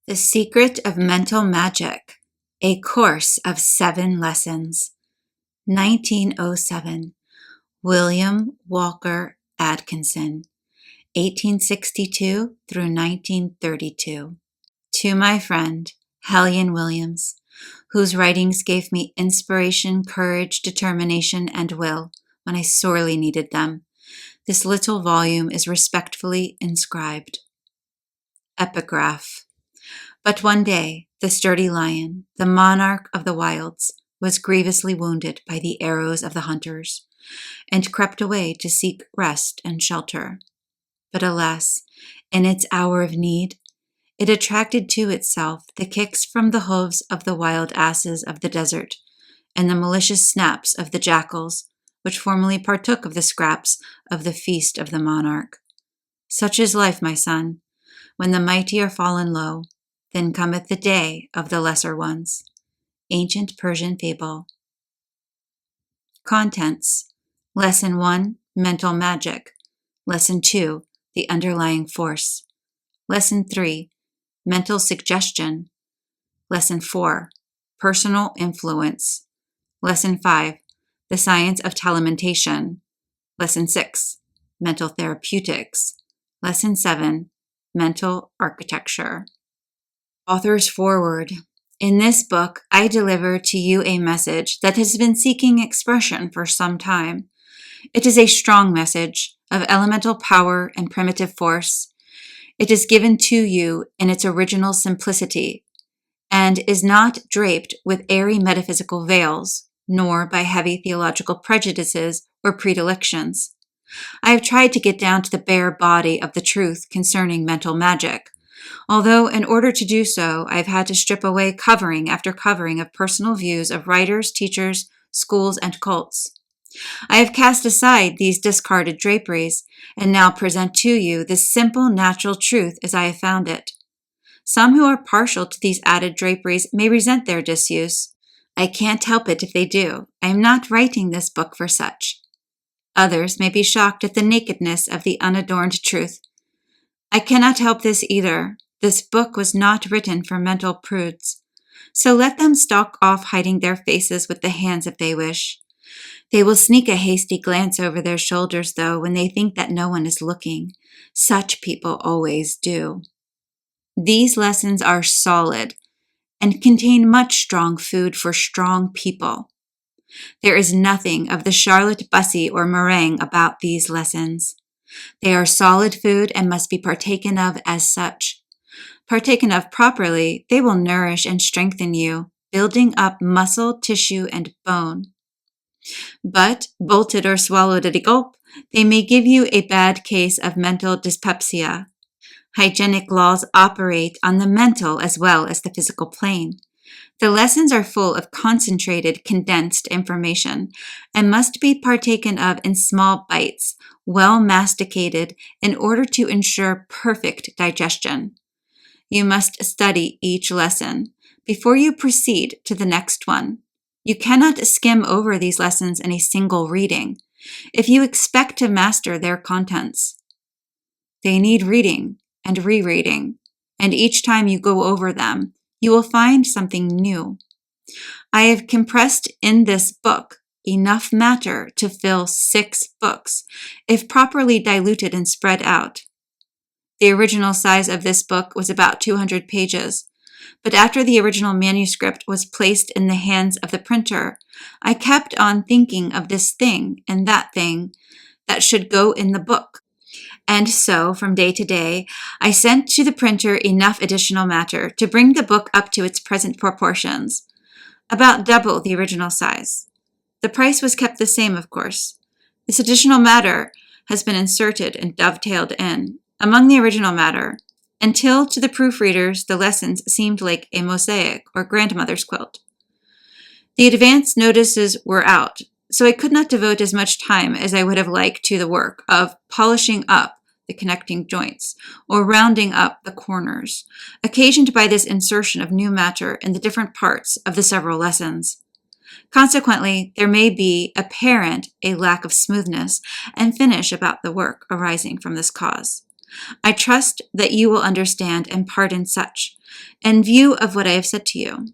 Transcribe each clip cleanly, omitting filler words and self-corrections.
The Secret of Mental Magic, A Course of 7 Lessons, 1907, William Walker Atkinson, 1862 through 1932. To my friend, Hellion Williams, whose writings gave me inspiration, courage, determination, and will when I sorely needed them, this little volume is respectfully inscribed. Epigraph. But one day, the sturdy lion, the monarch of the wilds, was grievously wounded by the arrows of the hunters, and crept away to seek rest and shelter. But alas, in its hour of need, it attracted to itself the kicks from the hooves of the wild asses of the desert, and the malicious snaps of the jackals, which formerly partook of the scraps of the feast of the monarch. Such is life, my son. When the mighty are fallen low, then cometh the day of the lesser ones. Ancient Persian Fable. Contents. Lesson 1, Mental Magic. Lesson 2, The Underlying Force. Lesson 3, Mental Suggestion. Lesson 4, Personal Influence. Lesson 5, The Science of Telementation. Lesson 6, Mental Therapeutics. Lesson 7, Mental Architecture. Author's Foreword. In this book, I deliver to you a message that has been seeking expression for some time. It is a strong message of elemental power and primitive force. It is given to you in its original simplicity and is not draped with airy metaphysical veils, nor by heavy theological prejudices or predilections. I have tried to get down to the bare body of the truth concerning mental magic, although in order to do so, I've had to strip away covering after covering of personal views of writers, teachers, schools, and cults. I have cast aside these discarded draperies and now present to you this simple, natural truth as I have found it. Some who are partial to these added draperies may resent their disuse. I can't help it if they do. I am not writing this book for such. Others may be shocked at the nakedness of the unadorned truth. I cannot help this either. This book was not written for mental prudes. So let them stalk off hiding their faces with the hands if they wish. They will sneak a hasty glance over their shoulders, though, when they think that no one is looking. Such people always do. These lessons are solid and contain much strong food for strong people. There is nothing of the Charlotte Bussey or meringue about these lessons. They are solid food and must be partaken of as such. Partaken of properly, they will nourish and strengthen you, building up muscle, tissue, and bone. But, bolted or swallowed at a gulp, they may give you a bad case of mental dyspepsia. Hygienic laws operate on the mental as well as the physical plane. The lessons are full of concentrated, condensed information and must be partaken of in small bites, well masticated, in order to ensure perfect digestion. You must study each lesson before you proceed to the next one. You cannot skim over these lessons in a single reading if you expect to master their contents. They need reading and rereading, and each time you go over them, you will find something new. I have compressed in this book enough matter to fill 6 books, if properly diluted and spread out. The original size of this book was about 200 pages, but after the original manuscript was placed in the hands of the printer, I kept on thinking of this thing and that thing that should go in the book. And so, from day to day, I sent to the printer enough additional matter to bring the book up to its present proportions, about double the original size. The price was kept the same, of course. This additional matter has been inserted and dovetailed in among the original matter, until to the proofreaders the lessons seemed like a mosaic or grandmother's quilt. The advance notices were out, so I could not devote as much time as I would have liked to the work of polishing up the connecting joints, or rounding up the corners, occasioned by this insertion of new matter in the different parts of the several lessons. Consequently, there may be apparent a lack of smoothness and finish about the work arising from this cause. I trust that you will understand and pardon such, in view of what I have said to you.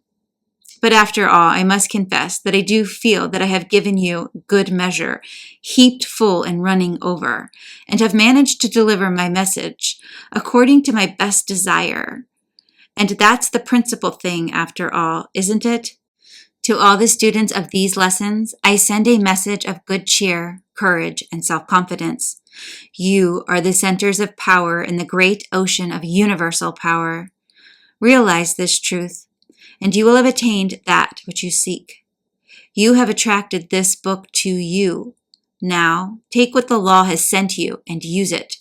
But after all, I must confess that I do feel that I have given you good measure, heaped full and running over, and have managed to deliver my message according to my best desire. And that's the principal thing after all, isn't it? To all the students of these lessons, I send a message of good cheer, courage, and self-confidence. You are the centers of power in the great ocean of universal power. Realize this truth, and you will have attained that which you seek. You have attracted this book to you. Now, take what the law has sent you and use it.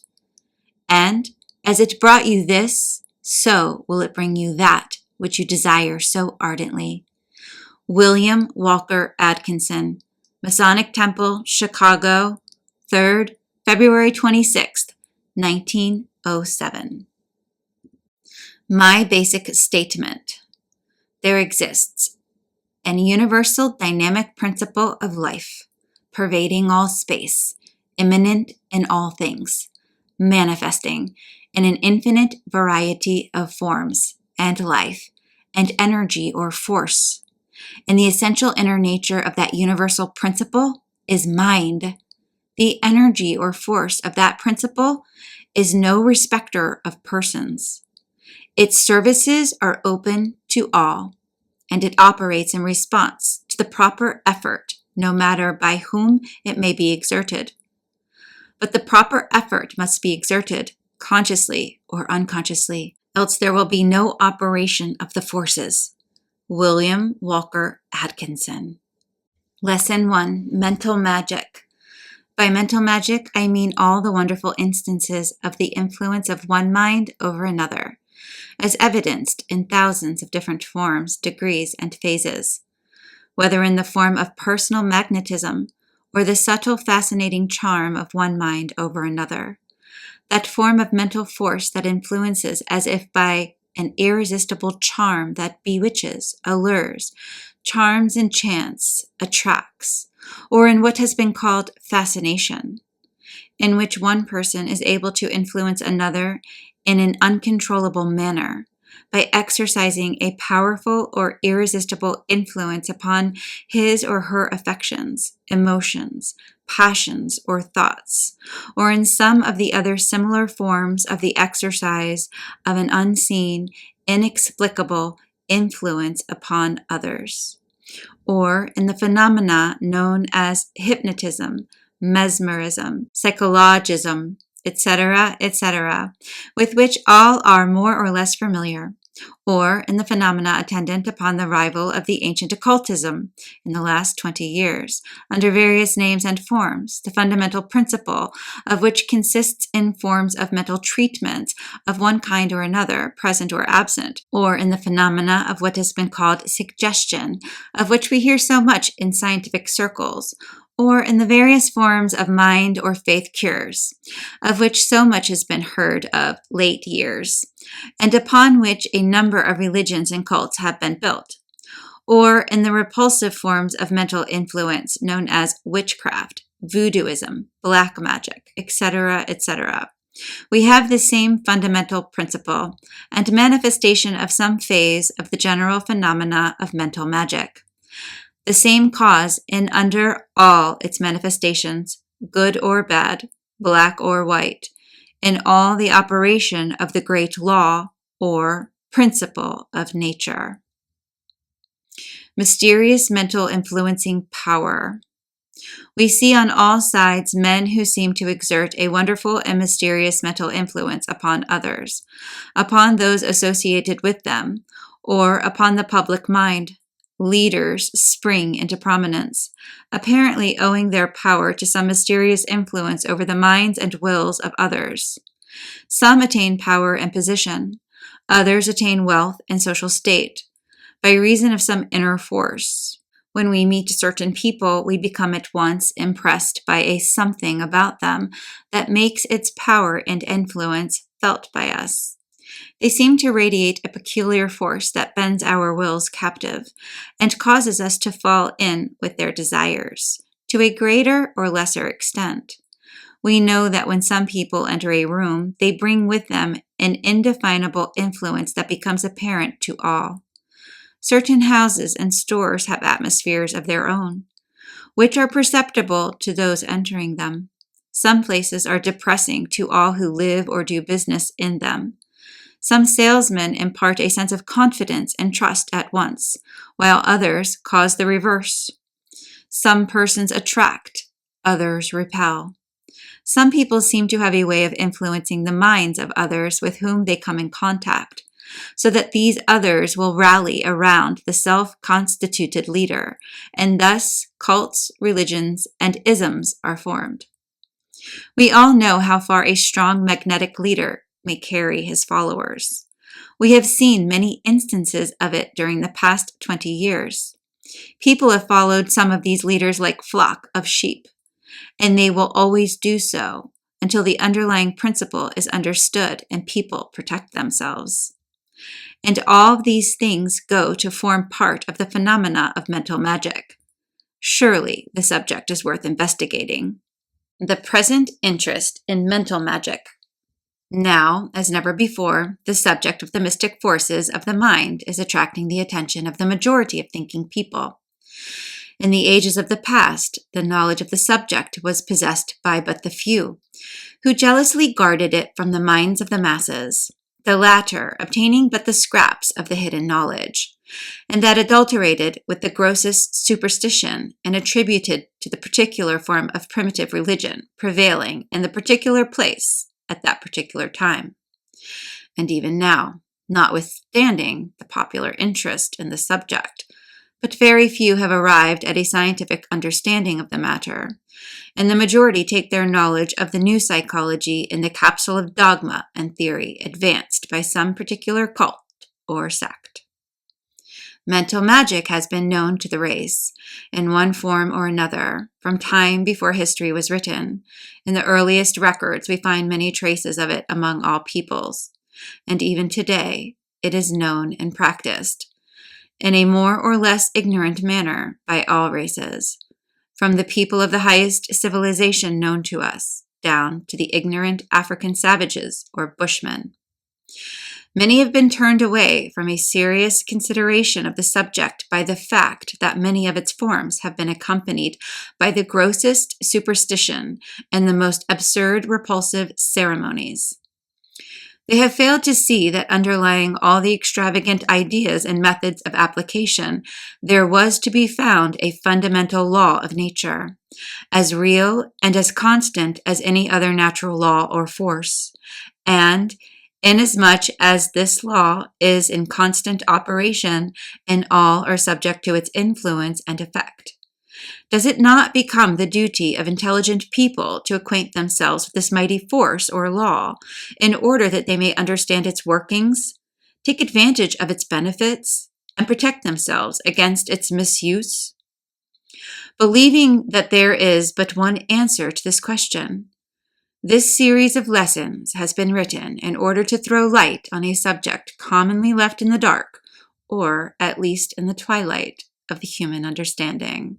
And, as it brought you this, so will it bring you that which you desire so ardently. William Walker Atkinson, Masonic Temple, Chicago, 3rd, February 26th, 1907. My basic statement. There exists an universal dynamic principle of life, pervading all space, immanent in all things, manifesting in an infinite variety of forms and life and energy or force. And the essential inner nature of that universal principle is mind. The energy or force of that principle is no respecter of persons. Its services are open to all, and it operates in response to the proper effort, no matter by whom it may be exerted. But the proper effort must be exerted consciously or unconsciously, else there will be no operation of the forces. William Walker Atkinson. Lesson 1. Mental Magic. By mental magic, I mean all the wonderful instances of the influence of one mind over another, as evidenced in thousands of different forms, degrees, and phases, whether in the form of personal magnetism or the subtle fascinating charm of one mind over another. That form of mental force that influences as if by an irresistible charm that bewitches, allures, charms, enchants, attracts, or in what has been called fascination, in which one person is able to influence another in an uncontrollable manner by exercising a powerful or irresistible influence upon his or her affections, emotions, passions, or thoughts, or in some of the other similar forms of the exercise of an unseen, inexplicable influence upon others, or in the phenomena known as hypnotism, mesmerism, psychologism, etc., with which all are more or less familiar, or in the phenomena attendant upon the revival of the ancient occultism in the last 20 years, under various names and forms, the fundamental principle of which consists in forms of mental treatment of one kind or another, present or absent, or in the phenomena of what has been called suggestion, of which we hear so much in scientific circles, or in the various forms of mind or faith cures, of which so much has been heard of late years, and upon which a number of religions and cults have been built, or in the repulsive forms of mental influence known as witchcraft, voodooism, black magic, etc. We have the same fundamental principle and manifestation of some phase of the general phenomena of mental magic. The same cause in under all its manifestations, good or bad, black or white, in all the operation of the great law or principle of nature. Mysterious mental influencing power. We see on all sides men who seem to exert a wonderful and mysterious mental influence upon others, upon those associated with them, or upon the public mind. Leaders spring into prominence, apparently owing their power to some mysterious influence over the minds and wills of others. Some attain power and position, others attain wealth and social state, by reason of some inner force. When we meet certain people, we become at once impressed by a something about them that makes its power and influence felt by us. They seem to radiate a peculiar force that bends our wills captive and causes us to fall in with their desires, to a greater or lesser extent. We know that when some people enter a room, they bring with them an indefinable influence that becomes apparent to all. Certain houses and stores have atmospheres of their own, which are perceptible to those entering them. Some places are depressing to all who live or do business in them. Some salesmen impart a sense of confidence and trust at once, while others cause the reverse. Some persons attract, others repel. Some people seem to have a way of influencing the minds of others with whom they come in contact, so that these others will rally around the self-constituted leader, and thus cults, religions, and isms are formed. We all know how far a strong magnetic leader may carry his followers. We have seen many instances of it during the past 20 years. People have followed some of these leaders like flock of sheep, and they will always do so until the underlying principle is understood and people protect themselves. And all of these things go to form part of the phenomena of mental magic. Surely the subject is worth investigating. The present interest in mental magic. Now, as never before, the subject of the mystic forces of the mind is attracting the attention of the majority of thinking people. In the ages of the past, the knowledge of the subject was possessed by but the few, who jealously guarded it from the minds of the masses, the latter obtaining but the scraps of the hidden knowledge, and that adulterated with the grossest superstition and attributed to the particular form of primitive religion prevailing in the particular place at that particular time. And even now, notwithstanding the popular interest in the subject, but very few have arrived at a scientific understanding of the matter, and the majority take their knowledge of the new psychology in the capsule of dogma and theory advanced by some particular cult or sect. Mental magic has been known to the race, in one form or another, from time before history was written. In the earliest records, we find many traces of it among all peoples, and even today it is known and practiced, in a more or less ignorant manner, by all races, from the people of the highest civilization known to us, down to the ignorant African savages or bushmen. Many have been turned away from a serious consideration of the subject by the fact that many of its forms have been accompanied by the grossest superstition and the most absurd, repulsive ceremonies. They have failed to see that underlying all the extravagant ideas and methods of application, there was to be found a fundamental law of nature, as real and as constant as any other natural law or force, and inasmuch as this law is in constant operation and all are subject to its influence and effect, does it not become the duty of intelligent people to acquaint themselves with this mighty force or law in order that they may understand its workings, take advantage of its benefits, and protect themselves against its misuse? Believing that there is but one answer to this question, this series of lessons has been written in order to throw light on a subject commonly left in the dark, or at least in the twilight of the human understanding.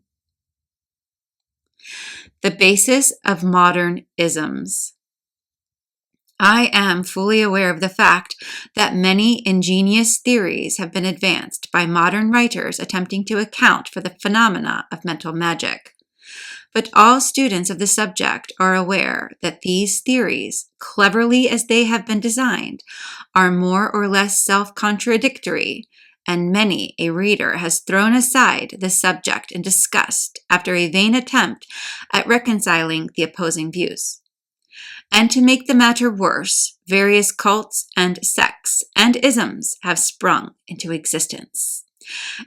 The basis of modern isms. I am fully aware of the fact that many ingenious theories have been advanced by modern writers attempting to account for the phenomena of mental magic. But all students of the subject are aware that these theories, cleverly as they have been designed, are more or less self-contradictory, and many a reader has thrown aside the subject in disgust after a vain attempt at reconciling the opposing views. And to make the matter worse, various cults and sects and isms have sprung into existence,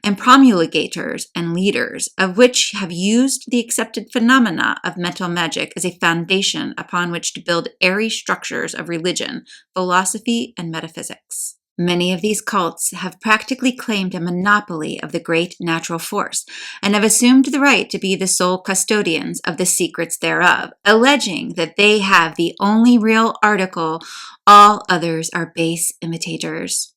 and promulgators and leaders of which have used the accepted phenomena of mental magic as a foundation upon which to build airy structures of religion, philosophy, and metaphysics. Many of these cults have practically claimed a monopoly of the great natural force and have assumed the right to be the sole custodians of the secrets thereof, alleging that they have the only real article, all others are base imitators.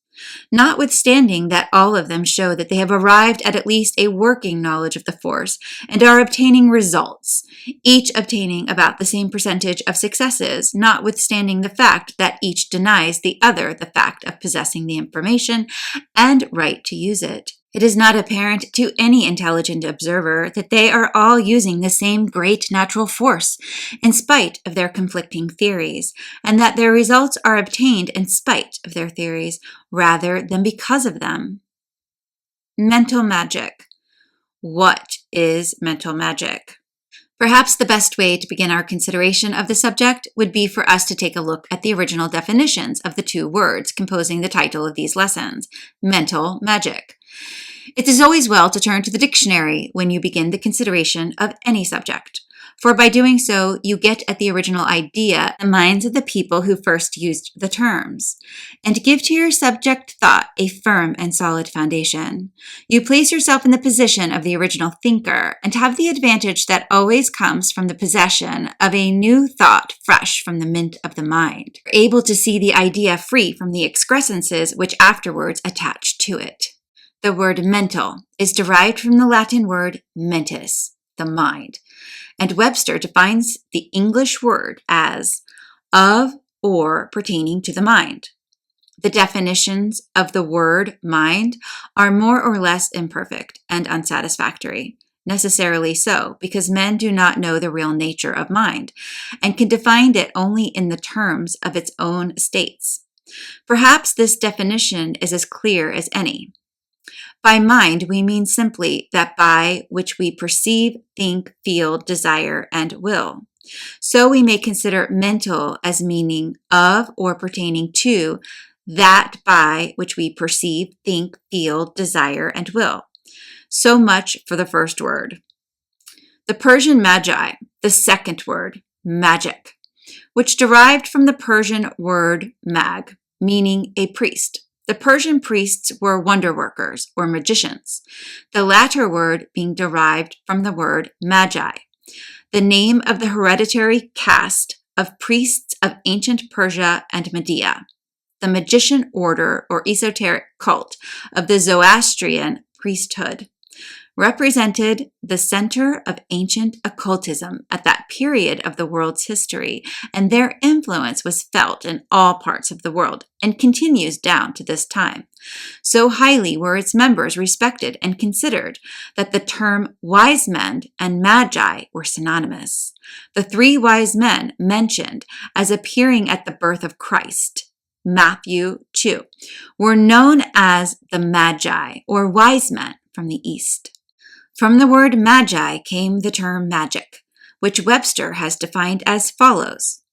Notwithstanding that all of them show that they have arrived at least a working knowledge of the force and are obtaining results, each obtaining about the same percentage of successes, notwithstanding the fact that each denies the other the fact of possessing the information and right to use it. It is not apparent to any intelligent observer that they are all using the same great natural force, in spite of their conflicting theories, and that their results are obtained in spite of their theories, rather than because of them. Mental magic. What is mental magic? Perhaps the best way to begin our consideration of the subject would be for us to take a look at the original definitions of the two words composing the title of these lessons, mental magic. It is always well to turn to the dictionary when you begin the consideration of any subject, for by doing so, you get at the original idea in the minds of the people who first used the terms, and give to your subject thought a firm and solid foundation. You place yourself in the position of the original thinker, and have the advantage that always comes from the possession of a new thought fresh from the mint of the mind, able to see the idea free from the excrescences which afterwards attach to it. The word mental is derived from the Latin word mentis, the mind, and Webster defines the English word as of or pertaining to the mind. The definitions of the word mind are more or less imperfect and unsatisfactory, necessarily so, because men do not know the real nature of mind, and can define it only in the terms of its own states. Perhaps this definition is as clear as any. By mind, we mean simply that by which we perceive, think, feel, desire, and will. So we may consider mental as meaning of or pertaining to that by which we perceive, think, feel, desire, and will. So much for the first word. The Persian magi, the second word, magic, which derived from the Persian word mag, meaning a priest. The Persian priests were wonder workers or magicians, the latter word being derived from the word magi, the name of the hereditary caste of priests of ancient Persia and Media, the magician order or esoteric cult of the Zoroastrian priesthood, represented the center of ancient occultism at that period of the world's history, and their influence was felt in all parts of the world and continues down to this time. So highly were its members respected and considered that the term wise men and magi were synonymous. The three wise men mentioned as appearing at the birth of Christ, Matthew 2, were known as the magi or wise men from the East. From the word magi came the term magic, which Webster has defined as follows: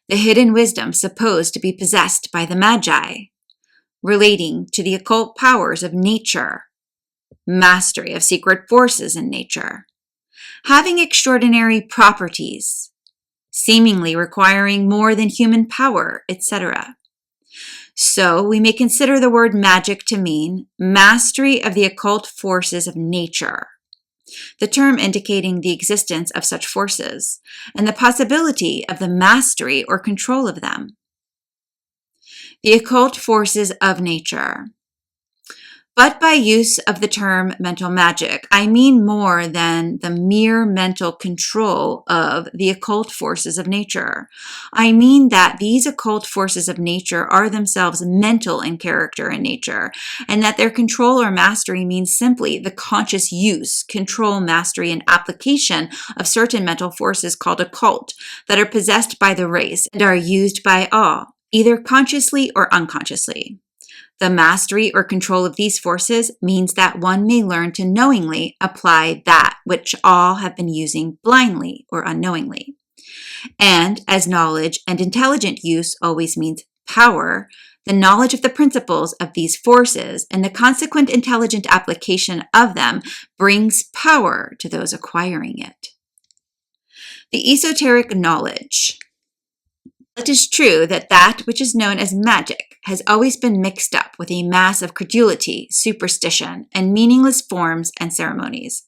the hidden wisdom supposed to be possessed by the magi, relating to the occult powers of nature, mastery of secret forces in nature, having extraordinary properties, seemingly requiring more than human power, etc. So we may consider the word magic to mean mastery of the occult forces of nature, the term indicating the existence of such forces and the possibility of the mastery or control of them. The occult forces of nature. But by use of the term mental magic, I mean more than the mere mental control of the occult forces of nature. I mean that these occult forces of nature are themselves mental in character and nature, and that their control or mastery means simply the conscious use, control, mastery, and application of certain mental forces called occult that are possessed by the race and are used by all, either consciously or unconsciously. The mastery or control of these forces means that one may learn to knowingly apply that which all have been using blindly or unknowingly. And as knowledge and intelligent use always means power, the knowledge of the principles of these forces and the consequent intelligent application of them brings power to those acquiring it. The esoteric knowledge. It is true that that which is known as magic has always been mixed up with a mass of credulity, superstition, and meaningless forms and ceremonies.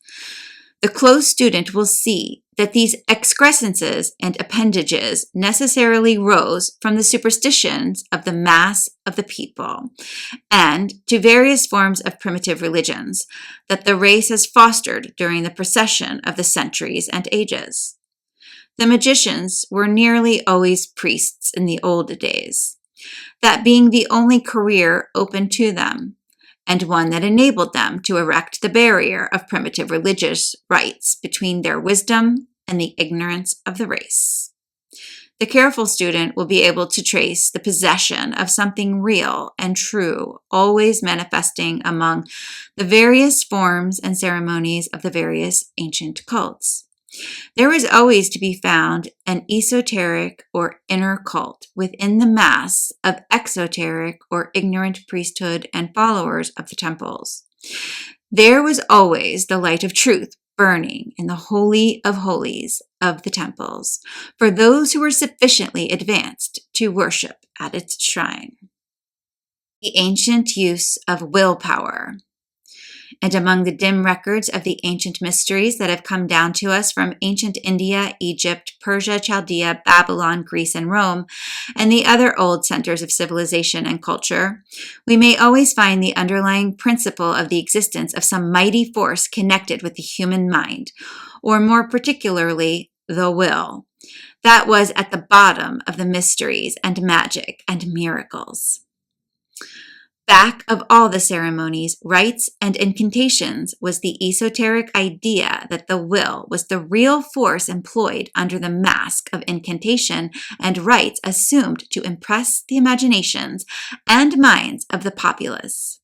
The close student will see that these excrescences and appendages necessarily rose from the superstitions of the mass of the people, and to various forms of primitive religions that the race has fostered during the procession of the centuries and ages. The magicians were nearly always priests in the old days, that being the only career open to them, and one that enabled them to erect the barrier of primitive religious rites between their wisdom and the ignorance of the race. The careful student will be able to trace the possession of something real and true, always manifesting among the various forms and ceremonies of the various ancient cults. There is always to be found an esoteric or inner cult within the mass of exoteric or ignorant priesthood and followers of the temples. There was always the light of truth burning in the Holy of Holies of the temples for those who were sufficiently advanced to worship at its shrine. The ancient use of willpower. And among the dim records of the ancient mysteries that have come down to us from ancient India, Egypt, Persia, Chaldea, Babylon, Greece, and Rome, and the other old centers of civilization and culture, we may always find the underlying principle of the existence of some mighty force connected with the human mind, or more particularly, the will, that was at the bottom of the mysteries and magic and miracles. Back of all the ceremonies, rites, and incantations was the esoteric idea that the will was the real force employed under the mask of incantation and rites assumed to impress the imaginations and minds of the populace.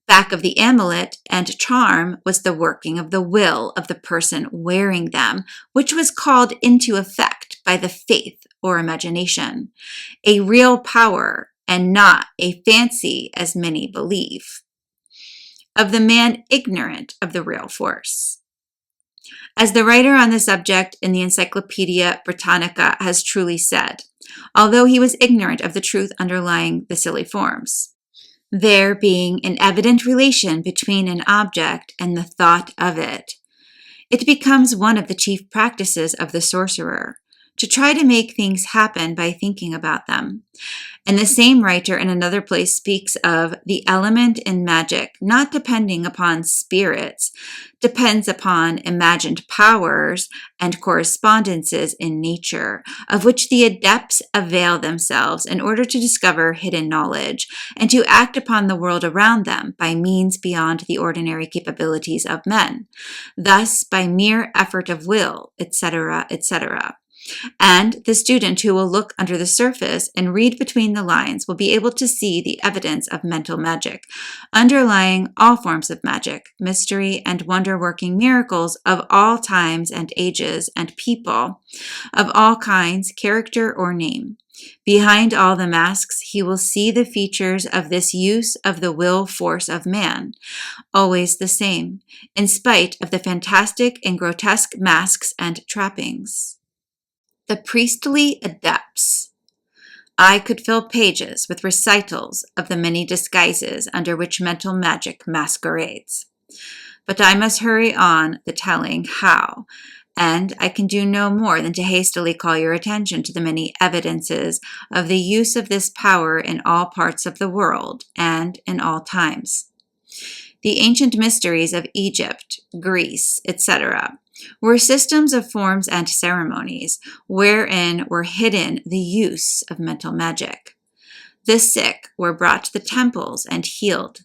Back of the amulet and charm was the working of the will of the person wearing them, which was called into effect by the faith or imagination, a real power and not a fancy as many believe, of the man ignorant of the real force. As the writer on the subject in the Encyclopedia Britannica has truly said, although he was ignorant of the truth underlying the silly forms, there being an evident relation between an object and the thought of it, it becomes one of the chief practices of the sorcerer to try to make things happen by thinking about them. And the same writer in another place speaks of the element in magic not depending upon spirits, depends upon imagined powers and correspondences in nature, of which the adepts avail themselves in order to discover hidden knowledge and to act upon the world around them by means beyond the ordinary capabilities of men, thus by mere effort of will, etc., etc. And the student who will look under the surface and read between the lines will be able to see the evidence of mental magic, underlying all forms of magic, mystery, and wonder-working miracles of all times and ages and people, of all kinds, character, or name. Behind all the masks, he will see the features of this use of the will force of man, always the same, in spite of the fantastic and grotesque masks and trappings. The priestly adepts. I could fill pages with recitals of the many disguises under which mental magic masquerades. But I must hurry on the telling how, and I can do no more than to hastily call your attention to the many evidences of the use of this power in all parts of the world and in all times. The ancient mysteries of Egypt, Greece, etc., were systems of forms and ceremonies, wherein were hidden the use of mental magic. The sick were brought to the temples and healed.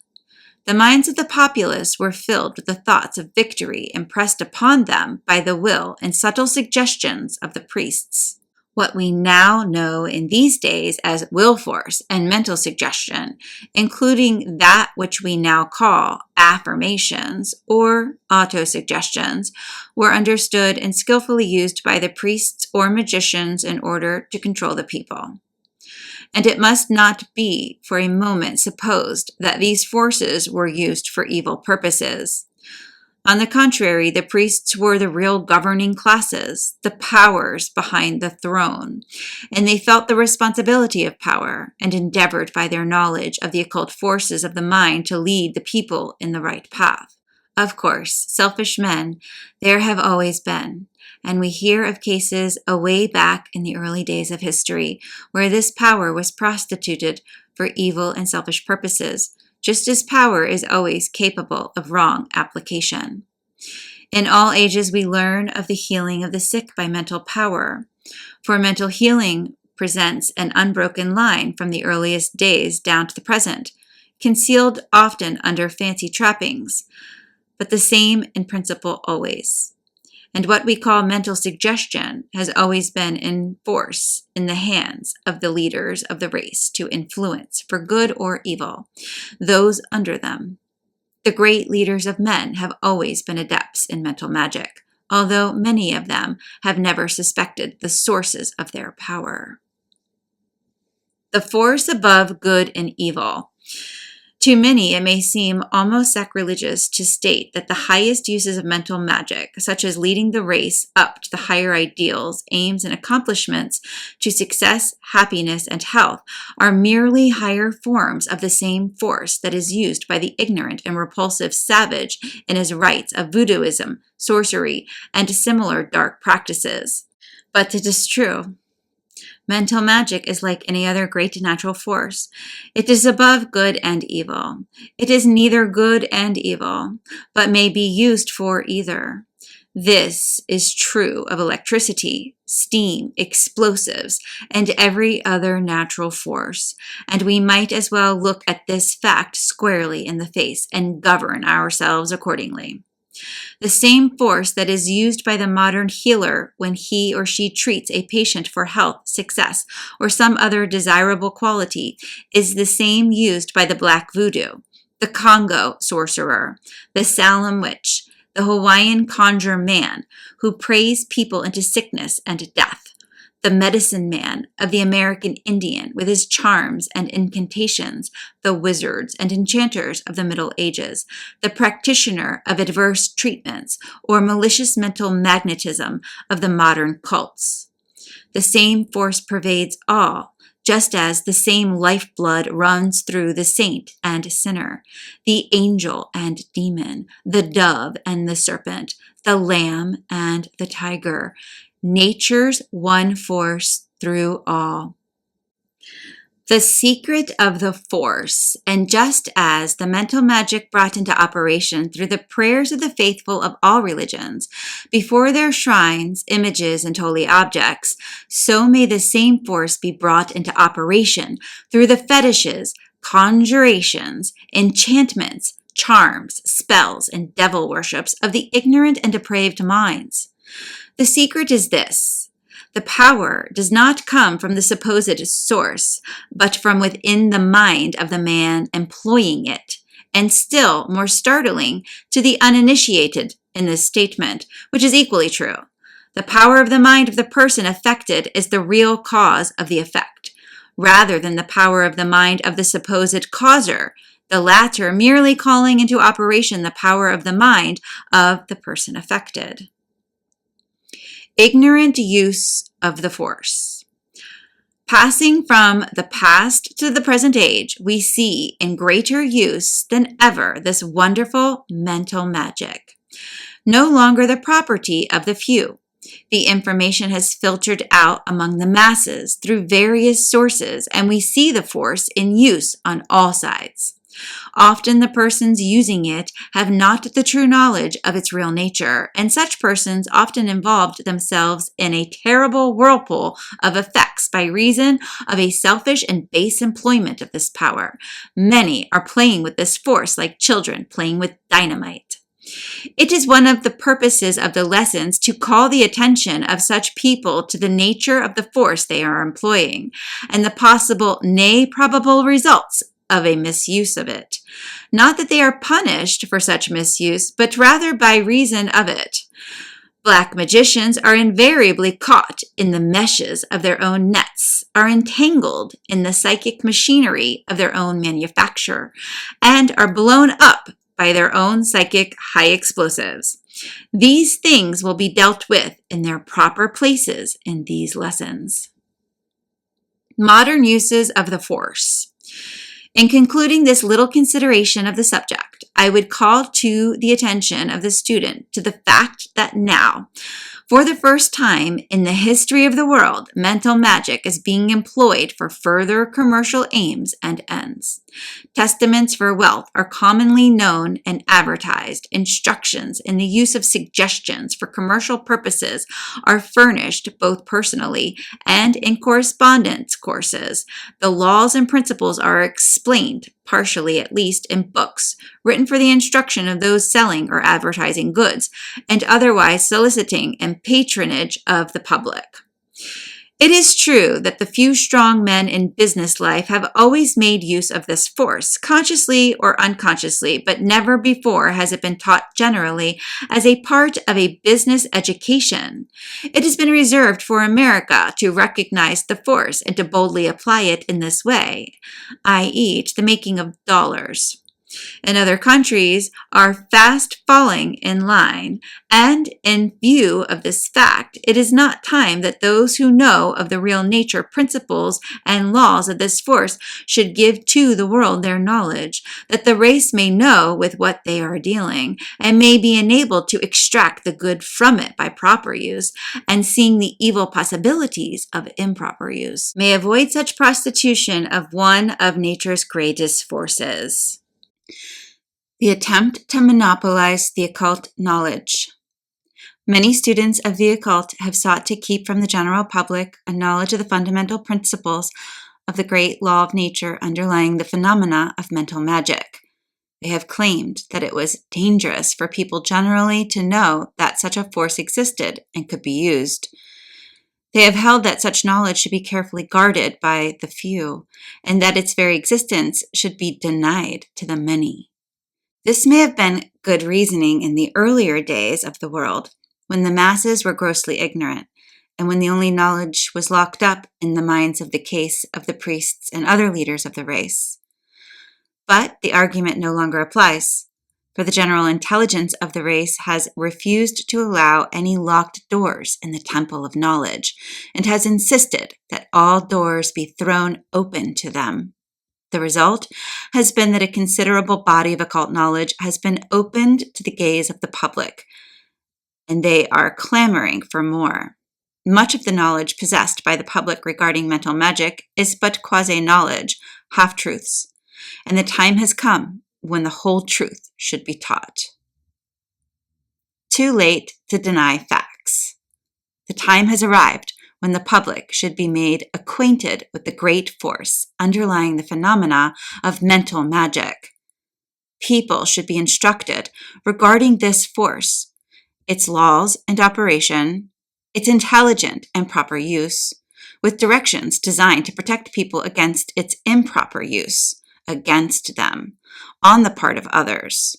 The minds of the populace were filled with the thoughts of victory impressed upon them by the will and subtle suggestions of the priests. What we now know in these days as will force and mental suggestion, including that which we now call affirmations or autosuggestions, were understood and skillfully used by the priests or magicians in order to control the people. And it must not be for a moment supposed that these forces were used for evil purposes. On the contrary, the priests were the real governing classes, the powers behind the throne, and they felt the responsibility of power and endeavored by their knowledge of the occult forces of the mind to lead the people in the right path. Of course, selfish men, there have always been, and we hear of cases away back in the early days of history where this power was prostituted for evil and selfish purposes, just as power is always capable of wrong application. In all ages, we learn of the healing of the sick by mental power, for mental healing presents an unbroken line from the earliest days down to the present, concealed often under fancy trappings, but the same in principle always. And what we call mental suggestion has always been in force in the hands of the leaders of the race to influence, for good or evil, those under them. The great leaders of men have always been adepts in mental magic, although many of them have never suspected the sources of their power. The force above good and evil. To many, it may seem almost sacrilegious to state that the highest uses of mental magic, such as leading the race up to the higher ideals, aims, and accomplishments to success, happiness, and health, are merely higher forms of the same force that is used by the ignorant and repulsive savage in his rites of voodooism, sorcery, and similar dark practices. But it is true. Mental magic is like any other great natural force. It is above good and evil. It is neither good and evil, but may be used for either. This is true of electricity, steam, explosives, and every other natural force, and we might as well look at this fact squarely in the face and govern ourselves accordingly. The same force that is used by the modern healer when he or she treats a patient for health, success, or some other desirable quality is the same used by the Black Voodoo, the Congo sorcerer, the Salem witch, the Hawaiian conjure man who prays people into sickness and death, the medicine man of the American Indian with his charms and incantations, the wizards and enchanters of the Middle Ages, the practitioner of adverse treatments or malicious mental magnetism of the modern cults. The same force pervades all, just as the same lifeblood runs through the saint and sinner, the angel and demon, the dove and the serpent, the lamb and the tiger, nature's one force through all. The secret of the force, and just as the mental magic brought into operation through the prayers of the faithful of all religions, before their shrines, images, and holy objects, so may the same force be brought into operation through the fetishes, conjurations, enchantments, charms, spells, and devil worships of the ignorant and depraved minds. The secret is this: the power does not come from the supposed source, but from within the mind of the man employing it, and still more startling to the uninitiated in this statement, which is equally true. The power of the mind of the person affected is the real cause of the effect, rather than the power of the mind of the supposed causer, the latter merely calling into operation the power of the mind of the person affected. Ignorant use of the force. Passing from the past to the present age, we see in greater use than ever this wonderful mental magic. No longer the property of the few, the information has filtered out among the masses through various sources, and we see the force in use on all sides. Often the persons using it have not the true knowledge of its real nature, and such persons often involved themselves in a terrible whirlpool of effects by reason of a selfish and base employment of this power. Many are playing with this force like children playing with dynamite. It is one of the purposes of the lessons to call the attention of such people to the nature of the force they are employing, and the possible, nay, probable results of a misuse of it. Not that they are punished for such misuse, but rather by reason of it. Black magicians are invariably caught in the meshes of their own nets, are entangled in the psychic machinery of their own manufacture, and are blown up by their own psychic high explosives. These things will be dealt with in their proper places in these lessons. Modern uses of the force. In concluding this little consideration of the subject, I would call to the attention of the student to the fact that now, for the first time in the history of the world, mental magic is being employed for further commercial aims and ends. Testaments for wealth are commonly known and advertised. Instructions in the use of suggestions for commercial purposes are furnished both personally and in correspondence courses. The laws and principles are explained, partially at least, in books written for the instruction of those selling or advertising goods, and otherwise soliciting and patronage of the public. It is true that the few strong men in business life have always made use of this force, consciously or unconsciously, but never before has it been taught generally as a part of a business education. It has been reserved for America to recognize the force and to boldly apply it in this way, i.e., to the making of dollars. In other countries are fast falling in line, and in view of this fact, it is not time that those who know of the real nature, principles, and laws of this force should give to the world their knowledge, that the race may know with what they are dealing, and may be enabled to extract the good from it by proper use, and seeing the evil possibilities of improper use, may avoid such prostitution of one of nature's greatest forces. The attempt to monopolize the occult knowledge. Many students of the occult have sought to keep from the general public a knowledge of the fundamental principles of the great law of nature underlying the phenomena of mental magic. They have claimed that it was dangerous for people generally to know that such a force existed and could be used. They have held that such knowledge should be carefully guarded by the few, and that its very existence should be denied to the many. This may have been good reasoning in the earlier days of the world, when the masses were grossly ignorant, and when the only knowledge was locked up in the minds of the case of the priests and other leaders of the race. But the argument no longer applies, for the general intelligence of the race has refused to allow any locked doors in the temple of knowledge, and has insisted that all doors be thrown open to them. The result has been that a considerable body of occult knowledge has been opened to the gaze of the public, and they are clamoring for more. Much of the knowledge possessed by the public regarding mental magic is but quasi-knowledge, half-truths, and the time has come when the whole truth should be taught. Too late to deny facts. The time has arrived when the public should be made acquainted with the great force underlying the phenomena of mental magic. People should be instructed regarding this force, its laws and operation, its intelligent and proper use, with directions designed to protect people against its improper use, against them, on the part of others.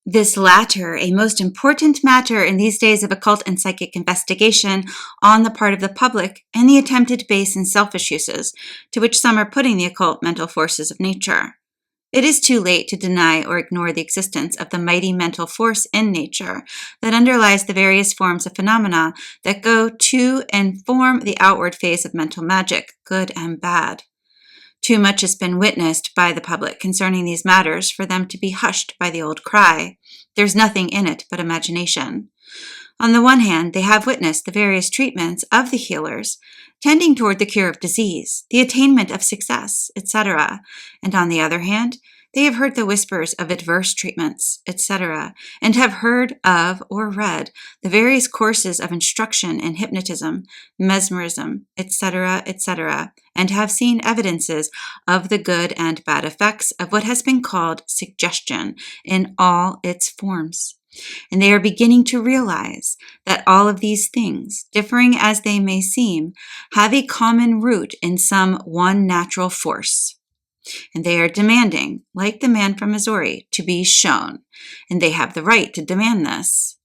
This latter, a most important matter in these days of occult and psychic investigation on the part of the public and the attempted base and selfish uses to which some are putting the occult mental forces of nature. It is too late to deny or ignore the existence of the mighty mental force in nature that underlies the various forms of phenomena that go to and form the outward phase of mental magic, good and bad. Too much has been witnessed by the public concerning these matters for them to be hushed by the old cry, "There's nothing in it but imagination." On the one hand, they have witnessed the various treatments of the healers, tending toward the cure of disease, the attainment of success, etc., and on the other hand, they have heard the whispers of adverse treatments, etc., and have heard of or read the various courses of instruction in hypnotism, mesmerism, etc., etc., and have seen evidences of the good and bad effects of what has been called suggestion in all its forms. And they are beginning to realize that all of these things, differing as they may seem, have a common root in some one natural force. And they are demanding, like the man from Missouri, to be shown, and they have the right to demand this.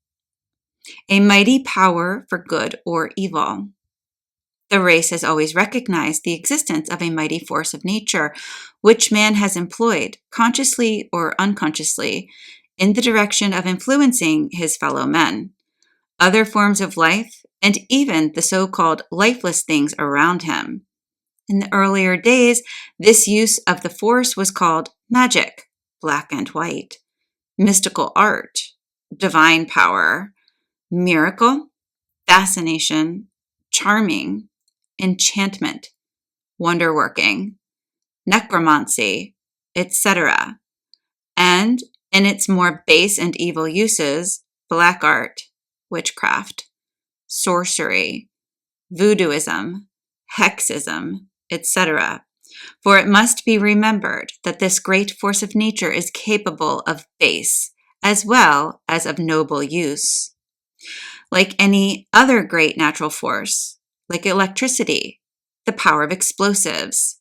A mighty power for good or evil. The race has always recognized the existence of a mighty force of nature, which man has employed, consciously or unconsciously, in the direction of influencing his fellow men, other forms of life, and even the so-called lifeless things around him. In the earlier days, this use of the force was called magic, black and white, mystical art, divine power, miracle, fascination, charming, enchantment, wonder-working, necromancy, etc. And in its more base and evil uses, black art, witchcraft, sorcery, voodooism, hexism, etc. For it must be remembered that this great force of nature is capable of base as well as of noble use. Like any other great natural force, like electricity, the power of explosives,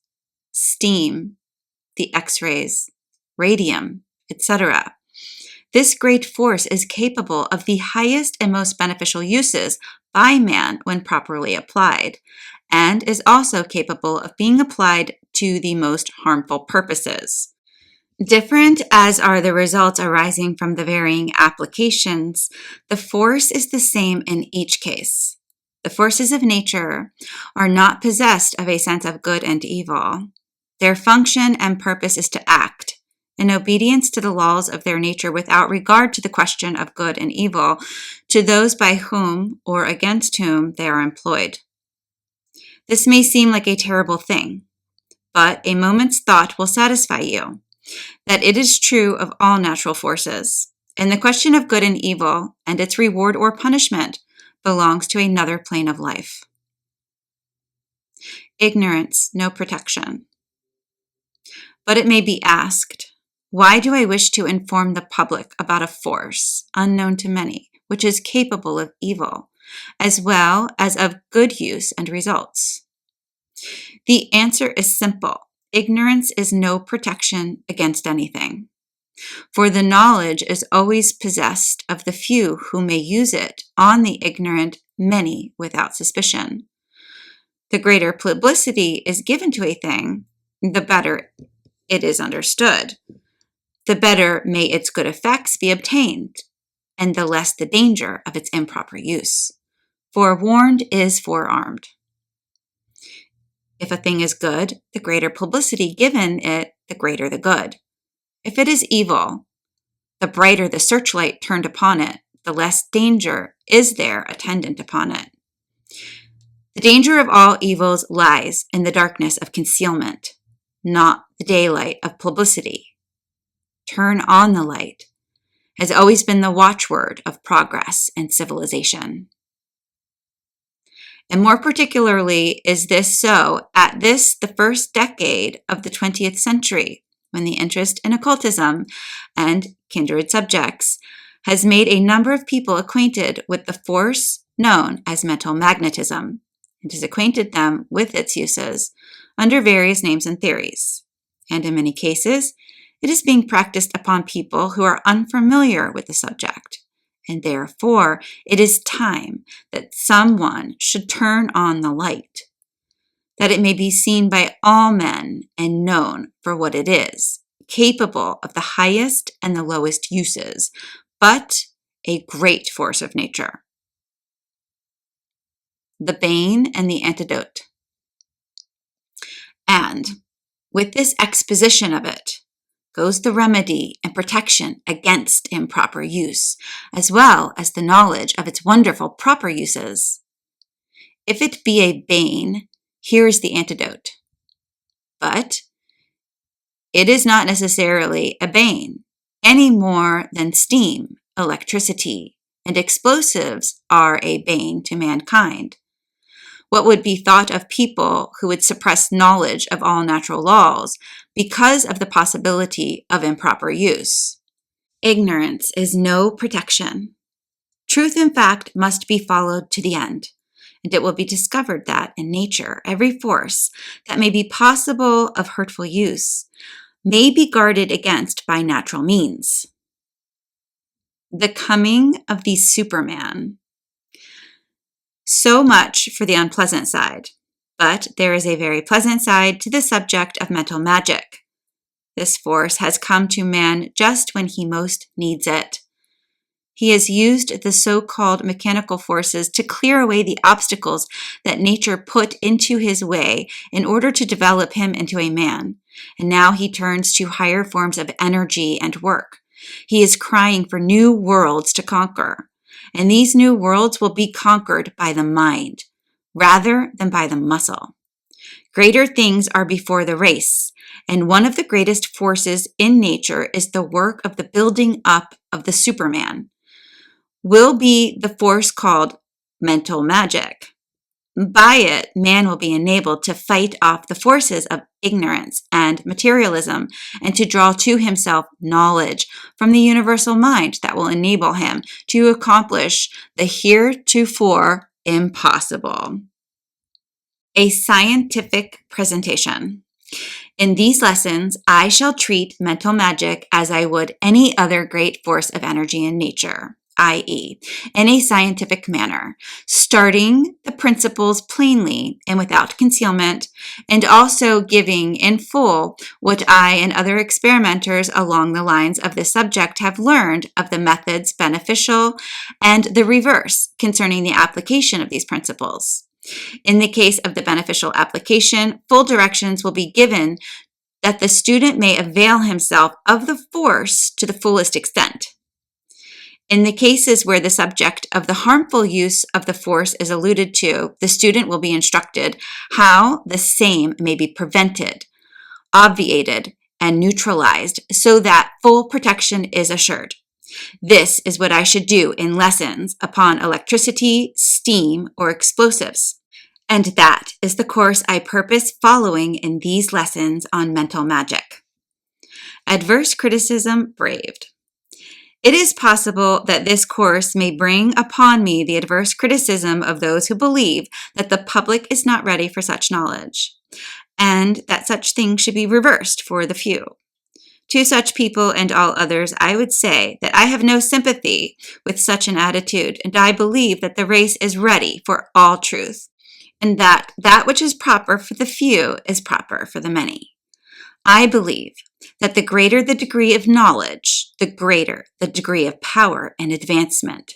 steam, the X-rays, radium, etc. This great force is capable of the highest and most beneficial uses by man when properly applied, and is also capable of being applied to the most harmful purposes. Different as are the results arising from the varying applications, the force is the same in each case. The forces of nature are not possessed of a sense of good and evil. Their function and purpose is to act in obedience to the laws of their nature without regard to the question of good and evil, to those by whom or against whom they are employed. This may seem like a terrible thing, but a moment's thought will satisfy you that it is true of all natural forces, and the question of good and evil and its reward or punishment belongs to another plane of life. Ignorance, no protection. But it may be asked, why do I wish to inform the public about a force, unknown to many, which is capable of evil, as well as of good use and results? The answer is simple. Ignorance is no protection against anything, for the knowledge is always possessed of the few who may use it on the ignorant many without suspicion. The greater publicity is given to a thing, the better it is understood, the better may its good effects be obtained, and the less the danger of its improper use. Forewarned is forearmed. If a thing is good, the greater publicity given it, the greater the good. If it is evil, the brighter the searchlight turned upon it, the less danger is there attendant upon it. The danger of all evils lies in the darkness of concealment, not the daylight of publicity. Turn on the light has always been the watchword of progress and civilization. And more particularly is this so at this, the first decade of the 20th century, when the interest in occultism and kindred subjects has made a number of people acquainted with the force known as mental magnetism, and has acquainted them with its uses under various names and theories. And in many cases, it is being practiced upon people who are unfamiliar with the subject. And therefore, it is time that someone should turn on the light, that it may be seen by all men and known for what it is, capable of the highest and the lowest uses, but a great force of nature. The bane and the antidote. And with this exposition of it, goes the remedy and protection against improper use, as well as the knowledge of its wonderful proper uses. If it be a bane, here is the antidote. But it is not necessarily a bane, any more than steam, electricity, and explosives are a bane to mankind. What would be thought of people who would suppress knowledge of all natural laws because of the possibility of improper use? Ignorance is no protection. Truth, in fact, must be followed to the end, and it will be discovered that in nature, every force that may be possible of hurtful use may be guarded against by natural means. The coming of the Superman. So much for the unpleasant side, but there is a very pleasant side to the subject of mental magic. This force has come to man just when he most needs it. He has used the so-called mechanical forces to clear away the obstacles that nature put into his way in order to develop him into a man. And now he turns to higher forms of energy and work. He is crying for new worlds to conquer. And these new worlds will be conquered by the mind, rather than by the muscle. Greater things are before the race, and one of the greatest forces in nature is the work of the building up of the Superman. Will be the force called mental magic. By it, man will be enabled to fight off the forces of ignorance and materialism and to draw to himself knowledge from the universal mind that will enable him to accomplish the heretofore impossible. A scientific presentation. In these lessons, I shall treat mental magic as I would any other great force of energy in nature, i.e., in a scientific manner, starting the principles plainly and without concealment, and also giving in full what I and other experimenters along the lines of this subject have learned of the methods beneficial and the reverse concerning the application of these principles. In the case of the beneficial application, full directions will be given that the student may avail himself of the force to the fullest extent. In the cases where the subject of the harmful use of the force is alluded to, the student will be instructed how the same may be prevented, obviated, and neutralized so that full protection is assured. This is what I should do in lessons upon electricity, steam, or explosives. And that is the course I purpose following in these lessons on mental magic. Adverse criticism braved. It is possible that this course may bring upon me the adverse criticism of those who believe that the public is not ready for such knowledge, and that such things should be reversed for the few. To such people and all others, I would say that I have no sympathy with such an attitude, and I believe that the race is ready for all truth, and that that which is proper for the few is proper for the many. I believe that the greater the degree of knowledge, the greater the degree of power and advancement.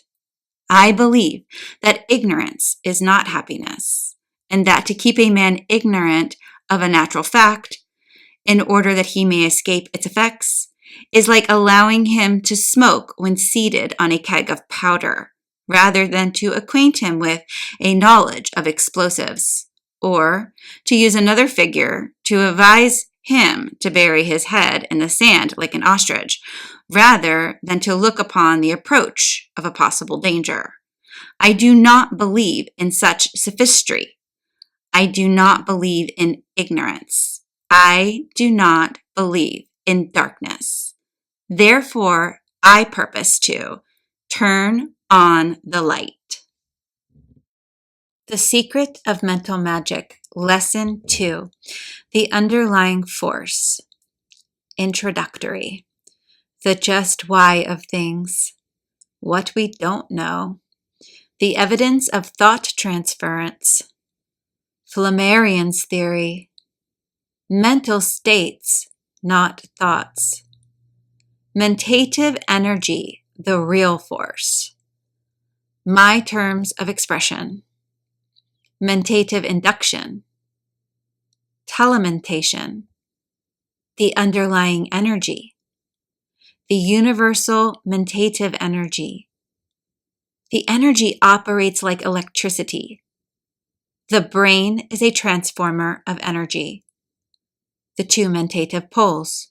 I believe that ignorance is not happiness, and that to keep a man ignorant of a natural fact, in order that he may escape its effects, is like allowing him to smoke when seated on a keg of powder, rather than to acquaint him with a knowledge of explosives, or, to use another figure, to advise him to bury his head in the sand like an ostrich, rather than to look upon the approach of a possible danger. I do not believe in such sophistry. I do not believe in ignorance. I do not believe in darkness. Therefore, I purpose to turn on the light. The Secret of Mental Magic, Lesson 2, The Underlying Force. Introductory. The just why of things. What we don't know. The evidence of thought transference. Flammarion's theory. Mental states, not thoughts. Mentative energy, the real force. My terms of expression. Mentative induction. Telementation. The underlying energy. The universal mentative energy. The energy operates like electricity. The brain is a transformer of energy. The two mentative poles.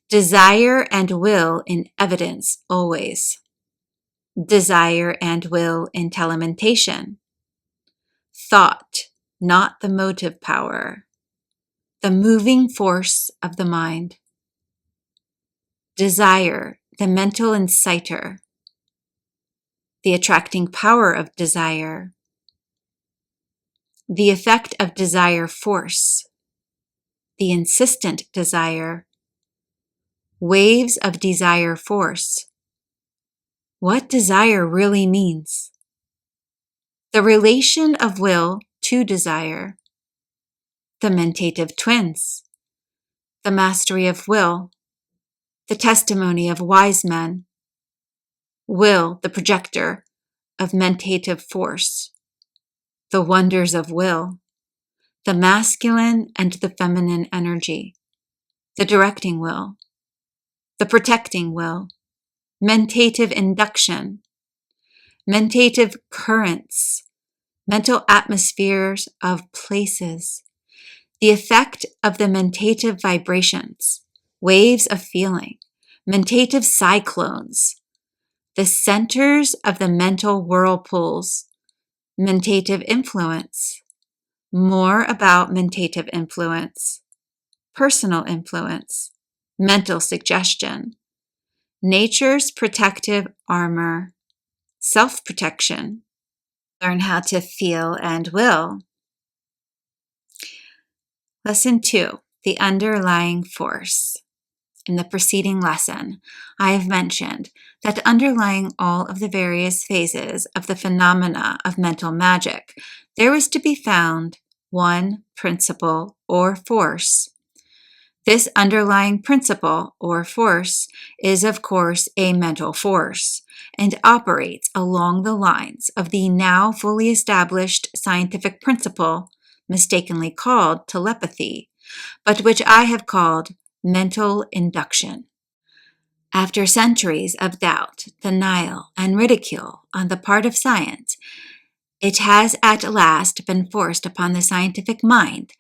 Desire and will in evidence always. Desire and will in telementation. Thought, not the motive power. The moving force of the mind. Desire, the mental inciter. The attracting power of desire. The effect of desire force. The insistent desire. Waves of desire force. What desire really means. The relation of will to desire. The mentative twins. The mastery of will. The testimony of wise men. will, the projector of mentative force, the wonders of will, the masculine and the feminine energy, the directing will, the protecting will, mentative induction, mentative currents, mental atmospheres of places, the effect of the mentative vibrations, waves of feeling, mentative cyclones, the centers of the mental whirlpools, mentative influence, more about mentative influence, personal influence, mental suggestion, nature's protective armor, self-protection, learn how to feel and will. Lesson 2, the underlying force. In the preceding lesson, I have mentioned that underlying all of the various phases of the phenomena of mental magic, there was to be found one principle or force. This underlying principle or force is, of course, a mental force and operates along the lines of the now fully established scientific principle, mistakenly called telepathy, but which I have called mental induction. After centuries of doubt, denial, and ridicule on the part of science, it has at last been forced upon the scientific mind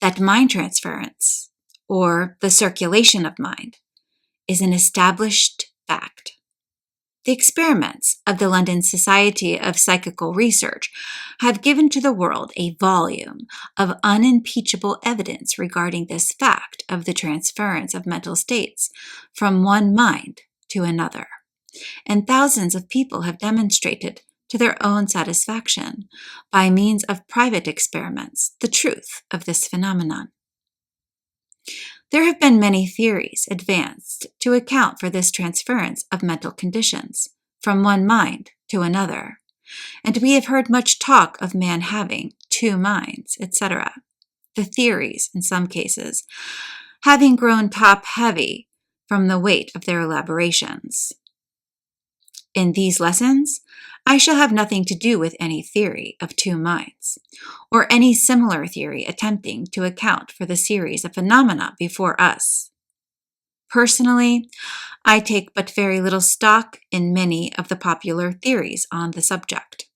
that mind transference, or the circulation of mind, is an established fact. The experiments of the London Society of Psychical Research have given to the world a volume of unimpeachable evidence regarding this fact of the transference of mental states from one mind to another, and thousands of people have demonstrated to their own satisfaction, by means of private experiments, the truth of this phenomenon. There have been many theories advanced to account for this transference of mental conditions from one mind to another, and we have heard much talk of man having two minds, etc. The theories, in some cases, having grown top-heavy from the weight of their elaborations. In these lessons, I shall have nothing to do with any theory of two minds, or any similar theory attempting to account for the series of phenomena before us. Personally, I take but very little stock in many of the popular theories on the subject.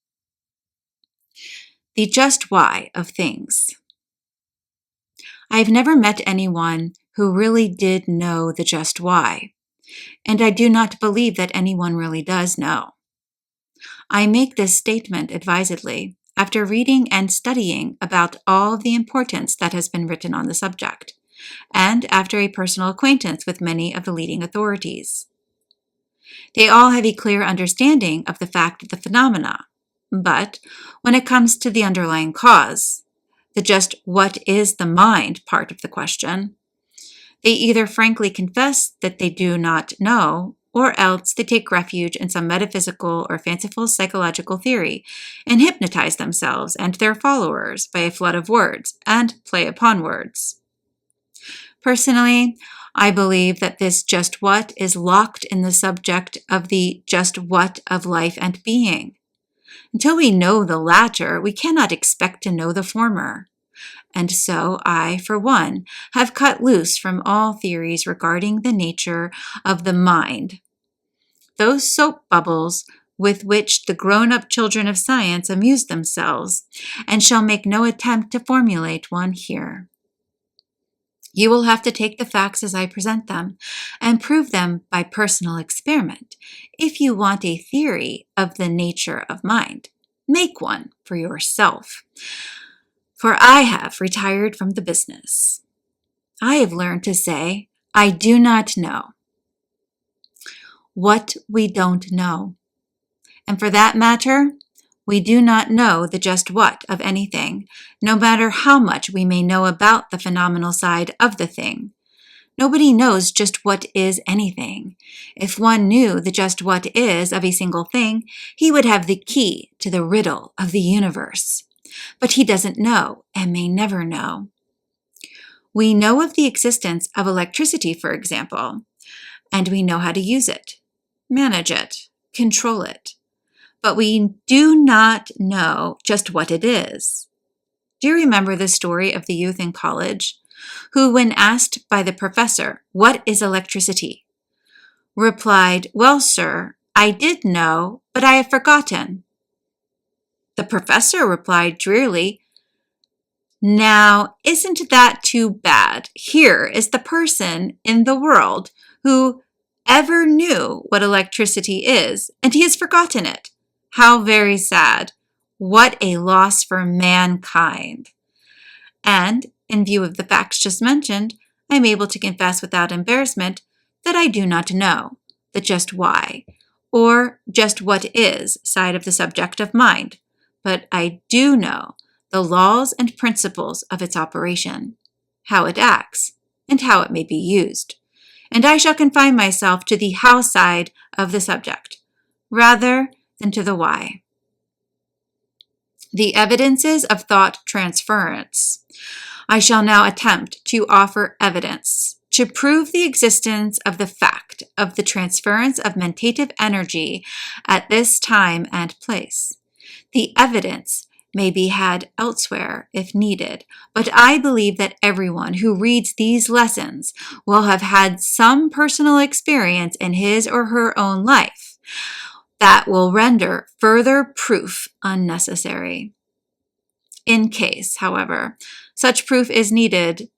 The just why of things. I have never met anyone who really did know the just why, and I do not believe that anyone really does know. I make this statement advisedly after reading and studying about all of the importance that has been written on the subject, and after a personal acquaintance with many of the leading authorities. They all have a clear understanding of the fact of the phenomena, but when it comes to the underlying cause, the just what is the mind part of the question, they either frankly confess that they do not know, or else they take refuge in some metaphysical or fanciful psychological theory and hypnotize themselves and their followers by a flood of words and play upon words. Personally, I believe that this just what is locked in the subject of the just what of life and being. Until we know the latter, we cannot expect to know the former. And so I, for one, have cut loose from all theories regarding the nature of the mind, those soap bubbles with which the grown-up children of science amuse themselves, and shall make no attempt to formulate one here. You will have to take the facts as I present them and prove them by personal experiment. If you want a theory of the nature of mind, make one for yourself. For I have retired from the business. I have learned to say, I do not know what we don't know. And for that matter, we do not know the just what of anything, no matter how much we may know about the phenomenal side of the thing. Nobody knows just what is anything. If one knew the just what is of a single thing, he would have the key to the riddle of the universe. But he doesn't know and may never know. We know of the existence of electricity, for example, and we know how to use it, manage it, control it, but we do not know just what it is. Do you remember the story of the youth in college who, when asked by the professor, "What is electricity?" replied, "Well, sir, I did know, but I have forgotten." The professor replied drearily, "Now, isn't that too bad? Here is the person in the world who ever knew what electricity is, and he has forgotten it. How very sad. What a loss for mankind." And, in view of the facts just mentioned, I am able to confess without embarrassment that I do not know the just why, or just what is side of the subject of mind, but I do know the laws and principles of its operation, how it acts, and how it may be used. And I shall confine myself to the how side of the subject, rather than to the why. The evidences of thought transference. I shall now attempt to offer evidence to prove the existence of the fact of the transference of mentative energy at this time and place. The evidence may be had elsewhere if needed, but I believe that everyone who reads these lessons will have had some personal experience in his or her own life that will render further proof unnecessary. In case, however, such proof is needed,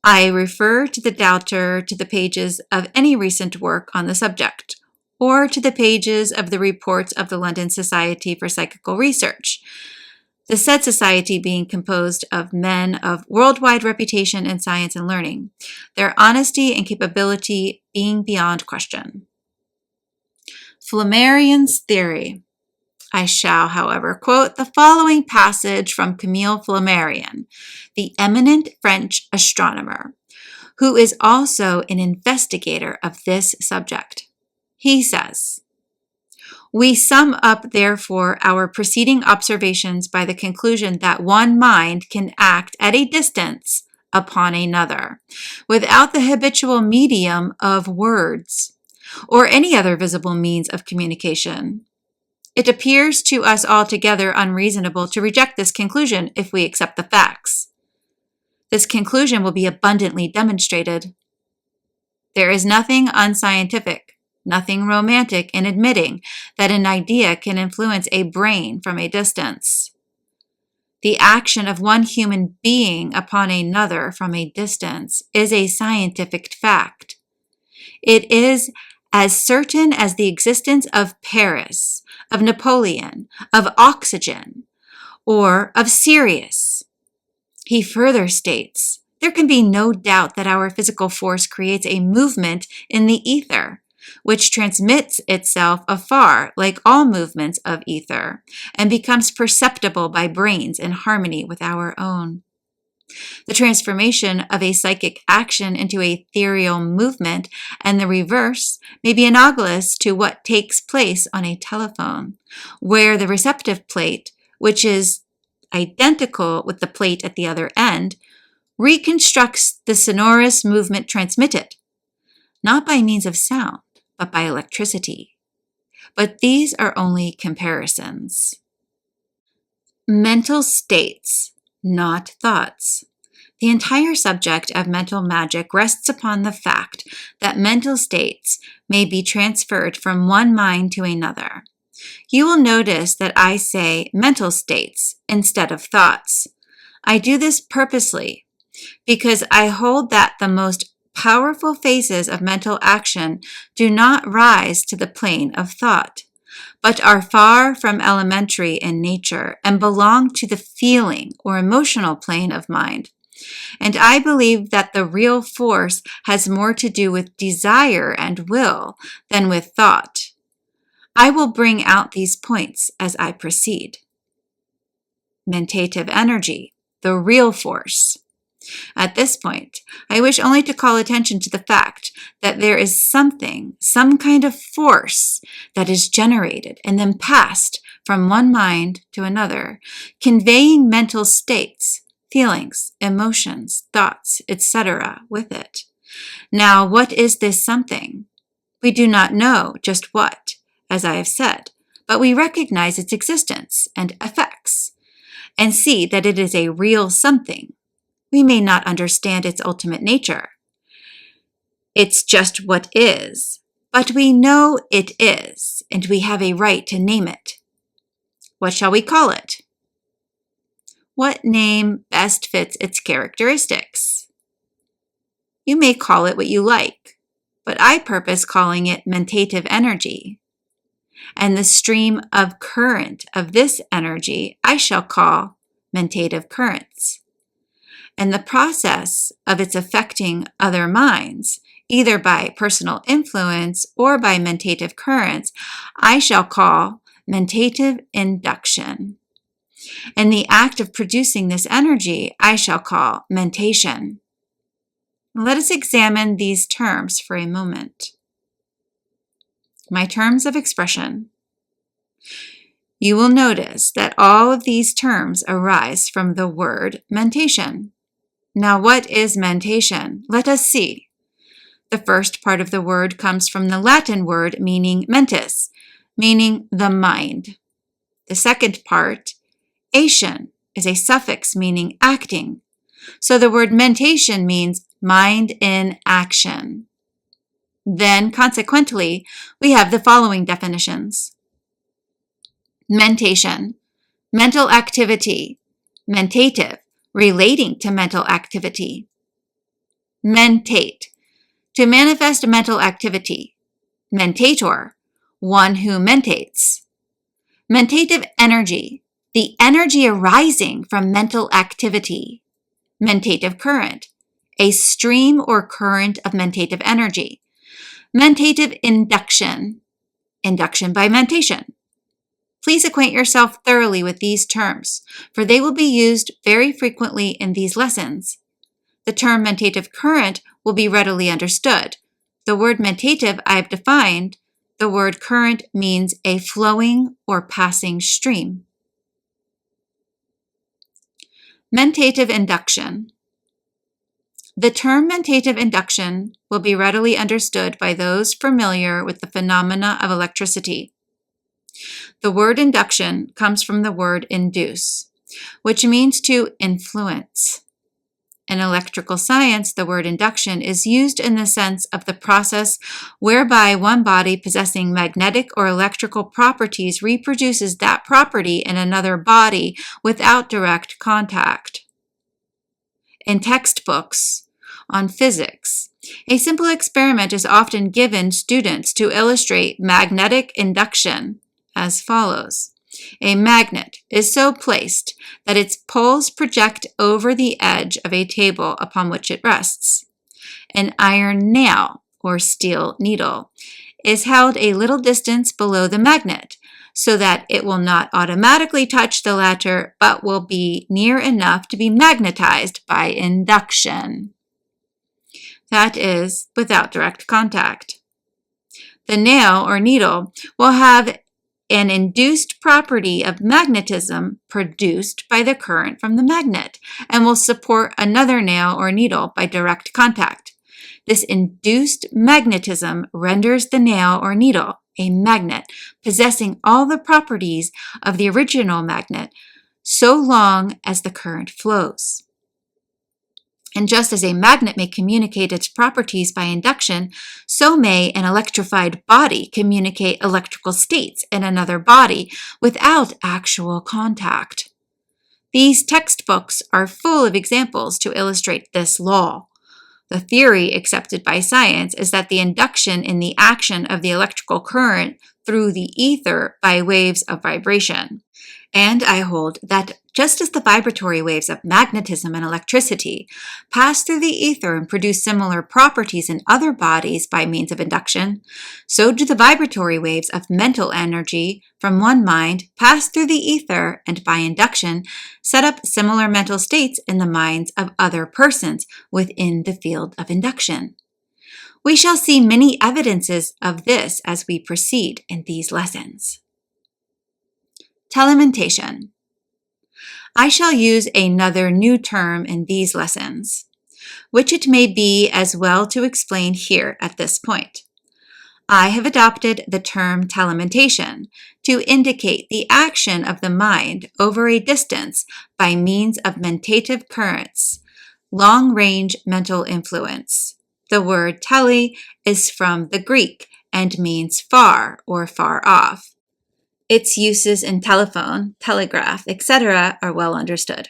I refer to the doubter to the pages of any recent work on the subject, or to the pages of the reports of the London Society for Psychical Research, the said society being composed of men of worldwide reputation in science and learning, their honesty and capability being beyond question. Flammarion's theory. I shall, however, quote the following passage from Camille Flammarion, the eminent French astronomer, who is also an investigator of this subject. He says, "We sum up, therefore, our preceding observations by the conclusion that one mind can act at a distance upon another, without the habitual medium of words, or any other visible means of communication. It appears to us altogether unreasonable to reject this conclusion if we accept the facts. This conclusion will be abundantly demonstrated. There is nothing unscientific, nothing romantic in admitting that an idea can influence a brain from a distance. The action of one human being upon another from a distance is a scientific fact. It is as certain as the existence of Paris, of Napoleon, of oxygen, or of Sirius." He further states, "There can be no doubt that our physical force creates a movement in the ether, which transmits itself afar like all movements of ether, and becomes perceptible by brains in harmony with our own. The transformation of a psychic action into a ethereal movement and the reverse may be analogous to what takes place on a telephone, where the receptive plate, which is identical with the plate at the other end, reconstructs the sonorous movement transmitted, not by means of sound, but by electricity. But these are only comparisons. Mental states, not thoughts. The entire subject of mental magic rests upon the fact that mental states may be transferred from one mind to another. You will notice that I say mental states instead of thoughts. I do this purposely because I hold that the most powerful phases of mental action do not rise to the plane of thought, but are far from elementary in nature and belong to the feeling or emotional plane of mind. And I believe that the real force has more to do with desire and will than with thought. I will bring out these points as I proceed. Mentative energy, the real force. At this point, I wish only to call attention to the fact that there is something, some kind of force that is generated and then passed from one mind to another, conveying mental states, feelings, emotions, thoughts, etc. with it. Now, what is this something? We do not know just what, as I have said, but we recognize its existence and effects and see that it is a real something. We may not understand its ultimate nature. It's just what is, but we know it is, and we have a right to name it. What shall we call it? What name best fits its characteristics? You may call it what you like, but I purpose calling it mentative energy. And the stream of current of this energy I shall call mentative currents. And the process of its affecting other minds, either by personal influence or by mentative currents, I shall call mentative induction. And the act of producing this energy I shall call mentation. Let us examine these terms for a moment. My terms of expression. You will notice that all of these terms arise from the word mentation. Now, what is mentation? Let us see. The first part of the word comes from the Latin word meaning mentis, meaning the mind. The second part, ation, is a suffix meaning acting. So the word mentation means mind in action. Then, consequently, we have the following definitions. Mentation, mental activity, mentative, relating to mental activity. Mentate, to manifest mental activity. Mentator, one who mentates. Mentative energy, the energy arising from mental activity. Mentative current, a stream or current of mentative energy. Mentative induction, induction by mentation. Please acquaint yourself thoroughly with these terms, for they will be used very frequently in these lessons. The term mentative current will be readily understood. The word mentative I have defined. The word current means a flowing or passing stream. Mentative induction. The term mentative induction will be readily understood by those familiar with the phenomena of electricity. The word induction comes from the word induce, which means to influence. In electrical science, the word induction is used in the sense of the process whereby one body possessing magnetic or electrical properties reproduces that property in another body without direct contact. In textbooks on physics, a simple experiment is often given students to illustrate magnetic induction as follows. A magnet is so placed that its poles project over the edge of a table upon which it rests. An iron nail, or steel needle, is held a little distance below the magnet, so that it will not automatically touch the latter, but will be near enough to be magnetized by induction. That is, without direct contact. The nail or needle will have an induced property of magnetism produced by the current from the magnet and will support another nail or needle by direct contact. This induced magnetism renders the nail or needle a magnet possessing all the properties of the original magnet so long as the current flows. And just as a magnet may communicate its properties by induction, so may an electrified body communicate electrical states in another body without actual contact. These textbooks are full of examples to illustrate this law. The theory accepted by science is that the induction in the action of the electrical current through the ether by waves of vibration. And I hold that just as the vibratory waves of magnetism and electricity pass through the ether and produce similar properties in other bodies by means of induction, so do the vibratory waves of mental energy from one mind pass through the ether and by induction set up similar mental states in the minds of other persons within the field of induction. We shall see many evidences of this as we proceed in these lessons. Telementation. I shall use another new term in these lessons, which it may be as well to explain here at this point. I have adopted the term telementation to indicate the action of the mind over a distance by means of mentative currents, long-range mental influence. The word tele is from the Greek and means far or far off. Its uses in telephone, telegraph, etc. are well understood.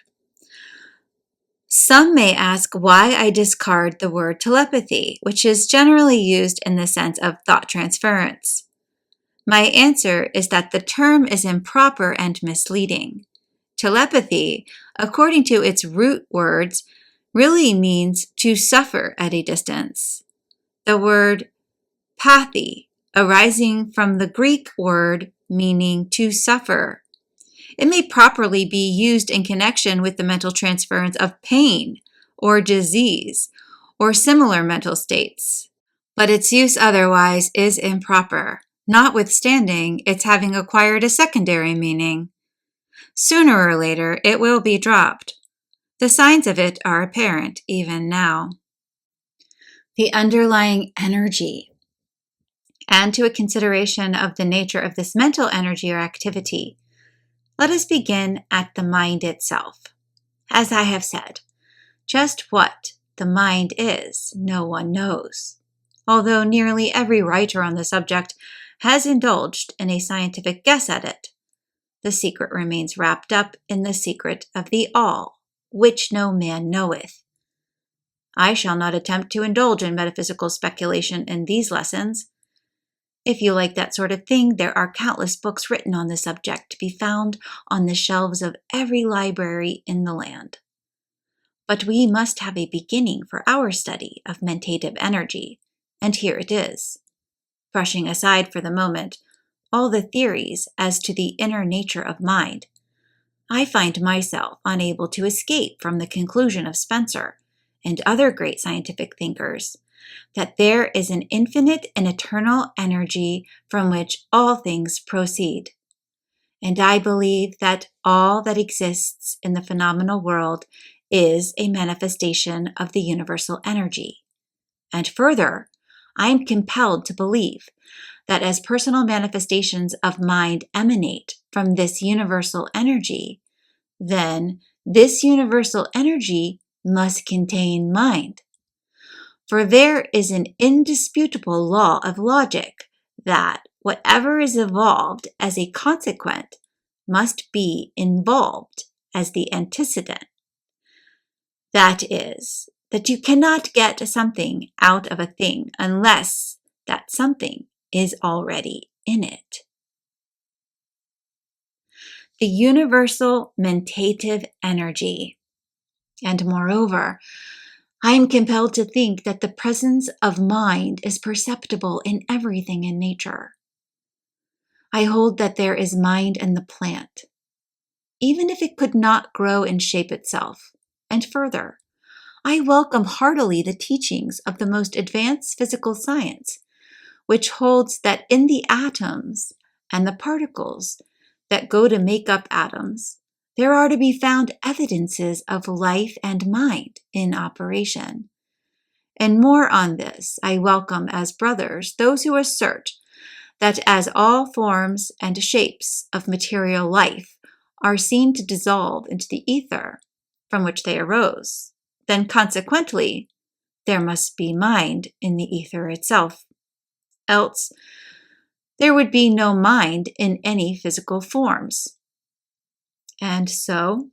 Some may ask why I discard the word telepathy, which is generally used in the sense of thought transference. My answer is that the term is improper and misleading. Telepathy, according to its root words, really means to suffer at a distance. The word pathy, arising from the Greek word meaning to suffer. It may properly be used in connection with the mental transference of pain or disease or similar mental states, but its use otherwise is improper, notwithstanding its having acquired a secondary meaning. Sooner or later, it will be dropped. The signs of it are apparent even now. The underlying energy, and to a consideration of the nature of this mental energy or activity, let us begin at the mind itself. As I have said, just what the mind is, no one knows. Although nearly every writer on the subject has indulged in a scientific guess at it, the secret remains wrapped up in the secret of the all, which no man knoweth. I shall not attempt to indulge in metaphysical speculation in these lessons. If you like that sort of thing, there are countless books written on the subject to be found on the shelves of every library in the land. But we must have a beginning for our study of mentative energy, and here it is. Brushing aside for the moment all the theories as to the inner nature of mind, I find myself unable to escape from the conclusion of Spencer and other great scientific thinkers that there is an infinite and eternal energy from which all things proceed. And I believe that all that exists in the phenomenal world is a manifestation of the universal energy. And further, I am compelled to believe that as personal manifestations of mind emanate from this universal energy, then this universal energy must contain mind. For there is an indisputable law of logic that whatever is evolved as a consequent must be involved as the antecedent. That is, that you cannot get something out of a thing unless that something is already in it. The universal mentative energy. And moreover, I am compelled to think that the presence of mind is perceptible in everything in nature. I hold that there is mind in the plant, even if it could not grow and shape itself. And further, I welcome heartily the teachings of the most advanced physical science, which holds that in the atoms and the particles that go to make up atoms, there are to be found evidences of life and mind in operation. And more on this, I welcome as brothers those who assert that as all forms and shapes of material life are seen to dissolve into the ether from which they arose, then consequently there must be mind in the ether itself. Else, there would be no mind in any physical forms. And so,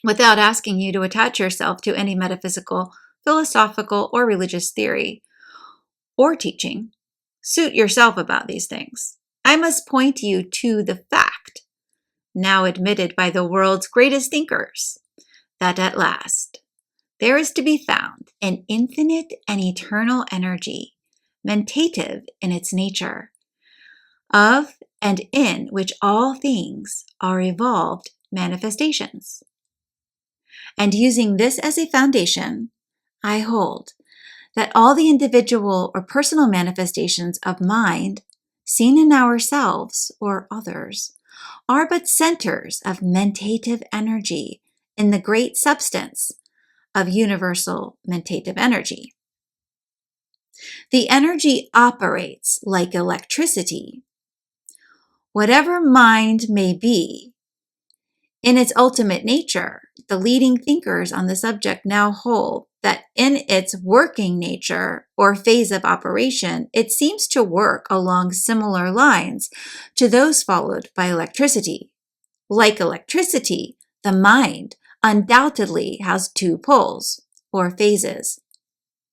without asking you to attach yourself to any metaphysical, philosophical, or religious theory or teaching, suit yourself about these things, I must point you to the fact, now admitted by the world's greatest thinkers, that at last there is to be found an infinite and eternal energy, mentative in its nature, of and in which all things are evolved manifestations. And using this as a foundation, I hold that all the individual or personal manifestations of mind seen in ourselves or others are but centers of mentative energy in the great substance of universal mentative energy. The energy operates like electricity. Whatever mind may be, in its ultimate nature, the leading thinkers on the subject now hold that in its working nature or phase of operation, it seems to work along similar lines to those followed by electricity. Like electricity, the mind undoubtedly has two poles or phases.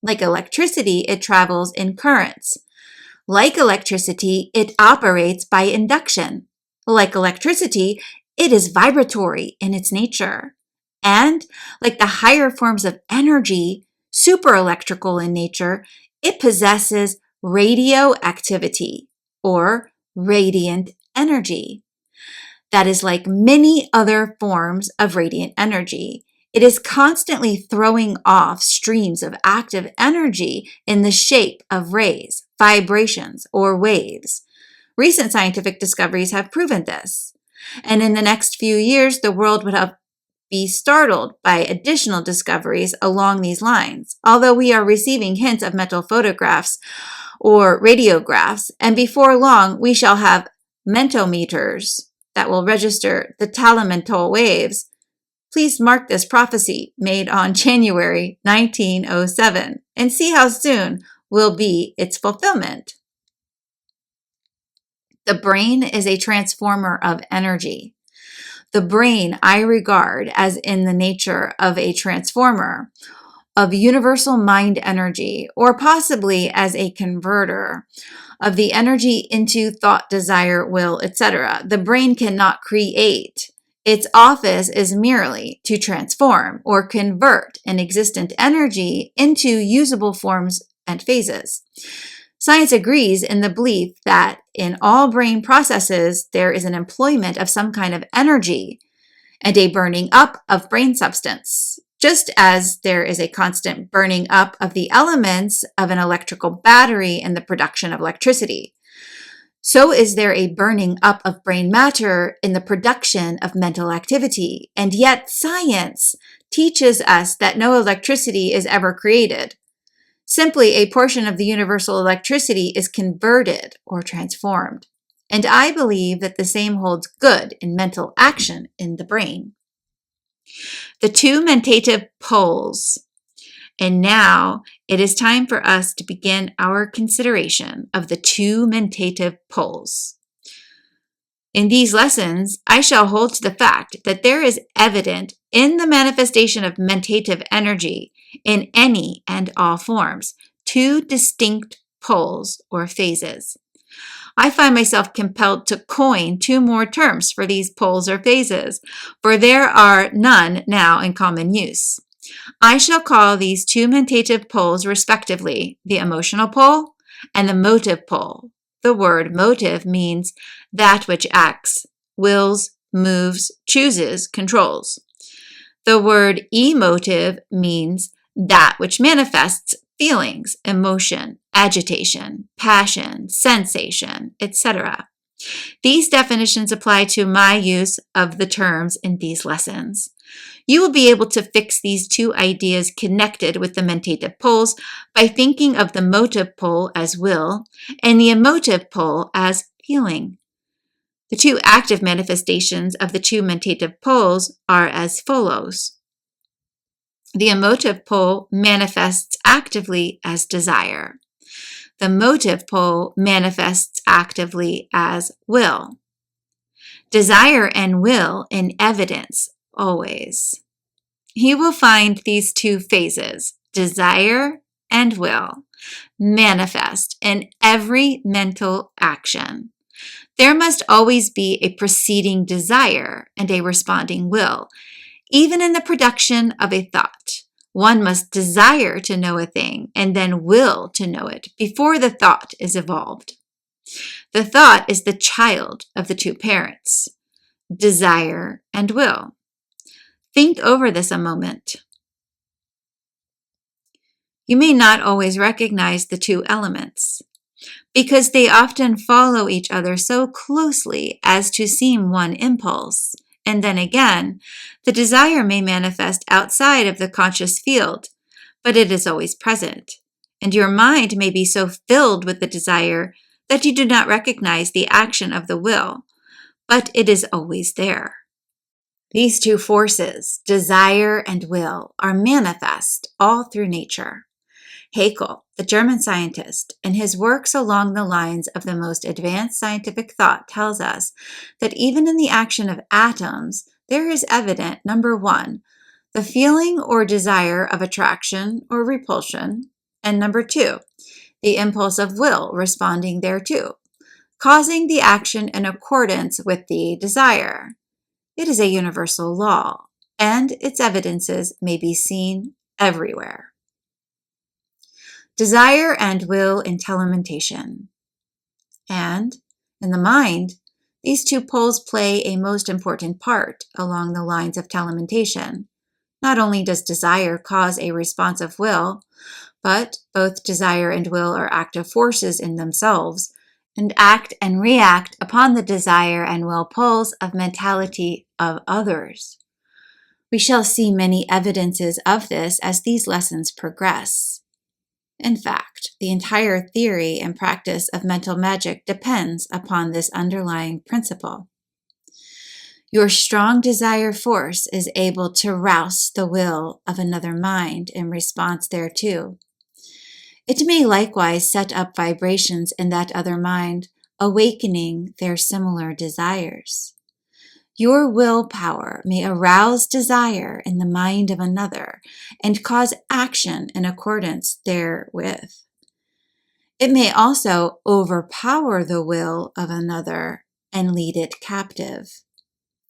Like electricity, it travels in currents. Like electricity, it operates by induction. Like electricity, it is vibratory in its nature. And like the higher forms of energy, superelectrical in nature, it possesses radioactivity or radiant energy. That is like many other forms of radiant energy. It is constantly throwing off streams of active energy in the shape of rays, vibrations, or waves. Recent scientific discoveries have proven this. And in the next few years, the world would be startled by additional discoveries along these lines, although we are receiving hints of mental photographs or radiographs, and before long we shall have mentometers that will register the telemental waves. Please mark this prophecy made on January 1907 and see how soon will be its fulfillment. The brain is a transformer of energy. The brain I regard as in the nature of a transformer of universal mind energy, or possibly as a converter of the energy into thought, desire, will, etc. The brain cannot create. Its office is merely to transform or convert an existent energy into usable forms and phases. Science agrees in the belief that in all brain processes, there is an employment of some kind of energy and a burning up of brain substance, just as there is a constant burning up of the elements of an electrical battery in the production of electricity. So is there a burning up of brain matter in the production of mental activity, and yet science teaches us that no electricity is ever created. Simply a portion of the universal electricity is converted or transformed. And I believe that the same holds good in mental action in the brain. The two mentative poles. And now it is time for us to begin our consideration of the two mentative poles. In these lessons, I shall hold to the fact that there is evident in the manifestation of mentative energy in any and all forms, two distinct poles or phases. I find myself compelled to coin two more terms for these poles or phases, for there are none now in common use. I shall call these two mentative poles respectively the emotional pole and the motive pole. The word motive means that which acts, wills, moves, chooses, controls. The word emotive means that which manifests feelings, emotion, agitation, passion, sensation, etc. These definitions apply to my use of the terms in these lessons. You will be able to fix these two ideas connected with the mentative poles by thinking of the motive pole as will and the emotive pole as feeling. The two active manifestations of the two mentative poles are as follows. The emotive pole manifests actively as desire. The motive pole manifests actively as will. Desire and will in evidence always. You will find these two phases, desire and will, manifest in every mental action. There must always be a preceding desire and a responding will. Even in the production of a thought, one must desire to know a thing and then will to know it before the thought is evolved. The thought is the child of the two parents, desire and will. Think over this a moment. You may not always recognize the two elements because they often follow each other so closely as to seem one impulse. And then again, the desire may manifest outside of the conscious field, but it is always present. and your mind may be so filled with the desire that you do not recognize the action of the will, but it is always there. These two forces, desire and will, are manifest all through nature. Haeckel, the German scientist, in his works along the lines of the most advanced scientific thought, tells us that even in the action of atoms, there is evident, number one, the feeling or desire of attraction or repulsion, and number two, the impulse of will responding thereto, causing the action in accordance with the desire. It is a universal law, and its evidences may be seen everywhere. Desire and will in telementation. And in the mind, these two poles play a most important part along the lines of telementation. Not only does desire cause a response of will, but both desire and will are active forces in themselves and act and react upon the desire and will poles of mentality of others. We shall see many evidences of this as these lessons progress. In fact, the entire theory and practice of mental magic depends upon this underlying principle. Your strong desire force is able to rouse the will of another mind in response thereto. It may likewise set up vibrations in that other mind, awakening their similar desires. Your willpower may arouse desire in the mind of another and cause action in accordance therewith. It may also overpower the will of another and lead it captive.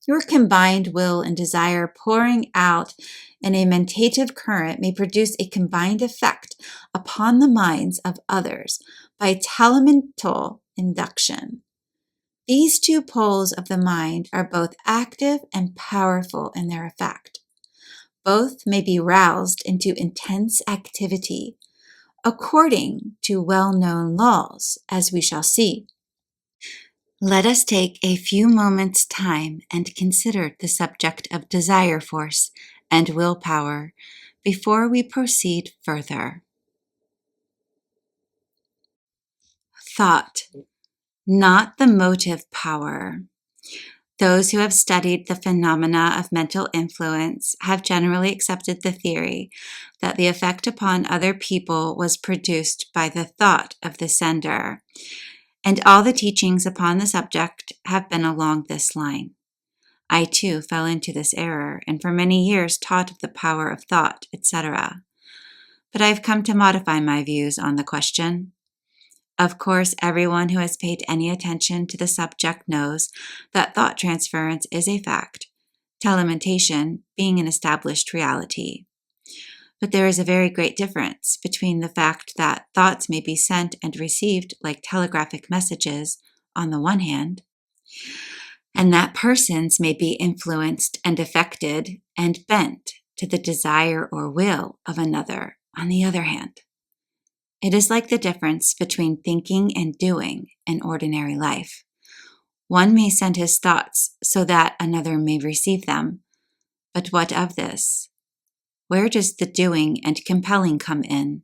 Your combined will and desire pouring out in a mentative current may produce a combined effect upon the minds of others by telemental induction. These two poles of the mind are both active and powerful in their effect. Both may be roused into intense activity, according to well-known laws, as we shall see. Let us take a few moments' time and consider the subject of desire force and willpower before we proceed further. Thought, not the motive power. Those who have studied the phenomena of mental influence have generally accepted the theory that the effect upon other people was produced by the thought of the sender, and all the teachings upon the subject have been along this line. I too fell into this error, and for many years taught of the power of thought, etc. But I have come to modify my views on the question. Of course, everyone who has paid any attention to the subject knows that thought transference is a fact, telementation being an established reality. But there is a very great difference between the fact that thoughts may be sent and received like telegraphic messages on the one hand, and that persons may be influenced and affected and bent to the desire or will of another on the other hand. It is like the difference between thinking and doing in ordinary life. One may send his thoughts so that another may receive them. But what of this? Where does the doing and compelling come in?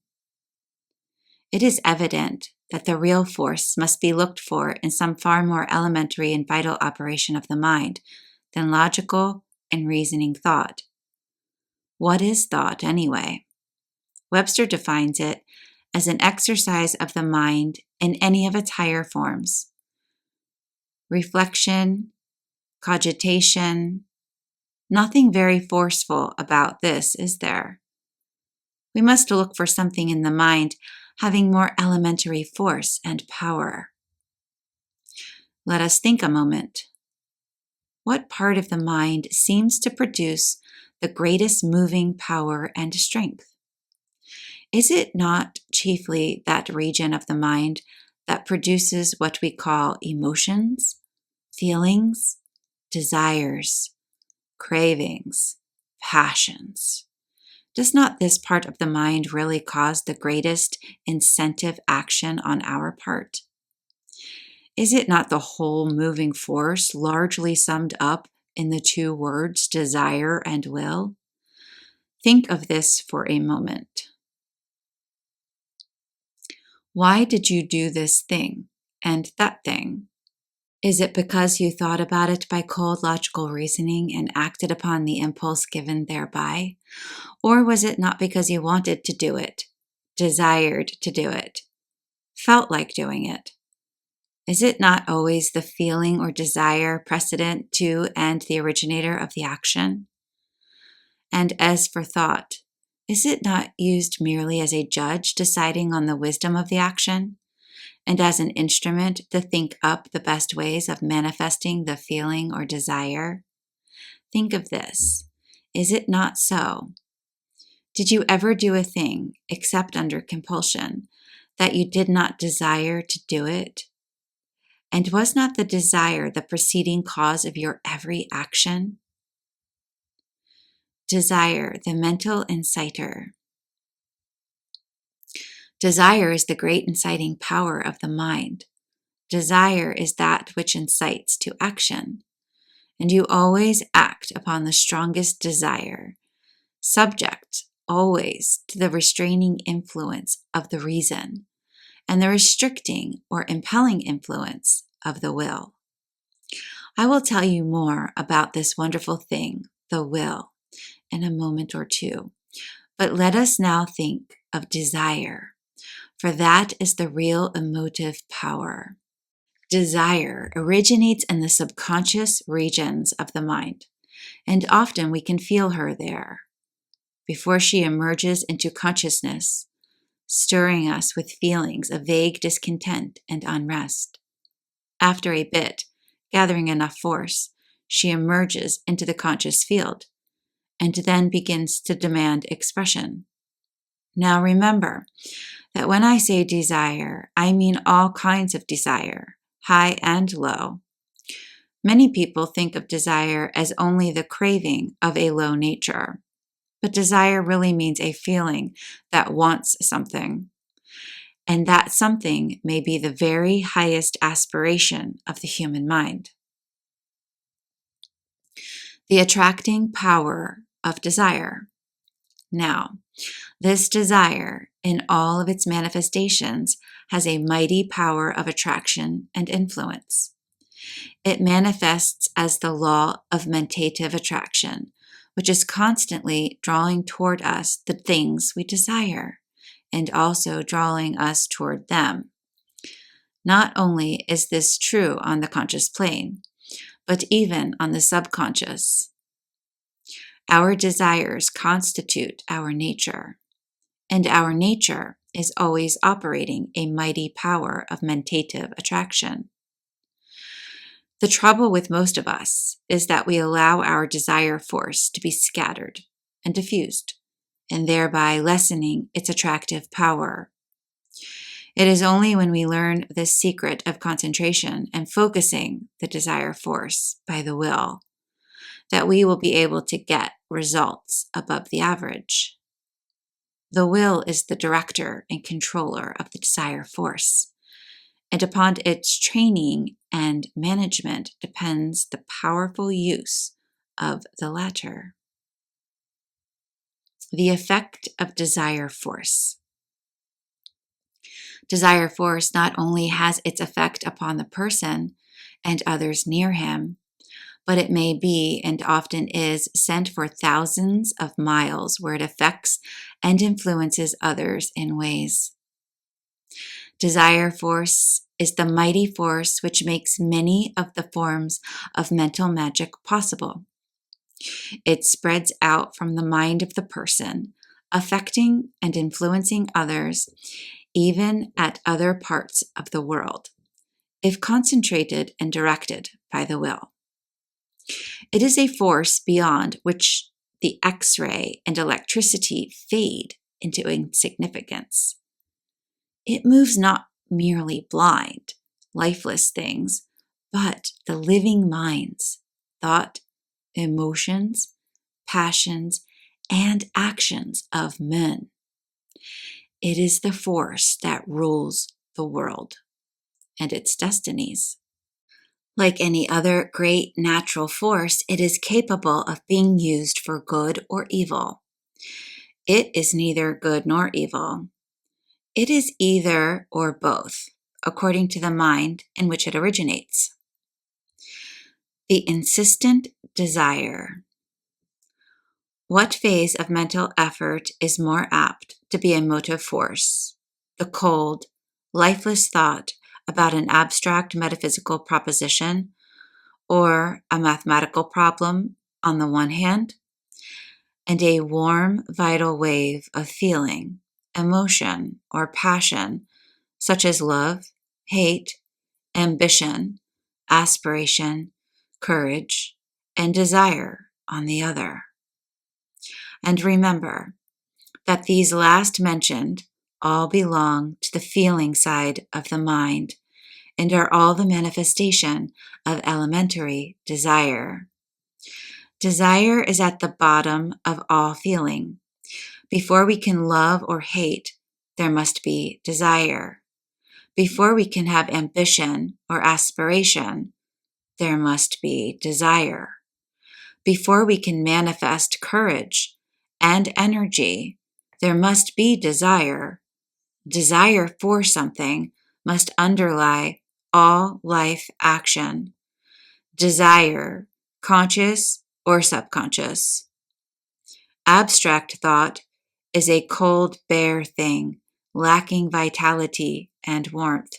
It is evident that the real force must be looked for in some far more elementary and vital operation of the mind than logical and reasoning thought. What is thought, anyway? Webster defines it as an exercise of the mind in any of its higher forms. Reflection, cogitation, nothing very forceful about this, is there? We must look for something in the mind having more elementary force and power. Let us think a moment. What part of the mind seems to produce the greatest moving power and strength? Is it not chiefly that region of the mind that produces what we call emotions, feelings, desires, cravings, passions? Does not this part of the mind really cause the greatest incentive action on our part? Is it not the whole moving force largely summed up in the two words desire and will? Think of this for a moment. Why did you do this thing and that thing? Is it because you thought about it by cold logical reasoning and acted upon the impulse given thereby? Or was it not because you wanted to do it, desired to do it, felt like doing it? Is it not always the feeling or desire precedent to and the originator of the action? And as for thought, is it not used merely as a judge deciding on the wisdom of the action, and as an instrument to think up the best ways of manifesting the feeling or desire? Think of this. Is it not so? Did you ever do a thing, except under compulsion, that you did not desire to do it? And was not the desire the preceding cause of your every action? Desire, the mental inciter. Desire is the great inciting power of the mind. Desire is that which incites to action. And you always act upon the strongest desire, subject always to the restraining influence of the reason and the restricting or impelling influence of the will. I will tell you more about this wonderful thing, the will, in a moment or two. But let us now think of desire, for that is the real emotive power. Desire originates in the subconscious regions of the mind, and often we can feel her there, before she emerges into consciousness, stirring us with feelings of vague discontent and unrest. After a bit, gathering enough force, she emerges into the conscious field, and then begins to demand expression. Now remember that when I say desire, I mean all kinds of desire, high and low. Many people think of desire as only the craving of a low nature, but desire really means a feeling that wants something, and that something may be the very highest aspiration of the human mind. The attracting power of desire. Now, this desire, in all of its manifestations, has a mighty power of attraction and influence. It manifests as the law of mentative attraction, which is constantly drawing toward us the things we desire, and also drawing us toward them. Not only is this true on the conscious plane, but even on the subconscious. Our desires constitute our nature, and our nature is always operating a mighty power of mentative attraction. The trouble with most of us is that we allow our desire force to be scattered and diffused, and thereby lessening its attractive power. It is only when we learn the secret of concentration and focusing the desire force by the will that we will be able to get results above the average. The will is the director and controller of the desire force, and upon its training and management depends the powerful use of the latter. The effect of desire force. Desire force not only has its effect upon the person and others near him, but it may be and often is sent for thousands of miles where it affects and influences others in ways. Desire force is the mighty force which makes many of the forms of mental magic possible. It spreads out from the mind of the person, affecting and influencing others, even at other parts of the world, if concentrated and directed by the will. It is a force beyond which the X-ray and electricity fade into insignificance. It moves not merely blind, lifeless things, but the living minds, thought, emotions, passions, and actions of men. It is the force that rules the world and its destinies. Like any other great natural force, it is capable of being used for good or evil. It is neither good nor evil. It is either or both, according to the mind in which it originates. The insistent desire. What phase of mental effort is more apt to be a motive force? The cold, lifeless thought about an abstract metaphysical proposition or a mathematical problem on the one hand, and a warm, vital wave of feeling, emotion, or passion, such as love, hate, ambition, aspiration, courage, and desire on the other. And remember that these last mentioned all belong to the feeling side of the mind and are all the manifestation of elementary desire. Desire is at the bottom of all feeling. Before we can love or hate, there must be desire. Before we can have ambition or aspiration, there must be desire. Before we can manifest courage and energy, there must be desire. Desire for something must underlie all life action. Desire, conscious or subconscious. Abstract thought is a cold, bare thing, lacking vitality and warmth.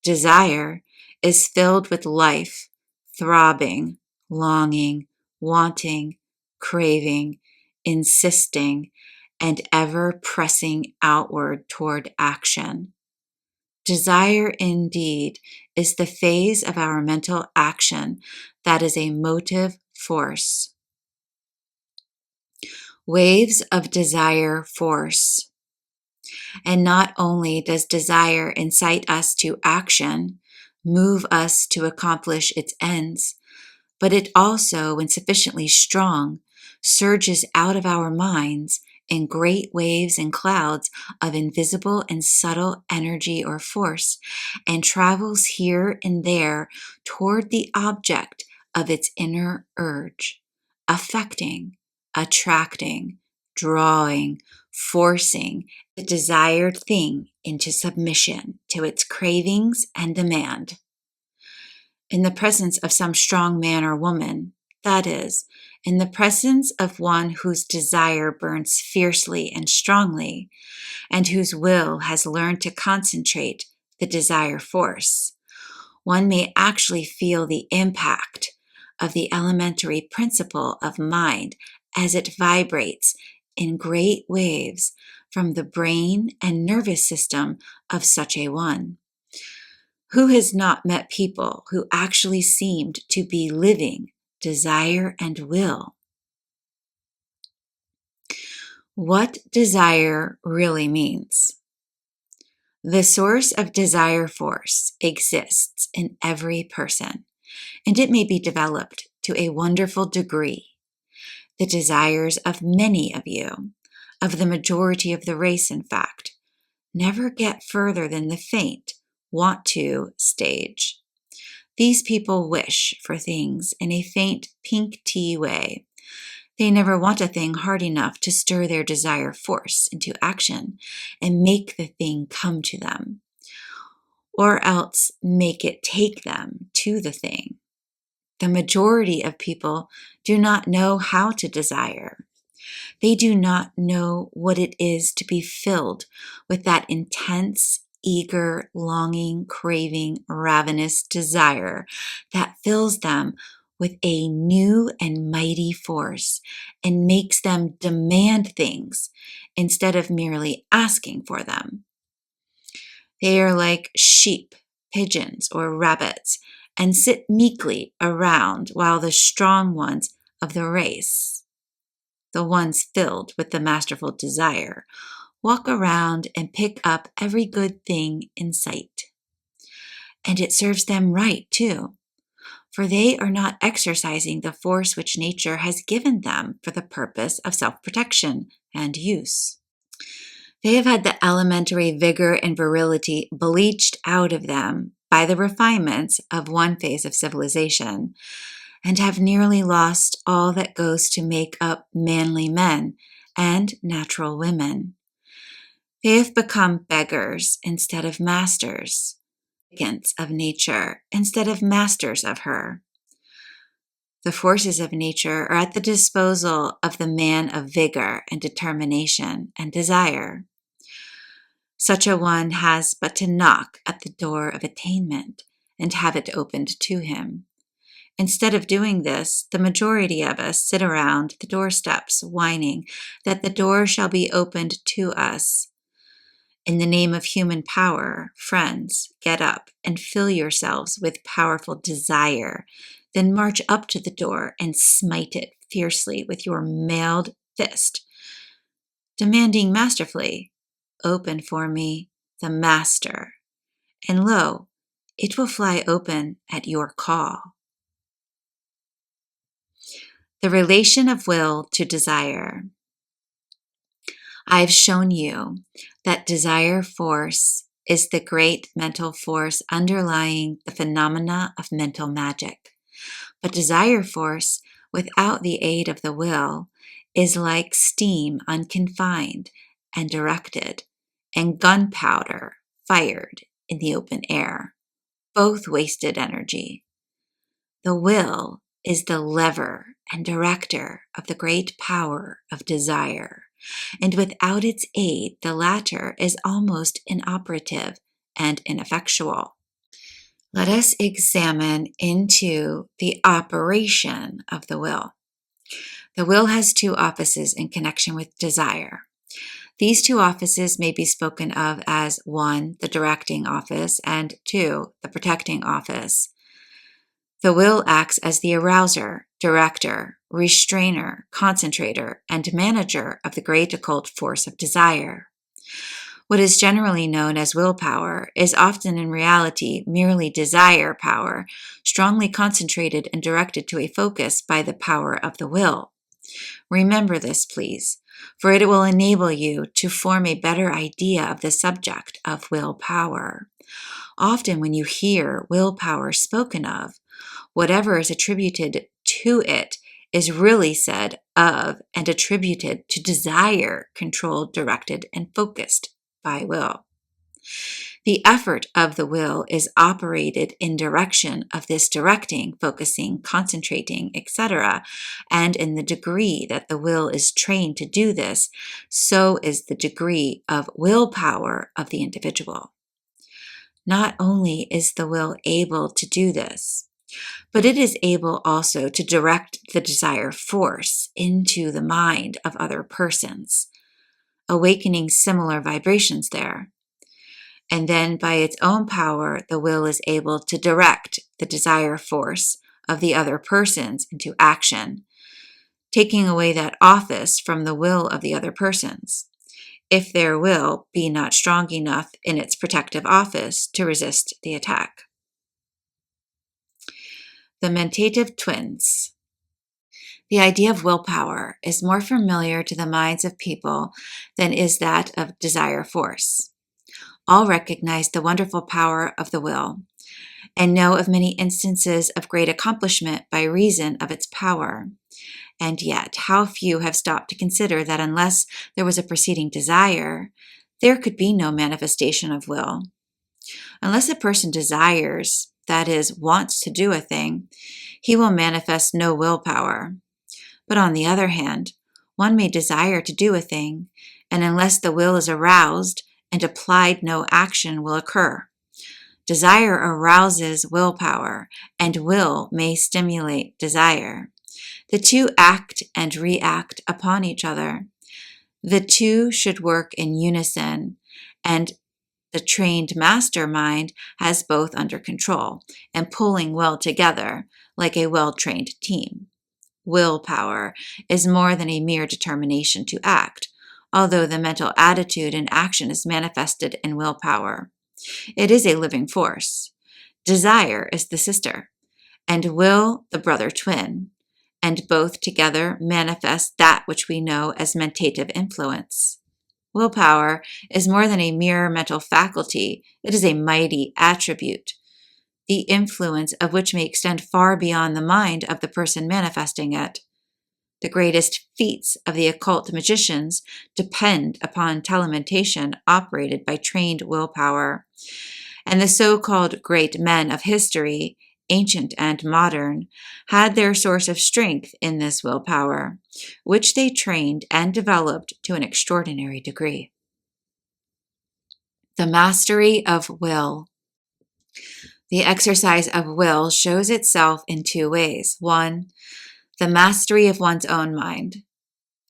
Desire is filled with life, throbbing, longing, wanting, craving, insisting, and ever pressing outward toward action. Desire, indeed, is the phase of our mental action that is a motive force. Waves of desire force. And not only does desire incite us to action, move us to accomplish its ends, but it also, when sufficiently strong, surges out of our minds in great waves and clouds of invisible and subtle energy or force, and travels here and there toward the object of its inner urge, affecting, attracting, drawing, forcing the desired thing into submission to its cravings and demand. In the presence of some strong man or woman, that is, in the presence of one whose desire burns fiercely and strongly, and whose will has learned to concentrate the desire force, one may actually feel the impact of the elementary principle of mind as it vibrates in great waves from the brain and nervous system of such a one. Who has not met people who actually seemed to be living desire and will? What desire really means. The source of desire force exists in every person, and it may be developed to a wonderful degree. The desires of many of you, of the majority of the race in fact, never get further than the faint want to stage. These people wish for things in a faint pink tea way. They never want a thing hard enough to stir their desire force into action and make the thing come to them, or else make it take them to the thing. The majority of people do not know how to desire. They do not know what it is to be filled with that intense, eager, longing, craving, ravenous desire that fills them with a new and mighty force and makes them demand things instead of merely asking for them. They are like sheep, pigeons, or rabbits and sit meekly around while the strong ones of the race, the ones filled with the masterful desire, walk around and pick up every good thing in sight. And it serves them right, too, for they are not exercising the force which nature has given them for the purpose of self-protection and use. They have had the elementary vigor and virility bleached out of them by the refinements of one phase of civilization, and have nearly lost all that goes to make up manly men and natural women. They have become beggars instead of masters, agents of nature instead of masters of her. The forces of nature are at the disposal of the man of vigor and determination and desire. Such a one has but to knock at the door of attainment and have it opened to him. Instead of doing this, the majority of us sit around the doorsteps whining that the door shall be opened to us. In the name of human power, friends, get up and fill yourselves with powerful desire. Then march up to the door and smite it fiercely with your mailed fist, demanding masterfully, "Open for me, the master." And lo, it will fly open at your call. The relation of will to desire. I have shown you that desire force is the great mental force underlying the phenomena of mental magic. But desire force, without the aid of the will, is like steam unconfined and directed, and gunpowder fired in the open air, both wasted energy. The will is the lever and director of the great power of desire, and without its aid, the latter is almost inoperative and ineffectual. Let us examine into the operation of the will. The will has two offices in connection with desire. These two offices may be spoken of as 1, the directing office, and 2, the protecting office. The will acts as the arouser, director, restrainer, concentrator, and manager of the great occult force of desire. What is generally known as willpower is often in reality merely desire power, strongly concentrated and directed to a focus by the power of the will. Remember this, please, for it will enable you to form a better idea of the subject of willpower. Often when you hear willpower spoken of, whatever is attributed to it is really said of and attributed to desire controlled, directed, and focused by will. The effort of the will is operated in direction of this directing, focusing, concentrating, etc., and in the degree that the will is trained to do this, so is the degree of willpower of the individual. Not only is the will able to do this, but it is able also to direct the desire force into the mind of other persons, awakening similar vibrations there. And then by its own power, the will is able to direct the desire force of the other persons into action, taking away that office from the will of the other persons, if their will be not strong enough in its protective office to resist the attack. The mentative twins. The idea of willpower is more familiar to the minds of people than is that of desire force. All recognize the wonderful power of the will and know of many instances of great accomplishment by reason of its power. And yet, how few have stopped to consider that unless there was a preceding desire, there could be no manifestation of will. Unless a person desires, that is, wants to do a thing, he will manifest no willpower. But on the other hand, one may desire to do a thing, and unless the will is aroused and applied, no action will occur. Desire arouses willpower, and will may stimulate desire. The two act and react upon each other. The two should work in unison, and the trained master mind has both under control and pulling well together like a well-trained team. Willpower is more than a mere determination to act, although the mental attitude and action is manifested in willpower. It is a living force. Desire is the sister, and will the brother twin, and both together manifest that which we know as mentative influence. Willpower is more than a mere mental faculty. It is a mighty attribute, the influence of which may extend far beyond the mind of the person manifesting it. The greatest feats of the occult magicians depend upon telementation operated by trained willpower. And the so-called great men of history, ancient and modern, had their source of strength in this willpower, which they trained and developed to an extraordinary degree. The mastery of will. The exercise of will shows itself in two ways. One, the mastery of one's own mind,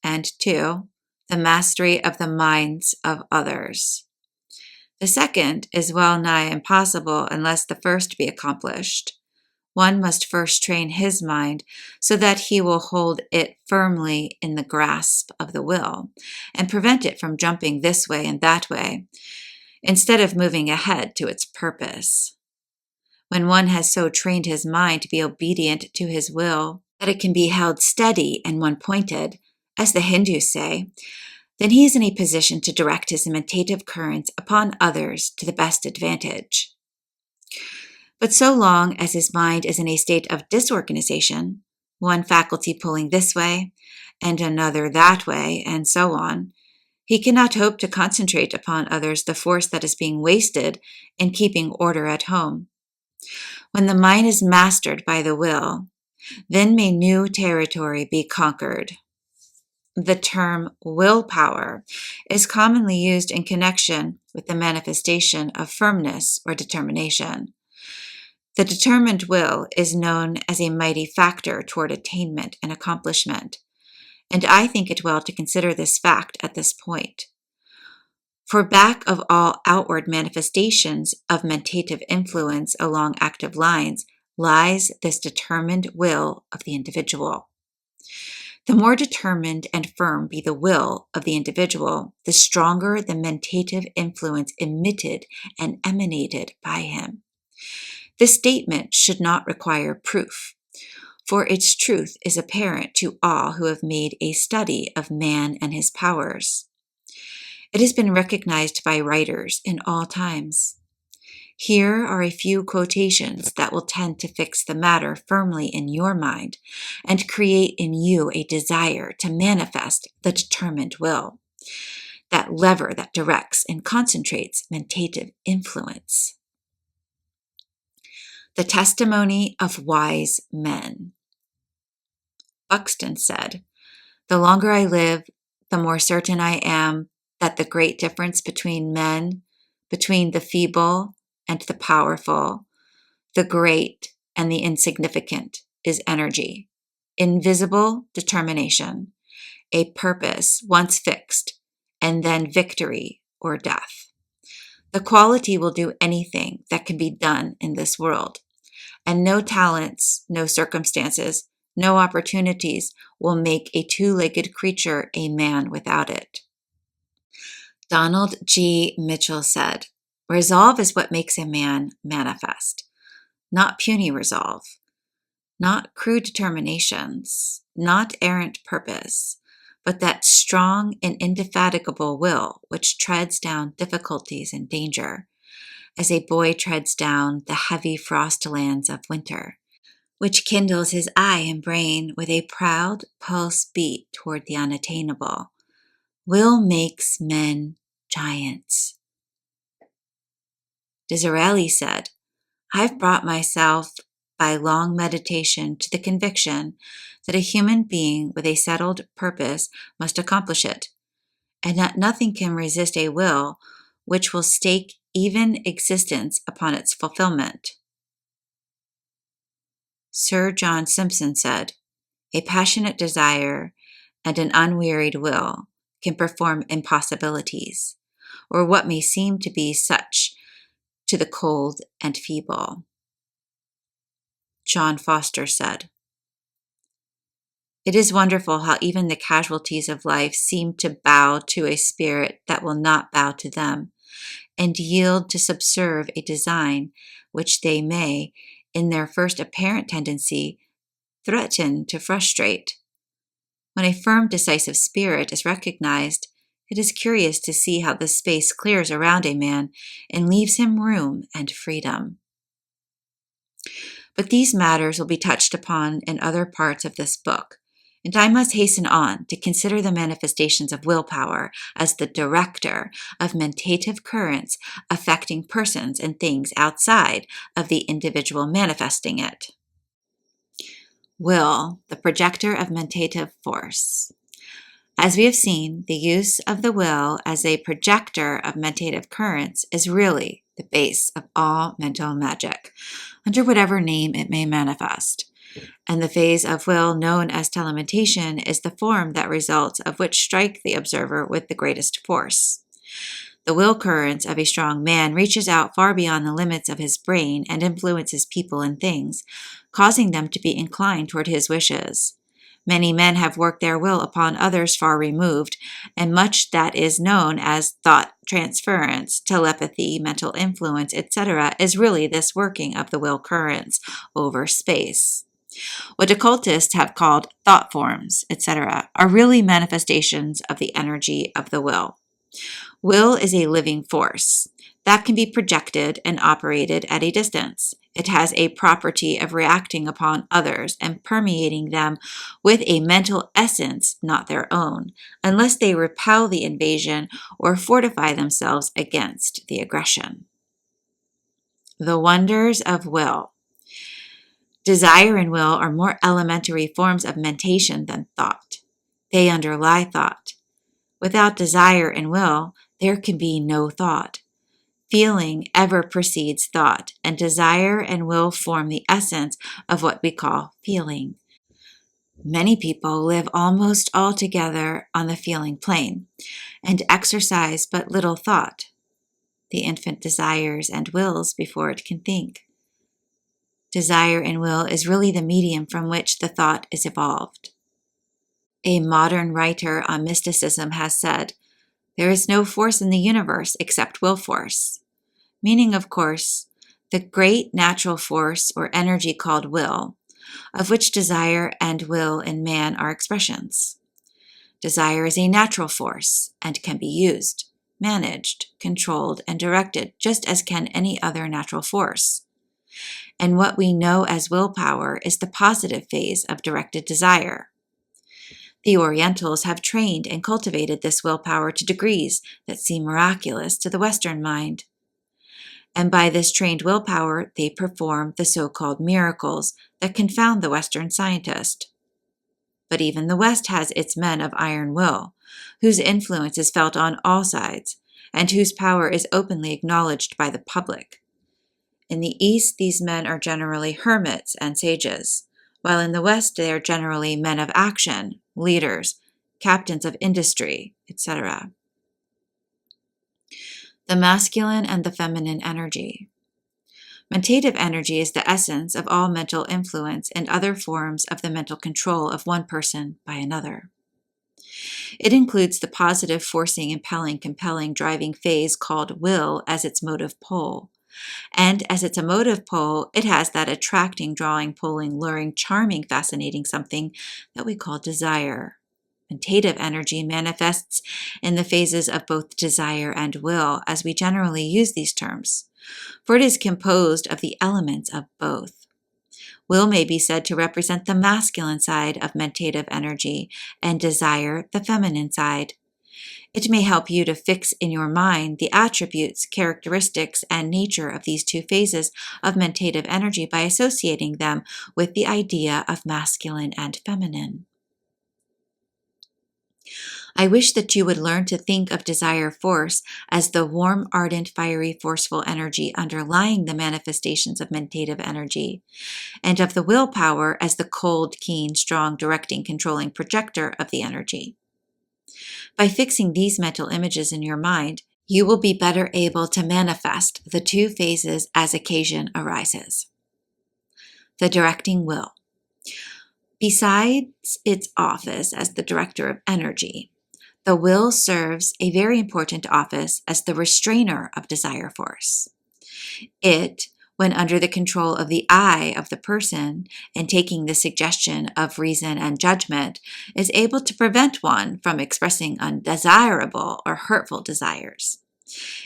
and two, the mastery of the minds of others. The second is well nigh impossible unless the first be accomplished. One must first train his mind so that he will hold it firmly in the grasp of the will and prevent it from jumping this way and that way, instead of moving ahead to its purpose. When one has so trained his mind to be obedient to his will that it can be held steady and one-pointed, as the Hindus say, then he is in a position to direct his imitative currents upon others to the best advantage. But so long as his mind is in a state of disorganization, one faculty pulling this way and another that way, and so on, he cannot hope to concentrate upon others the force that is being wasted in keeping order at home. When the mind is mastered by the will, then may new territory be conquered. The term willpower is commonly used in connection with the manifestation of firmness or determination. The determined will is known as a mighty factor toward attainment and accomplishment, and I think it well to consider this fact at this point. For back of all outward manifestations of mentative influence along active lines lies this determined will of the individual. The more determined and firm be the will of the individual, the stronger the mentative influence emitted and emanated by him. This statement should not require proof, for its truth is apparent to all who have made a study of man and his powers. It has been recognized by writers in all times. Here are a few quotations that will tend to fix the matter firmly in your mind and create in you a desire to manifest the determined will, that lever that directs and concentrates mentative influence. The testimony of wise men. Buxton said, "The longer I live, the more certain I am that the great difference between men, between the feeble and the powerful, the great and the insignificant, is energy, invisible determination, a purpose once fixed, and then victory or death. The quality will do anything that can be done in this world, and no talents, no circumstances, no opportunities will make a two-legged creature a man without it." Donald G. Mitchell said, "Resolve is what makes a man manifest, not puny resolve, not crude determinations, not errant purpose, but that strong and indefatigable will which treads down difficulties and danger, as a boy treads down the heavy frost lands of winter, which kindles his eye and brain with a proud pulse beat toward the unattainable. Will makes men giants." Disraeli said, "I've brought myself by long meditation to the conviction that a human being with a settled purpose must accomplish it, and that nothing can resist a will which will stake even existence upon its fulfillment." Sir John Simpson said, "A passionate desire and an unwearied will can perform impossibilities, or what may seem to be such to the cold and feeble." John Foster said, "It is wonderful how even the casualties of life seem to bow to a spirit that will not bow to them, and yield to subserve a design which they may, in their first apparent tendency, threaten to frustrate. When a firm, decisive spirit is recognized, it is curious to see how the space clears around a man and leaves him room and freedom." But these matters will be touched upon in other parts of this book, And I must hasten on to consider the manifestations of willpower as the director of mentative currents affecting persons and things outside of the individual manifesting it. Will, the projector of mentative force. As we have seen, the use of the will as a projector of mentative currents is really the base of all mental magic, under whatever name it may manifest. And the phase of will known as telementation is the form that results of which strike the observer with the greatest force. The will currents of a strong man reaches out far beyond the limits of his brain and influences people and things, causing them to be inclined toward his wishes. Many men have worked their will upon others far removed, and much that is known as thought transference, telepathy, mental influence, etc., is really this working of the will currents over space. What occultists have called thought forms, etc., are really manifestations of the energy of the will. Will is a living force that can be projected and operated at a distance. It has a property of reacting upon others and permeating them with a mental essence not their own, unless they repel the invasion or fortify themselves against the aggression. The wonders of will. Desire and will are more elementary forms of mentation than thought. They underlie thought. Without desire and will, there can be no thought. Feeling ever precedes thought, and desire and will form the essence of what we call feeling. Many people live almost altogether on the feeling plane and exercise but little thought. The infant desires and wills before it can think. Desire and will is really the medium from which the thought is evolved. A modern writer on mysticism has said, "There is no force in the universe except will force," meaning, of course, the great natural force or energy called will, of which desire and will in man are expressions. Desire is a natural force and can be used, managed, controlled, and directed just as can any other natural force. And what we know as willpower is the positive phase of directed desire. The Orientals have trained and cultivated this willpower to degrees that seem miraculous to the Western mind. And by this trained willpower, they perform the so-called miracles that confound the Western scientist. But even the West has its men of iron will, whose influence is felt on all sides, and whose power is openly acknowledged by the public. In the East, these men are generally hermits and sages, while in the West they are generally men of action, leaders, captains of industry, etc. The masculine and the feminine energy. Mentative energy is the essence of all mental influence and other forms of the mental control of one person by another. It includes the positive forcing, impelling, compelling, driving phase called will as its motive pole. And as it's a motive pole, it has that attracting, drawing, pulling, luring, charming, fascinating something that we call desire. Mentative energy manifests in the phases of both desire and will, as we generally use these terms, for it is composed of the elements of both. Will may be said to represent the masculine side of mentative energy, and desire the feminine side. It may help you to fix in your mind the attributes, characteristics, and nature of these two phases of mentative energy by associating them with the idea of masculine and feminine. I wish that you would learn to think of desire force as the warm, ardent, fiery, forceful energy underlying the manifestations of mentative energy, and of the willpower as the cold, keen, strong, directing, controlling projector of the energy. By fixing these mental images in your mind, you will be better able to manifest the two phases as occasion arises. The directing will. Besides its office as the director of energy, the will serves a very important office as the restrainer of desire force. It, when under the control of the I of the person and taking the suggestion of reason and judgment, is able to prevent one from expressing undesirable or hurtful desires.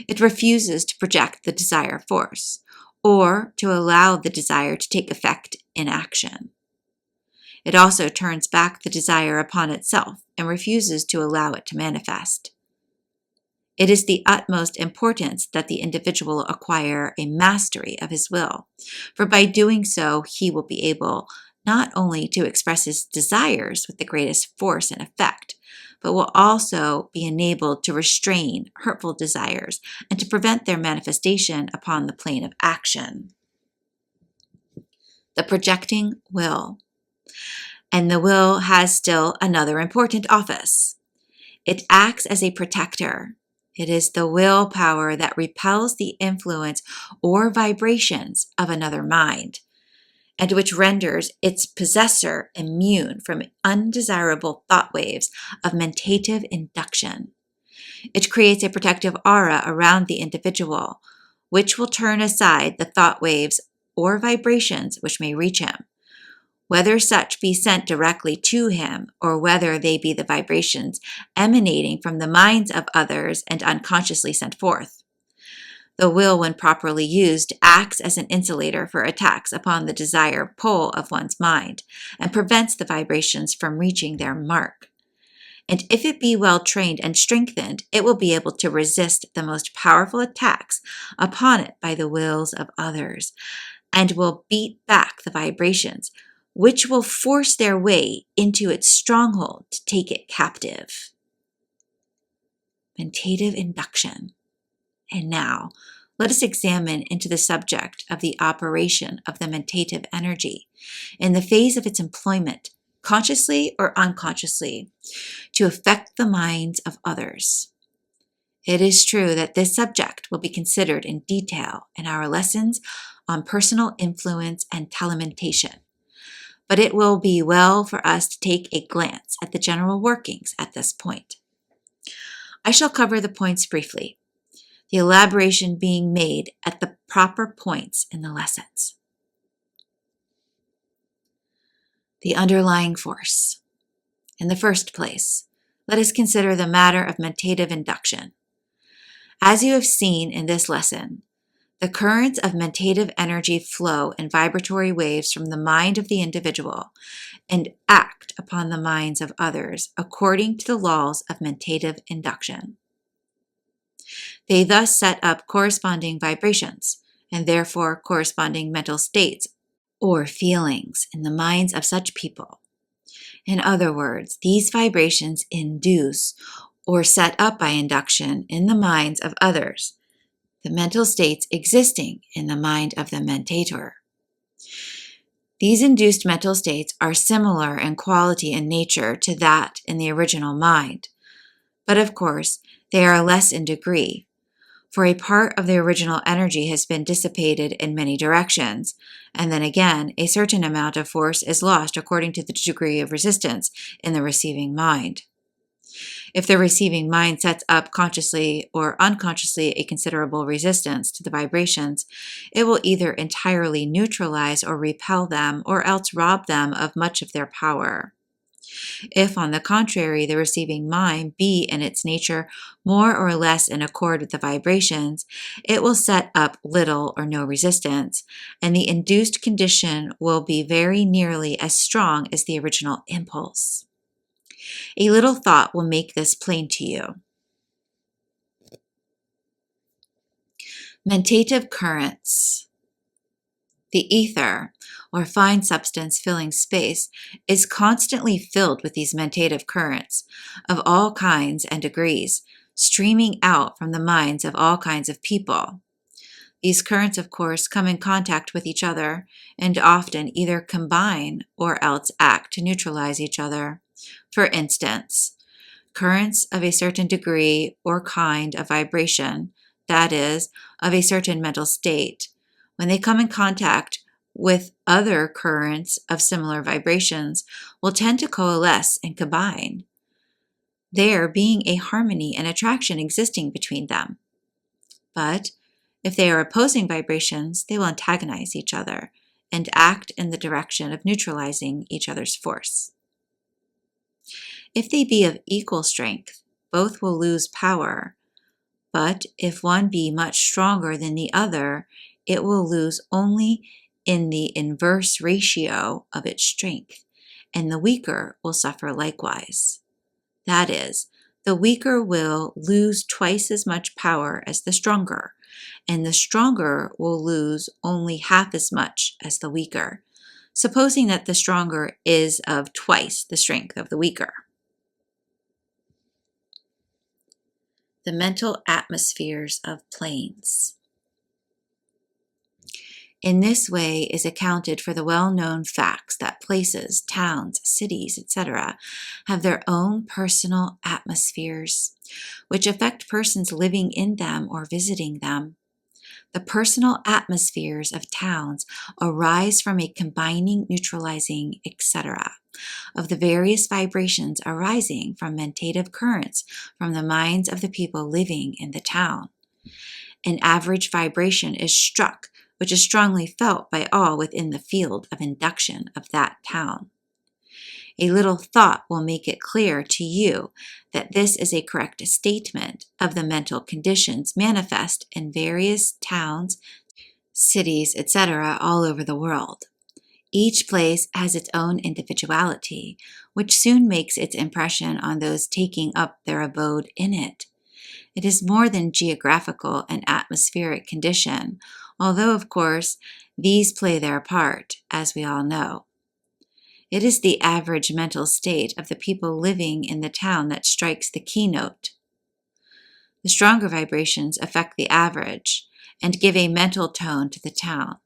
It refuses to project the desire force or to allow the desire to take effect in action. It also turns back the desire upon itself and refuses to allow it to manifest. It is the utmost importance that the individual acquire a mastery of his will, for by doing so he will be able not only to express his desires with the greatest force and effect, but will also be enabled to restrain hurtful desires and to prevent their manifestation upon the plane of action. The projecting will. And the will has still another important office. It acts as a protector. It is the willpower that repels the influence or vibrations of another mind, and which renders its possessor immune from undesirable thought waves of mentative induction. It creates a protective aura around the individual, which will turn aside the thought waves or vibrations which may reach him, whether such be sent directly to him or whether they be the vibrations emanating from the minds of others and unconsciously sent forth. The will, when properly used, acts as an insulator for attacks upon the desire pole of one's mind and prevents the vibrations from reaching their mark. And if it be well trained and strengthened, it will be able to resist the most powerful attacks upon it by the wills of others, and will beat back the vibrations, which will force their way into its stronghold to take it captive. Mentative induction. And now, let us examine into the subject of the operation of the mentative energy in the phase of its employment, consciously or unconsciously, to affect the minds of others. It is true that this subject will be considered in detail in our lessons on personal influence and telementation, but it will be well for us to take a glance at the general workings at this point. I shall cover the points briefly, the elaboration being made at the proper points in the lessons. The underlying force. In the first place, let us consider the matter of mentative induction. As you have seen in this lesson, the currents of mentative energy flow in vibratory waves from the mind of the individual and act upon the minds of others according to the laws of mentative induction. They thus set up corresponding vibrations, and therefore corresponding mental states or feelings in the minds of such people. In other words, these vibrations induce or set up by induction in the minds of others the mental states existing in the mind of the mentator. These induced mental states are similar in quality and nature to that in the original mind, but of course they are less in degree, for a part of the original energy has been dissipated in many directions, and then again a certain amount of force is lost according to the degree of resistance in the receiving mind. If the receiving mind sets up consciously or unconsciously a considerable resistance to the vibrations, it will either entirely neutralize or repel them, or else rob them of much of their power. If, on the contrary, the receiving mind be in its nature more or less in accord with the vibrations, it will set up little or no resistance, and the induced condition will be very nearly as strong as the original impulse. A little thought will make this plain to you. Mentative currents. The ether, or fine substance filling space, is constantly filled with these mentative currents of all kinds and degrees, streaming out from the minds of all kinds of people. These currents, of course, come in contact with each other and often either combine or else act to neutralize each other. For instance, currents of a certain degree or kind of vibration, that is, of a certain mental state, when they come in contact with other currents of similar vibrations, will tend to coalesce and combine, there being a harmony and attraction existing between them. But if they are opposing vibrations, they will antagonize each other and act in the direction of neutralizing each other's force. If they be of equal strength, both will lose power, but if one be much stronger than the other, it will lose only in the inverse ratio of its strength, and the weaker will suffer likewise. That is, the weaker will lose twice as much power as the stronger, and the stronger will lose only half as much as the weaker, supposing that the stronger is of twice the strength of the weaker. The mental atmospheres of planes. In this way is accounted for the well-known facts that places, towns, cities, etc. have their own personal atmospheres, which affect persons living in them or visiting them. The personal atmospheres of towns arise from a combining, neutralizing, etc. of the various vibrations arising from mentative currents from the minds of the people living in the town. An average vibration is struck, which is strongly felt by all within the field of induction of that town. A little thought will make it clear to you that this is a correct statement of the mental conditions manifest in various towns, cities, etc. all over the world. Each place has its own individuality, which soon makes its impression on those taking up their abode in it. It is more than geographical and atmospheric condition, although, of course, these play their part, as we all know. It is the average mental state of the people living in the town that strikes the keynote. The stronger vibrations affect the average and give a mental tone to the town.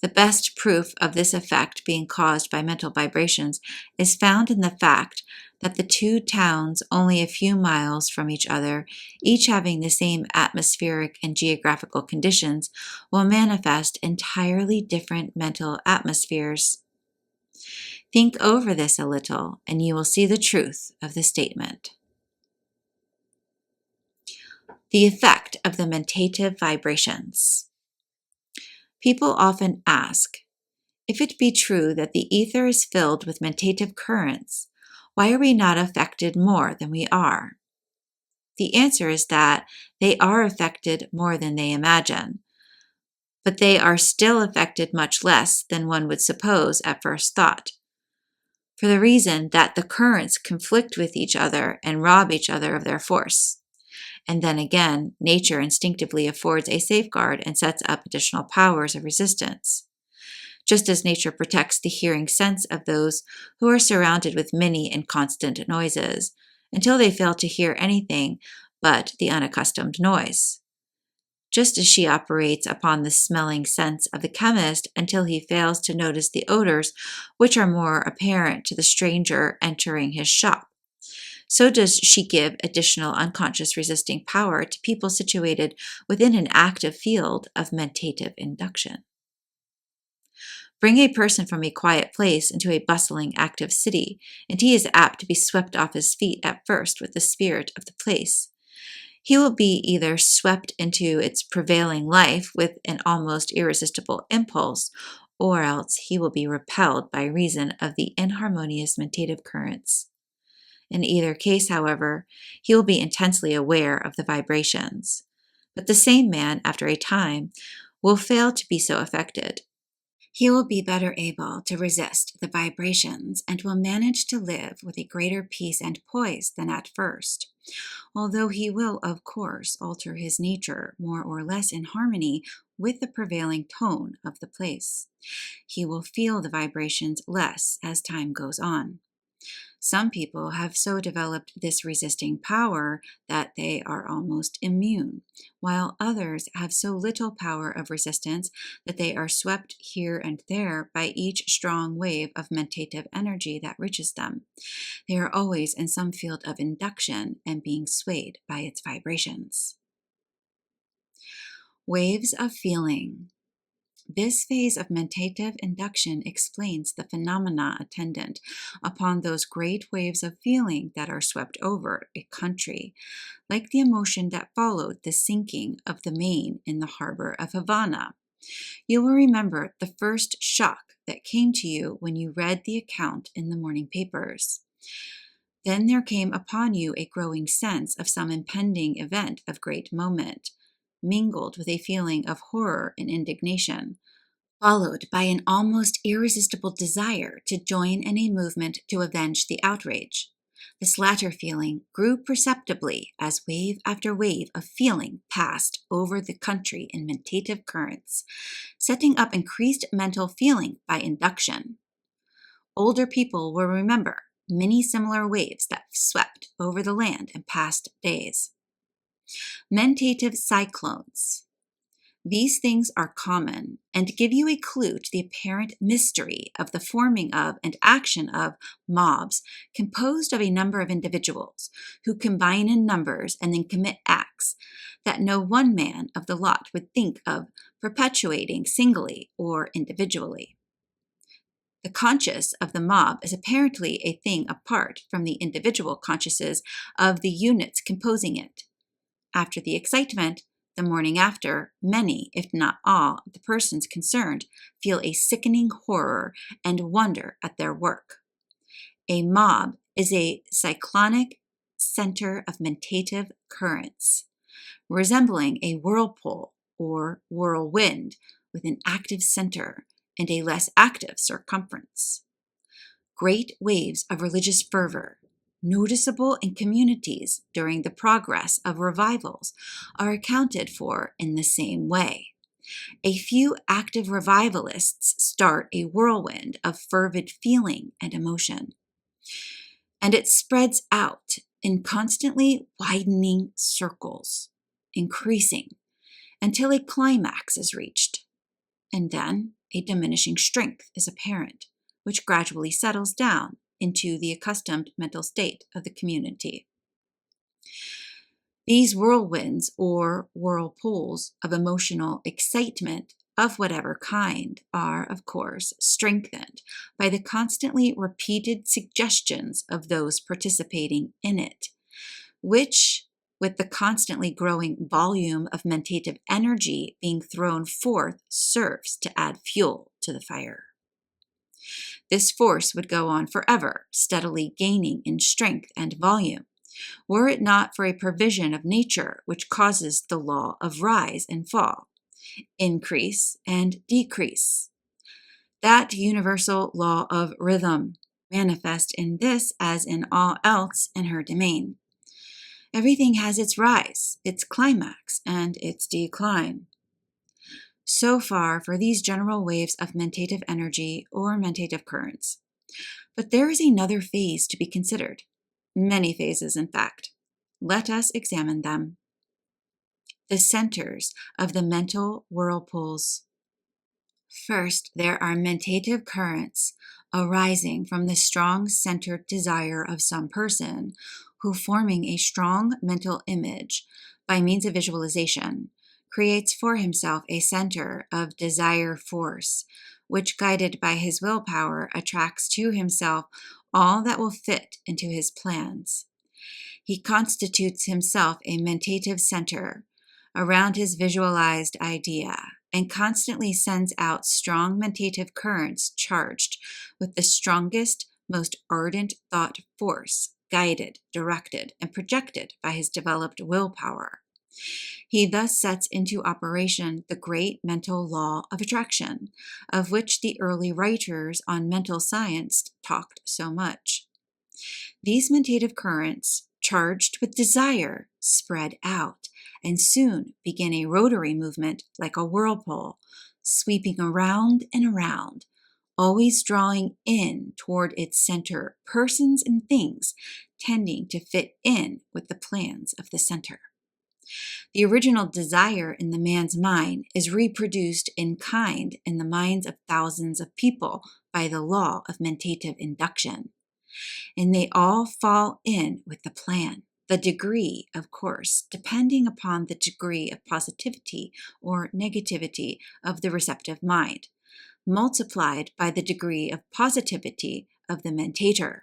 The best proof of this effect being caused by mental vibrations is found in the fact that the two towns only a few miles from each other, each having the same atmospheric and geographical conditions, will manifest entirely different mental atmospheres. Think over this a little, and you will see the truth of the statement. The effect of the mentative vibrations. People often ask, if it be true that the ether is filled with mentative currents, why are we not affected more than we are? The answer is that they are affected more than they imagine, but they are still affected much less than one would suppose at first thought, for the reason that the currents conflict with each other and rob each other of their force. And then again, nature instinctively affords a safeguard and sets up additional powers of resistance. Just as nature protects the hearing sense of those who are surrounded with many and constant noises, until they fail to hear anything but the unaccustomed noise. Just as she operates upon the smelling sense of the chemist until he fails to notice the odors which are more apparent to the stranger entering his shop, so does she give additional unconscious resisting power to people situated within an active field of mentative induction. Bring a person from a quiet place into a bustling, active city, and he is apt to be swept off his feet at first with the spirit of the place. He will be either swept into its prevailing life with an almost irresistible impulse, or else he will be repelled by reason of the inharmonious mentative currents. In either case, however, he will be intensely aware of the vibrations. But the same man, after a time, will fail to be so affected. He will be better able to resist the vibrations and will manage to live with a greater peace and poise than at first, although he will, of course, alter his nature more or less in harmony with the prevailing tone of the place. He will feel the vibrations less as time goes on. Some people have so developed this resisting power that they are almost immune, while others have so little power of resistance that they are swept here and there by each strong wave of mentative energy that reaches them. They are always in some field of induction and being swayed by its vibrations. Waves of feeling. This phase of mentative induction explains the phenomena attendant upon those great waves of feeling that are swept over a country, like the emotion that followed the sinking of the Maine in the harbor of Havana. You will remember the first shock that came to you when you read the account in the morning papers. Then there came upon you a growing sense of some impending event of great moment, mingled with a feeling of horror and indignation. followed by an almost irresistible desire to join in a movement to avenge the outrage. This latter feeling grew perceptibly as wave after wave of feeling passed over the country in mentative currents, setting up increased mental feeling by induction. Older people will remember many similar waves that swept over the land in past days. Mentative cyclones. These things are common and give you a clue to the apparent mystery of the forming of and action of mobs composed of a number of individuals who combine in numbers and then commit acts that no one man of the lot would think of perpetuating singly or individually. The conscious of the mob is apparently a thing apart from the individual consciouses of the units composing it. After the excitement, the morning after, many, if not all, of the persons concerned feel a sickening horror and wonder at their work. A mob is a cyclonic center of mentative currents, resembling a whirlpool or whirlwind with an active center and a less active circumference. Great waves of religious fervor, noticeable in communities during the progress of revivals, are accounted for in the same way. A few active revivalists start a whirlwind of fervid feeling and emotion, and it spreads out in constantly widening circles, increasing until a climax is reached, and then a diminishing strength is apparent, which gradually settles down into the accustomed mental state of the community. These whirlwinds or whirlpools of emotional excitement of whatever kind are, of course, strengthened by the constantly repeated suggestions of those participating in it, which, with the constantly growing volume of mentative energy being thrown forth, serves to add fuel to the fire. This force would go on forever, steadily gaining in strength and volume, were it not for a provision of nature which causes the law of rise and fall, increase and decrease. That universal law of rhythm, manifest in this as in all else in her domain. Everything has its rise, its climax, and its decline. So far for these general waves of mentative energy or mentative currents. But there is another phase to be considered. Many phases, in fact. Let us examine them. The centers of the mental whirlpools. First, there are mentative currents arising from the strong centered desire of some person who, forming a strong mental image by means of visualization, creates for himself a center of desire force, which, guided by his willpower, attracts to himself all that will fit into his plans. He constitutes himself a mentative center around his visualized idea and constantly sends out strong mentative currents charged with the strongest, most ardent thought force, guided, directed, and projected by his developed willpower. He thus sets into operation the great mental law of attraction, of which the early writers on mental science talked so much. These mentative currents, charged with desire, spread out and soon begin a rotary movement like a whirlpool, sweeping around and around, always drawing in toward its center persons and things tending to fit in with the plans of the center. The original desire in the man's mind is reproduced in kind in the minds of thousands of people by the law of mentative induction, and they all fall in with the plan. The degree, of course, depending upon the degree of positivity or negativity of the receptive mind, multiplied by the degree of positivity of the mentator.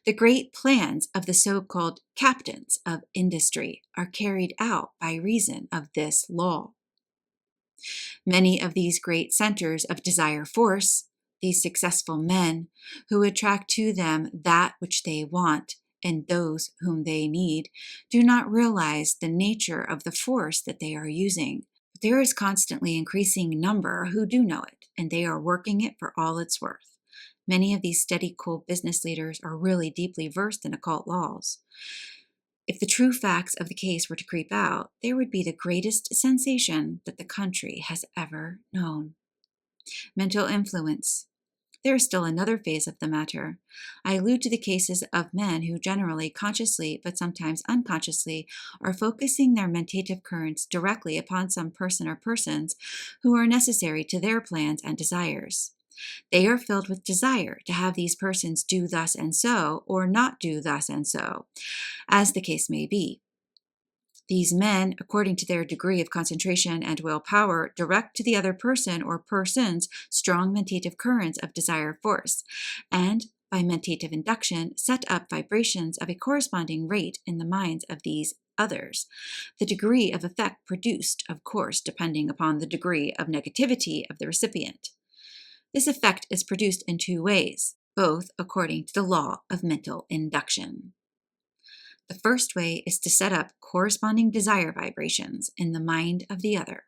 The great plans of the so-called captains of industry are carried out by reason of this law. Many of these great centers of desire force, these successful men who attract to them that which they want and those whom they need, do not realize the nature of the force that they are using, There is constantly increasing number who do know it, and they are working it for all it's worth. Many of these steady, cool business leaders are really deeply versed in occult laws. If the true facts of the case were to creep out, there would be the greatest sensation that the country has ever known. Mental influence. There is still another phase of the matter. I allude to the cases of men who generally consciously, but sometimes unconsciously, are focusing their mentative currents directly upon some person or persons who are necessary to their plans and desires. They are filled with desire to have these persons do thus and so, or not do thus and so, as the case may be. These men, according to their degree of concentration and willpower, direct to the other person or persons strong mentative currents of desire force, and by mentative induction, set up vibrations of a corresponding rate in the minds of these others. The degree of effect produced, of course, depending upon the degree of negativity of the recipient. This effect is produced in two ways, both according to the law of mental induction. The first way is to set up corresponding desire vibrations in the mind of the other,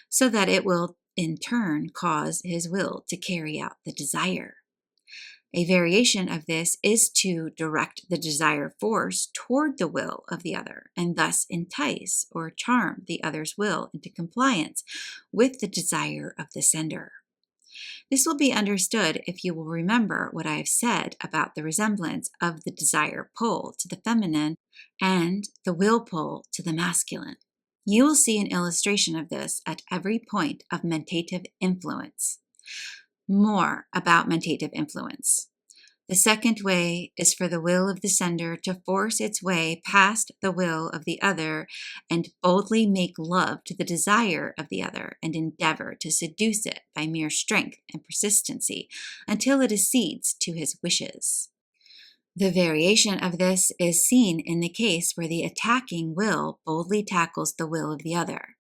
so that it will in turn cause his will to carry out the desire. A variation of this is to direct the desire force toward the will of the other, and thus entice or charm the other's will into compliance with the desire of the sender. This will be understood if you will remember what I have said about the resemblance of the desire pull to the feminine and the will pull to the masculine. You will see an illustration of this at every point of mentative influence. More about mentative influence. The second way is for the will of the sender to force its way past the will of the other and boldly make love to the desire of the other and endeavor to seduce it by mere strength and persistency until it accedes to his wishes. The variation of this is seen in the case where the attacking will boldly tackles the will of the other,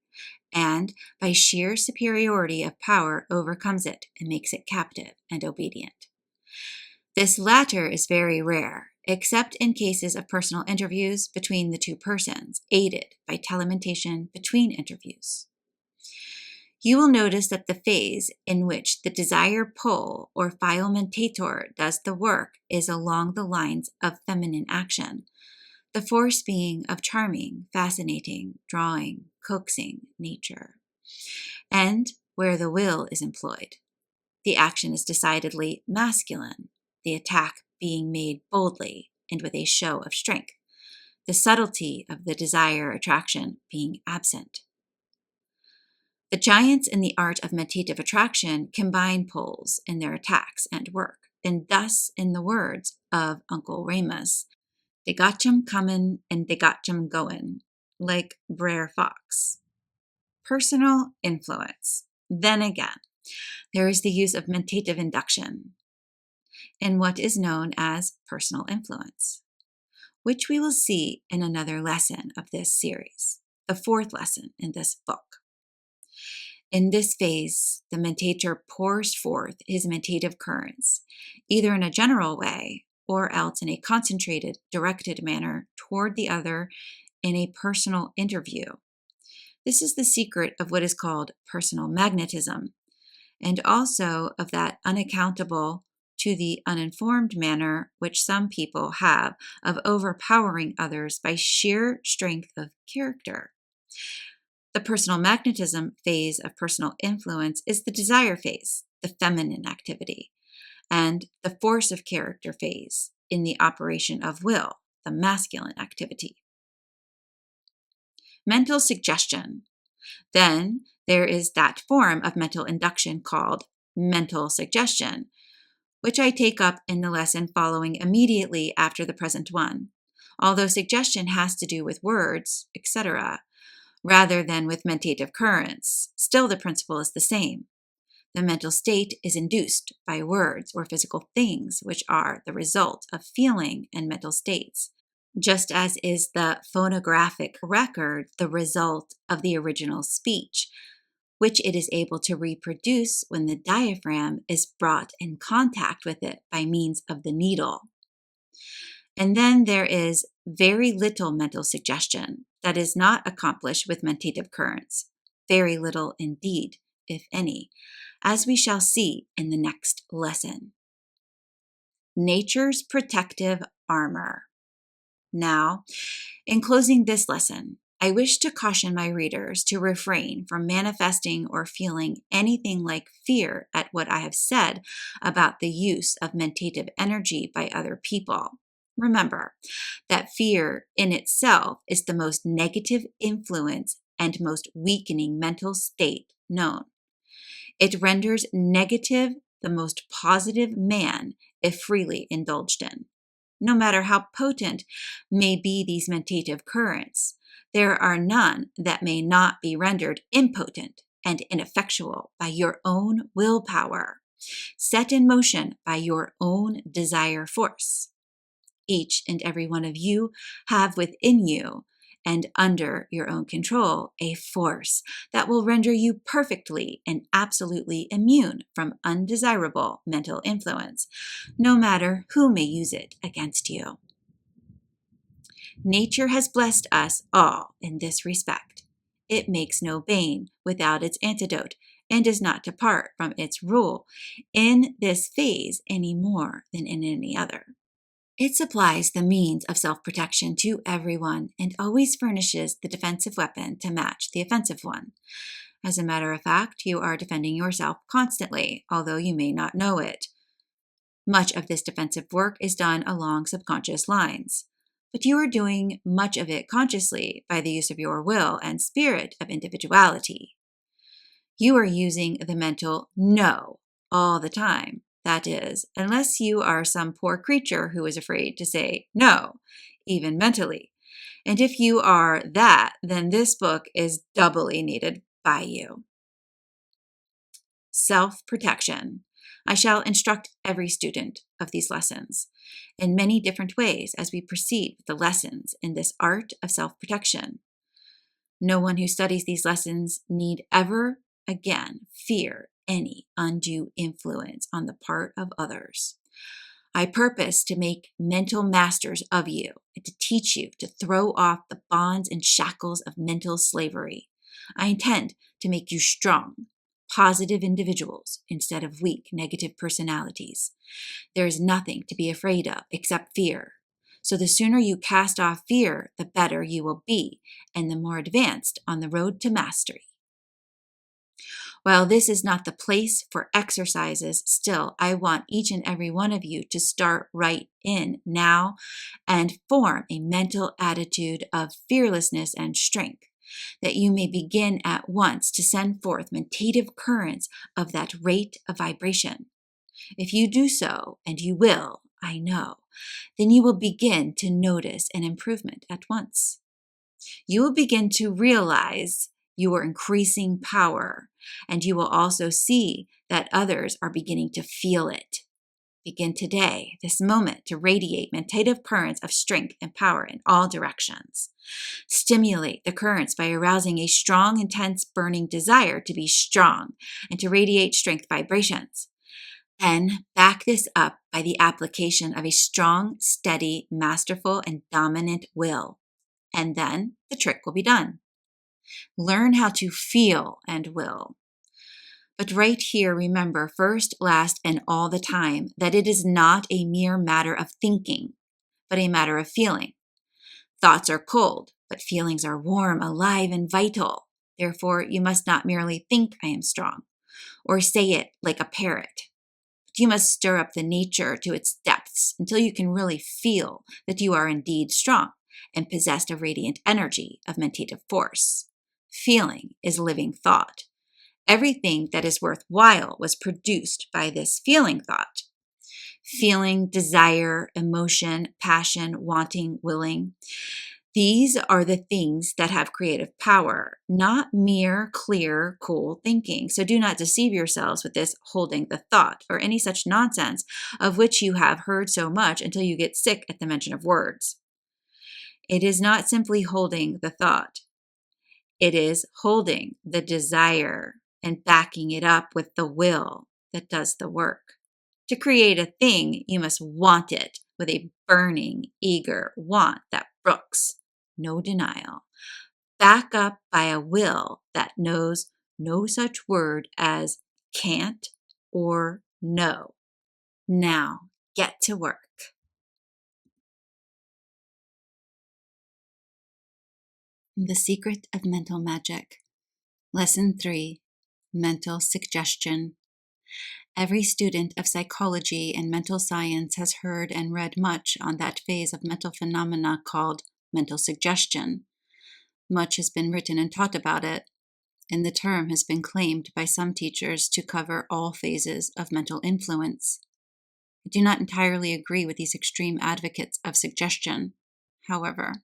and by sheer superiority of power overcomes it and makes it captive and obedient. This latter is very rare, except in cases of personal interviews between the two persons, aided by telementation between interviews. You will notice that the phase in which the desire pull or filementator does the work is along the lines of feminine action, the force being of charming, fascinating, drawing, coaxing nature, and where the will is employed. The action is decidedly masculine, the attack being made boldly and with a show of strength, the subtlety of the desire attraction being absent. The giants in the art of mentative attraction combine pulls in their attacks and work, and thus, in the words of Uncle Remus, they got 'em comin' and they got 'em goin', like Brer Fox. Personal influence. Then again, there is the use of mentative induction in what is known as personal influence, which we will see in another lesson of this series, the fourth lesson in this book. In this phase, the mentator pours forth his mentative currents, either in a general way or else in a concentrated, directed manner toward the other in a personal interview. This is the secret of what is called personal magnetism, and also of that unaccountable to the uninformed manner which some people have of overpowering others by sheer strength of character. The personal magnetism phase of personal influence is the desire phase, the feminine activity, and the force of character phase in the operation of will, the masculine activity. Mental suggestion. Then there is that form of mental induction called mental suggestion, which I take up in the lesson following immediately after the present one, although suggestion has to do with words, etc., rather than with mentative currents. Still, the principle is the same. The mental state is induced by words or physical things, which are the result of feeling and mental states, just as is the phonographic record the result of the original speech, which it is able to reproduce when the diaphragm is brought in contact with it by means of the needle. And then there is very little mental suggestion that is not accomplished with mentative currents, very little indeed, if any, as we shall see in the next lesson. Nature's protective armor. Now, in closing this lesson, I wish to caution my readers to refrain from manifesting or feeling anything like fear at what I have said about the use of mentative energy by other people. Remember that fear in itself is the most negative influence and most weakening mental state known. It renders negative the most positive man if freely indulged in. No matter how potent may be these mentative currents, there are none that may not be rendered impotent and ineffectual by your own willpower, set in motion by your own desire force. Each and every one of you have within you and under your own control a force that will render you perfectly and absolutely immune from undesirable mental influence, no matter who may use it against you. Nature has blessed us all in this respect. It makes no bane without its antidote and does not depart from its rule in this phase any more than in any other. It supplies the means of self-protection to everyone and always furnishes the defensive weapon to match the offensive one. As a matter of fact, you are defending yourself constantly, although you may not know it. Much of this defensive work is done along subconscious lines, but you are doing much of it consciously by the use of your will and spirit of individuality. You are using the mental no all the time. That is, unless you are some poor creature who is afraid to say no, even mentally. And if you are that, then this book is doubly needed by you. Self-protection. I shall instruct every student of these lessons in many different ways as we proceed with the lessons in this art of self-protection. No one who studies these lessons need ever again fear any undue influence on the part of others. I purpose to make mental masters of you and to teach you to throw off the bonds and shackles of mental slavery. I intend to make you strong, positive individuals instead of weak, negative personalities. There is nothing to be afraid of except fear. So the sooner you cast off fear, the better you will be and the more advanced on the road to mastery. While this is not the place for exercises, still, I want each and every one of you to start right in now and form a mental attitude of fearlessness and strength, that you may begin at once to send forth mentative currents of that rate of vibration. If you do so, and you will, I know, then you will begin to notice an improvement at once. You will begin to realize your increasing power, and you will also see that others are beginning to feel it. Begin today, this moment, to radiate mentative currents of strength and power in all directions. Stimulate the currents by arousing a strong, intense, burning desire to be strong and to radiate strength vibrations. Then back this up by the application of a strong, steady, masterful, and dominant will. And then the trick will be done. Learn how to feel and will. But right here, remember first, last, and all the time that it is not a mere matter of thinking, but a matter of feeling. Thoughts are cold, but feelings are warm, alive, and vital. Therefore, you must not merely think I am strong, or say it like a parrot. But you must stir up the nature to its depths until you can really feel that you are indeed strong and possessed of radiant energy of mentative force. Feeling is living thought. Everything that is worthwhile was produced by this feeling thought. Feeling, desire, emotion, passion, wanting, willing. These are the things that have creative power, not mere, clear, cool thinking. So do not deceive yourselves with this holding the thought or any such nonsense of which you have heard so much until you get sick at the mention of words. It is not simply holding the thought. It is holding the desire and backing it up with the will that does the work. To create a thing, you must want it with a burning, eager want that brooks no denial. back up by a will that knows no such word as can't or no. Now, get to work. The Secret of Mental Magic. Lesson 3, Mental Suggestion. Every student of psychology and mental science has heard and read much on that phase of mental phenomena called mental suggestion. Much has been written and taught about it, and the term has been claimed by some teachers to cover all phases of mental influence. I do not entirely agree with these extreme advocates of suggestion, however,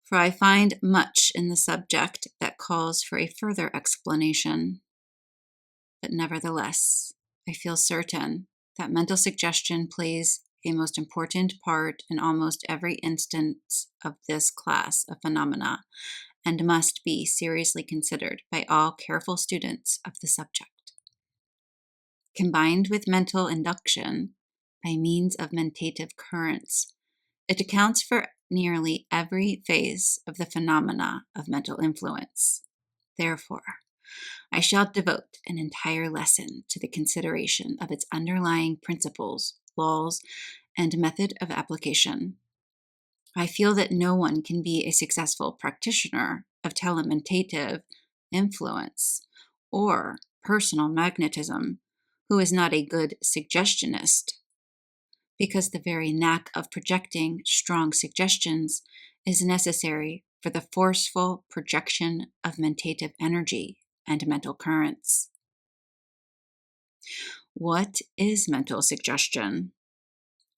for I find much in the subject that calls for a further explanation. But nevertheless, I feel certain that mental suggestion plays a most important part in almost every instance of this class of phenomena and must be seriously considered by all careful students of the subject. Combined with mental induction by means of mentative currents, it accounts for nearly every phase of the phenomena of mental influence. Therefore, I shall devote an entire lesson to the consideration of its underlying principles, laws, and method of application. I feel that no one can be a successful practitioner of telementative influence or personal magnetism who is not a good suggestionist, because the very knack of projecting strong suggestions is necessary for the forceful projection of mentative energy and mental currents. What is mental suggestion?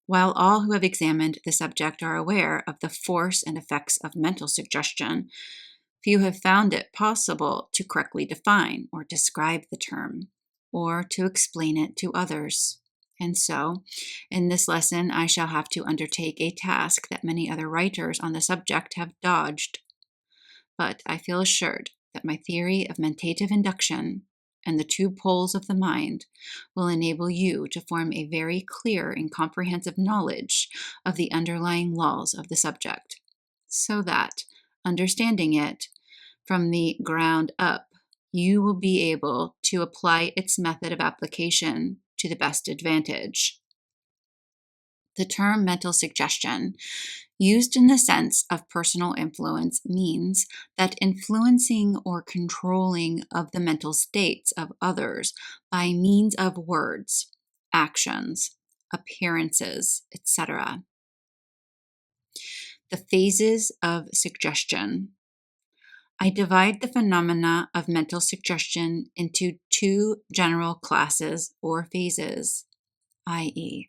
While all who have examined the subject are aware of the force and effects of mental suggestion, few have found it possible to correctly define or describe the term, or to explain it to others. And so, in this lesson, I shall have to undertake a task that many other writers on the subject have dodged. But I feel assured that my theory of mentative induction and the two poles of the mind will enable you to form a very clear and comprehensive knowledge of the underlying laws of the subject, so that, understanding it from the ground up, you will be able to apply its method of application to the best advantage. The term mental suggestion, used in the sense of personal influence, means that influencing or controlling of the mental states of others by means of words, actions, appearances, etc. The phases of suggestion. I divide the phenomena of mental suggestion into two general classes or phases, i.e.,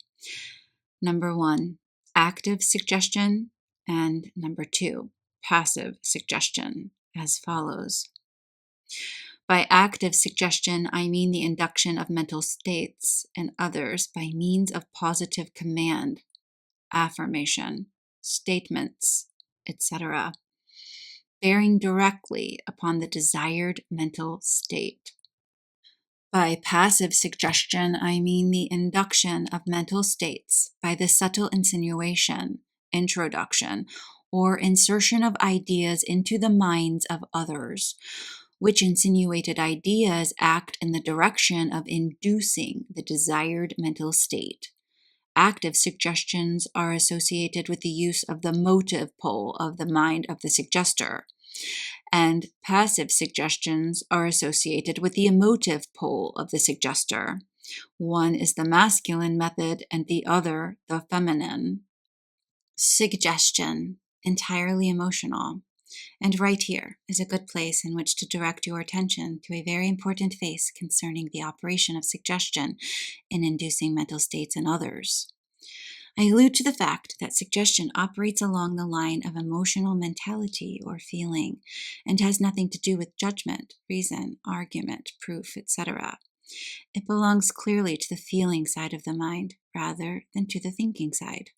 number 1, active suggestion, and number 2, passive suggestion, as follows. By active suggestion, I mean the induction of mental states and others by means of positive command, affirmation, statements, etc., bearing directly upon the desired mental state. By passive suggestion, I mean the induction of mental states by the subtle insinuation, introduction, or insertion of ideas into the minds of others, which insinuated ideas act in the direction of inducing the desired mental state. Active suggestions are associated with the use of the motive pole of the mind of the suggester, and passive suggestions are associated with the emotive pole of the suggester. One is the masculine method and the other the feminine. Suggestion, entirely emotional. And right here is a good place in which to direct your attention to a very important phase concerning the operation of suggestion in inducing mental states in others. I allude to the fact that suggestion operates along the line of emotional mentality or feeling and has nothing to do with judgment, reason, argument, proof, etc. It belongs clearly to the feeling side of the mind rather than to the thinking side.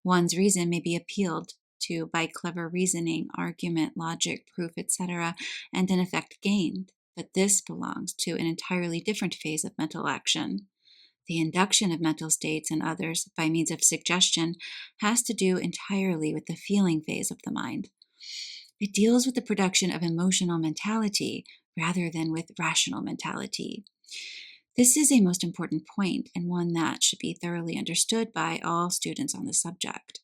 One's reason may be appealed to by clever reasoning, argument, logic, proof, etc., and an effect gained, but this belongs to an entirely different phase of mental action. The induction of mental states in others by means of suggestion has to do entirely with the feeling phase of the mind. It deals with the production of emotional mentality rather than with rational mentality. This is a most important point and one that should be thoroughly understood by all students on the subject.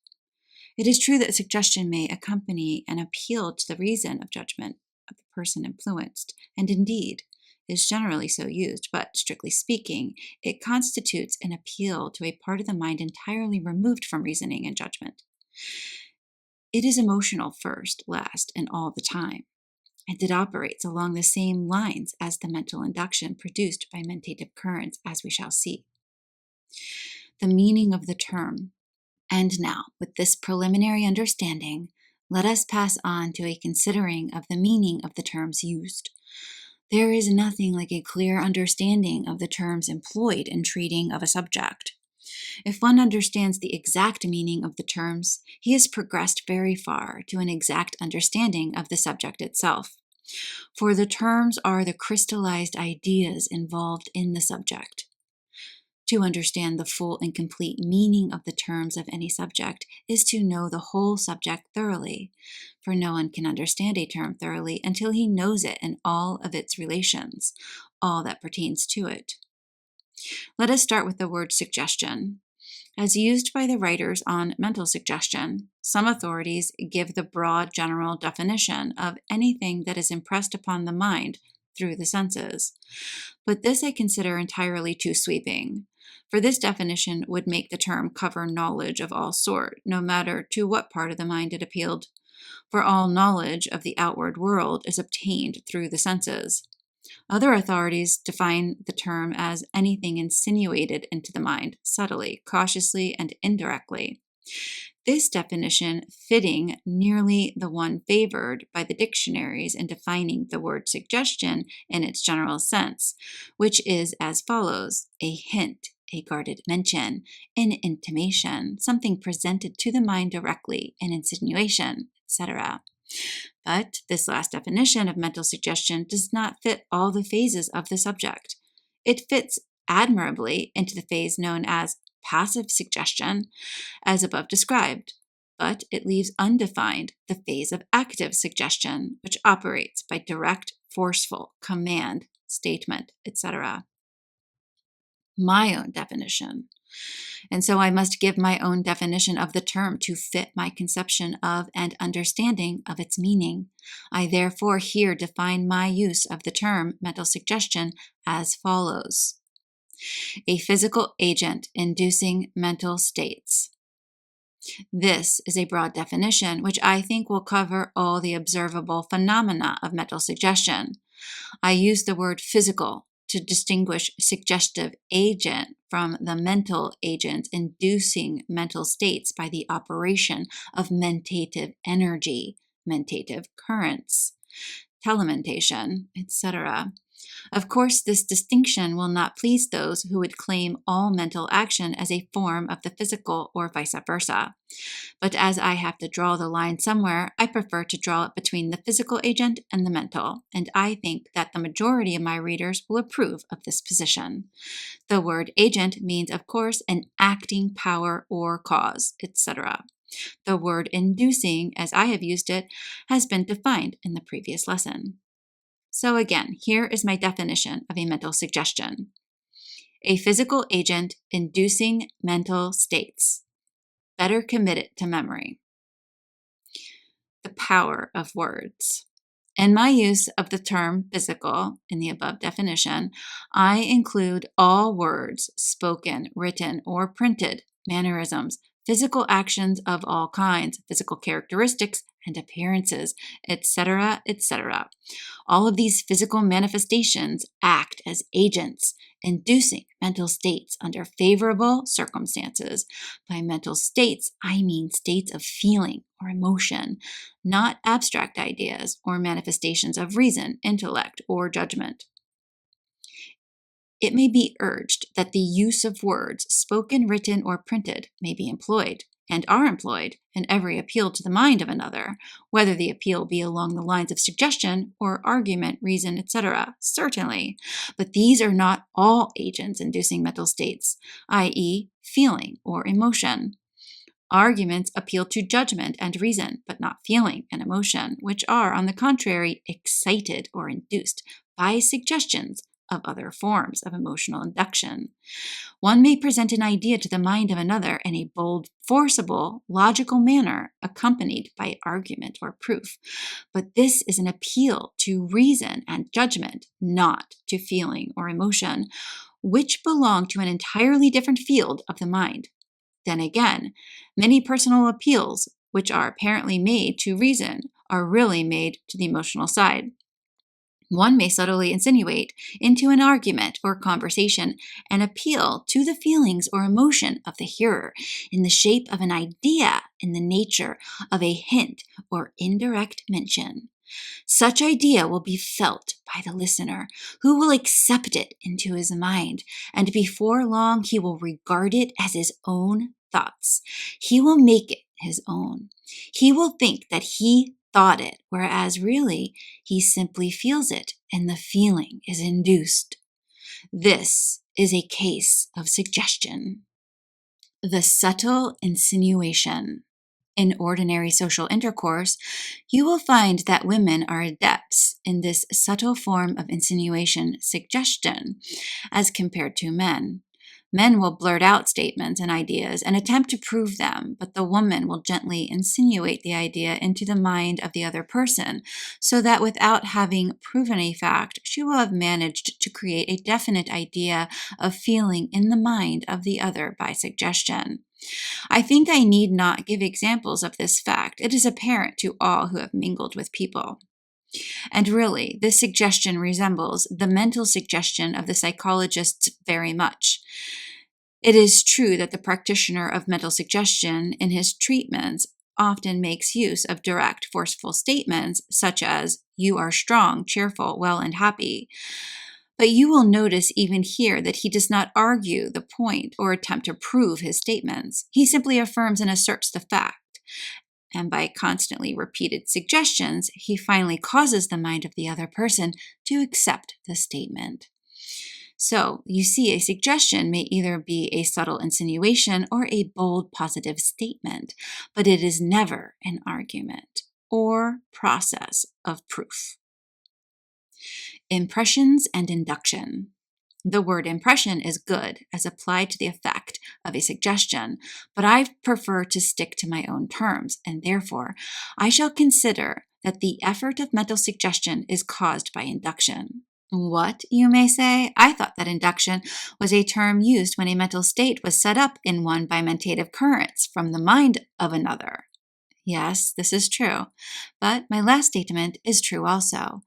It is true that suggestion may accompany an appeal to the reason of judgment of the person influenced, and indeed is generally so used, but strictly speaking, it constitutes an appeal to a part of the mind entirely removed from reasoning and judgment. It is emotional first, last, and all the time, and it operates along the same lines as the mental induction produced by mentative currents, as we shall see. The meaning of the term. And now, with this preliminary understanding, let us pass on to a considering of the meaning of the terms used. There is nothing like a clear understanding of the terms employed in treating of a subject. If one understands the exact meaning of the terms, he has progressed very far to an exact understanding of the subject itself. For the terms are the crystallized ideas involved in the subject. To understand the full and complete meaning of the terms of any subject is to know the whole subject thoroughly, for no one can understand a term thoroughly until he knows it in all of its relations, all that pertains to it. Let us start with the word suggestion. As used by the writers on mental suggestion, some authorities give the broad general definition of anything that is impressed upon the mind through the senses. But this I consider entirely too sweeping, for this definition would make the term cover knowledge of all sort, no matter to what part of the mind it appealed, for all knowledge of the outward world is obtained through the senses. Other authorities define the term as anything insinuated into the mind, subtly, cautiously, and indirectly. This definition fitting nearly the one favored by the dictionaries in defining the word suggestion in its general sense, which is as follows: a hint, a guarded mention, an intimation, something presented to the mind directly, an insinuation, etc. But this last definition of mental suggestion does not fit all the phases of the subject. It fits admirably into the phase known as passive suggestion, as above described, but it leaves undefined the phase of active suggestion, which operates by direct, forceful command, statement, etc. My own definition. And so I must give my own definition of the term to fit my conception of and understanding of its meaning. I therefore here define my use of the term mental suggestion as follows: a physical agent inducing mental states. This is a broad definition, which I think will cover all the observable phenomena of mental suggestion. I use the word physical to distinguish suggestive agent from the mental agent inducing mental states by the operation of mentative energy, mentative currents, telementation, etc. Of course, this distinction will not please those who would claim all mental action as a form of the physical or vice versa. But as I have to draw the line somewhere, I prefer to draw it between the physical agent and the mental, and I think that the majority of my readers will approve of this position. The word agent means, of course, an acting power or cause, etc. The word inducing, as I have used it, has been defined in the previous lesson. So again, here is my definition of a mental suggestion: a physical agent inducing mental states. Better commit it to memory. The power of words. In my use of the term physical in the above definition, I include all words, spoken, written, or printed, mannerisms, physical actions of all kinds, physical characteristics and appearances, etc., etc. All of these physical manifestations act as agents, inducing mental states under favorable circumstances. By mental states, I mean states of feeling or emotion, not abstract ideas or manifestations of reason, intellect, or judgment. It may be urged that the use of words, spoken, written, or printed, may be employed, and are employed, in every appeal to the mind of another, whether the appeal be along the lines of suggestion or argument, reason, etc. Certainly, but these are not all agents inducing mental states, i.e., feeling or emotion. Arguments appeal to judgment and reason, but not feeling and emotion, which are, on the contrary, excited or induced by suggestions of other forms of emotional induction. One may present an idea to the mind of another in a bold, forcible, logical manner, accompanied by argument or proof. But this is an appeal to reason and judgment, not to feeling or emotion, which belong to an entirely different field of the mind. Then again, many personal appeals, which are apparently made to reason, are really made to the emotional side. One may subtly insinuate into an argument or conversation an appeal to the feelings or emotion of the hearer in the shape of an idea in the nature of a hint or indirect mention. Such idea will be felt by the listener, who will accept it into his mind, and before long he will regard it as his own thoughts. He will make it his own. He will think that he thought it, whereas really he simply feels it, and the feeling is induced. This is a case of suggestion. The subtle insinuation. In ordinary social intercourse, you will find that women are adepts in this subtle form of insinuation, suggestion, as compared to men. Men will blurt out statements and ideas and attempt to prove them, but the woman will gently insinuate the idea into the mind of the other person, so that without having proven a fact, she will have managed to create a definite idea of feeling in the mind of the other by suggestion. I think I need not give examples of this fact. It is apparent to all who have mingled with people. And really, this suggestion resembles the mental suggestion of the psychologists very much. It is true that the practitioner of mental suggestion in his treatments often makes use of direct, forceful statements such as, "You are strong, cheerful, well, and happy." But you will notice even here that he does not argue the point or attempt to prove his statements. He simply affirms and asserts the fact. And by constantly repeated suggestions, he finally causes the mind of the other person to accept the statement. So, you see, a suggestion may either be a subtle insinuation or a bold positive statement, but it is never an argument or process of proof. Impressions and induction. The word impression is good as applied to the effect of a suggestion, but I prefer to stick to my own terms, and therefore I shall consider that the effort of mental suggestion is caused by induction. What, you may say? I thought that induction was a term used when a mental state was set up in one by mentative currents from the mind of another. Yes, this is true, but my last statement is true also.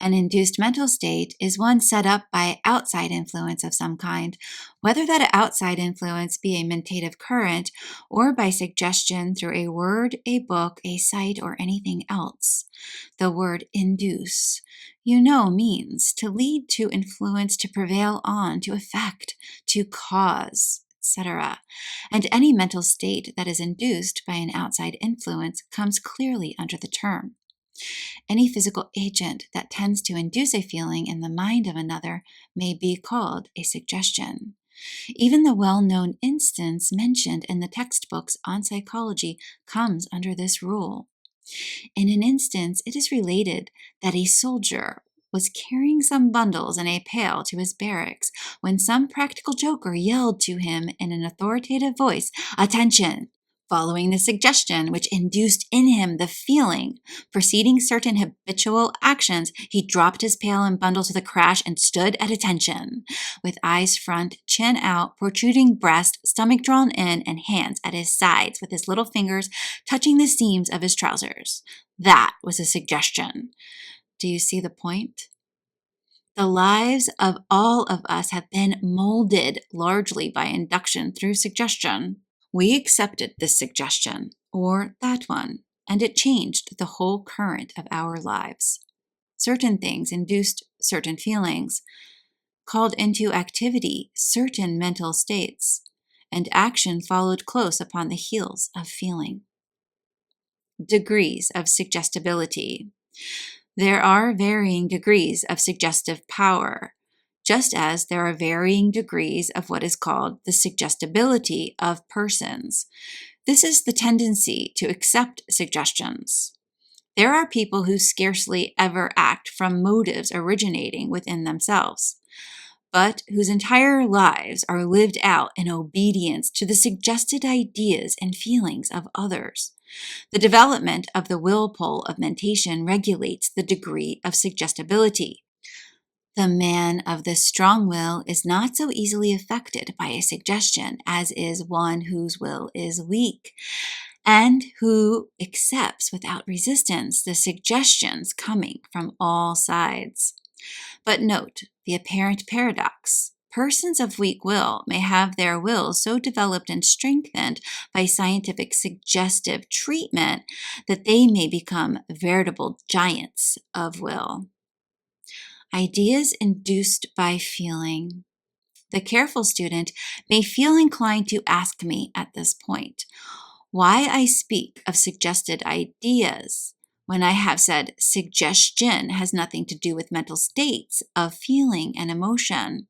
An induced mental state is one set up by outside influence of some kind, whether that outside influence be a mentative current or by suggestion through a word, a book, a sight, or anything else. The word induce, means to lead, to influence, to prevail on, to affect, to cause, etc. And any mental state that is induced by an outside influence comes clearly under the term. Any physical agent that tends to induce a feeling in the mind of another may be called a suggestion. Even the well-known instance mentioned in the textbooks on psychology comes under this rule. In an instance, it is related that a soldier was carrying some bundles in a pail to his barracks when some practical joker yelled to him in an authoritative voice, "Attention!" Following the suggestion which induced in him the feeling, preceding certain habitual actions, he dropped his pail and bundles with a crash and stood at attention, with eyes front, chin out, protruding breast, stomach drawn in, and hands at his sides with his little fingers touching the seams of his trousers. That was a suggestion. Do you see the point? The lives of all of us have been molded largely by induction through suggestion. We accepted this suggestion, or that one, and it changed the whole current of our lives. Certain things induced certain feelings, called into activity certain mental states, and action followed close upon the heels of feeling. Degrees of suggestibility. There are varying degrees of suggestive power, just as there are varying degrees of what is called the suggestibility of persons. This is the tendency to accept suggestions. There are people who scarcely ever act from motives originating within themselves, but whose entire lives are lived out in obedience to the suggested ideas and feelings of others. The development of the will pole of mentation regulates the degree of suggestibility. The man of the strong will is not so easily affected by a suggestion as is one whose will is weak, and who accepts without resistance the suggestions coming from all sides. But note the apparent paradox. Persons of weak will may have their will so developed and strengthened by scientific suggestive treatment that they may become veritable giants of will. Ideas induced by feeling. The careful student may feel inclined to ask me at this point why I speak of suggested ideas when I have said suggestion has nothing to do with mental states of feeling and emotion.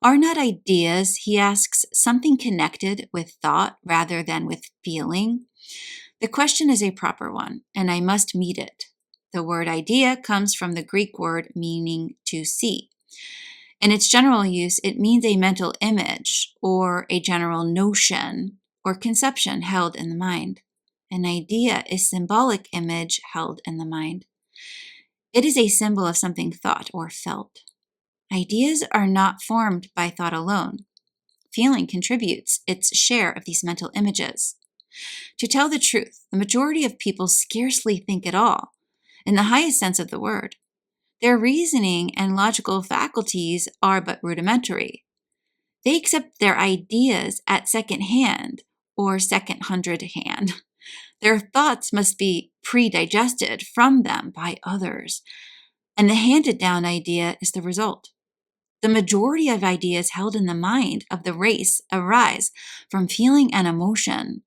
Are not ideas, he asks, something connected with thought rather than with feeling? The question is a proper one, and I must meet it. The word idea comes from the Greek word meaning to see. In its general use, it means a mental image or a general notion or conception held in the mind. An idea is symbolic image held in the mind. It is a symbol of something thought or felt. Ideas are not formed by thought alone. Feeling contributes its share of these mental images. To tell the truth, the majority of people scarcely think at all, in the highest sense of the word. Their reasoning and logical faculties are but rudimentary. They accept their ideas at second hand or second hundred hand. Their thoughts must be pre-digested from them by others, and the handed down idea is the result. The majority of ideas held in the mind of the race arise from feeling and emotion.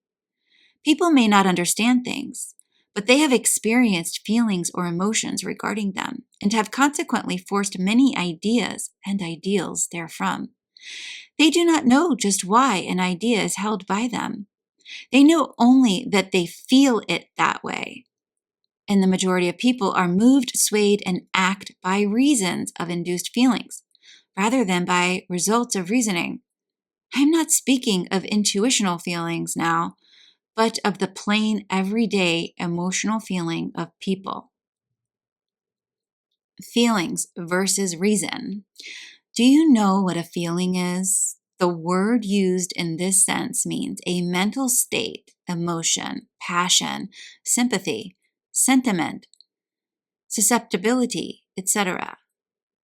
People may not understand things, but they have experienced feelings or emotions regarding them and have consequently forced many ideas and ideals therefrom. They do not know just why an idea is held by them. They know only that they feel it that way. And the majority of people are moved, swayed, and act by reasons of induced feelings, rather than by results of reasoning. I am not speaking of intuitional feelings now, but of the plain, everyday emotional feeling of people. Feelings versus reason. Do you know what a feeling is? The word used in this sense means a mental state, emotion, passion, sympathy, sentiment, susceptibility, etc.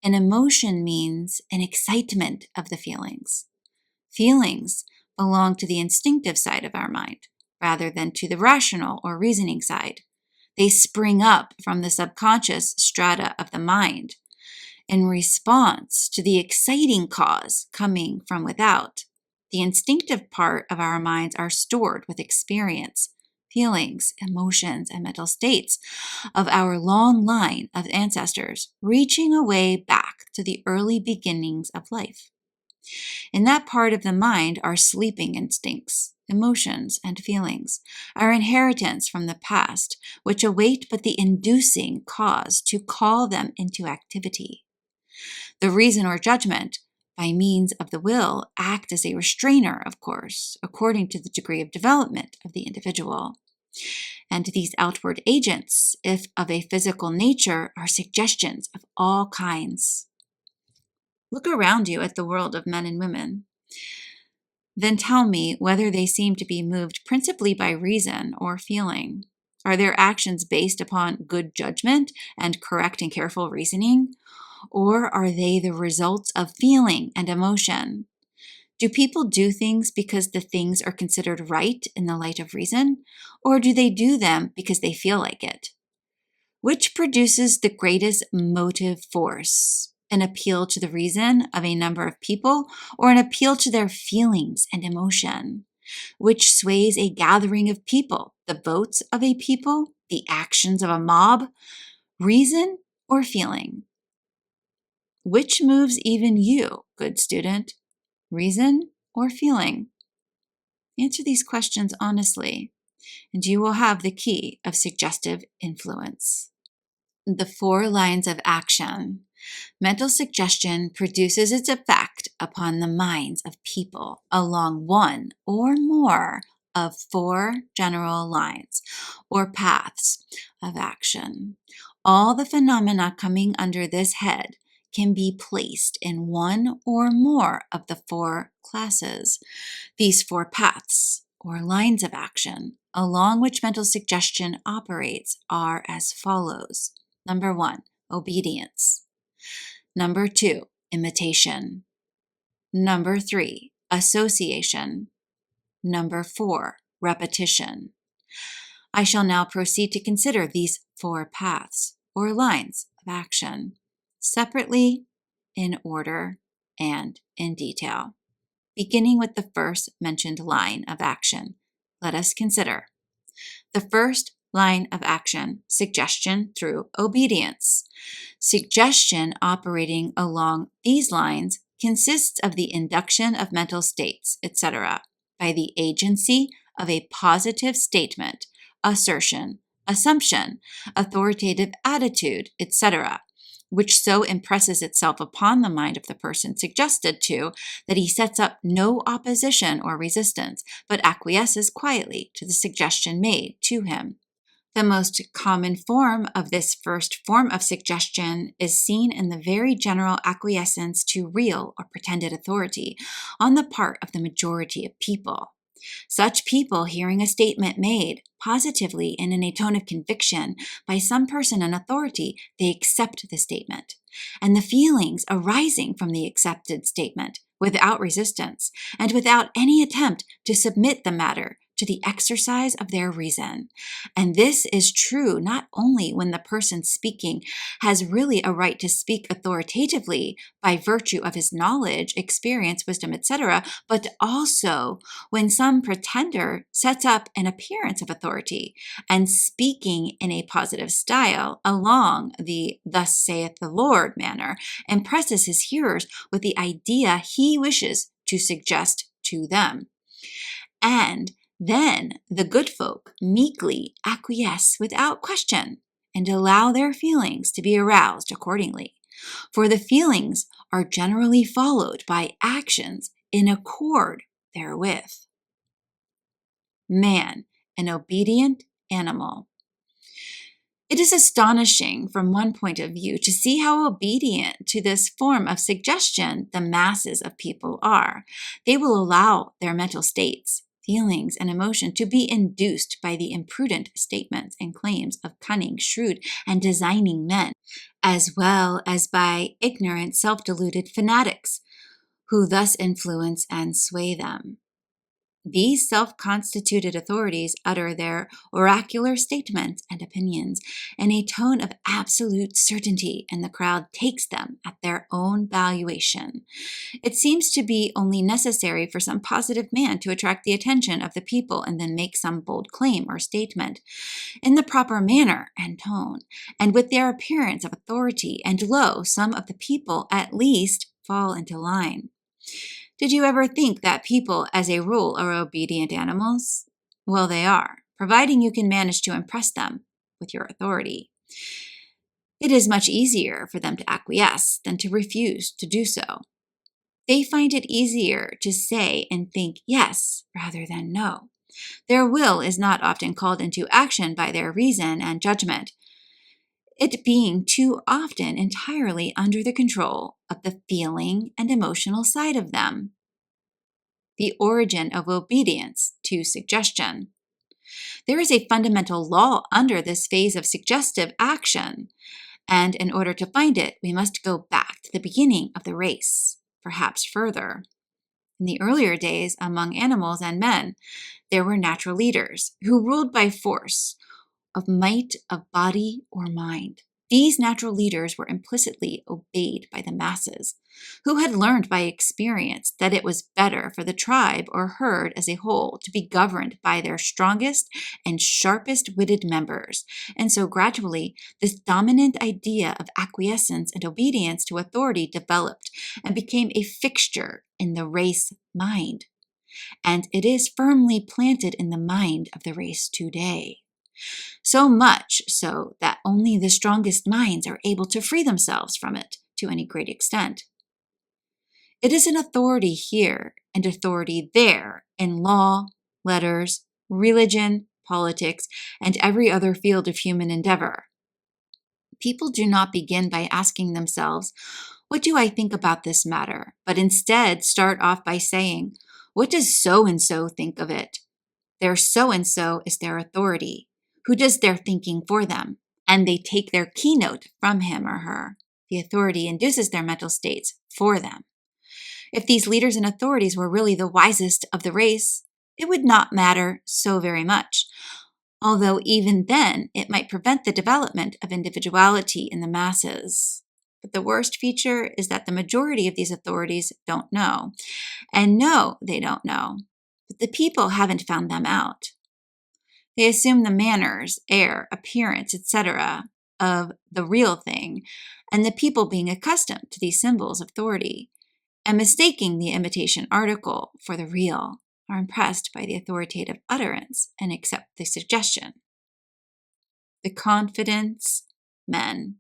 An emotion means an excitement of the feelings. Feelings belong to the instinctive side of our mind, rather than to the rational or reasoning side. They spring up from the subconscious strata of the mind in response to the exciting cause coming from without. The instinctive part of our minds are stored with experience, feelings, emotions, and mental states of our long line of ancestors, reaching away back to the early beginnings of life. In that part of the mind are sleeping instincts, emotions, and feelings, our inheritance from the past, which await but the inducing cause to call them into activity. The reason or judgment, by means of the will, act as a restrainer, of course, according to the degree of development of the individual. And these outward agents, if of a physical nature, are suggestions of all kinds. Look around you at the world of men and women. Then tell me whether they seem to be moved principally by reason or feeling. Are their actions based upon good judgment and correct and careful reasoning? Or are they the results of feeling and emotion? Do people do things because the things are considered right in the light of reason? Or do they do them because they feel like it? Which produces the greatest motive force? An appeal to the reason of a number of people, or an appeal to their feelings and emotion? Which sways a gathering of people, the votes of a people, the actions of a mob? Reason or feeling? Which moves even you, good student? Reason or feeling? Answer these questions honestly, and you will have the key of suggestive influence. The 4 lines of action. Mental suggestion produces its effect upon the minds of people along one or more of 4 general lines or paths of action. All the phenomena coming under this head can be placed in one or more of the 4 classes. These 4 paths or lines of action along which mental suggestion operates are as follows. Number 1, obedience. Number 2, imitation. Number 3, association. Number 4, repetition. I shall now proceed to consider these 4 paths or lines of action separately, in order, and in detail. Beginning with the first mentioned line of action, let us consider the first line of action, suggestion through obedience. Suggestion operating along these lines consists of the induction of mental states, etc., by the agency of a positive statement, assertion, assumption, authoritative attitude, etc., which so impresses itself upon the mind of the person suggested to that he sets up no opposition or resistance, but acquiesces quietly to the suggestion made to him. The most common form of this first form of suggestion is seen in the very general acquiescence to real or pretended authority on the part of the majority of people. Such people, hearing a statement made positively and in a tone of conviction by some person in authority, they accept the statement, and the feelings arising from the accepted statement without resistance and without any attempt to submit the matter to the exercise of their reason. And this is true not only when the person speaking has really a right to speak authoritatively by virtue of his knowledge, experience, wisdom, etc., but also when some pretender sets up an appearance of authority and speaking in a positive style along the "thus saith the Lord" manner impresses his hearers with the idea he wishes to suggest to them. And then the good folk meekly acquiesce without question and allow their feelings to be aroused accordingly. For the feelings are generally followed by actions in accord therewith. Man, an obedient animal. It is astonishing from one point of view to see how obedient to this form of suggestion the masses of people are. They will allow their mental states, feelings, and emotion to be induced by the imprudent statements and claims of cunning, shrewd, and designing men, as well as by ignorant, self-deluded fanatics, who thus influence and sway them. These self-constituted authorities utter their oracular statements and opinions in a tone of absolute certainty, and the crowd takes them at their own valuation. It seems to be only necessary for some positive man to attract the attention of the people and then make some bold claim or statement in the proper manner and tone, and with their appearance of authority, and lo, some of the people at least fall into line. Did you ever think that people, as a rule, are obedient animals? Well, they are, providing you can manage to impress them with your authority. It is much easier for them to acquiesce than to refuse to do so. They find it easier to say and think yes rather than no. Their will is not often called into action by their reason and judgment, it being too often entirely under the control of the feeling and emotional side of them. The origin of obedience to suggestion. There is a fundamental law under this phase of suggestive action, and in order to find it, we must go back to the beginning of the race, perhaps further. In the earlier days, among animals and men, there were natural leaders who ruled by force of might of body or mind. These natural leaders were implicitly obeyed by the masses, who had learned by experience that it was better for the tribe or herd as a whole to be governed by their strongest and sharpest-witted members. And so gradually, this dominant idea of acquiescence and obedience to authority developed and became a fixture in the race mind. and it is firmly planted in the mind of the race today. So much so that only the strongest minds are able to free themselves from it to any great extent. It is an authority here and authority there in law, letters, religion, politics, and every other field of human endeavor. People do not begin by asking themselves, "What do I think about this matter?" but instead start off by saying, "What does so-and-so think of it?" Their so-and-so is their authority, who does their thinking for them, and they take their keynote from him or her. The authority induces their mental states for them. If these leaders and authorities were really the wisest of the race, it would not matter so very much, although even then it might prevent the development of individuality in the masses. But the worst feature is that the majority of these authorities don't know, and know they don't know, but the people haven't found them out. They assume the manners, air, appearance, etc. of the real thing, and the people, being accustomed to these symbols of authority, and mistaking the imitation article for the real, are impressed by the authoritative utterance and accept the suggestion. The confidence men.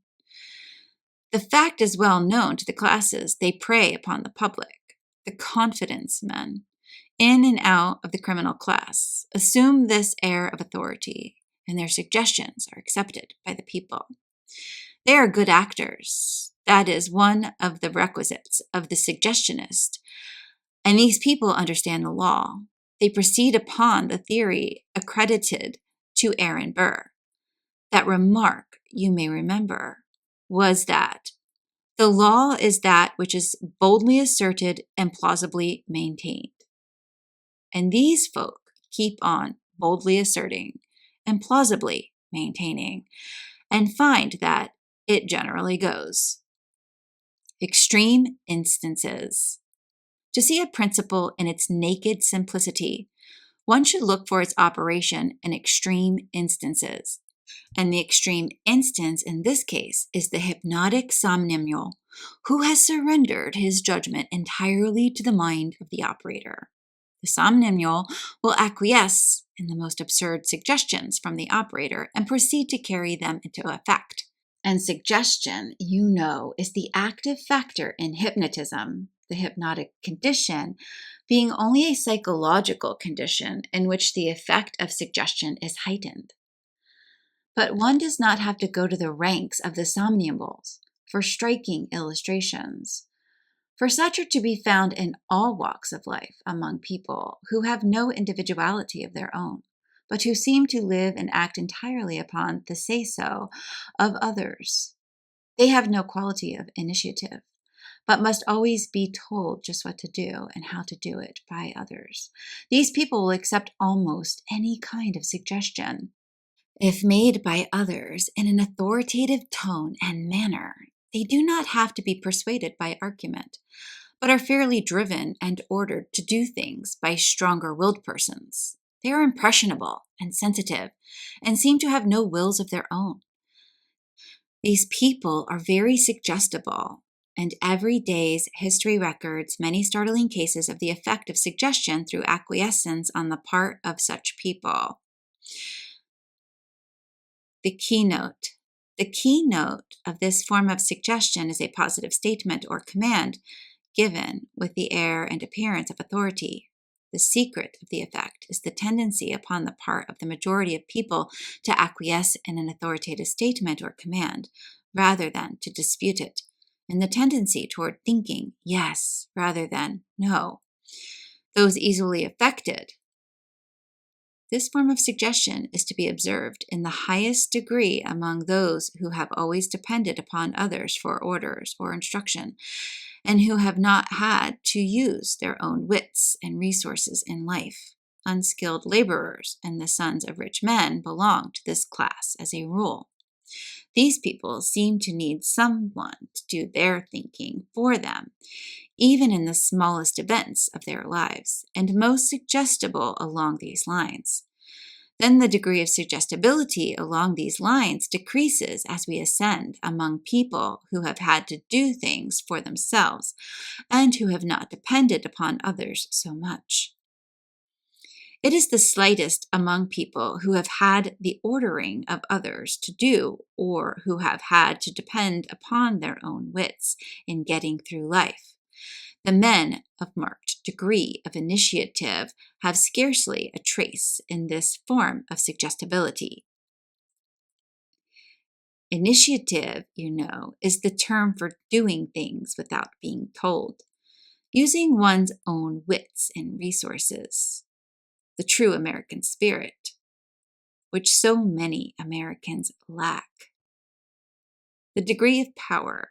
The fact is well known to the classes. They prey upon the public. The confidence men, in and out of the criminal class, assume this air of authority, and their suggestions are accepted by the people. They are good actors. That is one of the requisites of the suggestionist. And these people understand the law. They proceed upon the theory accredited to Aaron Burr. That remark, you may remember, was that the law is that which is boldly asserted and plausibly maintained. And these folk keep on boldly asserting and plausibly maintaining, and find that it generally goes. Extreme instances. To see a principle in its naked simplicity, one should look for its operation in extreme instances. And the extreme instance in this case is the hypnotic somnambule who has surrendered his judgment entirely to the mind of the operator. The somnambule will acquiesce in the most absurd suggestions from the operator and proceed to carry them into effect. And suggestion, you know, is the active factor in hypnotism, the hypnotic condition being only a psychological condition in which the effect of suggestion is heightened. But one does not have to go to the ranks of the somnambules for striking illustrations, for such are to be found in all walks of life among people who have no individuality of their own, but who seem to live and act entirely upon the say-so of others. They have no quality of initiative, but must always be told just what to do and how to do it by others. These people will accept almost any kind of suggestion, if made by others in an authoritative tone and manner. They do not have to be persuaded by argument, but are fairly driven and ordered to do things by stronger-willed persons. They are impressionable and sensitive, and seem to have no wills of their own. These people are very suggestible, and every day's history records many startling cases of the effect of suggestion through acquiescence on the part of such people. The keynote. The keynote of this form of suggestion is a positive statement or command given with the air and appearance of authority. The secret of the effect is the tendency upon the part of the majority of people to acquiesce in an authoritative statement or command, rather than to dispute it, and the tendency toward thinking yes rather than no. Those easily affected. This form of suggestion is to be observed in the highest degree among those who have always depended upon others for orders or instruction, and who have not had to use their own wits and resources in life. Unskilled laborers and the sons of rich men belong to this class as a rule. These people seem to need someone to do their thinking for them, even in the smallest events of their lives, and most suggestible along these lines. Then the degree of suggestibility along these lines decreases as we ascend among people who have had to do things for themselves and who have not depended upon others so much. It is the slightest among people who have had the ordering of others to do or who have had to depend upon their own wits in getting through life. The men of marked degree of initiative have scarcely a trace in this form of suggestibility. Initiative, is the term for doing things without being told, using one's own wits and resources, the true American spirit, which so many Americans lack. The degree of power.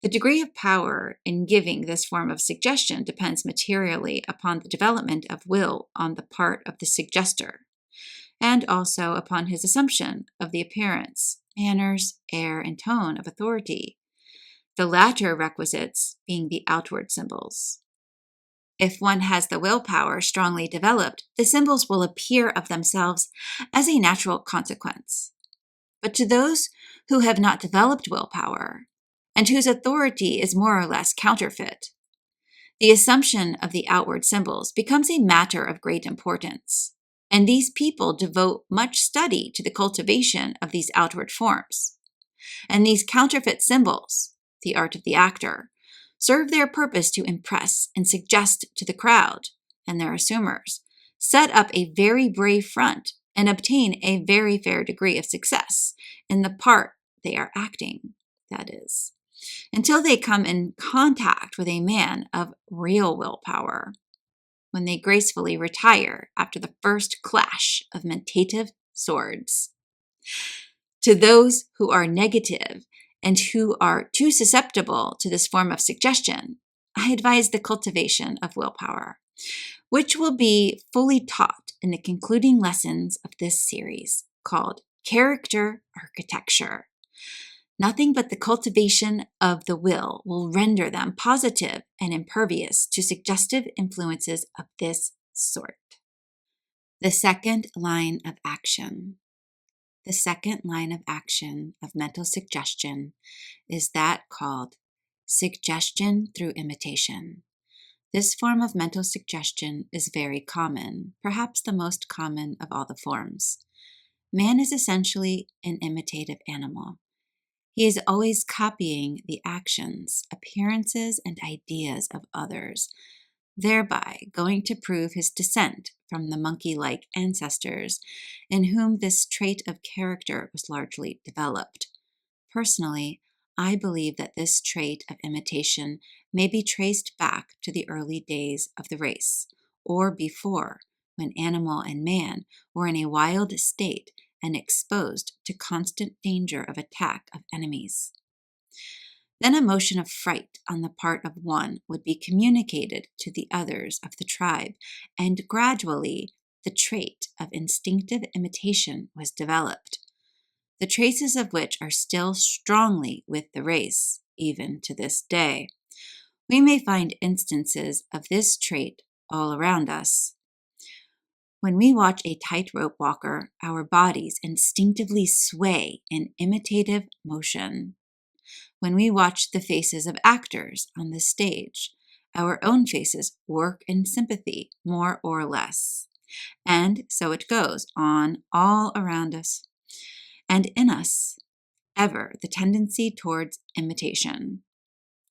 The degree of power in giving this form of suggestion depends materially upon the development of will on the part of the suggester, and also upon his assumption of the appearance, manners, air, and tone of authority, the latter requisites being the outward symbols. If one has the willpower strongly developed, the symbols will appear of themselves as a natural consequence. But to those who have not developed willpower, and whose authority is more or less counterfeit, the assumption of the outward symbols becomes a matter of great importance, and these people devote much study to the cultivation of these outward forms. And these counterfeit symbols, the art of the actor, serve their purpose to impress and suggest to the crowd and their assumers, set up a very brave front, and obtain a very fair degree of success in the part they are acting, that is, until they come in contact with a man of real willpower, when they gracefully retire after the first clash of mentative swords. To those who are negative and who are too susceptible to this form of suggestion, I advise the cultivation of willpower, which will be fully taught in the concluding lessons of this series called Character Architecture. Nothing but the cultivation of the will render them positive and impervious to suggestive influences of this sort. The second line of action. The second line of action of mental suggestion is that called suggestion through imitation. This form of mental suggestion is very common, perhaps the most common of all the forms. Man is essentially an imitative animal. He is always copying the actions, appearances, and ideas of others, thereby going to prove his descent from the monkey-like ancestors in whom this trait of character was largely developed. Personally, I believe that this trait of imitation may be traced back to the early days of the race, or before, when animal and man were in a wild state and exposed to constant danger of attack of enemies. Then a motion of fright on the part of one would be communicated to the others of the tribe, and gradually the trait of instinctive imitation was developed, the traces of which are still strongly with the race, even to this day. We may find instances of this trait all around us. When we watch a tightrope walker, our bodies instinctively sway in imitative motion. When we watch the faces of actors on the stage, our own faces work in sympathy, more or less. And so it goes on all around us. And in us, ever the tendency towards imitation.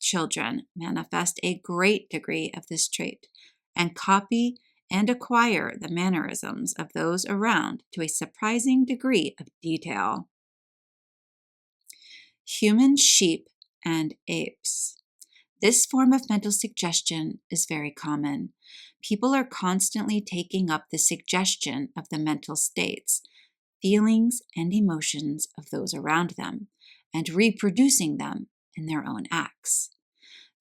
Children manifest a great degree of this trait and copy and acquire the mannerisms of those around to a surprising degree of detail. Human, sheep, and apes. This form of mental suggestion is very common. People are constantly taking up the suggestion of the mental states, feelings, and emotions of those around them, and reproducing them in their own acts.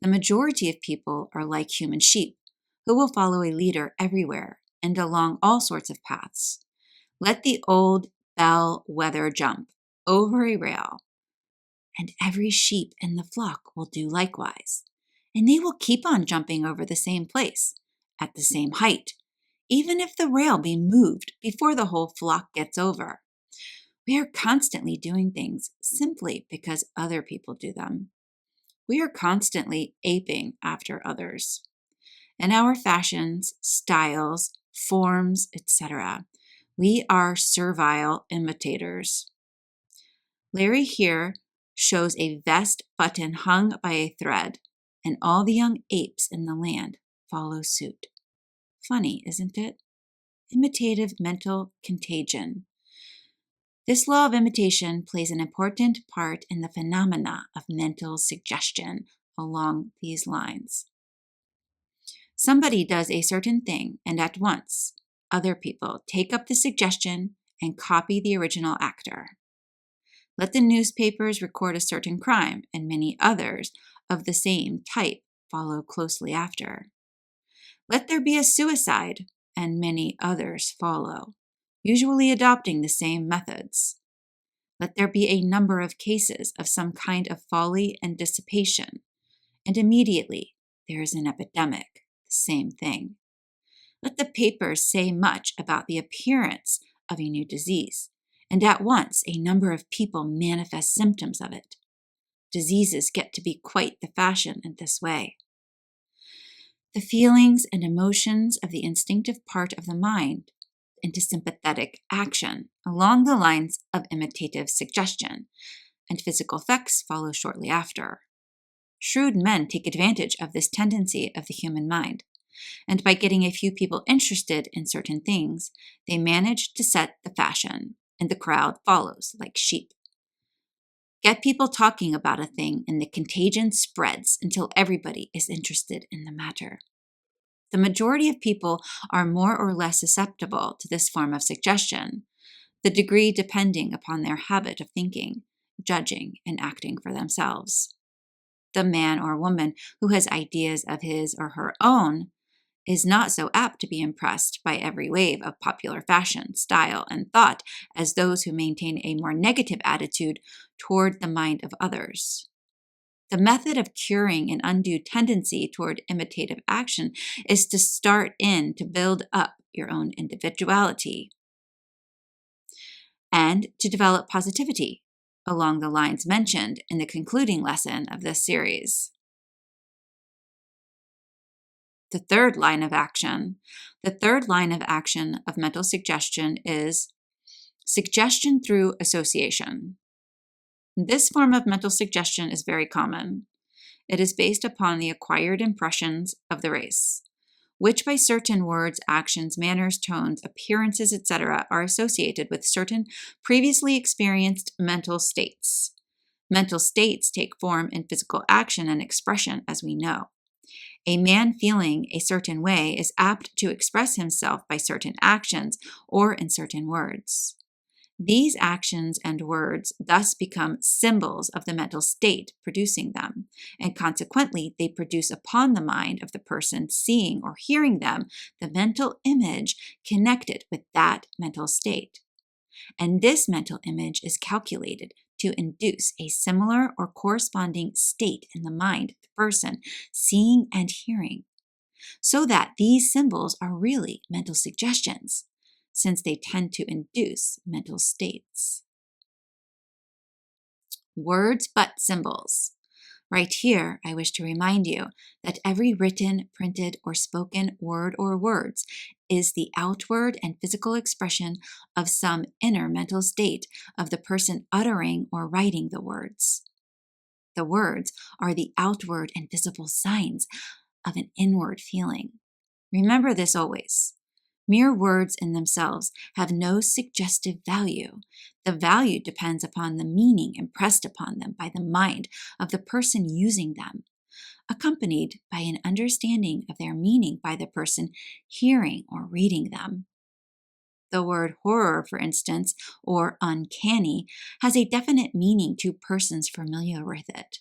The majority of people are like human sheep, who will follow a leader everywhere and along all sorts of paths. Let the old bell-wether jump over a rail, and every sheep in the flock will do likewise, and they will keep on jumping over the same place, at the same height, even if the rail be moved before the whole flock gets over. We are constantly doing things simply because other people do them. We are constantly aping after others. And our fashions, styles, forms, etc. We are servile imitators. Larry here shows a vest button hung by a thread, and all the young apes in the land follow suit. Funny, isn't it? Imitative mental contagion. This law of imitation plays an important part in the phenomena of mental suggestion along these lines. Somebody does a certain thing, and at once, other people take up the suggestion and copy the original actor. Let the newspapers record a certain crime, and many others of the same type follow closely after. Let there be a suicide, and many others follow, usually adopting the same methods. Let there be a number of cases of some kind of folly and dissipation, and immediately there is an epidemic, the same thing. Let the papers say much about the appearance of a new disease, and at once a number of people manifest symptoms of it. Diseases get to be quite the fashion in this way. The feelings and emotions of the instinctive part of the mind into sympathetic action along the lines of imitative suggestion, and physical effects follow shortly after. Shrewd men take advantage of this tendency of the human mind, and by getting a few people interested in certain things, they manage to set the fashion, and the crowd follows like sheep. Get people talking about a thing, and the contagion spreads until everybody is interested in the matter. The majority of people are more or less susceptible to this form of suggestion, the degree depending upon their habit of thinking, judging, and acting for themselves. The man or woman who has ideas of his or her own is not so apt to be impressed by every wave of popular fashion, style, and thought as those who maintain a more negative attitude toward the mind of others. The method of curing an undue tendency toward imitative action is to start in to build up your own individuality and to develop positivity along the lines mentioned in the concluding lesson of this series. The third line of action of mental suggestion is suggestion through association. This form of mental suggestion is very common. It is based upon the acquired impressions of the race, which by certain words, actions, manners, tones, appearances, etc., are associated with certain previously experienced mental states. Mental states take form in physical action and expression, as we know. A man feeling a certain way is apt to express himself by certain actions or in certain words. These actions and words thus become symbols of the mental state producing them, and consequently they produce upon the mind of the person seeing or hearing them the mental image connected with that mental state. And this mental image is calculated to induce a similar or corresponding state in the mind of the person seeing and hearing, so that these symbols are really mental suggestions, since they tend to induce mental states. Words but symbols. Right here, I wish to remind you that every written, printed, or spoken word or words is the outward and physical expression of some inner mental state of the person uttering or writing the words. The words are the outward and visible signs of an inward feeling. Remember this always. Mere words in themselves have no suggestive value. The value depends upon the meaning impressed upon them by the mind of the person using them, accompanied by an understanding of their meaning by the person hearing or reading them. The word horror, for instance, or uncanny, has a definite meaning to persons familiar with it.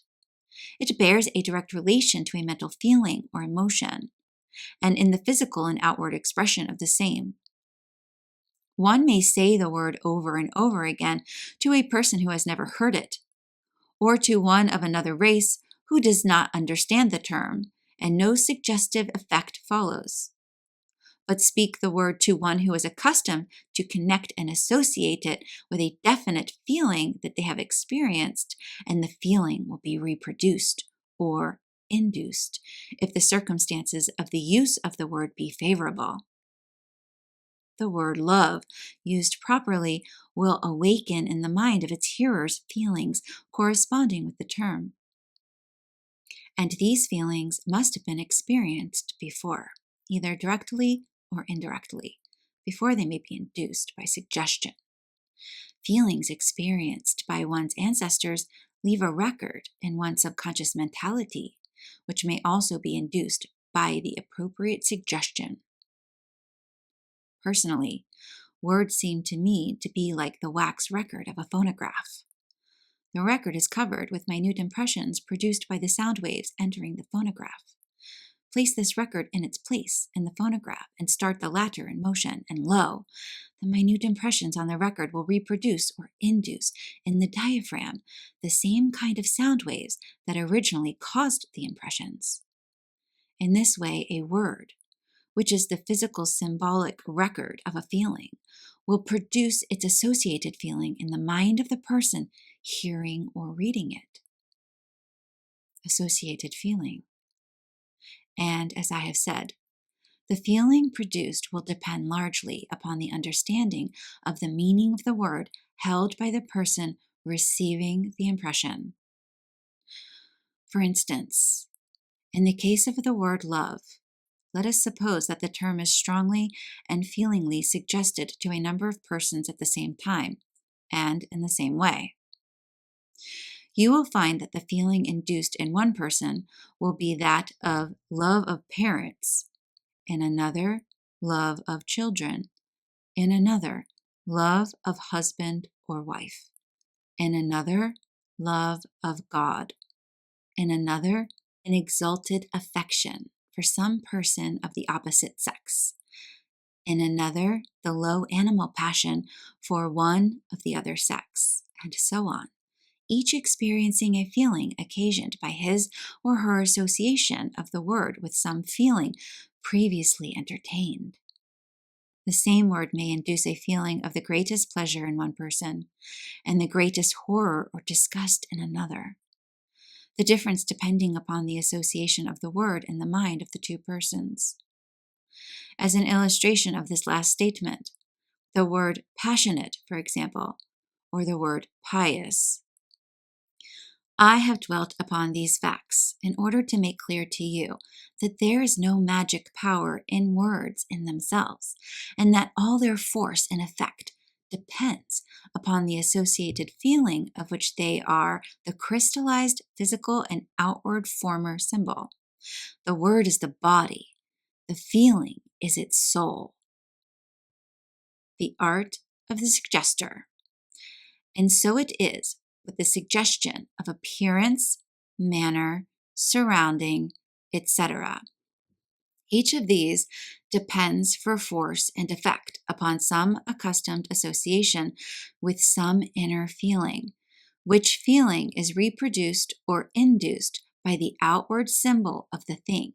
It bears a direct relation to a mental feeling or emotion, and in the physical and outward expression of the same. One may say the word over and over again to a person who has never heard it, or to one of another race who does not understand the term, and no suggestive effect follows. But speak the word to one who is accustomed to connect and associate it with a definite feeling that they have experienced, and the feeling will be reproduced or induced if the circumstances of the use of the word be favorable. the word love, used properly, will awaken in the mind of its hearers feelings corresponding with the term. And these feelings must have been experienced before, either directly or indirectly, before they may be induced by suggestion. Feelings experienced by one's ancestors leave a record in one's subconscious mentality, which may also be induced by the appropriate suggestion. Personally, words seem to me to be like the wax record of a phonograph. The record is covered with minute impressions produced by the sound waves entering the phonograph. Place this record in its place in the phonograph and start the latter in motion, and lo, the minute impressions on the record will reproduce or induce in the diaphragm the same kind of sound waves that originally caused the impressions. In this way, a word, which is the physical symbolic record of a feeling, will produce its associated feeling in the mind of the person hearing or reading it. Associated feeling. And as I have said, the feeling produced will depend largely upon the understanding of the meaning of the word held by the person receiving the impression. For instance, in the case of the word love, let us suppose that the term is strongly and feelingly suggested to a number of persons at the same time and in the same way. You will find that the feeling induced in one person will be that of love of parents, in another, love of children, in another, love of husband or wife, in another, love of God, in another, an exalted affection for some person of the opposite sex, in another, the low animal passion for one of the other sex, and so on, each experiencing a feeling occasioned by his or her association of the word with some feeling previously entertained. The same word may induce a feeling of the greatest pleasure in one person and the greatest horror or disgust in another, the difference depending upon the association of the word in the mind of the two persons. As an illustration of this last statement, the word passionate, for example, or the word pious. I have dwelt upon these facts in order to make clear to you that there is no magic power in words in themselves, and that all their force and effect depends upon the associated feeling of which they are the crystallized physical and outward former symbol. The word is the body, the feeling is its soul. The art of the suggester. And so it is with the suggestion of appearance, manner, surrounding, etc. Each of these depends for force and effect upon some accustomed association with some inner feeling, which feeling is reproduced or induced by the outward symbol of the thing.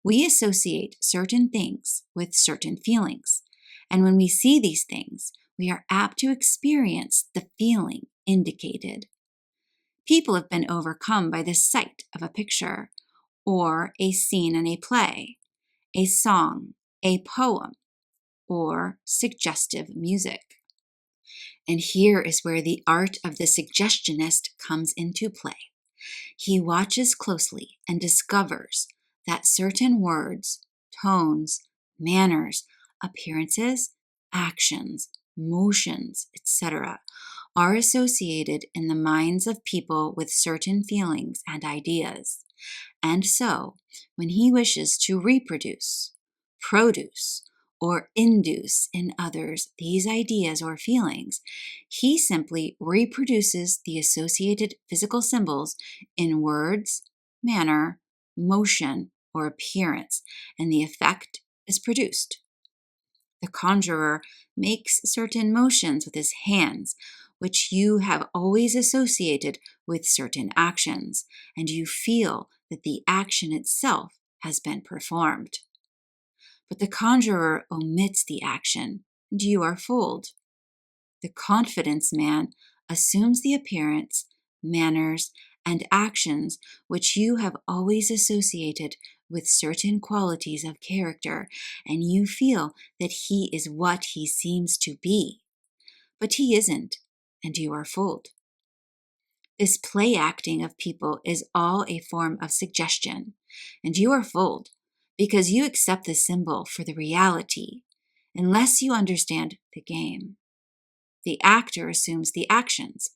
We associate certain things with certain feelings, and when we see these things, we are apt to experience the feeling indicated. People have been overcome by the sight of a picture, or a scene in a play, a song, a poem, or suggestive music. And here is where the art of the suggestionist comes into play. He watches closely and discovers that certain words, tones, manners, appearances, actions, motions, etc., are associated in the minds of people with certain feelings and ideas. And so, when he wishes to reproduce, produce, or induce in others these ideas or feelings, he simply reproduces the associated physical symbols in words, manner, motion, or appearance, and the effect is produced. The conjurer makes certain motions with his hands, which you have always associated with certain actions, and you feel that the action itself has been performed. But the conjurer omits the action, and you are fooled. The confidence man assumes the appearance, manners, and actions which you have always associated with certain qualities of character, and you feel that he is what he seems to be. But he isn't, and you are fooled. This play acting of people is all a form of suggestion, and you are fooled because you accept the symbol for the reality, unless you understand the game. The actor assumes the actions,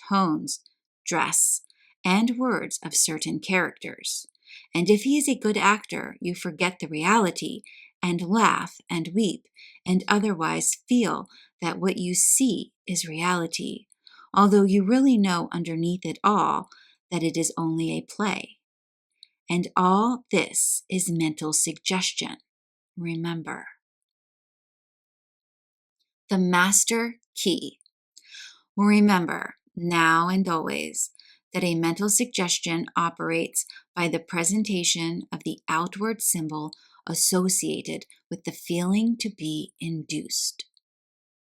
tones, dress, and words of certain characters. And if he is a good actor, you forget the reality and laugh and weep and otherwise feel that what you see is reality, although you really know underneath it all that it is only a play. And all this is mental suggestion. Remember. The master key. Remember, now and always, that a mental suggestion operates by the presentation of the outward symbol associated with the feeling to be induced.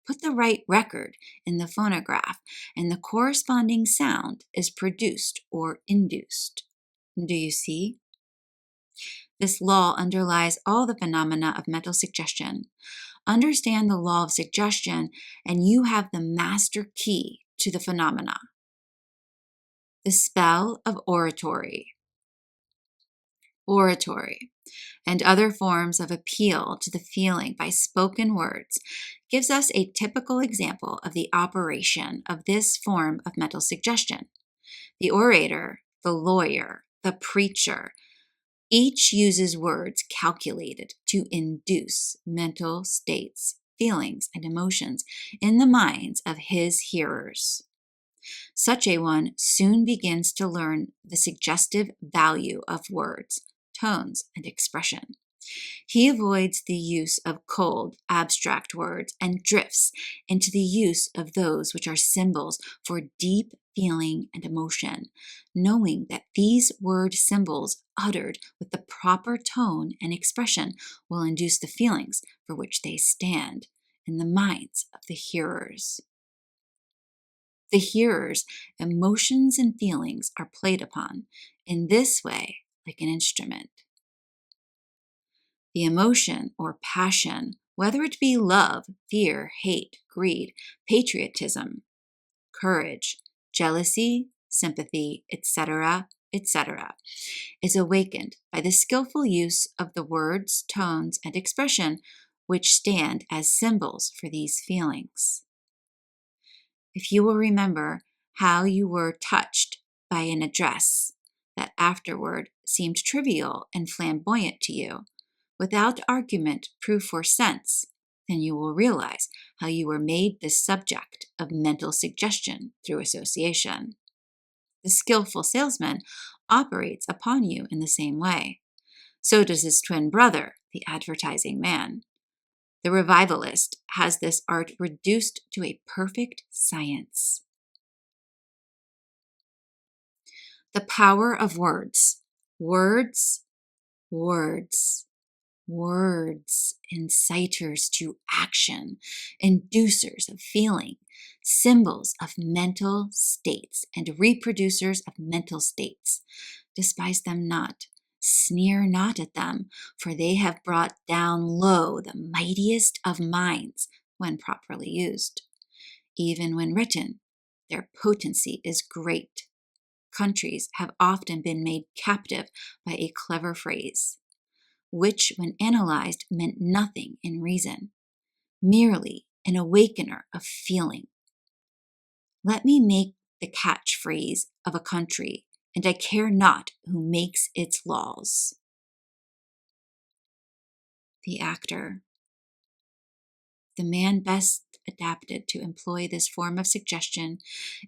Put the right record in the phonograph, and the corresponding sound is produced or induced. Do you see? This law underlies all the phenomena of mental suggestion. Understand the law of suggestion, and you have the master key to the phenomena. The spell of oratory. Oratory and other forms of appeal to the feeling by spoken words gives us a typical example of the operation of this form of mental suggestion. The orator, the lawyer, the preacher, each uses words calculated to induce mental states, feelings, and emotions in the minds of his hearers. Such a one soon begins to learn the suggestive value of words, tones, and expression. He avoids the use of cold, abstract words and drifts into the use of those which are symbols for deep feeling and emotion, knowing that these word symbols uttered with the proper tone and expression will induce the feelings for which they stand in the minds of the hearers. The hearer's emotions and feelings are played upon in this way like an instrument. The emotion or passion, whether it be love, fear, hate, greed, patriotism, courage, jealousy, sympathy, etc., etc., is awakened by the skillful use of the words, tones, and expression which stand as symbols for these feelings. If you will remember how you were touched by an address that afterward seemed trivial and flamboyant to you, without argument, proof, or sense, then you will realize how you were made the subject of mental suggestion through association. The skillful salesman operates upon you in the same way. So does his twin brother, the advertising man. The revivalist has this art reduced to a perfect science. The power of words. Words, words, words, inciters to action, inducers of feeling, symbols of mental states, and reproducers of mental states. Despise them not. Sneer not at them, for they have brought down low the mightiest of minds when properly used. Even when written, their potency is great. Countries have often been made captive by a clever phrase, which when analyzed meant nothing in reason, merely an awakener of feeling. Let me make the catchphrase of a country, and I care not who makes its laws. The actor. The man best adapted to employ this form of suggestion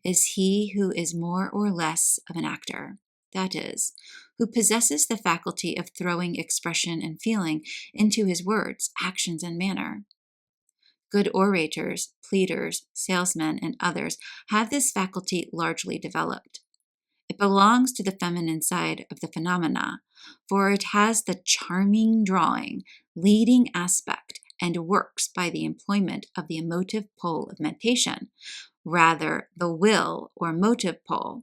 is he who is more or less of an actor, that is, who possesses the faculty of throwing expression and feeling into his words, actions, and manner. Good orators, pleaders, salesmen, and others have this faculty largely developed. It belongs to the feminine side of the phenomena, for it has the charming drawing, leading aspect, and works by the employment of the emotive pole of mentation, rather the will or motive pole,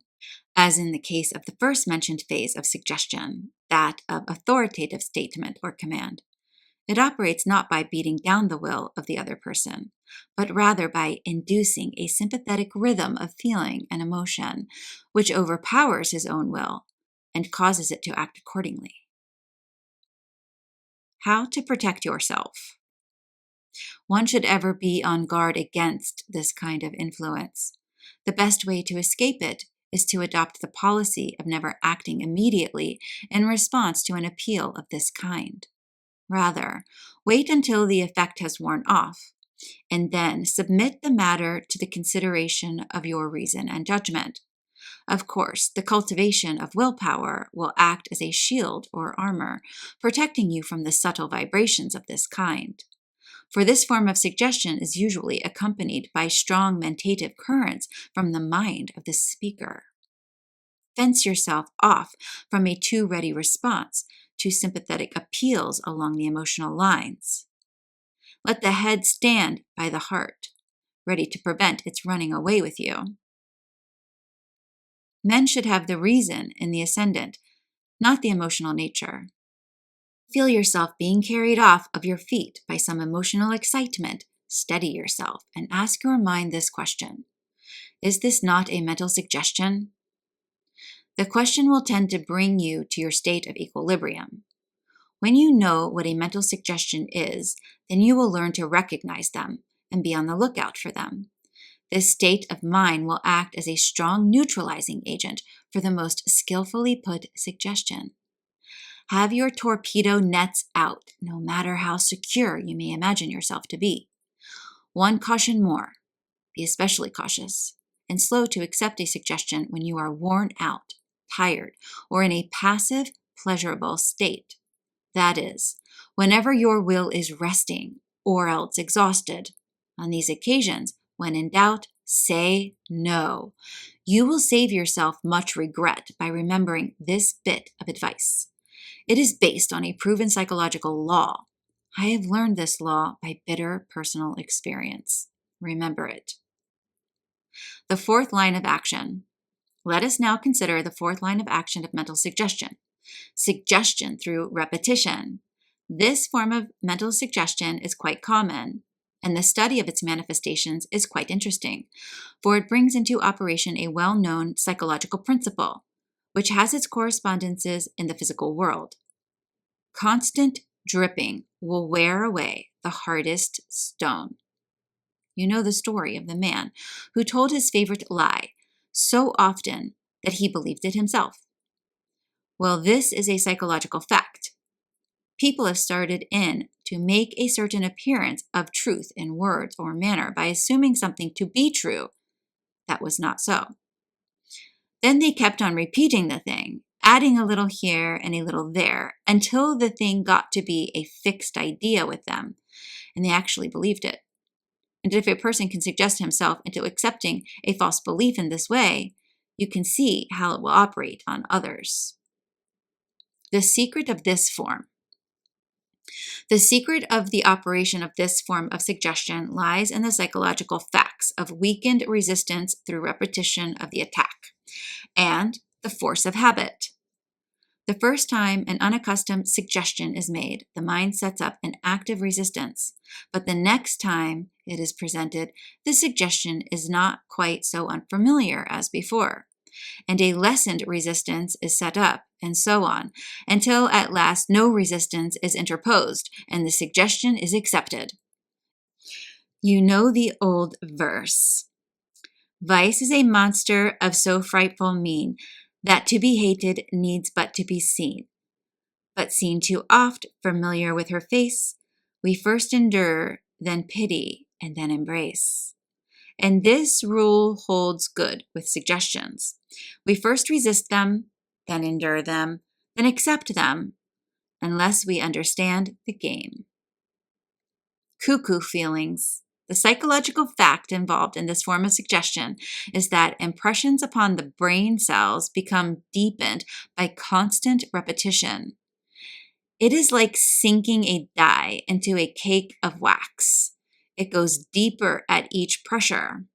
as in the case of the first mentioned phase of suggestion. that of authoritative statement or command. It operates not by beating down the will of the other person, but rather by inducing a sympathetic rhythm of feeling and emotion, which overpowers his own will and causes it to act accordingly. How to protect yourself. One should ever be on guard against this kind of influence. The best way to escape it is to adopt the policy of never acting immediately in response to an appeal of this kind. Rather, wait until the effect has worn off, and then submit the matter to the consideration of your reason and judgment. Of course, the cultivation of willpower will act as a shield or armor, protecting you from the subtle vibrations of this kind. For this form of suggestion is usually accompanied by strong mentative currents from the mind of the speaker. Fence yourself off from a too ready response to sympathetic appeals along the emotional lines. Let the head stand by the heart, ready to prevent its running away with you. Men should have the reason in the ascendant, not the emotional nature. Feel yourself being carried off of your feet by some emotional excitement. Steady yourself and ask your mind this question: is this not a mental suggestion? The question will tend to bring you to your state of equilibrium. When you know what a mental suggestion is, then you will learn to recognize them and be on the lookout for them. This state of mind will act as a strong neutralizing agent for the most skillfully put suggestion. Have your torpedo nets out, no matter how secure you may imagine yourself to be. One caution more: be especially cautious and slow to accept a suggestion when you are worn out, tired, or in a passive, pleasurable state. That is, whenever your will is resting or else exhausted. On these occasions, when in doubt, say no. You will save yourself much regret by remembering this bit of advice. It is based on a proven psychological law. I have learned this law by bitter personal experience. Remember it. The fourth line of action. Let us now consider the fourth line of action of mental suggestion. Suggestion through repetition. This form of mental suggestion is quite common, and the study of its manifestations is quite interesting, for it brings into operation a well-known psychological principle, which has its correspondences in the physical world. Constant dripping will wear away the hardest stone. You know the story of the man who told his favorite lie so often that he believed it himself. Well, this is a psychological fact. People have started in to make a certain appearance of truth in words or manner by assuming something to be true that was not so. Then they kept on repeating the thing, adding a little here and a little there, until the thing got to be a fixed idea with them, and they actually believed it. And if a person can suggest himself into accepting a false belief in this way, you can see how it will operate on others. The secret of this form. The secret of the operation of this form of suggestion lies in the psychological facts of weakened resistance through repetition of the attack, and the force of habit. The first time an unaccustomed suggestion is made, the mind sets up an active resistance, but the next time it is presented, the suggestion is not quite so unfamiliar as before, and a lessened resistance is set up, and so on, until at last no resistance is interposed, and the suggestion is accepted. You know the old verse: vice is a monster of so frightful mien, that to be hated needs but to be seen. But seen too oft, familiar with her face, we first endure, then pity, and then embrace. And this rule holds good with suggestions. We first resist them, then endure them, then accept them, unless we understand the game. Cuckoo feelings. The psychological fact involved in this form of suggestion is that impressions upon the brain cells become deepened by constant repetition. It is like sinking a die into a cake of wax. It goes deeper at each pressure.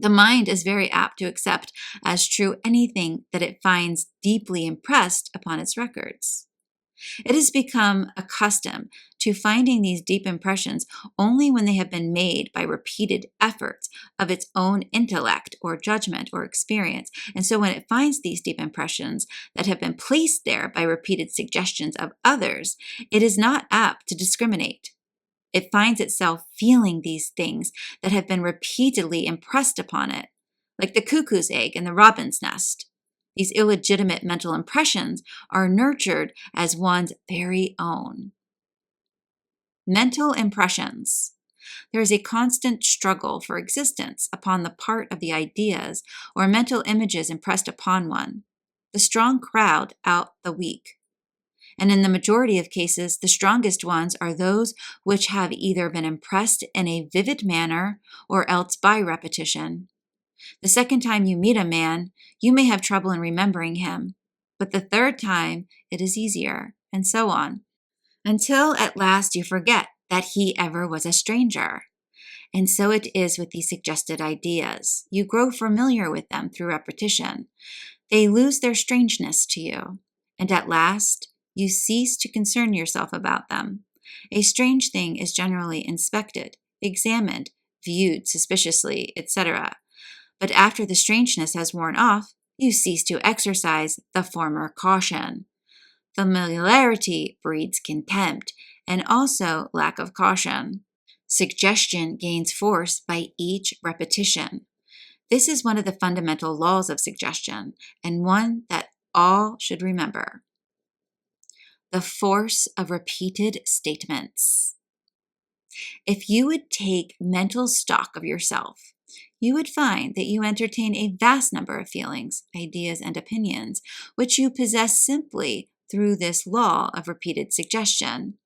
The mind is very apt to accept as true anything that it finds deeply impressed upon its records. It has become accustomed to finding these deep impressions only when they have been made by repeated efforts of its own intellect or judgment or experience. And so when it finds these deep impressions that have been placed there by repeated suggestions of others, it is not apt to discriminate. It finds itself feeling these things that have been repeatedly impressed upon it, like the cuckoo's egg and the robin's nest. These illegitimate mental impressions are nurtured as one's very own. Mental impressions. There is a constant struggle for existence upon the part of the ideas or mental images impressed upon one. The strong crowd out the weak. And in the majority of cases, the strongest ones are those which have either been impressed in a vivid manner or else by repetition. The second time you meet a man, you may have trouble in remembering him, but the third time it is easier, and so on, until at last you forget that he ever was a stranger. And so it is with these suggested ideas. You grow familiar with them through repetition. They lose their strangeness to you, and at last you cease to concern yourself about them. A strange thing is generally inspected, examined, viewed suspiciously, etc. But after the strangeness has worn off, you cease to exercise the former caution. Familiarity breeds contempt and also lack of caution. Suggestion gains force by each repetition. This is one of the fundamental laws of suggestion, and one that all should remember. The force of repeated statements. If you would take mental stock of yourself, you would find that you entertain a vast number of feelings, ideas, and opinions, which you possess simply through this law of repeated suggestion.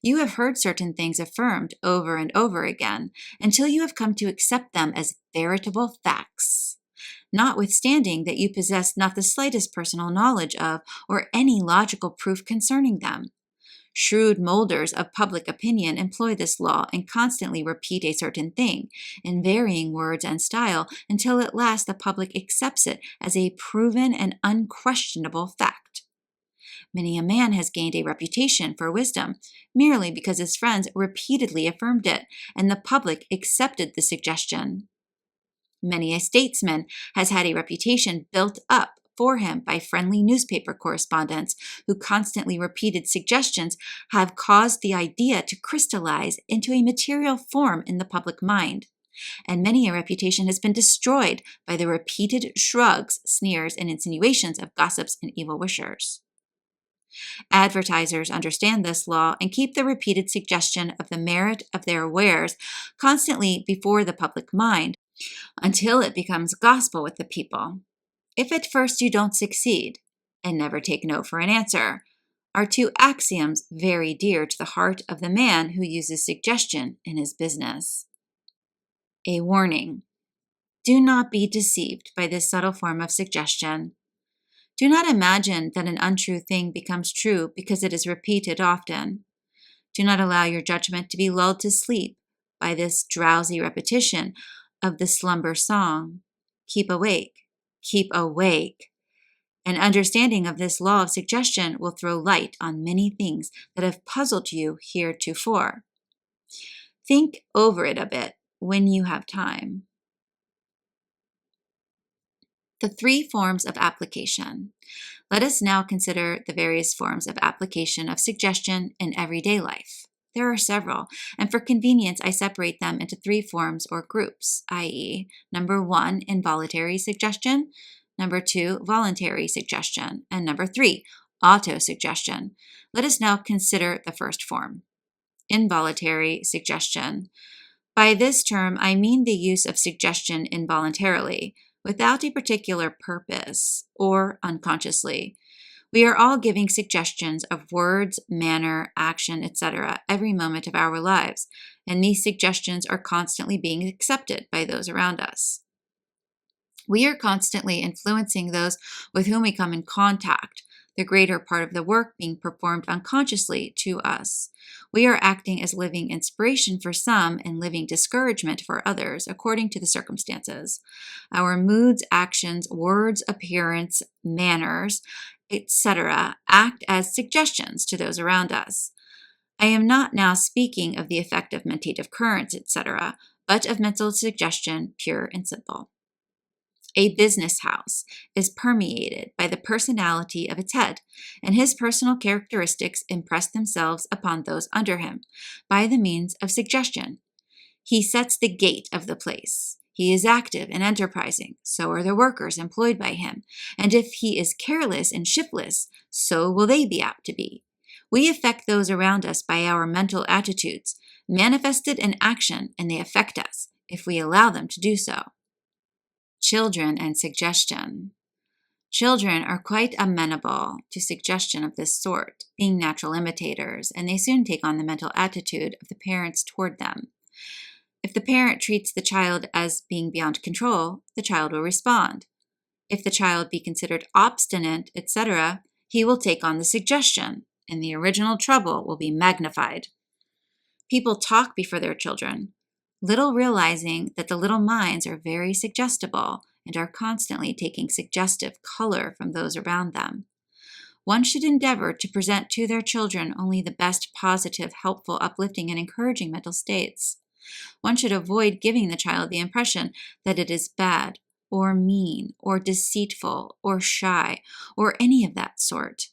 You have heard certain things affirmed over and over again until you have come to accept them as veritable facts, notwithstanding that you possess not the slightest personal knowledge of or any logical proof concerning them. Shrewd molders of public opinion employ this law and constantly repeat a certain thing in varying words and style until at last the public accepts it as a proven and unquestionable fact. Many a man has gained a reputation for wisdom merely because his friends repeatedly affirmed it and the public accepted the suggestion. Many a statesman has had a reputation built up for him by friendly newspaper correspondents who constantly repeated suggestions have caused the idea to crystallize into a material form in the public mind. And many a reputation has been destroyed by the repeated shrugs, sneers, and insinuations of gossips and evil wishers. Advertisers understand this law and keep the repeated suggestion of the merit of their wares constantly before the public mind until it becomes gospel with the people. If at first you don't succeed, and never take no for an answer, are two axioms very dear to the heart of the man who uses suggestion in his business. A warning. Do not be deceived by this subtle form of suggestion. Do not imagine that an untrue thing becomes true because it is repeated often. Do not allow your judgment to be lulled to sleep by this drowsy repetition of the slumber song. Keep awake, keep awake. An understanding of this law of suggestion will throw light on many things that have puzzled you heretofore. Think over it a bit when you have time. The three forms of application. Let us now consider the various forms of application of suggestion in everyday life. There are several, and for convenience, I separate them into three forms or groups, i.e., number 1, involuntary suggestion, number 2, voluntary suggestion, and number 3, autosuggestion. Let us now consider the first form, involuntary suggestion. By this term, I mean the use of suggestion involuntarily, without a particular purpose, or unconsciously. We are all giving suggestions of words, manner, action, etc. every moment of our lives, and these suggestions are constantly being accepted by those around us. We are constantly influencing those with whom we come in contact the greater part of the work being performed unconsciously to us. We are acting as living inspiration for some and living discouragement for others, according to the circumstances. Our moods, actions, words, appearance, manners, etc., act as suggestions to those around us. I am not now speaking of the effect of mentative currents, etc., but of mental suggestion, pure and simple. A business house is permeated by the personality of its head, and his personal characteristics impress themselves upon those under him by the means of suggestion. He sets the gait of the place. He is active and enterprising, so are the workers employed by him, and if he is careless and shiftless, so will they be apt to be. We affect those around us by our mental attitudes, manifested in action, and they affect us if we allow them to do so. Children and suggestion. Children are quite amenable to suggestion of this sort, being natural imitators, and they soon take on the mental attitude of the parents toward them. If the parent treats the child as being beyond control, the child will respond. If the child be considered obstinate, etc., he will take on the suggestion, and the original trouble will be magnified. People talk before their children, little realizing that the little minds are very suggestible and are constantly taking suggestive color from those around them. One should endeavor to present to their children only the best positive, helpful, uplifting, and encouraging mental states. One should avoid giving the child the impression that it is bad, or mean, or deceitful, or shy, or any of that sort.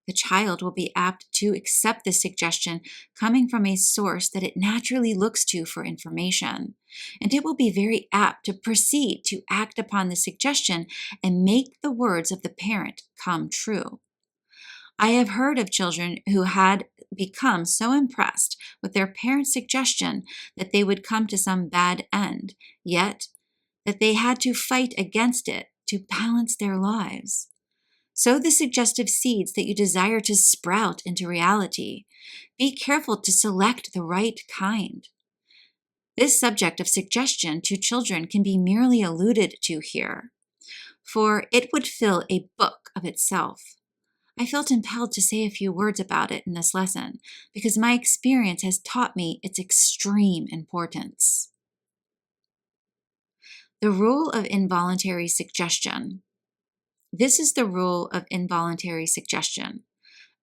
The child will be apt to accept the suggestion coming from a source that it naturally looks to for information, and it will be very apt to proceed to act upon the suggestion and make the words of the parent come true. I have heard of children who had become so impressed with their parents' suggestion that they would come to some bad end, yet that they had to fight against it to balance their lives. Sow the suggestive seeds that you desire to sprout into reality. Be careful to select the right kind. This subject of suggestion to children can be merely alluded to here, for it would fill a book of itself. I felt impelled to say a few words about it in this lesson because my experience has taught me its extreme importance. The rule of involuntary suggestion. This is the rule of involuntary suggestion.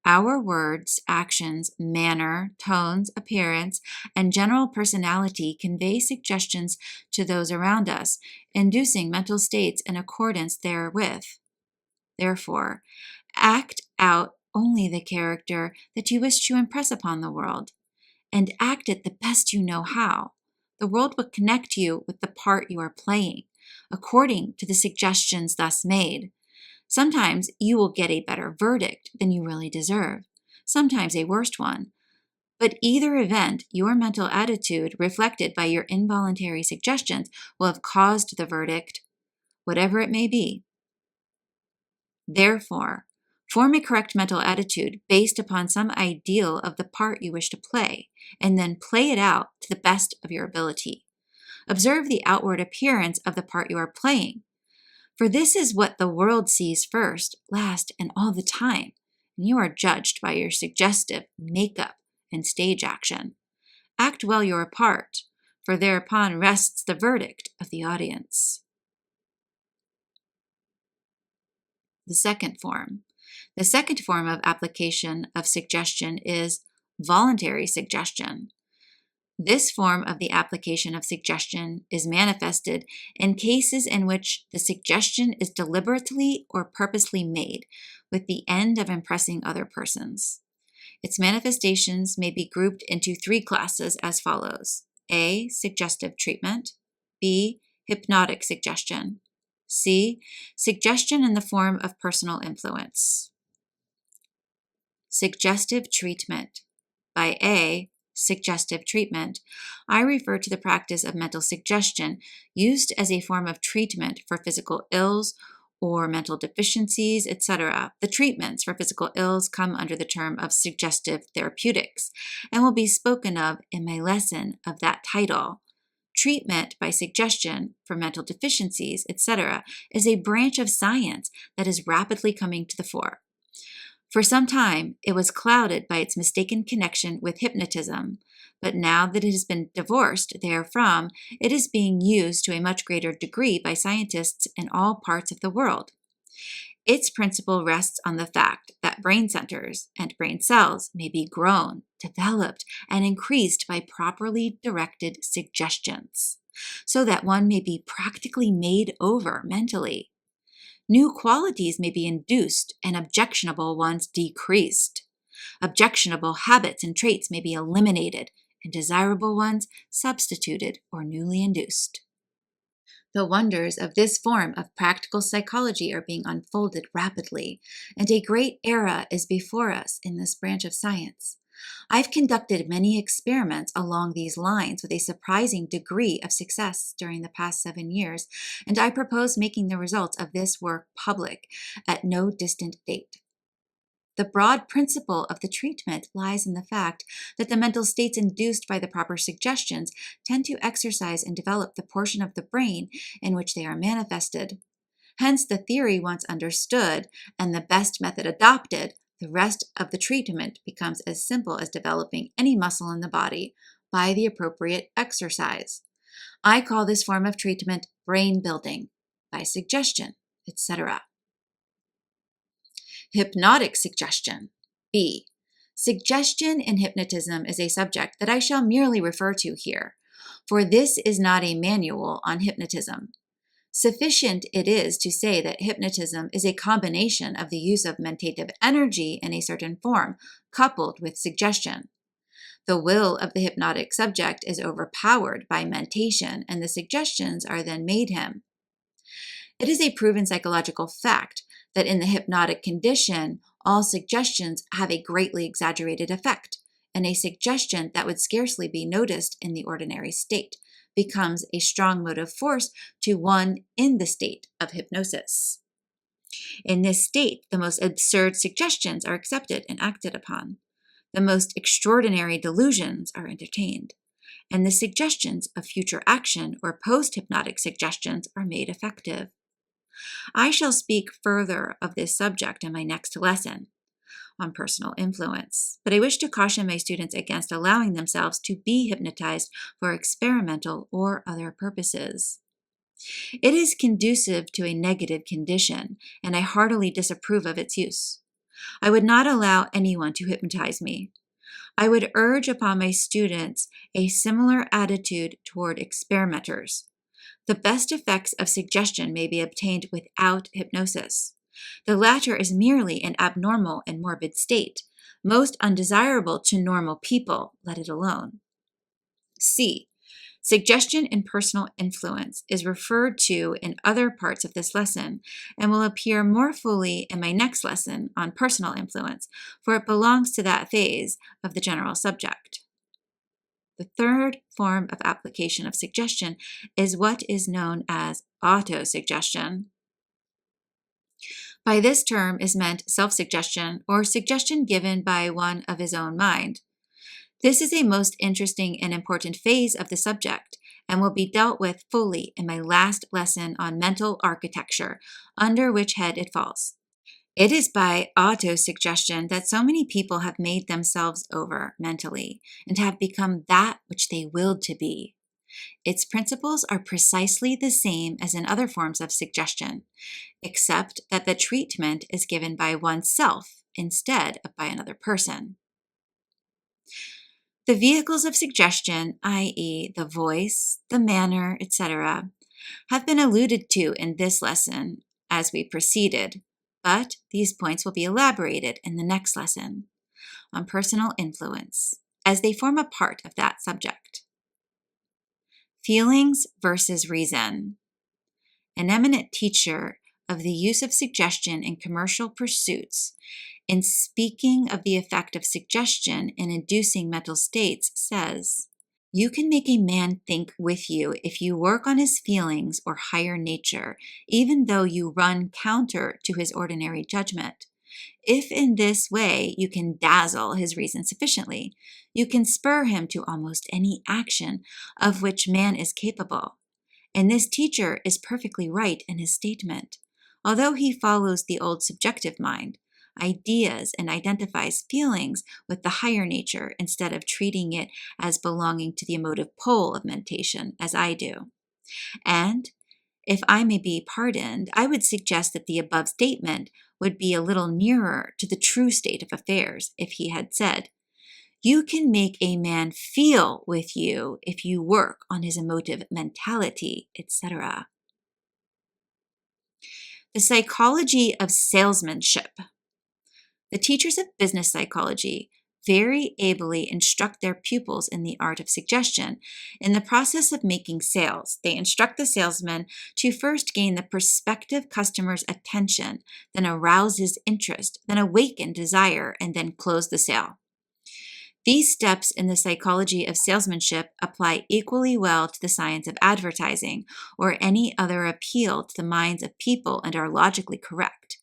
Our words, actions, manner, tones, appearance, and general personality convey suggestions to those around us, inducing mental states in accordance therewith. Therefore, act out only the character that you wish to impress upon the world, and act it the best you know how. The world will connect you with the part you are playing, according to the suggestions thus made. Sometimes you will get a better verdict than you really deserve, sometimes a worse one. But either event, your mental attitude reflected by your involuntary suggestions will have caused the verdict, whatever it may be. Therefore, form a correct mental attitude based upon some ideal of the part you wish to play, and then play it out to the best of your ability. Observe the outward appearance of the part you are playing, for this is what the world sees first, last, and all the time, and you are judged by your suggestive makeup and stage action. Act well your part, for thereupon rests the verdict of the audience. The second form. The second form of application of suggestion is voluntary suggestion. This form of the application of suggestion is manifested in cases in which the suggestion is deliberately or purposely made with the end of impressing other persons. Its manifestations may be grouped into three classes as follows: A. Suggestive treatment. B. Hypnotic suggestion. C. Suggestion in the form of personal influence. Suggestive treatment. By A. Suggestive treatment, I refer to the practice of mental suggestion used as a form of treatment for physical ills or mental deficiencies, etc. The treatments for physical ills come under the term of suggestive therapeutics and will be spoken of in my lesson of that title. Treatment by suggestion for mental deficiencies, etc., is a branch of science that is rapidly coming to the fore. For some time, it was clouded by its mistaken connection with hypnotism, but now that it has been divorced therefrom, it is being used to a much greater degree by scientists in all parts of the world. Its principle rests on the fact that brain centers and brain cells may be grown, developed, and increased by properly directed suggestions, so that one may be practically made over mentally. New qualities may be induced and objectionable ones decreased. Objectionable habits and traits may be eliminated and desirable ones substituted or newly induced. The wonders of this form of practical psychology are being unfolded rapidly, and a great era is before us in this branch of science. I've conducted many experiments along these lines with a surprising degree of success during the past 7 years, and I propose making the results of this work public at no distant date. The broad principle of the treatment lies in the fact that the mental states induced by the proper suggestions tend to exercise and develop the portion of the brain in which they are manifested. Hence, the theory once understood and the best method adopted, the rest of the treatment becomes as simple as developing any muscle in the body by the appropriate exercise. I call this form of treatment brain building by suggestion, etc. Hypnotic suggestion. B. Suggestion in hypnotism is a subject that I shall merely refer to here, for this is not a manual on hypnotism. Sufficient it is to say that hypnotism is a combination of the use of mentative energy in a certain form, coupled with suggestion. The will of the hypnotic subject is overpowered by mentation, and the suggestions are then made him. It is a proven psychological fact that in the hypnotic condition, all suggestions have a greatly exaggerated effect, and a suggestion that would scarcely be noticed in the ordinary state becomes a strong motive force to one in the state of hypnosis. In this state, the most absurd suggestions are accepted and acted upon. The most extraordinary delusions are entertained, and the suggestions of future action or post-hypnotic suggestions are made effective. I shall speak further of this subject in my next lesson on personal influence, but I wish to caution my students against allowing themselves to be hypnotized for experimental or other purposes. It is conducive to a negative condition, and I heartily disapprove of its use. I would not allow anyone to hypnotize me. I would urge upon my students a similar attitude toward experimenters. The best effects of suggestion may be obtained without hypnosis. The latter is merely an abnormal and morbid state, most undesirable to normal people, let it alone. C. Suggestion in personal influence is referred to in other parts of this lesson and will appear more fully in my next lesson on personal influence, for it belongs to that phase of the general subject. The third form of application of suggestion is what is known as autosuggestion. By this term is meant self-suggestion or suggestion given by one of his own mind. This is a most interesting and important phase of the subject and will be dealt with fully in my last lesson on mental architecture, under which head it falls. It is by autosuggestion that so many people have made themselves over mentally and have become that which they willed to be. Its principles are precisely the same as in other forms of suggestion, except that the treatment is given by oneself instead of by another person. The vehicles of suggestion, i.e., the voice, the manner, etc., have been alluded to in this lesson as we proceeded, but these points will be elaborated in the next lesson on personal influence, as they form a part of that subject. Feelings versus reason. An eminent teacher of the use of suggestion in commercial pursuits, in speaking of the effect of suggestion in inducing mental states, says, "You can make a man think with you if you work on his feelings or higher nature, even though you run counter to his ordinary judgment. If in this way you can dazzle his reason sufficiently, you can spur him to almost any action of which man is capable. And this teacher is perfectly right in his statement. Although he follows the old subjective mind, ideas and identifies feelings with the higher nature instead of treating it as belonging to the emotive pole of mentation, as I do. And if I may be pardoned, I would suggest that the above statement would be a little nearer to the true state of affairs if he had said, "You can make a man feel with you if you work on his emotive mentality," etc. The psychology of salesmanship. The teachers of business psychology very ably instruct their pupils in the art of suggestion. In the process of making sales, they instruct the salesman to first gain the prospective customer's attention, then arouse his interest, then awaken desire, and then close the sale. These steps in the psychology of salesmanship apply equally well to the science of advertising or any other appeal to the minds of people and are logically correct.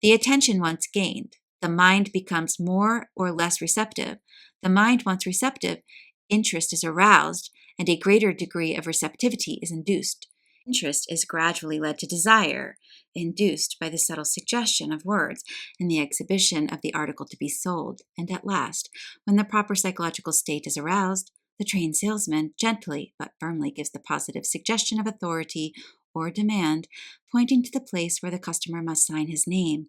The attention once gained, the mind becomes more or less receptive. The mind once receptive, interest is aroused, and a greater degree of receptivity is induced. Interest is gradually led to desire, induced by the subtle suggestion of words and the exhibition of the article to be sold. And at last, when the proper psychological state is aroused, the trained salesman gently but firmly gives the positive suggestion of authority or demand, pointing to the place where the customer must sign his name,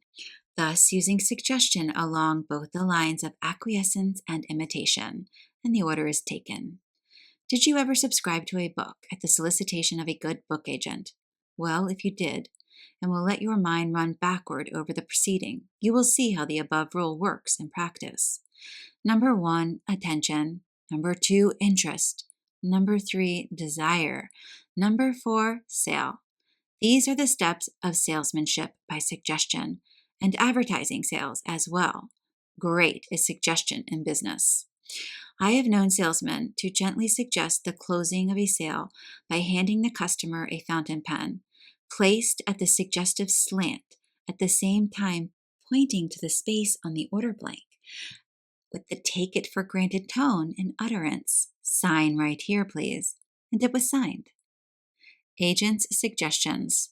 thus using suggestion along both the lines of acquiescence and imitation, and the order is taken. Did you ever subscribe to a book at the solicitation of a good book agent? Well, if you did, and will let your mind run backward over the proceeding, you will see how the above rule works in practice. Number 1, attention. Number 2, interest. Number 3, desire. Number 4, sale. These are the steps of salesmanship by suggestion, and advertising sales as well. Great is suggestion in business. I have known salesmen to gently suggest the closing of a sale by handing the customer a fountain pen, placed at the suggestive slant, at the same time pointing to the space on the order blank, with the take it for granted tone and utterance, "Sign right here, please," and it was signed. Agents' suggestions.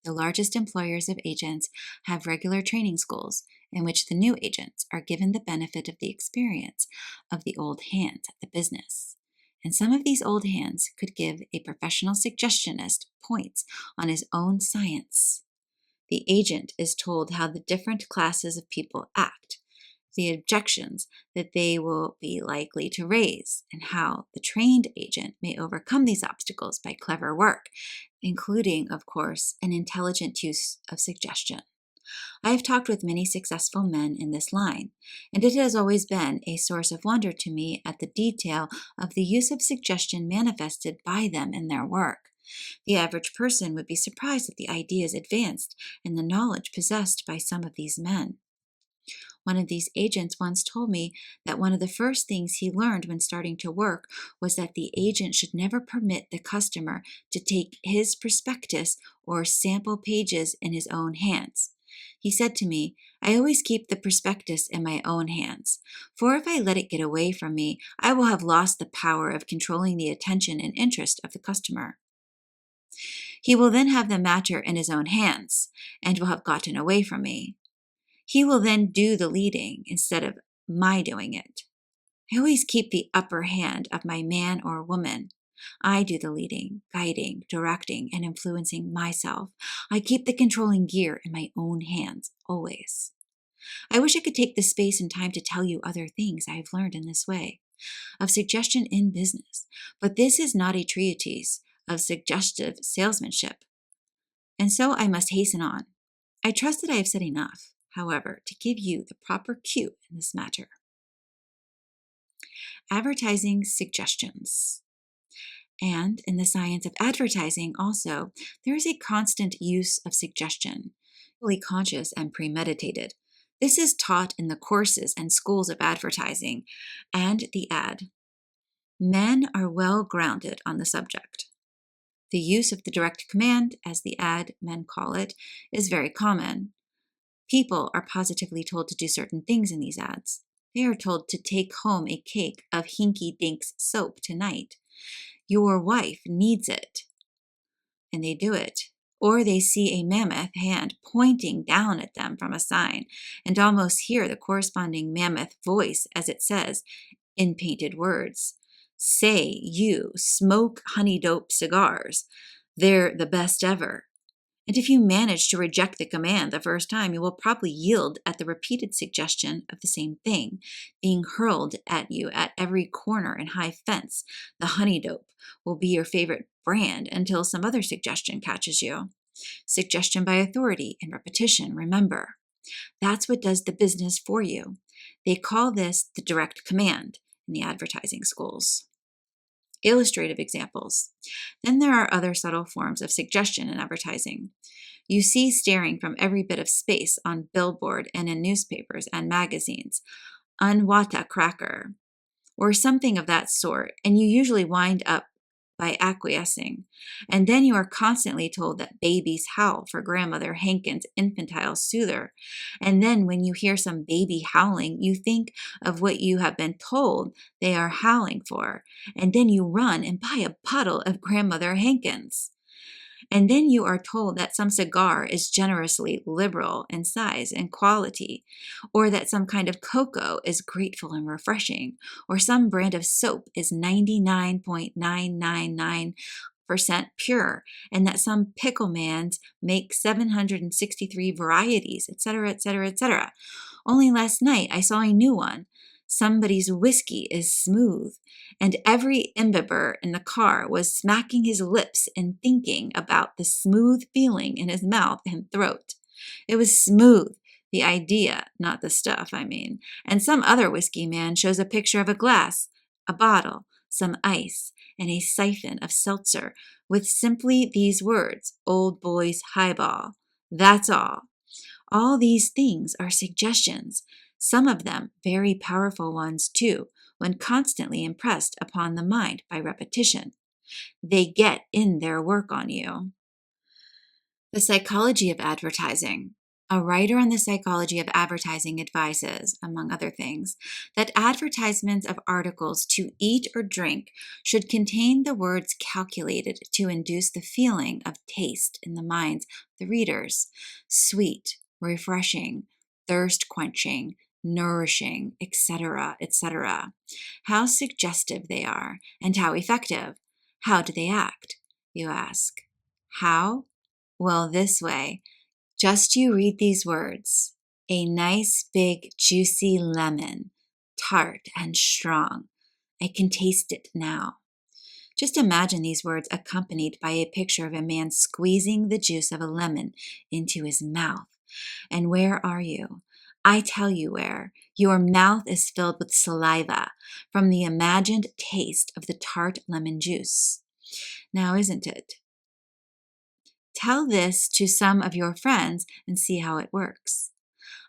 The largest employers of agents have regular training schools in which the new agents are given the benefit of the experience of the old hands at the business. And some of these old hands could give a professional suggestionist points on his own science. The agent is told how the different classes of people act, the objections that they will be likely to raise, and how the trained agent may overcome these obstacles by clever work, including, of course, an intelligent use of suggestion. I have talked with many successful men in this line, and it has always been a source of wonder to me at the detail of the use of suggestion manifested by them in their work. The average person would be surprised at the ideas advanced and the knowledge possessed by some of these men. One of these agents once told me that one of the first things he learned when starting to work was that the agent should never permit the customer to take his prospectus or sample pages in his own hands. He said to me, "I always keep the prospectus in my own hands, for if I let it get away from me, I will have lost the power of controlling the attention and interest of the customer. He will then have the matter in his own hands, and will have gotten away from me. He will then do the leading instead of my doing it. I always keep the upper hand of my man or woman. I do the leading, guiding, directing, and influencing myself. I keep the controlling gear in my own hands, always. I wish I could take the space and time to tell you other things I have learned in this way, of suggestion in business, but this is not a treatise of suggestive salesmanship, and so I must hasten on. I trust that I have said enough, however, to give you the proper cue in this matter. Advertising suggestions. And in the science of advertising also, there is a constant use of suggestion, fully conscious and premeditated. This is taught in the courses and schools of advertising and the ad. Men are well grounded on the subject. The use of the direct command, as the ad men call it, is very common. People are positively told to do certain things in these ads. They are told to take home a cake of Hinky Dink's soap tonight. Your wife needs it. And they do it. Or they see a mammoth hand pointing down at them from a sign and almost hear the corresponding mammoth voice as it says, in painted words, "Say, you smoke honey dope cigars. They're the best ever." And if you manage to reject the command the first time, you will probably yield at the repeated suggestion of the same thing, being hurled at you at every corner and high fence. The honey dope will be your favorite brand until some other suggestion catches you. Suggestion by authority and repetition, remember. That's what does the business for you. They call this the direct command in the advertising schools. Illustrative examples. Then there are other subtle forms of suggestion in advertising. You see staring from every bit of space on billboard and in newspapers and magazines, "Unwata cracker," or something of that sort, and you usually wind up by acquiescing. And then you are constantly told that babies howl for Grandmother Hankins' infantile soother. And then when you hear some baby howling, you think of what you have been told they are howling for. And then you run and buy a bottle of Grandmother Hankins. And then you are told that some cigar is generously liberal in size and quality, or that some kind of cocoa is grateful and refreshing, or some brand of soap is 99.999% pure, and that some pickle mans make 763 varieties, etc., etc., etc. Only last night I saw a new one. Somebody's whiskey is smooth, and every imbiber in the car was smacking his lips and thinking about the smooth feeling in his mouth and throat. It was smooth, the idea, not the stuff, I mean. And some other whiskey man shows a picture of a glass, a bottle, some ice, and a siphon of seltzer with simply these words, "Old Boy's Highball." That's all. All these things are suggestions, some of them very powerful ones too, when constantly impressed upon the mind by repetition. They get in their work on you. The psychology of advertising. A writer on the psychology of advertising advises, among other things, that advertisements of articles to eat or drink should contain the words calculated to induce the feeling of taste in the minds of the readers: sweet, refreshing, thirst-quenching, nourishing, etc., etc. How suggestive they are, and how effective. How do they act, you ask? How? Well, this way. Just you read these words: a nice big juicy lemon, tart and strong. I can taste it now. Just imagine these words accompanied by a picture of a man squeezing the juice of a lemon into his mouth. And where are you? I tell you where. Your mouth is filled with saliva from the imagined taste of the tart lemon juice. Now, isn't it? Tell this to some of your friends and see how it works.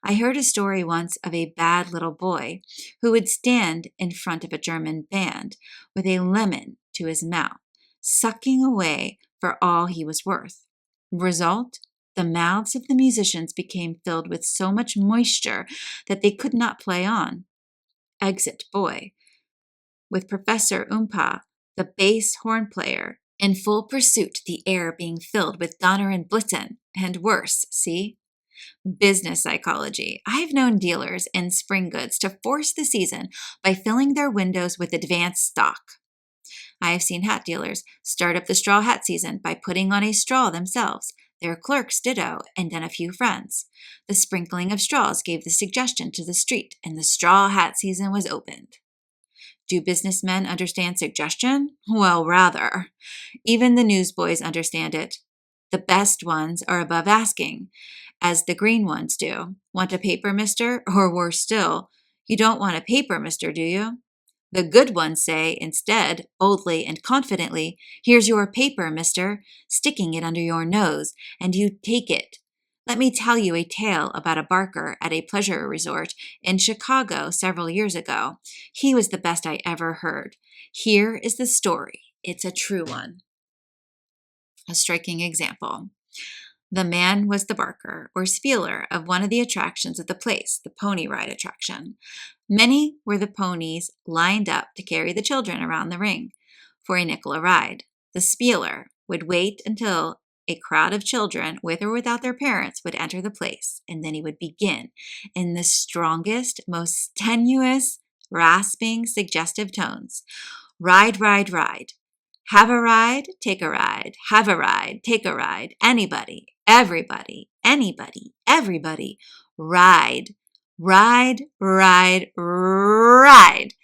I heard a story once of a bad little boy who would stand in front of a German band with a lemon to his mouth, sucking away for all he was worth. Result? The mouths of the musicians became filled with so much moisture that they could not play on. Exit boy. With Professor Umpa, the bass horn player, in full pursuit, the air being filled with Donner and Blitzen, and worse, see? Business psychology. I've known dealers in spring goods to force the season by filling their windows with advanced stock. I have seen hat dealers start up the straw hat season by putting on a straw themselves, their clerks ditto, and then a few friends. The sprinkling of straws gave the suggestion to the street, and the straw hat season was opened. Do businessmen understand suggestion? Well, rather. Even the newsboys understand it. The best ones are above asking, as the green ones do. Want a paper, mister? Or worse still, you don't want a paper, mister, do you? The good ones say, instead, boldly and confidently, "Here's your paper, mister," sticking it under your nose, and you take it. Let me tell you a tale about a barker at a pleasure resort in Chicago several years ago. He was the best I ever heard. Here is the story. It's a true one. A striking example. The man was the barker, or spieler, of one of the attractions of the place, the pony ride attraction. Many were the ponies lined up to carry the children around the ring for a nickel a ride. The spieler would wait until A crowd of children, with or without their parents, would enter the place, and then he would begin in the strongest, most tenuous, rasping, suggestive tones. Ride, ride, ride. Have a ride, take a ride. Have a ride, take a ride. Anybody, everybody, anybody, everybody. Ride, ride, ride, ride.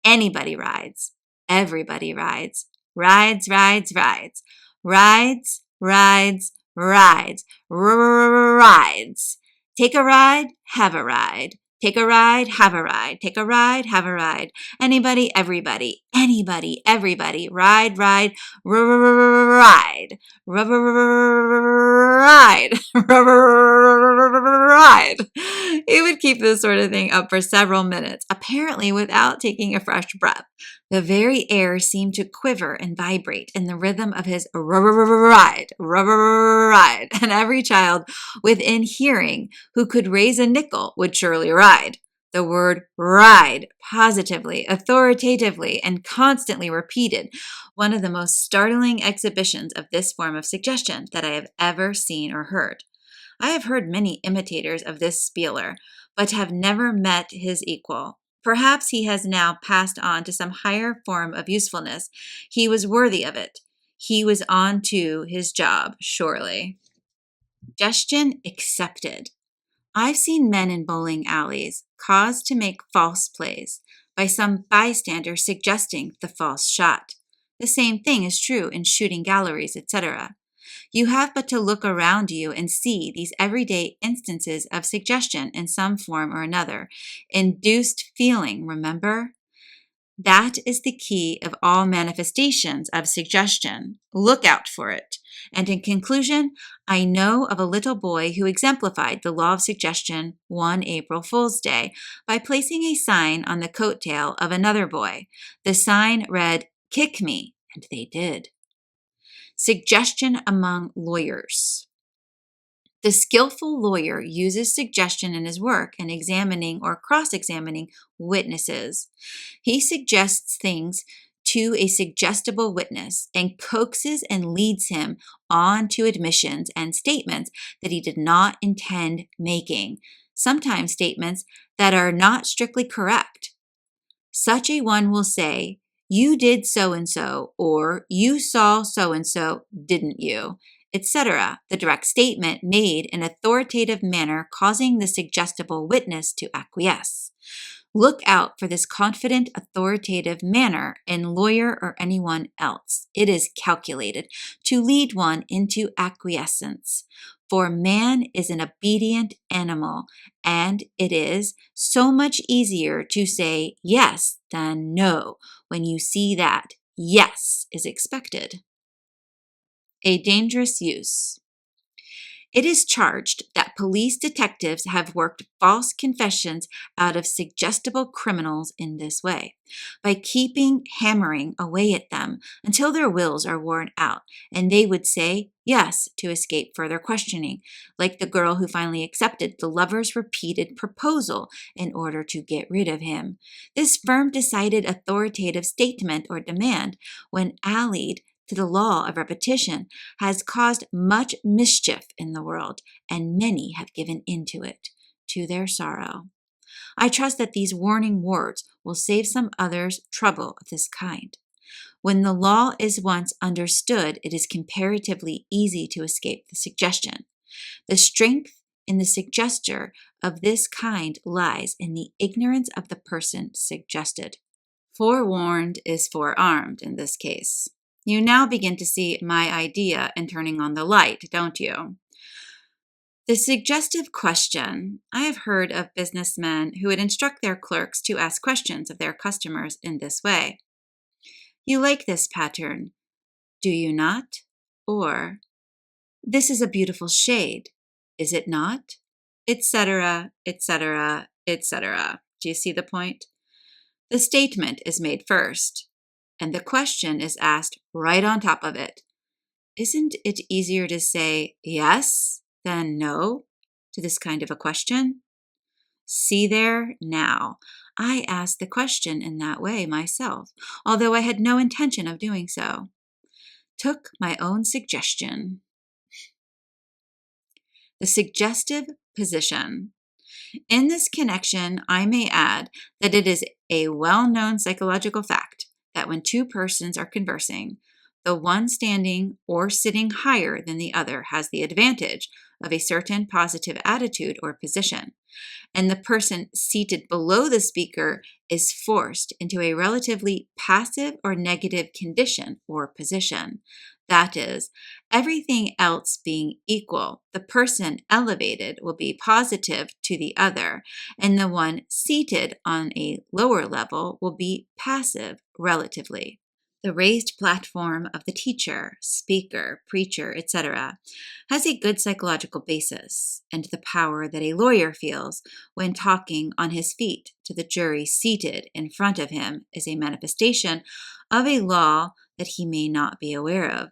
Anybody rides. Everybody rides. Rides, rides, rides. Rides, rides, rides. Rides. Take a ride, have a ride. Take a ride, have a ride. Take a ride, have a ride. Anybody, everybody, anybody, everybody. Ride, ride, ride. Ride. Ride. He would keep this sort of thing up for several minutes, apparently without taking a fresh breath. The very air seemed to quiver and vibrate in the rhythm of his ride, and every child within hearing who could raise a nickel would surely ride. The word ride, positively, authoritatively, and constantly repeated, one of the most startling exhibitions of this form of suggestion that I have ever seen or heard. I have heard many imitators of this spieler, but have never met his equal. Perhaps he has now passed on to some higher form of usefulness. He was worthy of it. He was on to his job, surely. Suggestion accepted. I've seen men in bowling alleys caused to make false plays by some bystander suggesting the false shot. The same thing is true in shooting galleries, etc. You have but to look around you and see these everyday instances of suggestion in some form or another. Induced feeling, remember? That is the key of all manifestations of suggestion. Look out for it. And in conclusion, I know of a little boy who exemplified the law of suggestion one April Fool's Day by placing a sign on the coattail of another boy. The sign read, "Kick me," and they did. Suggestion among lawyers. The skillful lawyer uses suggestion in his work in examining or cross-examining witnesses. He suggests things to a suggestible witness and coaxes and leads him on to admissions and statements that he did not intend making, sometimes statements that are not strictly correct. Such a one will say, "You did so-and-so," or "You saw so-and-so, didn't you?" etc. The direct statement made in authoritative manner causing the suggestible witness to acquiesce. Look out for this confident, authoritative manner in lawyer or anyone else. It is calculated to lead one into acquiescence. For man is an obedient animal, and it is so much easier to say yes than no when you see that yes is expected. A dangerous use. It is charged that police detectives have worked false confessions out of suggestible criminals in this way, by keeping hammering away at them until their wills are worn out, and they would say yes to escape further questioning, like the girl who finally accepted the lover's repeated proposal in order to get rid of him. This firm decided authoritative statement or demand, when allied to the law of repetition, has caused much mischief in the world, and many have given into it, to their sorrow. I trust that these warning words will save some others trouble of this kind. When the law is once understood, it is comparatively easy to escape the suggestion. The strength in the suggester of this kind lies in the ignorance of the person suggested. Forewarned is forearmed in this case. You now begin to see my idea in turning on the light, don't you? The suggestive question. I have heard of businessmen who would instruct their clerks to ask questions of their customers in this way. You like this pattern, do you not? Or, this is a beautiful shade, is it not? Etc., etc., etc. Do you see the point? The statement is made first, and the question is asked right on top of it. Isn't it easier to say yes than no to this kind of a question? See there now. I asked the question in that way myself, although I had no intention of doing so. Took my own suggestion. The suggestive position. In this connection, I may add that it is a well-known psychological fact that when two persons are conversing, the one standing or sitting higher than the other has the advantage of a certain positive attitude or position, and the person seated below the speaker is forced into a relatively passive or negative condition or position. That is, everything else being equal, the person elevated will be positive to the other, and the one seated on a lower level will be passive relatively. The raised platform of the teacher, speaker, preacher, etc., has a good psychological basis, and the power that a lawyer feels when talking on his feet to the jury seated in front of him is a manifestation of a law that he may not be aware of,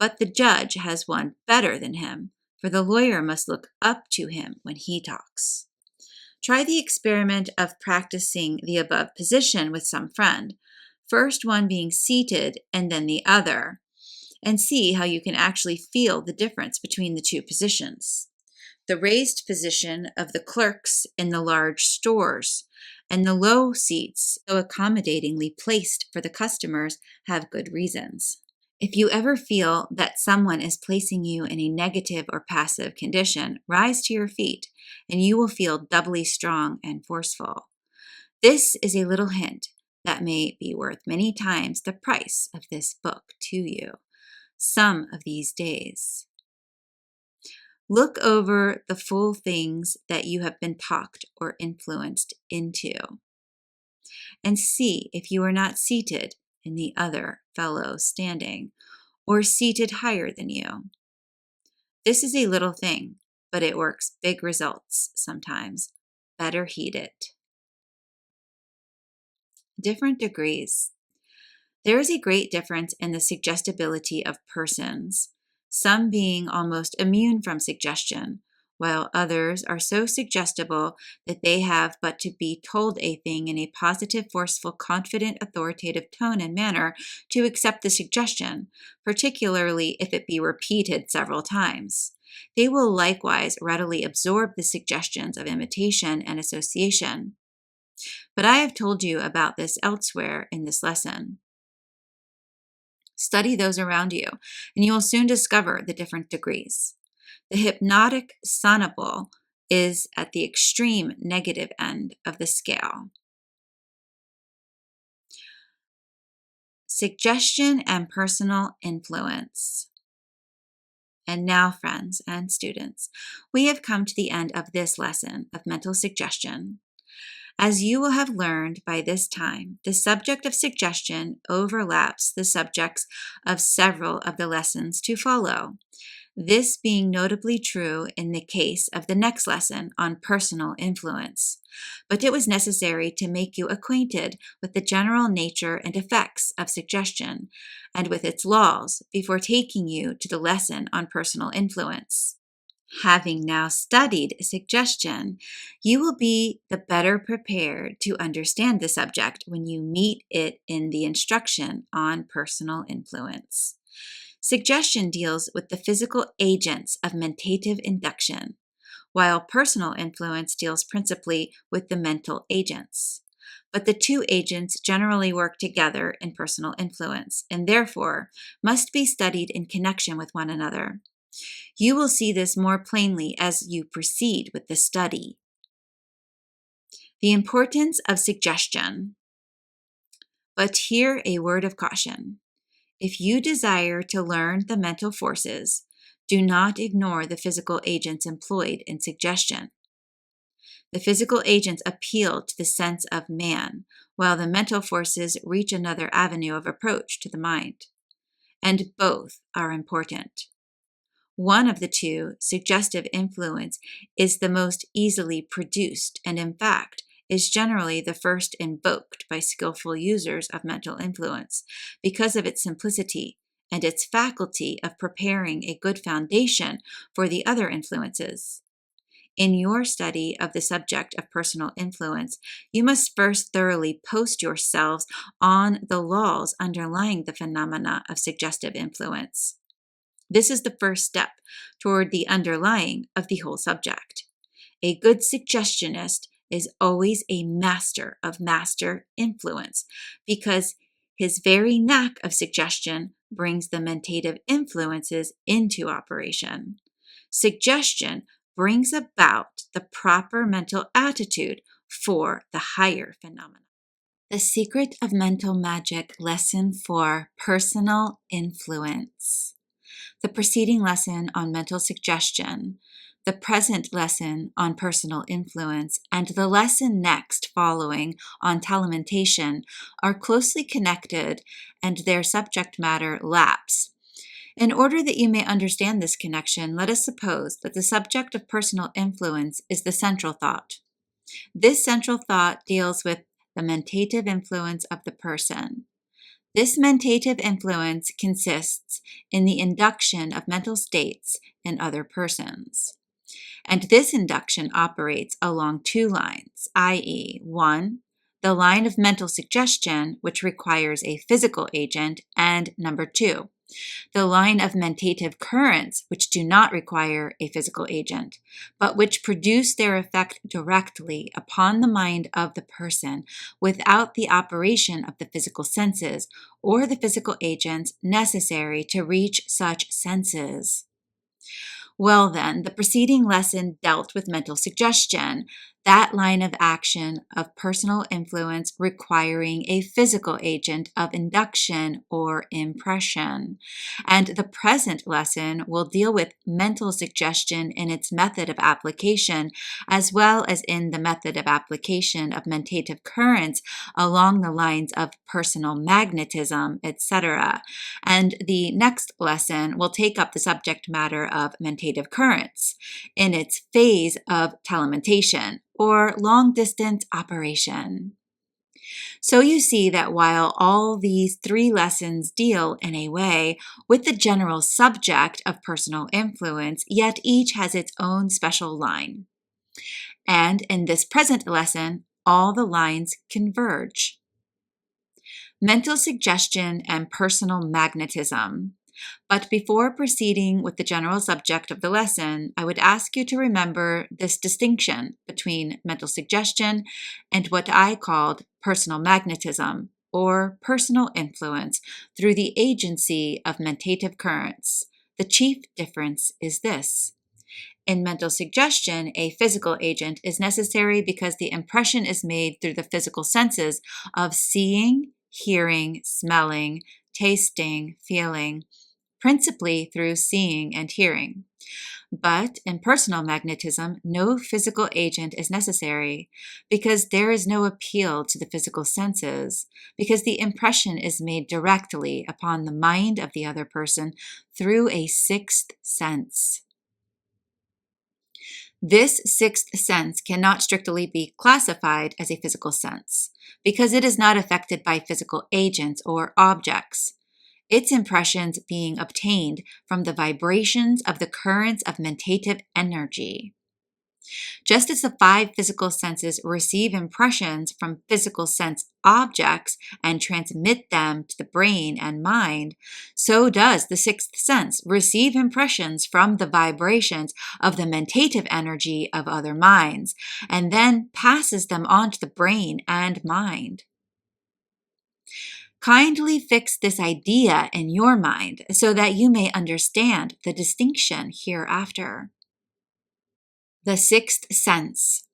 but the judge has one better than him, for the lawyer must look up to him when he talks. Try the experiment of practicing the above position with some friend, first one being seated and then the other, and see how you can actually feel the difference between the two positions. The raised position of the clerks in the large stores and the low seats so accommodatingly placed for the customers have good reasons. If you ever feel that someone is placing you in a negative or passive condition, rise to your feet and you will feel doubly strong and forceful. This is a little hint that may be worth many times the price of this book to you some of these days. Look over the full things that you have been talked or influenced into, and see if you are not seated in the other fellow standing, or seated higher than you. This is a little thing, but it works big results sometimes. Better heed it. Different degrees. There is a great difference in the suggestibility of persons, some being almost immune from suggestion, while others are so suggestible that they have but to be told a thing in a positive, forceful, confident, authoritative tone and manner to accept the suggestion, particularly if it be repeated several times. They will likewise readily absorb the suggestions of imitation and association. But I have told you about this elsewhere in this lesson. Study those around you, and you will soon discover the different degrees. The hypnotic sonable is at the extreme negative end of the scale. Suggestion and personal influence. And now, friends and students, we have come to the end of this lesson of mental suggestion. As you will have learned by this time, the subject of suggestion overlaps the subjects of several of the lessons to follow. This being notably true in the case of the next lesson on personal influence. But it was necessary to make you acquainted with the general nature and effects of suggestion and with its laws before taking you to the lesson on personal influence. Having now studied suggestion, you will be the better prepared to understand the subject when you meet it in the instruction on personal influence. Suggestion deals with the physical agents of mentative induction, while personal influence deals principally with the mental agents. But the two agents generally work together in personal influence, and therefore must be studied in connection with one another. You will see this more plainly as you proceed with the study. The importance of suggestion. But here a word of caution. If you desire to learn the mental forces, do not ignore the physical agents employed in suggestion. The physical agents appeal to the sense of man, while the mental forces reach another avenue of approach to the mind. And both are important. One of the two, suggestive influence, is the most easily produced and, in fact, is generally the first invoked by skillful users of mental influence because of its simplicity and its faculty of preparing a good foundation for the other influences. In your study of the subject of personal influence, you must first thoroughly post yourselves on the laws underlying the phenomena of suggestive influence. This is the first step toward the underlying of the whole subject. A good suggestionist is always a master of master influence because his very knack of suggestion brings the mentative influences into operation. Suggestion brings about the proper mental attitude for the higher phenomena. The Secret of Mental Magic, Lesson 4, Personal Influence. The preceding lesson on mental suggestion, the present lesson on personal influence, and the lesson next following on telementation are closely connected and their subject matter laps. In order that you may understand this connection, let us suppose that the subject of personal influence is the central thought. This central thought deals with the mentative influence of the person. This mentative influence consists in the induction of mental states in other persons. And this induction operates along two lines, i.e., 1, the line of mental suggestion, which requires a physical agent, and number 2, the line of mentative currents, which do not require a physical agent, but which produce their effect directly upon the mind of the person without the operation of the physical senses or the physical agents necessary to reach such senses. Well then, the preceding lesson dealt with mental suggestion, that line of action of personal influence requiring a physical agent of induction or impression. And the present lesson will deal with mental suggestion in its method of application, as well as in the method of application of mentative currents along the lines of personal magnetism, etc. And the next lesson will take up the subject matter of mentative currents in its phase of telementation, or long-distance operation. So you see that while all these three lessons deal, in a way, with the general subject of personal influence, yet each has its own special line. And in this present lesson, all the lines converge. Mental suggestion and personal magnetism. But before proceeding with the general subject of the lesson, I would ask you to remember this distinction between mental suggestion and what I called personal magnetism, or personal influence, through the agency of mentative currents. The chief difference is this. In mental suggestion, a physical agent is necessary because the impression is made through the physical senses of seeing, hearing, smelling, tasting, feeling, principally through seeing and hearing. But in personal magnetism, no physical agent is necessary because there is no appeal to the physical senses, because the impression is made directly upon the mind of the other person through a sixth sense. This sixth sense cannot strictly be classified as a physical sense because it is not affected by physical agents or objects, its impressions being obtained from the vibrations of the currents of mentative energy. Just as the five physical senses receive impressions from physical sense objects and transmit them to the brain and mind, so does the sixth sense receive impressions from the vibrations of the mentative energy of other minds, and then passes them on to the brain and mind. Kindly fix this idea in your mind so that you may understand the distinction hereafter. The sixth sense.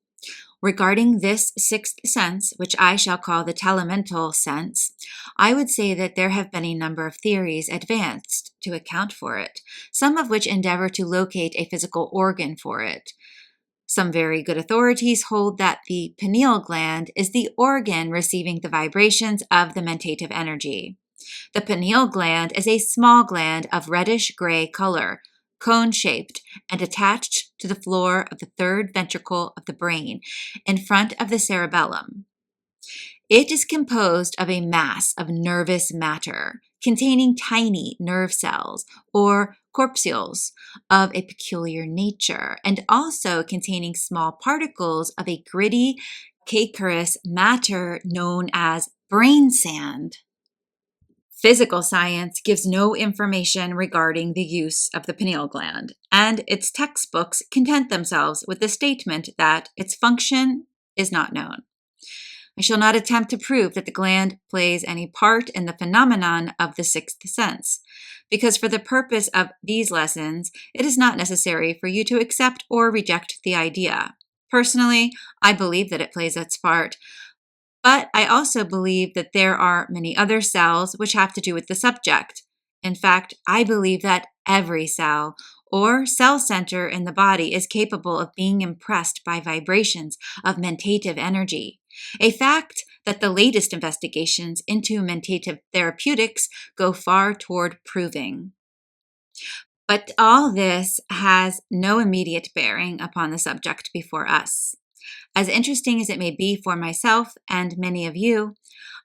Regarding this sixth sense, which I shall call the telemental sense, I would say that there have been a number of theories advanced to account for it, some of which endeavor to locate a physical organ for it. Some very good authorities hold that the pineal gland is the organ receiving the vibrations of the mentative energy. The pineal gland is a small gland of reddish-gray color, cone-shaped, and attached to the floor of the third ventricle of the brain, in front of the cerebellum. It is composed of a mass of nervous matter, containing tiny nerve cells, or corpuscles, of a peculiar nature, and also containing small particles of a gritty, calcareous matter known as brain sand. Physical science gives no information regarding the use of the pineal gland, and its textbooks content themselves with the statement that its function is not known. I shall not attempt to prove that the gland plays any part in the phenomenon of the sixth sense, because for the purpose of these lessons, it is not necessary for you to accept or reject the idea. Personally, I believe that it plays its part, but I also believe that there are many other cells which have to do with the subject. In fact, I believe that every cell or cell center in the body is capable of being impressed by vibrations of mentative energy, a fact that the latest investigations into mentative therapeutics go far toward proving. But all this has no immediate bearing upon the subject before us. As interesting as it may be for myself and many of you,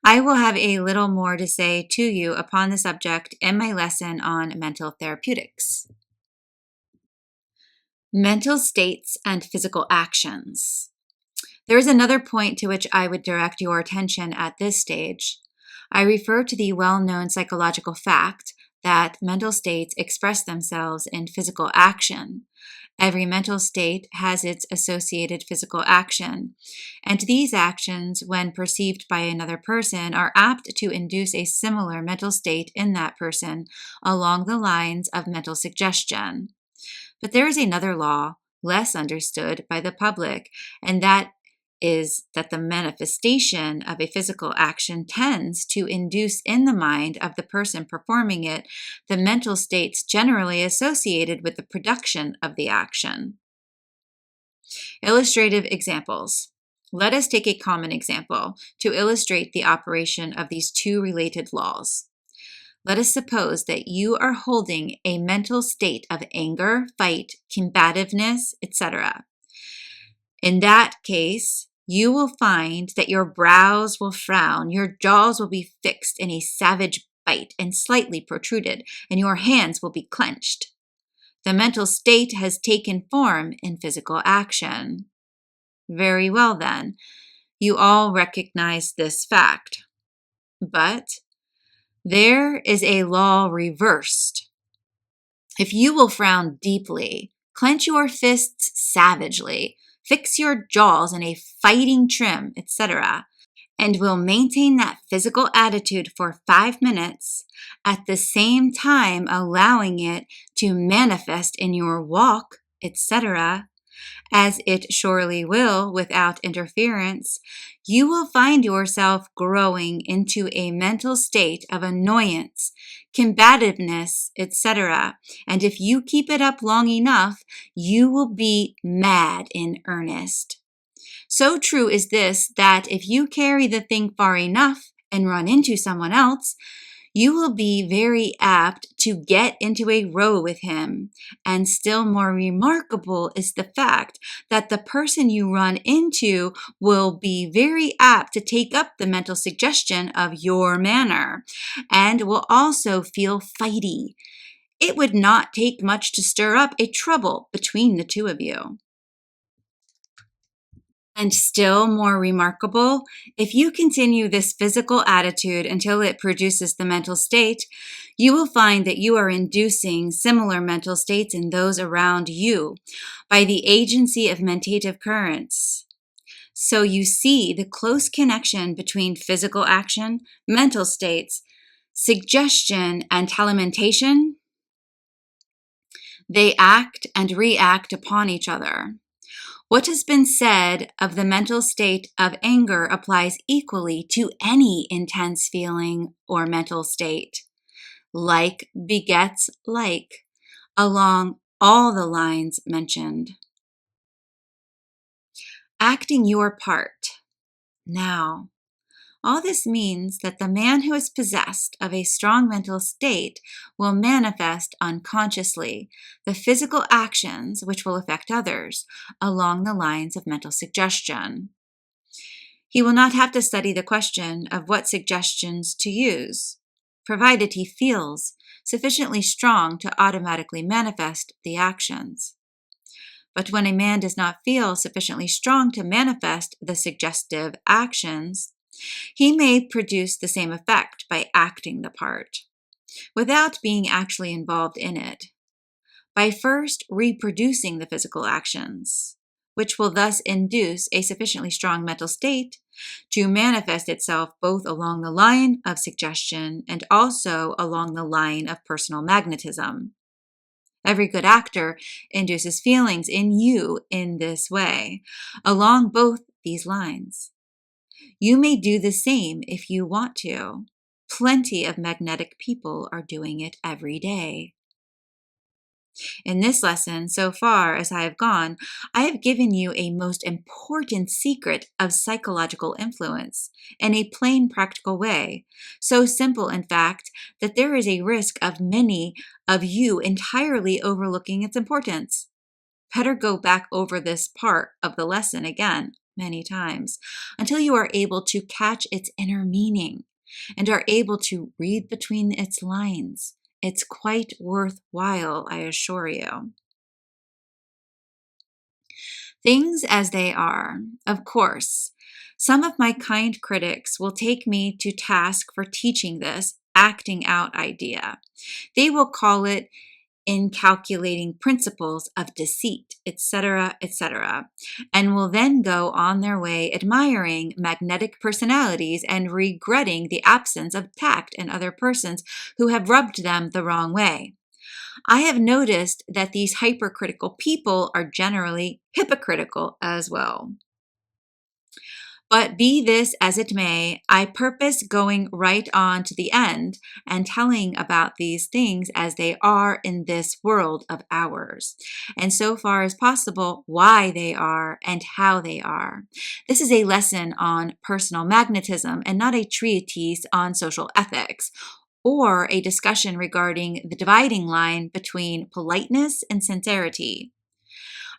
I will have a little more to say to you upon the subject in my lesson on mental therapeutics. Mental states and physical actions. There is another point to which I would direct your attention at this stage. I refer to the well-known psychological fact that mental states express themselves in physical action. Every mental state has its associated physical action, and these actions, when perceived by another person, are apt to induce a similar mental state in that person along the lines of mental suggestion. But there is another law, less understood by the public, and that is that the manifestation of a physical action tends to induce in the mind of the person performing it the mental states generally associated with the production of the action. Illustrative examples. Let us take a common example to illustrate the operation of these two related laws. Let us suppose that you are holding a mental state of anger, fight, combativeness, etc. In that case, you will find that your brows will frown, your jaws will be fixed in a savage bite and slightly protruded, and your hands will be clenched. The mental state has taken form in physical action. Very well then, you all recognize this fact. But there is a law reversed. If you will frown deeply, clench your fists savagely, fix your jaws in a fighting trim, etc., and will maintain that physical attitude for 5 minutes, at the same time allowing it to manifest in your walk, etc., as it surely will without interference, you will find yourself growing into a mental state of annoyance, combativeness, etc. And if you keep it up long enough, you will be mad in earnest. So true is this that if you carry the thing far enough and run into someone else, you will be very apt to get into a row with him. And still more remarkable is the fact that the person you run into will be very apt to take up the mental suggestion of your manner and will also feel fighty. It would not take much to stir up a trouble between the two of you. And still more remarkable, if you continue this physical attitude until it produces the mental state, you will find that you are inducing similar mental states in those around you by the agency of mentative currents. So you see the close connection between physical action, mental states, suggestion, and telementation. They act and react upon each other. What has been said of the mental state of anger applies equally to any intense feeling or mental state. Like begets like, along all the lines mentioned. Acting your part. Now, all this means that the man who is possessed of a strong mental state will manifest unconsciously the physical actions which will affect others along the lines of mental suggestion. He will not have to study the question of what suggestions to use, provided he feels sufficiently strong to automatically manifest the actions. But when a man does not feel sufficiently strong to manifest the suggestive actions, He may produce the same effect by acting the part, without being actually involved in it, by first reproducing the physical actions, which will thus induce a sufficiently strong mental state to manifest itself both along the line of suggestion and also along the line of personal magnetism. Every good actor induces feelings in you in this way, along both these lines. You may do the same if you want to. Plenty of magnetic people are doing it every day. In this lesson, so far as I have gone, I have given you a most important secret of psychological influence in a plain, practical way, so simple, in fact, that there is a risk of many of you entirely overlooking its importance. Better go back over this part of the lesson again many times until you are able to catch its inner meaning and are able to read between its lines. It's quite worthwhile, I assure you. Things as they are. Of course, some of my kind critics will take me to task for teaching this acting out idea. They will call it incalculating principles of deceit, etc., etc., and will then go on their way admiring magnetic personalities and regretting the absence of tact in other persons who have rubbed them the wrong way. I have noticed that these hypercritical people are generally hypocritical as well. But be this as it may, I purpose going right on to the end and telling about these things as they are in this world of ours, and so far as possible, why they are and how they are. This is a lesson on personal magnetism and not a treatise on social ethics, or a discussion regarding the dividing line between politeness and sincerity.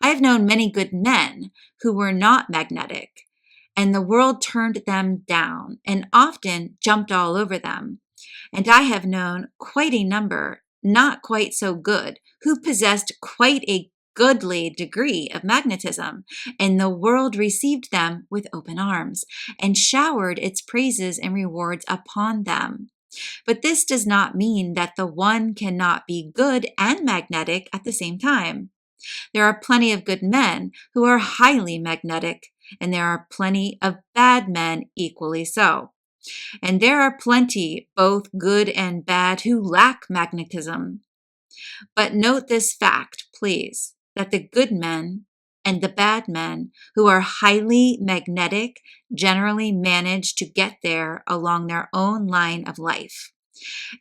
I have known many good men who were not magnetic, and the world turned them down and often jumped all over them. And I have known quite a number, not quite so good, who possessed quite a goodly degree of magnetism, and the world received them with open arms and showered its praises and rewards upon them. But this does not mean that the one cannot be good and magnetic at the same time. There are plenty of good men who are highly magnetic, and there are plenty of bad men equally so. And there are plenty, both good and bad, who lack magnetism. But note this fact, please, that the good men and the bad men who are highly magnetic generally manage to get there along their own line of life.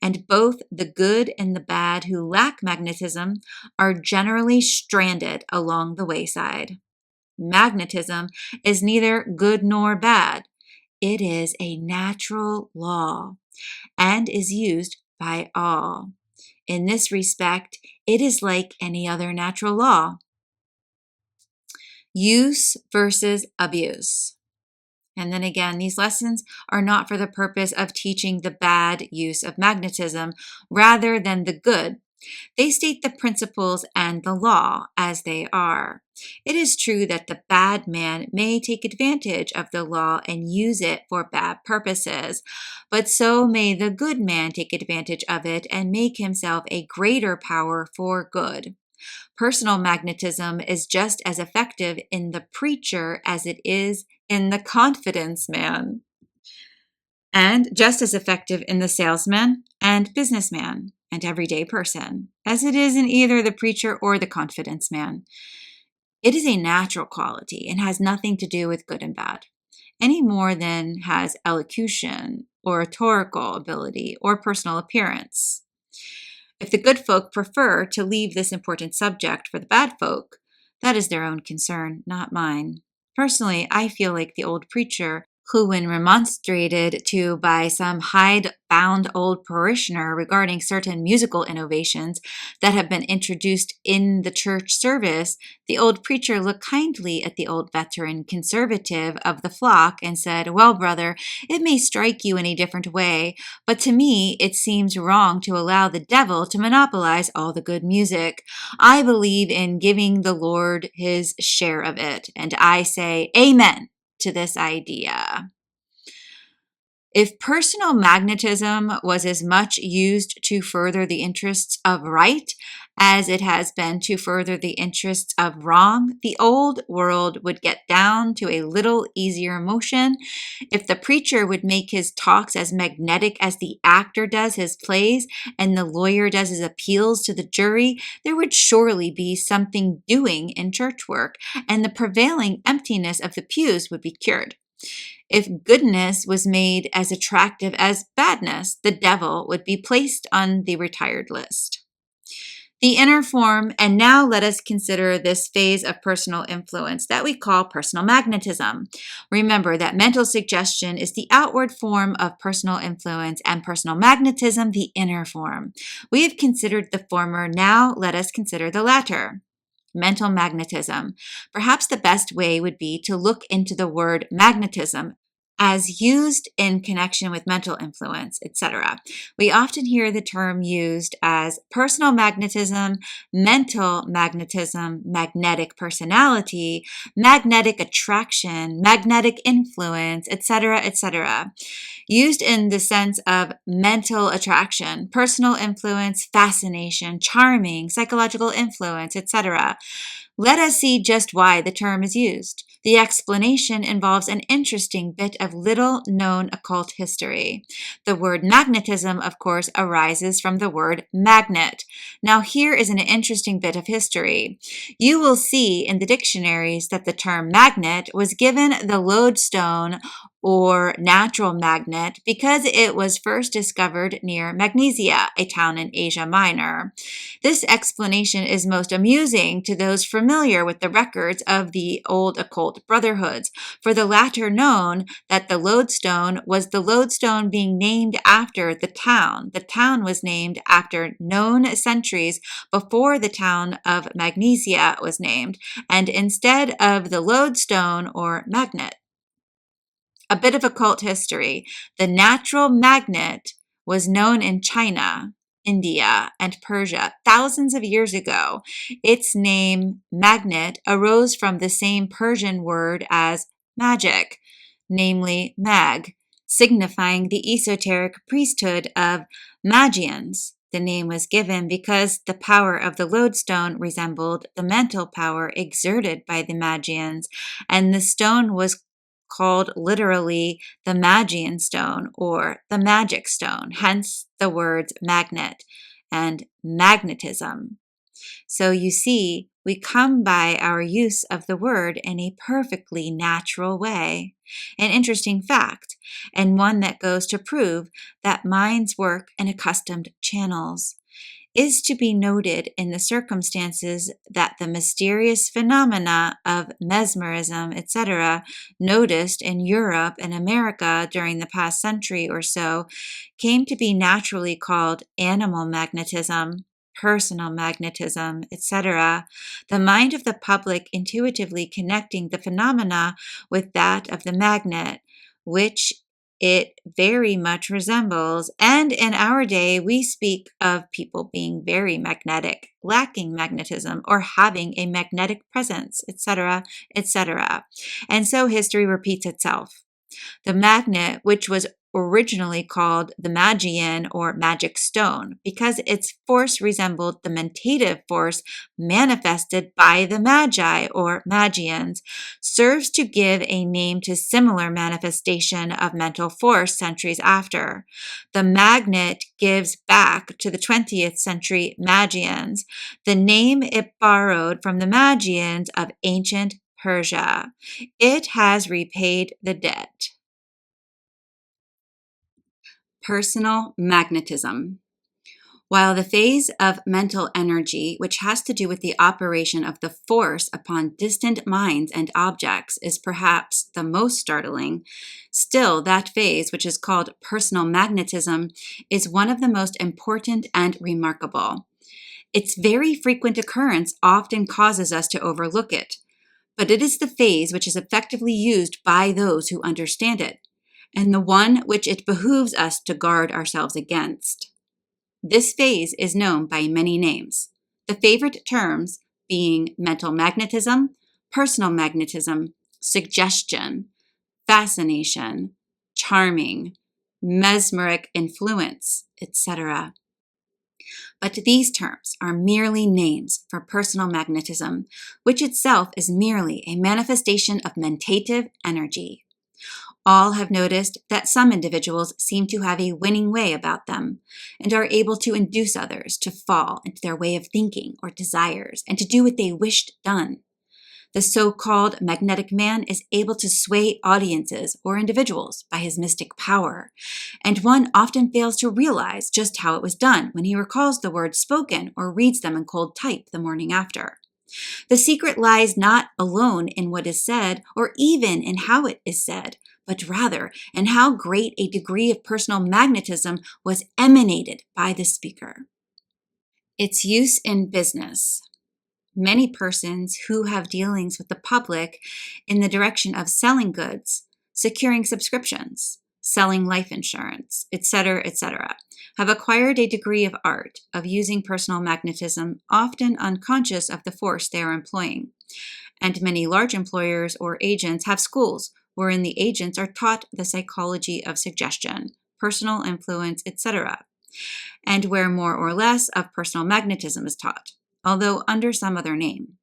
And both the good and the bad who lack magnetism are generally stranded along the wayside. Magnetism is neither good nor bad. It is a natural law and is used by all. In this respect, it is like any other natural law. Use versus abuse. And then again, these lessons are not for the purpose of teaching the bad use of magnetism rather than the good. They state the principles and the law as they are. It is true that the bad man may take advantage of the law and use it for bad purposes, but so may the good man take advantage of it and make himself a greater power for good. Personal magnetism is just as effective in the preacher as it is in the confidence man, and just as effective in the salesman and businessman and everyday person as it is in either the preacher or the confidence man. It is a natural quality and has nothing to do with good and bad, any more than has elocution, oratorical ability, or personal appearance. If the good folk prefer to leave this important subject for the bad folk, that is their own concern, not mine. Personally, I feel like the old preacher who, when remonstrated to by some hide-bound old parishioner regarding certain musical innovations that have been introduced in the church service, the old preacher looked kindly at the old veteran conservative of the flock and said, "Well, brother, it may strike you in a different way, but to me it seems wrong to allow the devil to monopolize all the good music. I believe in giving the Lord his share of it, and I say amen to this idea." If personal magnetism was as much used to further the interests of right as it has been to further the interests of wrong, the old world would get down to a little easier motion. If the preacher would make his talks as magnetic as the actor does his plays and the lawyer does his appeals to the jury, there would surely be something doing in church work, and the prevailing emptiness of the pews would be cured. If goodness was made as attractive as badness, the devil would be placed on the retired list. The inner form, and now let us consider this phase of personal influence that we call personal magnetism. Remember that mental suggestion is the outward form of personal influence and personal magnetism the inner form. We have considered the former, now let us consider the latter. Mental magnetism. Perhaps the best way would be to look into the word magnetism as used in connection with mental influence, etc. We often hear the term used as personal magnetism, mental magnetism, magnetic personality, magnetic attraction, magnetic influence, etc., etc. Used in the sense of mental attraction, personal influence, fascination, charming, psychological influence, etc. Let us see just why the term is used. The explanation involves an interesting bit of little-known occult history. The word magnetism, of course, arises from the word magnet. Now, here is an interesting bit of history. You will see in the dictionaries that the term magnet was given the lodestone or natural magnet because it was first discovered near Magnesia, a town in Asia Minor. This explanation is most amusing to those familiar with the records of the old occult brotherhoods, for the latter known that the lodestone was the lodestone being named after the town. The town was named after known centuries before the town of Magnesia was named, and instead of the lodestone or magnet. A bit of occult history. The natural magnet was known in China, India, and Persia thousands of years ago. Its name, magnet, arose from the same Persian word as magic, namely mag, signifying the esoteric priesthood of Magians. The name was given because the power of the lodestone resembled the mental power exerted by the Magians, and the stone was called literally the Magian stone or the magic stone, hence the words magnet and magnetism. So you see, we come by our use of the word in a perfectly natural way. An interesting fact, and one that goes to prove that minds work in accustomed channels, is to be noted in the circumstances that the mysterious phenomena of mesmerism, etc., noticed in Europe and America during the past century or so, came to be naturally called animal magnetism, personal magnetism, etc., the mind of the public intuitively connecting the phenomena with that of the magnet, which it very much resembles, and in our day we speak of people being very magnetic, lacking magnetism, or having a magnetic presence, etc., etc. And so history repeats itself. The magnet, which was originally called the Magian or magic stone, because its force resembled the mentative force manifested by the Magi or Magians, serves to give a name to similar manifestation of mental force centuries after. The magnet gives back to the 20th century Magians the name it borrowed from the Magians of ancient Persia. It has repaid the debt. Personal magnetism. While the phase of mental energy, which has to do with the operation of the force upon distant minds and objects, is perhaps the most startling, still that phase, which is called personal magnetism, is one of the most important and remarkable. Its very frequent occurrence often causes us to overlook it, but it is the phase which is effectively used by those who understand it, and the one which it behooves us to guard ourselves against. This phase is known by many names, the favorite terms being mental magnetism, personal magnetism, suggestion, fascination, charming, mesmeric influence, etc. But these terms are merely names for personal magnetism, which itself is merely a manifestation of mentative energy. All have noticed that some individuals seem to have a winning way about them and are able to induce others to fall into their way of thinking or desires and to do what they wished done. The so-called magnetic man is able to sway audiences or individuals by his mystic power, and one often fails to realize just how it was done when he recalls the words spoken or reads them in cold type the morning after. The secret lies not alone in what is said or even in how it is said, but rather in how great a degree of personal magnetism was emanated by the speaker. Its use in business. Many persons who have dealings with the public in the direction of selling goods, securing subscriptions, selling life insurance, etc., have acquired a degree of art of using personal magnetism, often unconscious of the force they are employing. And many large employers or agents have schools wherein the agents are taught the psychology of suggestion, personal influence, etc., and where more or less of personal magnetism is taught, although under some other name.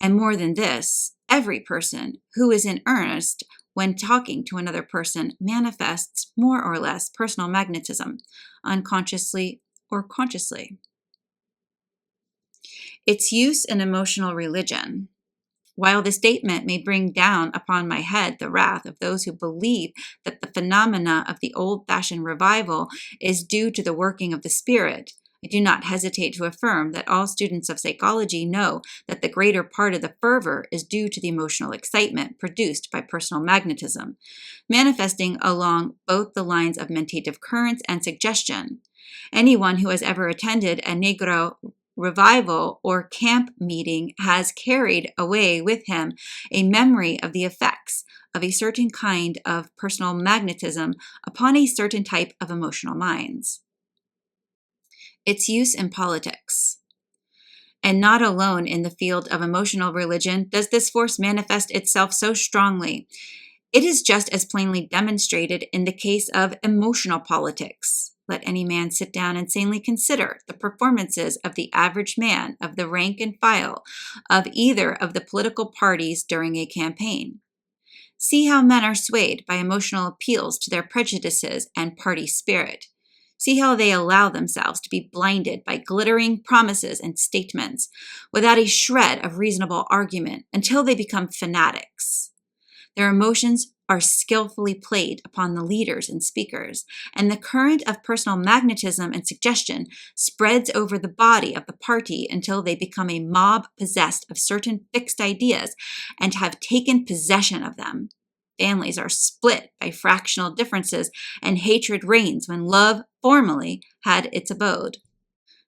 And more than this, every person who is in earnest when talking to another person manifests more or less personal magnetism, unconsciously or consciously. Its use in emotional religion. While the statement may bring down upon my head the wrath of those who believe that the phenomena of the old-fashioned revival is due to the working of the Spirit, I do not hesitate to affirm that all students of psychology know that the greater part of the fervor is due to the emotional excitement produced by personal magnetism, manifesting along both the lines of mentative currents and suggestion. Anyone who has ever attended a Negro revival or camp meeting has carried away with him a memory of the effects of a certain kind of personal magnetism upon a certain type of emotional minds. Its use in politics. And not alone in the field of emotional religion does this force manifest itself so strongly. It is just as plainly demonstrated in the case of emotional politics. Let any man sit down and sanely consider the performances of the average man of the rank and file of either of the political parties during a campaign. See how men are swayed by emotional appeals to their prejudices and party spirit. See how they allow themselves to be blinded by glittering promises and statements without a shred of reasonable argument until they become fanatics. Their emotions are skillfully played upon the leaders and speakers, and the current of personal magnetism and suggestion spreads over the body of the party until they become a mob possessed of certain fixed ideas and have taken possession of them. Families are split by fractional differences, and hatred reigns when love formerly had its abode.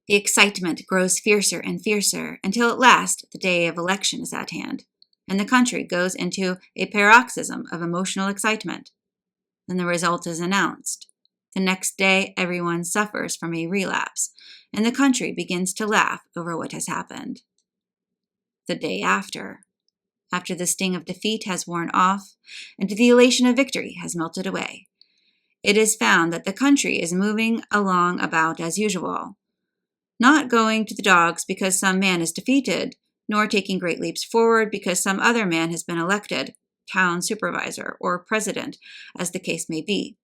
The excitement grows fiercer and fiercer until at last the day of election is at hand, and the country goes into a paroxysm of emotional excitement. Then the result is announced. The next day, everyone suffers from a relapse, and the country begins to laugh over what has happened. The day after the sting of defeat has worn off and the elation of victory has melted away, it is found that the country is moving along about as usual, not going to the dogs because some man is defeated, nor taking great leaps forward because some other man has been elected, town supervisor or president, as the case may be.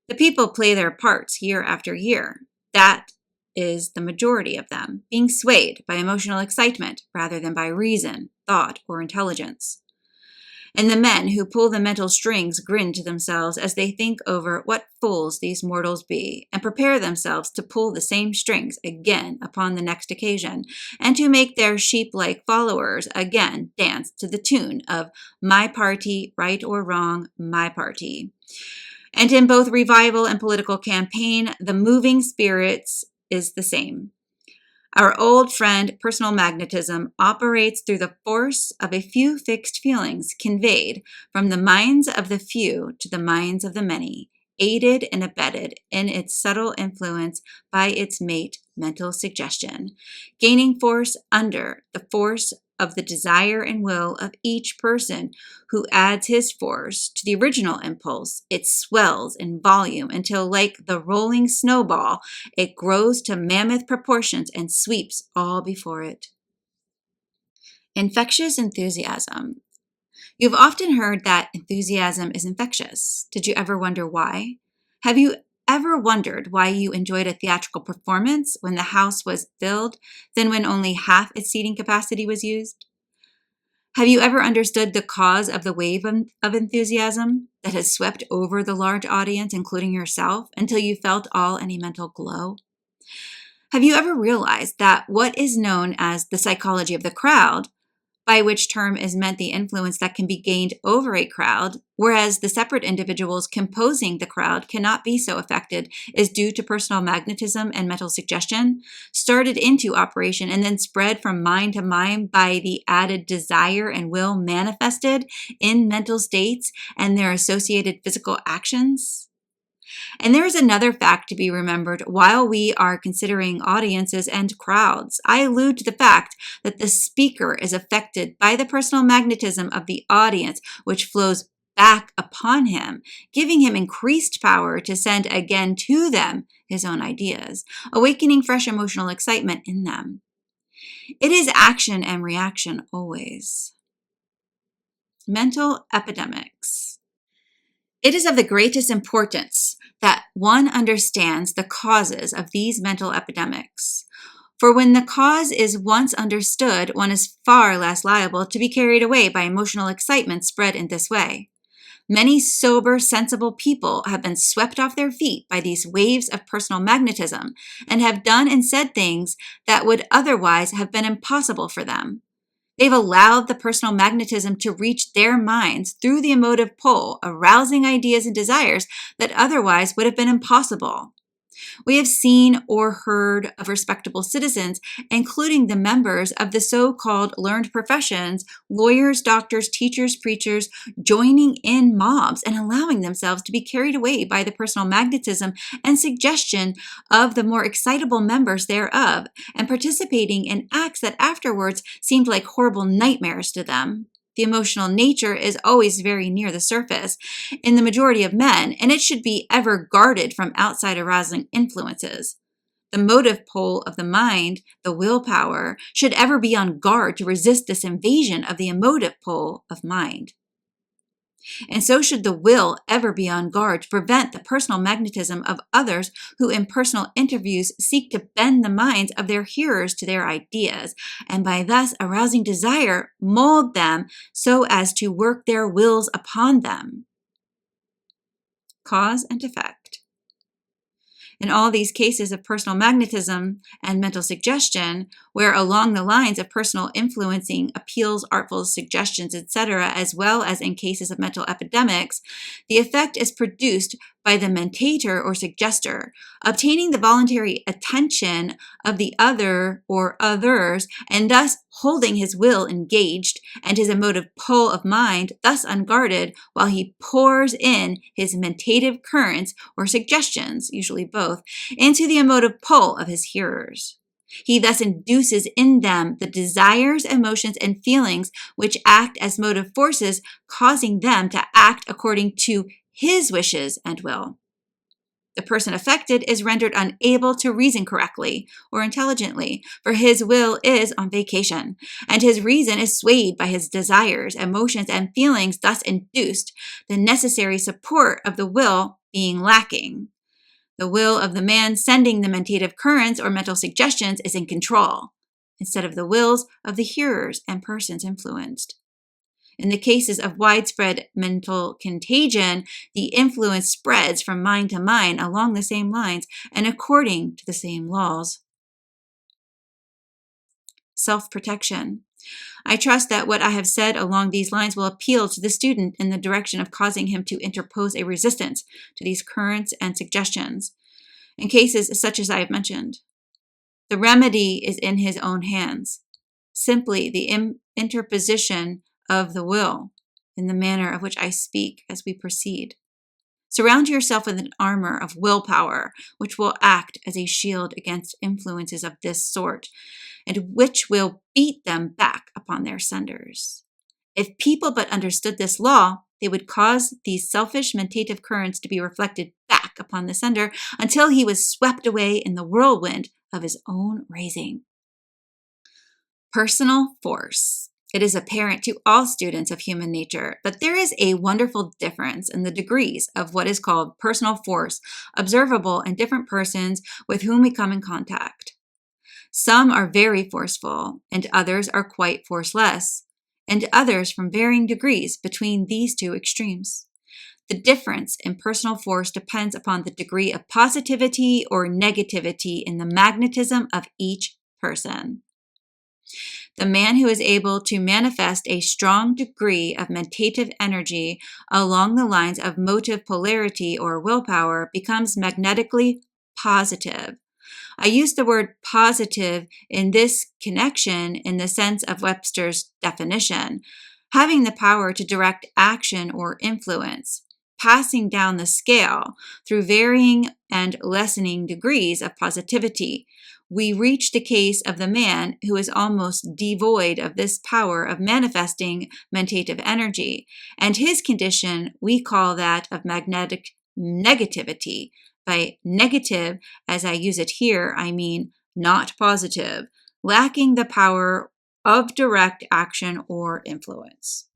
The people play their parts year after year. That is the majority of them, being swayed by emotional excitement rather than by reason, thought, or intelligence. And the men who pull the mental strings grin to themselves as they think over what fools these mortals be, and prepare themselves to pull the same strings again upon the next occasion, and to make their sheep-like followers again dance to the tune of "My party, right or wrong, my party." And in both revival and political campaign, the moving spirits is the same. Our old friend, personal magnetism, operates through the force of a few fixed feelings conveyed from the minds of the few to the minds of the many, aided and abetted in its subtle influence by its mate, mental suggestion, gaining force under the force of the desire and will of each person who adds his force to the original impulse, it swells in volume until, like the rolling snowball, it grows to mammoth proportions and sweeps all before it. Infectious enthusiasm. You've often heard that enthusiasm is infectious. Did you ever wonder why? Have you ever wondered why you enjoyed a theatrical performance when the house was filled than when only half its seating capacity was used? Have you ever understood the cause of the wave of enthusiasm that has swept over the large audience, including yourself, until you felt all any mental glow? Have you ever realized that what is known as the psychology of the crowd, by which term is meant the influence that can be gained over a crowd, whereas the separate individuals composing the crowd cannot be so affected, is due to personal magnetism and mental suggestion, started into operation and then spread from mind to mind by the added desire and will manifested in mental states and their associated physical actions? And there is another fact to be remembered while we are considering audiences and crowds. I allude to the fact that the speaker is affected by the personal magnetism of the audience, which flows back upon him, giving him increased power to send again to them his own ideas, awakening fresh emotional excitement in them. It is action and reaction always. Mental epidemics. It is of the greatest importance that one understands the causes of these mental epidemics. For when the cause is once understood, one is far less liable to be carried away by emotional excitement spread in this way. Many sober, sensible people have been swept off their feet by these waves of personal magnetism and have done and said things that would otherwise have been impossible for them. They've allowed the personal magnetism to reach their minds through the emotive pull, arousing ideas and desires that otherwise would have been impossible. We have seen or heard of respectable citizens, including the members of the so-called learned professions, lawyers, doctors, teachers, preachers, joining in mobs and allowing themselves to be carried away by the personal magnetism and suggestion of the more excitable members thereof, and participating in acts that afterwards seemed like horrible nightmares to them. The emotional nature is always very near the surface in the majority of men, and it should be ever guarded from outside arousing influences. The motive pole of the mind, the willpower, should ever be on guard to resist this invasion of the emotive pole of mind. And so should the will ever be on guard to prevent the personal magnetism of others who in personal interviews seek to bend the minds of their hearers to their ideas, and by thus arousing desire, mold them so as to work their wills upon them. Cause and effect. In all these cases of personal magnetism and mental suggestion, where along the lines of personal influencing, appeals, artful suggestions, etc., as well as in cases of mental epidemics, the effect is produced by the mentator or suggester, obtaining the voluntary attention of the other or others, and thus holding his will engaged and his emotive pull of mind thus unguarded while he pours in his mentative currents or suggestions, usually both, into the emotive pull of his hearers. He thus induces in them the desires, emotions, and feelings which act as motive forces, causing them to act according to his wishes and will. The person affected is rendered unable to reason correctly or intelligently, for his will is on vacation, and his reason is swayed by his desires, emotions, and feelings thus induced, the necessary support of the will being lacking. The will of the man sending the mentative currents or mental suggestions is in control, instead of the wills of the hearers and persons influenced. In the cases of widespread mental contagion, the influence spreads from mind to mind along the same lines and according to the same laws. Self-protection. I trust that what I have said along these lines will appeal to the student in the direction of causing him to interpose a resistance to these currents and suggestions, in cases such as I have mentioned. The remedy is in his own hands, simply the interposition of the will in the manner of which I speak as we proceed. Surround yourself with an armor of willpower, which will act as a shield against influences of this sort, and which will beat them back upon their senders. If people but understood this law, they would cause these selfish mentative currents to be reflected back upon the sender until he was swept away in the whirlwind of his own raising. Personal force. It is apparent to all students of human nature that there is a wonderful difference in the degrees of what is called personal force observable in different persons with whom we come in contact. Some are very forceful, and others are quite forceless, and others from varying degrees between these two extremes. The difference in personal force depends upon the degree of positivity or negativity in the magnetism of each person. The man who is able to manifest a strong degree of mentative energy along the lines of motive polarity or willpower becomes magnetically positive. I use the word positive in this connection in the sense of Webster's definition, having the power to direct action or influence, passing down the scale through varying and lessening degrees of positivity. We reach the case of the man who is almost devoid of this power of manifesting mentative energy, and his condition we call that of magnetic negativity. By negative, as I use it here, I mean not positive, lacking the power of direct action or influence.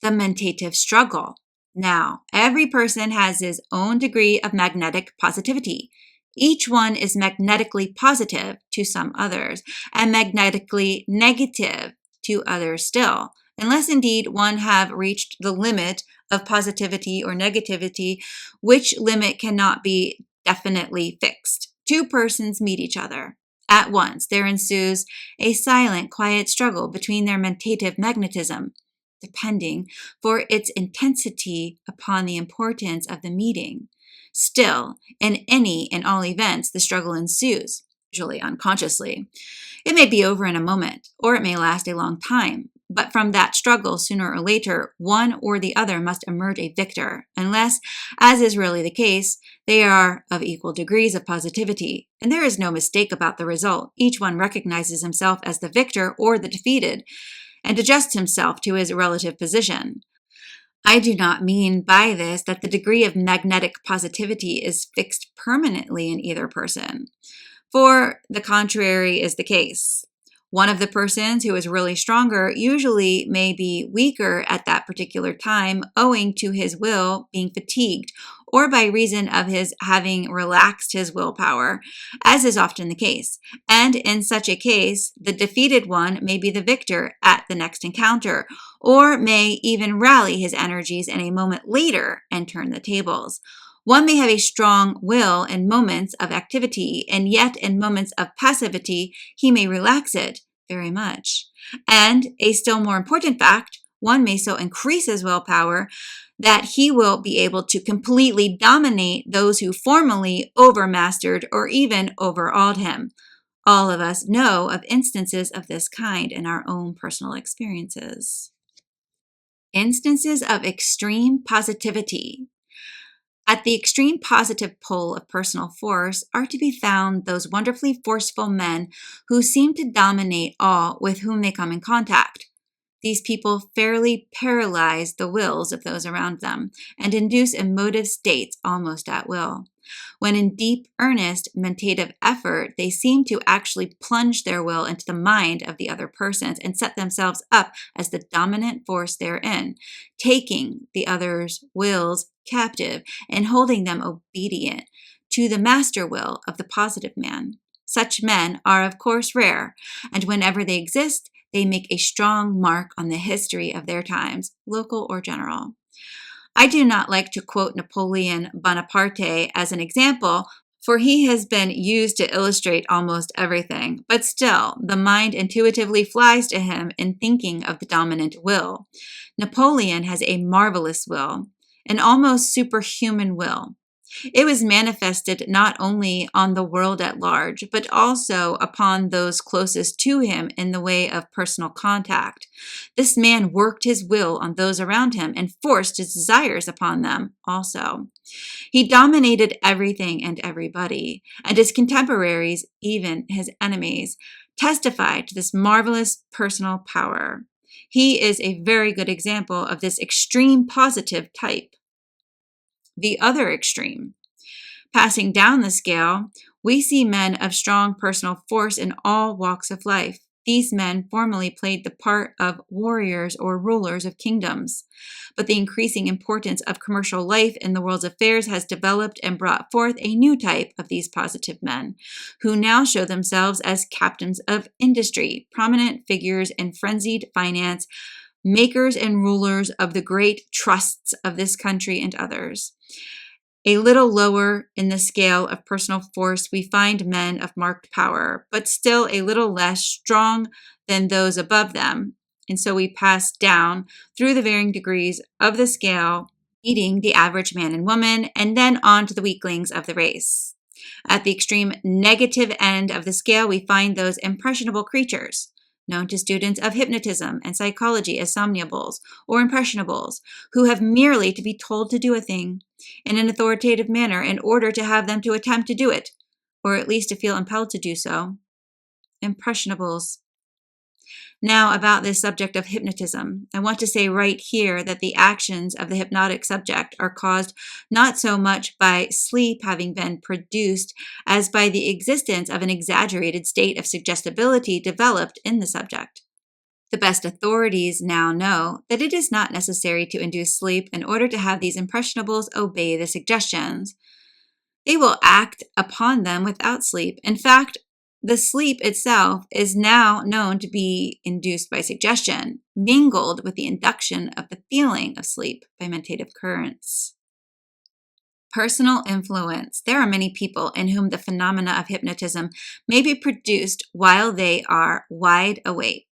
The mentative struggle. Now, every person has his own degree of magnetic positivity. Each one is magnetically positive to some others and magnetically negative to others still, unless indeed one have reached the limit of positivity or negativity, which limit cannot be definitely fixed. Two persons meet each other. At once, there ensues a silent, quiet struggle between their mentative magnetism, depending for its intensity upon the importance of the meeting. Still, in any and all events, the struggle ensues, usually unconsciously. It may be over in a moment, or it may last a long time, but from that struggle, sooner or later, one or the other must emerge a victor, unless, as is really the case, they are of equal degrees of positivity, and there is no mistake about the result. Each one recognizes himself as the victor or the defeated, and adjusts himself to his relative position. I do not mean by this that the degree of magnetic positivity is fixed permanently in either person, for the contrary is the case. One of the persons who is really stronger usually may be weaker at that particular time owing to his will being fatigued or by reason of his having relaxed his willpower, as is often the case. And in such a case, the defeated one may be the victor at the next encounter, or may even rally his energies in a moment later and turn the tables. One may have a strong will in moments of activity, and yet in moments of passivity, he may relax it very much. And a still more important fact, one may so increase his willpower that he will be able to completely dominate those who formerly overmastered or even overawed him. All of us know of instances of this kind in our own personal experiences. Instances of extreme positivity. At the extreme positive pole of personal force are to be found those wonderfully forceful men who seem to dominate all with whom they come in contact. These people fairly paralyze the wills of those around them and induce emotive states almost at will. When in deep, earnest, mentative effort, they seem to actually plunge their will into the mind of the other persons and set themselves up as the dominant force therein, taking the others' wills captive and holding them obedient to the master will of the positive man. Such men are, of course, rare, and whenever they exist, they make a strong mark on the history of their times, local or general. I do not like to quote Napoleon Bonaparte as an example, for he has been used to illustrate almost everything, but still, the mind intuitively flies to him in thinking of the dominant will. Napoleon has a marvelous will, an almost superhuman will. It was manifested not only on the world at large, but also upon those closest to him in the way of personal contact. This man worked his will on those around him and forced his desires upon them also. He dominated everything and everybody, and his contemporaries, even his enemies, testified to this marvelous personal power. He is a very good example of this extreme positive type. The other extreme. Passing down the scale, we see men of strong personal force in all walks of life. These men formerly played the part of warriors or rulers of kingdoms, but the increasing importance of commercial life in the world's affairs has developed and brought forth a new type of these positive men, who now show themselves as captains of industry, prominent figures in frenzied finance, makers and rulers of the great trusts of this country and others. A little lower in the scale of personal force, we find men of marked power, but still a little less strong than those above them. And so we pass down through the varying degrees of the scale, meeting the average man and woman, and then on to the weaklings of the race. At the extreme negative end of the scale, we find those impressionable creatures, known to students of hypnotism and psychology as somnambules or impressionables, who have merely to be told to do a thing in an authoritative manner in order to have them to attempt to do it, or at least to feel impelled to do so. Impressionables. Now, about this subject of hypnotism, I want to say right here that the actions of the hypnotic subject are caused not so much by sleep having been produced as by the existence of an exaggerated state of suggestibility developed in the subject. The best authorities now know that it is not necessary to induce sleep in order to have these impressionables obey the suggestions. They will act upon them without sleep. In fact, the sleep itself is now known to be induced by suggestion, mingled with the induction of the feeling of sleep by mentative currents. Personal influence. There are many people in whom the phenomena of hypnotism may be produced while they are wide awake.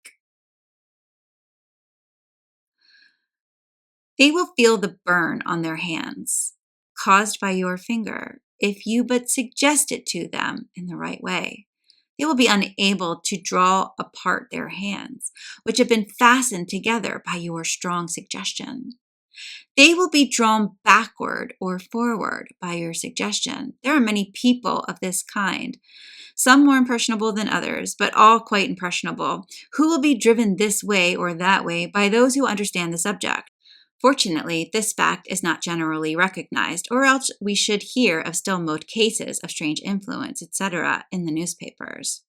They will feel the burn on their hands, caused by your finger, if you but suggest it to them in the right way. They will be unable to draw apart their hands, which have been fastened together by your strong suggestion. They will be drawn backward or forward by your suggestion. There are many people of this kind, some more impressionable than others, but all quite impressionable, who will be driven this way or that way by those who understand the subject. Fortunately, this fact is not generally recognized, or else we should hear of still more cases of strange influence, etc., in the newspapers.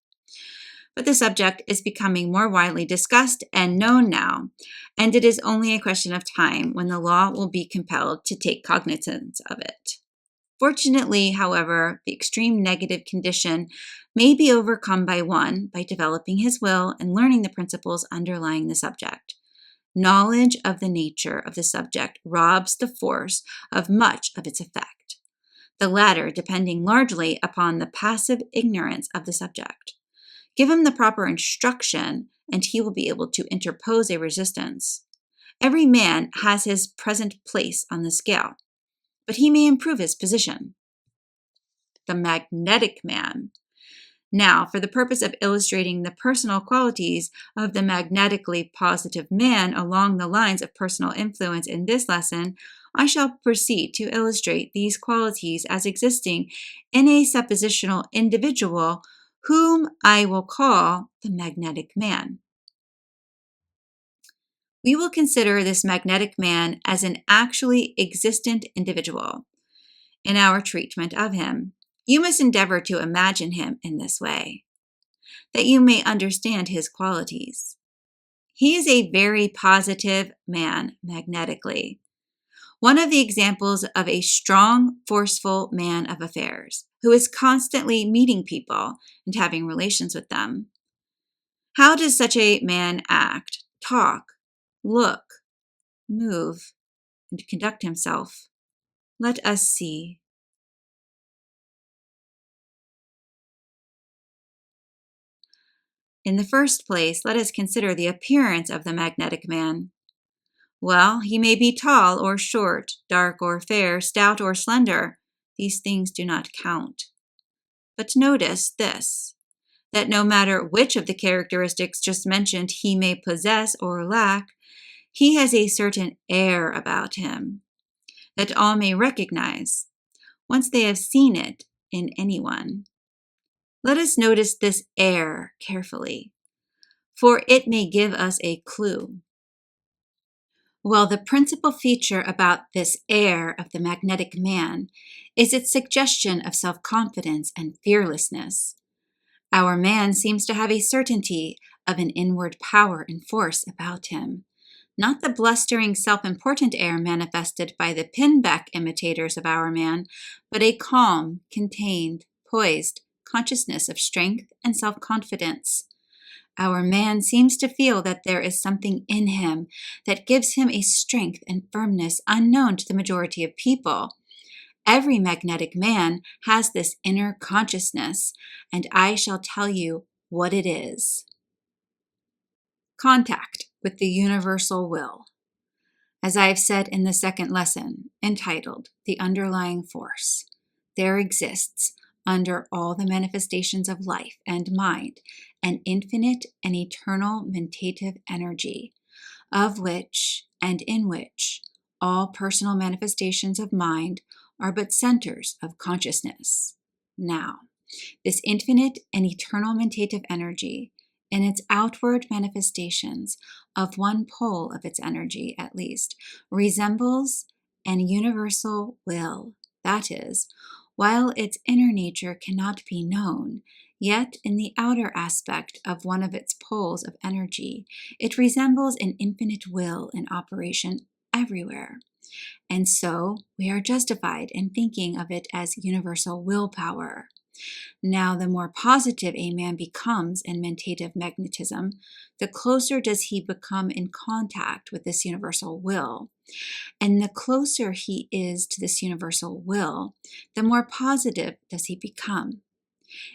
But the subject is becoming more widely discussed and known now, and it is only a question of time when the law will be compelled to take cognizance of it. Fortunately, however, the extreme negative condition may be overcome by one by developing his will and learning the principles underlying the subject. Knowledge of the nature of the subject robs the force of much of its effect, the latter depending largely upon the passive ignorance of the subject. Give him the proper instruction, and he will be able to interpose a resistance. Every man has his present place on the scale, but he may improve his position. The magnetic man. Now, for the purpose of illustrating the personal qualities of the magnetically positive man along the lines of personal influence in this lesson, I shall proceed to illustrate these qualities as existing in a suppositional individual whom I will call the magnetic man. We will consider this magnetic man as an actually existent individual in our treatment of him. You must endeavor to imagine him in this way, that you may understand his qualities. He is a very positive man magnetically, one of the examples of a strong, forceful man of affairs, who is constantly meeting people and having relations with them. How does such a man act, talk, look, move, and conduct himself? Let us see. In the first place, let us consider the appearance of the magnetic man. Well, he may be tall or short, dark or fair, stout or slender. these things do not count. But notice this, that no matter which of the characteristics just mentioned he may possess or lack, he has a certain air about him that all may recognize once they have seen it in anyone. Let us notice this air carefully, for it may give us a clue. Well, the principal feature about this air of the magnetic man is its suggestion of self-confidence and fearlessness. Our man seems to have a certainty of an inward power and force about him, not the blustering, self-important air manifested by the pinback imitators of our man, but a calm, contained, poised consciousness of strength and self-confidence. Our man seems to feel that there is something in him that gives him a strength and firmness unknown to the majority of people. Every magnetic man has this inner consciousness, and I shall tell you what it is. Contact with the universal will. As I have said in the second lesson, entitled The Underlying Force, there exists, under all the manifestations of life and mind, an infinite and eternal mentative energy, of which and in which all personal manifestations of mind are but centers of consciousness. Now, this infinite and eternal mentative energy, in its outward manifestations of one pole of its energy at least, resembles an universal will. That is, while its inner nature cannot be known, yet in the outer aspect of one of its poles of energy, it resembles an infinite will in operation everywhere. And so we are justified in thinking of it as universal willpower. Now, the more positive a man becomes in mentative magnetism, the closer does he become in contact with this universal will. And the closer he is to this universal will, the more positive does he become.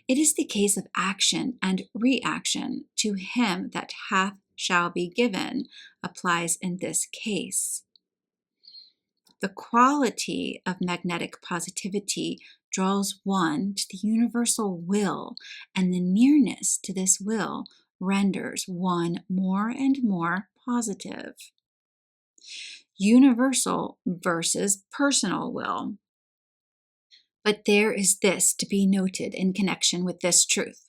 It is the case of action and reaction. To him that hath shall be given applies in this case. The quality of magnetic positivity draws one to the universal will, and the nearness to this will renders one more and more positive. Universal versus personal will. But there is this to be noted in connection with this truth.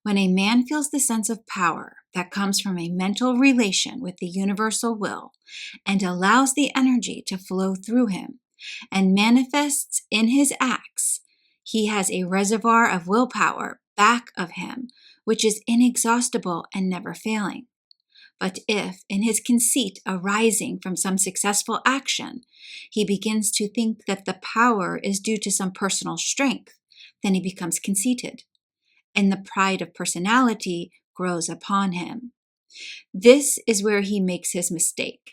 When a man feels the sense of power that comes from a mental relation with the universal will and allows the energy to flow through him and manifests in his acts, he has a reservoir of willpower back of him, which is inexhaustible and never failing. But if, in his conceit arising from some successful action, he begins to think that the power is due to some personal strength, then he becomes conceited, and the pride of personality grows upon him. This is where he makes his mistake.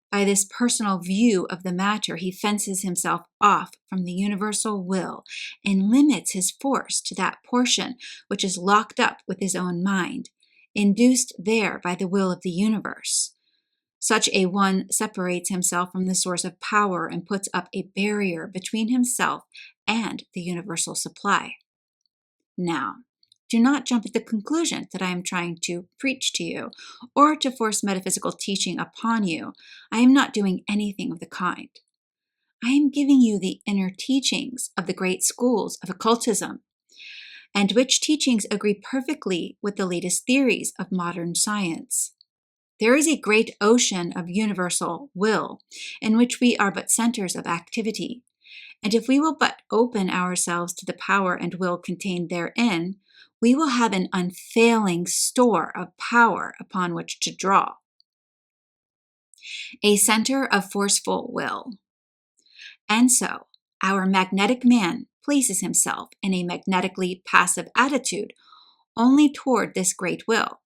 By this personal view of the matter, he fences himself off from the universal will and limits his force to that portion which is locked up with his own mind, induced there by the will of the universe. Such a one separates himself from the source of power and puts up a barrier between himself and the universal supply. Now, do not jump at the conclusion that I am trying to preach to you or to force metaphysical teaching upon you. I am not doing anything of the kind. I am giving you the inner teachings of the great schools of occultism, and which teachings agree perfectly with the latest theories of modern science. There is a great ocean of universal will in which we are but centers of activity, and if we will but open ourselves to the power and will contained therein, we will have an unfailing store of power upon which to draw. A center of forceful will. And so, our magnetic man places himself in a magnetically passive attitude only toward this great will,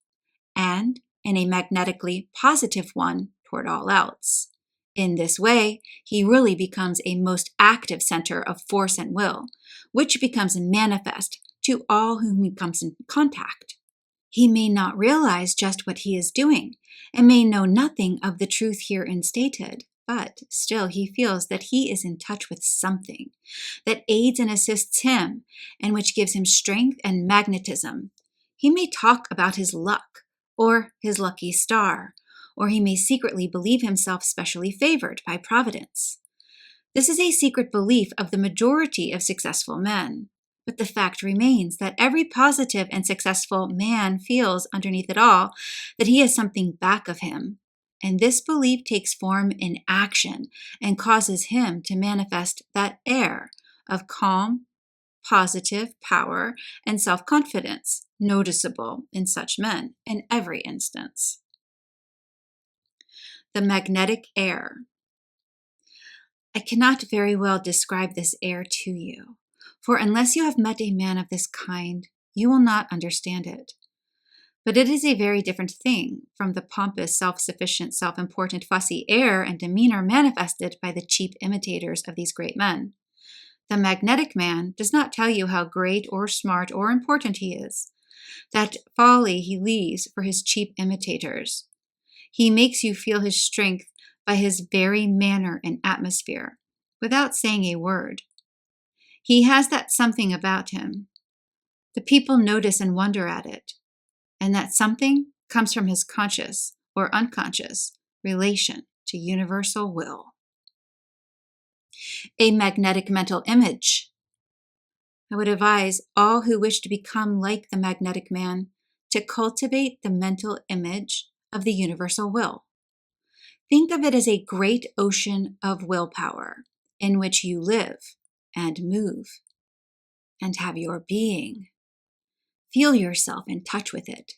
and in a magnetically positive one toward all else. In this way, he really becomes a most active center of force and will, which becomes manifest to all whom he comes in contact. He may not realize just what he is doing, and may know nothing of the truth herein stated, but still he feels that he is in touch with something that aids and assists him and which gives him strength and magnetism. He may talk about his luck or his lucky star, or he may secretly believe himself specially favored by Providence. This is a secret belief of the majority of successful men. But the fact remains that every positive and successful man feels underneath it all that he has something back of him. And this belief takes form in action and causes him to manifest that air of calm, positive power and self-confidence noticeable in such men in every instance. The magnetic air. I cannot very well describe this air to you, for unless you have met a man of this kind, you will not understand it. But it is a very different thing from the pompous, self-sufficient, self-important, fussy air and demeanor manifested by the cheap imitators of these great men. The magnetic man does not tell you how great or smart or important he is. That folly he leaves for his cheap imitators. He makes you feel his strength by his very manner and atmosphere, without saying a word. He has that something about him. The people notice and wonder at it, and that something comes from his conscious or unconscious relation to universal will. A magnetic mental image. I would advise all who wish to become like the magnetic man to cultivate the mental image of the universal will. Think of it as a great ocean of willpower in which you live and move and have your being. Feel yourself in touch with it.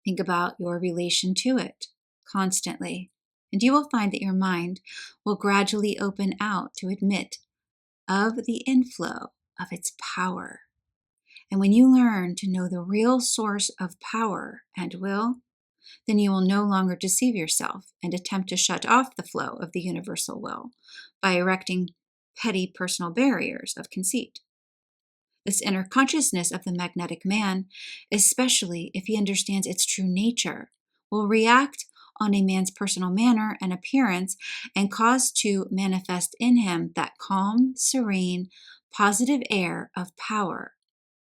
Think about your relation to it constantly, and you will find that your mind will gradually open out to admit of the inflow of its power. And when you learn to know the real source of power and will, then you will no longer deceive yourself and attempt to shut off the flow of the universal will by erecting petty personal barriers of conceit. This inner consciousness of the magnetic man, especially if he understands its true nature, will react on a man's personal manner and appearance and cause to manifest in him that calm, serene, positive air of power,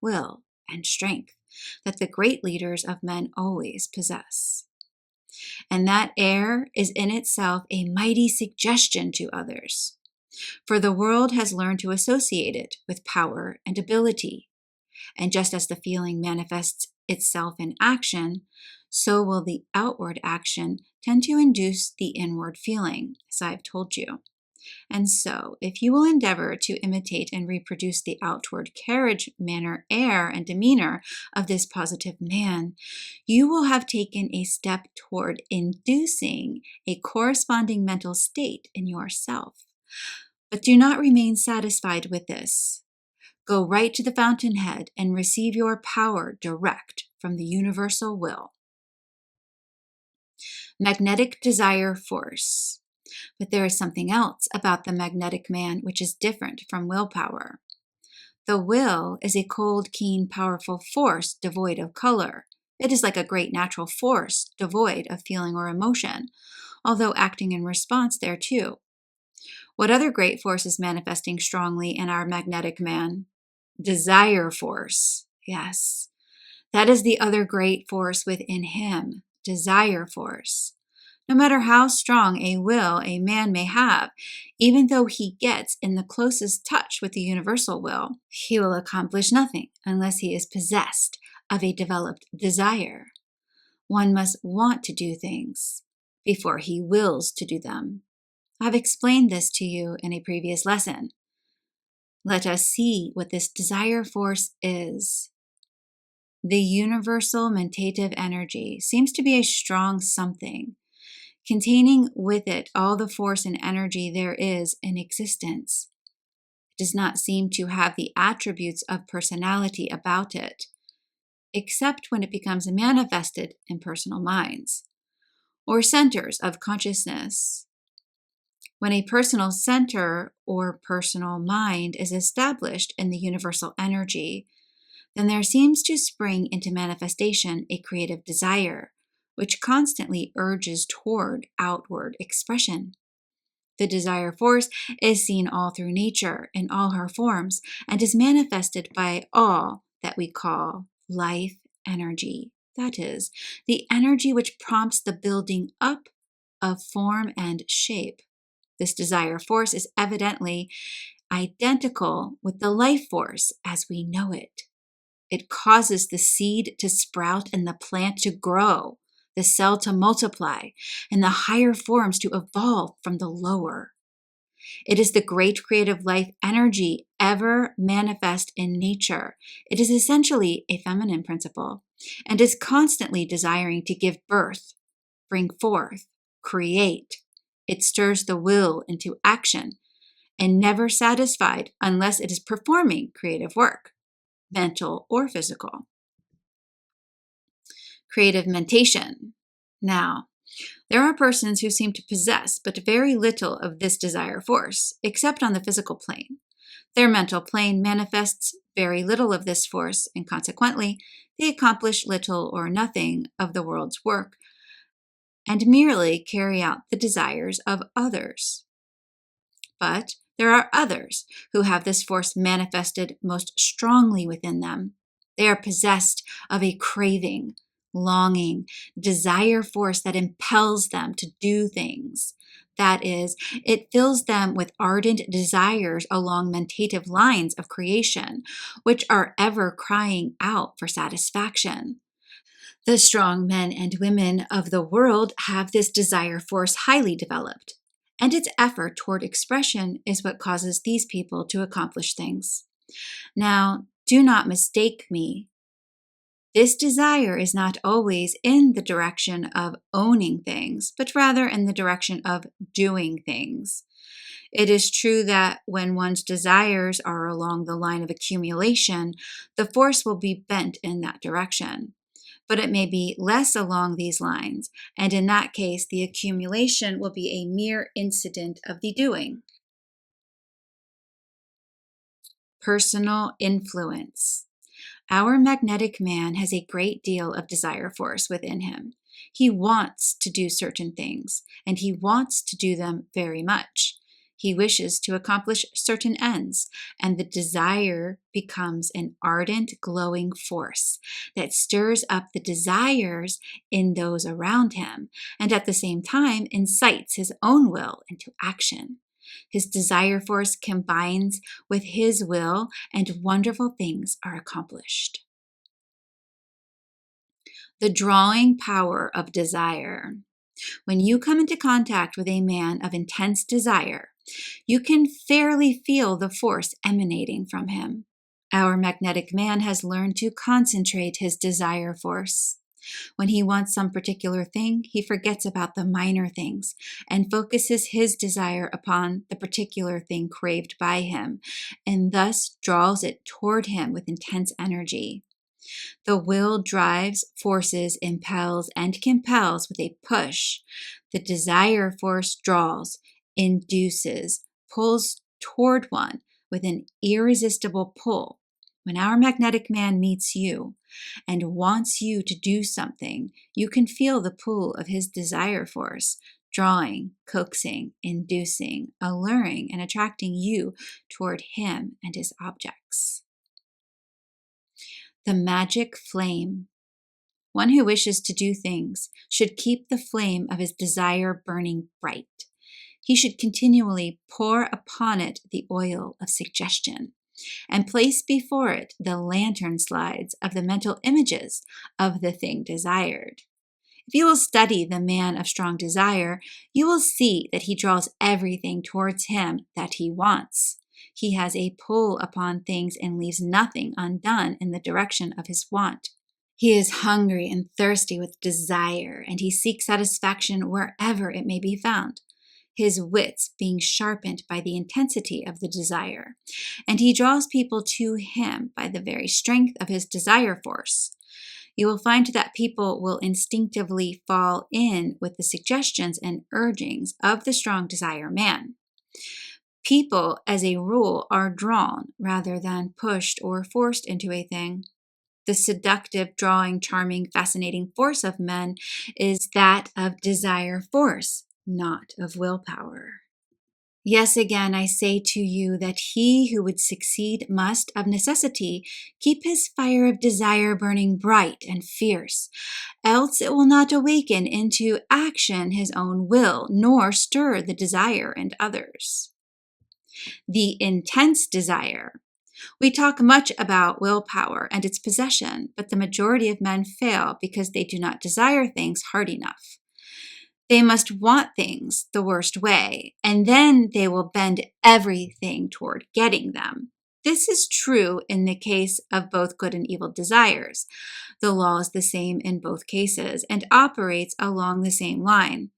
will, and strength that the great leaders of men always possess. And that air is in itself a mighty suggestion to others, for the world has learned to associate it with power and ability. And just as the feeling manifests itself in action, so will the outward action tend to induce the inward feeling, as I've told you. And so, if you will endeavor to imitate and reproduce the outward carriage, manner, air, and demeanor of this positive man, you will have taken a step toward inducing a corresponding mental state in yourself. But do not remain satisfied with this. Go right to the fountainhead and receive your power direct from the universal will. Magnetic desire force. But there is something else about the magnetic man which is different from willpower. The will is a cold, keen, powerful force devoid of color. It is like a great natural force devoid of feeling or emotion, although acting in response thereto. What other great force is manifesting strongly in our magnetic man? Desire force. Yes, that is the other great force within him, desire force. No matter how strong a will a man may have, even though he gets in the closest touch with the universal will, he will accomplish nothing unless he is possessed of a developed desire. One must want to do things before he wills to do them. I've explained this to you in a previous lesson. Let us see what this desire force is. The universal mentative energy seems to be a strong something, containing with it all the force and energy there is in existence. It does not seem to have the attributes of personality about it, except when it becomes manifested in personal minds, or centers of consciousness. When a personal center or personal mind is established in the universal energy, then there seems to spring into manifestation a creative desire, which constantly urges toward outward expression. The desire force is seen all through nature in all her forms and is manifested by all that we call life energy. That is, the energy which prompts the building up of form and shape. This desire force is evidently identical with the life force as we know it. It causes the seed to sprout and the plant to grow, the cell to multiply, and the higher forms to evolve from the lower. It is the great creative life energy ever manifest in nature. It is essentially a feminine principle and is constantly desiring to give birth, bring forth, create. It stirs the will into action and never satisfied unless it is performing creative work, mental or physical. Creative mentation. Now, there are persons who seem to possess but very little of this desire force, except on the physical plane. Their mental plane manifests very little of this force, and consequently, they accomplish little or nothing of the world's work and merely carry out the desires of others. But there are others who have this force manifested most strongly within them. They are possessed of a craving, longing, desire force that impels them to do things. That is, it fills them with ardent desires along mentative lines of creation, which are ever crying out for satisfaction. The strong men and women of the world have this desire force highly developed, and its effort toward expression is what causes these people to accomplish things. Now, do not mistake me. This desire is not always in the direction of owning things, but rather in the direction of doing things. It is true that when one's desires are along the line of accumulation, the force will be bent in that direction. But it may be less along these lines, and in that case, the accumulation will be a mere incident of the doing. Personal influence. Our magnetic man has a great deal of desire force within him. He wants to do certain things, and he wants to do them very much. He wishes to accomplish certain ends, and the desire becomes an ardent, glowing force that stirs up the desires in those around him, and at the same time incites his own will into action. His desire force combines with his will, and wonderful things are accomplished. The drawing power of desire. When you come into contact with a man of intense desire, you can fairly feel the force emanating from him. Our magnetic man has learned to concentrate his desire force. When he wants some particular thing, he forgets about the minor things and focuses his desire upon the particular thing craved by him, and thus draws it toward him with intense energy. The will drives, forces, impels, and compels with a push. The desire force draws, induces, pulls toward one with an irresistible pull. When our magnetic man meets you and wants you to do something, you can feel the pull of his desire force, drawing, coaxing, inducing, alluring, and attracting you toward him and his objects. The magic flame. One who wishes to do things should keep the flame of his desire burning bright. He should continually pour upon it the oil of suggestion and place before it the lantern slides of the mental images of the thing desired. If you will study the man of strong desire, you will see that he draws everything towards him that he wants. He has a pull upon things and leaves nothing undone in the direction of his want. He is hungry and thirsty with desire, and he seeks satisfaction wherever it may be found, his wits being sharpened by the intensity of the desire, and he draws people to him by the very strength of his desire force. You will find that people will instinctively fall in with the suggestions and urgings of the strong desire man. People, as a rule, are drawn rather than pushed or forced into a thing. The seductive, drawing, charming, fascinating force of men is that of desire force, not of willpower. Yes, again, I say to you that he who would succeed must, of necessity, keep his fire of desire burning bright and fierce, else it will not awaken into action his own will, nor stir the desire in others. The intense desire. We talk much about willpower and its possession, but the majority of men fail because they do not desire things hard enough. They must want things the worst way, and then they will bend everything toward getting them. This is true in the case of both good and evil desires. The law is the same in both cases and operates along the same line.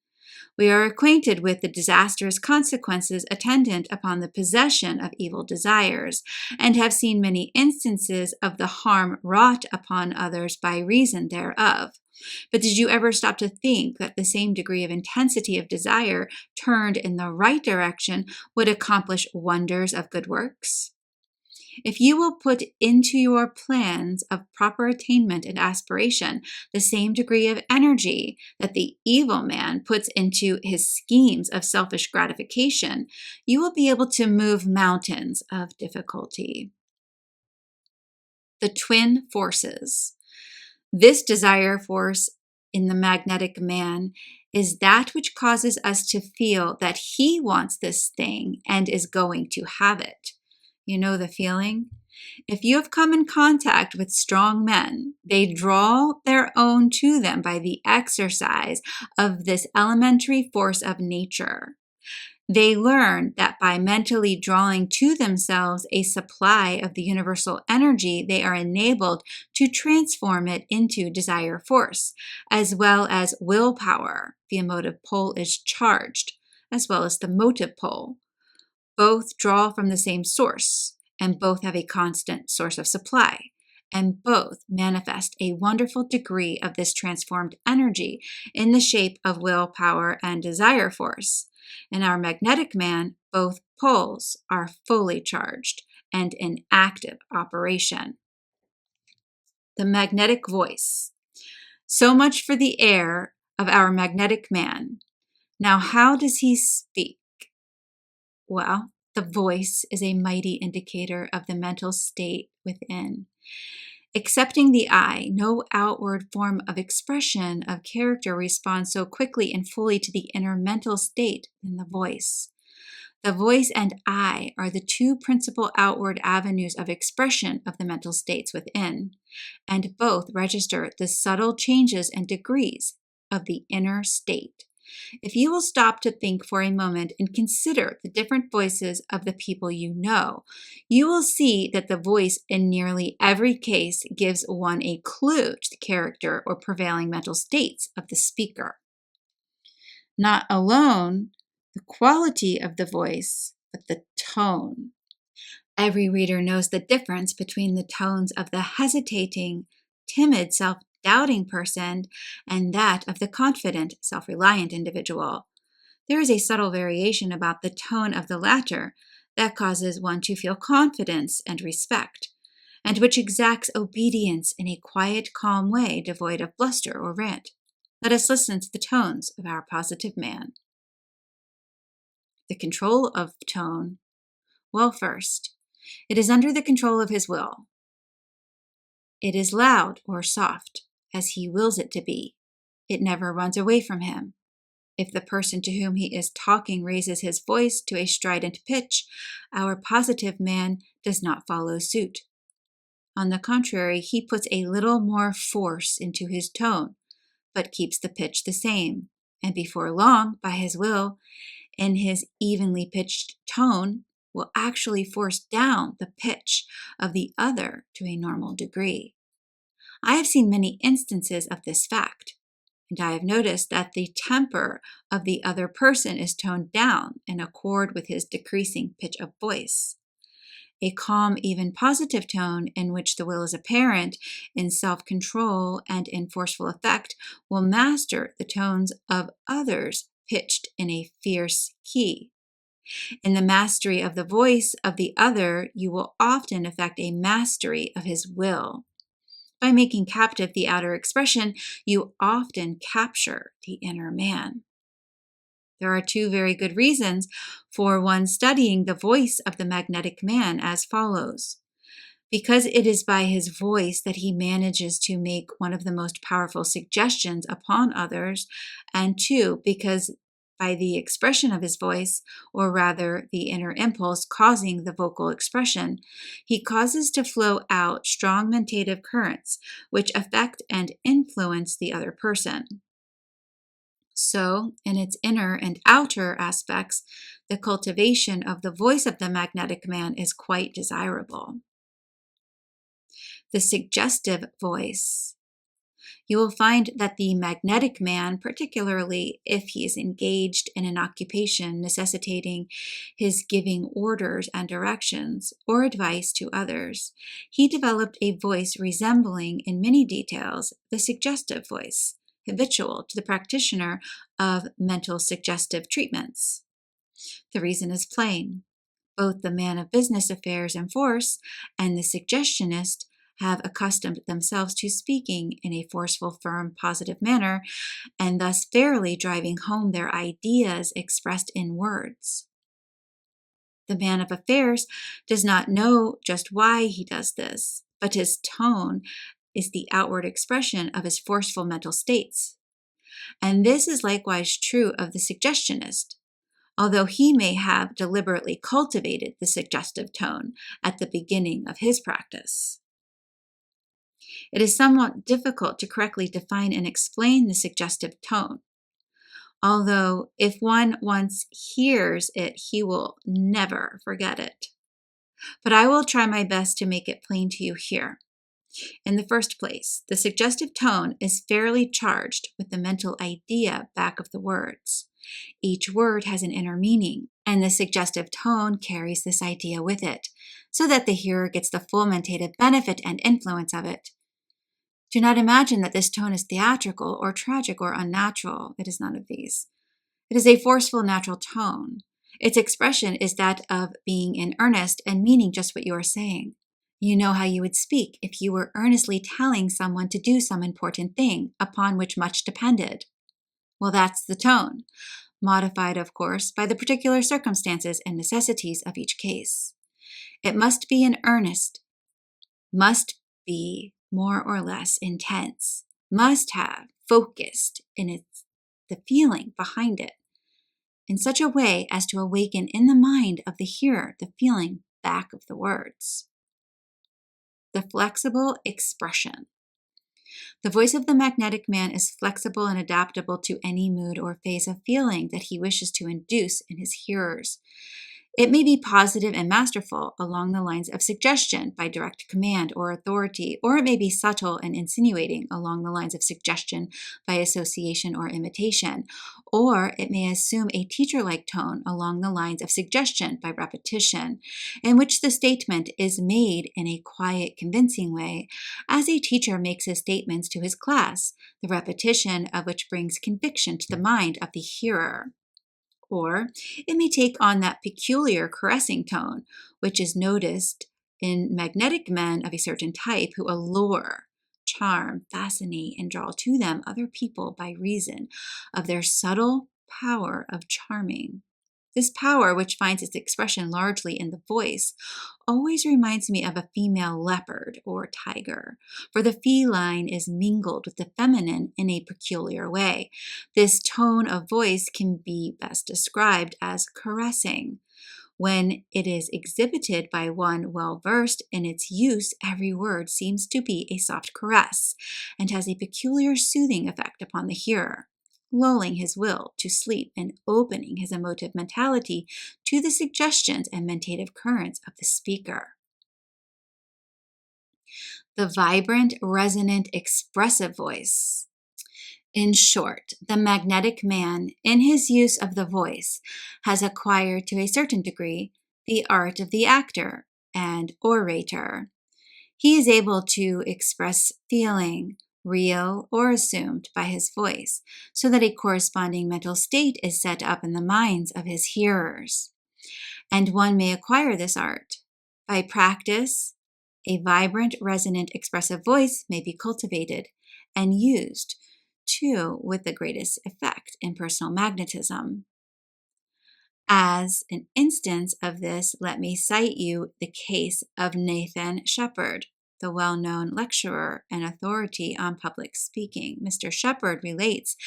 We are acquainted with the disastrous consequences attendant upon the possession of evil desires, and have seen many instances of the harm wrought upon others by reason thereof. But did you ever stop to think that the same degree of intensity of desire, turned in the right direction, would accomplish wonders of good works? If you will put into your plans of proper attainment and aspiration the same degree of energy that the evil man puts into his schemes of selfish gratification, you will be able to move mountains of difficulty. The twin forces. This desire force in the magnetic man is that which causes us to feel that he wants this thing and is going to have it. You know the feeling? If you have come in contact with strong men, they draw their own to them by the exercise of this elementary force of nature. They learn that by mentally drawing to themselves a supply of the universal energy, they are enabled to transform it into desire force, as well as willpower. The emotive pole is charged, as well as the motive pole. Both draw from the same source, and both have a constant source of supply, and both manifest a wonderful degree of this transformed energy in the shape of willpower and desire force. In our magnetic man, both poles are fully charged and in active operation. The magnetic voice. So much for the air of our magnetic man. Now, how does he speak? Well, the voice is a mighty indicator of the mental state within. Excepting the eye, no outward form of expression of character responds so quickly and fully to the inner mental state than the voice. The voice and eye are the two principal outward avenues of expression of the mental states within, and both register the subtle changes and degrees of the inner state. If you will stop to think for a moment and consider the different voices of the people you know, you will see that the voice in nearly every case gives one a clue to the character or prevailing mental states of the speaker. Not alone the quality of the voice, but the tone. Every reader knows the difference between the tones of the hesitating, timid, self-doubting person and that of the confident, self-reliant individual. There is a subtle variation about the tone of the latter that causes one to feel confidence and respect, and which exacts obedience in a quiet, calm way devoid of bluster or rant. Let us listen to the tones of our positive man. The control of tone. Well, first, it is under the control of his will. It is loud or soft, as he wills it to be. It never runs away from him. If the person to whom he is talking raises his voice to a strident pitch, our positive man does not follow suit. On the contrary, he puts a little more force into his tone, but keeps the pitch the same, and before long, by his will, in his evenly pitched tone, will actually force down the pitch of the other to a normal degree. I have seen many instances of this fact, and I have noticed that the temper of the other person is toned down in accord with his decreasing pitch of voice. A calm, even positive tone in which the will is apparent in self-control and in forceful effect will master the tones of others pitched in a fierce key. In the mastery of the voice of the other, you will often effect a mastery of his will. By making captive the outer expression, you often capture the inner man. There are two very good reasons for one studying the voice of the magnetic man as follows. Because it is by his voice that he manages to make one of the most powerful suggestions upon others, and two, because by the expression of his voice, or rather the inner impulse causing the vocal expression, he causes to flow out strong mentative currents which affect and influence the other person. So, in its inner and outer aspects, the cultivation of the voice of the magnetic man is quite desirable. The suggestive voice. You will find that the magnetic man, particularly if he is engaged in an occupation necessitating his giving orders and directions or advice to others, he developed a voice resembling in many details the suggestive voice, habitual to the practitioner of mental suggestive treatments. The reason is plain. Both the man of business affairs and force and the suggestionist have accustomed themselves to speaking in a forceful, firm, positive manner, and thus fairly driving home their ideas expressed in words. The man of affairs does not know just why he does this, but his tone is the outward expression of his forceful mental states. And this is likewise true of the suggestionist, although he may have deliberately cultivated the suggestive tone at the beginning of his practice. It is somewhat difficult to correctly define and explain the suggestive tone, although if one once hears it, he will never forget it. But I will try my best to make it plain to you here. In the first place, the suggestive tone is fairly charged with the mental idea back of the words. Each word has an inner meaning, and the suggestive tone carries this idea with it, so that the hearer gets the full mentative benefit and influence of it. Do not imagine that this tone is theatrical or tragic or unnatural. It is none of these. It is a forceful, natural tone. Its expression is that of being in earnest and meaning just what you are saying. You know how you would speak if you were earnestly telling someone to do some important thing upon which much depended. Well, that's the tone, modified, of course, by the particular circumstances and necessities of each case. It must be in earnest, must be more or less intense, must have focused in the feeling behind it in such a way as to awaken in the mind of the hearer the feeling back of the words. The flexible expression. The voice of the magnetic man is flexible and adaptable to any mood or phase of feeling that he wishes to induce in his hearers. It may be positive and masterful along the lines of suggestion by direct command or authority, or it may be subtle and insinuating along the lines of suggestion by association or imitation, or it may assume a teacher-like tone along the lines of suggestion by repetition, in which the statement is made in a quiet, convincing way, as a teacher makes his statements to his class, the repetition of which brings conviction to the mind of the hearer. Or it may take on that peculiar caressing tone, which is noticed in magnetic men of a certain type who allure, charm, fascinate, and draw to them other people by reason of their subtle power of charming. This power, which finds its expression largely in the voice, always reminds me of a female leopard or tiger, for the feline is mingled with the feminine in a peculiar way. This tone of voice can be best described as caressing. When it is exhibited by one well versed in its use, every word seems to be a soft caress and has a peculiar soothing effect upon the hearer, lulling his will to sleep and opening his emotive mentality to the suggestions and mentative currents of the speaker. The vibrant, resonant, expressive voice. In short, the magnetic man, in his use of the voice, has acquired to a certain degree the art of the actor and orator. He is able to express feeling, real or assumed, by his voice, so that a corresponding mental state is set up in the minds of his hearers. And one may acquire this art. By practice, a vibrant, resonant, expressive voice may be cultivated and used, too, with the greatest effect in personal magnetism. As an instance of this, let me cite you the case of Nathan Shepard, the well-known lecturer and authority on public speaking. Mr. Shepard relates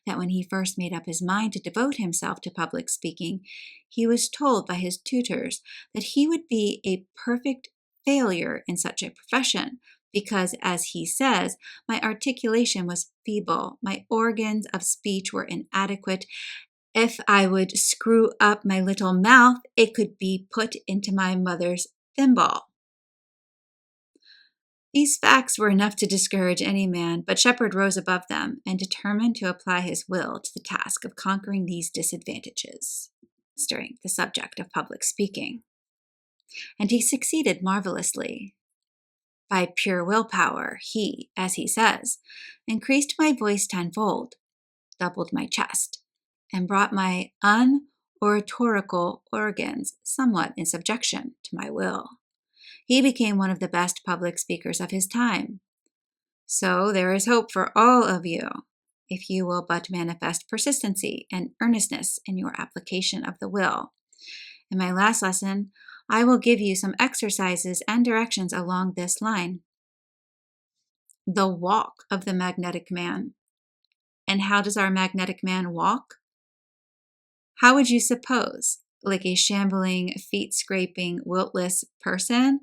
that when he first made up his mind to devote himself to public speaking, he was told by his tutors that he would be a perfect failure in such a profession because, as he says, my articulation was feeble, my organs of speech were inadequate. If I would screw up my little mouth, it could be put into my mother's thimble. These facts were enough to discourage any man, but Shepard rose above them and determined to apply his will to the task of conquering these disadvantages, mastering the subject of public speaking. And he succeeded marvelously. By pure willpower, he, as he says, increased my voice tenfold, doubled my chest, and brought my unoratorical organs somewhat in subjection to my will. He became one of the best public speakers of his time. So there is hope for all of you, if you will but manifest persistency and earnestness in your application of the will. In my last lesson, I will give you some exercises and directions along this line. The walk of the magnetic man. And how does our magnetic man walk? How would you suppose? Like a shambling, feet-scraping, wiltless person?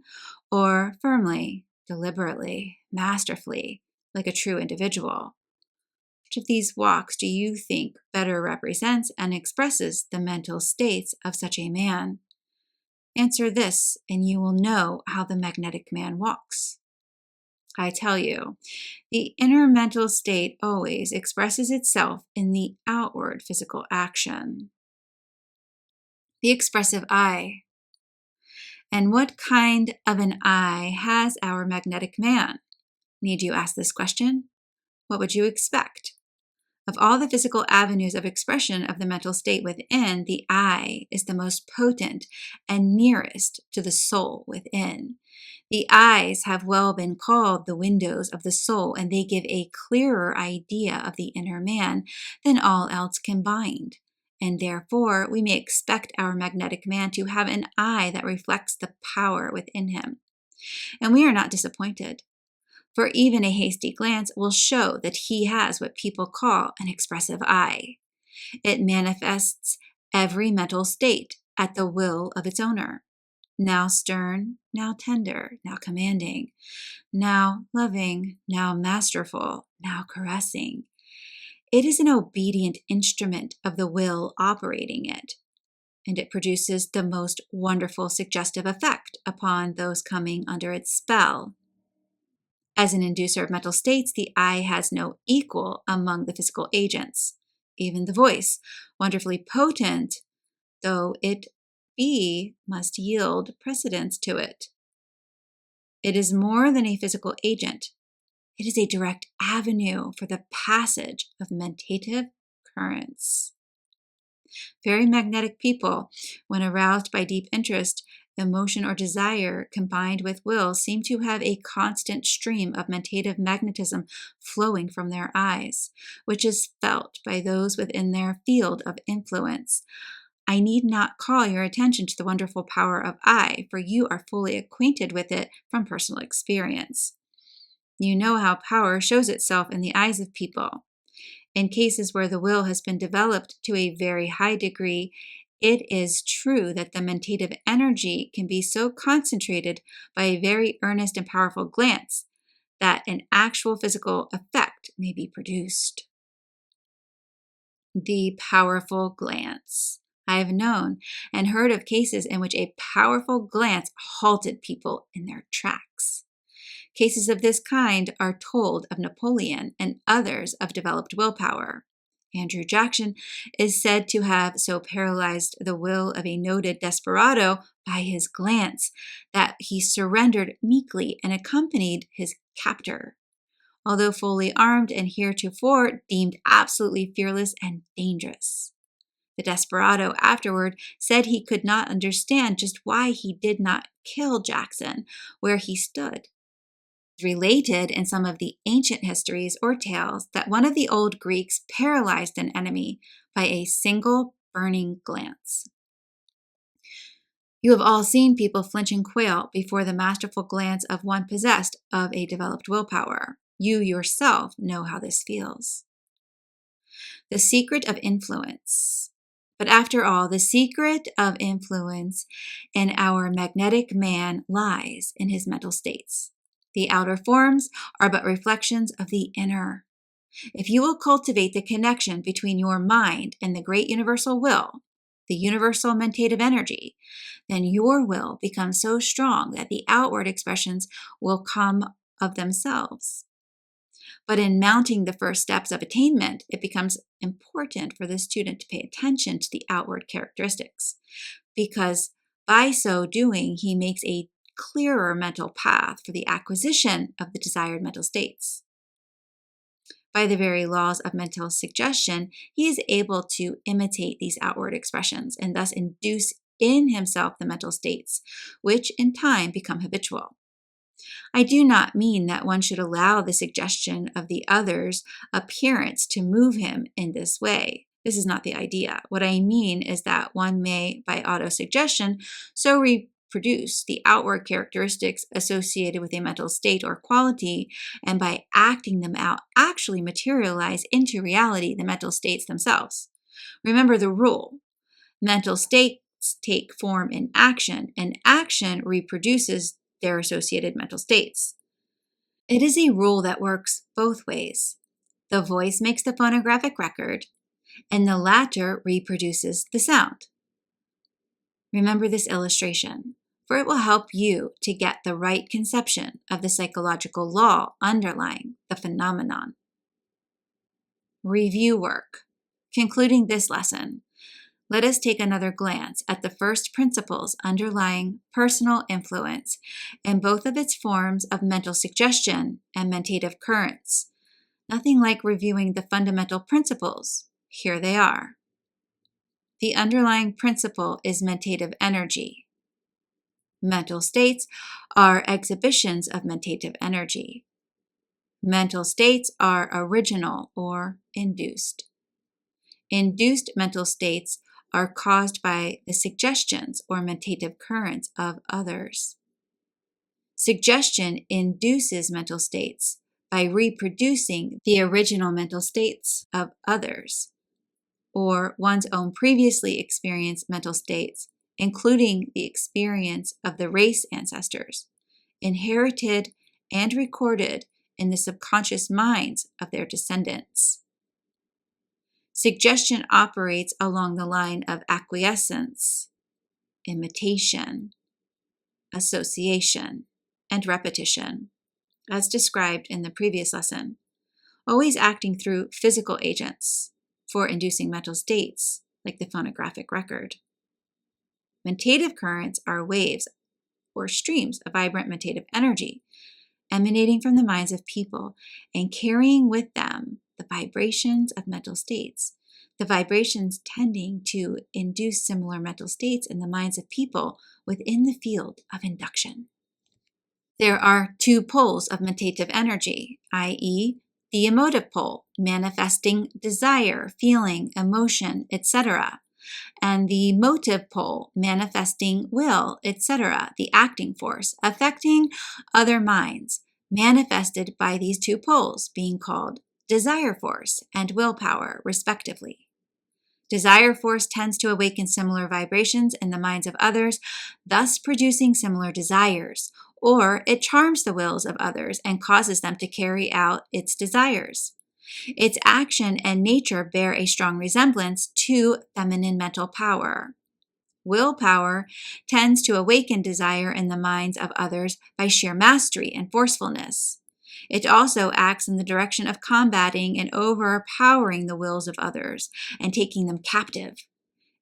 Or firmly, deliberately, masterfully, like a true individual? Which of these walks do you think better represents and expresses the mental states of such a man? Answer this, and you will know how the magnetic man walks. I tell you, the inner mental state always expresses itself in the outward physical action. The expressive eye. And what kind of an eye has our magnetic man? Need you ask this question? What would you expect? Of all the physical avenues of expression of the mental state within, the eye is the most potent and nearest to the soul within. The eyes have well been called the windows of the soul, and they give a clearer idea of the inner man than all else combined. And therefore, we may expect our magnetic man to have an eye that reflects the power within him. And we are not disappointed, for even a hasty glance will show that he has what people call an expressive eye. It manifests every mental state at the will of its owner. Now stern, now tender, now commanding, now loving, now masterful, now caressing. It is an obedient instrument of the will operating it, and it produces the most wonderful suggestive effect upon those coming under its spell. As an inducer of mental states, the eye has no equal among the physical agents. Even the voice, wonderfully potent though it be, must yield precedence to it. It is more than a physical agent. It is a direct avenue for the passage of mentative currents. Very magnetic people, when aroused by deep interest, emotion, or desire combined with will, seem to have a constant stream of mentative magnetism flowing from their eyes, which is felt by those within their field of influence. I need not call your attention to the wonderful power of eye, for you are fully acquainted with it from personal experience. You know how power shows itself in the eyes of people. In cases where the will has been developed to a very high degree, it is true that the mentative energy can be so concentrated by a very earnest and powerful glance that an actual physical effect may be produced. The powerful glance. I have known and heard of cases in which a powerful glance halted people in their tracks. Cases of this kind are told of Napoleon and others of developed willpower. Andrew Jackson is said to have so paralyzed the will of a noted desperado by his glance that he surrendered meekly and accompanied his captor, although fully armed and heretofore deemed absolutely fearless and dangerous. The desperado afterward said he could not understand just why he did not kill Jackson where he stood. Related in some of the ancient histories or tales that one of the old Greeks paralyzed an enemy by a single burning glance. You have all seen people flinch and quail before the masterful glance of one possessed of a developed willpower. You yourself know how this feels. The secret of influence. But after all, the secret of influence in our magnetic man lies in his mental states. The outer forms are but reflections of the inner. If you will cultivate the connection between your mind and the great universal will, the universal mentative energy, then your will becomes so strong that the outward expressions will come of themselves. But in mounting the first steps of attainment, it becomes important for the student to pay attention to the outward characteristics, because by so doing, he makes a clearer mental path for the acquisition of the desired mental states. By the very laws of mental suggestion, he is able to imitate these outward expressions and thus induce in himself the mental states, which in time become habitual. I do not mean that one should allow the suggestion of the other's appearance to move him in this way. This is not the idea. What I mean is that one may, by autosuggestion, so reproduce the outward characteristics associated with a mental state or quality, and by acting them out, actually materialize into reality the mental states themselves. Remember the rule. Mental states take form in action, and action reproduces their associated mental states. It is a rule that works both ways. The voice makes the phonographic record, and the latter reproduces the sound. Remember this illustration, for it will help you to get the right conception of the psychological law underlying the phenomenon. Review work. Concluding this lesson, let us take another glance at the first principles underlying personal influence in both of its forms of mental suggestion and mentative currents. Nothing like reviewing the fundamental principles. Here they are. The underlying principle is mentative energy. Mental states are exhibitions of mentative energy. Mental states are original or induced. Induced mental states are caused by the suggestions or mentative currents of others. Suggestion induces mental states by reproducing the original mental states of others, or one's own previously experienced mental states, including the experience of the race ancestors, inherited and recorded in the subconscious minds of their descendants. Suggestion operates along the line of acquiescence, imitation, association, and repetition, as described in the previous lesson, always acting through physical agents for inducing mental states, like the phonographic record. Mentative currents are waves or streams of vibrant mentative energy emanating from the minds of people and carrying with them the vibrations of mental states, the vibrations tending to induce similar mental states in the minds of people within the field of induction. There are two poles of mentative energy, i.e., the emotive pole, manifesting desire, feeling, emotion, etc., and the motive pole, manifesting will, etc., the acting force, affecting other minds, manifested by these two poles, being called desire force and willpower, respectively. Desire force tends to awaken similar vibrations in the minds of others, thus producing similar desires, or it charms the wills of others and causes them to carry out its desires. Its action and nature bear a strong resemblance to feminine mental power. Willpower tends to awaken desire in the minds of others by sheer mastery and forcefulness. It also acts in the direction of combating and overpowering the wills of others and taking them captive.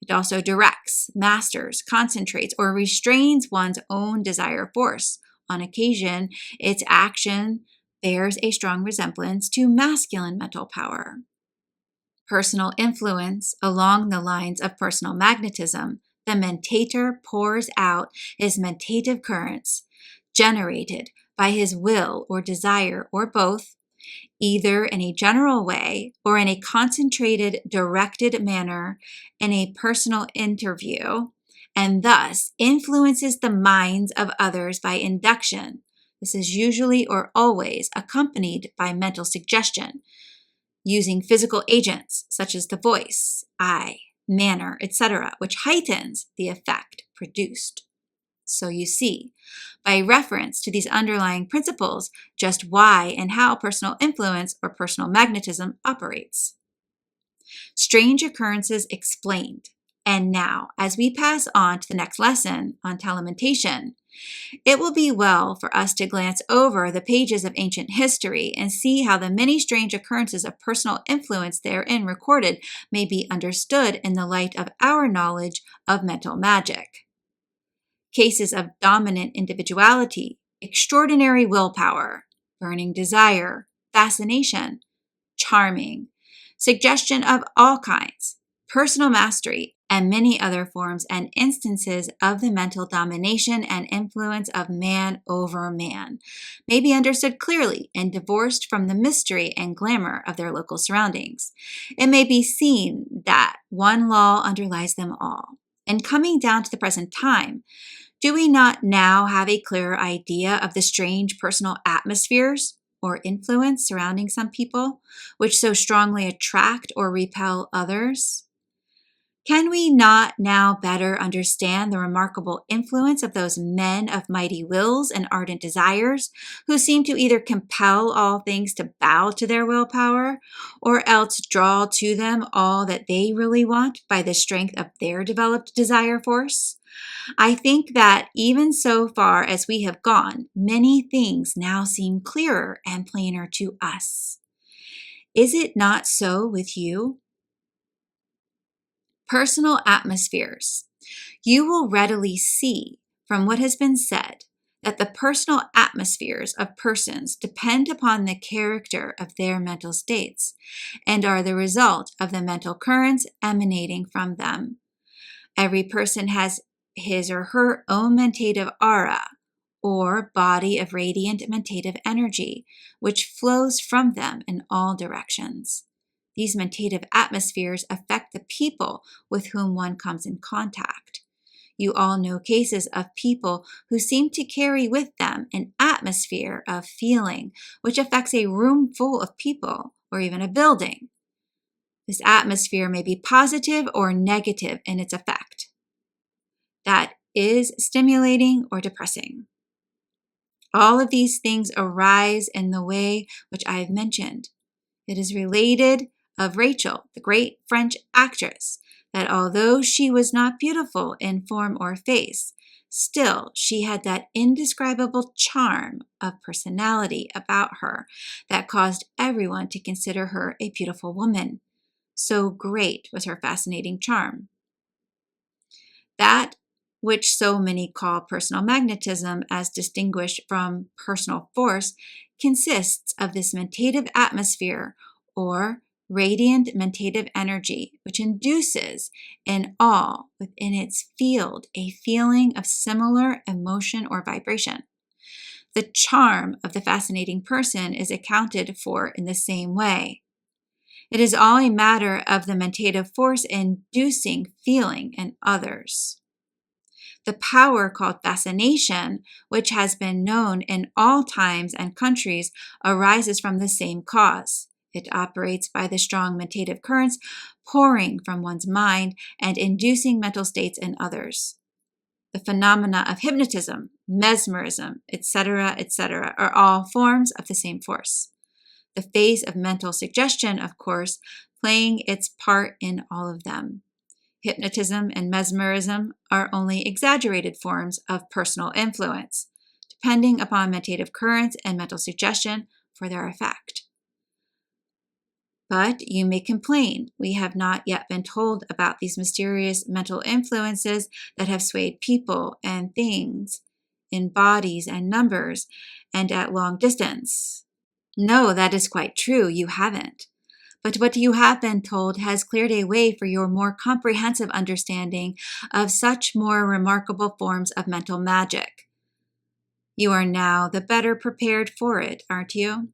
It also directs, masters, concentrates, or restrains one's own desire force. On occasion, its action bears a strong resemblance to masculine mental power. Personal influence along the lines of personal magnetism, the mentator pours out his mentative currents, generated by his will or desire or both, either in a general way or in a concentrated, directed manner in a personal interview, and thus influences the minds of others by induction. This is usually or always accompanied by mental suggestion, using physical agents such as the voice, eye, manner, etc., which heightens the effect produced. So you see, by reference to these underlying principles, just why and how personal influence or personal magnetism operates. Strange occurrences explained. And now, as we pass on to the next lesson on telementation, it will be well for us to glance over the pages of ancient history and see how the many strange occurrences of personal influence therein recorded may be understood in the light of our knowledge of mental magic. Cases of dominant individuality, extraordinary willpower, burning desire, fascination, charming, suggestion of all kinds, personal mastery, and many other forms and instances of the mental domination and influence of man over man may be understood clearly and divorced from the mystery and glamour of their local surroundings. It may be seen that one law underlies them all. And coming down to the present time, do we not now have a clearer idea of the strange personal atmospheres or influence surrounding some people, which so strongly attract or repel others? Can we not now better understand the remarkable influence of those men of mighty wills and ardent desires, who seem to either compel all things to bow to their willpower, or else draw to them all that they really want by the strength of their developed desire force? I think that even so far as we have gone, many things now seem clearer and plainer to us. Is it not so with you? Personal atmospheres. You will readily see from what has been said that the personal atmospheres of persons depend upon the character of their mental states and are the result of the mental currents emanating from them. Every person has his or her own mentative aura, or body of radiant mentative energy, which flows from them in all directions. These mentative atmospheres affect the people with whom one comes in contact. You all know cases of people who seem to carry with them an atmosphere of feeling which affects a room full of people or even a building. This atmosphere may be positive or negative in its effect. That is stimulating or depressing. All of these things arise in the way which I have mentioned. It is related of Rachel, the great French actress, that although she was not beautiful in form or face, still she had that indescribable charm of personality about her that caused everyone to consider her a beautiful woman. So great was her fascinating charm. That which so many call personal magnetism, as distinguished from personal force, consists of this mentative atmosphere or radiant mentative energy, which induces in all within its field a feeling of similar emotion or vibration. The charm of the fascinating person is accounted for in the same way. It is all a matter of the mentative force inducing feeling in others. The power called fascination, which has been known in all times and countries, arises from the same cause. It operates by the strong mentative currents pouring from one's mind and inducing mental states in others. The phenomena of hypnotism, mesmerism, etc., are all forms of the same force. The phase of mental suggestion, of course, playing its part in all of them. Hypnotism and mesmerism are only exaggerated forms of personal influence, depending upon mentative currents and mental suggestion for their effect. But you may complain we have not yet been told about these mysterious mental influences that have swayed people and things in bodies and numbers and at long distance. No, that is quite true, you haven't. But what you have been told has cleared a way for your more comprehensive understanding of such more remarkable forms of mental magic. You are now the better prepared for it, aren't you?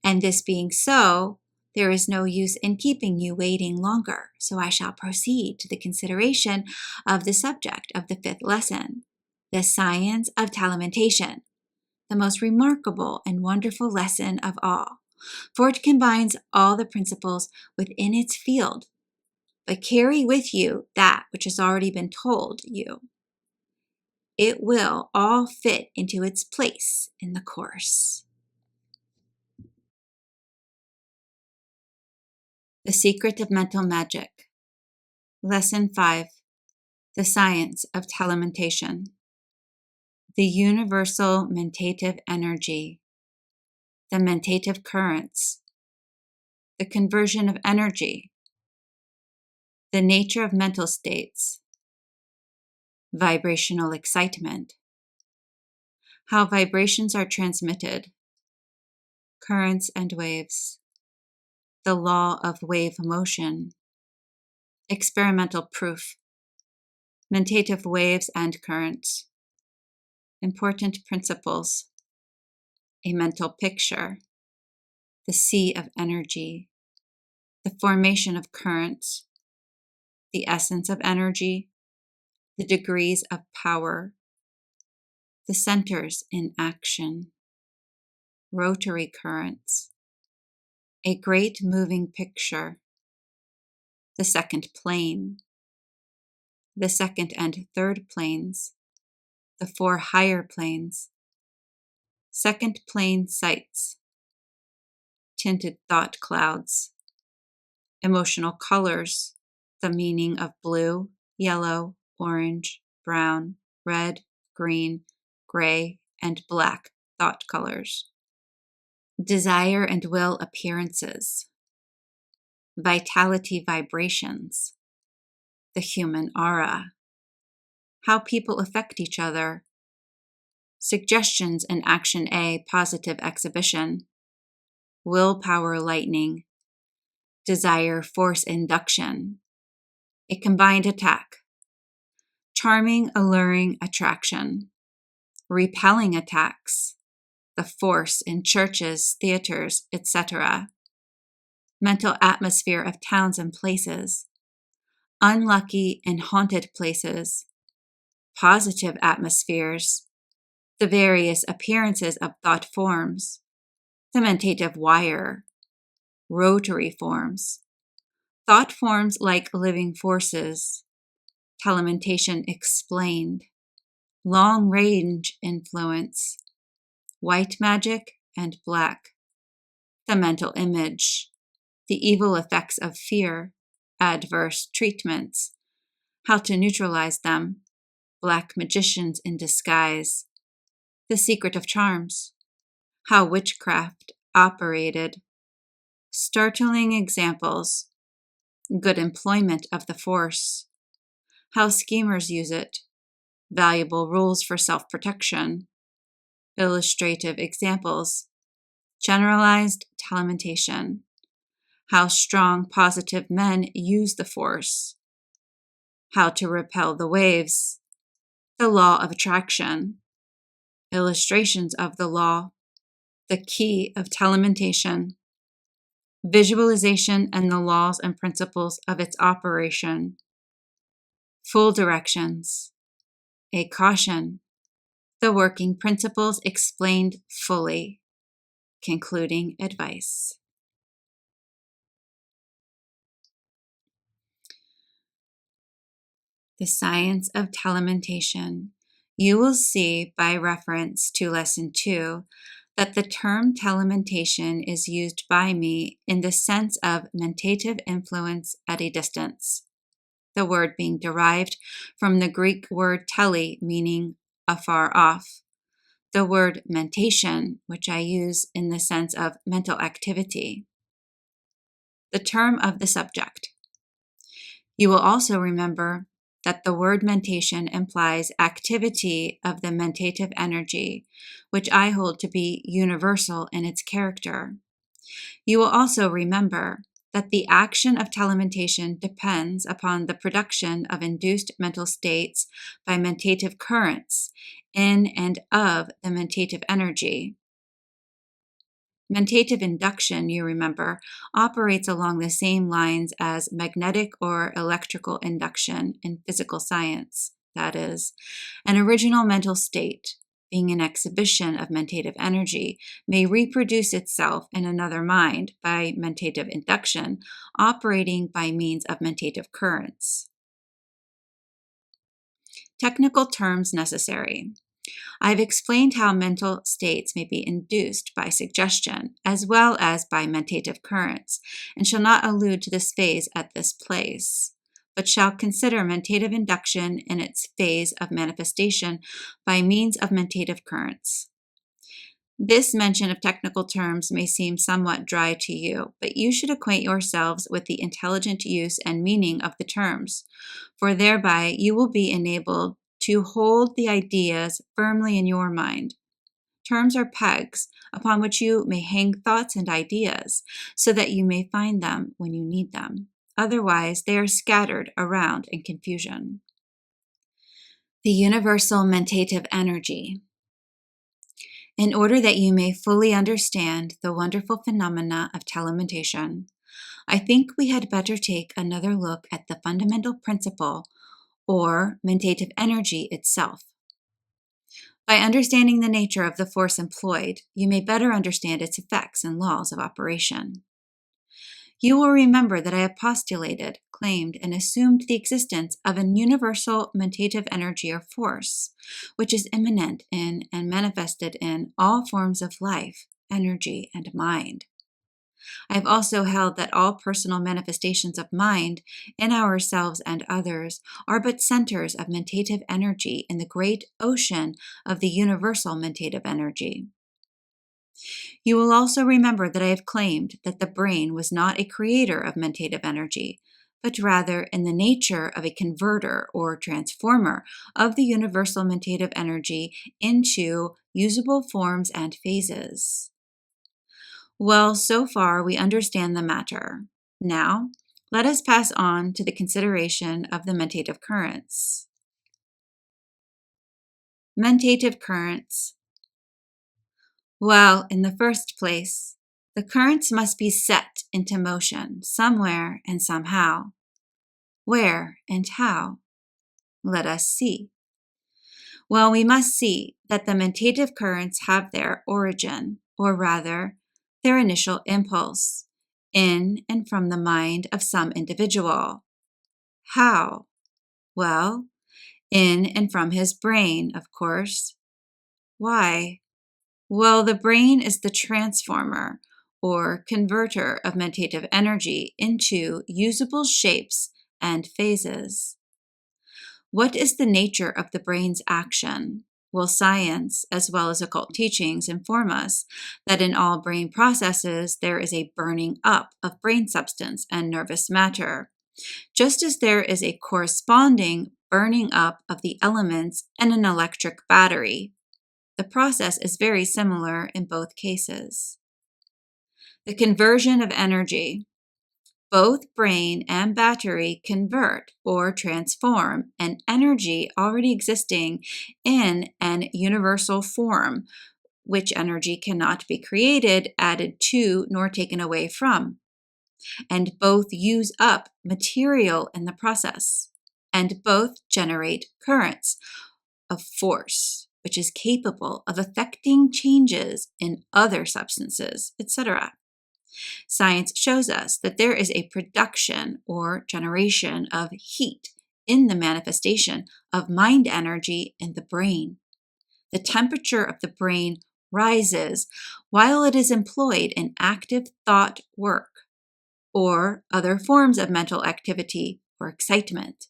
And this being so, There is no use in keeping you waiting longer, so I shall proceed to the consideration of the subject of the 5th lesson, the science of telementation, the most remarkable and wonderful lesson of all, for it combines all the principles within its field. But carry with you that which has already been told you. It will all fit into its place in the course. The Secret of Mental Magic. Lesson 5. The Science of Telementation. The universal mentative energy. The mentative currents. The conversion of energy. The nature of mental states. Vibrational excitement. How vibrations are transmitted. Currents and waves. The law of wave motion. Experimental proof. Mentative waves and currents. Important principles. A mental picture. The sea of energy. The formation of currents. The essence of energy. The degrees of power. The centers in action. Rotary currents. A great moving picture. The second plane. The second and third planes. The 4 higher planes. Second plane sights. Tinted thought clouds. Emotional colors. The meaning of blue, yellow, orange, brown, red, green, gray, and black thought colors. Desire and will appearances. Vitality vibrations. The human aura. How people affect each other. Suggestions in Action A, positive exhibition. Willpower lightning. Desire force induction. A combined attack. Charming, alluring attraction. Repelling attacks. The force in churches, theaters, etc. Mental atmosphere of towns and places. Unlucky and haunted places. Positive atmospheres. The various appearances of thought forms. The mentative wire. Rotary forms. Thought forms like living forces. Telementation explained. Long-range influence. White magic and black. The mental image. The evil effects of fear. Adverse treatments. How to neutralize them. Black magicians in disguise. The secret of charms. How witchcraft operated. Startling examples. Good employment of the force. How schemers use it. Valuable rules for self-protection. Illustrative examples. Generalized telementation. How strong positive men use the force. How to repel the waves. The law of attraction. Illustrations of the law. The key of telementation. Visualization and the laws and principles of its operation. Full directions. A caution. The working principles explained fully. Concluding advice. The science of telementation. You will see by reference to Lesson 2 that the term telementation is used by me in the sense of mentative influence at a distance, the word being derived from the Greek word tele, meaning afar off, the word mentation, which I use in the sense of mental activity. The term of the subject. You will also remember that the word mentation implies activity of the mentative energy, which I hold to be universal in its character. You will also remember that the action of telementation depends upon the production of induced mental states by mentative currents in and of the mentative energy. Mentative induction, you remember, operates along the same lines as magnetic or electrical induction in physical science. That is, an original mental state, being an exhibition of mentative energy, may reproduce itself in another mind by mentative induction, operating by means of mentative currents. Technical terms necessary. I've explained how mental states may be induced by suggestion as well as by mentative currents, and shall not allude to this phase at this place, but shall consider mentative induction in its phase of manifestation by means of mentative currents. This mention of technical terms may seem somewhat dry to you, but you should acquaint yourselves with the intelligent use and meaning of the terms, for thereby you will be enabled to hold the ideas firmly in your mind. Terms are pegs upon which you may hang thoughts and ideas, so that you may find them when you need them. Otherwise, they are scattered around in confusion. The universal mentative energy. In order that you may fully understand the wonderful phenomena of telementation, I think we had better take another look at the fundamental principle, or mentative energy itself. By understanding the nature of the force employed, you may better understand its effects and laws of operation. You will remember that I have postulated, claimed, and assumed the existence of an universal mentative energy or force, which is immanent in and manifested in all forms of life, energy, and mind. I have also held that all personal manifestations of mind in ourselves and others are but centers of mentative energy in the great ocean of the universal mentative energy. You will also remember that I have claimed that the brain was not a creator of mentative energy, but rather in the nature of a converter or transformer of the universal mentative energy into usable forms and phases. Well, so far we understand the matter. Now, let us pass on to the consideration of the mentative currents. Mentative currents. Well, in the first place, the currents must be set into motion somewhere and somehow. Where and how? Let us see. Well, we must see that the mentative currents have their origin, or rather, their initial impulse, in and from the mind of some individual. How? Well, in and from his brain, of course. Why? Well, the brain is the transformer or converter of mentative energy into usable shapes and phases. What is the nature of the brain's action? Well, science, as well as occult teachings, inform us that in all brain processes there is a burning up of brain substance and nervous matter, just as there is a corresponding burning up of the elements in an electric battery. The process is very similar in both cases. The conversion of energy. Both brain and battery convert or transform an energy already existing in an universal form, which energy cannot be created, added to, nor taken away from. And both use up material in the process, and both generate currents of force, which is capable of affecting changes in other substances, etc. Science shows us that there is a production or generation of heat in the manifestation of mind energy in the brain. The temperature of the brain rises while it is employed in active thought work or other forms of mental activity or excitement.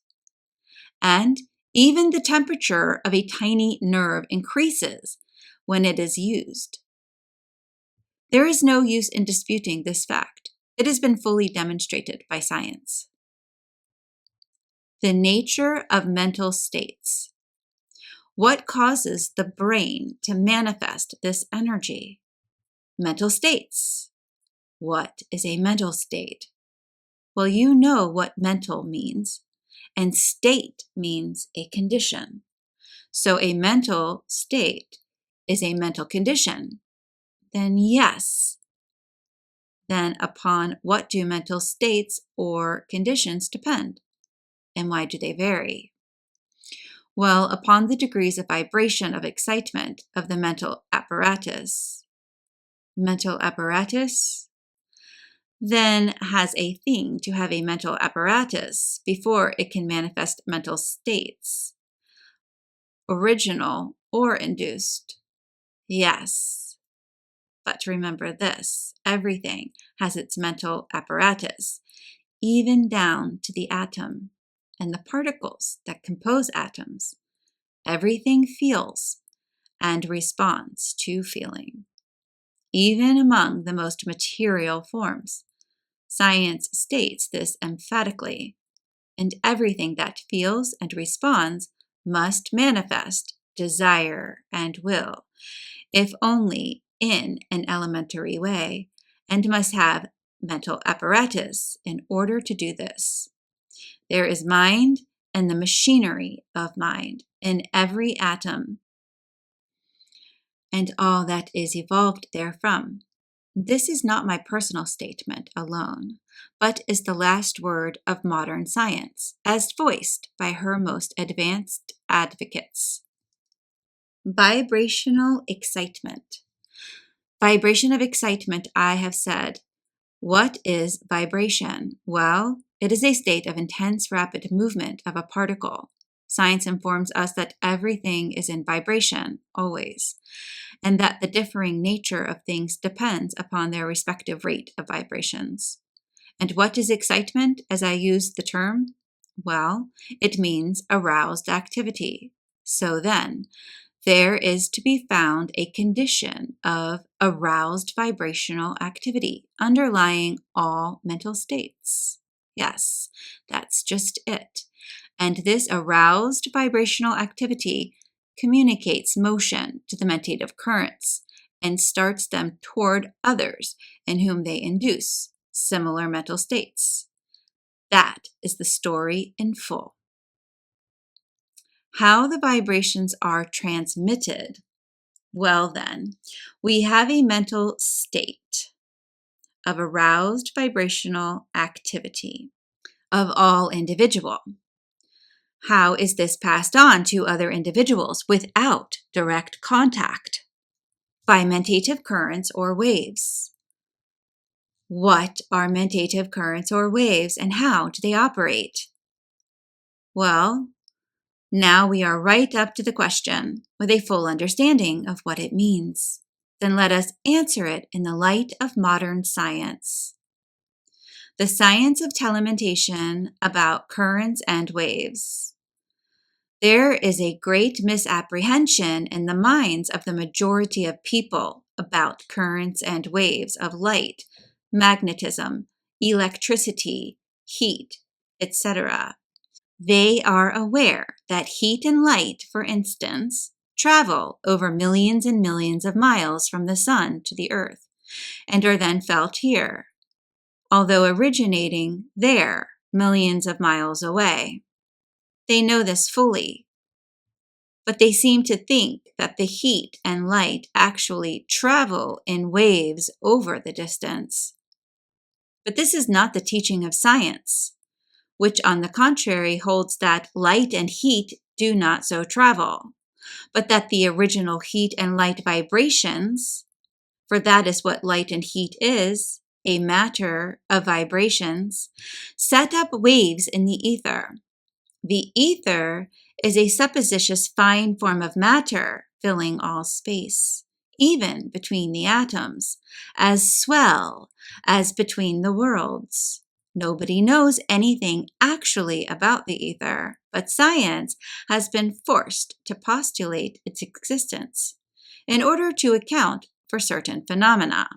And even the temperature of a tiny nerve increases when it is used. There is no use in disputing this fact. It has been fully demonstrated by science. The nature of mental states. What causes the brain to manifest this energy? Mental states. What is a mental state? Well, you know what mental means, and state means a condition. So a mental state is a mental condition. Then yes, then upon what do mental states or conditions depend? And why do they vary? Well, upon the degrees of vibration of excitement of the mental apparatus. Mental apparatus then has a thing to have a mental apparatus before it can manifest mental states, original or induced. Yes, but remember this, everything has its mental apparatus, even down to the atom and the particles that compose atoms. Everything feels and responds to feeling, even among the most material forms. Science states this emphatically, and everything that feels and responds must manifest desire and will, if only in an elementary way, and must have mental apparatus in order to do this. There is mind and the machinery of mind in every atom, and all that is evolved therefrom. This is not my personal statement alone, but is the last word of modern science, as voiced by her most advanced advocates. Vibrational excitement. Vibration of excitement, I have said. What is vibration? Well, it is a state of intense rapid movement of a particle. Science informs us that everything is in vibration, always, and that the differing nature of things depends upon their respective rate of vibrations. And what is excitement, as I use the term? Well, it means aroused activity. So then, there is to be found a condition of aroused vibrational activity underlying all mental states. Yes, that's just it. And this aroused vibrational activity communicates motion to the mentative currents and starts them toward others in whom they induce similar mental states. That is the story in full. How the vibrations are transmitted. Well then, we have a mental state of aroused vibrational activity of all individual. How is this passed on to other individuals without direct contact? By mentative currents or waves. What are mentative currents or waves and how do they operate? Well, now we are right up to the question with a full understanding of what it means. Then let us answer it in the light of modern science. The science of telementation about currents and waves. There is a great misapprehension in the minds of the majority of people about currents and waves of light, magnetism, electricity, heat, etc. They are aware that heat and light, for instance, travel over millions and millions of miles from the sun to the earth, and are then felt here, although originating there millions of miles away. They know this fully, but they seem to think that the heat and light actually travel in waves over the distance. But this is not the teaching of science, which on the contrary holds that light and heat do not so travel, but that the original heat and light vibrations, for that is what light and heat is, a matter of vibrations, set up waves in the ether. The ether is a supposititious fine form of matter filling all space, even between the atoms, as swell as between the worlds. Nobody knows anything actually about the ether, but science has been forced to postulate its existence in order to account for certain phenomena.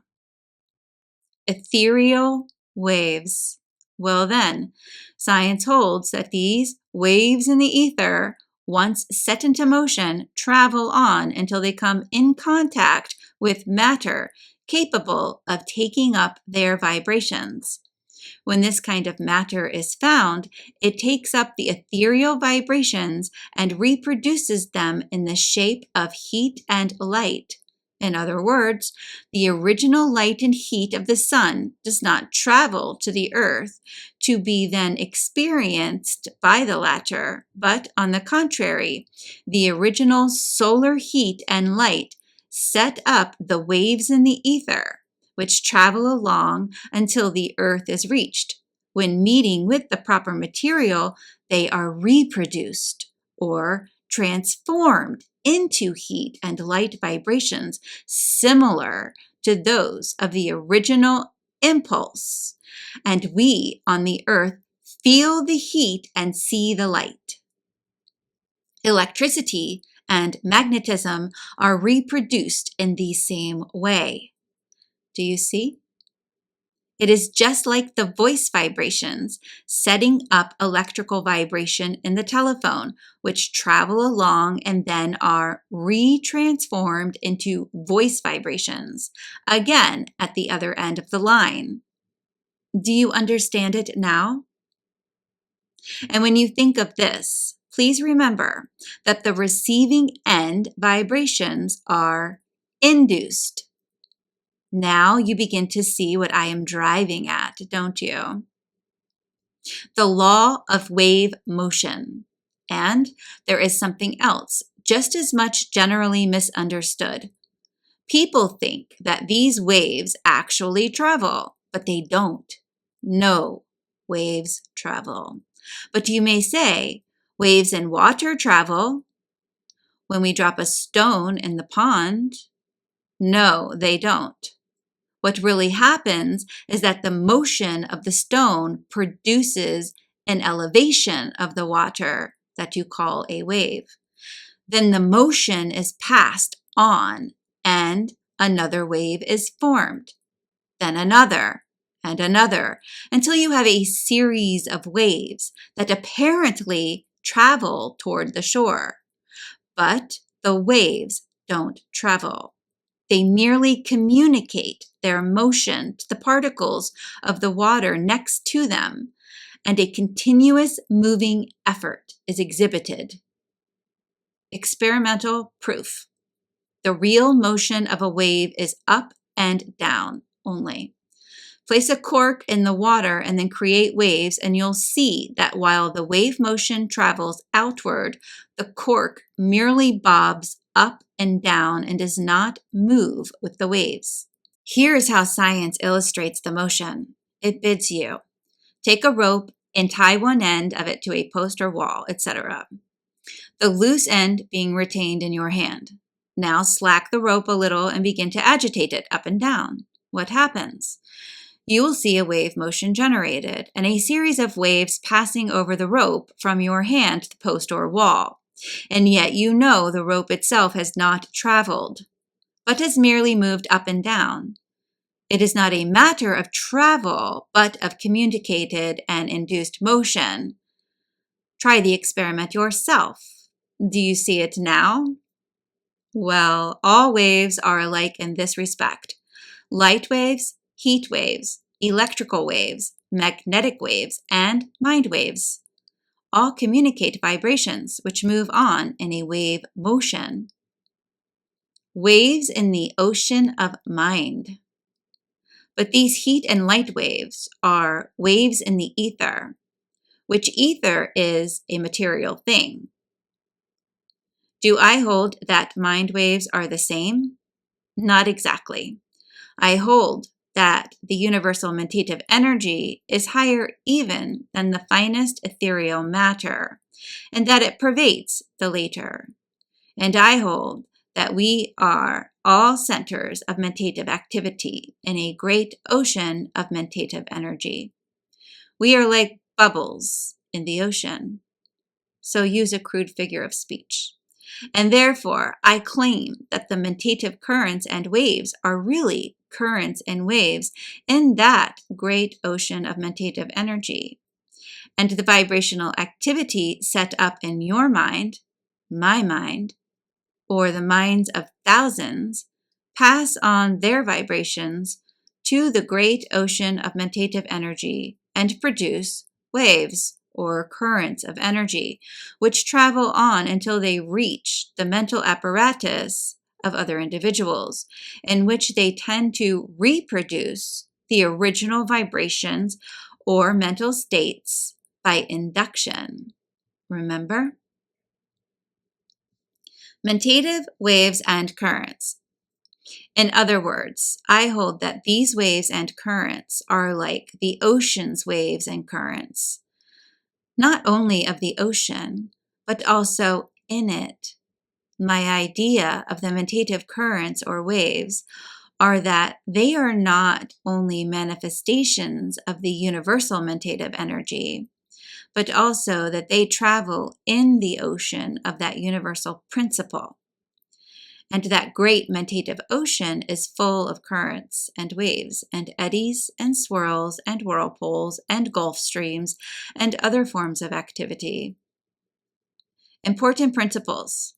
Ethereal waves. Well then, science holds that these waves in the ether, once set into motion, travel on until they come in contact with matter capable of taking up their vibrations. When this kind of matter is found, it takes up the ethereal vibrations and reproduces them in the shape of heat and light, In other words, the original light and heat of the sun does not travel to the earth to be then experienced by the latter, but on the contrary, the original solar heat and light set up the waves in the ether, which travel along until the earth is reached. When meeting with the proper material, they are reproduced or transformed into heat and light vibrations similar to those of the original impulse. And we on the earth feel the heat and see the light. Electricity and magnetism are reproduced in the same way. Do you see? It is just like the voice vibrations, setting up electrical vibration in the telephone, which travel along and then are retransformed into voice vibrations, again at the other end of the line. Do you understand it now? And when you think of this, please remember that the receiving end vibrations are induced. Now you begin to see what I am driving at, don't you? The law of wave motion. And there is something else, just as much generally misunderstood. People think that these waves actually travel, but they don't. No, waves travel. But you may say, waves in water travel. When we drop a stone in the pond, no, they don't. What really happens is that the motion of the stone produces an elevation of the water that you call a wave. Then the motion is passed on and another wave is formed. Then another and another until you have a series of waves that apparently travel toward the shore. But the waves don't travel. They merely communicate their motion to the particles of the water next to them, and a continuous moving effort is exhibited. Experimental proof. The real motion of a wave is up and down only. Place a cork in the water and then create waves, and you'll see that while the wave motion travels outward, the cork merely bobs up and down and does not move with the waves. Here is how science illustrates the motion. It bids you take a rope and tie one end of it to a post or wall, etc. The loose end being retained in your hand. Now slack the rope a little and begin to agitate it up and down. What happens? You will see a wave motion generated and a series of waves passing over the rope from your hand to the post or wall. And yet you know the rope itself has not traveled, but has merely moved up and down. It is not a matter of travel, but of communicated and induced motion. Try the experiment yourself. Do you see it now? Well, all waves are alike in this respect. Light waves, heat waves, electrical waves, magnetic waves, and mind waves all communicate vibrations which move on in a wave motion. Waves in the ocean of mind. But these heat and light waves are waves in the ether, which ether is a material thing. Do I hold that mind waves are the same? Not exactly. I hold that the universal mentative energy is higher even than the finest ethereal matter, and that it pervades the later. And I hold that we are all centers of mentative activity in a great ocean of mentative energy. We are like bubbles in the ocean. So use a crude figure of speech. And therefore, I claim that the mentative currents and waves are really currents and waves in that great ocean of mentative energy. And the vibrational activity set up in your mind, my mind, or the minds of thousands, pass on their vibrations to the great ocean of mentative energy and produce waves or currents of energy, which travel on until they reach the mental apparatus of other individuals, in which they tend to reproduce the original vibrations or mental states by induction. Remember? Mentative waves and currents. In other words, I hold that these waves and currents are like the ocean's waves and currents, not only of the ocean, but also in it. My idea of the mentative currents or waves are that they are not only manifestations of the universal mentative energy, but also that they travel in the ocean of that universal principle. And that great mentative ocean is full of currents and waves and eddies and swirls and whirlpools and Gulf streams and other forms of activity. Important principles.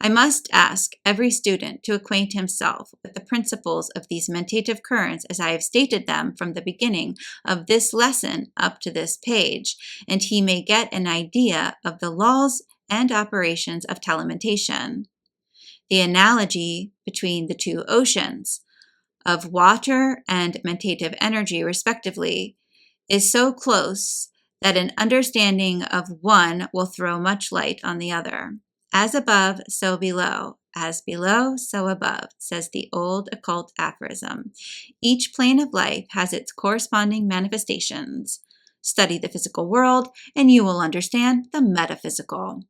I must ask every student to acquaint himself with the principles of these mentative currents as I have stated them from the beginning of this lesson up to this page, and he may get an idea of the laws and operations of telementation. The analogy between the two oceans of water and mentative energy, respectively, is so close that an understanding of one will throw much light on the other. As above, so below. As below, so above, says the old occult aphorism. Each plane of life has its corresponding manifestations. Study the physical world, and you will understand the metaphysical.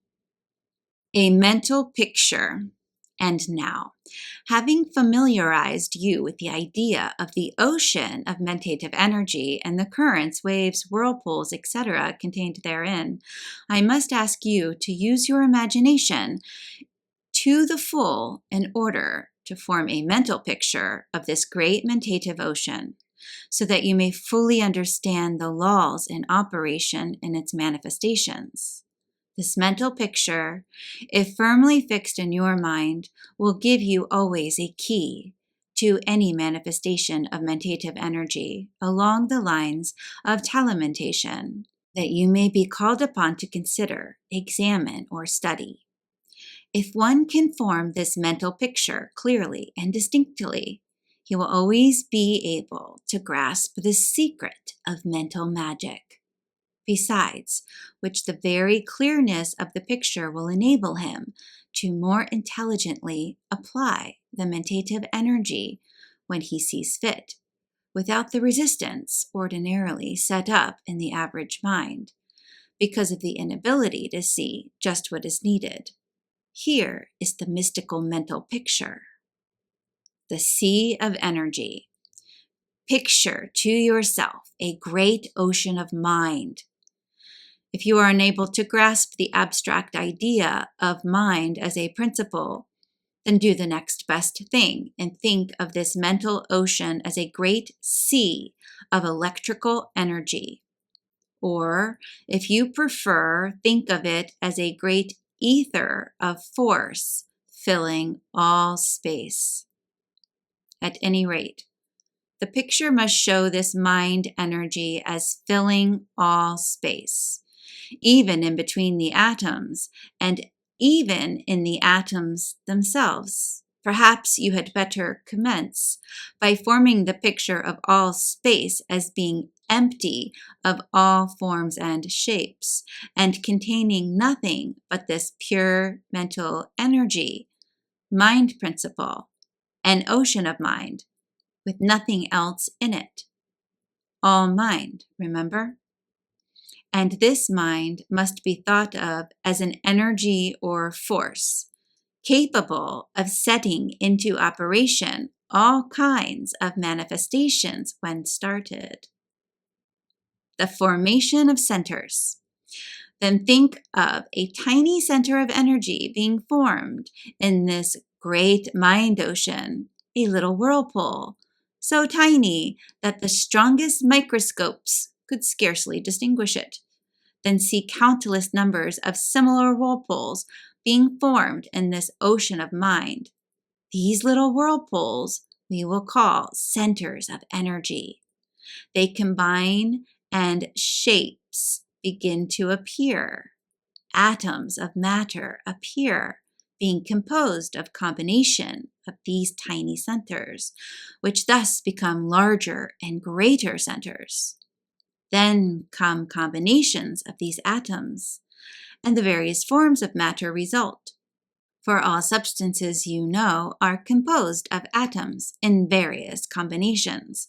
A mental picture. And now, having familiarized you with the idea of the ocean of mentative energy and the currents, waves, whirlpools, etc. contained therein, I must ask you to use your imagination to the full in order to form a mental picture of this great mentative ocean, so that you may fully understand the laws in operation in its manifestations. This mental picture, if firmly fixed in your mind, will give you always a key to any manifestation of mentative energy along the lines of telementation that you may be called upon to consider, examine, or study. If one can form this mental picture clearly and distinctly, he will always be able to grasp the secret of mental magic. Besides which, the very clearness of the picture will enable him to more intelligently apply the mentative energy when he sees fit, without the resistance ordinarily set up in the average mind, because of the inability to see just what is needed. Here is the mystical mental picture. The sea of energy. Picture to yourself a great ocean of mind. If you are unable to grasp the abstract idea of mind as a principle, then do the next best thing and think of this mental ocean as a great sea of electrical energy. Or, if you prefer, think of it as a great ether of force filling all space. At any rate, the picture must show this mind energy as filling all space, even in between the atoms, and even in the atoms themselves. Perhaps you had better commence by forming the picture of all space as being empty of all forms and shapes, and containing nothing but this pure mental energy, mind principle, an ocean of mind, with nothing else in it. All mind, remember? And this mind must be thought of as an energy or force, capable of setting into operation all kinds of manifestations when started. The formation of centers. Then think of a tiny center of energy being formed in this great mind ocean, a little whirlpool, so tiny that the strongest microscopes could scarcely distinguish it. Then see countless numbers of similar whirlpools being formed in this ocean of mind. These little whirlpools we will call centers of energy. They combine and shapes begin to appear. Atoms of matter appear, being composed of combination of these tiny centers, which thus become larger and greater centers. Then come combinations of these atoms, and the various forms of matter result. For all substances you know are composed of atoms in various combinations,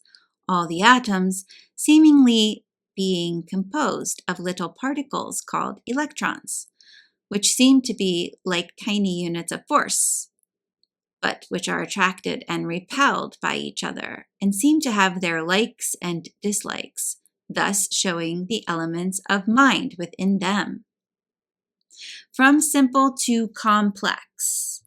all the atoms seemingly being composed of little particles called electrons, which seem to be like tiny units of force, but which are attracted and repelled by each other and seem to have their likes and dislikes, thus showing the elements of mind within them. From simple to complex.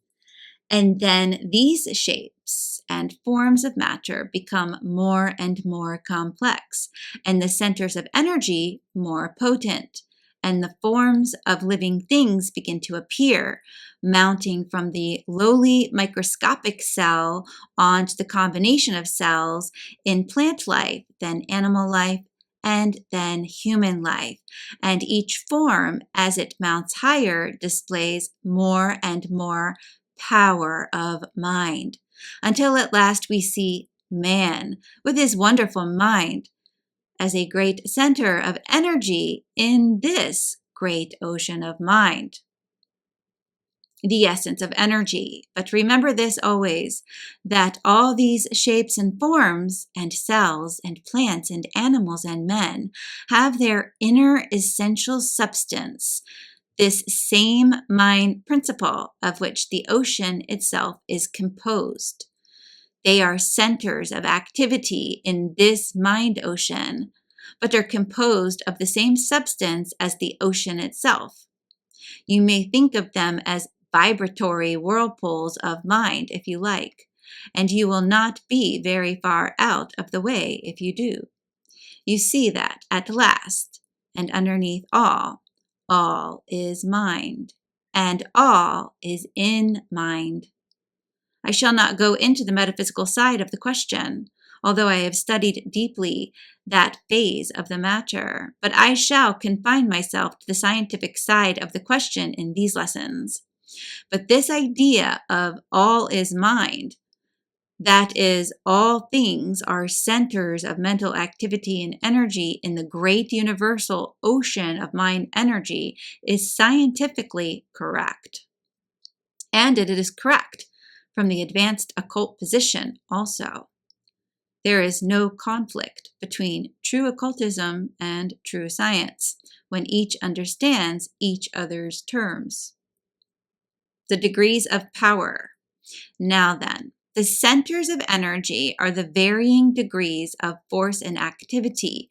And then these shapes and forms of matter become more and more complex, and the centers of energy more potent, and the forms of living things begin to appear, mounting from the lowly microscopic cell onto the combination of cells in plant life, then animal life, and then human life. And each form, as it mounts higher, displays more and more power of mind, until at last we see man with his wonderful mind as a great center of energy in this great ocean of mind. The essence of energy. But remember this always, that all these shapes and forms and cells and plants and animals and men have their inner essential substance, this same mind principle of which the ocean itself is composed. They are centers of activity in this mind ocean, but are composed of the same substance as the ocean itself. You may think of them as vibratory whirlpools of mind, if you like, and you will not be very far out of the way if you do. You see that at last, and underneath all is mind, and all is in mind. I shall not go into the metaphysical side of the question, although I have studied deeply that phase of the matter, but I shall confine myself to the scientific side of the question in these lessons. But this idea of all is mind, that is, all things are centers of mental activity and energy in the great universal ocean of mind energy, is scientifically correct. And it is correct from the advanced occult position also. There is no conflict between true occultism and true science when each understands each other's terms. The degrees of power. Now then, the centers of energy are the varying degrees of force and activity.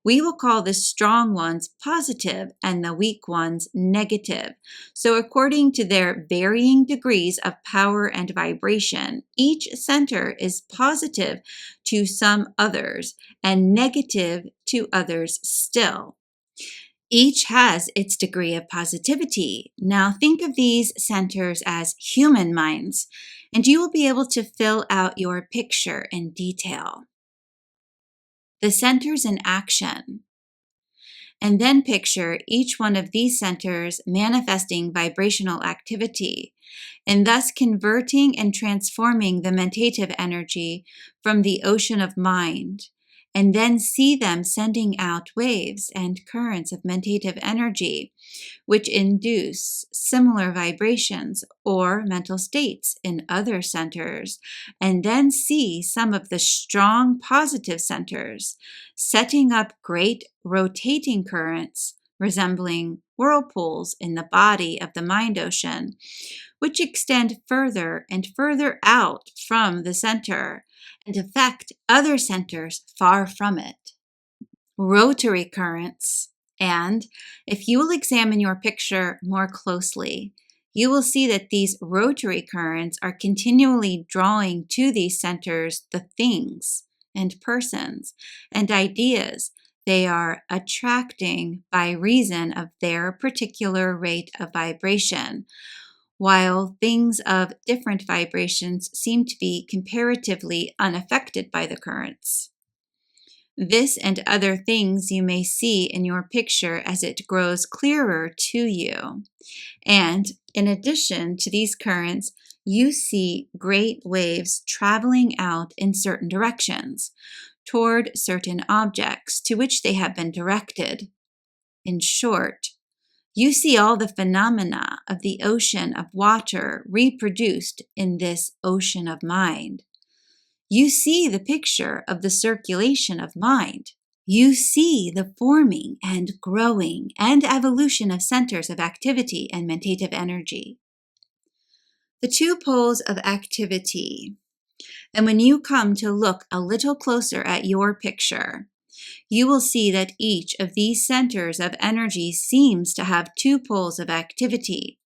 We will call the strong ones positive and the weak ones negative. So according to their varying degrees of power and vibration, each center is positive to some others and negative to others still. Each has its degree of positivity. Now think of these centers as human minds, and you will be able to fill out your picture in detail. The centers in action. And then picture each one of these centers manifesting vibrational activity, and thus converting and transforming the mentative energy from the ocean of mind, and then see them sending out waves and currents of mentative energy, which induce similar vibrations or mental states in other centers, and then see some of the strong positive centers setting up great rotating currents resembling whirlpools in the body of the mind ocean, which extend further and further out from the center and affect other centers far from it. Rotary currents. And if you will examine your picture more closely, you will see that these rotary currents are continually drawing to these centers the things and persons and ideas they are attracting by reason of their particular rate of vibration, while things of different vibrations seem to be comparatively unaffected by the currents. This and other things you may see in your picture as it grows clearer to you. And In addition to these currents, you see great waves traveling out in certain directions toward certain objects to which they have been directed. In short, you see all the phenomena of the ocean of water reproduced in this ocean of mind. You see the picture of the circulation of mind. You see the forming and growing and evolution of centers of activity and mentative energy. The two poles of activity. And when you come to look a little closer at your picture, you will see that each of these centers of energy seems to have two poles of activity.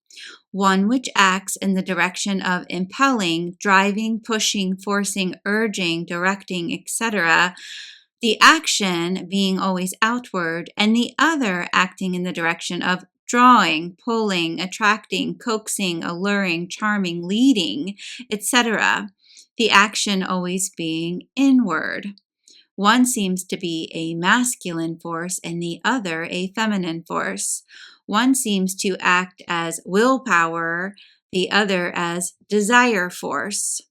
One which acts in the direction of impelling, driving, pushing, forcing, urging, directing, etc., the action being always outward, and the other acting in the direction of drawing, pulling, attracting, coaxing, alluring, charming, leading, etc., the action always being inward. One seems to be a masculine force and the other a feminine force. One seems to act as willpower, the other as desire force.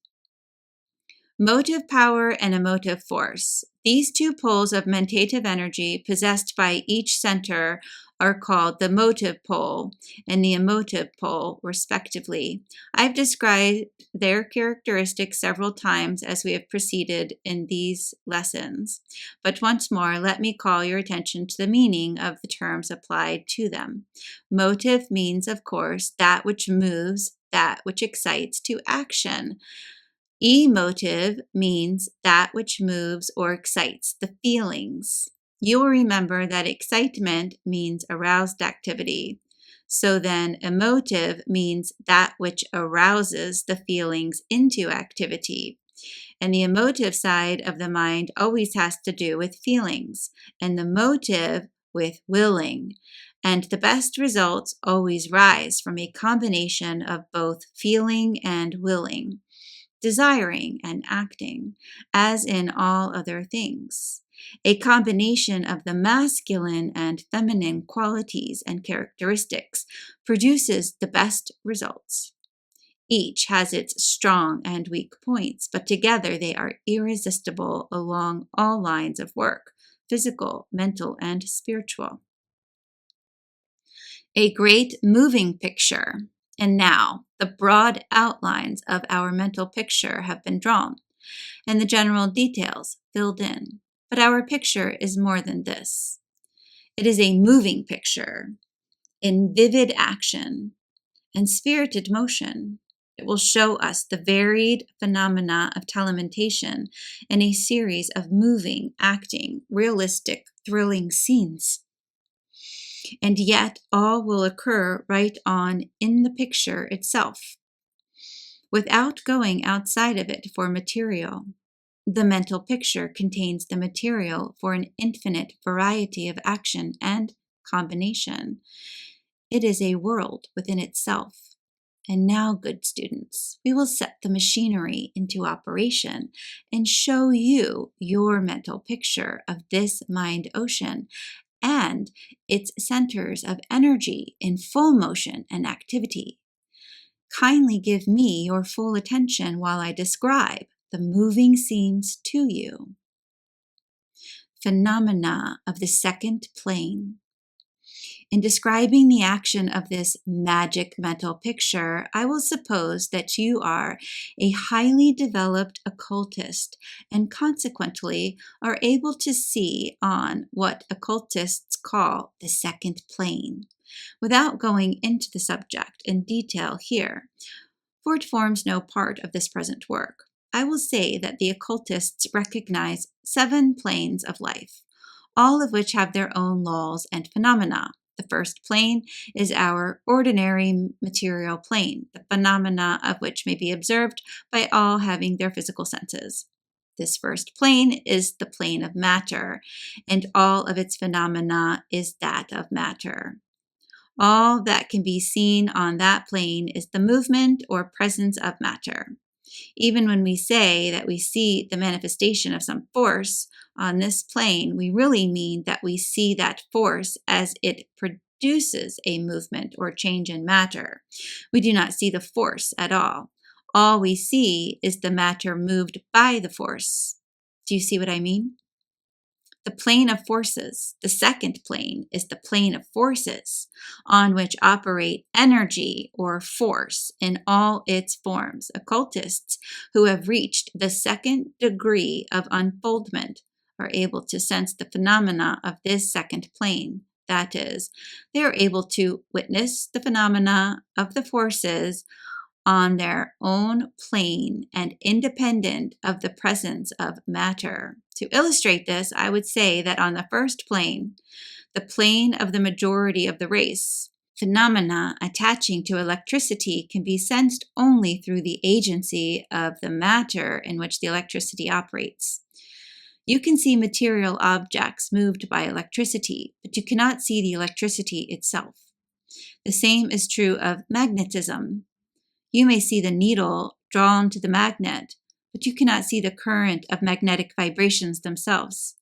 Motive power and emotive force. These two poles of mentative energy possessed by each center are called the motive pole and the emotive pole, respectively. I've described their characteristics several times as we have proceeded in these lessons. But once more, let me call your attention to the meaning of the terms applied to them. Motive means, of course, that which moves, that which excites to action. Emotive means that which moves or excites the feelings. You will remember that excitement means aroused activity. So then emotive means that which arouses the feelings into activity. And the emotive side of the mind always has to do with feelings, and the motive with willing. And the best results always rise from a combination of both feeling and willing, desiring and acting, as in all other things. A combination of the masculine and feminine qualities and characteristics produces the best results. Each has its strong and weak points, but together they are irresistible along all lines of work, physical, mental, and spiritual. A great moving picture. And now, the broad outlines of our mental picture have been drawn, and the general details filled in. But our picture is more than this. It is a moving picture in vivid action and spirited motion. It will show us the varied phenomena of telementation in a series of moving, acting, realistic, thrilling scenes. And yet all will occur right on in the picture itself, without going outside of it for material. The mental picture contains the material for an infinite variety of action and combination. It is a world within itself. And now, good students, we will set the machinery into operation and show you your mental picture of this mind ocean and its centers of energy in full motion and activity. Kindly give me your full attention while I describe the moving scenes to you. Phenomena of the second plane. In describing the action of this magic mental picture, I will suppose that you are a highly developed occultist and consequently are able to see on what occultists call the second plane, without going into the subject in detail here, for it forms no part of this present work. I will say that the occultists recognize 7 planes of life, all of which have their own laws and phenomena. The first plane is our ordinary material plane, the phenomena of which may be observed by all having their physical senses. This first plane is the plane of matter, and all of its phenomena is that of matter. All that can be seen on that plane is the movement or presence of matter. Even when we say that we see the manifestation of some force on this plane, we really mean that we see that force as it produces a movement or change in matter. We do not see the force at all. All we see is the matter moved by the force. Do you see what I mean? The plane of forces, the second plane, is the plane of forces on which operate energy or force in all its forms. Occultists who have reached the second degree of unfoldment are able to sense the phenomena of this second plane. That is, they are able to witness the phenomena of the forces on their own plane and independent of the presence of matter. To illustrate this, I would say that on the first plane, the plane of the majority of the race, phenomena attaching to electricity can be sensed only through the agency of the matter in which the electricity operates. You can see material objects moved by electricity, but you cannot see the electricity itself. The same is true of magnetism. You may see the needle drawn to the magnet, but you cannot see the current of magnetic vibrations themselves.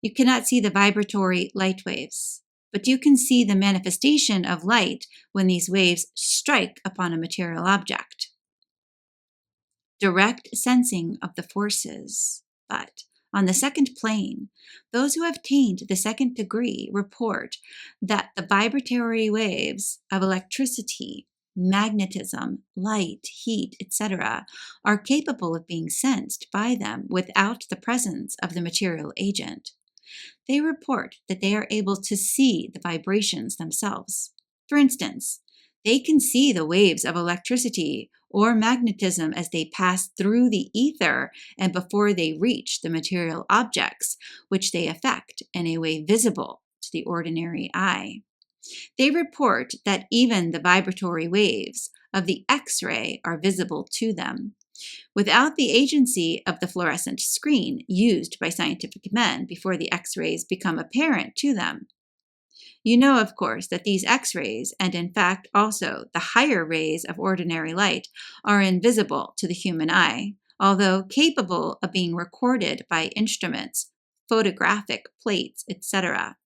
You cannot see the vibratory light waves, but you can see the manifestation of light when these waves strike upon a material object. Direct sensing of the forces, but on the second plane, those who have attained the second degree report that the vibratory waves of electricity, magnetism, light, heat, etc., are capable of being sensed by them without the presence of the material agent. They report that they are able to see the vibrations themselves. For instance, they can see the waves of electricity or magnetism as they pass through the ether and before they reach the material objects, which they affect in a way visible to the ordinary eye. They report that even the vibratory waves of the X-ray are visible to them, without the agency of the fluorescent screen used by scientific men before the X-rays become apparent to them. You know, of course, that these X-rays, and in fact also the higher rays of ordinary light, are invisible to the human eye, although capable of being recorded by instruments, photographic plates, etc.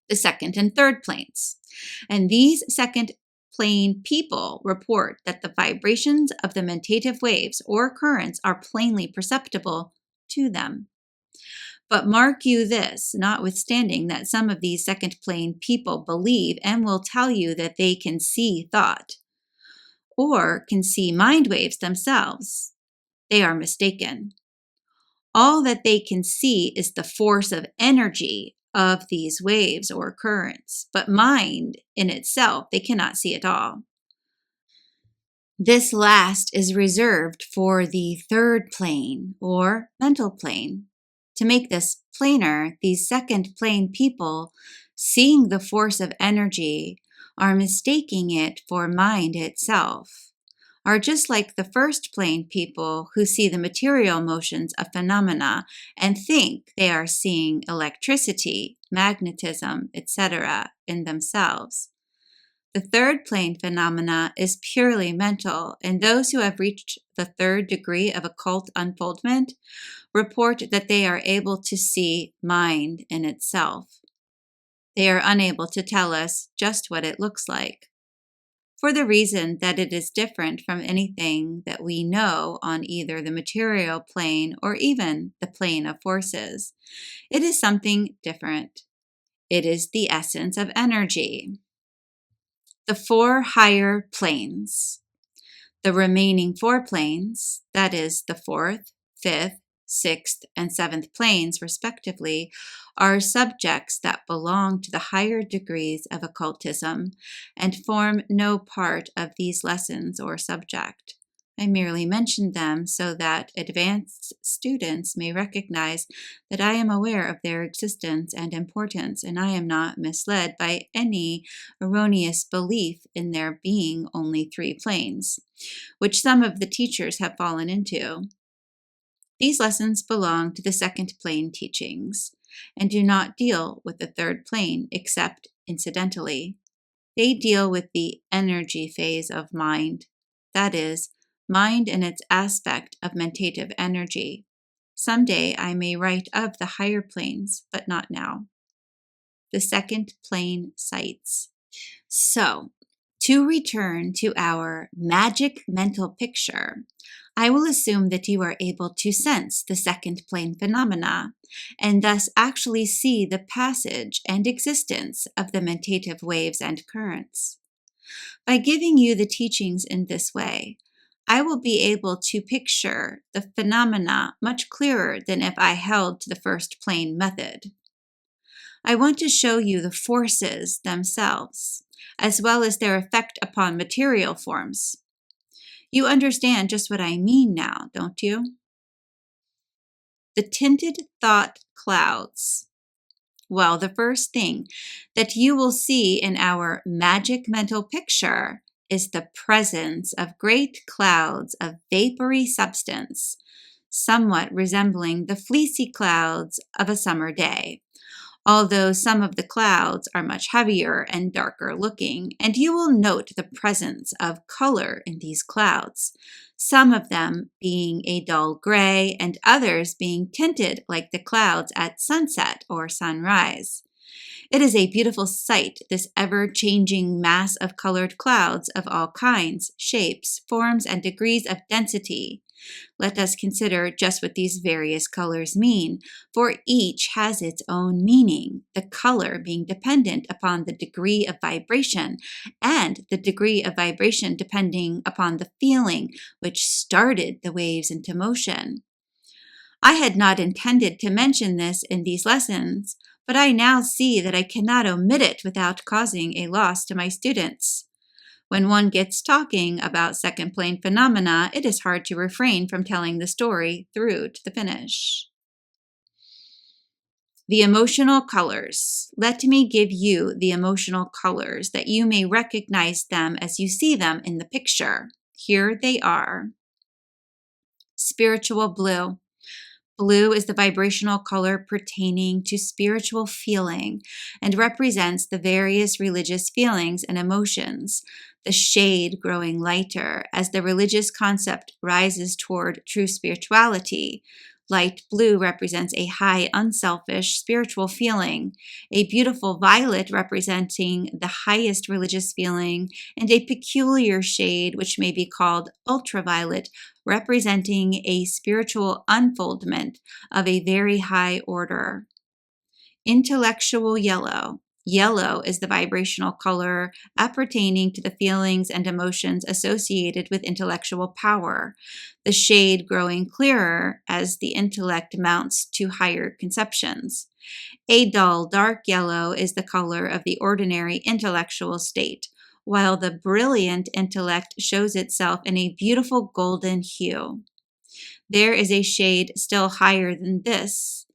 The second and third planes. And these second plane people report that the vibrations of the mentative waves or currents are plainly perceptible to them. But mark you this, notwithstanding that some of these second plane people believe and will tell you that they can see thought or can see mind waves themselves, they are mistaken. All that they can see is the force of energy of these waves or currents, but mind in itself they cannot see at all. This last is reserved for the third plane or mental plane. To make this plainer, these second plane people, seeing the force of energy, are mistaking it for mind itself, are just like the first plane people who see the material motions of phenomena and think they are seeing electricity, magnetism, etc. in themselves. The third plane phenomena is purely mental, and those who have reached the third degree of occult unfoldment report that they are able to see mind in itself. They are unable to tell us just what it looks like, for the reason that it is different from anything that we know on either the material plane or even the plane of forces. It is something different. It is the essence of energy. The four higher planes. The remaining four planes, that is the fourth, fifth, sixth, and seventh planes, respectively, are subjects that belong to the higher degrees of occultism and form no part of these lessons or subject. I merely mention them so that advanced students may recognize that I am aware of their existence and importance, and I am not misled by any erroneous belief in there being only three planes, which some of the teachers have fallen into. These lessons belong to the second plane teachings and do not deal with the third plane except incidentally. They deal with the energy phase of mind, that is, mind in its aspect of mentative energy. Someday I may write of the higher planes, but not now. the second plane sights. So, to return to our magic mental picture, I will assume that you are able to sense the second plane phenomena and thus actually see the passage and existence of the mentative waves and currents. By giving you the teachings in this way, I will be able to picture the phenomena much clearer than if I held to the first plane method. I want to show you the forces themselves, as well as their effect upon material forms. You understand just what I mean now, don't you? The tinted thought clouds. Well, the first thing that you will see in our magic mental picture is the presence of great clouds of vapory substance, somewhat resembling the fleecy clouds of a summer day, although some of the clouds are much heavier and darker looking, and you will note the presence of color in these clouds, some of them being a dull gray and others being tinted like the clouds at sunset or sunrise. It is a beautiful sight, this ever-changing mass of colored clouds of all kinds, shapes, forms, and degrees of density. Let us consider just what these various colors mean, for each has its own meaning, the color being dependent upon the degree of vibration, and the degree of vibration depending upon the feeling which started the waves into motion. I had not intended to mention this in these lessons, but I now see that I cannot omit it without causing a loss to my students. When one gets talking about second plane phenomena, it is hard to refrain from telling the story through to the finish. The emotional colors. Let me give you the emotional colors that you may recognize them as you see them in the picture. Here they are. Spiritual blue. Blue is the vibrational color pertaining to spiritual feeling and represents the various religious feelings and emotions, the shade growing lighter as the religious concept rises toward true spirituality. Light blue represents a high, unselfish spiritual feeling, a beautiful violet representing the highest religious feeling, and a peculiar shade which may be called ultraviolet, representing a spiritual unfoldment of a very high order. Intellectual yellow. Yellow is the vibrational color appertaining to the feelings and emotions associated with intellectual power, the shade growing clearer as the intellect mounts to higher conceptions. A dull dark yellow is the color of the ordinary intellectual state, while the brilliant intellect shows itself in a beautiful golden hue. There is a shade still higher than this,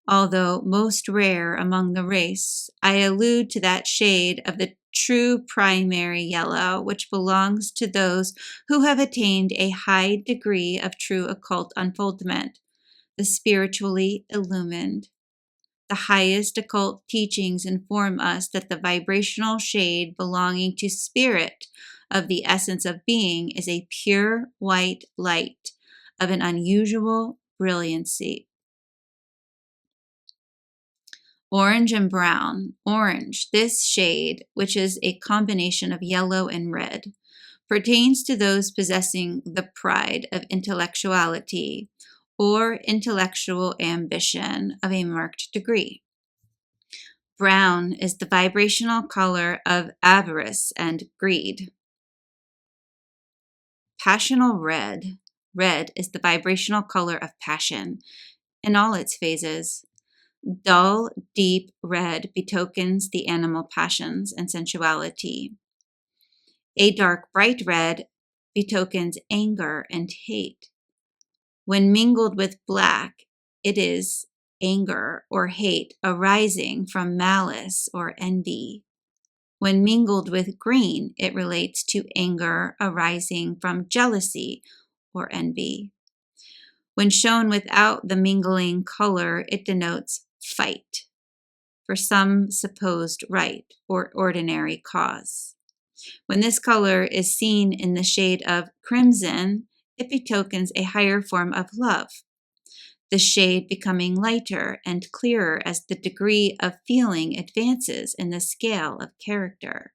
although most rare among the race. I allude to that shade of the true primary yellow, which belongs to those who have attained a high degree of true occult unfoldment, the spiritually illumined. The highest occult teachings inform us that the vibrational shade belonging to spirit of the essence of being is a pure white light of an unusual brilliancy. Orange and brown. Orange, this shade, which is a combination of yellow and red, pertains to those possessing the pride of intellectuality or intellectual ambition of a marked degree. Brown is the vibrational color of avarice and greed. Passional red. Red is the vibrational color of passion in all its phases. Dull, deep red betokens the animal passions and sensuality. A dark, bright red betokens anger and hate. When mingled with black, it is anger or hate arising from malice or envy. When mingled with green, it relates to anger arising from jealousy or envy. When shown without the mingling color, it denotes fight for some supposed right or ordinary cause. When this color is seen in the shade of crimson, it betokens a higher form of love. the shade becoming lighter and clearer as the degree of feeling advances in the scale of character.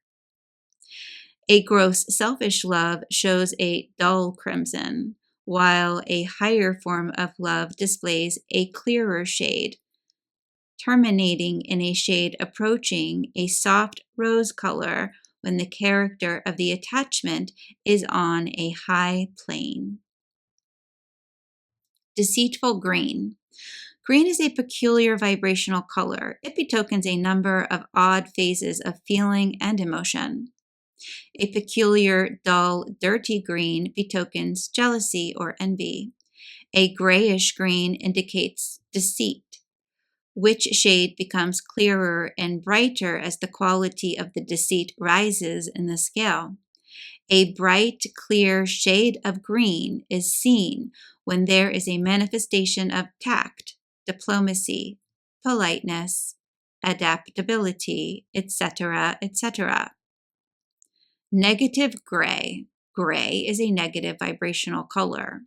A gross selfish love shows a dull crimson, while a higher form of love displays a clearer shade, terminating in a shade approaching a soft rose color when the character of the attachment is on a high plane. Deceitful green. Green is a peculiar vibrational color. It betokens a number of odd phases of feeling and emotion. A peculiar, dull, dirty green betokens jealousy or envy. A grayish green indicates deceit, which shade becomes clearer and brighter as the quality of the deceit rises in the scale. A bright, clear shade of green is seen when there is a manifestation of tact, diplomacy, politeness, adaptability, etc., etc. Negative gray. Gray is a negative vibrational color,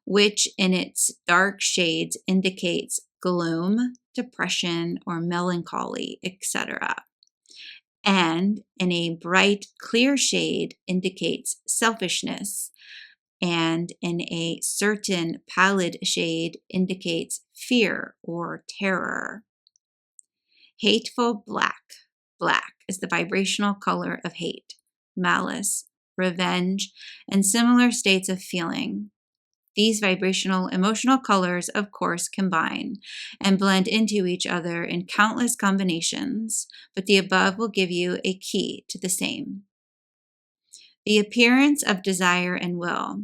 which in its dark shades indicates gloom, depression, or melancholy, etc. And in a bright, clear shade indicates selfishness, and in a certain pallid shade indicates fear or terror. Hateful black. Black is the vibrational color of hate, malice, revenge, and similar states of feeling. These vibrational emotional colors, of course, combine and blend into each other in countless combinations, but the above will give you a key to the same. The appearance of desire and will.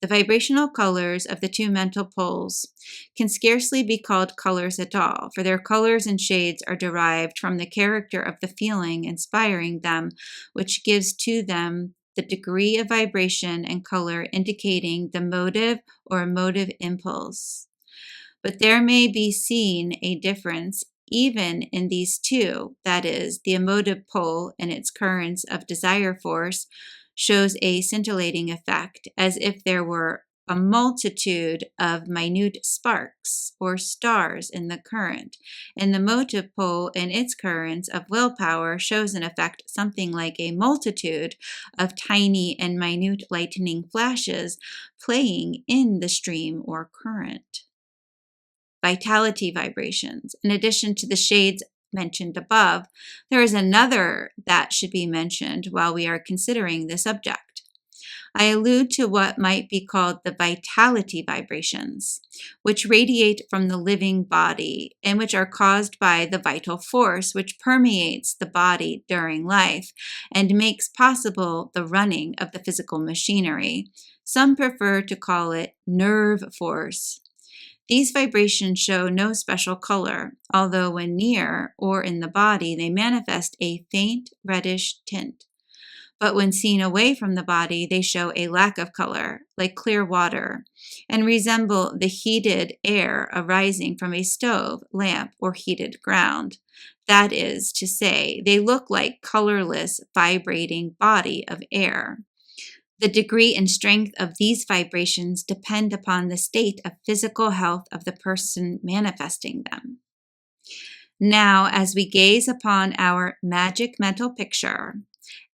The vibrational colors of the two mental poles can scarcely be called colors at all, for their colors and shades are derived from the character of the feeling inspiring them, which gives to them the degree of vibration and color indicating the motive or motive impulse. But there may be seen a difference even in these two, that is, the emotive pole and its currents of desire force shows a scintillating effect, as if there were a multitude of minute sparks or stars in the current, and the motive pole and its currents of willpower shows an effect something like a multitude of tiny and minute lightning flashes playing in the stream or current. Vitality vibrations. In addition to the shades mentioned above, there is another that should be mentioned while we are considering the subject. I allude to what might be called the vitality vibrations, which radiate from the living body and which are caused by the vital force which permeates the body during life and makes possible the running of the physical machinery. Some prefer to call it nerve force. These vibrations show no special color, although when near or in the body they manifest a faint reddish tint. But when seen away from the body, they show a lack of color, like clear water, and resemble the heated air arising from a stove, lamp, or heated ground. That is to say, they look like colorless, vibrating body of air. The degree and strength of these vibrations depend upon the state of physical health of the person manifesting them. Now, as we gaze upon our magic mental picture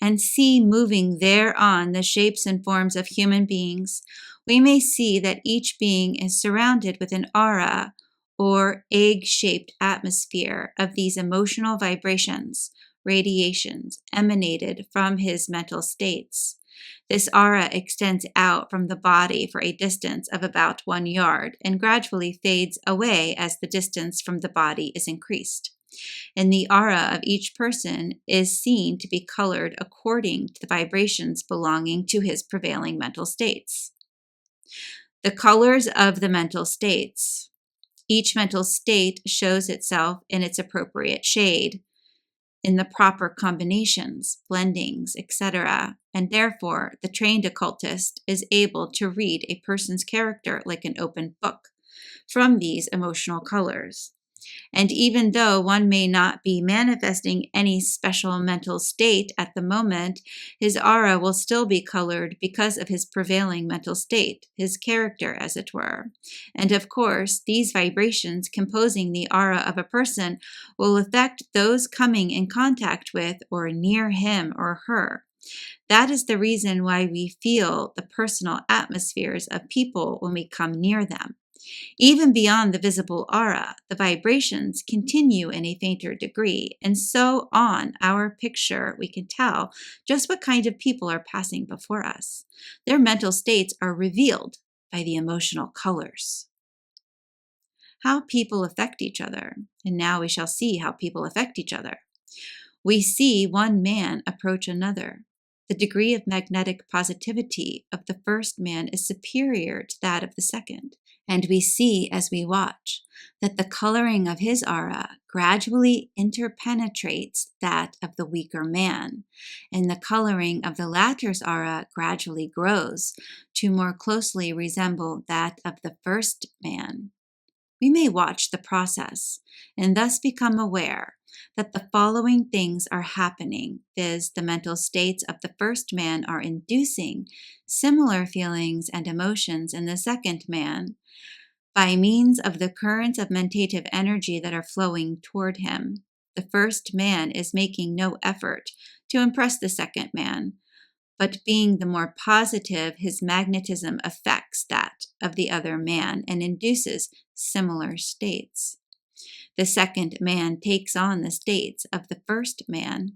and see moving thereon the shapes and forms of human beings, we may see that each being is surrounded with an aura or egg-shaped atmosphere of these emotional vibrations, radiations emanated from his mental states. This aura extends out from the body for a distance of about 1 yard and gradually fades away as the distance from the body is increased. And the aura of each person is seen to be colored according to the vibrations belonging to his prevailing mental states. The colors of the mental states. Each mental state shows itself in its appropriate shade, in the proper combinations, blendings, etc., and therefore the trained occultist is able to read a person's character like an open book from these emotional colors. And even though one may not be manifesting any special mental state at the moment, his aura will still be colored because of his prevailing mental state, his character, as it were. And of course, these vibrations composing the aura of a person will affect those coming in contact with or near him or her. That is the reason why we feel the personal atmospheres of people when we come near them. Even beyond the visible aura, the vibrations continue in a fainter degree, and so on our picture we can tell just what kind of people are passing before us. Their mental states are revealed by the emotional colors. How people affect each other. And now we shall see how people affect each other. We see one man approach another. The degree of magnetic positivity of the first man is superior to that of the second. And we see as we watch that the coloring of his aura gradually interpenetrates that of the weaker man, and the coloring of the latter's aura gradually grows to more closely resemble that of the first man. We may watch the process and thus become aware that the following things are happening, viz., the mental states of the first man are inducing similar feelings and emotions in the second man by means of the currents of mentative energy that are flowing toward him. The first man is making no effort to impress the second man, but being the more positive, his magnetism affects that of the other man and induces similar states. The second man takes on the states of the first man,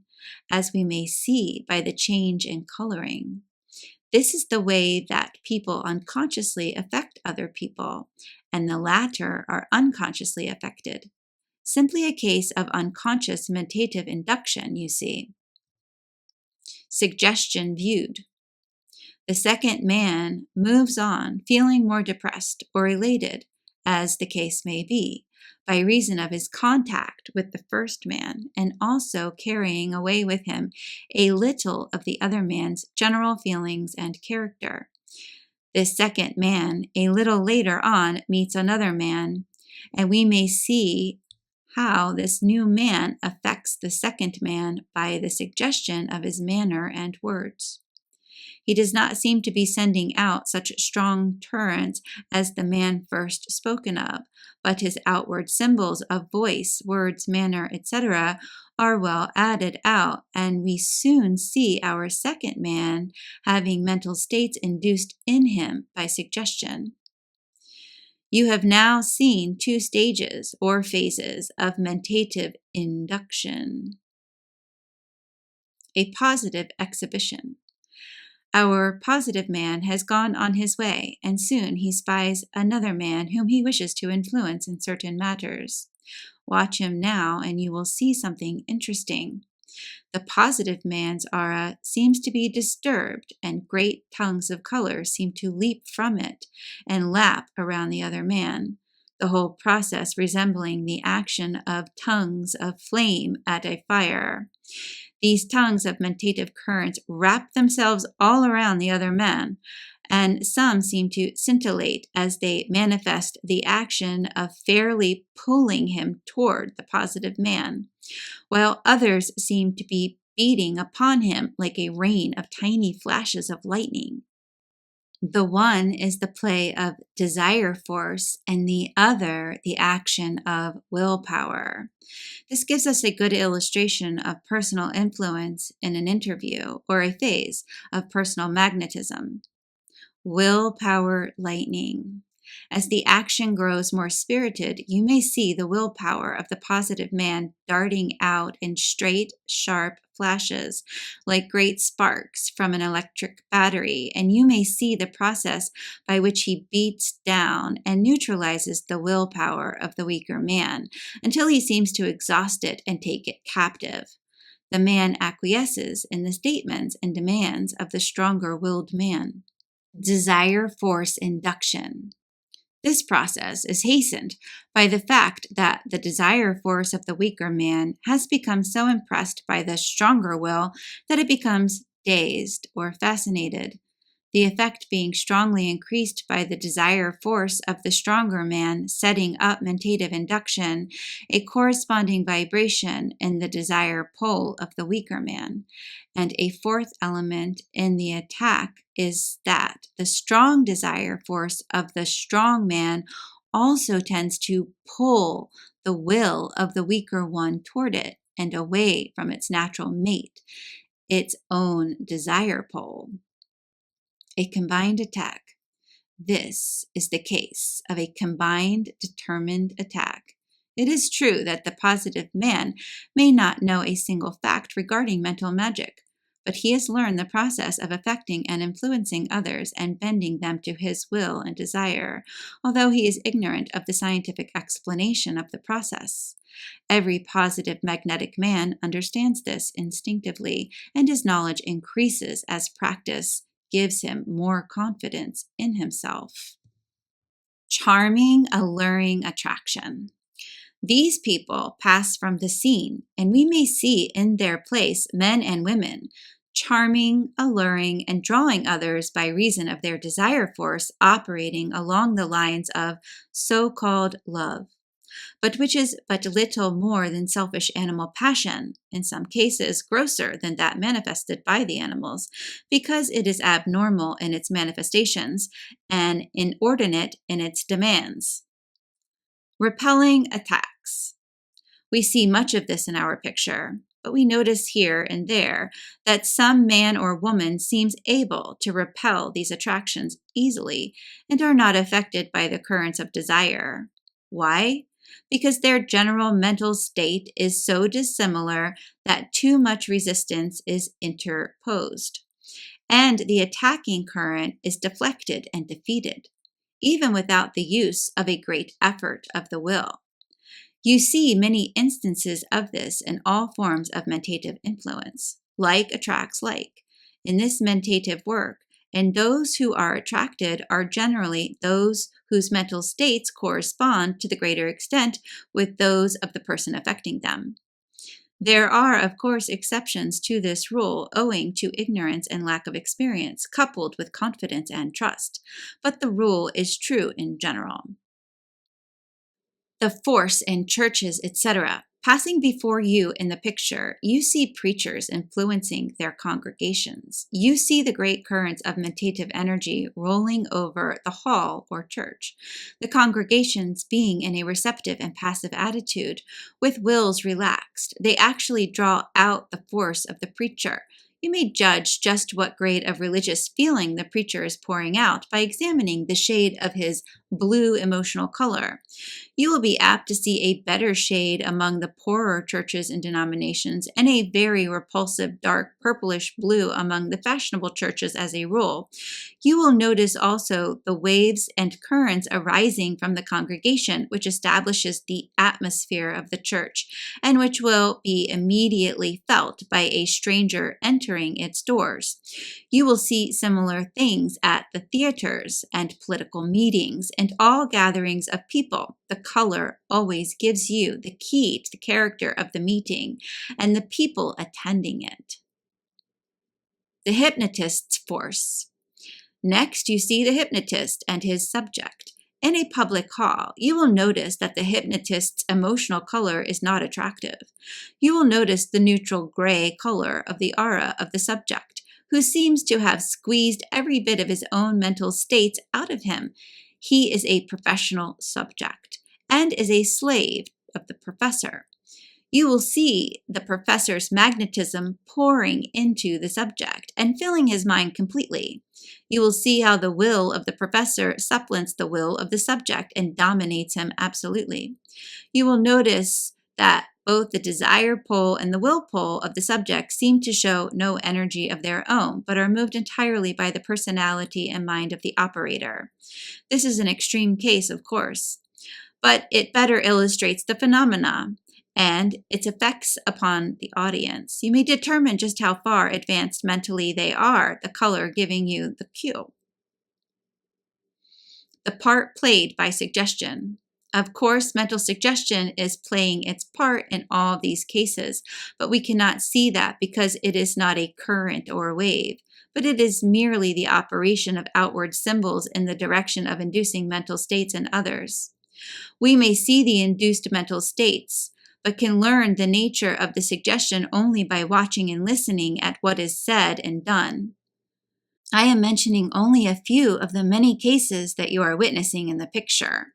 as we may see by the change in coloring. This is the way that people unconsciously affect other people, and the latter are unconsciously affected. Simply a case of unconscious mentative induction, you see. Suggestion viewed. The second man moves on, feeling more depressed or elated, as the case may be, by reason of his contact with the first man, and also carrying away with him a little of the other man's general feelings and character. This second man, a little later on, meets another man, and we may see how this new man affects the second man by the suggestion of his manner and words. He does not seem to be sending out such strong torrents as the man first spoken of, but his outward symbols of voice, words, manner, etc. are well added out, and we soon see our second man having mental states induced in him by suggestion. You have now seen two stages or phases of mentative induction. A positive exhibition. Our positive man has gone on his way, and soon he spies another man whom he wishes to influence in certain matters. Watch him now, and you will see something interesting. The positive man's aura seems to be disturbed, and great tongues of color seem to leap from it and lap around the other man, the whole process resembling the action of tongues of flame at a fire. These tongues of mentative currents wrap themselves all around the other man, and some seem to scintillate as they manifest the action of fairly pulling him toward the positive man, while others seem to be beating upon him like a rain of tiny flashes of lightning. The one is the play of desire force, and the other the action of willpower. This gives us a good illustration of personal influence in an interview or a phase of personal magnetism. Willpower lightning. As the action grows more spirited, you may see the willpower of the positive man darting out in straight, sharp flashes, like great sparks from an electric battery, and you may see the process by which he beats down and neutralizes the willpower of the weaker man until he seems to exhaust it and take it captive. The man acquiesces in the statements and demands of the stronger-willed man. Desire force induction. This process is hastened by the fact that the desire force of the weaker man has become so impressed by the stronger will that it becomes dazed or fascinated. the effect being strongly increased by the desire force of the stronger man setting up mentative induction, a corresponding vibration in the desire pole of the weaker man. And a fourth element in the attack is that the strong desire force of the strong man also tends to pull the will of the weaker one toward it and away from its natural mate, its own desire pole. A combined attack. This is the case of a combined, determined attack. It is true that the positive man may not know a single fact regarding mental magic, but he has learned the process of affecting and influencing others and bending them to his will and desire, although he is ignorant of the scientific explanation of the process. Every positive magnetic man understands this instinctively, and his knowledge increases as practice gives him more confidence in himself. Charming, alluring attraction. These people pass from the scene, and we may see in their place men and women, charming, alluring, and drawing others by reason of their desire force operating along the lines of so-called love, but which is but little more than selfish animal passion, in some cases grosser than that manifested by the animals, because it is abnormal in its manifestations and inordinate in its demands. Repelling attacks. We see much of this in our picture, but we notice here and there that some man or woman seems able to repel these attractions easily and are not affected by the currents of desire. Why? Because their general mental state is so dissimilar that too much resistance is interposed, and the attacking current is deflected and defeated, even without the use of a great effort of the will. You see many instances of this in all forms of mentative influence. Like attracts like. In this mentative work, and those who are attracted are generally those whose mental states correspond to the greater extent with those of the person affecting them. There are, of course, exceptions to this rule owing to ignorance and lack of experience, coupled with confidence and trust, but the rule is true in general. The force in churches, etc. Passing before you in the picture, you see preachers influencing their congregations. You see the great currents of mentative energy rolling over the hall or church, the congregations being in a receptive and passive attitude, with wills relaxed. They actually draw out the force of the preacher. You may judge just what grade of religious feeling the preacher is pouring out by examining the shade of his blue emotional color. You will be apt to see a better shade among the poorer churches and denominations, and a very repulsive dark purplish blue among the fashionable churches as a rule. You will notice also the waves and currents arising from the congregation, which establishes the atmosphere of the church, and which will be immediately felt by a stranger entering its doors. You will see similar things at the theaters and political meetings and all gatherings of people. The color always gives you the key to the character of the meeting and the people attending it. The hypnotist's force. Next, you see the hypnotist and his subject. In a public hall, you will notice that the hypnotist's emotional color is not attractive. You will notice the neutral gray color of the aura of the subject, who seems to have squeezed every bit of his own mental states out of him. He is a professional subject and is a slave of the professor. You will see the professor's magnetism pouring into the subject and filling his mind completely. You will see how the will of the professor supplants the will of the subject and dominates him absolutely. You will notice that both the desire pole and the will pole of the subject seem to show no energy of their own, but are moved entirely by the personality and mind of the operator. This is an extreme case, of course, but it better illustrates the phenomena and its effects upon the audience. You may determine just how far advanced mentally they are, the color giving you the cue. The part played by suggestion. Of course, mental suggestion is playing its part in all of these cases, but we cannot see that because it is not a current or a wave, but it is merely the operation of outward symbols in the direction of inducing mental states in others. We may see the induced mental states, but can learn the nature of the suggestion only by watching and listening at what is said and done. I am mentioning only a few of the many cases that you are witnessing in the picture.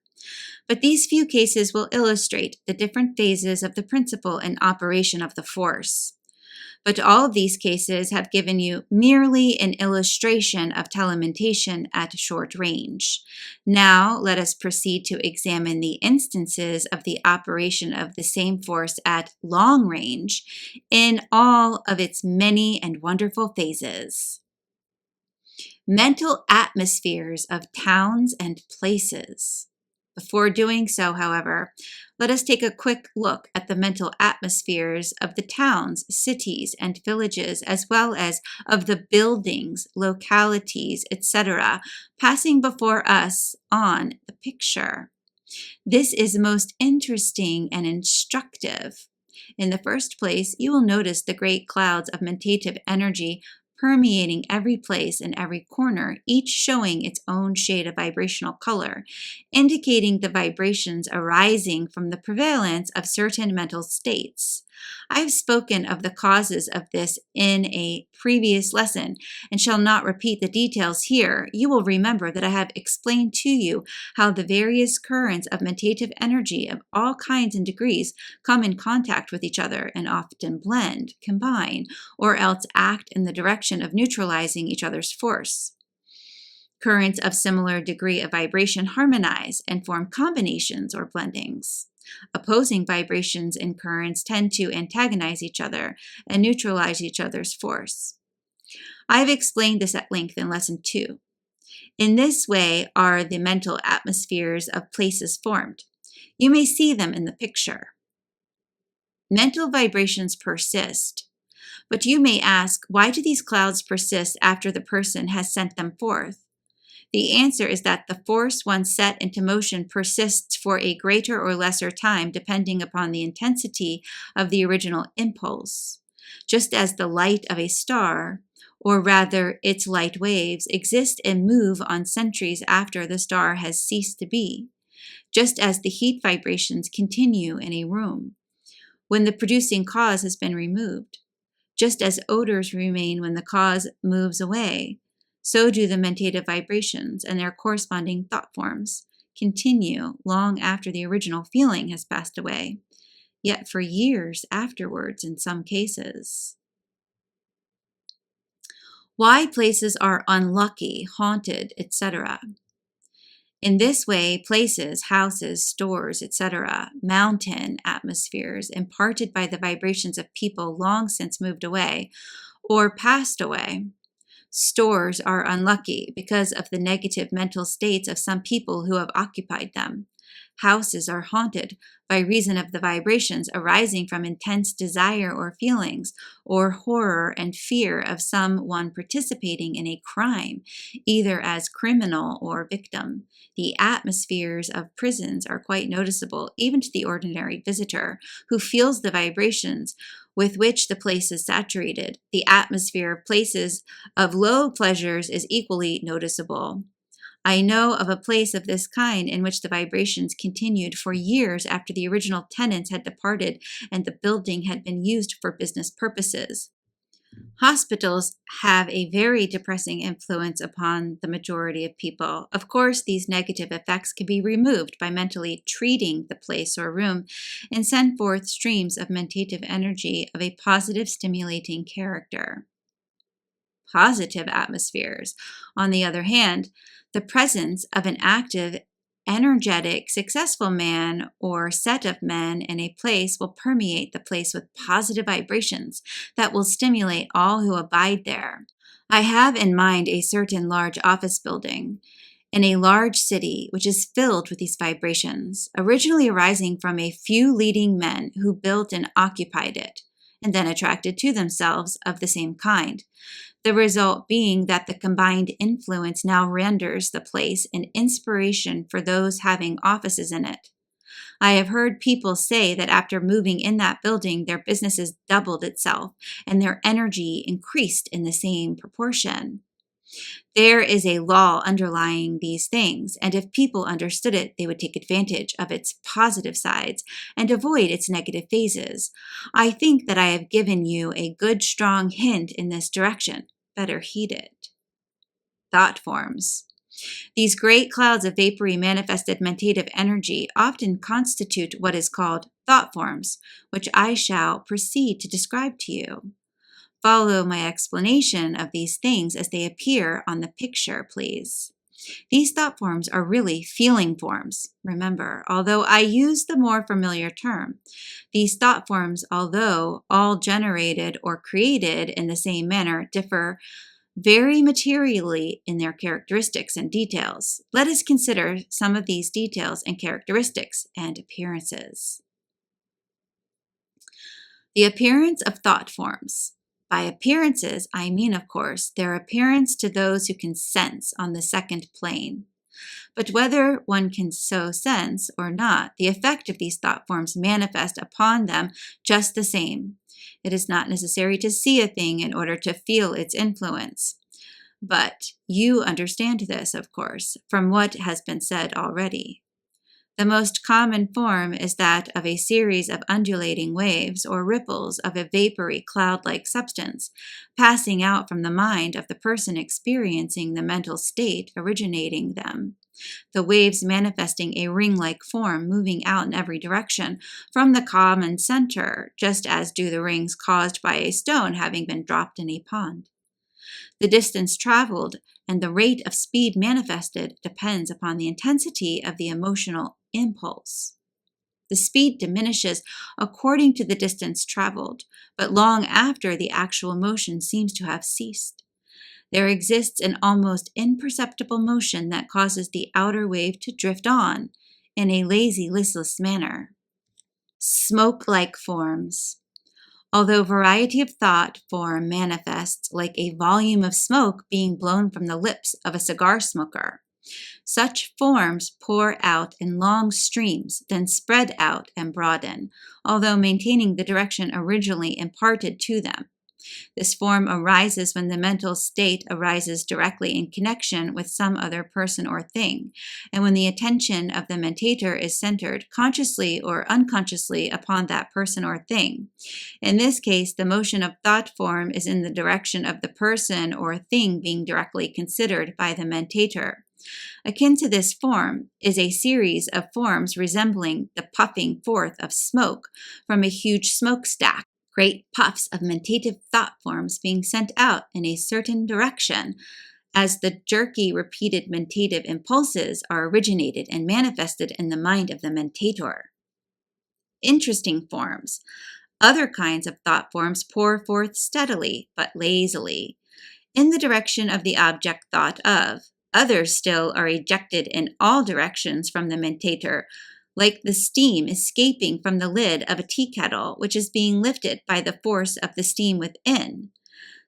But these few cases will illustrate the different phases of the principle and operation of the force. But all of these cases have given you merely an illustration of telementation at short range. Now let us proceed to examine the instances of the operation of the same force at long range in all of its many and wonderful phases. Mental atmospheres of towns and places. Before doing so, however, let us take a quick look at the mental atmospheres of the towns, cities, and villages, as well as of the buildings, localities, etc., passing before us on the picture. This is most interesting and instructive. In the first place, you will notice the great clouds of mentative energy permeating every place and every corner, each showing its own shade of vibrational color, indicating the vibrations arising from the prevalence of certain mental states. I have spoken of the causes of this in a previous lesson and shall not repeat the details here. You will remember that I have explained to you how the various currents of mentative energy of all kinds and degrees come in contact with each other and often blend, combine, or else act in the direction of neutralizing each other's force. Currents of similar degree of vibration harmonize and form combinations or blendings. Opposing vibrations and currents tend to antagonize each other and neutralize each other's force. I have explained this at length in Lesson 2. In this way are the mental atmospheres of places formed. You may see them in the picture. Mental vibrations persist, but you may ask, why do these clouds persist after the person has sent them forth? The answer is that the force once set into motion persists for a greater or lesser time depending upon the intensity of the original impulse. Just as the light of a star, or rather its light waves, exist and move on centuries after the star has ceased to be, just as the heat vibrations continue in a room when the producing cause has been removed, just as odors remain when the cause moves away, so do the mentative vibrations and their corresponding thought forms continue long after the original feeling has passed away, yet for years afterwards in some cases. Why places are unlucky, haunted, etc. In this way, places, houses, stores, etc., mountain atmospheres imparted by the vibrations of people long since moved away or passed away. Stores are unlucky because of the negative mental states of some people who have occupied them. Houses are haunted by reason of the vibrations arising from intense desire or feelings, or horror and fear of someone participating in a crime, either as criminal or victim. The atmospheres of prisons are quite noticeable, even to the ordinary visitor, who feels the vibrations with which the place is saturated. The atmosphere of places of low pleasures is equally noticeable. I know of a place of this kind in which the vibrations continued for years after the original tenants had departed and the building had been used for business purposes. Hospitals have a very depressing influence upon the majority of people. Of course, these negative effects can be removed by mentally treating the place or room and send forth streams of mentative energy of a positive, stimulating character. Positive atmospheres, on the other hand, the presence of an active, energetic, successful man or set of men in a place will permeate the place with positive vibrations that will stimulate all who abide there. I have in mind a certain large office building in a large city which is filled with these vibrations, originally arising from a few leading men who built and occupied it, and then attracted to themselves of the same kind. The result being that the combined influence now renders the place an inspiration for those having offices in it. I have heard people say that after moving in that building, their businesses doubled itself and their energy increased in the same proportion. There is a law underlying these things, and if people understood it, they would take advantage of its positive sides and avoid its negative phases. I think that I have given you a good strong hint in this direction. Better heed it. Thought forms. These great clouds of vapory manifested mentative energy often constitute what is called thought forms, which I shall proceed to describe to you. Follow my explanation of these things as they appear on the picture, please. These thought forms are really feeling forms. Remember, although I use the more familiar term, these thought forms, although all generated or created in the same manner, differ very materially in their characteristics and details. Let us consider some of these details and characteristics and appearances. The appearance of thought forms. By appearances, I mean, of course, their appearance to those who can sense on the second plane. But whether one can so sense or not, the effect of these thought forms manifest upon them just the same. It is not necessary to see a thing in order to feel its influence. But you understand this, of course, from what has been said already. The most common form is that of a series of undulating waves or ripples of a vapory cloud-like substance, passing out from the mind of the person experiencing the mental state originating them. The waves manifesting a ring-like form moving out in every direction from the common center, just as do the rings caused by a stone having been dropped in a pond. The distance traveled and the rate of speed manifested depends upon the intensity of the emotional impulse. The speed diminishes according to the distance traveled, but long after the actual motion seems to have ceased. There exists an almost imperceptible motion that causes the outer wave to drift on in a lazy, listless manner. Smoke-like forms. Although variety of thought form manifests like a volume of smoke being blown from the lips of a cigar smoker, such forms pour out in long streams, then spread out and broaden, although maintaining the direction originally imparted to them. This form arises when the mental state arises directly in connection with some other person or thing, and when the attention of the mentator is centered consciously or unconsciously upon that person or thing. In this case, the motion of thought form is in the direction of the person or thing being directly considered by the mentator. Akin to this form is a series of forms resembling the puffing forth of smoke from a huge smokestack. Great puffs of mentative thought forms being sent out in a certain direction as the jerky, repeated mentative impulses are originated and manifested in the mind of the mentator. Interesting forms. Other kinds of thought forms pour forth steadily, but lazily, in the direction of the object thought of. Others still are ejected in all directions from the mentator, like the steam escaping from the lid of a tea kettle, which is being lifted by the force of the steam within.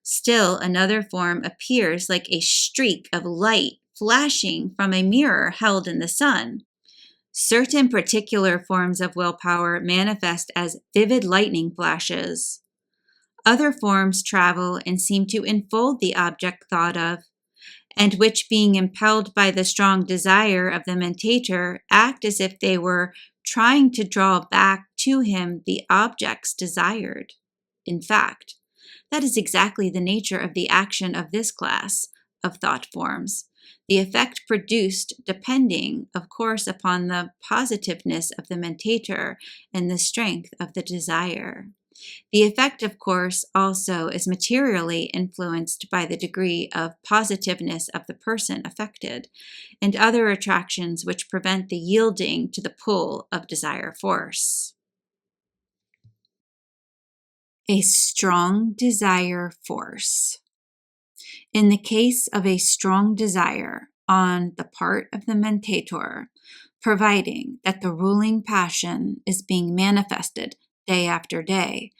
Still another form appears like a streak of light flashing from a mirror held in the sun. Certain particular forms of willpower manifest as vivid lightning flashes. Other forms travel and seem to enfold the object thought of, and which, being impelled by the strong desire of the mentator, act as if they were trying to draw back to him the objects desired. In fact, that is exactly the nature of the action of this class of thought forms, the effect produced depending, of course, upon the positiveness of the mentator and the strength of the desire. The effect, of course, also is materially influenced by the degree of positiveness of the person affected and other attractions which prevent the yielding to the pull of desire force. A strong desire force. In the case of a strong desire on the part of the mentator, providing that the ruling passion is being manifested day after day,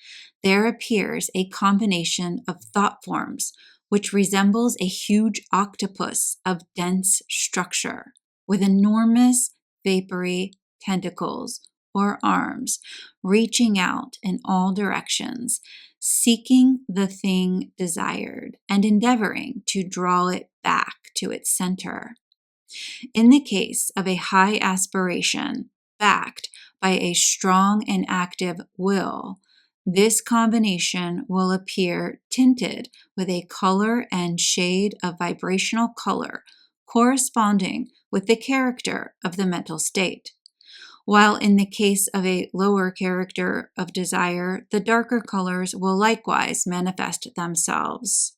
there appears a combination of thought forms which resembles a huge octopus of dense structure with enormous vapory tentacles or arms, reaching out in all directions, seeking the thing desired and endeavoring to draw it back to its center. In the case of a high aspiration backed by a strong and active will, this combination will appear tinted with a color and shade of vibrational color corresponding with the character of the mental state. While in the case of a lower character of desire, the darker colors will likewise manifest themselves.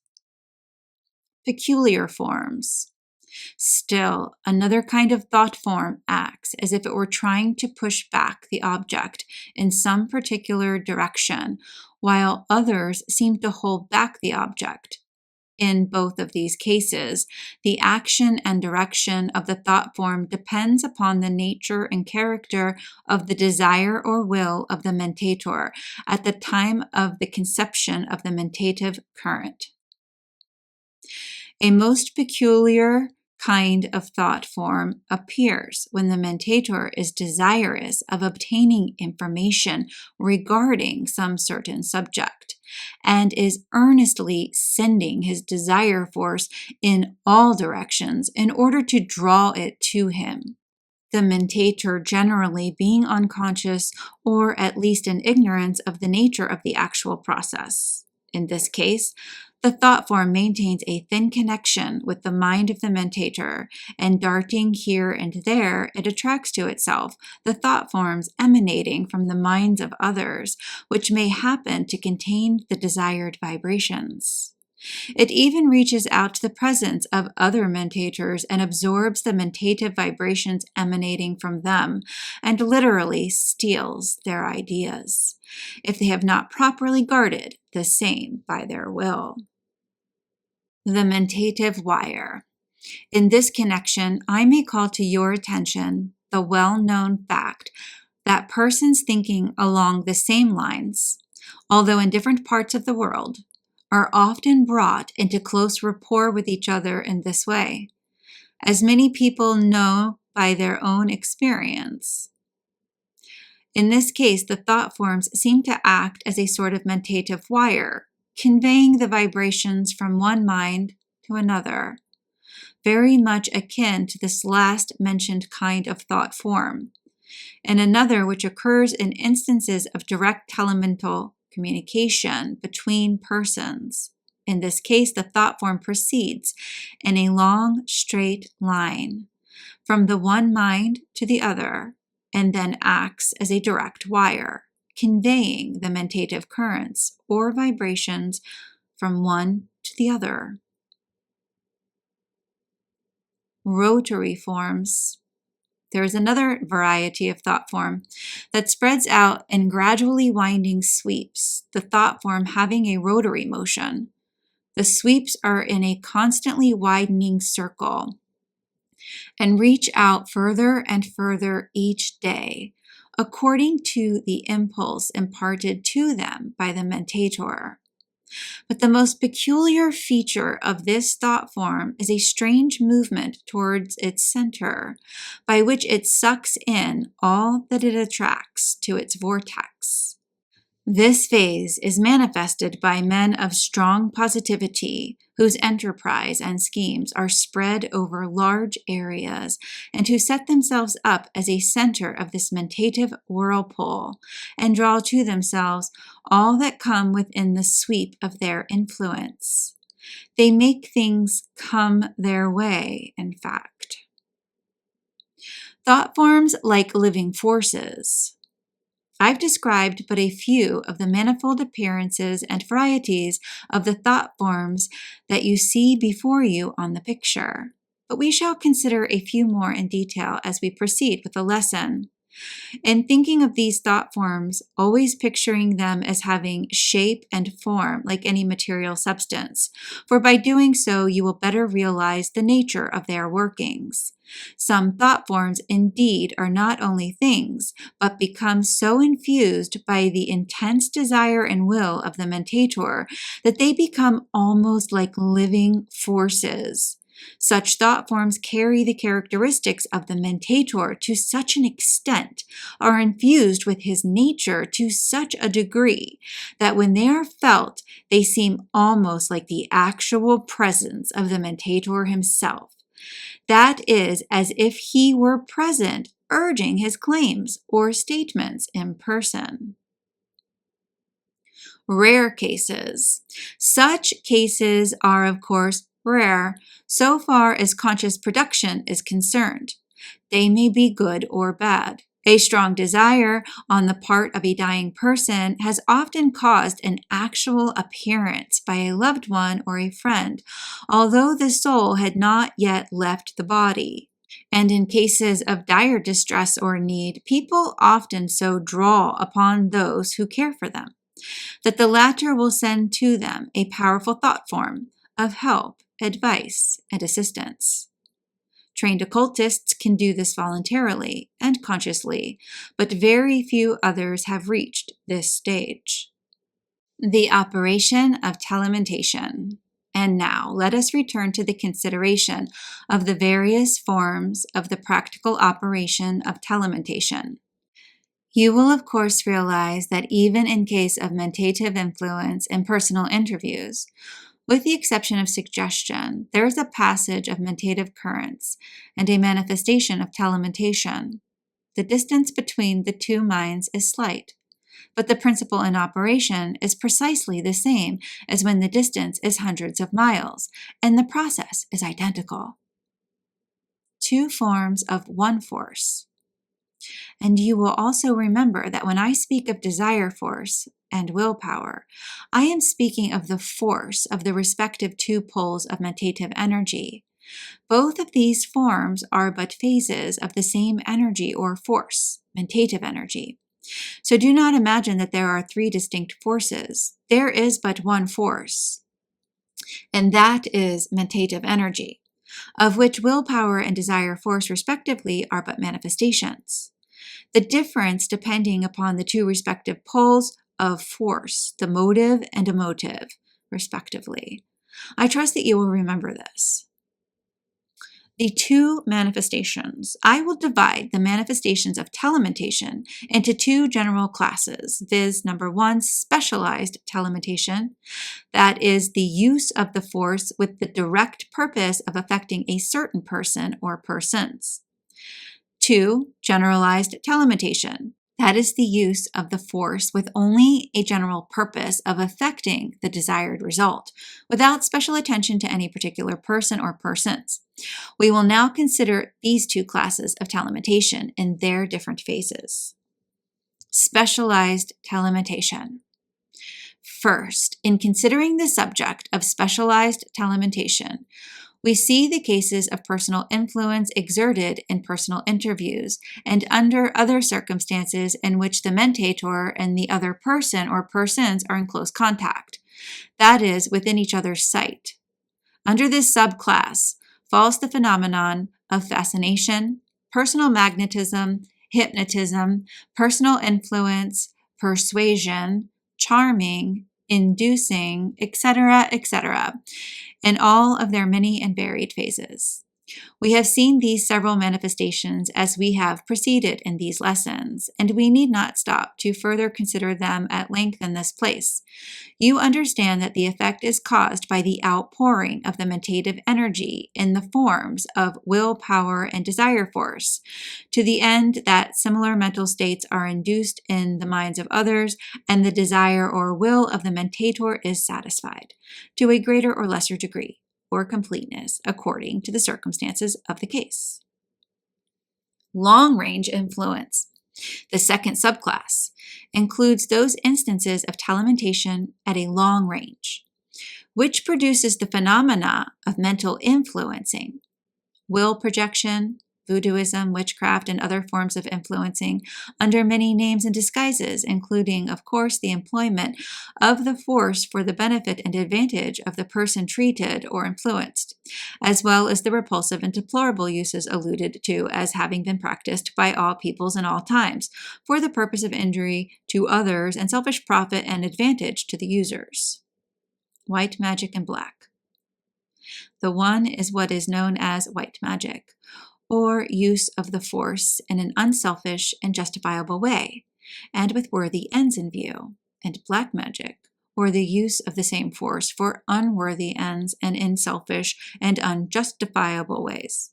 Peculiar forms. Still, another kind of thought form acts as if it were trying to push back the object in some particular direction, while others seem to hold back the object. In both of these cases, the action and direction of the thought form depends upon the nature and character of the desire or will of the mentator at the time of the conception of the mentative current. A most peculiar kind of thought form appears when the mentator is desirous of obtaining information regarding some certain subject and is earnestly sending his desire force in all directions in order to draw it to him. The mentator generally being unconscious or at least in ignorance of the nature of the actual process. In this case, the thought form maintains a thin connection with the mind of the mentator, and darting here and there, it attracts to itself the thought forms emanating from the minds of others, which may happen to contain the desired vibrations. It even reaches out to the presence of other mentators and absorbs the mentative vibrations emanating from them, and literally steals their ideas, if they have not properly guarded the same by their will. The mentative wire. In this connection, I may call to your attention the well-known fact that persons thinking along the same lines, although in different parts of the world, are often brought into close rapport with each other in this way, as many people know by their own experience. In this case, the thought forms seem to act as a sort of mentative wire, conveying the vibrations from one mind to another, very much akin to this last mentioned kind of thought form, and another which occurs in instances of direct telemental communication between persons. In this case, the thought form proceeds in a long, straight line from the one mind to the other, and then acts as a direct wire, conveying the mentative currents or vibrations from one to the other. Rotary forms. There is another variety of thought form that spreads out in gradually winding sweeps, the thought form having a rotary motion. The sweeps are in a constantly widening circle and reach out further and further each day, according to the impulse imparted to them by the mentator. But the most peculiar feature of this thought form is a strange movement towards its center, by which it sucks in all that it attracts to its vortex. This phase is manifested by men of strong positivity, whose enterprise and schemes are spread over large areas, and who set themselves up as a center of this mentative whirlpool, and draw to themselves all that come within the sweep of their influence. They make things come their way, in fact. Thought forms like living forces. I've described but a few of the manifold appearances and varieties of the thought forms that you see before you on the picture, but we shall consider a few more in detail as we proceed with the lesson. In thinking of these thought forms, always picturing them as having shape and form like any material substance, for by doing so you will better realize the nature of their workings. Some thought forms indeed are not only things, but become so infused by the intense desire and will of the mentator that they become almost like living forces, Such thought forms carry the characteristics of the mentator to such an extent, are infused with his nature to such a degree, that when they are felt, they seem almost like the actual presence of the mentator himself. That is, as if he were present, urging his claims or statements in person. Rare cases. Such cases are, of course, rare so far as conscious production is concerned. They may be good or bad. A strong desire on the part of a dying person has often caused an actual appearance by a loved one or a friend, although the soul had not yet left the body. And in cases of dire distress or need, people often so draw upon those who care for them, that the latter will send to them a powerful thought form of help, advice, and assistance. Trained occultists can do this voluntarily and consciously, but very few others have reached this stage. The operation of telementation. And now let us return to the consideration of the various forms of the practical operation of telementation. You will, of course, realize that even in case of mentative influence in personal interviews, with the exception of suggestion, there is a passage of mentative currents and a manifestation of telementation. The distance between the two minds is slight, but the principle in operation is precisely the same as when the distance is hundreds of miles, and the process is identical. Two forms of one force. And you will also remember that when I speak of desire force and willpower, I am speaking of the force of the respective two poles of mentative energy. Both of these forms are but phases of the same energy or force, mentative energy. So do not imagine that there are three distinct forces. There is but one force, and that is mentative energy, of which willpower and desire force respectively are but manifestations. The difference depending upon the two respective poles of force, the motive and emotive, respectively. I trust that you will remember this. The two manifestations. I will divide the manifestations of telementation into two general classes, viz. Number one, specialized telementation. That is the use of the force with the direct purpose of affecting a certain person or persons. 2. Generalized telementation. That is the use of the force with only a general purpose of affecting the desired result, without special attention to any particular person or persons. We will now consider these two classes of telementation in their different phases. Specialized telementation. First, in considering the subject of specialized telementation, we see the cases of personal influence exerted in personal interviews and under other circumstances in which the mentator and the other person or persons are in close contact, that is, within each other's sight. Under this subclass falls the phenomenon of fascination, personal magnetism, hypnotism, personal influence, persuasion, charming, inducing, etc., in all of their many and varied phases. We have seen these several manifestations as we have proceeded in these lessons, and we need not stop to further consider them at length in this place. You understand that the effect is caused by the outpouring of the mentative energy in the forms of willpower and desire force, to the end that similar mental states are induced in the minds of others, and the desire or will of the mentator is satisfied, to a greater or lesser degree, or completeness according to the circumstances of the case. Long-range influence. The second subclass includes those instances of telementation at a long range, which produces the phenomena of mental influencing, will projection, voodooism, witchcraft, and other forms of influencing under many names and disguises, including, of course, the employment of the force for the benefit and advantage of the person treated or influenced, as well as the repulsive and deplorable uses alluded to as having been practiced by all peoples in all times, for the purpose of injury to others and selfish profit and advantage to the users. White magic and black. The one is what is known as white magic, or use of the force in an unselfish and justifiable way, and with worthy ends in view, and black magic, or the use of the same force for unworthy ends and in selfish and unjustifiable ways.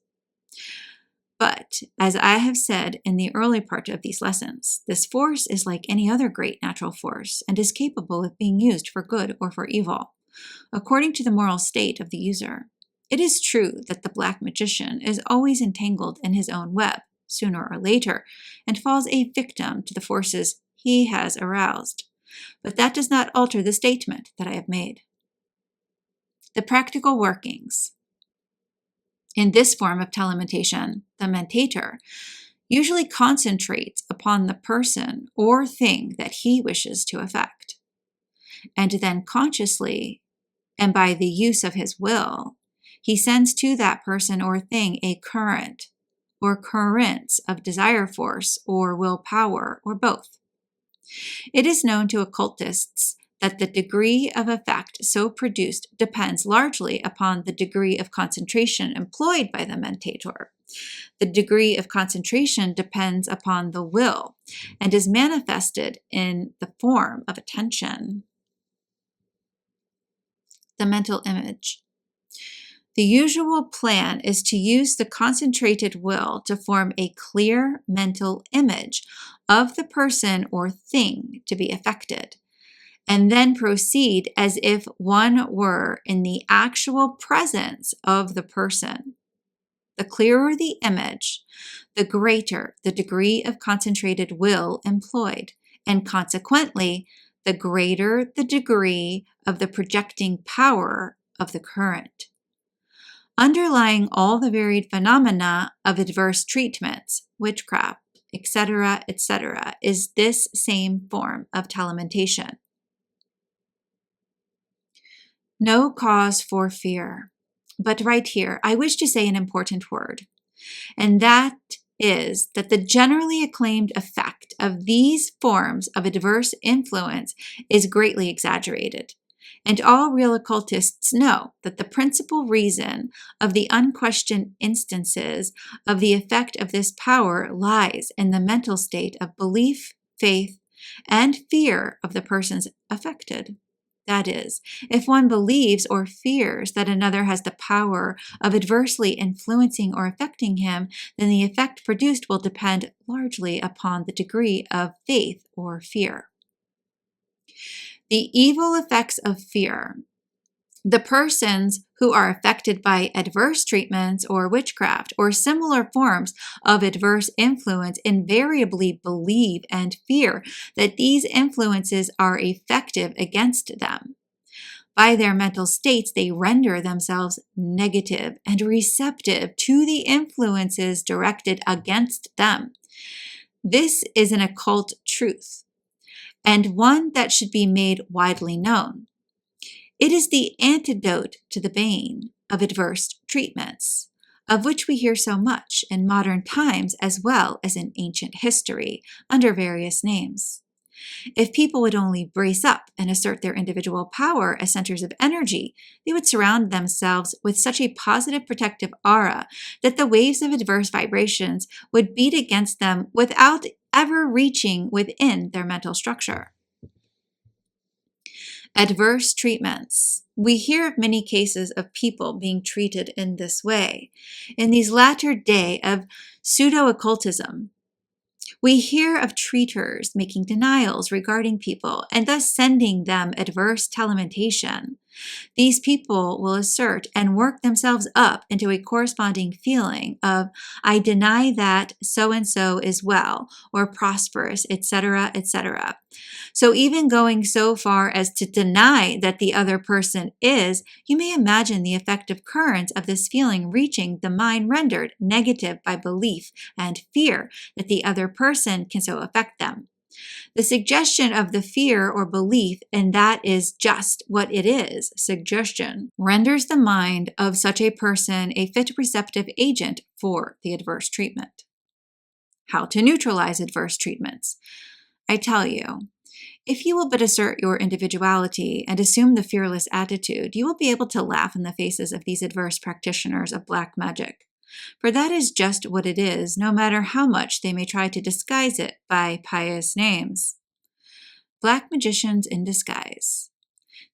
But, as I have said in the early part of these lessons, this force is like any other great natural force and is capable of being used for good or for evil, according to the moral state of the user. It is true that the black magician is always entangled in his own web, sooner or later, and falls a victim to the forces he has aroused. But that does not alter the statement that I have made. The practical workings. In this form of telementation, the mentator usually concentrates upon the person or thing that he wishes to affect, and then consciously, and by the use of his will, he sends to that person or thing a current or currents of desire force or willpower or both. It is known to occultists that the degree of effect so produced depends largely upon the degree of concentration employed by the mentator. The degree of concentration depends upon the will and is manifested in the form of attention. The mental image. The usual plan is to use the concentrated will to form a clear mental image of the person or thing to be affected, and then proceed as if one were in the actual presence of the person. The clearer the image, the greater the degree of concentrated will employed, and consequently, the greater the degree of the projecting power of the current. Underlying all the varied phenomena of adverse treatments, witchcraft, etc., is this same form of telementation. No cause for fear. But right here, I wish to say an important word, and that is that the generally acclaimed effect of these forms of adverse influence is greatly exaggerated. And all real occultists know that the principal reason of the unquestioned instances of the effect of this power lies in the mental state of belief, faith, and fear of the persons affected. That is, if one believes or fears that another has the power of adversely influencing or affecting him, then the effect produced will depend largely upon the degree of faith or fear. The evil effects of fear. The persons who are affected by adverse treatments or witchcraft or similar forms of adverse influence invariably believe and fear that these influences are effective against them. By their mental states, they render themselves negative and receptive to the influences directed against them. This is an occult truth, and one that should be made widely known. It is the antidote to the bane of adverse treatments, of which we hear so much in modern times as well as in ancient history under various names. If people would only brace up and assert their individual power as centers of energy, they would surround themselves with such a positive protective aura that the waves of adverse vibrations would beat against them without ever reaching within their mental structure. Adverse treatments. We hear of many cases of people being treated in this way. In these latter days of pseudo-occultism, we hear of treaters making denials regarding people and thus sending them adverse telementation. These people will assert and work themselves up into a corresponding feeling of, I deny that so-and-so is well or prosperous, etc., etc. So even going so far as to deny that the other person is, you may imagine the effective currents of this feeling reaching the mind rendered negative by belief and fear that the other person can so affect them. The suggestion of the fear or belief, and that is just what it is, suggestion, renders the mind of such a person a fit receptive agent for the adverse treatment. How to neutralize adverse treatments? I tell you, If you will but assert your individuality and assume the fearless attitude, you will be able to laugh in the faces of these adverse practitioners of black magic. For that is just what it is, no matter how much they may try to disguise it by pious names. Black magicians in disguise.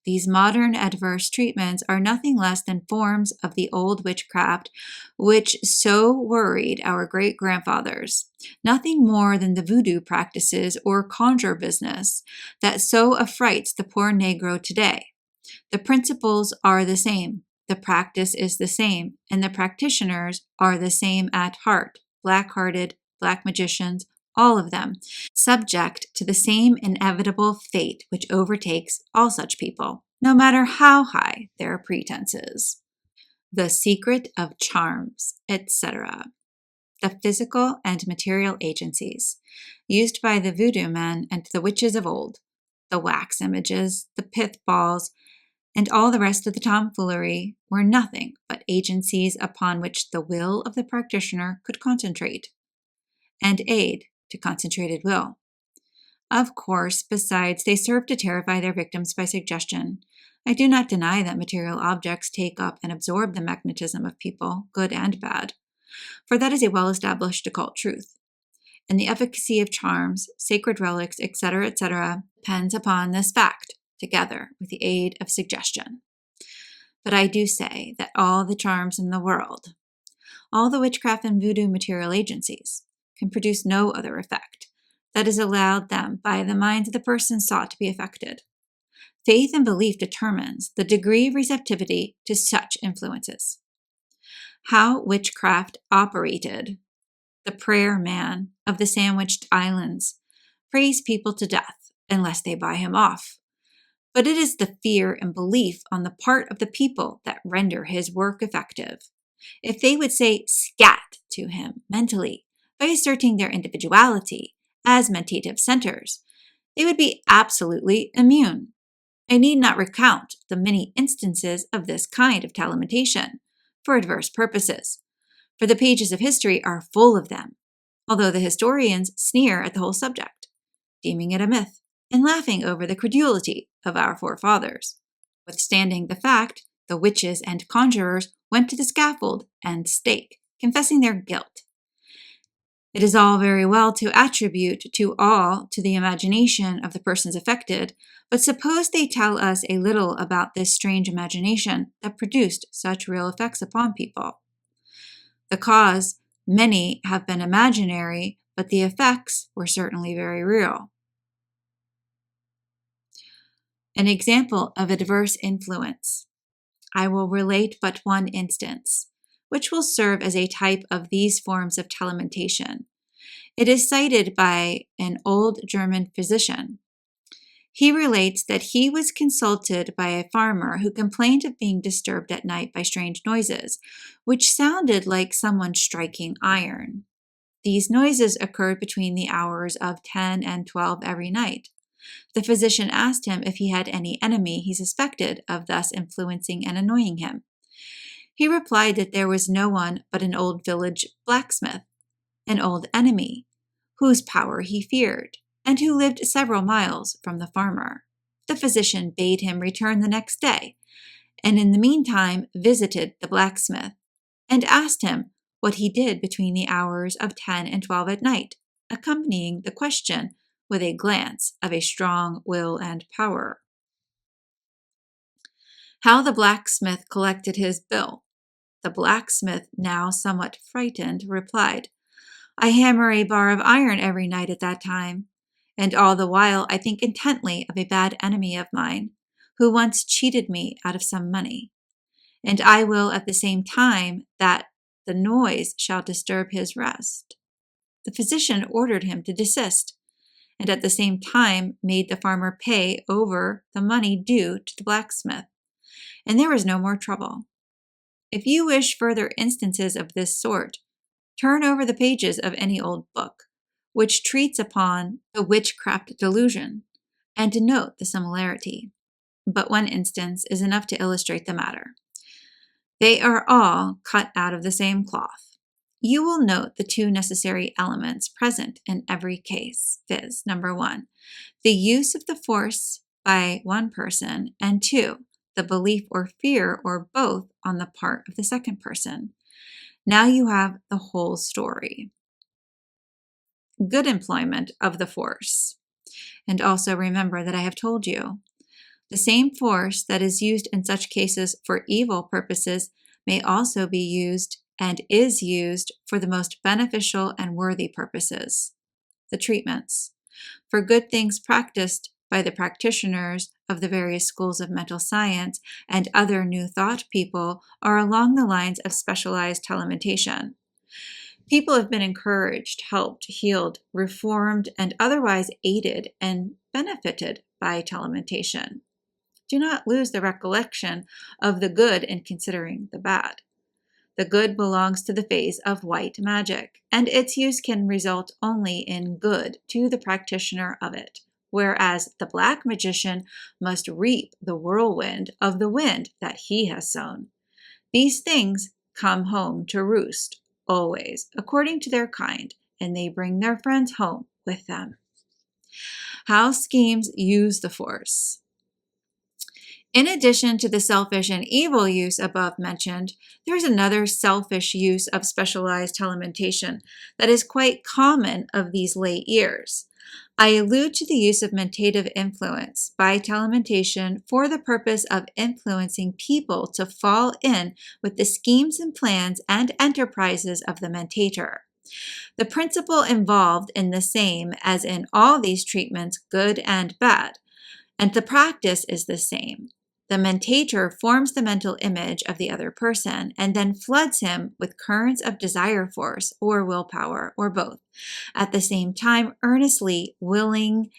These modern adverse treatments are nothing less than forms of the old witchcraft which so worried our great-grandfathers, nothing more than the voodoo practices or conjure business that so affrights the poor Negro today. The principles are the same, the practice is the same, and the practitioners are the same at heart, black-hearted, black magicians, all of them, subject to the same inevitable fate which overtakes all such people, no matter how high their pretenses. The secret of charms, etc. The physical and material agencies used by the voodoo men and the witches of old, the wax images, the pith balls, and all the rest of the tomfoolery were nothing but agencies upon which the will of the practitioner could concentrate and aid to concentrated will. Of course, besides, they serve to terrify their victims by suggestion. I do not deny that material objects take up and absorb the magnetism of people, good and bad, for that is a well-established occult truth. And the efficacy of charms, sacred relics, etc., depends upon this fact, together with the aid of suggestion. But I do say that all the charms in the world, all the witchcraft and voodoo material agencies, can produce no other effect that is allowed them by the minds of the persons sought to be affected. Faith and belief determines the degree of receptivity to such influences. How witchcraft operated. The prayer man of the Sandwich Islands prays people to death unless they buy him off. But it is the fear and belief on the part of the people that render his work effective. If they would say scat to him mentally, by asserting their individuality as mentative centers, they would be absolutely immune. I need not recount the many instances of this kind of telementation for adverse purposes, for the pages of history are full of them, although the historians sneer at the whole subject, deeming it a myth, and laughing over the credulity of our forefathers. Withstanding the fact, the witches and conjurers went to the scaffold and stake, confessing their guilt. It is all very well to attribute to the imagination of the persons affected, but suppose they tell us a little about this strange imagination that produced such real effects upon people. The cause, many have been imaginary, but the effects were certainly very real. An example of adverse influence. I will relate but one instance, which will serve as a type of these forms of telementation. It is cited by an old German physician. He relates that he was consulted by a farmer who complained of being disturbed at night by strange noises, which sounded like someone striking iron. These noises occurred between the hours of 10 and 12 every night. The physician asked him if he had any enemy he suspected of thus influencing and annoying him. He replied that there was no one but an old village blacksmith, an old enemy, whose power he feared, and who lived several miles from the farmer. The physician bade him return the next day, and in the meantime visited the blacksmith, and asked him what he did between the hours of 10 and 12 at night, accompanying the question with a glance of a strong will and power. How the blacksmith collected his bill. The blacksmith, now somewhat frightened, replied, I hammer a bar of iron every night at that time, and all the while I think intently of a bad enemy of mine, who once cheated me out of some money, and I will at the same time that the noise shall disturb his rest. The physician ordered him to desist, and at the same time made the farmer pay over the money due to the blacksmith, and there was no more trouble. If you wish further instances of this sort, turn over the pages of any old book, which treats upon the witchcraft delusion, and note the similarity. But one instance is enough to illustrate the matter. They are all cut out of the same cloth. You will note the two necessary elements present in every case, viz. Number 1, the use of the force by one person, and 2, the belief or fear or both on the part of the second person. Now you have the whole story. Good employment of the force. And also remember that I have told you, the same force that is used in such cases for evil purposes may also be used and is used for the most beneficial and worthy purposes, the treatments, for good things practiced by the practitioners of the various schools of mental science and other new thought people are along the lines of specialized telementation. People have been encouraged, helped, healed, reformed, and otherwise aided and benefited by telementation. Do not lose the recollection of the good in considering the bad. The good belongs to the phase of white magic, and its use can result only in good to the practitioner of it, whereas the black magician must reap the whirlwind of the wind that he has sown. These things come home to roost, always, according to their kind, and they bring their friends home with them. How schemes use the force. In addition to the selfish and evil use above mentioned, there is another selfish use of specialized telementation that is quite common of these late years. I allude to the use of mentative influence by telementation for the purpose of influencing people to fall in with the schemes and plans and enterprises of the mentator. The principle involved in the same as in all these treatments, good and bad, and the practice is the same. The mentator forms the mental image of the other person and then floods him with currents of desire force or willpower or both, at the same time earnestly willing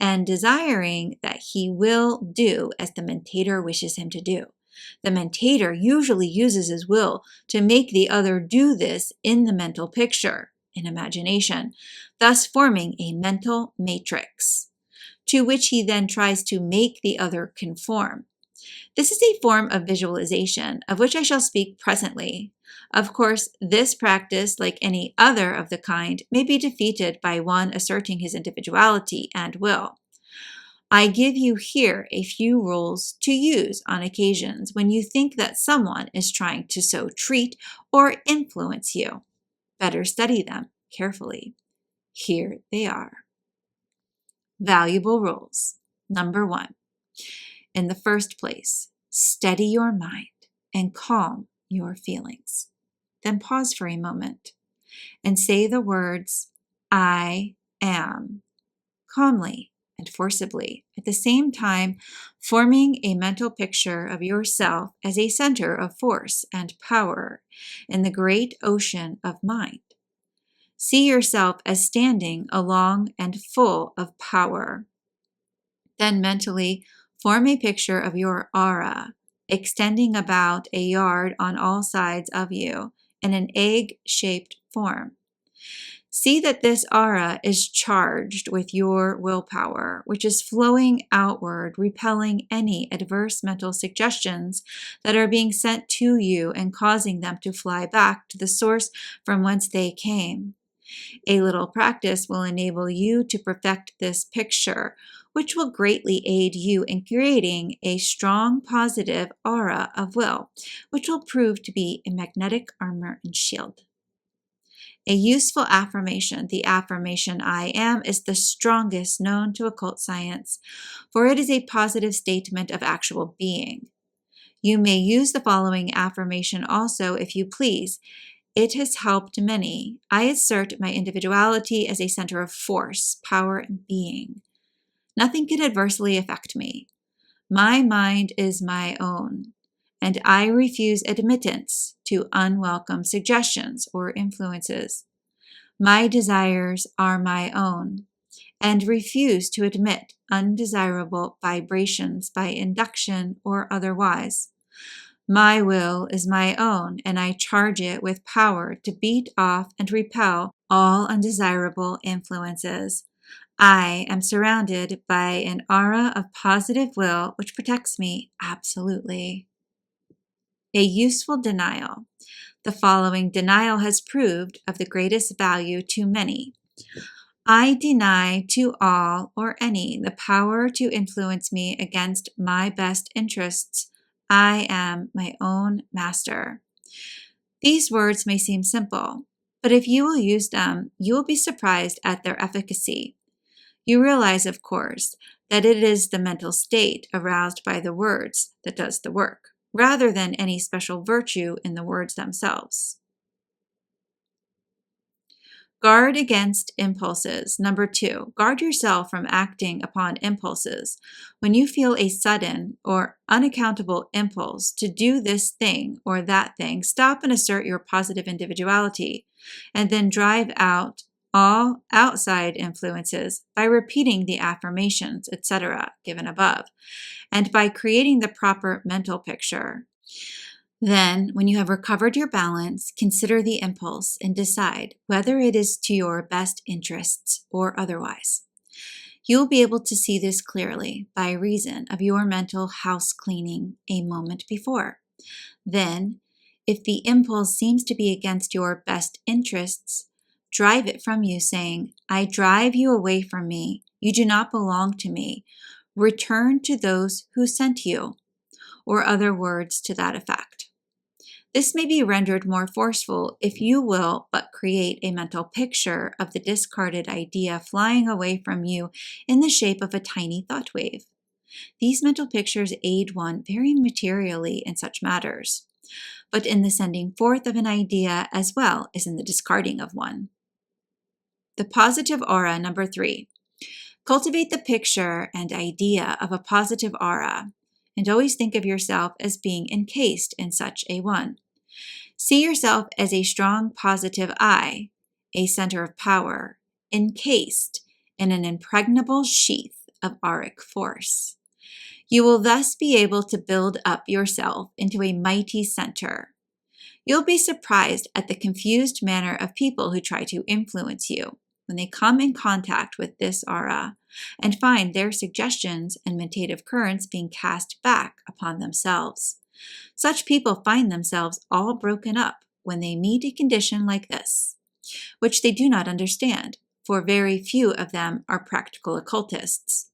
and desiring that he will do as the mentator wishes him to do. The mentator usually uses his will to make the other do this in the mental picture, in imagination, thus forming a mental matrix, to which he then tries to make the other conform. This is a form of visualization, of which I shall speak presently. Of course, this practice, like any other of the kind, may be defeated by one asserting his individuality and will. I give you here a few rules to use on occasions when you think that someone is trying to so treat or influence you. Better study them carefully. Here they are. Valuable rules. Number 1. In the first place, steady your mind and calm your feelings. Then pause for a moment and say the words, I am, calmly and forcibly, at the same time forming a mental picture of yourself as a center of force and power in the great ocean of mind. See yourself as standing along and full of power. Then mentally form a picture of your aura, extending about a yard on all sides of you in an egg-shaped form. See that this aura is charged with your willpower, which is flowing outward, repelling any adverse mental suggestions that are being sent to you and causing them to fly back to the source from whence they came. A little practice will enable you to perfect this picture, which will greatly aid you in creating a strong positive aura of will, which will prove to be a magnetic armor and shield. A useful affirmation, the affirmation I am, is the strongest known to occult science, for it is a positive statement of actual being. You may use the following affirmation also if you please. It has helped many. I assert my individuality as a center of force, power, and being. Nothing can adversely affect me. My mind is my own, and I refuse admittance to unwelcome suggestions or influences. My desires are my own, and refuse to admit undesirable vibrations by induction or otherwise. My will is my own, and I charge it with power to beat off and repel all undesirable influences. I am surrounded by an aura of positive will which protects me absolutely. A useful denial. The following denial has proved of the greatest value to many. I deny to all or any the power to influence me against my best interests. I am my own master. These words may seem simple, but if you will use them, you will be surprised at their efficacy. You realize, of course, that it is the mental state aroused by the words that does the work, rather than any special virtue in the words themselves. Guard against impulses. Number 2, guard yourself from acting upon impulses. When you feel a sudden or unaccountable impulse to do this thing or that thing, stop and assert your positive individuality, and then drive out all outside influences by repeating the affirmations, etc., given above, and by creating the proper mental picture. Then, when you have recovered your balance, consider the impulse and decide whether it is to your best interests or otherwise. You will be able to see this clearly by reason of your mental house cleaning a moment before. Then, if the impulse seems to be against your best interests, drive it from you, saying, I drive you away from me. You do not belong to me. Return to those who sent you, or other words to that effect. This may be rendered more forceful if you will but create a mental picture of the discarded idea flying away from you in the shape of a tiny thought wave. These mental pictures aid one very materially in such matters, but in the sending forth of an idea as well as in the discarding of one. The positive aura, number 3. Cultivate the picture and idea of a positive aura, and always think of yourself as being encased in such a one. See yourself as a strong positive I, a center of power, encased in an impregnable sheath of auric force. You will thus be able to build up yourself into a mighty center. You'll be surprised at the confused manner of people who try to influence you when they come in contact with this aura and find their suggestions and mentative currents being cast back upon themselves. Such people find themselves all broken up when they meet a condition like this, which they do not understand, for very few of them are practical occultists.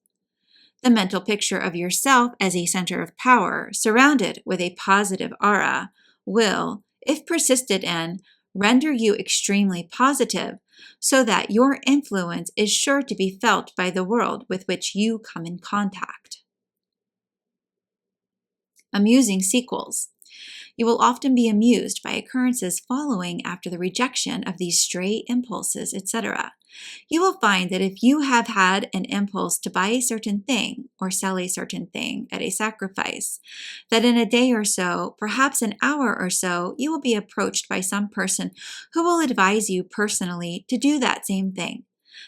The mental picture of yourself as a center of power, surrounded with a positive aura, will, if persisted in, render you extremely positive, so that your influence is sure to be felt by the world with which you come in contact. Amusing sequels. You will often be amused by occurrences following after the rejection of these stray impulses, etc. You will find that if you have had an impulse to buy a certain thing or sell a certain thing at a sacrifice, that in a day or so, perhaps an hour or so, you will be approached by some person who will advise you personally to do that same thing,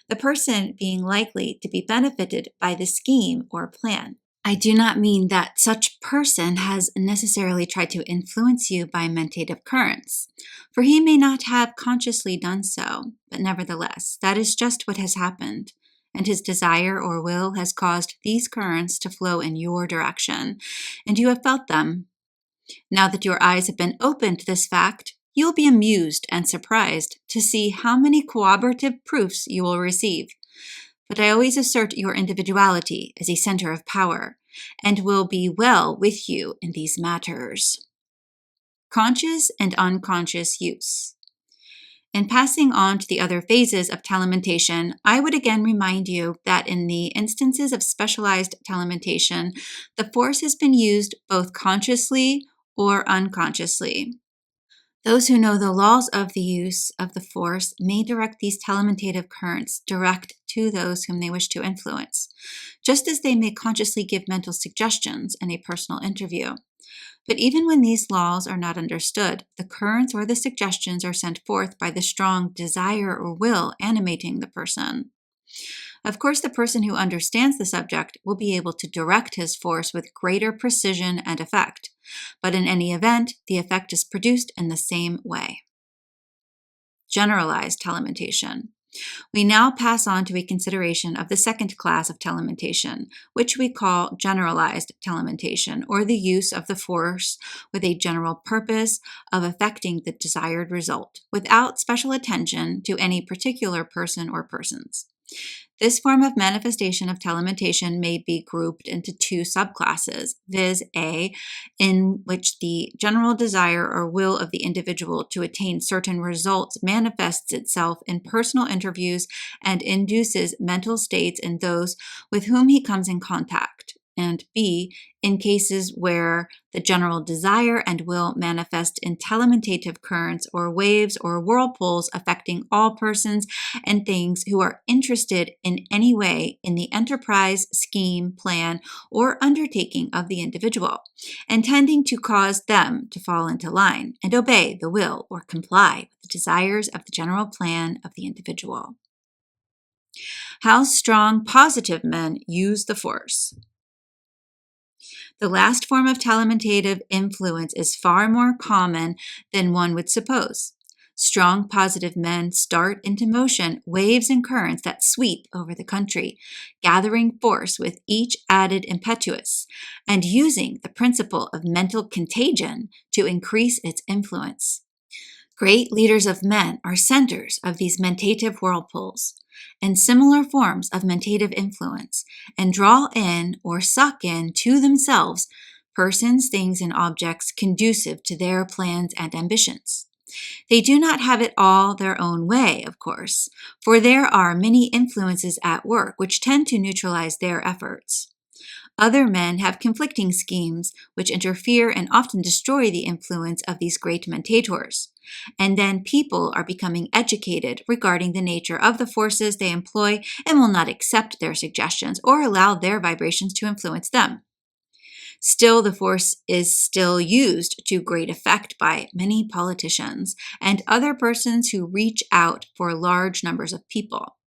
the person being likely to be benefited by the scheme or plan. I do not mean that such person has necessarily tried to influence you by mentative currents, for he may not have consciously done so, but nevertheless, that is just what has happened, and his desire or will has caused these currents to flow in your direction, and you have felt them. Now that your eyes have been opened to this fact, you will be amused and surprised to see how many corroborative proofs you will receive. But I always assert your individuality as a center of power, and will be well with you in these matters. Conscious and unconscious use. In passing on to the other phases of telementation, I would again remind you that in the instances of specialized telementation, the force has been used both consciously or unconsciously. Those who know the laws of the use of the force may direct these telementative currents direct to those whom they wish to influence, just as they may consciously give mental suggestions in a personal interview. But even when these laws are not understood, the currents or the suggestions are sent forth by the strong desire or will animating the person. Of course, the person who understands the subject will be able to direct his force with greater precision and effect, but in any event, the effect is produced in the same way. Generalized telementation. We now pass on to a consideration of the second class of telementation, which we call generalized telementation, or the use of the force with a general purpose of affecting the desired result, without special attention to any particular person or persons. This form of manifestation of telementation may be grouped into two subclasses, viz. A, in which the general desire or will of the individual to attain certain results manifests itself in personal interviews and induces mental states in those with whom he comes in contact, and B, in cases where the general desire and will manifest in telementative currents or waves or whirlpools affecting all persons and things who are interested in any way in the enterprise, scheme, plan, or undertaking of the individual, and tending to cause them to fall into line and obey the will or comply with the desires of the general plan of the individual. How strong positive men use the force. The last form of telementative influence is far more common than one would suppose. Strong positive men start into motion waves and currents that sweep over the country, gathering force with each added impetus, and using the principle of mental contagion to increase its influence. Great leaders of men are centers of these mentative whirlpools and similar forms of mentative influence, and draw in or suck in to themselves persons, things, and objects conducive to their plans and ambitions. They do not have it all their own way, of course, for there are many influences at work which tend to neutralize their efforts. Other men have conflicting schemes which interfere and often destroy the influence of these great mentators. And then people are becoming educated regarding the nature of the forces they employ and will not accept their suggestions or allow their vibrations to influence them. Still, the force is still used to great effect by many politicians and other persons who reach out for large numbers of people.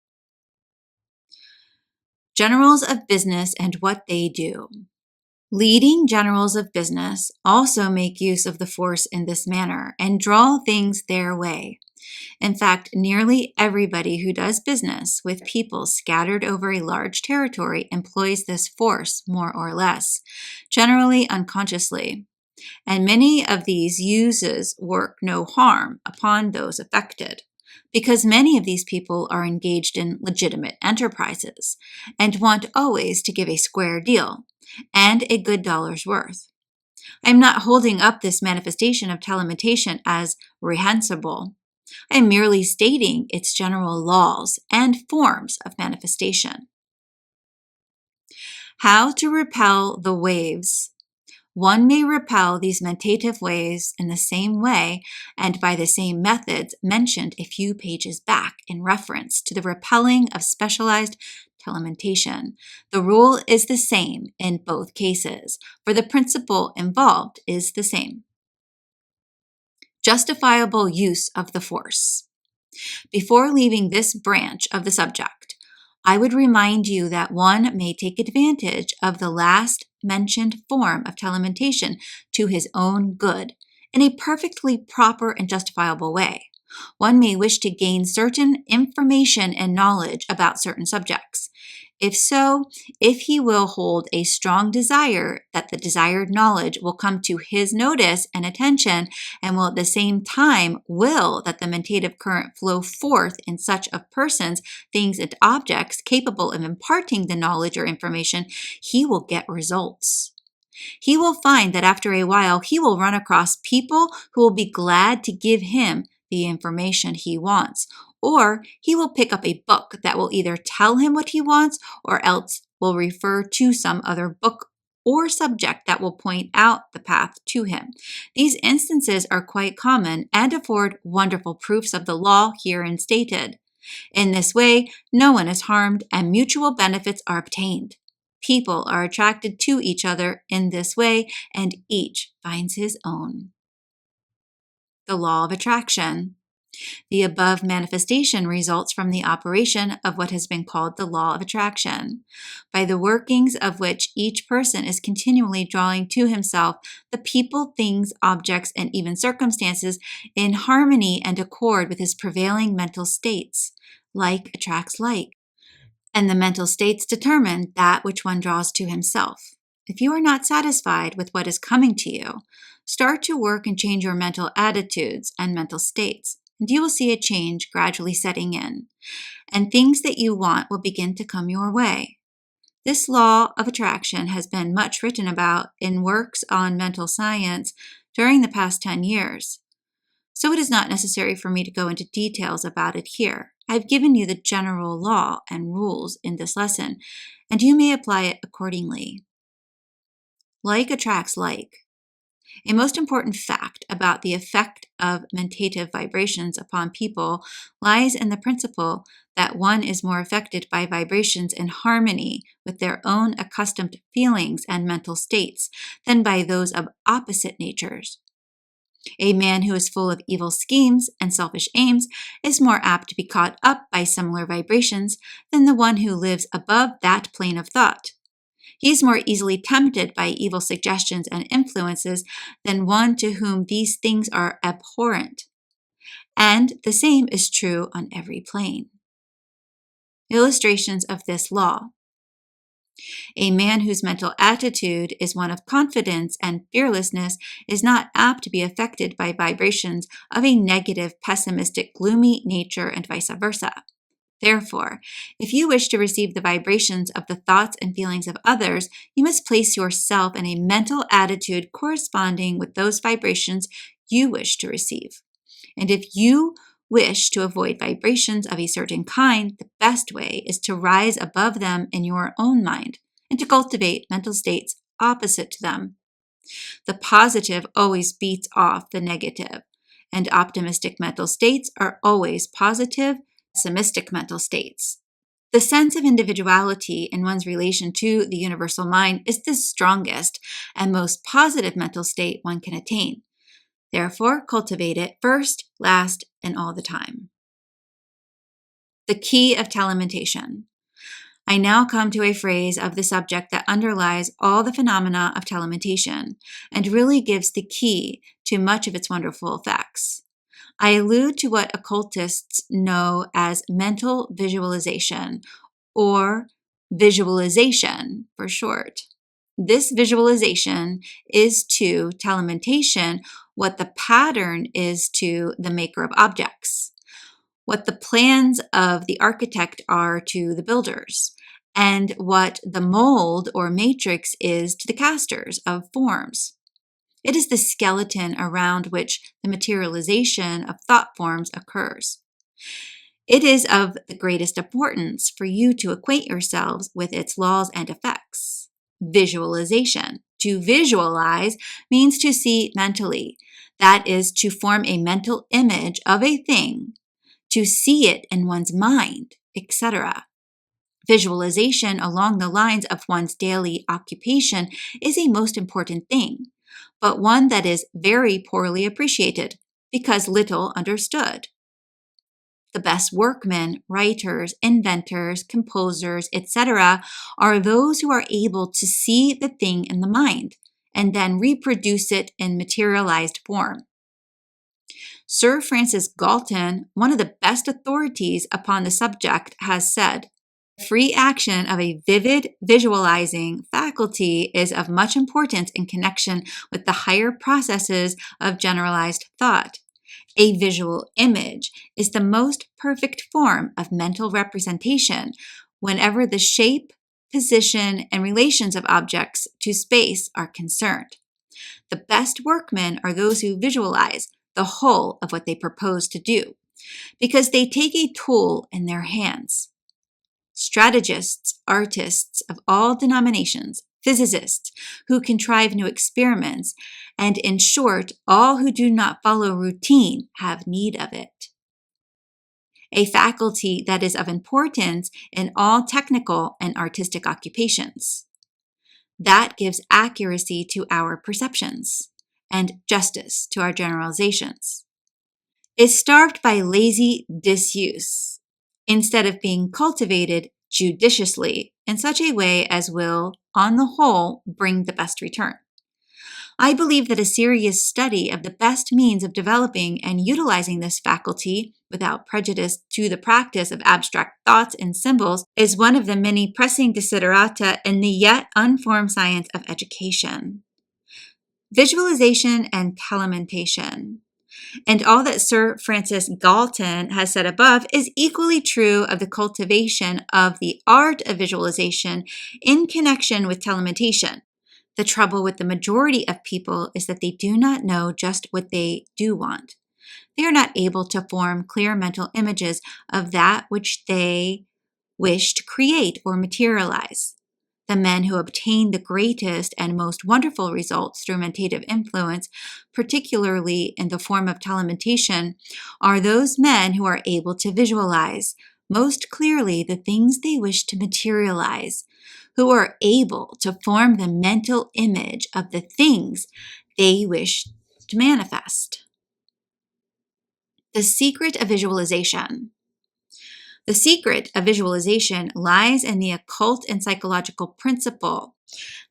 Generals of business and what they do. Leading generals of business also make use of the force in this manner and draw things their way. In fact, nearly everybody who does business with people scattered over a large territory employs this force more or less, generally unconsciously. And many of these uses work no harm upon those affected, because many of these people are engaged in legitimate enterprises and want always to give a square deal and a good dollar's worth. I am not holding up this manifestation of telementation as reprehensible. I am merely stating its general laws and forms of manifestation. How to repel the waves. One may repel these mentative waves in the same way and by the same methods mentioned a few pages back in reference to the repelling of specialized telementation. The rule is the same in both cases, for the principle involved is the same. Justifiable use of the force. Before leaving this branch of the subject, I would remind you that one may take advantage of the last mentioned form of telementation to his own good in a perfectly proper and justifiable way. One may wish to gain certain information and knowledge about certain subjects. If so, if he will hold a strong desire that the desired knowledge will come to his notice and attention, and will at the same time will that the mentative current flow forth in such of persons, things, and objects capable of imparting the knowledge or information, he will get results. He will find that after a while he will run across people who will be glad to give him the information he wants, or he will pick up a book that will either tell him what he wants or else will refer to some other book or subject that will point out the path to him. These instances are quite common and afford wonderful proofs of the law herein stated. In this way, no one is harmed and mutual benefits are obtained. People are attracted to each other in this way, and each finds his own. The law of attraction. The above manifestation results from the operation of what has been called the law of attraction, by the workings of which each person is continually drawing to himself the people, things, objects, and even circumstances in harmony and accord with his prevailing mental states, like attracts like, and the mental states determine that which one draws to himself. If you are not satisfied with what is coming to you, start to work and change your mental attitudes and mental states, and you will see a change gradually setting in, and things that you want will begin to come your way. This law of attraction has been much written about in works on mental science during the past 10 years. So it is not necessary for me to go into details about it here. I've given you the general law and rules in this lesson, and you may apply it accordingly. Like attracts like. A most important fact about the effect of mentative vibrations upon people lies in the principle that one is more affected by vibrations in harmony with their own accustomed feelings and mental states than by those of opposite natures. A man who is full of evil schemes and selfish aims is more apt to be caught up by similar vibrations than the one who lives above that plane of thought. He is more easily tempted by evil suggestions and influences than one to whom these things are abhorrent. And the same is true on every plane. Illustrations of this law. A man whose mental attitude is one of confidence and fearlessness is not apt to be affected by vibrations of a negative, pessimistic, gloomy nature and vice versa. Therefore, if you wish to receive the vibrations of the thoughts and feelings of others, you must place yourself in a mental attitude corresponding with those vibrations you wish to receive. And if you wish to avoid vibrations of a certain kind, the best way is to rise above them in your own mind and to cultivate mental states opposite to them. The positive always beats off the negative, and optimistic mental states are always positive, pessimistic mental states. The sense of individuality in one's relation to the universal mind is the strongest and most positive mental state one can attain. Therefore, cultivate it first, last, and all the time. The key of telementation. I now come to a phrase of the subject that underlies all the phenomena of telementation and really gives the key to much of its wonderful effects. I allude to what occultists know as mental visualization, or visualization for short. This visualization is to telementation what the pattern is to the maker of objects, what the plans of the architect are to the builders, and what the mold or matrix is to the casters of forms. It is the skeleton around which the materialization of thought forms occurs. It is of the greatest importance for you to acquaint yourselves with its laws and effects. Visualization. To visualize means to see mentally. That is, to form a mental image of a thing, to see it in one's mind, etc. Visualization along the lines of one's daily occupation is a most important thing, but one that is very poorly appreciated because little understood. The best workmen, writers, inventors, composers, etc., are those who are able to see the thing in the mind and then reproduce it in materialized form. Sir Francis Galton, one of the best authorities upon the subject, has said, "Free action of a vivid visualizing faculty is of much importance in connection with the higher processes of generalized thought. A visual image is the most perfect form of mental representation whenever the shape, position, and relations of objects to space are concerned. The best workmen are those who visualize the whole of what they propose to do, because they take a tool in their hands. Strategists, artists of all denominations, physicists who contrive new experiments, and in short, all who do not follow routine have need of it. A faculty that is of importance in all technical and artistic occupations. That gives accuracy to our perceptions and justice to our generalizations. Is starved by lazy disuse, instead of being cultivated judiciously in such a way as will, on the whole, bring the best return. I believe that a serious study of the best means of developing and utilizing this faculty without prejudice to the practice of abstract thoughts and symbols is one of the many pressing desiderata in the yet unformed science of education. Visualization and telementation. And all that Sir Francis Galton has said above is equally true of the cultivation of the art of visualization in connection with telementation. The trouble with the majority of people is that they do not know just what they do want. They are not able to form clear mental images of that which they wish to create or materialize. The men who obtain the greatest and most wonderful results through mentative influence, particularly in the form of telementation, are those men who are able to visualize most clearly the things they wish to materialize, who are able to form the mental image of the things they wish to manifest. The secret of visualization. The secret of visualization lies in the occult and psychological principle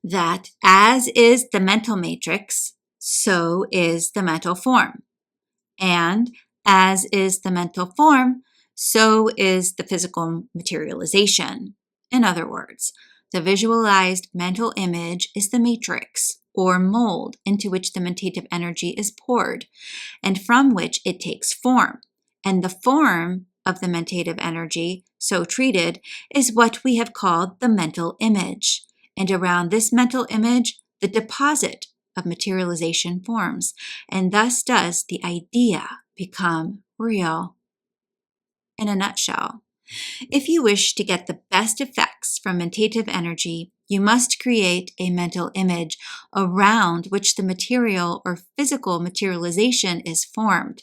that as is the mental matrix, so is the mental form. And as is the mental form, so is the physical materialization. In other words, the visualized mental image is the matrix or mold into which the mentative energy is poured and from which it takes form. And the form of the mentative energy, so treated, is what we have called the mental image. And around this mental image, the deposit of materialization forms, and thus does the idea become real. In a nutshell, if you wish to get the best effects from mentative energy, you must create a mental image around which the material or physical materialization is formed.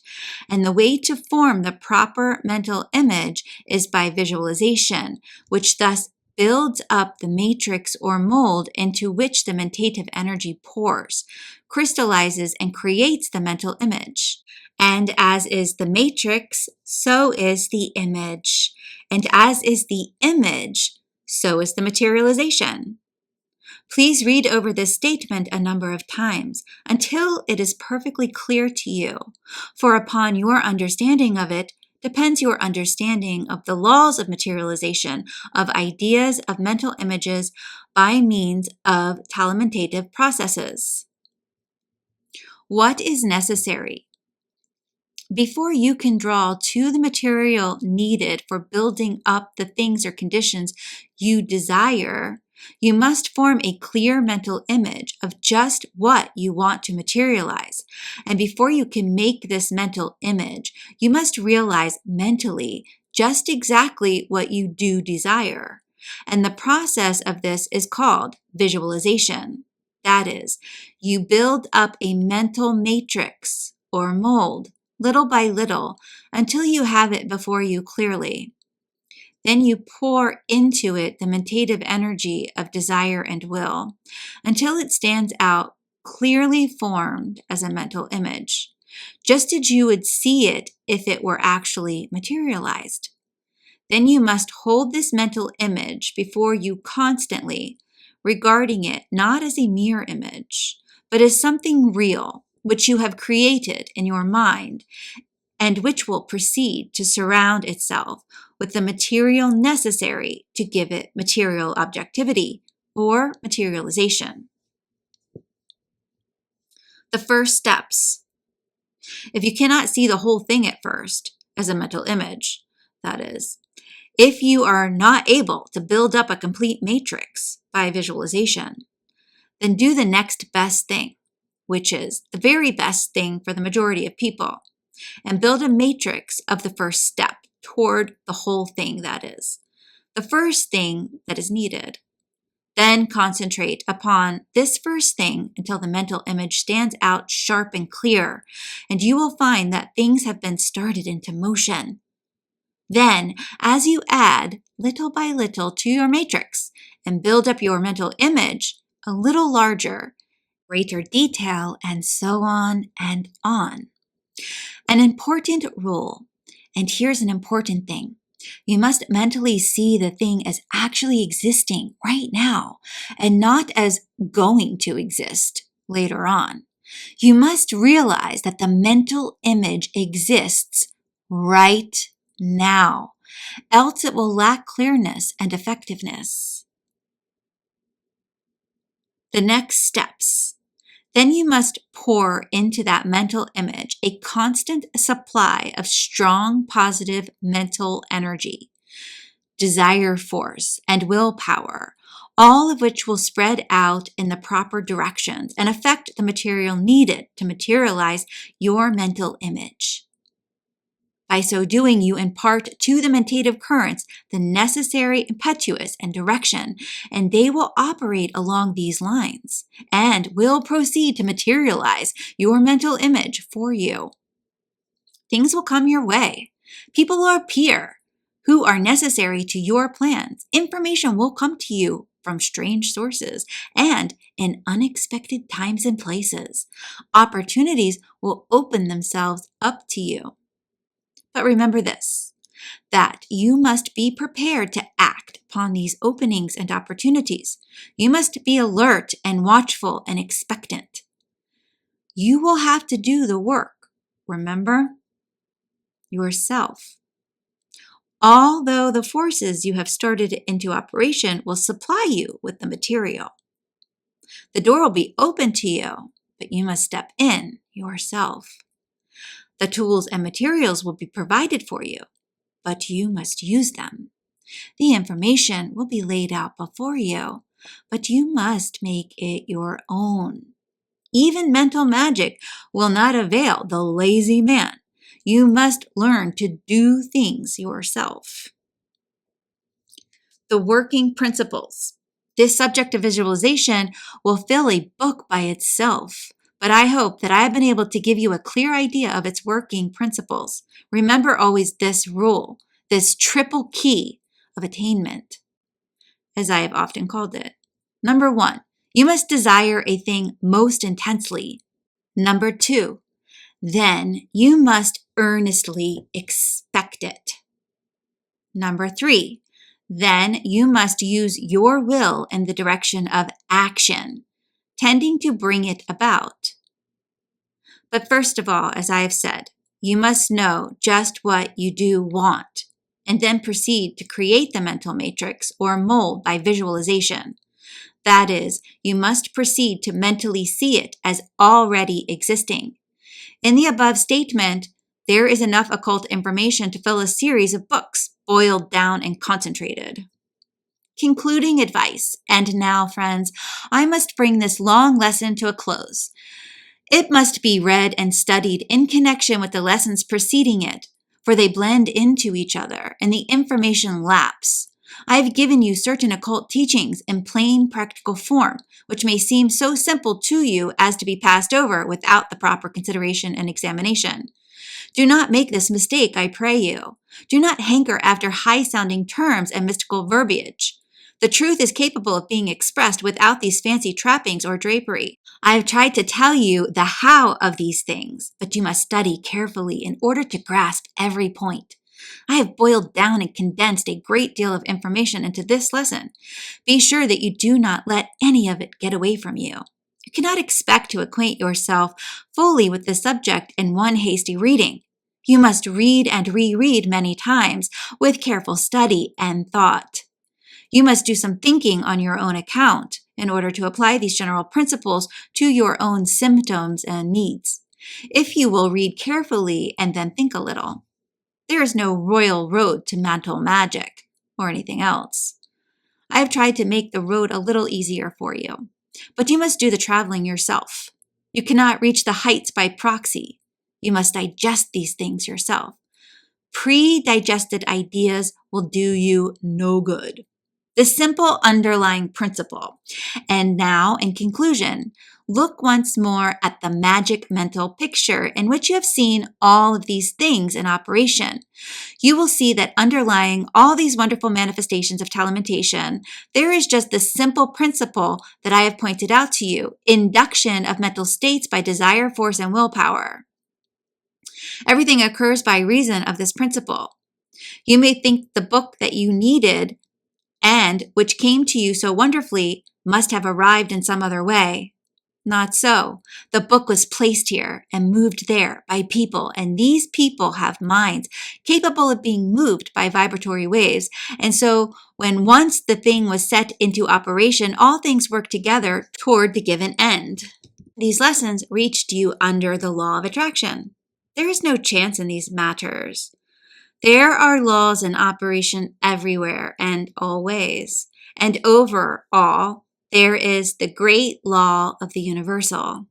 And the way to form the proper mental image is by visualization, which thus builds up the matrix or mold into which the mentative energy pours, crystallizes, and creates the mental image. And as is the matrix, so is the image. And as is the image, so is the materialization. Please read over this statement a number of times until it is perfectly clear to you, for upon your understanding of it depends your understanding of the laws of materialization, of ideas, of mental images by means of telementative processes. What is necessary? Before you can draw to the material needed for building up the things or conditions you desire, you must form a clear mental image of just what you want to materialize. And before you can make this mental image, you must realize mentally just exactly what you do desire. And the process of this is called visualization. That is, you build up a mental matrix or mold little by little, until you have it before you clearly. Then you pour into it the mentative energy of desire and will, until it stands out clearly formed as a mental image, just as you would see it if it were actually materialized. Then you must hold this mental image before you constantly, regarding it not as a mere image, but as something real, which you have created in your mind, and which will proceed to surround itself with the material necessary to give it material objectivity or materialization. The first steps. If you cannot see the whole thing at first, as a mental image, that is, if you are not able to build up a complete matrix by visualization, then do the next best thing, which is the very best thing for the majority of people, and build a matrix of the first step toward the whole thing, that is, the first thing that is needed. Then concentrate upon this first thing until the mental image stands out sharp and clear, and you will find that things have been started into motion. Then, as you add little by little to your matrix and build up your mental image a little larger, greater detail, and so on and on. An important rule, and here's an important thing. You must mentally see the thing as actually existing right now and not as going to exist later on. You must realize that the mental image exists right now, else it will lack clearness and effectiveness. The next steps. Then you must pour into that mental image a constant supply of strong, positive mental energy, desire force, and willpower, all of which will spread out in the proper directions and affect the material needed to materialize your mental image. By so doing, you impart to the mentative currents the necessary impetus and direction, and they will operate along these lines and will proceed to materialize your mental image for you. Things will come your way. People will appear who are necessary to your plans. Information will come to you from strange sources and in unexpected times and places. Opportunities will open themselves up to you. But remember this, that you must be prepared to act upon these openings and opportunities. You must be alert and watchful and expectant. You will have to do the work, remember, yourself. Although the forces you have started into operation will supply you with the material. The door will be open to you, but you must step in yourself. The tools and materials will be provided for you, but you must use them. The information will be laid out before you, but you must make it your own. Even mental magic will not avail the lazy man. You must learn to do things yourself. The working principles. This subject of visualization will fill a book by itself, but I hope that I have been able to give you a clear idea of its working principles. Remember always this rule, this triple key of attainment, as I have often called it. Number 1, you must desire a thing most intensely. Number 2, then you must earnestly expect it. Number 3, then you must use your will in the direction of action, tending to bring it about. But first of all, as I have said, you must know just what you do want, and then proceed to create the mental matrix or mold by visualization. That is, you must proceed to mentally see it as already existing. In the above statement, there is enough occult information to fill a series of books, boiled down and concentrated. Concluding advice. And now, friends, I must bring this long lesson to a close. It must be read and studied in connection with the lessons preceding it, for they blend into each other and the information laps. I have given you certain occult teachings in plain practical form, which may seem so simple to you as to be passed over without the proper consideration and examination. Do not make this mistake, I pray you. Do not hanker after high-sounding terms and mystical verbiage. The truth is capable of being expressed without these fancy trappings or drapery. I have tried to tell you the how of these things, but you must study carefully in order to grasp every point. I have boiled down and condensed a great deal of information into this lesson. Be sure that you do not let any of it get away from you. You cannot expect to acquaint yourself fully with the subject in one hasty reading. You must read and reread many times with careful study and thought. You must do some thinking on your own account in order to apply these general principles to your own symptoms and needs. If you will read carefully and then think a little, there is no royal road to mental magic or anything else. I have tried to make the road a little easier for you, but you must do the traveling yourself. You cannot reach the heights by proxy. You must digest these things yourself. Pre-digested ideas will do you no good. The simple underlying principle. And now, in conclusion, look once more at the magic mental picture in which you have seen all of these things in operation. You will see that underlying all these wonderful manifestations of telementation, there is just the simple principle that I have pointed out to you, induction of mental states by desire, force, and willpower. Everything occurs by reason of this principle. You may think the book that you needed and which came to you so wonderfully must have arrived in some other way. Not so. The book was placed here and moved there by people, and these people have minds capable of being moved by vibratory waves. And so when once the thing was set into operation, all things work together toward the given end. These lessons reached you under the law of attraction. There is no chance in these matters. There are laws in operation everywhere and always. And over all, there is the great law of the universal.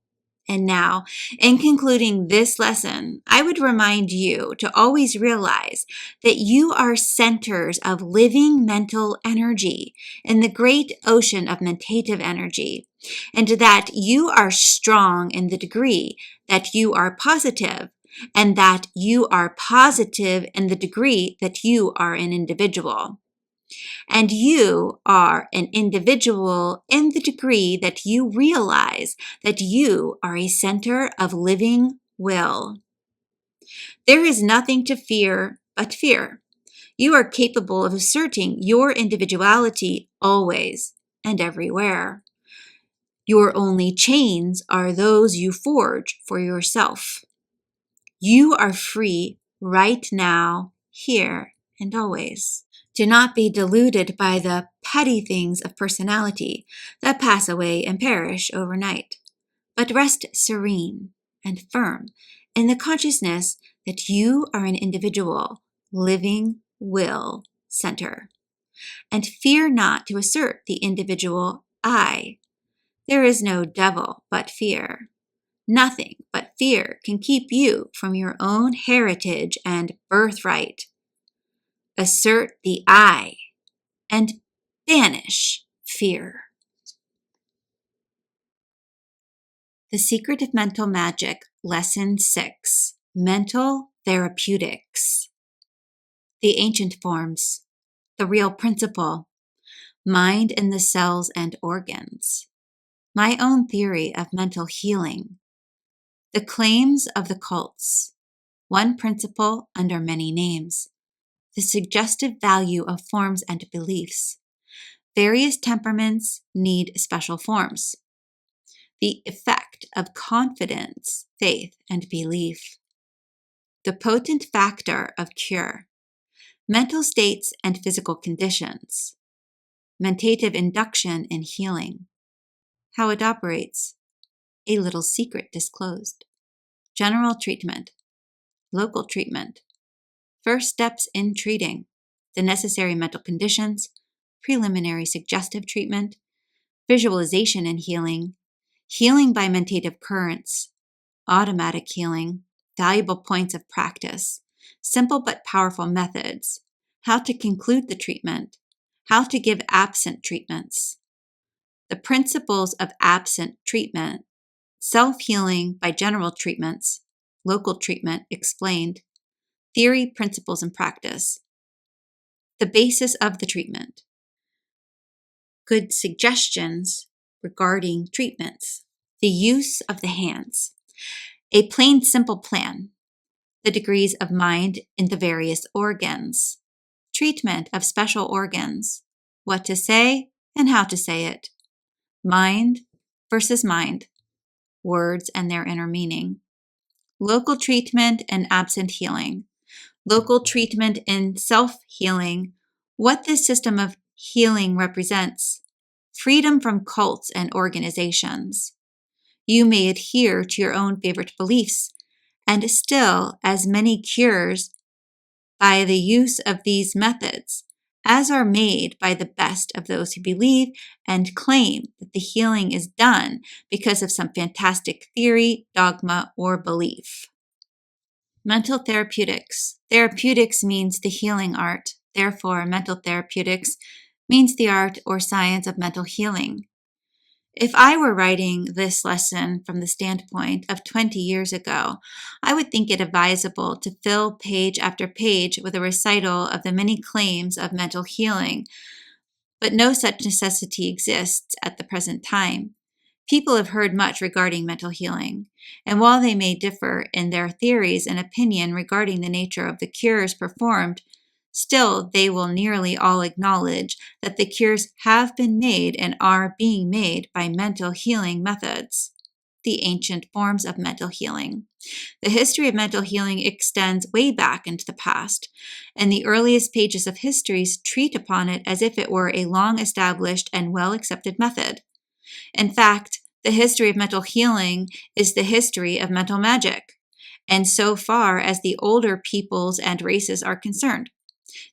And now, in concluding this lesson, I would remind you to always realize that you are centers of living mental energy in the great ocean of mentative energy, and that you are strong in the degree that you are positive, and that you are positive in the degree that you are an individual. And you are an individual in the degree that you realize that you are a center of living will. There is nothing to fear but fear. You are capable of asserting your individuality always and everywhere. Your only chains are those you forge for yourself. You are free right now, here, and always. Do not be deluded by the petty things of personality that pass away and perish overnight, but rest serene and firm in the consciousness that you are an individual, living will center. And fear not to assert the individual I. There is no devil but fear. Nothing but fear can keep you from your own heritage and birthright. Assert the I and banish fear. The Secret of Mental Magic, Lesson 6, Mental Therapeutics. The ancient forms, the real principle, mind in the cells and organs, my own theory of mental healing, the claims of the cults, one principle under many names, the suggestive value of forms and beliefs. Various temperaments need special forms. The effect of confidence, faith, and belief. The potent factor of cure. Mental states and physical conditions. Mentative induction in healing. How it operates. A little secret disclosed. General treatment. Local treatment. First steps in treating. The necessary mental conditions. Preliminary suggestive treatment. Visualization in healing. Healing by mentative currents. Automatic healing. Valuable points of practice. Simple but powerful methods. How to conclude the treatment. How to give absent treatments. The principles of absent treatment. Self-healing by general treatments. Local treatment explained. Theory, principles, and practice. The basis of the treatment. Good suggestions regarding treatments. The use of the hands. A plain, simple plan. The degrees of mind in the various organs. Treatment of special organs. What to say and how to say it. Mind versus mind. Words and their inner meaning. Local treatment and absent healing. Local treatment and self-healing. What this system of healing represents. Freedom from cults and organizations. You may adhere to your own favorite beliefs and still as many cures by the use of these methods as are made by the best of those who believe and claim that the healing is done because of some fantastic theory, dogma, or belief. Mental therapeutics. Therapeutics means the healing art. Therefore, mental therapeutics means the art or science of mental healing. If I were writing this lesson from the standpoint of 20 years ago, I would think it advisable to fill page after page with a recital of the many claims of mental healing, but no such necessity exists at the present time. People have heard much regarding mental healing, and while they may differ in their theories and opinion regarding the nature of the cures performed, still they will nearly all acknowledge that the cures have been made and are being made by mental healing methods. the ancient forms of mental healing. The history of mental healing extends way back into the past, and the earliest pages of histories treat upon it as if it were a long-established and well-accepted method. In fact, the history of mental healing is the history of mental magic, and so far as the older peoples and races are concerned.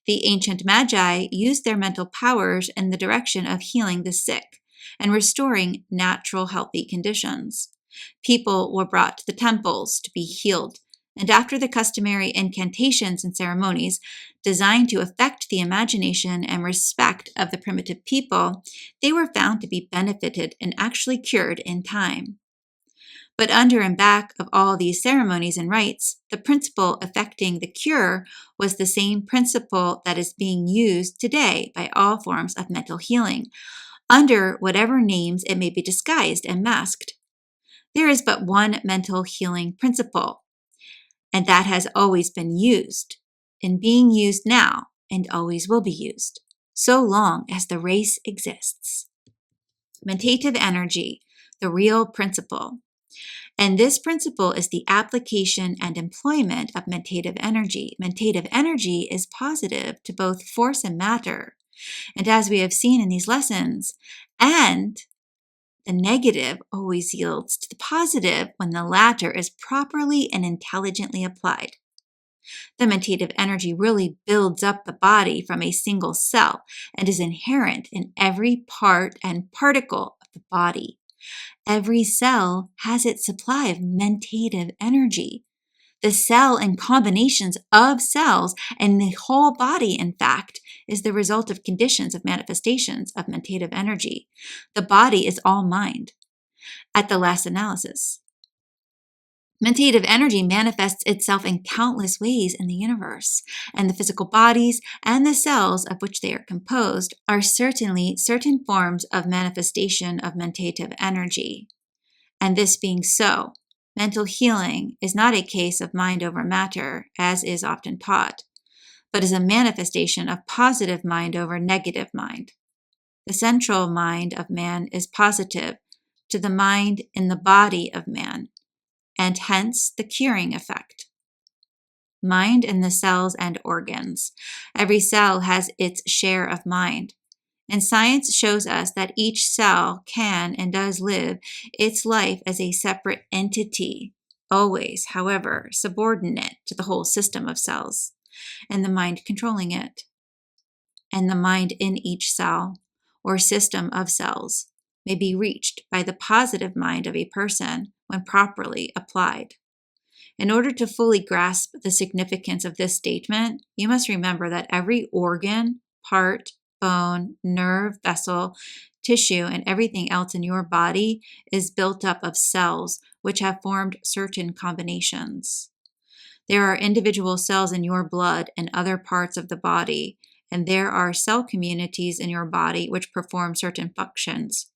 The ancient magi used their mental powers in the direction of healing the sick and restoring natural healthy conditions. People were brought to the temples to be healed, and after the customary incantations and ceremonies designed to affect the imagination and respect of the primitive people, they were found to be benefited and actually cured in time. But under and back of all these ceremonies and rites, the principle affecting the cure was the same principle that is being used today by all forms of mental healing, under whatever names it may be disguised and masked. There is but one mental healing principle, and that has always been used, and being used now, and always will be used, so long as the race exists. Mentative energy, the real principle. And this principle is the application and employment of mentative energy. Mentative energy is positive to both force and matter. And as we have seen in these lessons, and the negative always yields to the positive when the latter is properly and intelligently applied. The mentative energy really builds up the body from a single cell and is inherent in every part and particle of the body. Every cell has its supply of mentative energy. The cell and combinations of cells and the whole body, in fact, is the result of conditions of manifestations of mentative energy. The body is all mind. At the last analysis, mentative energy manifests itself in countless ways in the universe, and the physical bodies and the cells of which they are composed are certainly certain forms of manifestation of mentative energy. And this being so, mental healing is not a case of mind over matter, as is often taught, but is a manifestation of positive mind over negative mind. The central mind of man is positive to the mind in the body of man, and hence the curing effect. Mind in the cells and organs. Every cell has its share of mind. And science shows us that each cell can and does live its life as a separate entity, always, however, subordinate to the whole system of cells, and the mind controlling it. And the mind in each cell, or system of cells, may be reached by the positive mind of a person when properly applied. In order to fully grasp the significance of this statement, you must remember that every organ, part, bone, nerve, vessel, tissue, and everything else in your body is built up of cells which have formed certain combinations. There are individual cells in your blood and other parts of the body, and there are cell communities in your body which perform certain functions,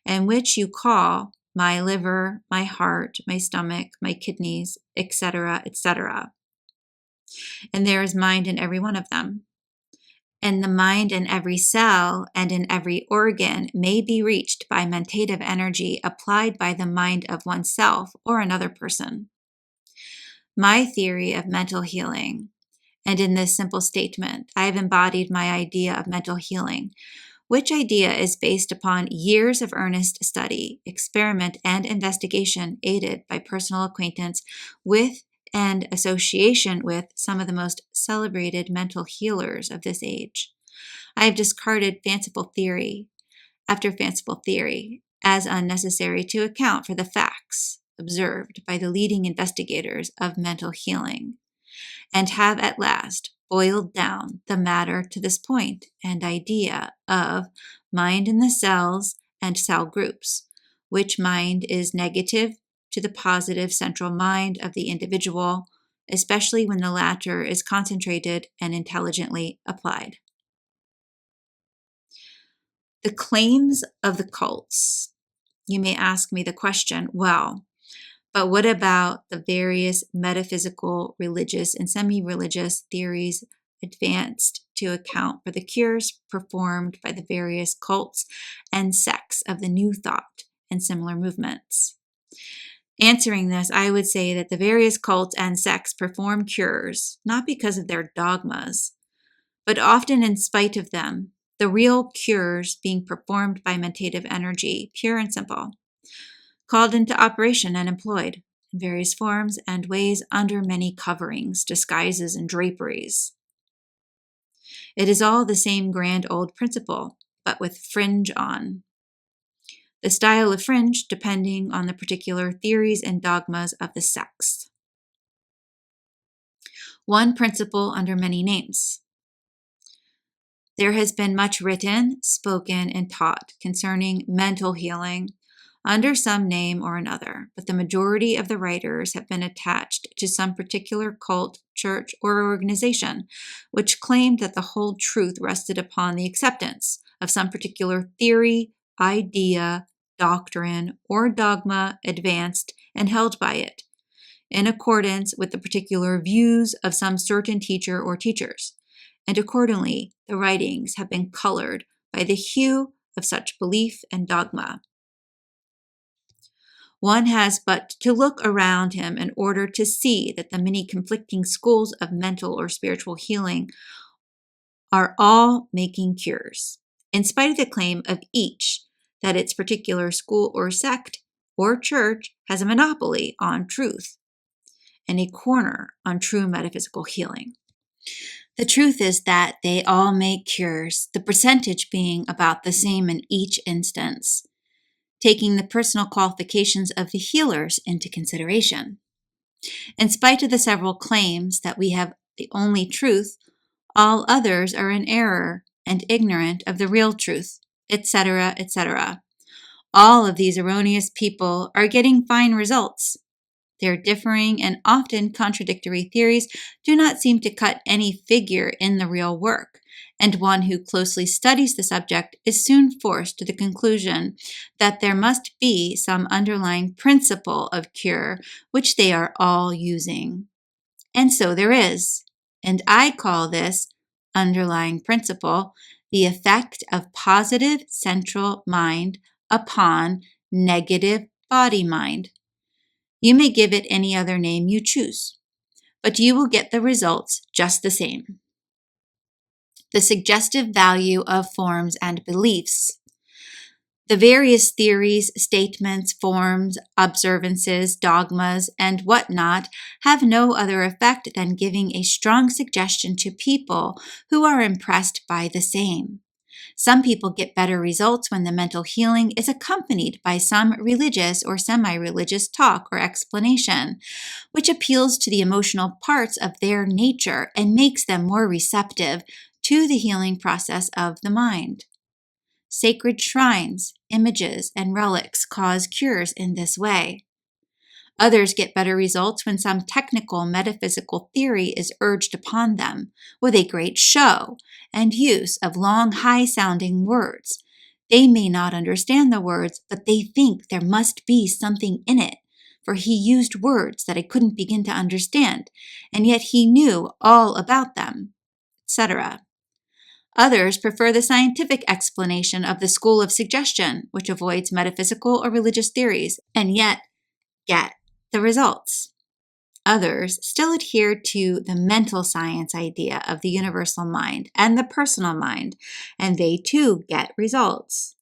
and which you call my liver, my heart, my stomach, my kidneys, etc., etc. And there is mind in every one of them. And the mind in every cell and in every organ may be reached by mentative energy applied by the mind of oneself or another person. My theory of mental healing, and in this simple statement, I have embodied my idea of mental healing, which idea is based upon years of earnest study, experiment, and investigation aided by personal acquaintance with and association with some of the most celebrated mental healers of this age. I have discarded fanciful theory after fanciful theory as unnecessary to account for the facts observed by the leading investigators of mental healing, and have at last boiled down the matter to this point and idea of mind in the cells and cell groups, which mind is negative to the positive central mind of the individual, especially when the latter is concentrated and intelligently applied. The claims of the cults. You may ask me the question, well, but what about the various metaphysical, religious, and semi-religious theories advanced to account for the cures performed by the various cults and sects of the New Thought and similar movements? Answering this, I would say that the various cults and sects perform cures, not because of their dogmas, but often in spite of them, the real cures being performed by mentative energy, pure and simple, called into operation and employed in various forms and ways under many coverings, disguises, and draperies. It is all the same grand old principle, but with fringe on. The style of fringe depending on the particular theories and dogmas of the sects. One principle under many names. There has been much written, spoken, and taught concerning mental healing under some name or another, but the majority of the writers have been attached to some particular cult, church, or organization, which claimed that the whole truth rested upon the acceptance of some particular theory, idea, doctrine, or dogma advanced and held by it, in accordance with the particular views of some certain teacher or teachers. And accordingly, the writings have been colored by the hue of such belief and dogma. One has but to look around him in order to see that the many conflicting schools of mental or spiritual healing are all making cures, in spite of the claim of each that its particular school or sect or church has a monopoly on truth and a corner on true metaphysical healing. The truth is that they all make cures, the percentage being about the same in each instance, taking the personal qualifications of the healers into consideration. In spite of the several claims that we have the only truth, all others are in error and ignorant of the real truth, etc., etc. All of these erroneous people are getting fine results. Their differing and often contradictory theories do not seem to cut any figure in the real work, and one who closely studies the subject is soon forced to the conclusion that there must be some underlying principle of cure which they are all using. And so there is, and I call this underlying principle the effect of positive central mind upon negative body mind. You may give it any other name you choose, but you will get the results just the same. The suggestive value of forms and beliefs. The various theories, statements, forms, observances, dogmas, and whatnot have no other effect than giving a strong suggestion to people who are impressed by the same. Some people get better results when the mental healing is accompanied by some religious or semi-religious talk or explanation, which appeals to the emotional parts of their nature and makes them more receptive to the healing process of the mind. Sacred shrines, images, and relics cause cures in this way. Others get better results when some technical metaphysical theory is urged upon them with a great show and use of long, high-sounding words. They may not understand the words, but they think there must be something in it, for he used words that I couldn't begin to understand, and yet he knew all about them, etc. Others prefer the scientific explanation of the school of suggestion, which avoids metaphysical or religious theories, and yet get the results. Others still adhere to the mental science idea of the universal mind and the personal mind, and they too get results.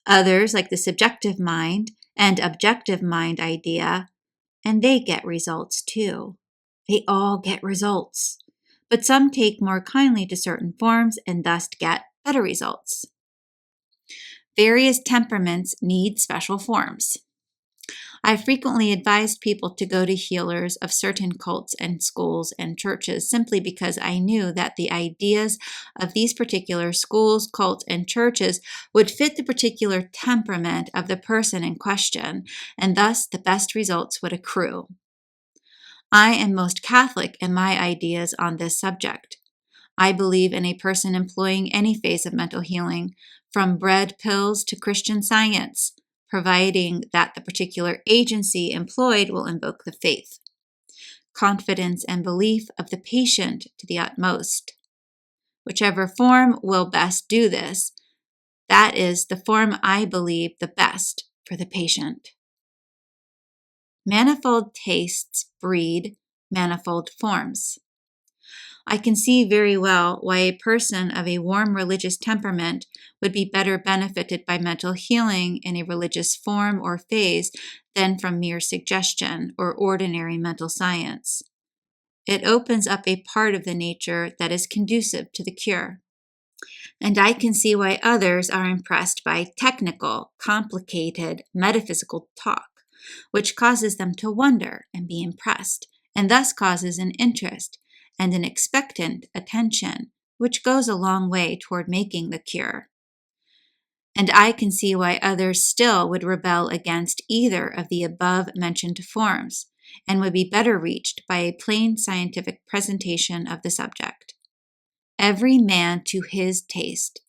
Others like the subjective mind and objective mind idea, and they get results too. They all get results, but some take more kindly to certain forms and thus get better results. Various temperaments need special forms. I frequently advised people to go to healers of certain cults and schools and churches simply because I knew that the ideas of these particular schools, cults, and churches would fit the particular temperament of the person in question, and thus the best results would accrue. I am most Catholic in my ideas on this subject. I believe in a person employing any phase of mental healing, from bread pills to Christian Science, providing that the particular agency employed will invoke the faith, confidence, and belief of the patient to the utmost. Whichever form will best do this, that is the form I believe the best for the patient. Manifold tastes breed manifold forms. I can see very well why a person of a warm religious temperament would be better benefited by mental healing in a religious form or phase than from mere suggestion or ordinary mental science. It opens up a part of the nature that is conducive to the cure. And I can see why others are impressed by technical, complicated, metaphysical talk, which causes them to wonder and be impressed, and thus causes an interest and an expectant attention, which goes a long way toward making the cure. And I can see why others still would rebel against either of the above-mentioned forms, and would be better reached by a plain scientific presentation of the subject. Every man to his taste,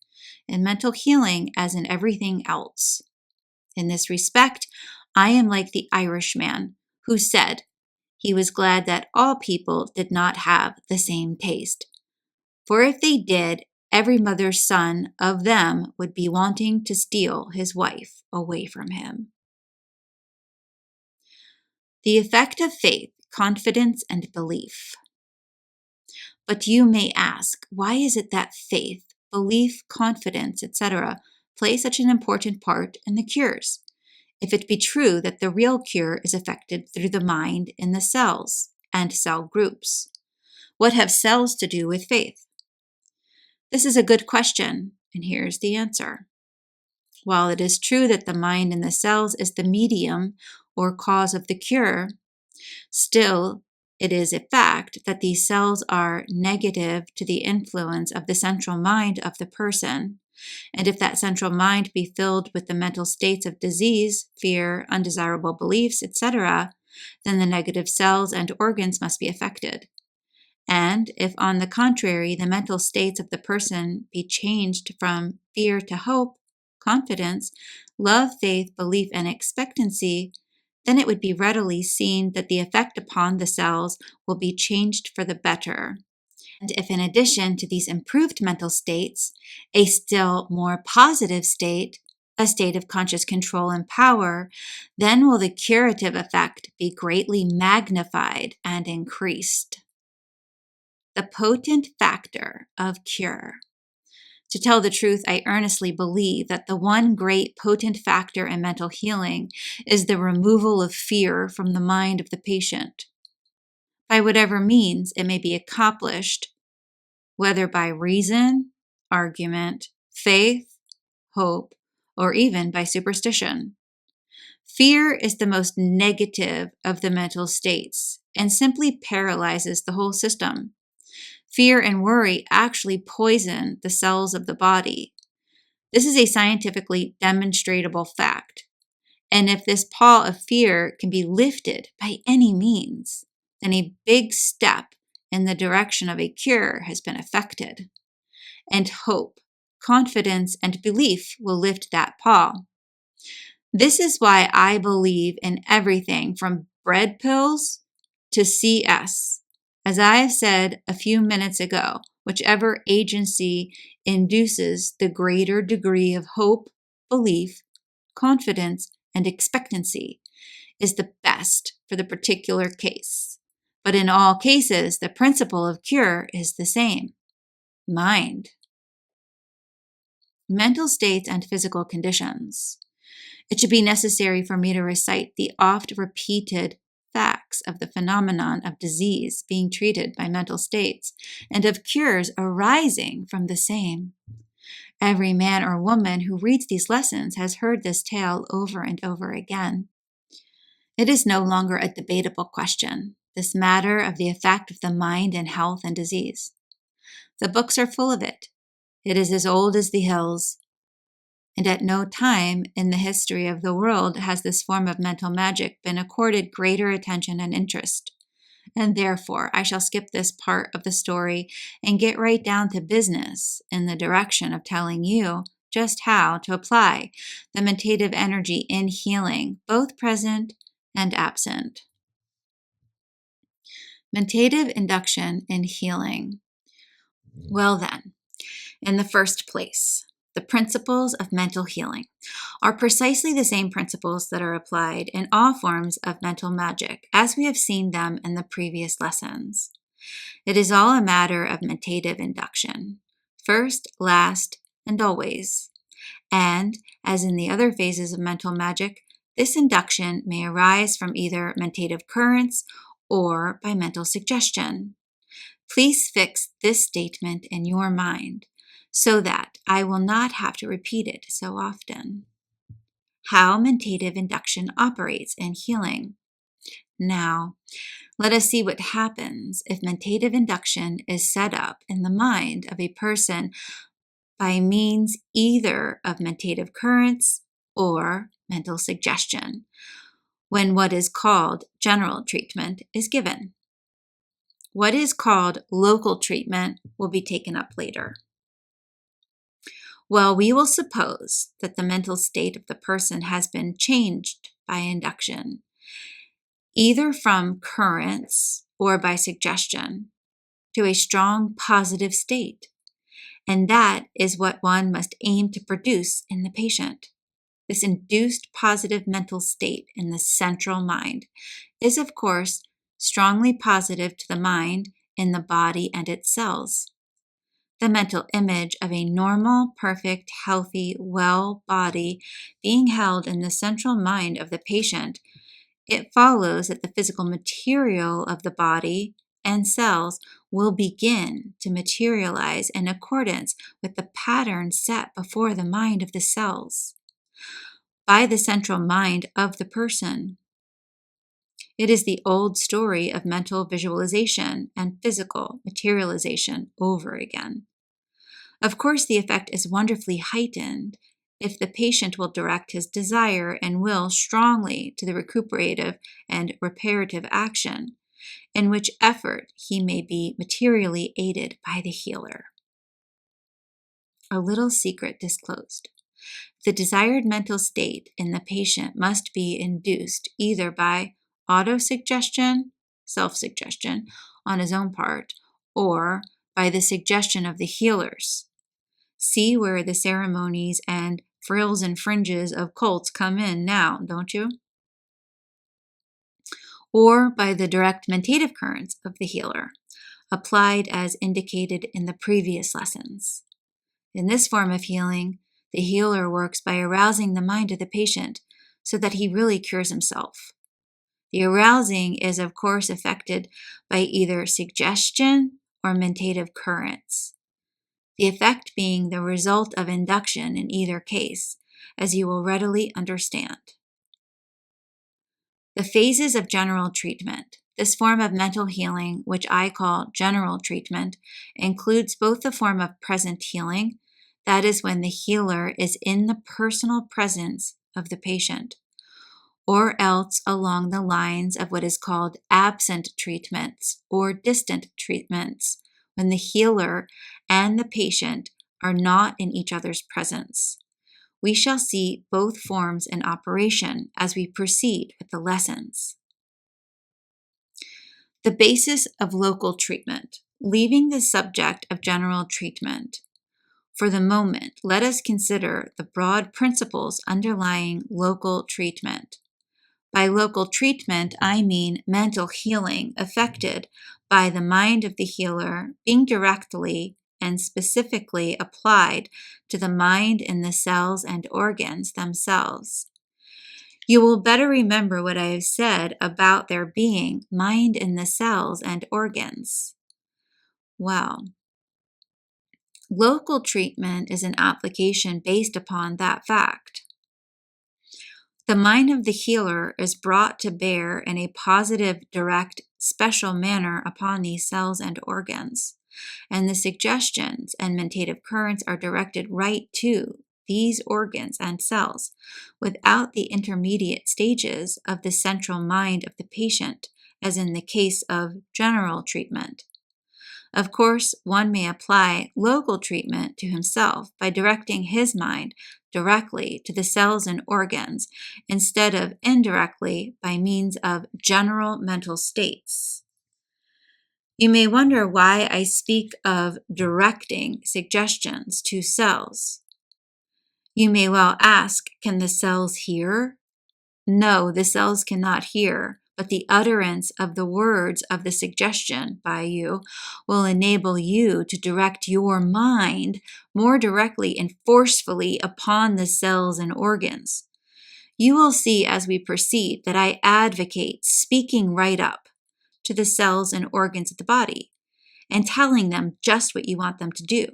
in mental healing as in everything else. In this respect, I am like the Irishman who said he was glad that all people did not have the same taste. For if they did, every mother's son of them would be wanting to steal his wife away from him. The effect of faith, confidence, and belief. But you may ask, why is it that faith, belief, confidence, etc., play such an important part in the cures, if it be true that the real cure is effected through the mind in the cells and cell groups? What have cells to do with faith? This is a good question, and here's the answer. While it is true that the mind in the cells is the medium or cause of the cure, still it is a fact that these cells are negative to the influence of the central mind of the person. And if that central mind be filled with the mental states of disease, fear, undesirable beliefs, etc., then the negative cells and organs must be affected. And if, on the contrary, the mental states of the person be changed from fear to hope, confidence, love, faith, belief, and expectancy, then it would be readily seen that the effect upon the cells will be changed for the better. And if in addition to these improved mental states, a still more positive state, a state of conscious control and power, then will the curative effect be greatly magnified and increased. The potent factor of cure. To tell the truth, I earnestly believe that the one great potent factor in mental healing is the removal of fear from the mind of the patient. By whatever means it may be accomplished, whether by reason, argument, faith, hope, or even by superstition. Fear is the most negative of the mental states and simply paralyzes the whole system. Fear and worry actually poison the cells of the body. This is a scientifically demonstrable fact. And if this pall of fear can be lifted by any means, then a big step in the direction of a cure has been effected. And hope, confidence, and belief will lift that pall. This is why I believe in everything from bread pills to CS. As I have said a few minutes ago, whichever agency induces the greater degree of hope, belief, confidence, and expectancy is the best for the particular case. But in all cases, the principle of cure is the same: mind. Mental states and physical conditions. It should be necessary for me to recite the oft-repeated facts of the phenomenon of disease being treated by mental states, and of cures arising from the same. Every man or woman who reads these lessons has heard this tale over and over again. It is no longer a debatable question, this matter of the effect of the mind in health and disease. The books are full of it. It is as old as the hills. And at no time in the history of the world has this form of mental magic been accorded greater attention and interest. And therefore, I shall skip this part of the story and get right down to business in the direction of telling you just how to apply the mentative energy in healing, both present and absent. Mentative induction in healing. Well then, in the first place, The principles of mental healing are precisely the same principles that are applied in all forms of mental magic, as we have seen them in the previous lessons. It is all a matter of mentative induction, first, last, and always. And, as in the other phases of mental magic, this induction may arise from either mentative currents or by mental suggestion. Please fix this statement in your mind so that I will not have to repeat it so often. How mentative induction operates in healing. Now, let us see what happens if mentative induction is set up in the mind of a person by means either of mentative currents or mental suggestion, when what is called general treatment is given. What is called local treatment will be taken up later. Well, we will suppose that the mental state of the person has been changed by induction, either from currents or by suggestion, to a strong positive state. And that is what one must aim to produce in the patient. This induced positive mental state in the central mind is, of course, strongly positive to the mind in the body and its cells. The mental image of a normal, perfect, healthy, well body being held in the central mind of the patient, it follows that the physical material of the body and cells will begin to materialize in accordance with the pattern set before the mind of the cells by the central mind of the person. It is the old story of mental visualization and physical materialization over again. Of course, the effect is wonderfully heightened if the patient will direct his desire and will strongly to the recuperative and reparative action, in which effort he may be materially aided by the healer. A little secret disclosed. The desired mental state in the patient must be induced either by autosuggestion, self-suggestion on his own part, or by the suggestion of the healers. See where the ceremonies and frills and fringes of cults come in now, don't you? Or by the direct mentative currents of the healer, applied as indicated in the previous lessons. In this form of healing, the healer works by arousing the mind of the patient so that he really cures himself. The arousing is, of course, effected by either suggestion or mentative currents, the effect being the result of induction in either case, as you will readily understand. The phases of general treatment. This form of mental healing, which I call general treatment, includes both the form of present healing, that is when the healer is in the personal presence of the patient, or else along the lines of what is called absent treatments or distant treatments, when the healer and the patient are not in each other's presence. We shall see both forms in operation as we proceed with the lessons. The basis of local treatment. Leaving the subject of general treatment, for the moment, let us consider the broad principles underlying local treatment. By local treatment, I mean mental healing effected by the mind of the healer being directly and specifically applied to the mind in the cells and organs themselves. You will better remember what I have said about there being mind in the cells and organs. Well, local treatment is an application based upon that fact. The mind of the healer is brought to bear in a positive, direct, special manner upon these cells and organs, and the suggestions and mentative currents are directed right to these organs and cells without the intermediate stages of the central mind of the patient, as in the case of general treatment. Of course, one may apply local treatment to himself by directing his mind directly to the cells and organs instead of indirectly by means of general mental states. You may wonder why I speak of directing suggestions to cells. You may well ask, can the cells hear? No, the cells cannot hear, but the utterance of the words of the suggestion by you will enable you to direct your mind more directly and forcefully upon the cells and organs. You will see as we proceed that I advocate speaking right up to the cells and organs of the body and telling them just what you want them to do.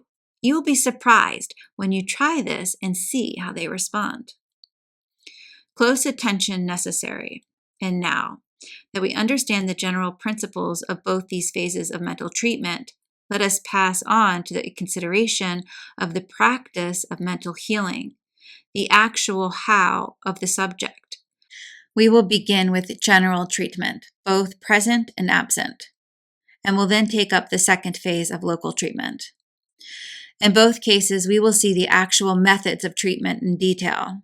You will be surprised when you try this and see how they respond. Close attention necessary. And now that we understand the general principles of both these phases of mental treatment, let us pass on to the consideration of the practice of mental healing, the actual how of the subject. We will begin with general treatment, both present and absent, and will then take up the second phase of local treatment. In both cases, we will see the actual methods of treatment in detail.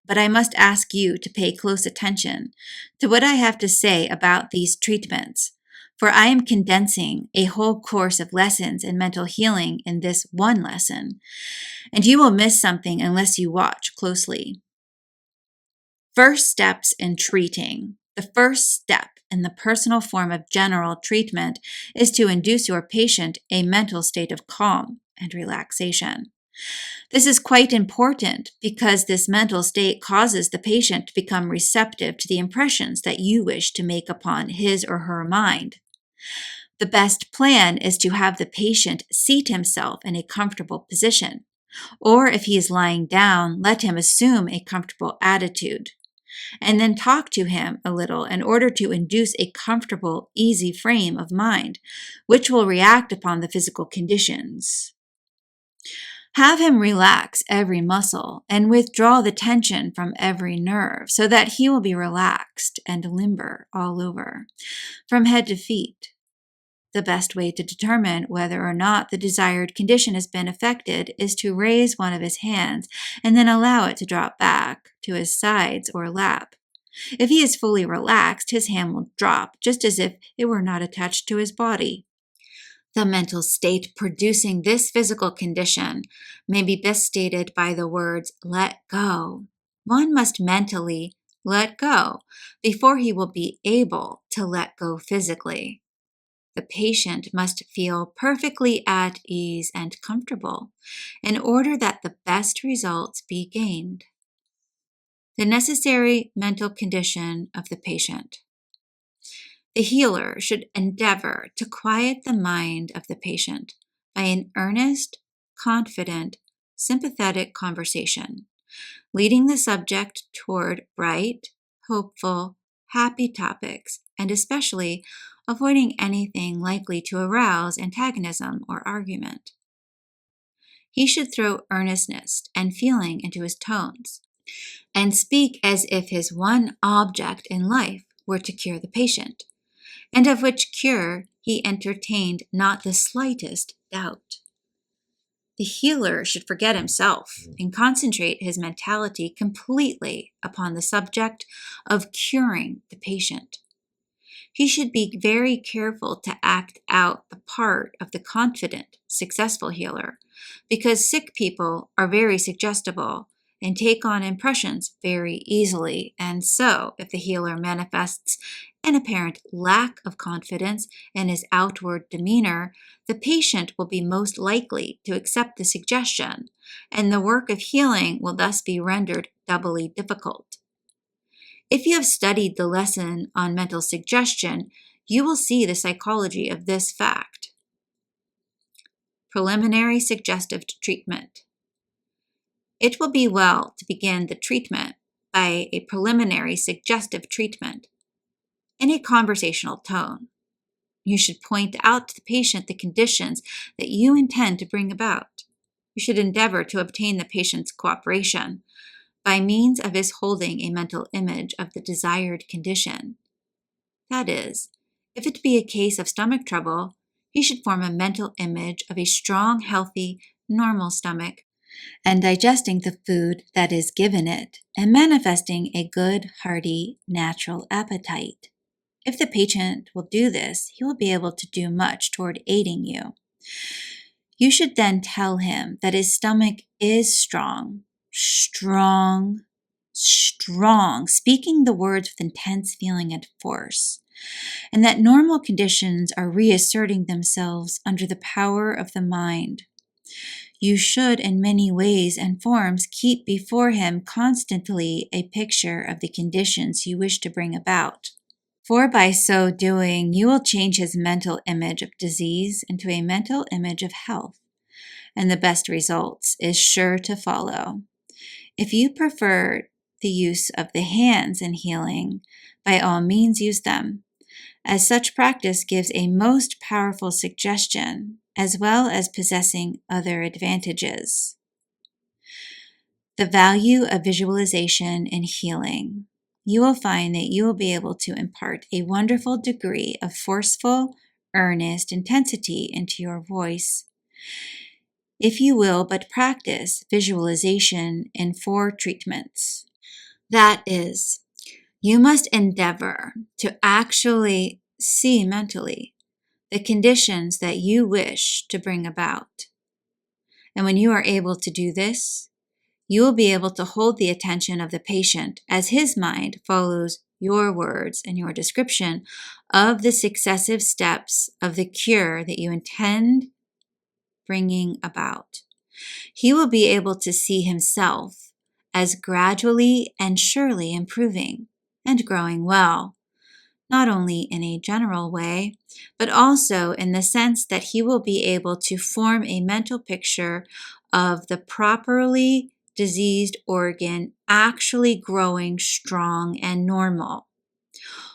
But I must ask you to pay close attention to what I have to say about these treatments, for I am condensing a whole course of lessons in mental healing in this one lesson, and you will miss something unless you watch closely. First steps in treating. The first step in the personal form of general treatment is to induce your patient a mental state of calm and relaxation. This is quite important because this mental state causes the patient to become receptive to the impressions that you wish to make upon his or her mind. The best plan is to have the patient seat himself in a comfortable position, or if he is lying down, let him assume a comfortable attitude, and then talk to him a little in order to induce a comfortable, easy frame of mind, which will react upon the physical conditions. Have him relax every muscle and withdraw the tension from every nerve so that he will be relaxed and limber all over, from head to feet. The best way to determine whether or not the desired condition has been affected is to raise one of his hands and then allow it to drop back to his sides or lap. If he is fully relaxed, his hand will drop just as if it were not attached to his body. The mental state producing this physical condition may be best stated by the words, let go. One must mentally let go before he will be able to let go physically. The patient must feel perfectly at ease and comfortable in order that the best results be gained. The necessary mental condition of the patient. The healer should endeavor to quiet the mind of the patient by an earnest, confident, sympathetic conversation, leading the subject toward bright, hopeful, happy topics, and especially avoiding anything likely to arouse antagonism or argument. He should throw earnestness and feeling into his tones, and speak as if his one object in life were to cure the patient, and of which cure he entertained not the slightest doubt. The healer should forget himself and concentrate his mentality completely upon the subject of curing the patient. He should be very careful to act out the part of the confident, successful healer, because sick people are very suggestible and take on impressions very easily, and so if the healer manifests an apparent lack of confidence in his outward demeanor, the patient will be most likely to accept the suggestion, and the work of healing will thus be rendered doubly difficult. If you have studied the lesson on mental suggestion, you will see the psychology of this fact. Preliminary suggestive treatment. It will be well to begin the treatment by a preliminary suggestive treatment in a conversational tone. You should point out to the patient the conditions that you intend to bring about. You should endeavor to obtain the patient's cooperation by means of his holding a mental image of the desired condition. That is, if it be a case of stomach trouble, he should form a mental image of a strong, healthy, normal stomach, and digesting the food that is given it, and manifesting a good, hearty, natural appetite. If the patient will do this, he will be able to do much toward aiding you. You should then tell him that his stomach is strong, strong, speaking the words with intense feeling and force, and that normal conditions are reasserting themselves under the power of the mind. You should, in many ways and forms, keep before him constantly a picture of the conditions you wish to bring about. For by so doing, you will change his mental image of disease into a mental image of health, and the best results is sure to follow. If you prefer the use of the hands in healing, by all means use them, as such practice gives a most powerful suggestion, as well as possessing other advantages. The value of visualization in healing. You will find that you will be able to impart a wonderful degree of forceful, earnest intensity into your voice, if you will but practice visualization in 4 treatments. That is, you must endeavor to actually see mentally the conditions that you wish to bring about. And when you are able to do this, you will be able to hold the attention of the patient as his mind follows your words and your description of the successive steps of the cure that you intend bringing about. He will be able to see himself as gradually and surely improving and growing well, not only in a general way, but also in the sense that he will be able to form a mental picture of the properly diseased organ actually growing strong and normal.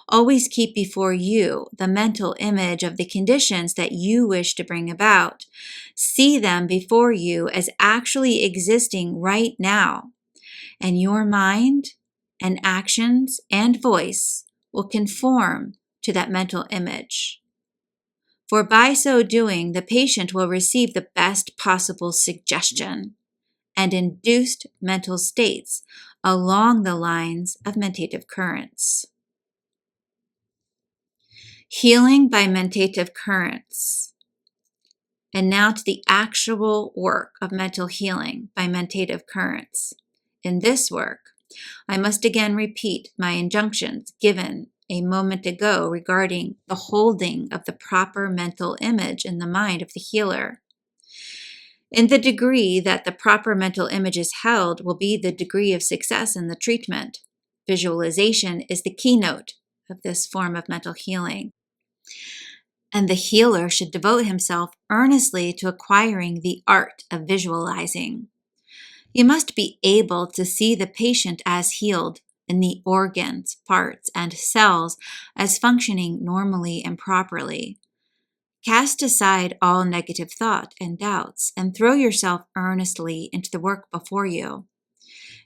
Always keep before you the mental image of the conditions that you wish to bring about. See them before you as actually existing right now, and your mind and actions and voice will conform to that mental image. For by so doing, the patient will receive the best possible suggestion and induced mental states along the lines of mentative currents. Healing by mentative currents. And now to the actual work of mental healing by mentative currents. In this work, I must again repeat my injunctions given a moment ago regarding the holding of the proper mental image in the mind of the healer. In the degree that the proper mental image is held will be the degree of success in the treatment. Visualization is the keynote of this form of mental healing. And the healer should devote himself earnestly to acquiring the art of visualizing. You must be able to see the patient as healed and the organs, parts, and cells as functioning normally and properly. Cast aside all negative thought and doubts and throw yourself earnestly into the work before you.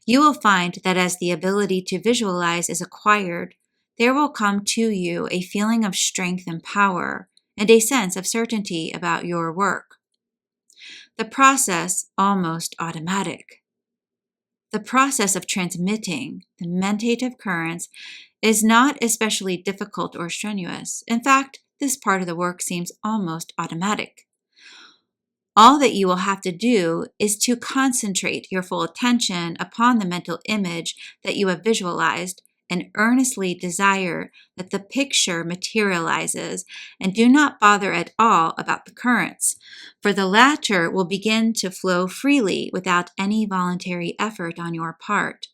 You will find that as the ability to visualize is acquired, there will come to you a feeling of strength and power and a sense of certainty about your work. The process almost automatic. The process of transmitting the mentative currents is not especially difficult or strenuous. In fact, this part of the work seems almost automatic. All that you will have to do is to concentrate your full attention upon the mental image that you have visualized and earnestly desire that the picture materializes, and do not bother at all about the currents, for the latter will begin to flow freely without any voluntary effort on your part.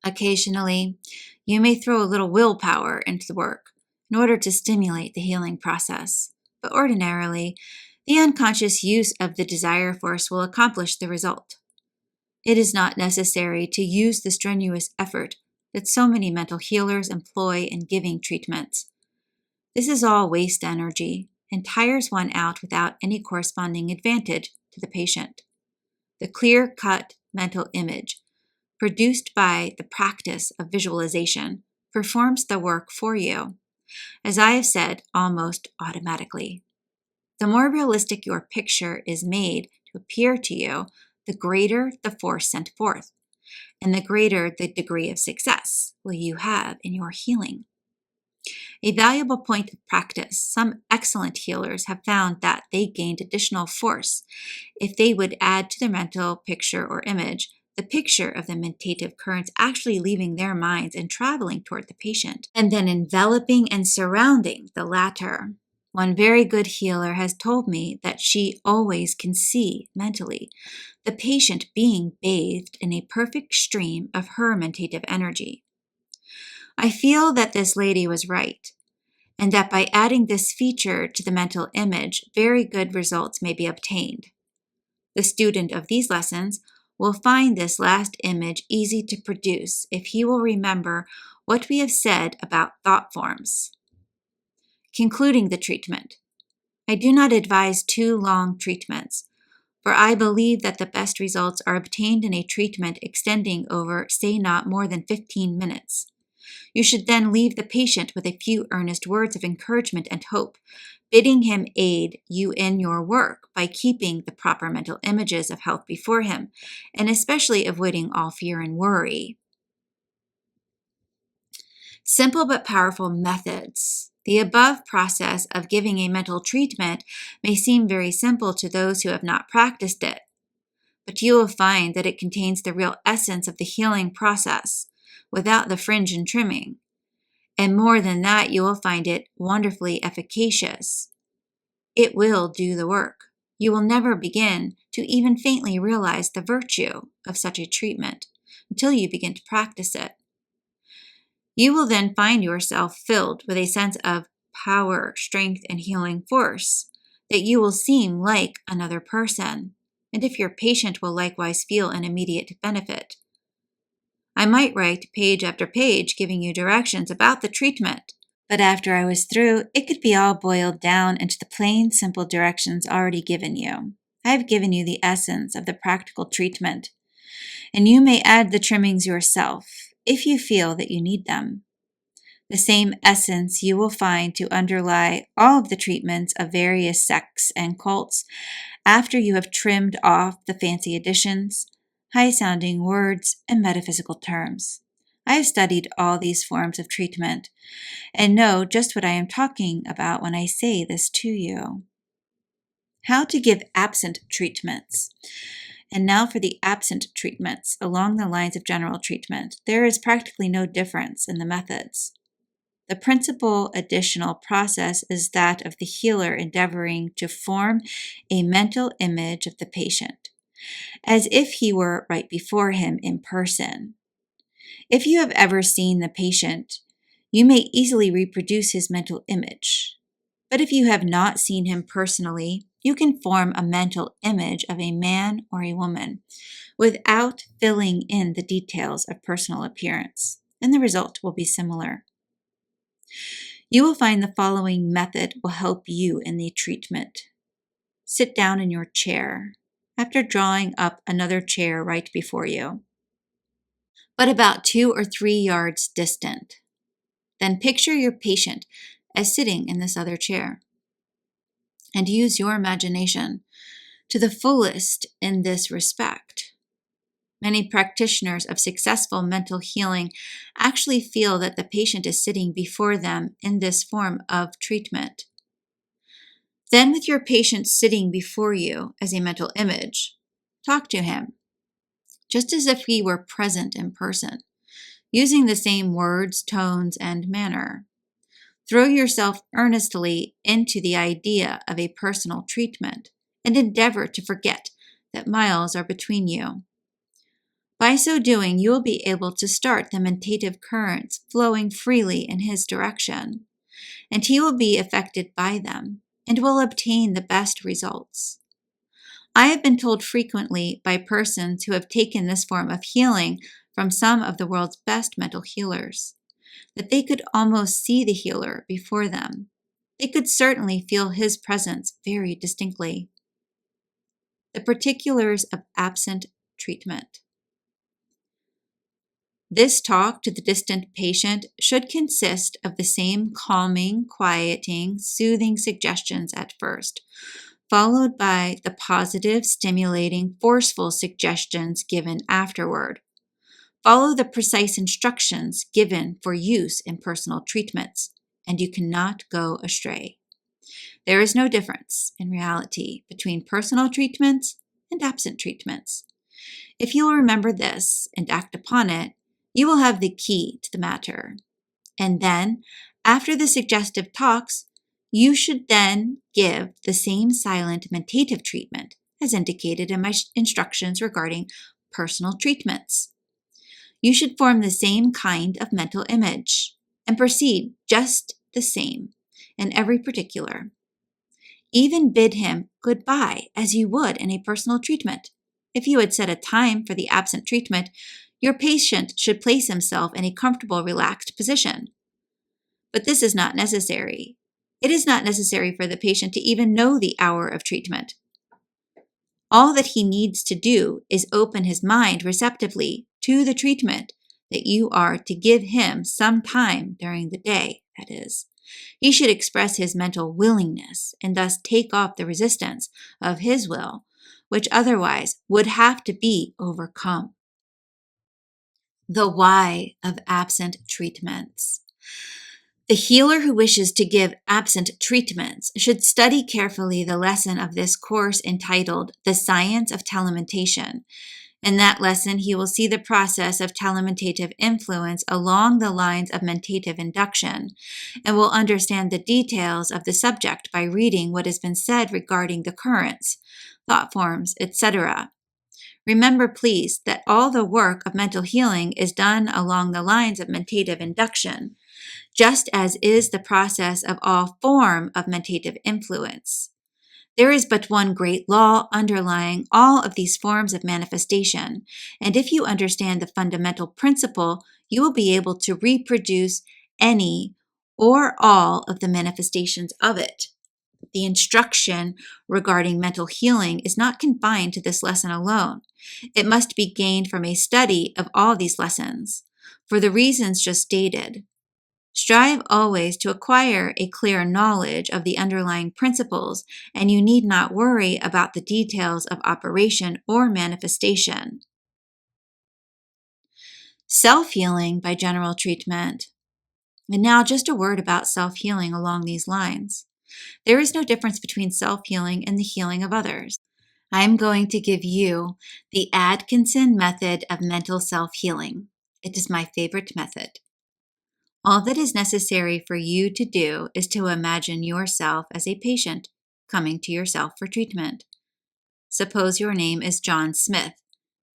Occasionally, you may throw a little willpower into the work in order to stimulate the healing process, but ordinarily, the unconscious use of the desire force will accomplish the result. It is not necessary to use the strenuous effort that so many mental healers employ in giving treatments. This is all waste energy and tires one out without any corresponding advantage to the patient. The clear-cut mental image, produced by the practice of visualization, performs the work for you, as I have said, almost automatically. The more realistic your picture is made to appear to you, the greater the force sent forth, and the greater the degree of success will you have in your healing. A valuable point of practice, some excellent healers have found that they gained additional force if they would add to their mental picture or image the picture of the mentative currents actually leaving their minds and traveling toward the patient, and then enveloping and surrounding the latter. One very good healer has told me that she always can see mentally the patient being bathed in a perfect stream of her mentative energy. I feel that this lady was right, and that by adding this feature to the mental image, very good results may be obtained. The student of these lessons will find this last image easy to produce if he will remember what we have said about thought forms. Concluding the treatment. I do not advise too long treatments, for I believe that the best results are obtained in a treatment extending over, say, not more than 15 minutes. You should then leave the patient with a few earnest words of encouragement and hope, bidding him aid you in your work by keeping the proper mental images of health before him, and especially avoiding all fear and worry. Simple but powerful methods. The above process of giving a mental treatment may seem very simple to those who have not practiced it, but you will find that it contains the real essence of the healing process, without the fringe and trimming. And more than that, you will find it wonderfully efficacious. It will do the work. You will never begin to even faintly realize the virtue of such a treatment until you begin to practice it. You will then find yourself filled with a sense of power, strength, and healing force, that you will seem like another person, and if your patient will likewise feel an immediate benefit. I might write page after page giving you directions about the treatment, but after I was through, it could be all boiled down into the plain, simple directions already given you. I have given you the essence of the practical treatment, and you may add the trimmings yourself, if you feel that you need them. The same essence you will find to underlie all of the treatments of various sects and cults after you have trimmed off the fancy additions, high-sounding words, and metaphysical terms. I have studied all these forms of treatment and know just what I am talking about when I say this to you. How to give absent treatments. And now for the absent treatments along the lines of general treatment. There is practically no difference in the methods. The principal additional process is that of the healer endeavoring to form a mental image of the patient, as if he were right before him in person. If you have ever seen the patient, you may easily reproduce his mental image. But if you have not seen him personally, you can form a mental image of a man or a woman without filling in the details of personal appearance, and the result will be similar. You will find the following method will help you in the treatment. Sit down in your chair after drawing up another chair right before you, but about 2 or 3 yards distant. Then picture your patient as sitting in this other chair, and use your imagination to the fullest in this respect. Many practitioners of successful mental healing actually feel that the patient is sitting before them in this form of treatment. Then, with your patient sitting before you as a mental image, talk to him, just as if he were present in person, using the same words, tones, and manner. Throw yourself earnestly into the idea of a personal treatment and endeavor to forget that miles are between you. By so doing, you will be able to start the mentative currents flowing freely in his direction, and he will be affected by them and will obtain the best results. I have been told frequently by persons who have taken this form of healing from some of the world's best mental healers that they could almost see the healer before them. They could certainly feel his presence very distinctly. The particulars of absent treatment. This talk to the distant patient should consist of the same calming, quieting, soothing suggestions at first, followed by the positive, stimulating, forceful suggestions given afterward. Follow the precise instructions given for use in personal treatments, and you cannot go astray. There is no difference, in reality, between personal treatments and absent treatments. If you will remember this and act upon it, you will have the key to the matter. And then, after the suggestive talks, you should then give the same silent mentative treatment as indicated in my instructions regarding personal treatments. You should form the same kind of mental image and proceed just the same in every particular. Even bid him goodbye as you would in a personal treatment. If you had set a time for the absent treatment, your patient should place himself in a comfortable, relaxed position. But this is not necessary. It is not necessary for the patient to even know the hour of treatment. All that he needs to do is open his mind receptively to the treatment that you are to give him some time during the day, that is. He should express his mental willingness and thus take off the resistance of his will, which otherwise would have to be overcome. The why of absent treatments. The healer who wishes to give absent treatments should study carefully the lesson of this course entitled The Science of Telementation. In that lesson, he will see the process of telementative influence along the lines of mentative induction, and will understand the details of the subject by reading what has been said regarding the currents, thought forms, etc. Remember, please, that all the work of mental healing is done along the lines of mentative induction, just as is the process of all form of mentative influence. There is but one great law underlying all of these forms of manifestation, and if you understand the fundamental principle, you will be able to reproduce any or all of the manifestations of it. The instruction regarding mental healing is not confined to this lesson alone. It must be gained from a study of all these lessons, for the reasons just stated. Strive always to acquire a clear knowledge of the underlying principles, and you need not worry about the details of operation or manifestation. Self-healing by general treatment. And now just a word about self-healing along these lines. There is no difference between self-healing and the healing of others. I am going to give you the Atkinson method of mental self-healing. It is my favorite method. All that is necessary for you to do is to imagine yourself as a patient coming to yourself for treatment. Suppose your name is John Smith,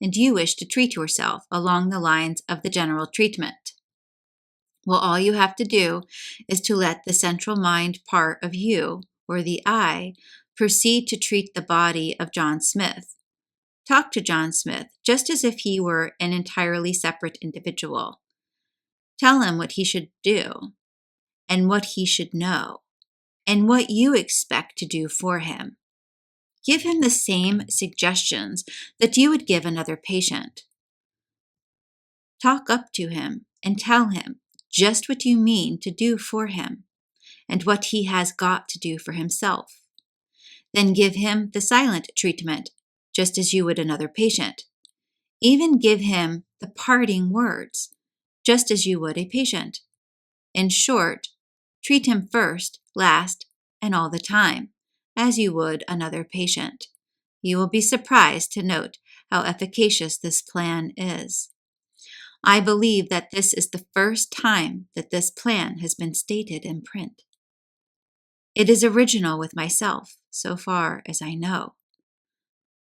and you wish to treat yourself along the lines of the general treatment. Well, all you have to do is to let the central mind part of you, or the I, proceed to treat the body of John Smith. Talk to John Smith just as if he were an entirely separate individual. Tell him what he should do, and what he should know, and what you expect to do for him. Give him the same suggestions that you would give another patient. Talk up to him and tell him just what you mean to do for him, and what he has got to do for himself. Then give him the silent treatment, just as you would another patient. Even give him the parting words, just as you would a patient. In short, treat him first, last, and all the time, as you would another patient. You will be surprised to note how efficacious this plan is. I believe that this is the first time that this plan has been stated in print. It is original with myself, so far as I know.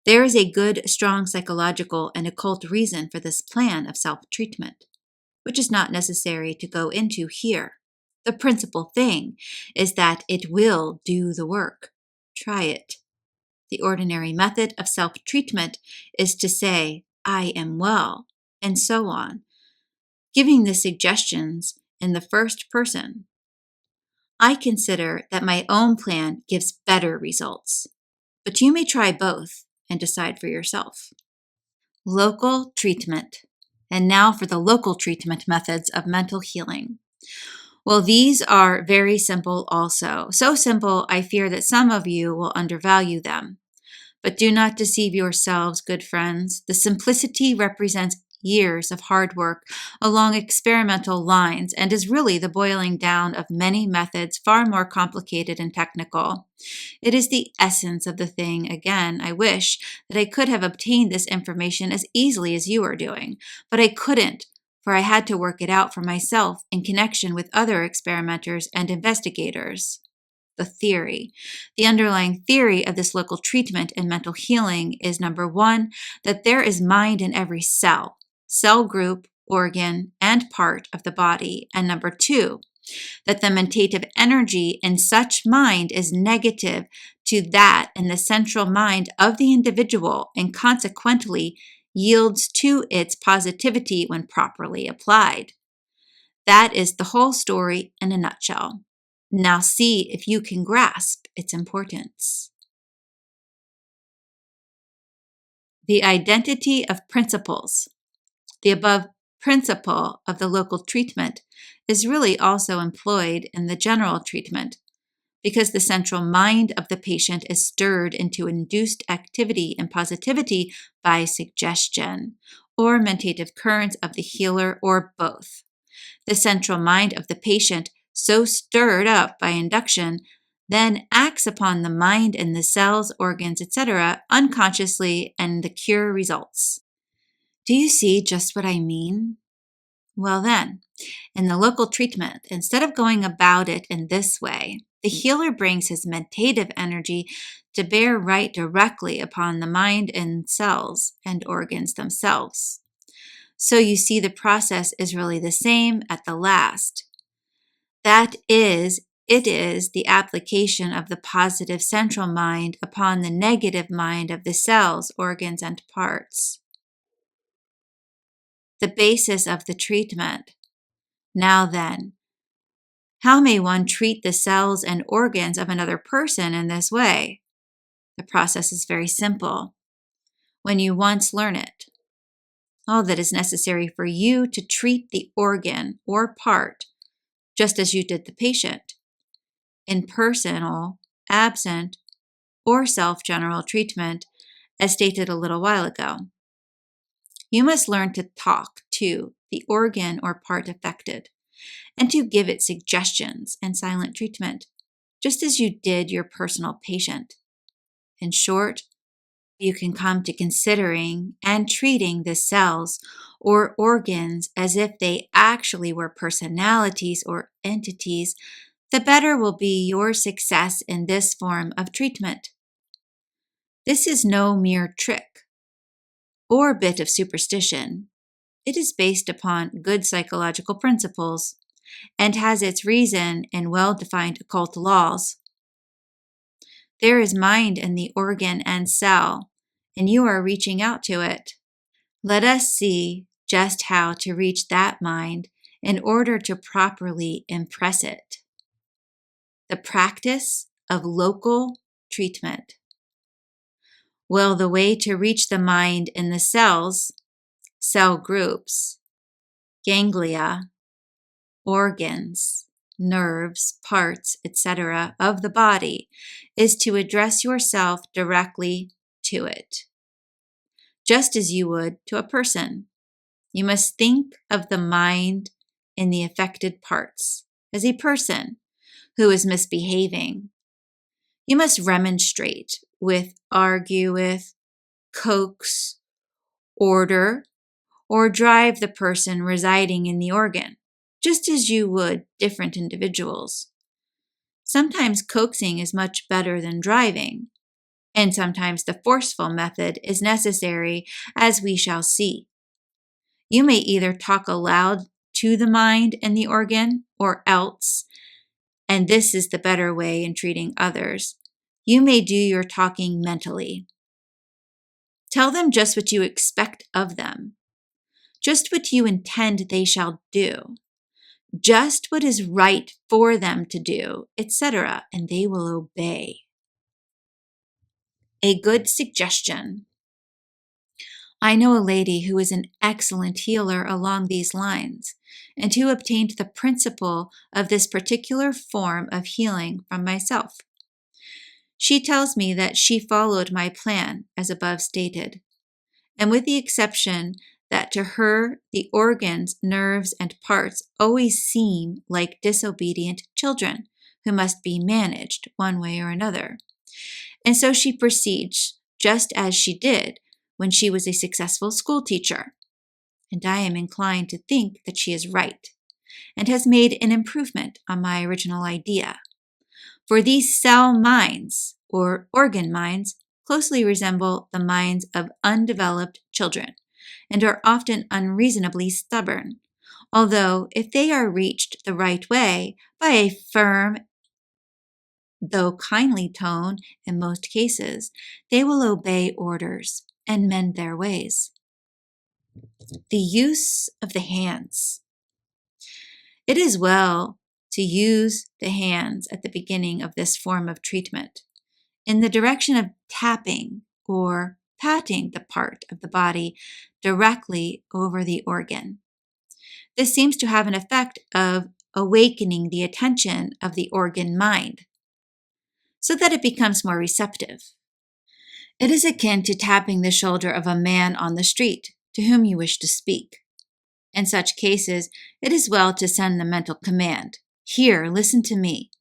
There is a good, strong psychological and occult reason for this plan of self-treatment, which is not necessary to go into here. The principal thing is that it will do the work. Try it. The ordinary method of self-treatment is to say, I am well, and so on, giving the suggestions in the first person. I consider that my own plan gives better results, but you may try both and decide for yourself. Local treatment. And now for the local treatment methods of mental healing. Well, these are very simple also. So simple, I fear that some of you will undervalue them. But do not deceive yourselves, good friends. The simplicity represents years of hard work along experimental lines and is really the boiling down of many methods far more complicated and technical. It is the essence of the thing. Again, I wish that I could have obtained this information as easily as you are doing, but I couldn't, for I had to work it out for myself in connection with other experimenters and investigators. The theory. The underlying theory of this local treatment and mental healing is number one, that there is mind in every cell, cell group, organ, and part of the body. And number two, that the mentative energy in such mind is negative to that in the central mind of the individual and consequently yields to its positivity when properly applied. That is the whole story in a nutshell. Now see if you can grasp its importance. The identity of principles. The above principle of the local treatment is really also employed in the general treatment because the central mind of the patient is stirred into induced activity and positivity by suggestion or mentative currents of the healer or both. The central mind of the patient, so stirred up by induction, then acts upon the mind and the cells, organs, etc., unconsciously, and the cure results. Do you see just what I mean? Well then, in the local treatment, instead of going about it in this way, the healer brings his mentative energy to bear right directly upon the mind and cells and organs themselves. So you see the process is really the same at the last. That is, it is the application of the positive central mind upon the negative mind of the cells, organs, and parts. The basis of the treatment. Now then, how may one treat the cells and organs of another person in this way? The process is very simple. When you once learn it, all that is necessary for you to treat the organ or part just as you did the patient, in personal, absent, or self-general treatment, as stated a little while ago. You must learn to talk to the organ or part affected, and to give it suggestions and silent treatment, just as you did your personal patient. In short, you can come to considering and treating the cells or organs as if they actually were personalities or entities, the better will be your success in this form of treatment. This is no mere trick or bit of superstition. It is based upon good psychological principles and has its reason in well-defined occult laws. There is mind in the organ and cell, and you are reaching out to it. Let us see just how to reach that mind in order to properly impress it. The practice of local treatment. Well, the way to reach the mind in the cells, cell groups, ganglia, organs, nerves, parts, etc. of the body is to address yourself directly to it, just as you would to a person. You must think of the mind in the affected parts as a person who is misbehaving. You must remonstrate with, argue with, coax, order, or drive the person residing in the organ, just as you would different individuals. Sometimes coaxing is much better than driving, and sometimes the forceful method is necessary, as we shall see. You may either talk aloud to the mind and the organ, or else, and this is the better way in treating others, you may do your talking mentally. Tell them just what you expect of them, just what you intend they shall do, just what is right for them to do, etc., and they will obey. A good suggestion. I know a lady who is an excellent healer along these lines, and who obtained the principle of this particular form of healing from myself. She tells me that she followed my plan as above stated, and with the exception that to her the organs, nerves, and parts always seem like disobedient children who must be managed one way or another. And so she proceeds just as she did when she was a successful school teacher. And I am inclined to think that she is right and has made an improvement on my original idea. For these cell minds, or organ minds, closely resemble the minds of undeveloped children and are often unreasonably stubborn, although if they are reached the right way by a firm though kindly tone in most cases, they will obey orders and mend their ways. The use of the hands. It is well to use the hands at the beginning of this form of treatment in the direction of tapping or patting the part of the body directly over the organ. This seems to have an effect of awakening the attention of the organ mind, so that it becomes more receptive. It is akin to tapping the shoulder of a man on the street to whom you wish to speak. In such cases, it is well to send the mental command, "Here, listen to me."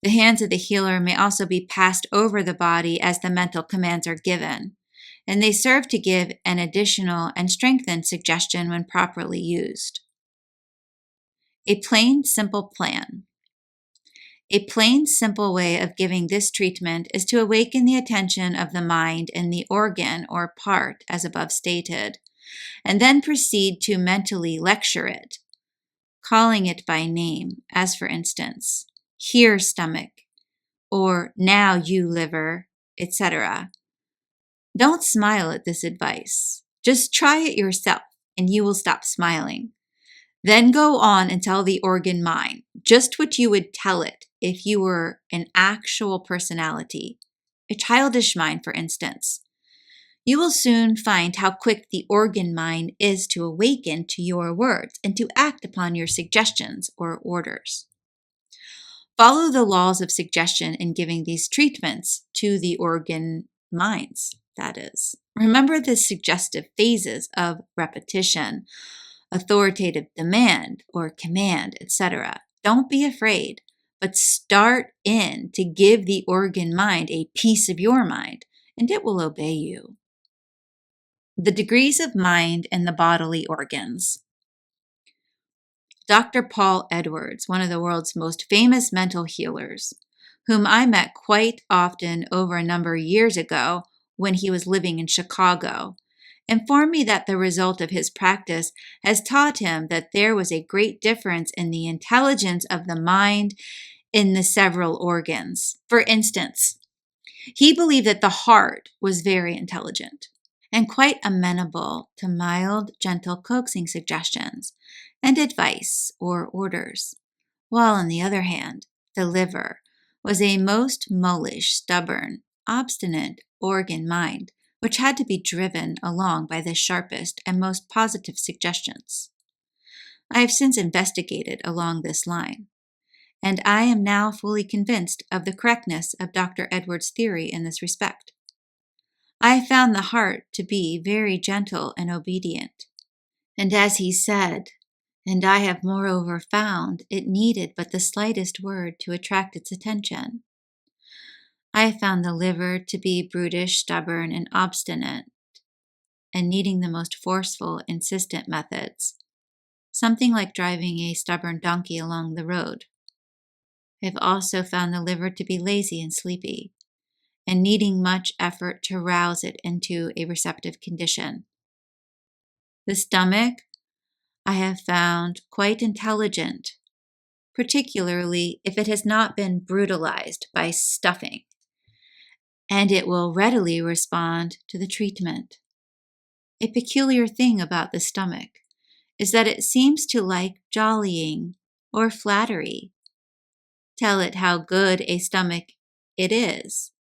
The hands of the healer may also be passed over the body as the mental commands are given, and they serve to give an additional and strengthened suggestion when properly used. A plain, simple plan. A plain, simple way of giving this treatment is to awaken the attention of the mind in the organ or part as above stated, and then proceed to mentally lecture it, calling it by name, as for instance, "Here, stomach," or "Now, you liver," etc. Don't smile at this advice. Just try it yourself, and you will stop smiling. Then go on and tell the organ mind just what you would tell it if you were an actual personality, a childish mind, for instance. You will soon find how quick the organ mind is to awaken to your words and to act upon your suggestions or orders. Follow the laws of suggestion in giving these treatments to the organ minds, that is. Remember the suggestive phases of repetition, authoritative demand or command, etc. Don't be afraid, but start in to give the organ mind a piece of your mind, and it will obey you. The degrees of mind and the bodily organs. Dr. Paul Edwards, one of the world's most famous mental healers, whom I met quite often over a number of years ago when he was living in Chicago, informed me that the result of his practice has taught him that there was a great difference in the intelligence of the mind in the several organs. For instance, he believed that the heart was very intelligent and quite amenable to mild, gentle coaxing suggestions and advice or orders, while on the other hand, the liver was a most mulish, stubborn, obstinate organ mind, which had to be driven along by the sharpest and most positive suggestions. I have since investigated along this line, and I am now fully convinced of the correctness of Dr. Edwards' theory in this respect. I found the heart to be very gentle and obedient, and as he said, and I have moreover found it needed but the slightest word to attract its attention. I have found the liver to be brutish, stubborn, and obstinate, and needing the most forceful, insistent methods, something like driving a stubborn donkey along the road. I have also found the liver to be lazy and sleepy, and needing much effort to rouse it into a receptive condition. The stomach I have found quite intelligent, particularly if it has not been brutalized by stuffing, and it will readily respond to the treatment. A peculiar thing about the stomach is that it seems to like jollying or flattery. Tell it how good a stomach it is,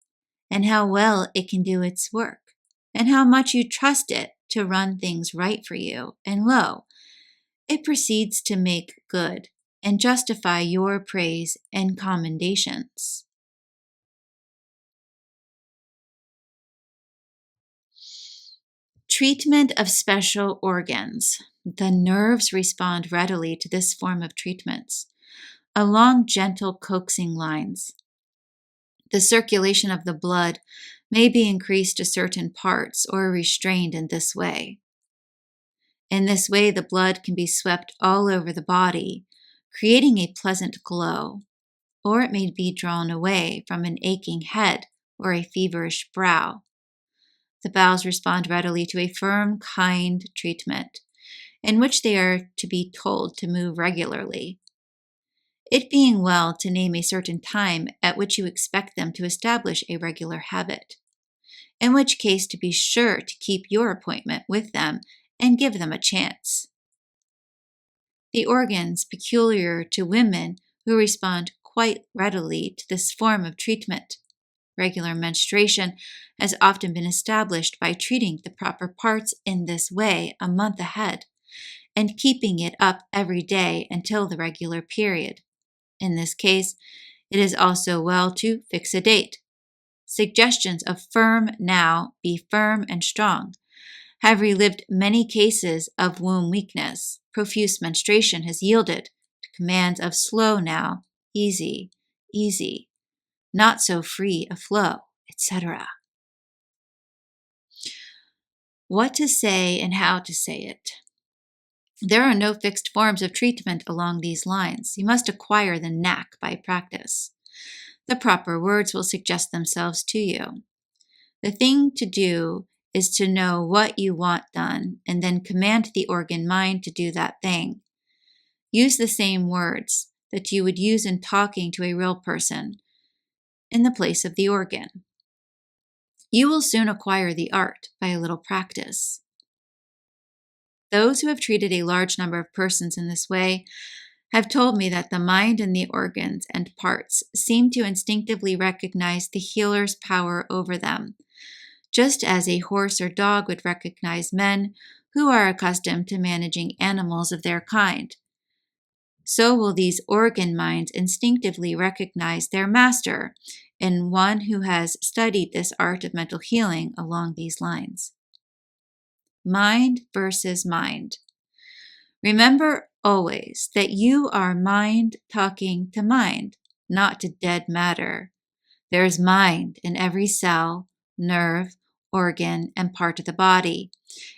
and how well it can do its work, and how much you trust it to run things right for you, and lo, it proceeds to make good and justify your praise and commendations. Treatment of special organs. The nerves respond readily to this form of treatments along gentle coaxing lines. The circulation of the blood may be increased to certain parts or restrained in this way. In this way, the blood can be swept all over the body, creating a pleasant glow, or it may be drawn away from an aching head or a feverish brow. The bowels respond readily to a firm, kind treatment, in which they are to be told to move regularly. It being well to name a certain time at which you expect them to establish a regular habit, in which case to be sure to keep your appointment with them and give them a chance. The organs peculiar to women who respond quite readily to this form of treatment. Regular menstruation has often been established by treating the proper parts in this way a month ahead and keeping it up every day until the regular period. In this case, it is also well to fix a date. Suggestions of firm now, be firm and strong, have relived many cases of womb weakness. Profuse menstruation has yielded to commands of slow now, easy, easy, not so free a flow, etc. What to say and how to say it. There are no fixed forms of treatment along these lines. You must acquire the knack by practice. The proper words will suggest themselves to you. The thing to do is to know what you want done and then command the organ mind to do that thing. Use the same words that you would use in talking to a real person in the place of the organ. You will soon acquire the art by a little practice. Those who have treated a large number of persons in this way have told me that the mind and the organs and parts seem to instinctively recognize the healer's power over them, just as a horse or dog would recognize men who are accustomed to managing animals of their kind. So will these organ minds instinctively recognize their master in one who has studied this art of mental healing along these lines. Mind versus mind. Remember always that you are mind talking to mind, not to dead matter. There is mind in every cell, nerve, organ, and part of the body,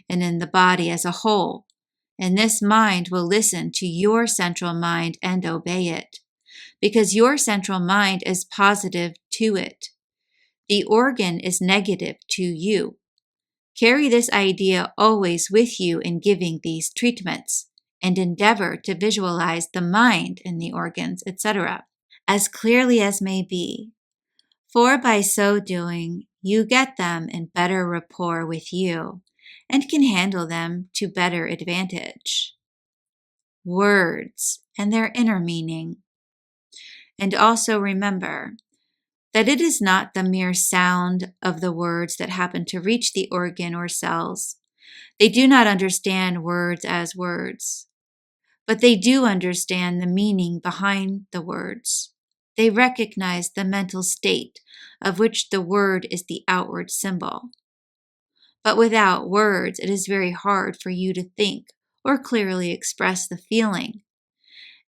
and in the body as a whole. And this mind will listen to your central mind and obey it, because your central mind is positive to it. The organ is negative to you. Carry this idea always with you in giving these treatments, and endeavor to visualize the mind in the organs, etc., as clearly as may be. For by so doing, you get them in better rapport with you, and can handle them to better advantage. Words and their inner meaning. And also remember that it is not the mere sound of the words that happen to reach the organ or cells. They do not understand words as words, but they do understand the meaning behind the words. They recognize the mental state of which the word is the outward symbol. But without words, it is very hard for you to think or clearly express the feeling.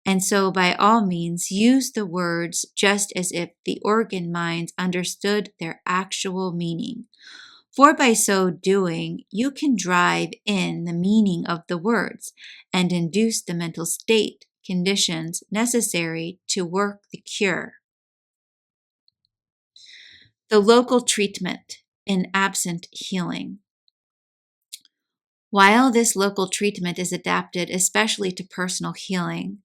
And so by all means, use the words just as if the organ minds understood their actual meaning. For by so doing, you can drive in the meaning of the words and induce the mental state conditions necessary to work the cure. The local treatment in absent healing. While this local treatment is adapted especially to personal healing,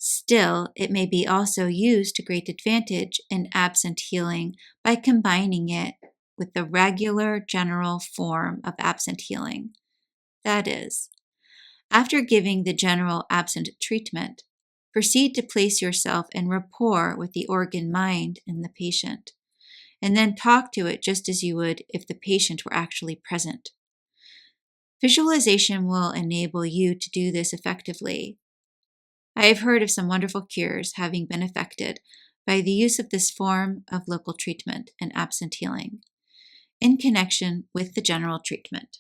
still, it may be also used to great advantage in absent healing by combining it with the regular general form of absent healing. That is, after giving the general absent treatment, proceed to place yourself in rapport with the organ mind in the patient, and then talk to it just as you would if the patient were actually present. Visualization will enable you to do this effectively. I have heard of some wonderful cures having been effected by the use of this form of local treatment and absent healing in connection with the general treatment.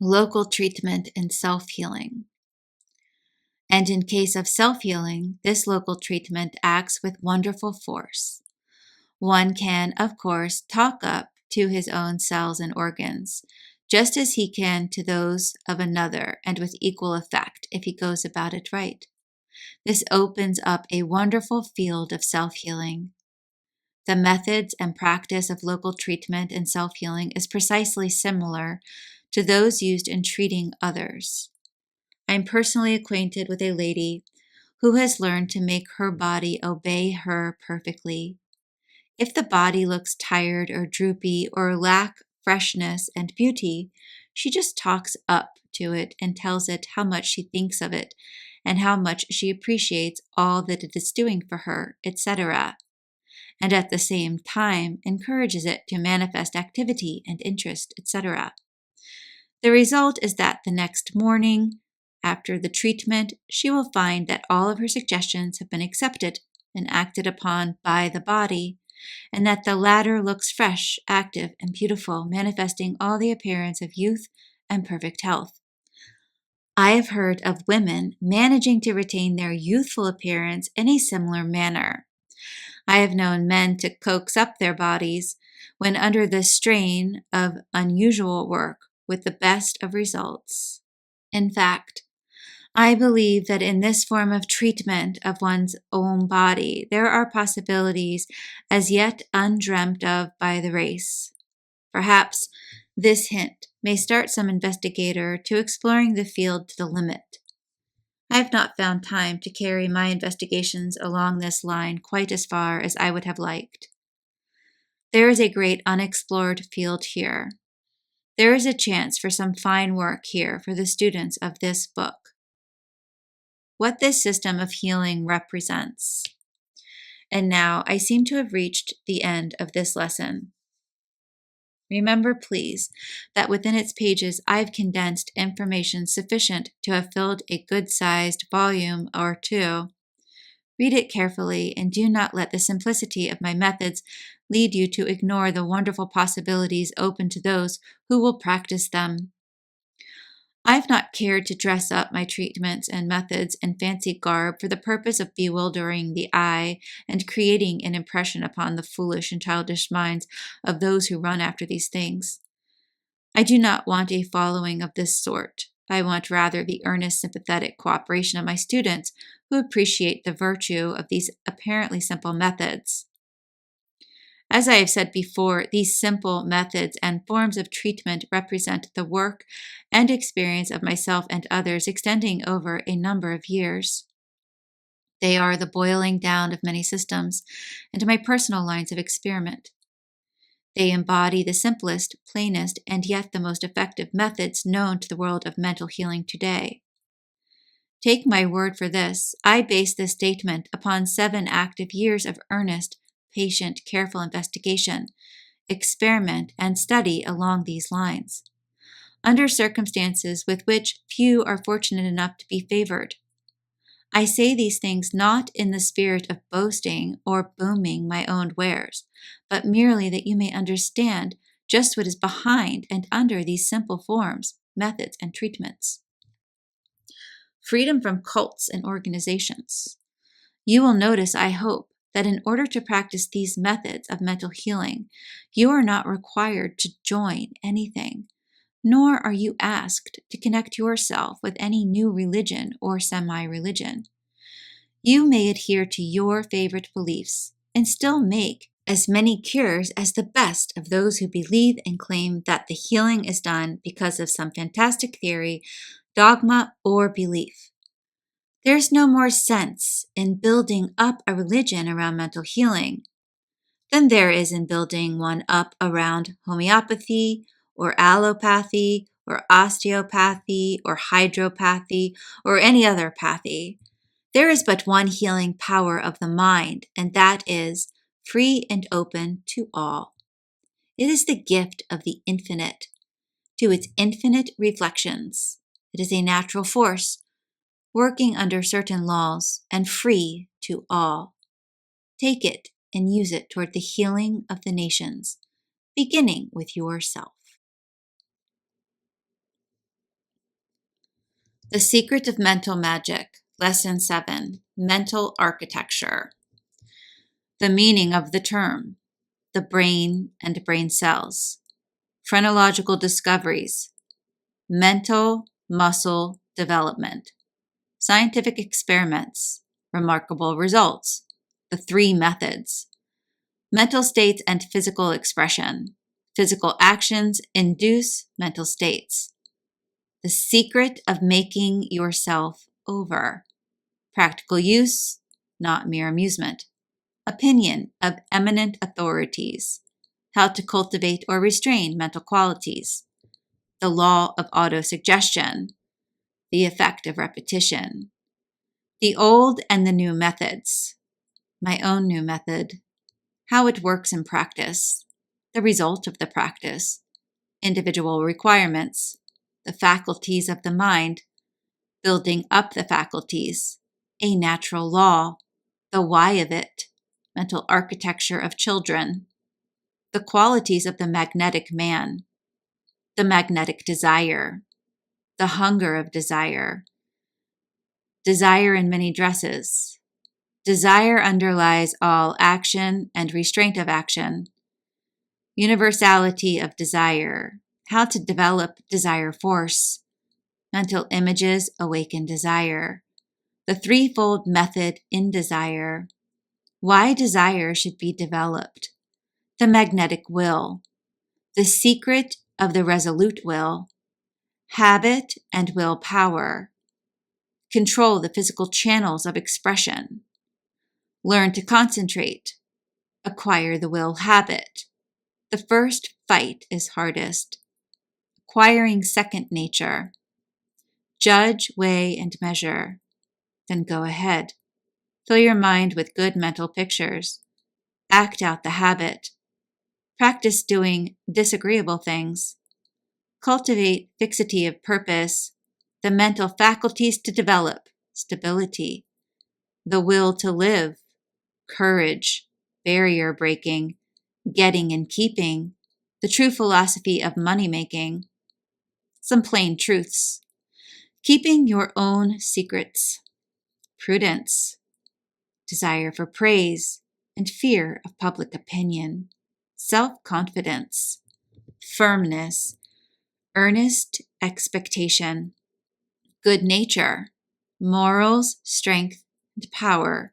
local treatment and self-healing. And in case of self-healing, this local treatment acts with wonderful force. One can, of course, talk up to his own cells and organs, just as he can to those of another, and with equal effect if he goes about it right. This opens up a wonderful field of self-healing. The methods and practice of local treatment and self-healing is precisely similar to those used in treating others. I am personally acquainted with a lady who has learned to make her body obey her perfectly. If the body looks tired or droopy or lack freshness and beauty, she just talks up to it and tells it how much she thinks of it and how much she appreciates all that it is doing for her, etc., and at the same time encourages it to manifest activity and interest, etc. The result is that the next morning, after the treatment, she will find that all of her suggestions have been accepted and acted upon by the body, and that the latter looks fresh, active, and beautiful, manifesting all the appearance of youth and perfect health. I have heard of women managing to retain their youthful appearance in a similar manner. I have known men to coax up their bodies when under the strain of unusual work with the best of results. In fact, I believe that in this form of treatment of one's own body, there are possibilities as yet undreamt of by the race. Perhaps this hint may start some investigator to exploring the field to the limit. I have not found time to carry my investigations along this line quite as far as I would have liked. There is a great unexplored field here. There is a chance for some fine work here for the students of this book. What this system of healing represents. And now I seem to have reached the end of this lesson. Remember, please, that within its pages I've condensed information sufficient to have filled a good-sized volume or two. Read it carefully and do not let the simplicity of my methods lead you to ignore the wonderful possibilities open to those who will practice them. I've not cared to dress up my treatments and methods in fancy garb for the purpose of bewildering the eye and creating an impression upon the foolish and childish minds of those who run after these things. I do not want a following of this sort. I want rather the earnest, sympathetic cooperation of my students who appreciate the virtue of these apparently simple methods. As I have said before, these simple methods and forms of treatment represent the work and experience of myself and others extending over a number of years. They are the boiling down of many systems and my personal lines of experiment. They embody the simplest, plainest, and yet the most effective methods known to the world of mental healing today. Take my word for this, I base this statement upon 7 active years of earnest, patient, careful investigation, experiment, and study along these lines, under circumstances with which few are fortunate enough to be favored. I say these things not in the spirit of boasting or booming my own wares, but merely that you may understand just what is behind and under these simple forms, methods, and treatments. Freedom from cults and organizations. You will notice, I hope, that in order to practice these methods of mental healing, you are not required to join anything, nor are you asked to connect yourself with any new religion or semi-religion. You may adhere to your favorite beliefs and still make as many cures as the best of those who believe and claim that the healing is done because of some fantastic theory, dogma, or belief. There's no more sense in building up a religion around mental healing than there is in building one up around homeopathy or allopathy or osteopathy or hydropathy or any other pathy. There is but one healing power of the mind, and that is free and open to all. It is the gift of the infinite, to its infinite reflections. It is a natural force, working under certain laws and free to all. Take it and use it toward the healing of the nations, beginning with yourself. The Secret of Mental Magic, Lesson 7, Mental Architecture. The meaning of the term, the brain and brain cells, phrenological discoveries, mental muscle development, scientific experiments, remarkable results, the 3 methods, mental states and physical expression, physical actions induce mental states, the secret of making yourself over, practical use, not mere amusement, opinion of eminent authorities, how to cultivate or restrain mental qualities, the law of autosuggestion, the effect of repetition, the old and the new methods, my own new method, how it works in practice, the result of the practice, individual requirements, the faculties of the mind, building up the faculties, a natural law, the why of it, mental architecture of children, the qualities of the magnetic man, the magnetic desire, the hunger of desire, desire in many dresses. Desire underlies all action and restraint of action. Universality of desire, how to develop desire force. Mental images awaken desire. The threefold method in desire. Why desire should be developed. The magnetic will. The secret of the resolute will. Habit and willpower. Control the physical channels of expression. Learn to concentrate. Acquire the will habit. The first fight is hardest. Acquiring second nature. Judge, weigh, and measure. Then go ahead. Fill your mind with good mental pictures. Act out the habit. Practice doing disagreeable things. Cultivate fixity of purpose, the mental faculties to develop, stability, the will to live, courage, barrier breaking, getting and keeping, the true philosophy of money making, some plain truths, keeping your own secrets, prudence, desire for praise and fear of public opinion, self-confidence, firmness, earnest expectation, good nature, morals, strength, and power,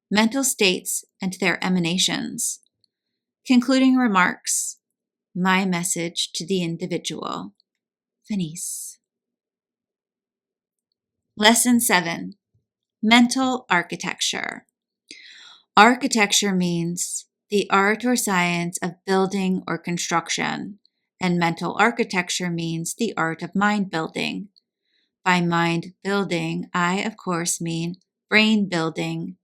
mental states and their emanations. Concluding remarks, my message to the individual. Finis. Lesson 7, Mental Architecture. Architecture means the art or science of building or construction, and mental architecture means the art of mind building. By mind building, I, of course, mean brain building.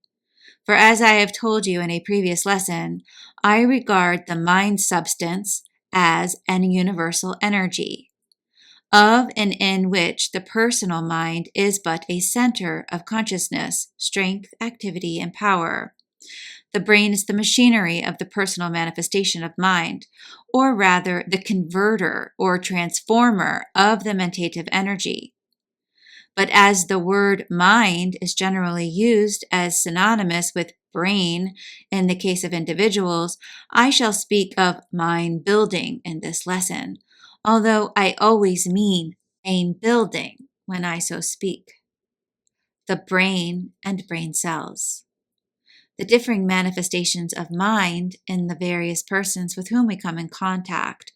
For as I have told you in a previous lesson, I regard the mind substance as an universal energy, of and in which the personal mind is but a center of consciousness, strength, activity, and power. The brain is the machinery of the personal manifestation of mind, or rather the converter or transformer of the mentative energy. But as the word mind is generally used as synonymous with brain in the case of individuals, I shall speak of mind building in this lesson, although I always mean brain building when I so speak. The brain and brain cells. The differing manifestations of mind in the various persons with whom we come in contact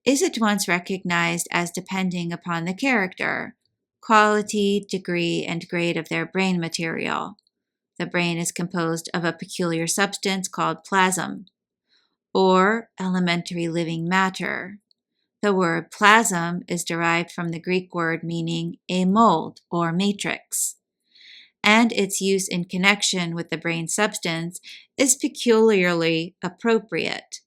is at once recognized as depending upon the character, quality, degree, and grade of their brain material. The brain is composed of a peculiar substance called plasm, or elementary living matter. The word plasm is derived from the Greek word meaning a mold or matrix, and its use in connection with the brain substance is peculiarly appropriate.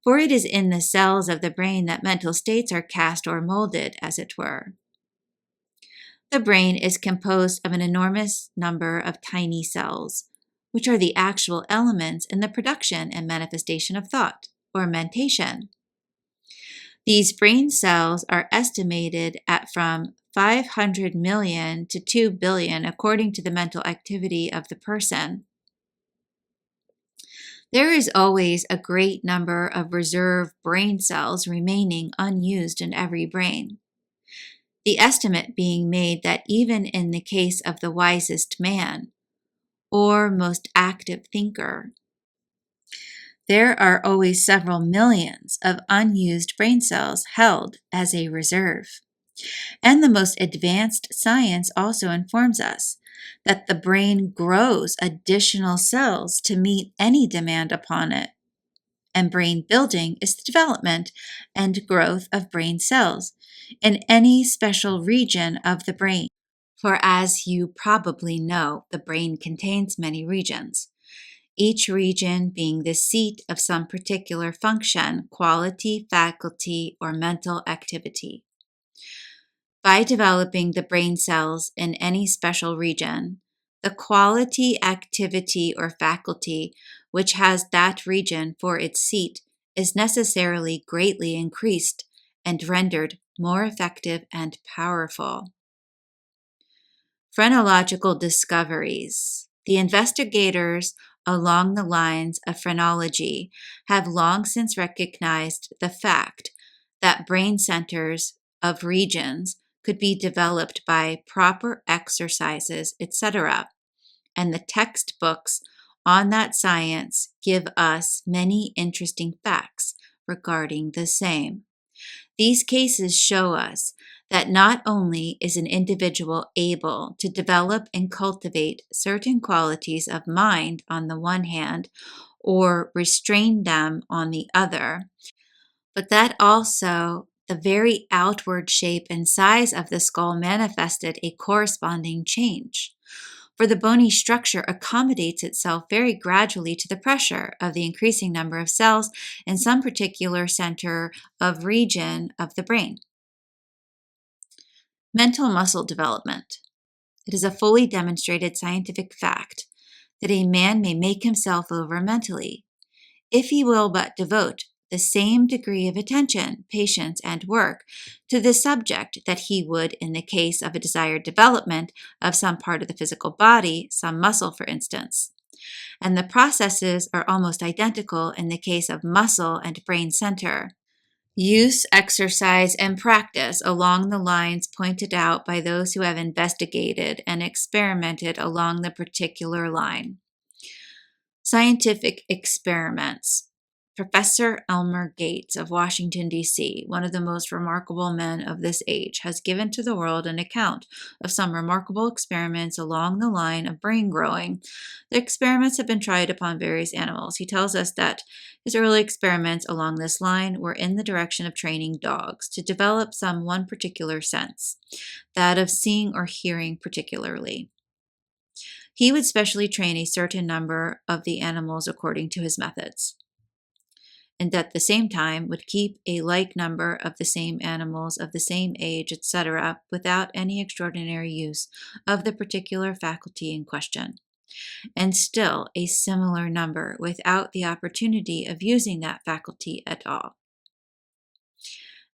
For it is in the cells of the brain that mental states are cast or molded, as it were. The brain is composed of an enormous number of tiny cells, which are the actual elements in the production and manifestation of thought, or mentation. These brain cells are estimated at from 500 million to 2 billion according to the mental activity of the person. There is always a great number of reserve brain cells remaining unused in every brain. The estimate being made that even in the case of the wisest man, or most active thinker, there are always several millions of unused brain cells held as a reserve. And the most advanced science also informs us that the brain grows additional cells to meet any demand upon it. And brain building is the development and growth of brain cells in any special region of the brain. For as you probably know, the brain contains many regions, each region being the seat of some particular function, quality, faculty, or mental activity. By developing the brain cells in any special region, the quality, activity, or faculty which has that region for its seat is necessarily greatly increased and rendered more effective and powerful. Phrenological discoveries. The investigators along the lines of phrenology have long since recognized the fact that brain centers of regions could be developed by proper exercises, etc. And the textbooks on that science give us many interesting facts regarding the same. These cases show us that not only is an individual able to develop and cultivate certain qualities of mind on the one hand, or restrain them on the other, but that also the very outward shape and size of the skull manifested a corresponding change. For the bony structure accommodates itself very gradually to the pressure of the increasing number of cells in some particular center of region of the brain. Mental muscle development. It is a fully demonstrated scientific fact that a man may make himself over mentally, if he will but devote the same degree of attention, patience, and work to the subject that he would in the case of a desired development of some part of the physical body, some muscle, for instance. And the processes are almost identical in the case of muscle and brain center. Use, exercise, and practice along the lines pointed out by those who have investigated and experimented along the particular line. Scientific experiments. Professor Elmer Gates of Washington, D.C., one of the most remarkable men of this age, has given to the world an account of some remarkable experiments along the line of brain growing. The experiments have been tried upon various animals. He tells us that his early experiments along this line were in the direction of training dogs to develop some one particular sense, that of seeing or hearing particularly. He would specially train a certain number of the animals according to his methods, and at the same time would keep a like number of the same animals of the same age, etc., without any extraordinary use of the particular faculty in question, and still a similar number without the opportunity of using that faculty at all.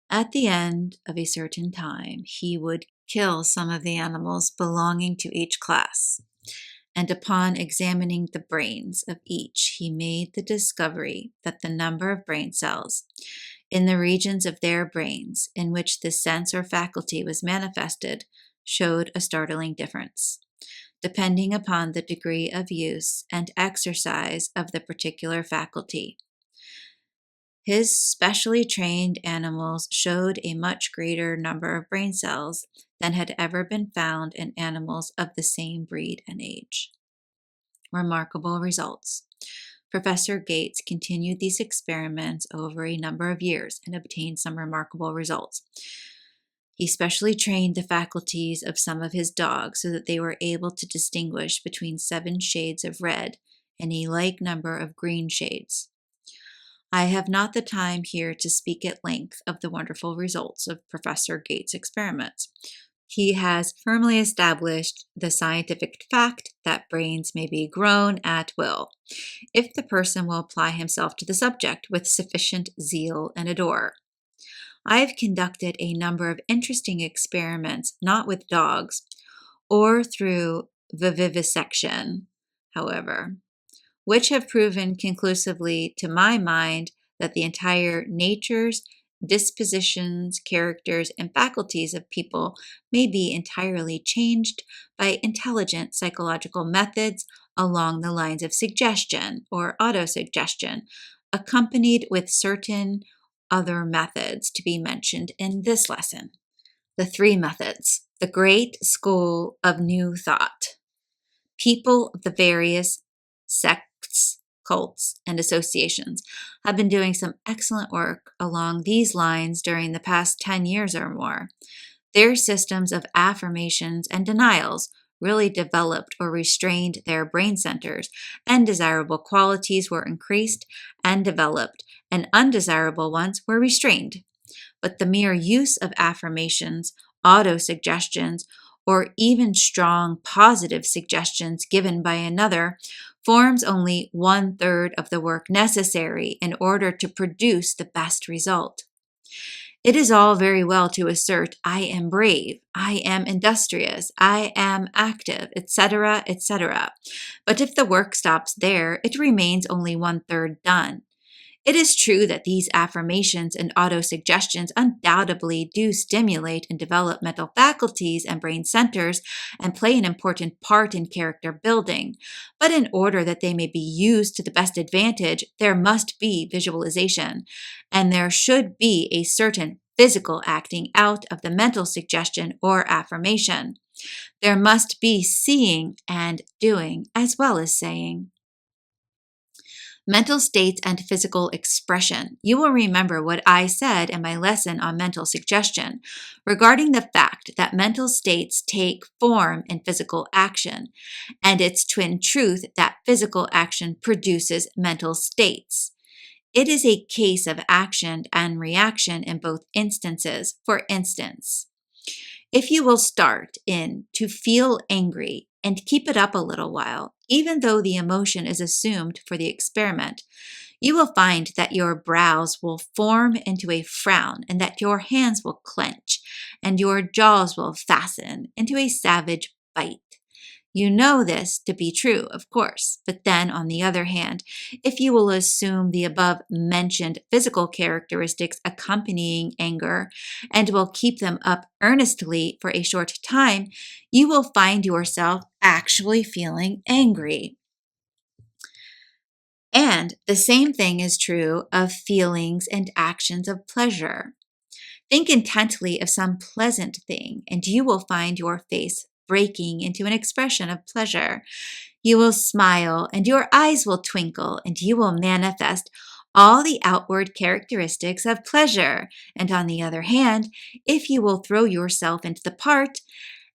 At the end of a certain time, he would kill some of the animals belonging to each class, and upon examining the brains of each, he made the discovery that the number of brain cells in the regions of their brains in which the sense or faculty was manifested showed a startling difference, depending upon the degree of use and exercise of the particular faculty. His specially trained animals showed a much greater number of brain cells than had ever been found in animals of the same breed and age. Remarkable results. Professor Gates continued these experiments over a number of years and obtained some remarkable results. He specially trained the faculties of some of his dogs so that they were able to distinguish between 7 shades of red and a like number of green shades. I have not the time here to speak at length of the wonderful results of Professor Gates' experiments. He has firmly established the scientific fact that brains may be grown at will, if the person will apply himself to the subject with sufficient zeal and ardor. I've conducted a number of interesting experiments, not with dogs or through vivisection, however, which have proven conclusively to my mind that the entire natures, dispositions, characters, and faculties of people may be entirely changed by intelligent psychological methods along the lines of suggestion or autosuggestion, accompanied with certain other methods to be mentioned in this lesson. The three methods. The great school of new thought. People of the various sects, cults, and associations have been doing some excellent work along these lines during the past 10 years or more. Their systems of affirmations and denials really developed or restrained their brain centers, and desirable qualities were increased and developed, and undesirable ones were restrained. But the mere use of affirmations, autosuggestions, or even strong positive suggestions given by another forms only 1/3 of the work necessary in order to produce the best result. It is all very well to assert, I am brave, I am industrious, I am active, etc., etc. But if the work stops there, it remains only 1/3 done. It is true that these affirmations and autosuggestions undoubtedly do stimulate and develop mental faculties and brain centers and play an important part in character building. But in order that they may be used to the best advantage, there must be visualization, and there should be a certain physical acting out of the mental suggestion or affirmation. There must be seeing and doing as well as saying. Mental states and physical expression. You will remember what I said in my lesson on mental suggestion regarding the fact that mental states take form in physical action, and its twin truth that physical action produces mental states. It is a case of action and reaction in both instances. For instance, if you will start in to feel angry and keep it up a little while, even though the emotion is assumed for the experiment, you will find that your brows will form into a frown and that your hands will clench and your jaws will fasten into a savage bite. You know this to be true, of course, but then, on the other hand, if you will assume the above mentioned physical characteristics accompanying anger and will keep them up earnestly for a short time, you will find yourself actually feeling angry. And the same thing is true of feelings and actions of pleasure. Think intently of some pleasant thing, and you will find your face breaking into an expression of pleasure. You will smile, and your eyes will twinkle, and you will manifest all the outward characteristics of pleasure. And on the other hand, if you will throw yourself into the part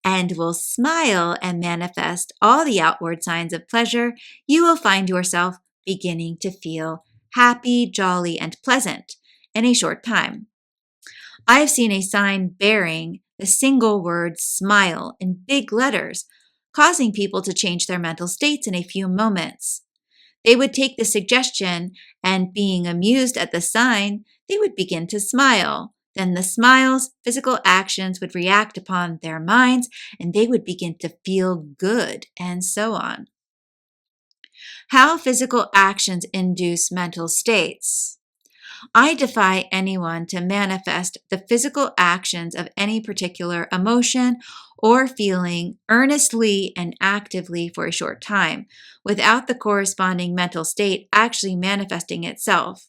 and will smile and manifest all the outward signs of pleasure, you will find yourself beginning to feel happy, jolly, and pleasant in a short time. I have seen a sign bearing the single word smile in big letters, causing people to change their mental states in a few moments. They would take the suggestion, and being amused at the sign, they would begin to smile. Then the smiles, physical actions would react upon their minds, and they would begin to feel good, and so on. How physical actions induce mental states. I defy anyone to manifest the physical actions of any particular emotion or feeling earnestly and actively for a short time, without the corresponding mental state actually manifesting itself.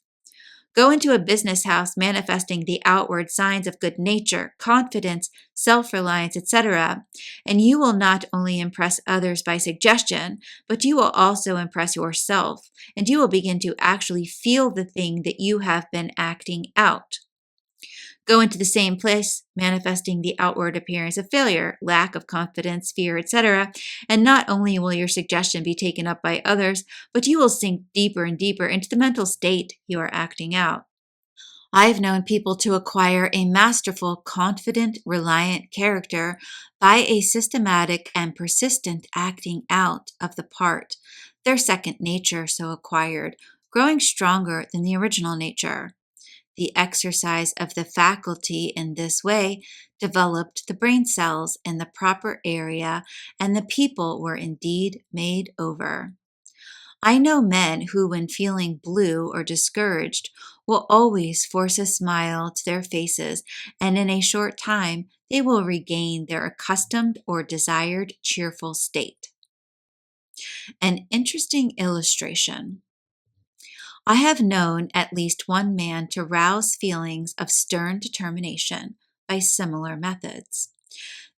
Go into a business house manifesting the outward signs of good nature, confidence, self-reliance, etc., and you will not only impress others by suggestion, but you will also impress yourself, and you will begin to actually feel the thing that you have been acting out. Go into the same place, manifesting the outward appearance of failure, lack of confidence, fear, etc., and not only will your suggestion be taken up by others, but you will sink deeper and deeper into the mental state you are acting out. I've known people to acquire a masterful, confident, reliant character by a systematic and persistent acting out of the part, their second nature so acquired, growing stronger than the original nature. The exercise of the faculty in this way developed the brain cells in the proper area, and the people were indeed made over. I know men who, when feeling blue or discouraged, will always force a smile to their faces, and in a short time they will regain their accustomed or desired cheerful state. An interesting illustration. I have known at least one man to rouse feelings of stern determination by similar methods.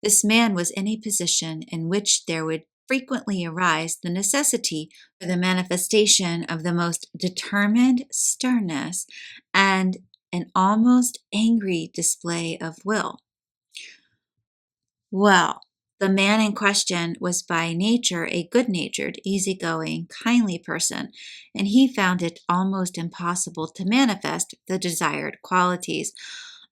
This man was in a position in which there would frequently arise the necessity for the manifestation of the most determined sternness and an almost angry display of will. Well, the man in question was by nature a good-natured, easygoing, kindly person, and he found it almost impossible to manifest the desired qualities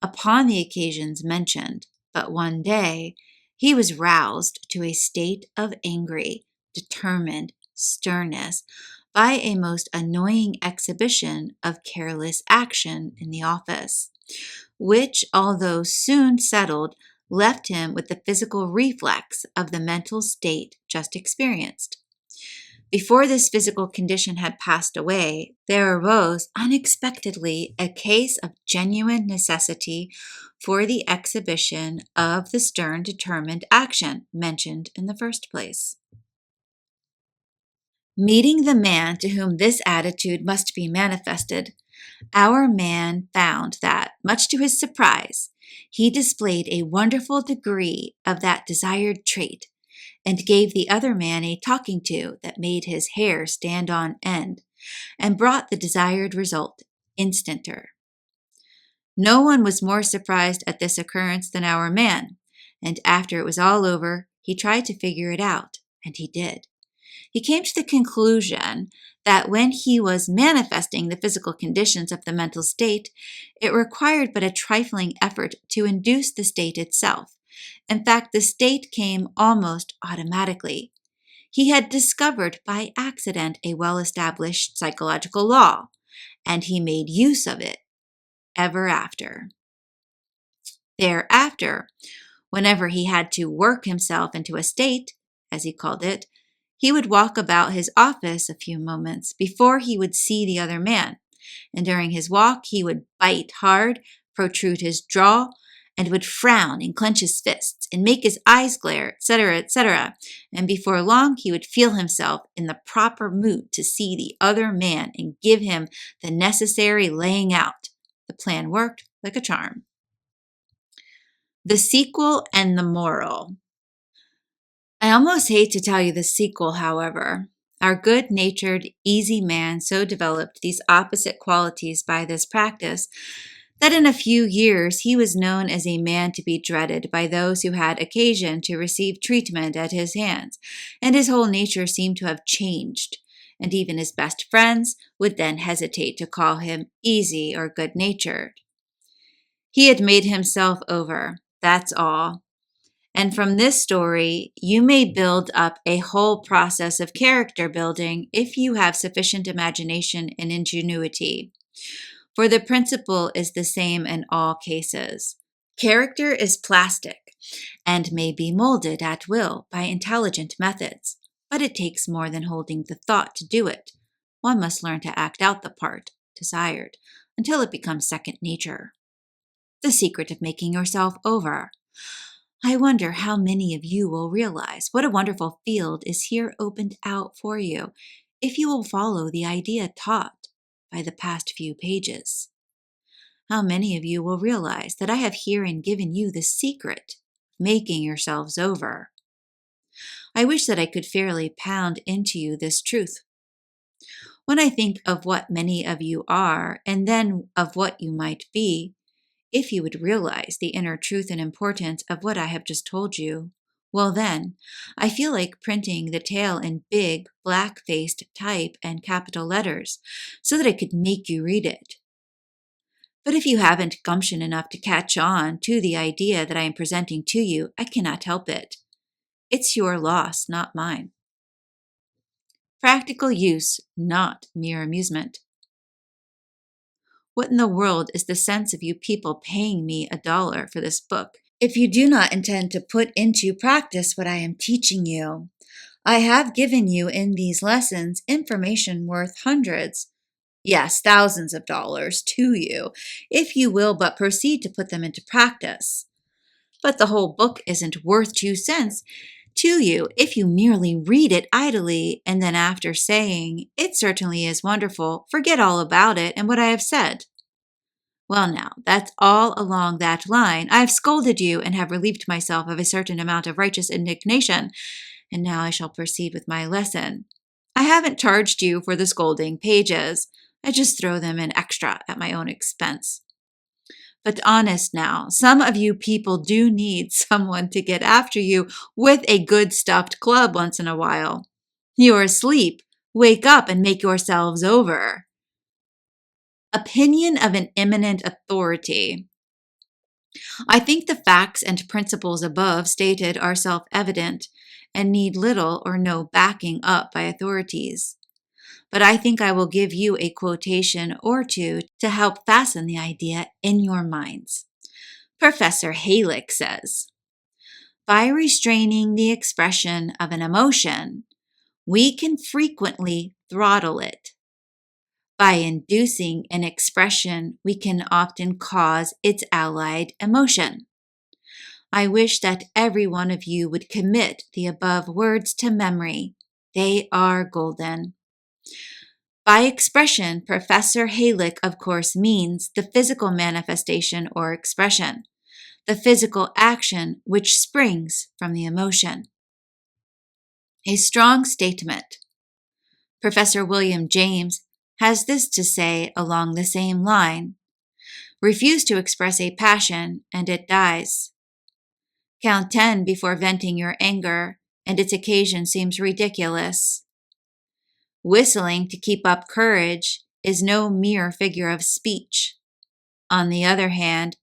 upon the occasions mentioned. But one day he was roused to a state of angry, determined sternness by a most annoying exhibition of careless action in the office, which, although soon settled, left him with the physical reflex of the mental state just experienced. Before this physical condition had passed away, there arose unexpectedly a case of genuine necessity for the exhibition of the stern, determined action mentioned in the first place. Meeting the man to whom this attitude must be manifested, our man found that, much to his surprise, he displayed a wonderful degree of that desired trait, and gave the other man a talking to that made his hair stand on end, and brought the desired result instanter. No one was more surprised at this occurrence than our man, and after it was all over, he tried to figure it out, and he did. He came to the conclusion that when he was manifesting the physical conditions of the mental state, it required but a trifling effort to induce the state itself. In fact, the state came almost automatically. He had discovered by accident a well-established psychological law, and he made use of it ever after. Thereafter, whenever he had to work himself into a state, as he called it, he would walk about his office a few moments before he would see the other man, and during his walk he would bite hard, protrude his jaw, and would frown and clench his fists and make his eyes glare, etc., etc., and before long he would feel himself in the proper mood to see the other man and give him the necessary laying out. The plan worked like a charm. The sequel and the moral. I almost hate to tell you the sequel, however. Our good-natured, easy man so developed these opposite qualities by this practice that in a few years he was known as a man to be dreaded by those who had occasion to receive treatment at his hands, and his whole nature seemed to have changed, and even his best friends would then hesitate to call him easy or good-natured. He had made himself over, that's all. And from this story, you may build up a whole process of character building if you have sufficient imagination and ingenuity. For the principle is the same in all cases. Character is plastic and may be molded at will by intelligent methods, but it takes more than holding the thought to do it. One must learn to act out the part desired until it becomes second nature. The secret of making yourself over. I wonder how many of you will realize what a wonderful field is here opened out for you if you will follow the idea taught by the past few pages. How many of you will realize that I have herein given you the secret of making yourselves over? I wish that I could fairly pound into you this truth. When I think of what many of you are, and then of what you might be, if you would realize the inner truth and importance of what I have just told you, well then, I feel like printing the tale in big, black-faced type and capital letters so that I could make you read it. But if you haven't gumption enough to catch on to the idea that I am presenting to you, I cannot help it. It's your loss, not mine. Practical use, not mere amusement. What in the world is the sense of you people paying me $1 for this book if you do not intend to put into practice what I am teaching you? I have given you in these lessons information worth hundreds, yes, thousands of dollars to you, if you will but proceed to put them into practice. But the whole book isn't worth 2 cents to you if you merely read it idly and then after saying, "It certainly is wonderful," forget all about it and what I have said. Well now, that's all along that line. I have scolded you and have relieved myself of a certain amount of righteous indignation, and now I shall proceed with my lesson. I haven't charged you for the scolding pages. I just throw them in extra at my own expense. But honest now, some of you people do need someone to get after you with a good stuffed club once in a while. You're asleep. Wake up and make yourselves over. Opinion of an eminent authority. I think the facts and principles above stated are self-evident and need little or no backing up by authorities. But I think I will give you a quotation or two to help fasten the idea in your minds. Professor Halick says, "By restraining the expression of an emotion, we can frequently throttle it. By inducing an expression, we can often cause its allied emotion. I wish that every one of you would commit the above words to memory. They are golden." By expression, Professor Halick, of course, means the physical manifestation or expression, the physical action which springs from the emotion. A strong statement. Professor William James has this to say along the same line: refuse to express a passion, and it dies. Count 10 before venting your anger, and its occasion seems ridiculous. Whistling to keep up courage is no mere figure of speech. On the other hand,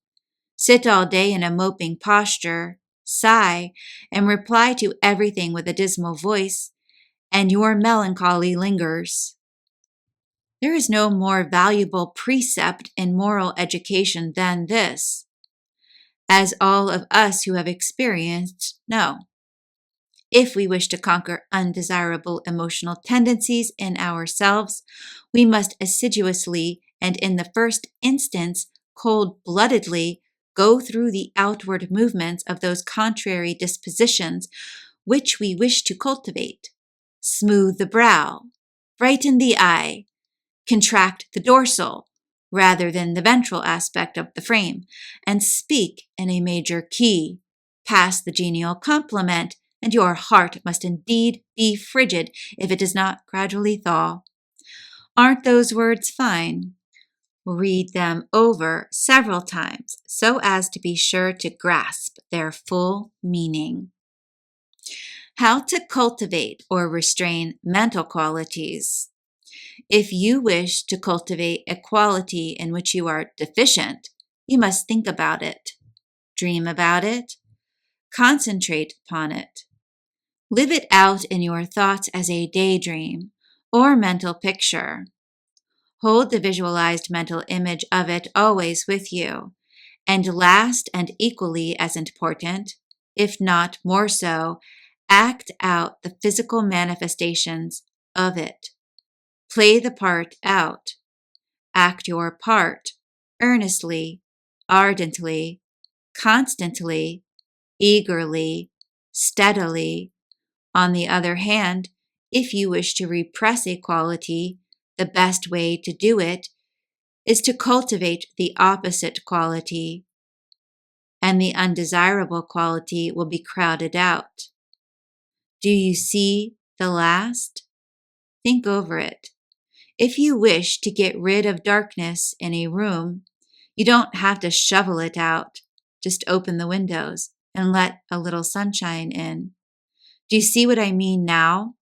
sit all day in a moping posture, sigh, and reply to everything with a dismal voice, and your melancholy lingers. There is no more valuable precept in moral education than this, as all of us who have experienced know. If we wish to conquer undesirable emotional tendencies in ourselves, we must assiduously and in the first instance cold-bloodedly go through the outward movements of those contrary dispositions which we wish to cultivate. Smooth the brow, brighten the eye, contract the dorsal rather than the ventral aspect of the frame, and speak in a major key. Pass the genial compliment, and your heart must indeed be frigid if it does not gradually thaw. Aren't those words fine? Read them over several times so as to be sure to grasp their full meaning. How to cultivate or restrain mental qualities. If you wish to cultivate a quality in which you are deficient, you must think about it, dream about it, concentrate upon it. Live it out in your thoughts as a daydream or mental picture. Hold the visualized mental image of it always with you. And last and equally as important, if not more so, act out the physical manifestations of it. Play the part out. Act your part earnestly, ardently, constantly, eagerly, steadily. On the other hand, if you wish to repress a quality, the best way to do it is to cultivate the opposite quality, and the undesirable quality will be crowded out. Do you see the last? Think over it. If you wish to get rid of darkness in a room, you don't have to shovel it out. Just open the windows and let a little sunshine in. Do you see what I mean now?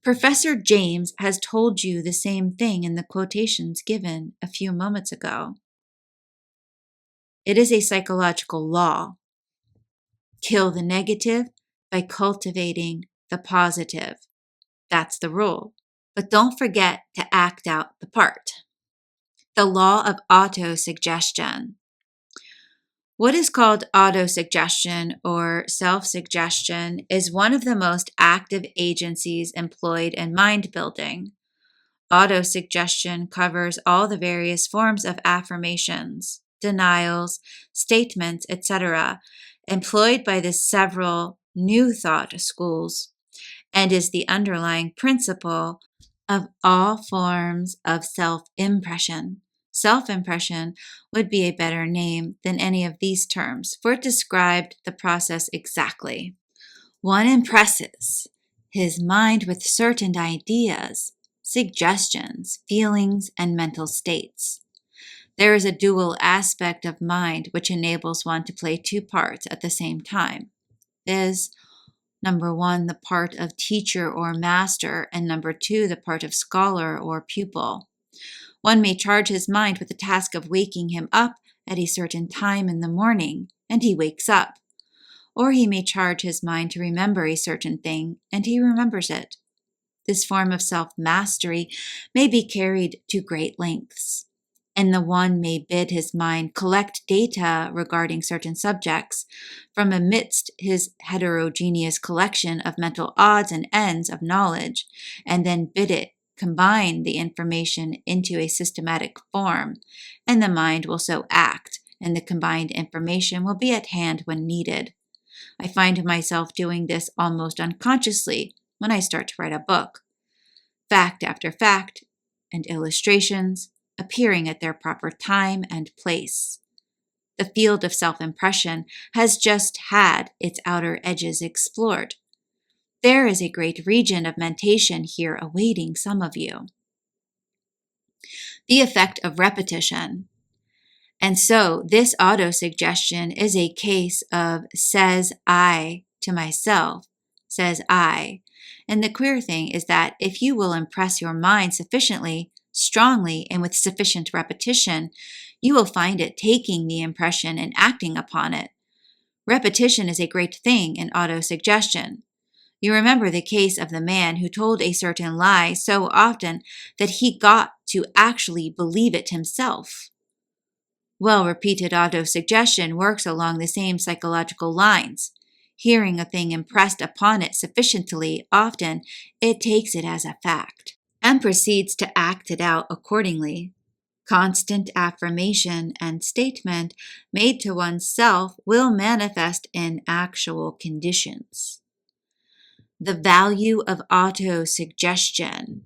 Professor James has told you the same thing in the quotations given a few moments ago. It is a psychological law. Kill the negative by cultivating the positive. That's the rule. But don't forget to act out the part. The law of autosuggestion. What is called autosuggestion or self-suggestion is one of the most active agencies employed in mind building. Autosuggestion covers all the various forms of affirmations, denials, statements, etc., employed by the several New Thought schools, and is the underlying principle of all forms of self-impression. Self-impression would be a better name than any of these terms, for it described the process exactly. One impresses his mind with certain ideas, suggestions, feelings, and mental states. There is a dual aspect of mind which enables one to play two parts at the same time, viz., number one, the part of teacher or master, and number two, the part of scholar or pupil. One may charge his mind with the task of waking him up at a certain time in the morning, and he wakes up. Or he may charge his mind to remember a certain thing, and he remembers it. This form of self-mastery may be carried to great lengths, and the one may bid his mind collect data regarding certain subjects from amidst his heterogeneous collection of mental odds and ends of knowledge, and then bid it combine the information into a systematic form, and the mind will so act, and the combined information will be at hand when needed. I find myself doing this almost unconsciously when I start to write a book. Fact after fact and illustrations appearing at their proper time and place. The field of self-impression has just had its outer edges explored. There is a great region of mentation here awaiting some of you. The effect of repetition. And so this autosuggestion is a case of says I to myself, says I. And the queer thing is that if you will impress your mind sufficiently, strongly, and with sufficient repetition, you will find it taking the impression and acting upon it. Repetition is a great thing in autosuggestion. You remember the case of the man who told a certain lie so often that he got to actually believe it himself. Well-repeated autosuggestion works along the same psychological lines. Hearing a thing impressed upon it sufficiently often, it takes it as a fact and proceeds to act it out accordingly. Constant affirmation and statement made to oneself will manifest in actual conditions. The value of autosuggestion.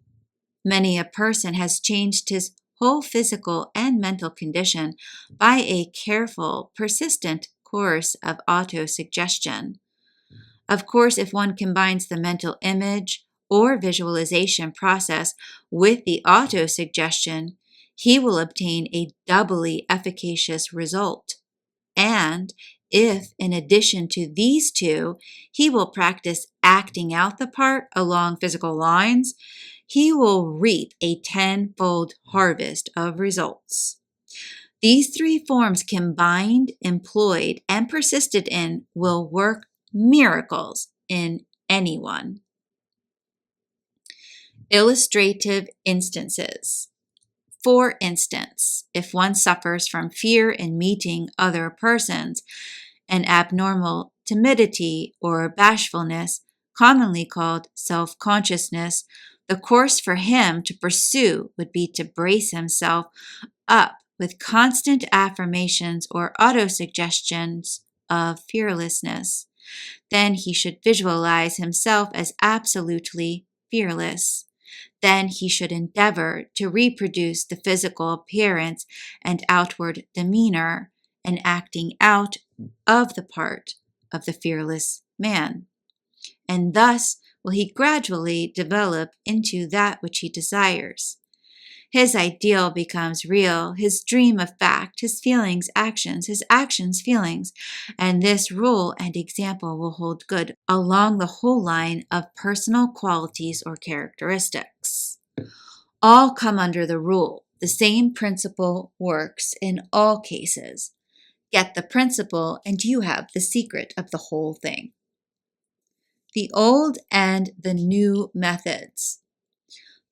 Many a person has changed his whole physical and mental condition by a careful, persistent course of autosuggestion. Of course, if one combines the mental image or visualization process with the autosuggestion, he will obtain a doubly efficacious result. And if, in addition to these two, he will practice acting out the part along physical lines, he will reap a tenfold harvest of results. These three forms combined, employed, and persisted in will work miracles in anyone. Illustrative instances. For instance, if one suffers from fear in meeting other persons, an abnormal timidity or bashfulness, commonly called self-consciousness, the course for him to pursue would be to brace himself up with constant affirmations or autosuggestions of fearlessness. Then he should visualize himself as absolutely fearless. Then he should endeavor to reproduce the physical appearance and outward demeanor and acting out of the part of the fearless man. And thus will he gradually develop into that which he desires. His ideal becomes real, his dream of fact, his feelings actions, his actions feelings, and this rule and example will hold good along the whole line of personal qualities or characteristics. All come under the rule. The same principle works in all cases. Get the principle and you have the secret of the whole thing. The old and the new methods.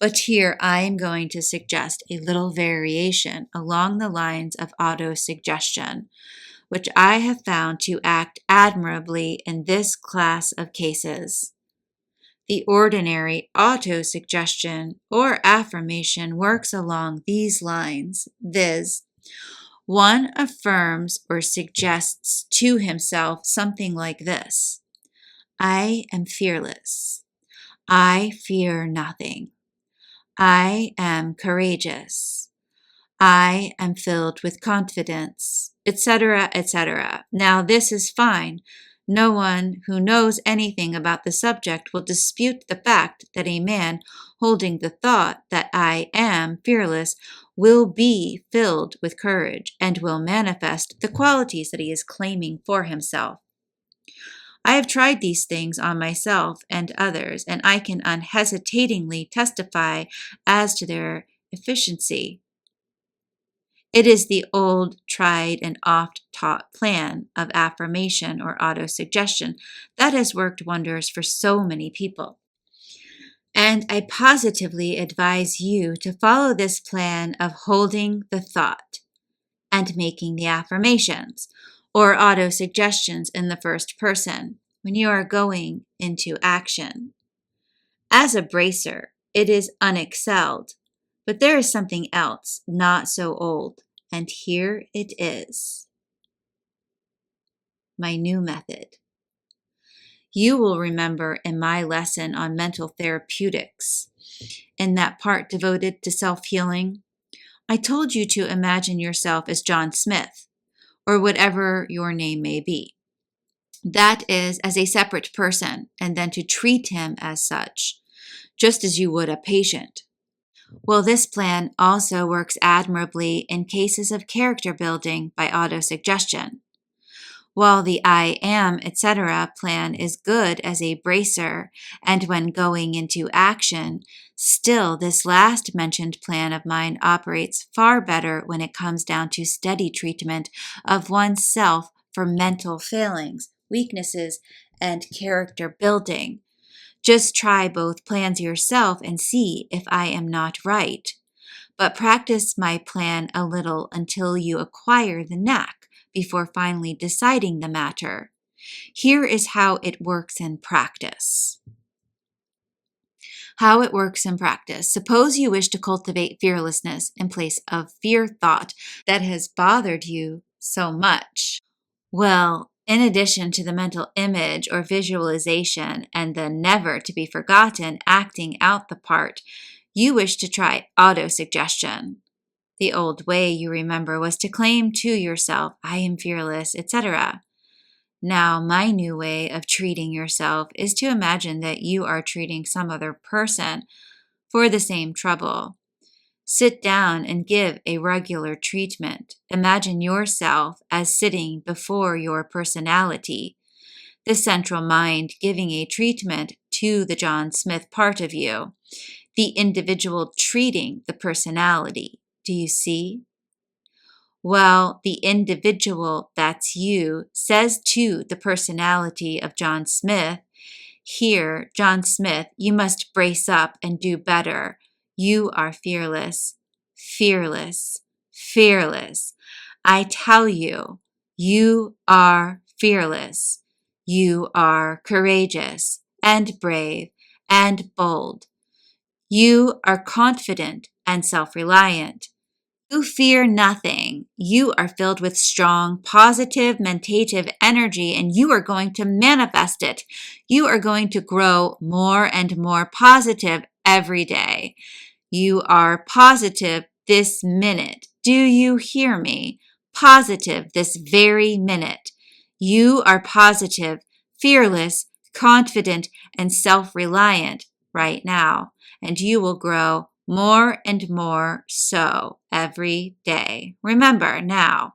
But here I am going to suggest a little variation along the lines of autosuggestion, which I have found to act admirably in this class of cases. The ordinary autosuggestion or affirmation works along these lines, viz., one affirms or suggests to himself something like this: I am fearless. I fear nothing. I am courageous. I am filled with confidence, etc., etc. Now, this is fine. No one who knows anything about the subject will dispute the fact that a man holding the thought that I am fearless will be filled with courage and will manifest the qualities that he is claiming for himself. I have tried these things on myself and others, and I can unhesitatingly testify as to their efficiency. It is the old, tried, and oft-taught plan of affirmation or autosuggestion that has worked wonders for so many people. And I positively advise you to follow this plan of holding the thought and making the affirmations or autosuggestions in the first person when you are going into action. As a bracer, it is unexcelled, but there is something else not so old, and here it is. My new method. You will remember in my lesson on mental therapeutics, in that part devoted to self-healing, I told you to imagine yourself as John Smith, or whatever your name may be. That is, as a separate person, and then to treat him as such, just as you would a patient. Well, this plan also works admirably in cases of character building by autosuggestion. While the I am, etc. plan is good as a bracer and when going into action, still this last mentioned plan of mine operates far better when it comes down to steady treatment of oneself for mental failings, weaknesses, and character building. Just try both plans yourself and see if I am not right. But practice my plan a little until you acquire the knack before finally deciding the matter. Here is how it works in practice. How it works in practice. Suppose you wish to cultivate fearlessness in place of fear thought that has bothered you so much. Well, in addition to the mental image or visualization and the never to be forgotten acting out the part, you wish to try autosuggestion. The old way, you remember, was to claim to yourself, I am fearless, etc. Now, my new way of treating yourself is to imagine that you are treating some other person for the same trouble. Sit down and give a regular treatment. Imagine yourself as sitting before your personality, the central mind giving a treatment to the John Smith part of you, the individual treating the personality. Do you see? Well, the individual, that's you, says to the personality of John Smith, here, John Smith, you must brace up and do better. You are fearless, fearless, fearless. I tell you, you are fearless. You are courageous and brave and bold. You are confident and self-reliant. You fear nothing. You are filled with strong, positive, mentative energy, and you are going to manifest it. You are going to grow more and more positive every day. You are positive this minute. Do you hear me? Positive this very minute. You are positive, fearless, confident, and self-reliant right now, and you will grow more and more so every day. Remember now,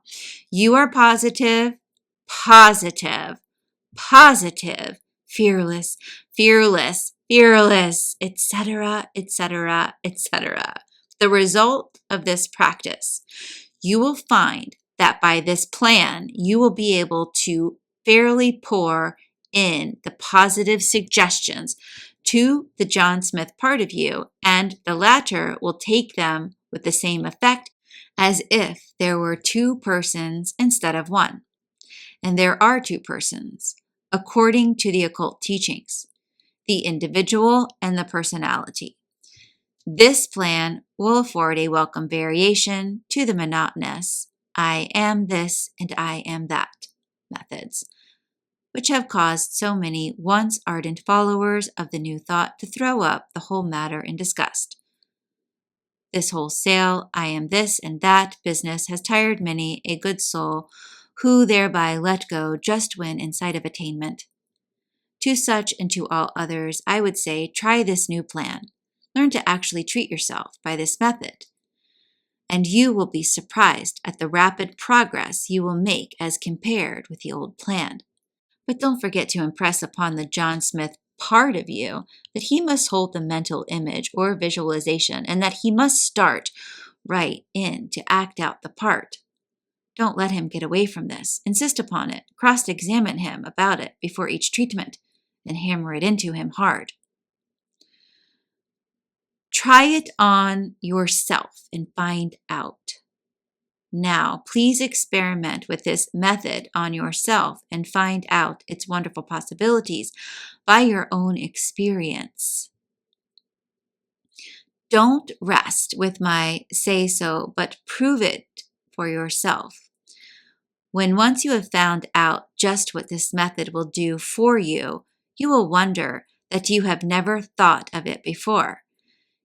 you are positive, positive, positive, fearless, fearless, fearless, etc., etc., etc. The result of this practice, you will find that by this plan, you will be able to fairly pour in the positive suggestions to the John Smith part of you, and the latter will take them with the same effect as if there were two persons instead of one. And there are two persons, according to the occult teachings, the individual and the personality. This plan will afford a welcome variation to the monotonous I am this and I am that methods, which have caused so many once ardent followers of the new thought to throw up the whole matter in disgust. This wholesale I am this and that business has tired many a good soul who thereby let go just when in sight of attainment. To such and to all others, I would say, try this new plan. Learn to actually treat yourself by this method, and you will be surprised at the rapid progress you will make as compared with the old plan. But don't forget to impress upon the John Smith part of you that he must hold the mental image or visualization, and that he must start right in to act out the part. Don't let him get away from this. Insist upon it. Cross-examine him about it before each treatment, and hammer it into him hard. Try it on yourself and find out. Now, please experiment with this method on yourself and find out its wonderful possibilities by your own experience. Don't rest with my say so, but prove it for yourself. When once you have found out just what this method will do for you, you will wonder that you have never thought of it before.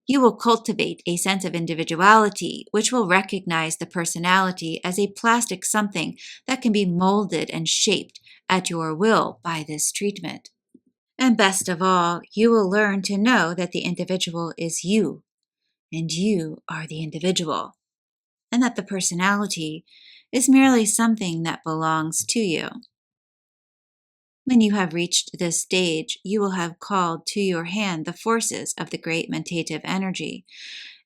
You will cultivate a sense of individuality, which will recognize the personality as a plastic something that can be molded and shaped at your will by this treatment. And best of all, you will learn to know that the individual is you, and you are the individual, and that the personality is merely something that belongs to you. When you have reached this stage, you will have called to your hand the forces of the great mentative energy,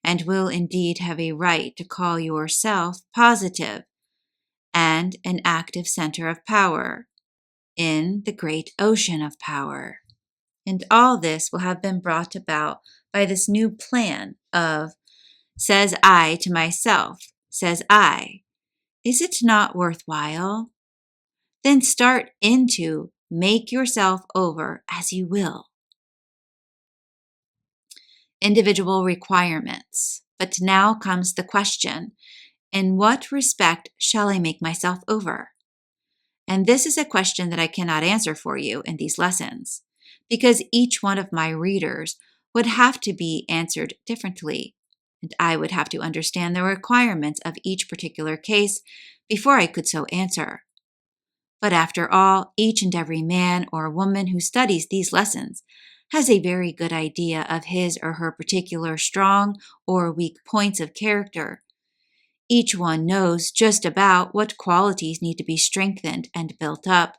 and will indeed have a right to call yourself positive and an active center of power in the great ocean of power. And all this will have been brought about by this new plan of, says I to myself, says I, is it not worthwhile? Then start into make yourself over as you will. Individual requirements. But now comes the question, in what respect shall I make myself over? And this is a question that I cannot answer for you in these lessons, because each one of my readers would have to be answered differently, and I would have to understand the requirements of each particular case before I could so answer. But after all, each and every man or woman who studies these lessons has a very good idea of his or her particular strong or weak points of character. Each one knows just about what qualities need to be strengthened and built up,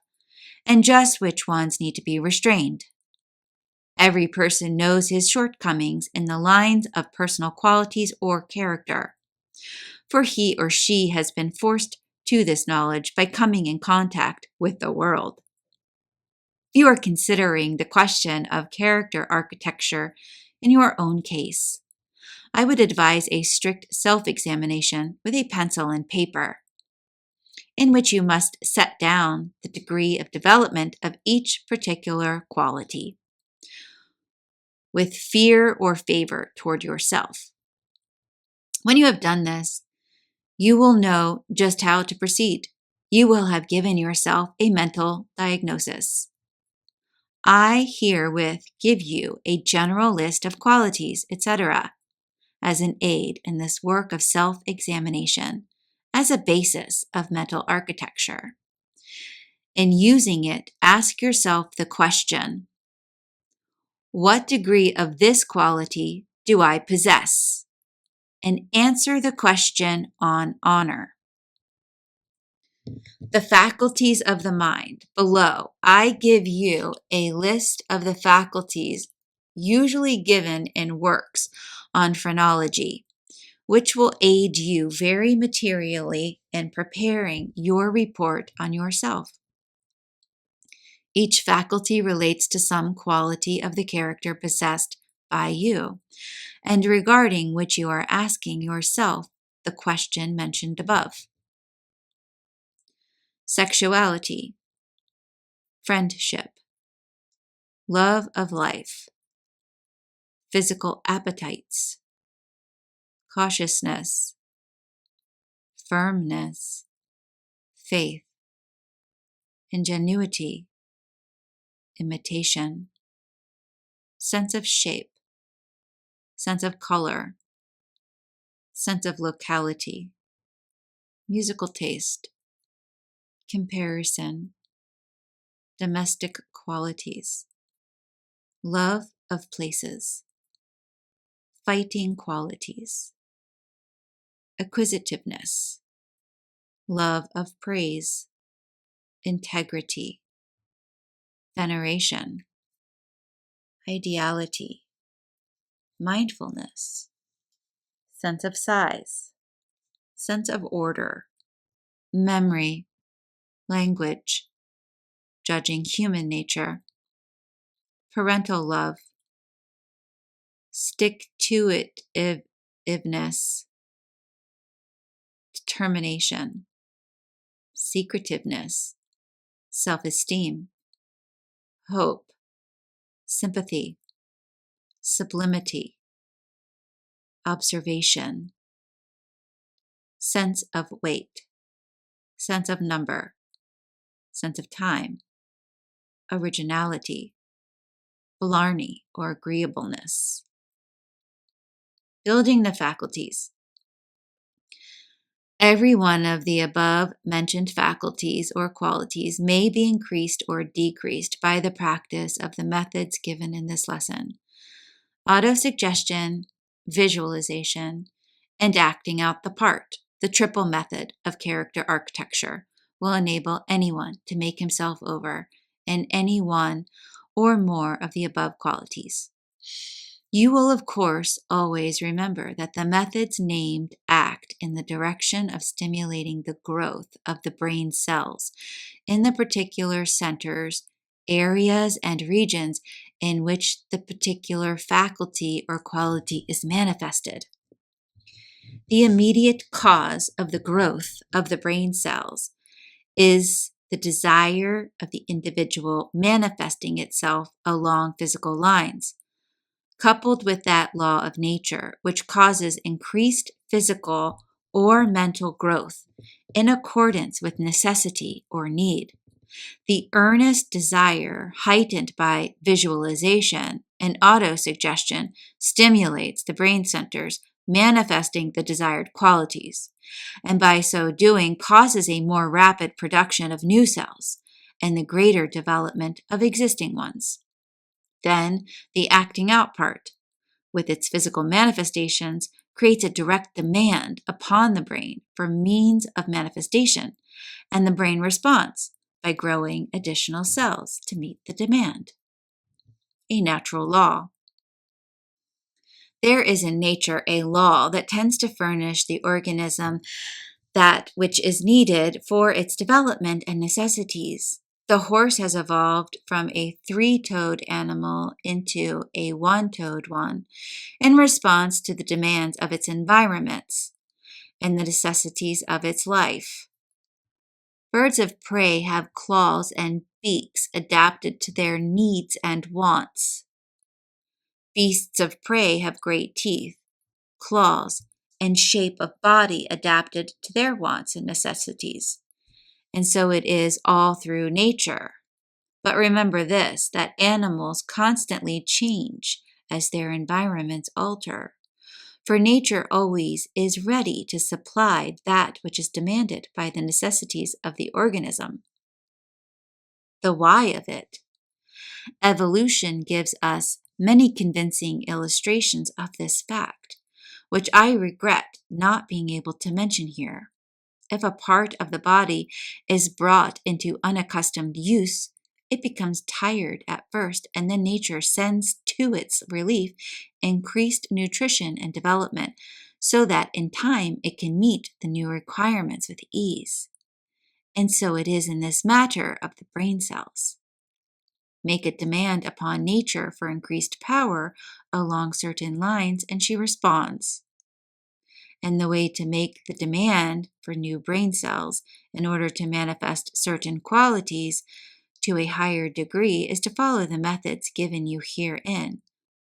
and just which ones need to be restrained. Every person knows his shortcomings in the lines of personal qualities or character, for he or she has been forced to this knowledge by coming in contact with the world. If you are considering the question of character architecture in your own case, I would advise a strict self-examination with a pencil and paper, in which you must set down the degree of development of each particular quality, with fear or favor toward yourself. When you have done this, you will know just how to proceed. You will have given yourself a mental diagnosis. I herewith give you a general list of qualities, etc., as an aid in this work of self-examination, as a basis of mental architecture. In using it, ask yourself the question, what degree of this quality do I possess? And answer the question on honor. The faculties of the mind. Below, I give you a list of the faculties usually given in works on phrenology, which will aid you very materially in preparing your report on yourself. Each faculty relates to some quality of the character possessed by you, and regarding which you are asking yourself the question mentioned above. Sexuality, friendship, love of life, physical appetites, cautiousness, firmness, faith, ingenuity, imitation, sense of shape, sense of color, sense of locality, musical taste, comparison, domestic qualities, love of places, fighting qualities, acquisitiveness, love of praise, integrity, veneration, ideality, mindfulness, sense of size, sense of order, memory, language, judging human nature, parental love, stick-to-itiveness, determination, secretiveness, self-esteem, hope, sympathy, sublimity, observation, sense of weight, sense of number, sense of time, originality, blarney or agreeableness. Building the faculties. Every one of the above mentioned faculties or qualities may be increased or decreased by the practice of the methods given in this lesson. Autosuggestion, visualization, and acting out the part, the triple method of character architecture, will enable anyone to make himself over in any one or more of the above qualities. You will, of course, always remember that the methods named act in the direction of stimulating the growth of the brain cells in the particular centers, areas, and regions in which the particular faculty or quality is manifested. The immediate cause of the growth of the brain cells is the desire of the individual manifesting itself along physical lines, coupled with that law of nature, which causes increased physical or mental growth in accordance with necessity or need. The earnest desire, heightened by visualization and autosuggestion, stimulates the brain centers manifesting the desired qualities, and by so doing causes a more rapid production of new cells and the greater development of existing ones. Then the acting out part, with its physical manifestations, creates a direct demand upon the brain for means of manifestation, and the brain responds by growing additional cells to meet the demand. A natural law. There is in nature a law that tends to furnish the organism that which is needed for its development and necessities. The horse has evolved from a three-toed animal into a one-toed one in response to the demands of its environments and the necessities of its life. Birds of prey have claws and beaks adapted to their needs and wants. Beasts of prey have great teeth, claws, and shape of body adapted to their wants and necessities. And so it is all through nature. But remember this, that animals constantly change as their environments alter. For nature always is ready to supply that which is demanded by the necessities of the organism. The why of it. Evolution gives us many convincing illustrations of this fact, which I regret not being able to mention here. If a part of the body is brought into unaccustomed use, it becomes tired at first, and then nature sends to its relief increased nutrition and development, so that in time it can meet the new requirements with ease. And so it is in this matter of the brain cells. make a demand upon nature for increased power along certain lines, and she responds. And the way to make the demand for new brain cells in order to manifest certain qualities to a higher degree is to follow the methods given you herein: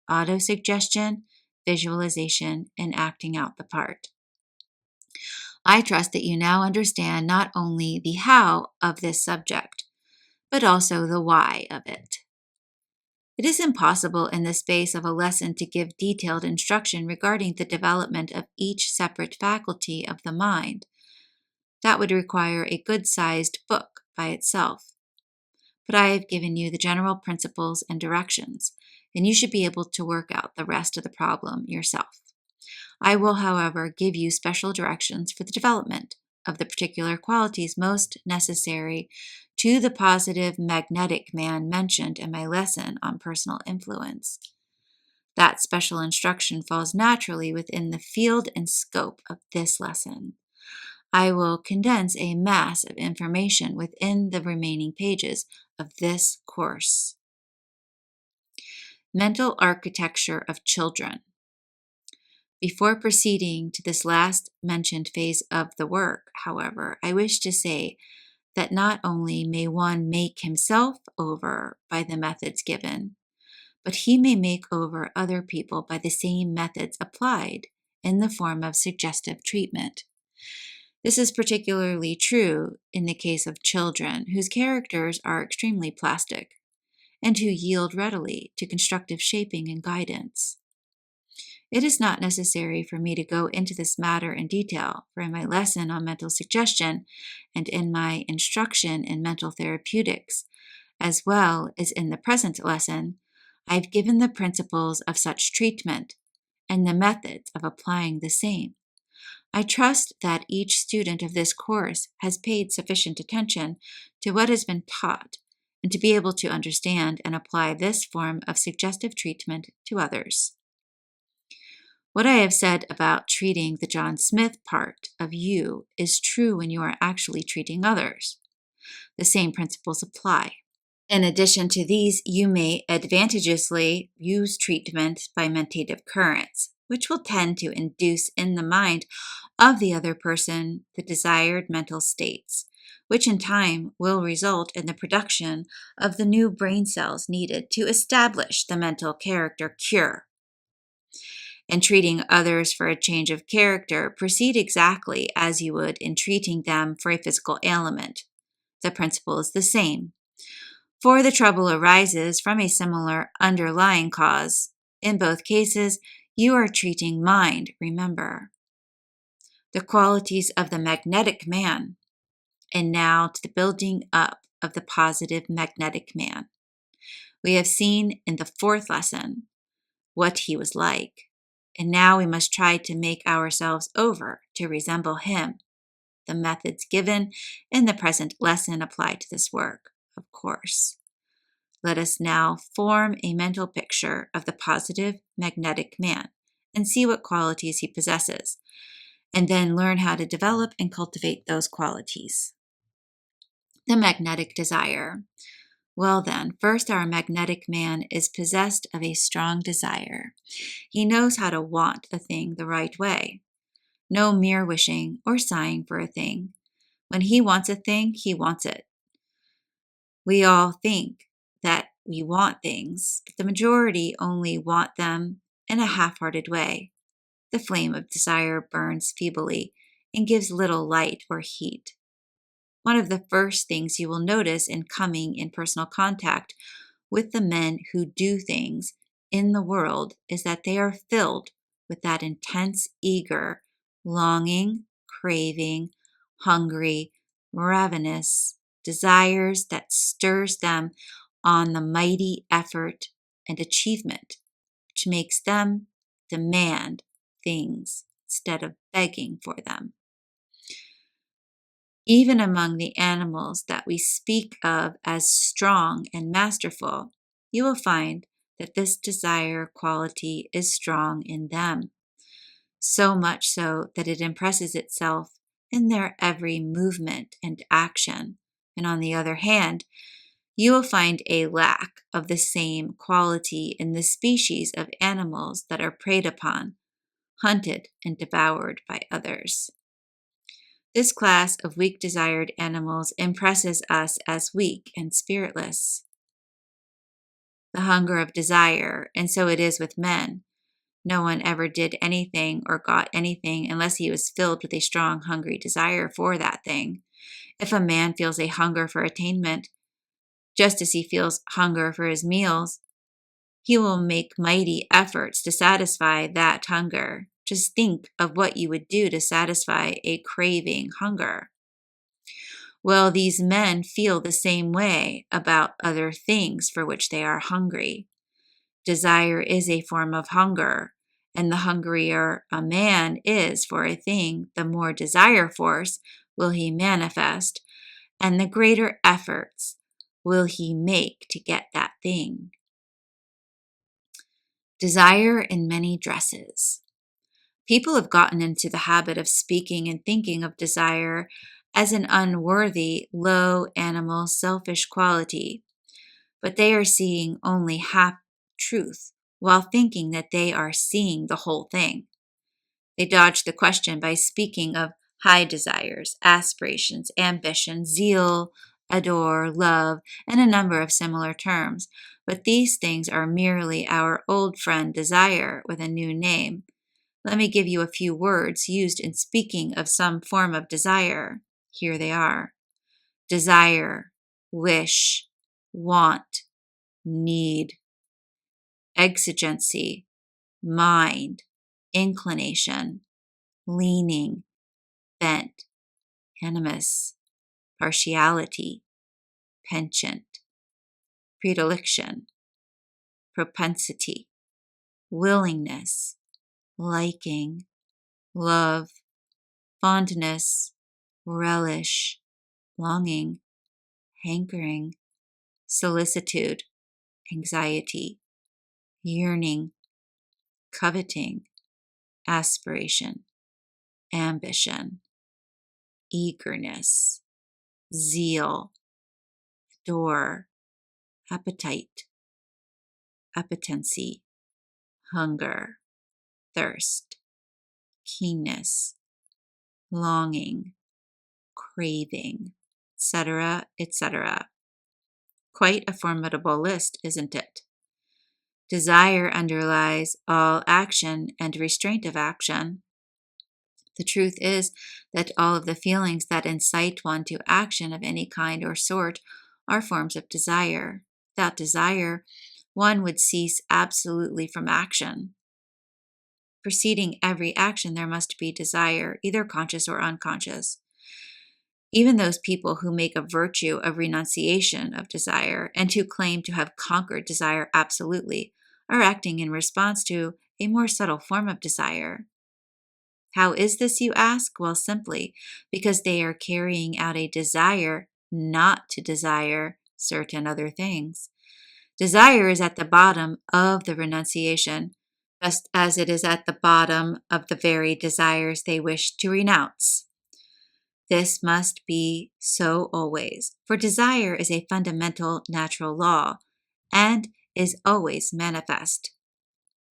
autosuggestion, visualization, and acting out the part. I trust that you now understand not only the how of this subject, but also the why of it. It is impossible in the space of a lesson to give detailed instruction regarding the development of each separate faculty of the mind. That would require a good-sized book by itself. But I have given you the general principles and directions, and you should be able to work out the rest of the problem yourself. I will, however, give you special directions for the development of the particular qualities most necessary to the positive magnetic man mentioned in my lesson on personal influence. That special instruction falls naturally within the field and scope of this lesson. I will condense a mass of information within the remaining pages of this course. Mental architecture of children. Before proceeding to this last mentioned phase of the work, however, I wish to say that not only may one make himself over by the methods given, but he may make over other people by the same methods applied in the form of suggestive treatment. This is particularly true in the case of children whose characters are extremely plastic and who yield readily to constructive shaping and guidance. It is not necessary for me to go into this matter in detail, for in my lesson on mental suggestion and in my instruction in mental therapeutics, as well as in the present lesson, I have given the principles of such treatment and the methods of applying the same. I trust that each student of this course has paid sufficient attention to what has been taught and to be able to understand and apply this form of suggestive treatment to others. What I have said about treating the John Smith part of you is true when you are actually treating others. The same principles apply. In addition to these, you may advantageously use treatment by mentative currents, which will tend to induce in the mind of the other person the desired mental states, which in time will result in the production of the new brain cells needed to establish the mental character cure. In treating others for a change of character, proceed exactly as you would in treating them for a physical ailment. The principle is the same, for the trouble arises from a similar underlying cause. In both cases, you are treating mind, remember. The qualities of the magnetic man, and now to the building up of the positive magnetic man. We have seen in the fourth lesson what he was like. And now we must try to make ourselves over to resemble him. The methods given in the present lesson apply to this work, of course. Let us now form a mental picture of the positive magnetic man and see what qualities he possesses, and then learn how to develop and cultivate those qualities. The magnetic desire. Well then, first our magnetic man is possessed of a strong desire. He knows how to want a thing the right way. No mere wishing or sighing for a thing. When he wants a thing, he wants it. We all think that we want things, but the majority only want them in a half-hearted way. The flame of desire burns feebly and gives little light or heat. One of the first things you will notice in coming in personal contact with the men who do things in the world is that they are filled with that intense, eager, longing, craving, hungry, ravenous desires that stirs them on the mighty effort and achievement, which makes them demand things instead of begging for them. Even among the animals that we speak of as strong and masterful, you will find that this desire quality is strong in them, so much so that it impresses itself in their every movement and action. And on the other hand, you will find a lack of the same quality in the species of animals that are preyed upon, hunted, and devoured by others. This class of weak desired animals impresses us as weak and spiritless. The hunger of desire, and so it is with men. No one ever did anything or got anything unless he was filled with a strong, hungry desire for that thing. If a man feels a hunger for attainment, just as he feels hunger for his meals, he will make mighty efforts to satisfy that hunger. Just think of what you would do to satisfy a craving hunger. Well, these men feel the same way about other things for which they are hungry. Desire is a form of hunger, and the hungrier a man is for a thing, the more desire force will he manifest, and the greater efforts will he make to get that thing. Desire in many dresses. People have gotten into the habit of speaking and thinking of desire as an unworthy, low animal, selfish quality, but they are seeing only half truth while thinking that they are seeing the whole thing. They dodge the question by speaking of high desires, aspirations, ambition, zeal, adore, love, and a number of similar terms. But these things are merely our old friend desire with a new name. Let me give you a few words used in speaking of some form of desire. Here they are: desire, wish, want, need, exigency, mind, inclination, leaning, bent, animus, partiality, penchant, predilection, propensity, willingness, liking, love, fondness, relish, longing, hankering, solicitude, anxiety, yearning, coveting, aspiration, ambition, eagerness, zeal, adore, appetite, appetency, hunger, thirst, keenness, longing, craving, etc., etc. Quite a formidable list, isn't it? Desire underlies all action and restraint of action. The truth is that all of the feelings that incite one to action of any kind or sort are forms of desire. Without desire, one would cease absolutely from action. Preceding every action, there must be desire, either conscious or unconscious. Even those people who make a virtue of renunciation of desire and who claim to have conquered desire absolutely are acting in response to a more subtle form of desire. How is this, you ask? Well, simply because they are carrying out a desire not to desire certain other things. Desire is at the bottom of the renunciation, just as it is at the bottom of the very desires they wish to renounce. This must be so always, for desire is a fundamental natural law and is always manifest.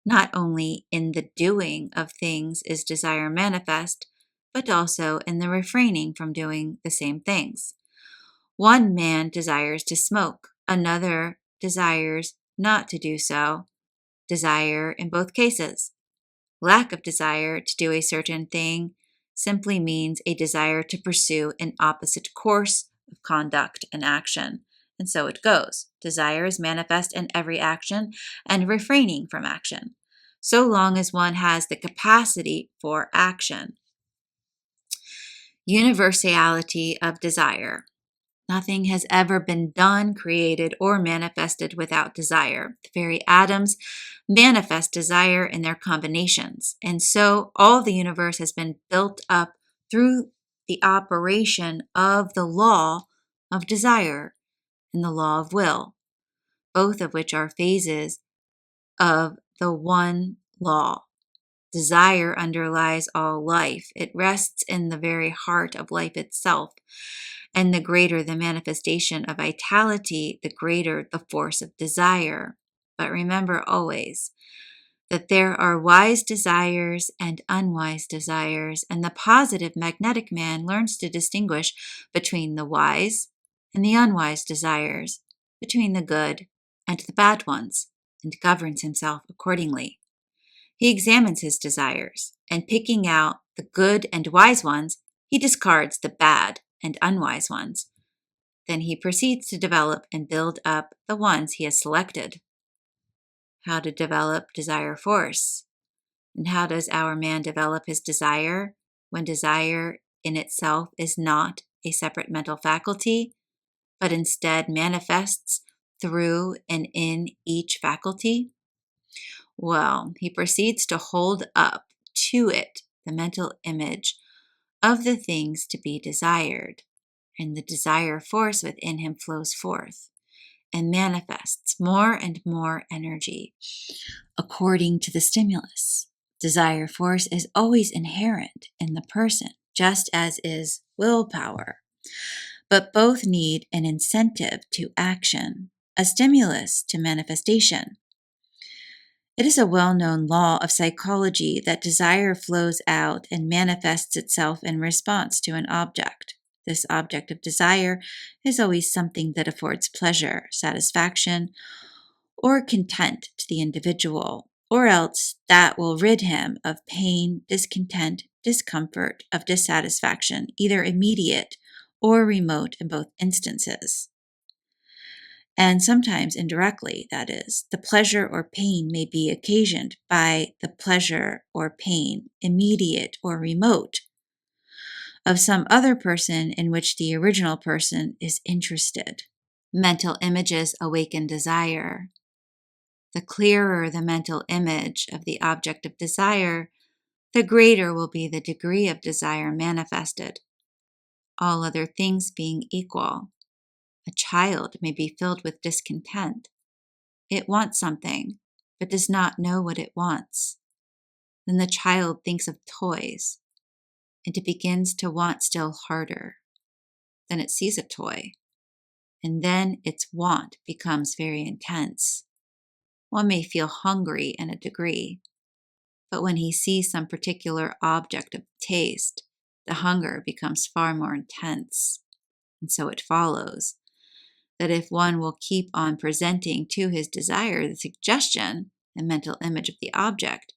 Not only in the doing of things is desire manifest, but also in the refraining from doing the same things. One man desires to smoke, another desires not to do so. Desire in both cases. Lack of desire to do a certain thing simply means a desire to pursue an opposite course of conduct and action. And so it goes. Desire is manifest in every action and refraining from action, so long as one has the capacity for action. Universality of desire. Nothing has ever been done, created, or manifested without desire. The very atoms manifest desire in their combinations. And so all the universe has been built up through the operation of the law of desire and the law of will, both of which are phases of the one law, Desire underlies all life. It rests in the very heart of life itself. And the greater the manifestation of vitality, the greater the force of desire. But remember always that there are wise desires and unwise desires, and the positive magnetic man learns to distinguish between the wise and the unwise desires, between the good and the bad ones, and governs himself accordingly. He examines his desires, and picking out the good and wise ones, he discards the bad and unwise ones. Then he proceeds to develop and build up the ones he has selected. How to develop desire force. And how does our man develop his desire when desire in itself is not a separate mental faculty, but instead manifests through and in each faculty? Well, he proceeds to hold up to it the mental image of the things to be desired, and the desire force within him flows forth and manifests more and more energy according to the stimulus. Desire force is always inherent in the person, just as is willpower. But both need an incentive to action, a stimulus to manifestation. It is a well-known law of psychology that desire flows out and manifests itself in response to an object. This object of desire is always something that affords pleasure, satisfaction, or content to the individual, or else that will rid him of pain, discontent, discomfort, of dissatisfaction, either immediate or remote in both instances. And sometimes indirectly, that is, the pleasure or pain may be occasioned by the pleasure or pain, immediate or remote, of some other person in which the original person is interested. Mental images awaken desire. The clearer the mental image of the object of desire, the greater will be the degree of desire manifested. All other things being equal, a child may be filled with discontent. It wants something, but does not know what it wants. Then the child thinks of toys, and it begins to want still harder. Then it sees a toy, and then its want becomes very intense. One may feel hungry in a degree, but when he sees some particular object of taste, the hunger becomes far more intense. And so it follows that if one will keep on presenting to his desire the suggestion and mental image of the object,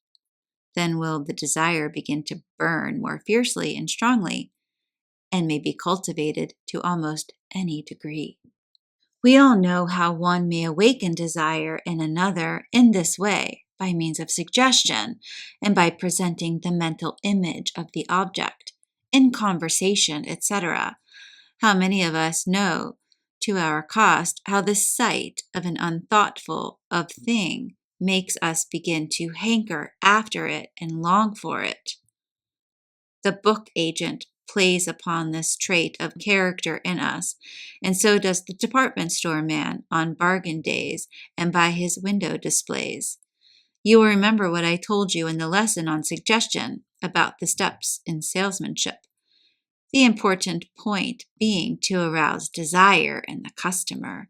then will the desire begin to burn more fiercely and strongly, and may be cultivated to almost any degree. We all know how one may awaken desire in another in this way, by means of suggestion and by presenting the mental image of the object, in conversation, etc. How many of us know, to our cost, how the sight of an unthoughtful of thing makes us begin to hanker after it and long for it. The book agent plays upon this trait of character in us, and so does the department store man on bargain days and by his window displays. You will remember what I told you in the lesson on suggestion about the steps in salesmanship. The important point being to arouse desire in the customer,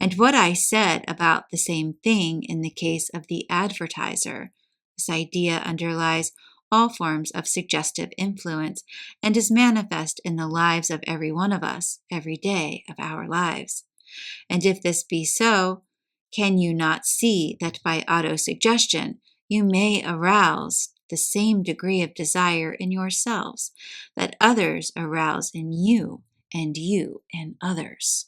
and what I said about the same thing in the case of the advertiser. This idea underlies all forms of suggestive influence and is manifest in the lives of every one of us every day of our lives. And if this be so, can you not see that by autosuggestion you may arouse the same degree of desire in yourselves that others arouse in you and you in others?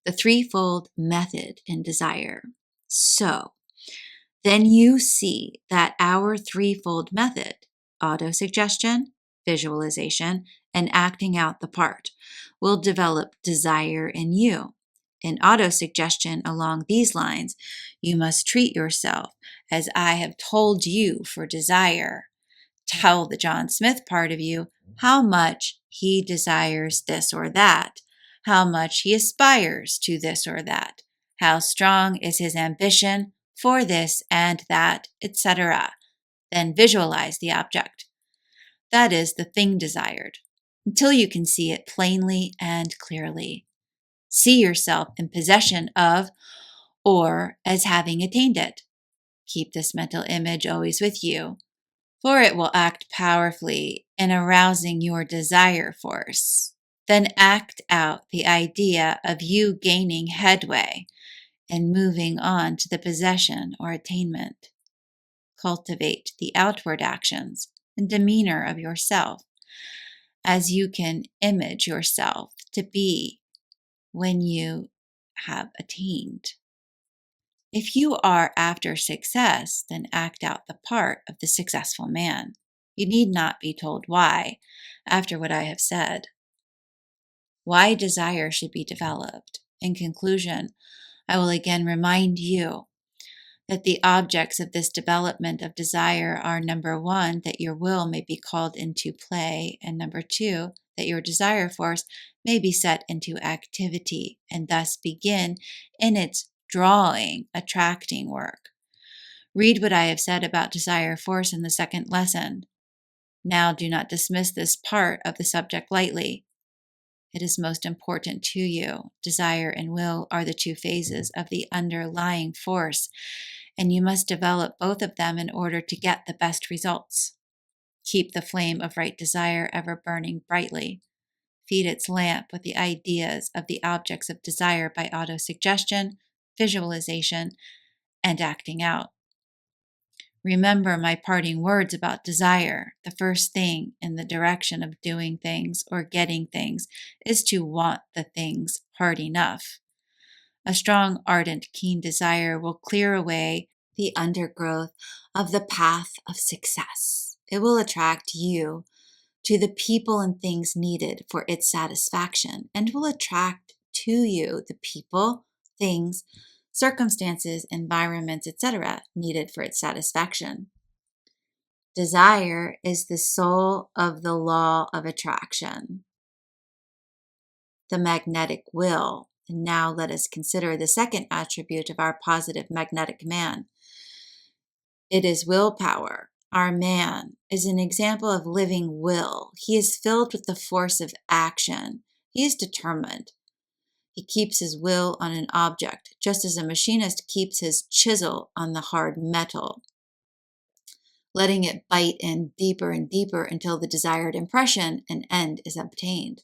The threefold method in desire. So, then you see that our threefold method, autosuggestion, visualization, and acting out the part, will develop desire in you. In autosuggestion along these lines, you must treat yourself as I have told you for desire. Tell the John Smith part of you how much he desires this or that, how much he aspires to this or that, how strong is his ambition for this and that, etc. Then visualize the object. That is the thing desired, until you can see it plainly and clearly. See yourself in possession of or as having attained it. Keep this mental image always with you, for it will act powerfully in arousing your desire force. Then act out the idea of you gaining headway and moving on to the possession or attainment. Cultivate the outward actions and demeanor of yourself as you can image yourself to be when you have attained. If you are after success, then act out the part of the successful man. You need not be told why, after what I have said. Why desire should be developed. In conclusion, I will again remind you that the objects of this development of desire are number one, that your will may be called into play, and number two, that your desire force may be set into activity and thus begin in its drawing, attracting work. Read what I have said about desire force in the second lesson. Now do not dismiss this part of the subject lightly. It is most important to you. Desire and will are the two phases of the underlying force, and you must develop both of them in order to get the best results. Keep the flame of right desire ever burning brightly. Feed its lamp with the ideas of the objects of desire by autosuggestion, visualization, and acting out. Remember my parting words about desire. The first thing in the direction of doing things or getting things is to want the things hard enough. A strong, ardent, keen desire will clear away the undergrowth of the path of success. It will attract you to the people and things needed for its satisfaction, and will attract to you the people, things, circumstances, environments, etc., needed for its satisfaction. Desire is the soul of the law of attraction, the magnetic will. And now let us consider the second attribute of our positive magnetic man. It is willpower. Our man is an example of living will. He is filled with the force of action. He is determined. He keeps his will on an object, just as a machinist keeps his chisel on the hard metal, letting it bite in deeper and deeper until the desired impression and end is obtained.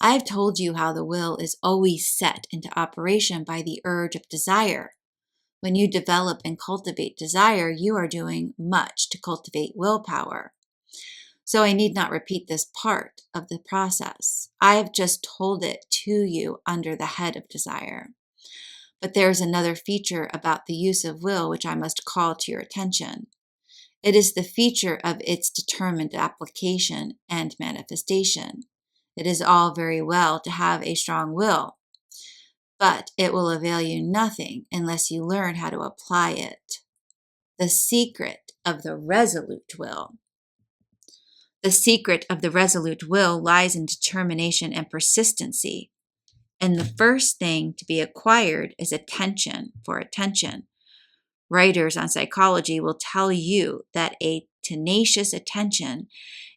I have told you how the will is always set into operation by the urge of desire. When you develop and cultivate desire, you are doing much to cultivate willpower. So I need not repeat this part of the process. I have just told it to you under the head of desire. But there is another feature about the use of will which I must call to your attention. It is the feature of its determined application and manifestation. It is all very well to have a strong will, but it will avail you nothing unless you learn how to apply it. The secret of the resolute will. The secret of the resolute will lies in determination and persistency. And the first thing to be acquired is attention for attention. Writers on psychology will tell you that a tenacious attention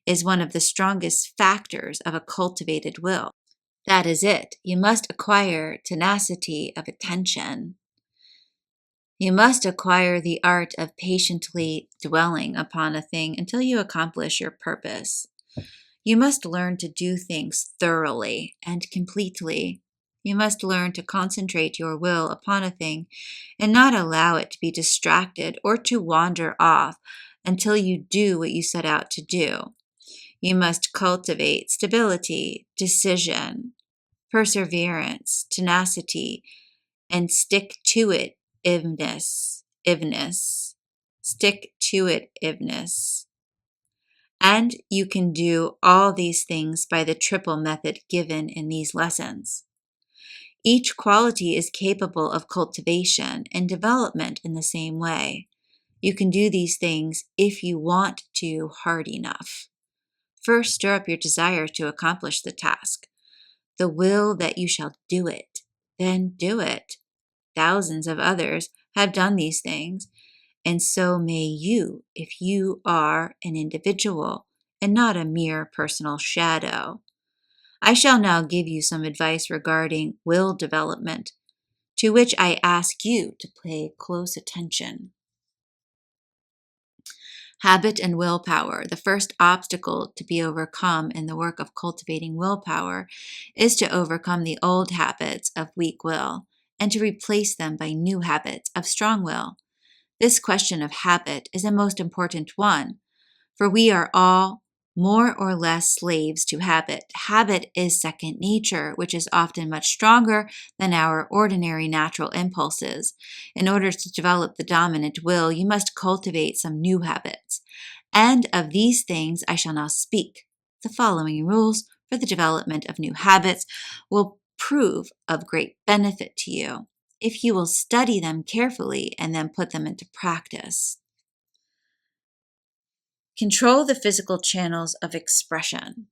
is one of the strongest factors of a cultivated will. That is it. You must acquire tenacity of attention. You must acquire the art of patiently dwelling upon a thing until you accomplish your purpose. You must learn to do things thoroughly and completely. You must learn to concentrate your will upon a thing and not allow it to be distracted or to wander off until you do what you set out to do. You must cultivate stability, decision, perseverance, tenacity, and stick-to-it-iveness. Stick-to-it-iveness. And you can do all these things by the triple method given in these lessons. Each quality is capable of cultivation and development in the same way. You can do these things if you want to hard enough. First, stir up your desire to accomplish the task, the will that you shall do it. Then do it. Thousands of others have done these things, and so may you if you are an individual and not a mere personal shadow. I shall now give you some advice regarding will development, to which I ask you to pay close attention. Habit and willpower. The first obstacle to be overcome in the work of cultivating willpower is to overcome the old habits of weak will and to replace them by new habits of strong will. This question of habit is a most important one, for we are all more or less slaves to habit. Habit is second nature, which is often much stronger than our ordinary natural impulses. In order to develop the dominant will, you must cultivate some new habits. And of these things I shall now speak. The following rules for the development of new habits will prove of great benefit to you if you will study them carefully and then put them into practice. Control the physical channels of expression.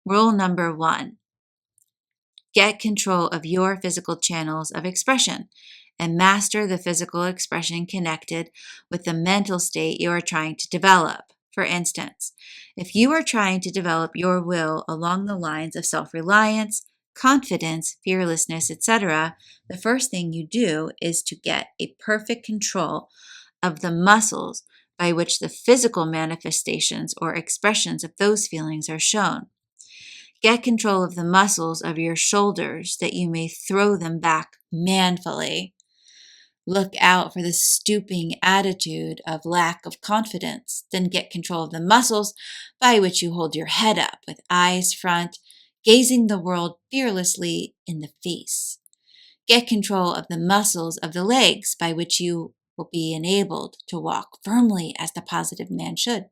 Rule number 1. Get control of your physical channels of expression and master the physical expression connected with the mental state you are trying to develop. For instance, if you are trying to develop your will along the lines of self-reliance, confidence, fearlessness, etc., the first thing you do is to get a perfect control of the muscles by which the physical manifestations or expressions of those feelings are shown. Get control of the muscles of your shoulders that you may throw them back manfully. Look out for the stooping attitude of lack of confidence. Then get control of the muscles by which you hold your head up with eyes front, gazing the world fearlessly in the face. Get control of the muscles of the legs by which you will be enabled to walk firmly as the positive man should.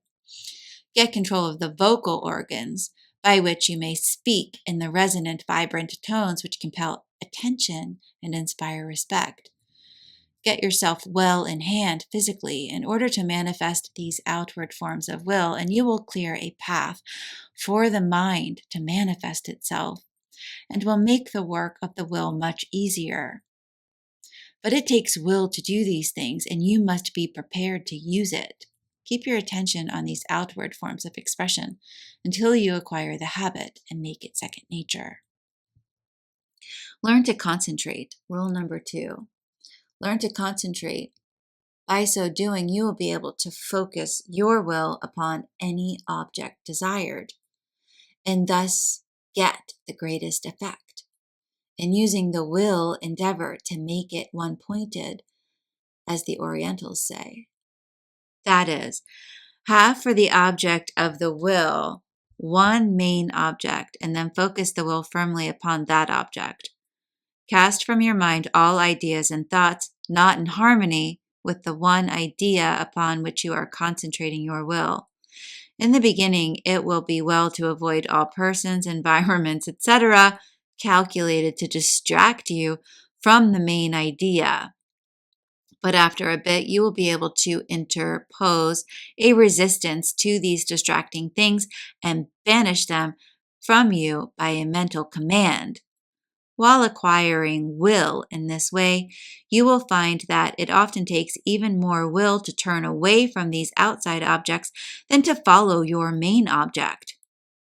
Get control of the vocal organs by which you may speak in the resonant, vibrant tones which compel attention and inspire respect. Get yourself well in hand physically in order to manifest these outward forms of will, and you will clear a path for the mind to manifest itself and will make the work of the will much easier. But it takes will to do these things, and you must be prepared to use it. Keep your attention on these outward forms of expression until you acquire the habit and make it second nature. Learn to concentrate. Rule number 2. Learn to concentrate. By so doing, you will be able to focus your will upon any object desired, and thus get the greatest effect. And using the will, endeavor to make it one-pointed, as the Orientals say. That is, have for the object of the will one main object, and then focus the will firmly upon that object. Cast from your mind all ideas and thoughts not in harmony with the one idea upon which you are concentrating your will. In the beginning, it will be well to avoid all persons, environments, etc., calculated to distract you from the main idea. But after a bit, you will be able to interpose a resistance to these distracting things and banish them from you by a mental command. While acquiring will in this way, you will find that it often takes even more will to turn away from these outside objects than to follow your main object.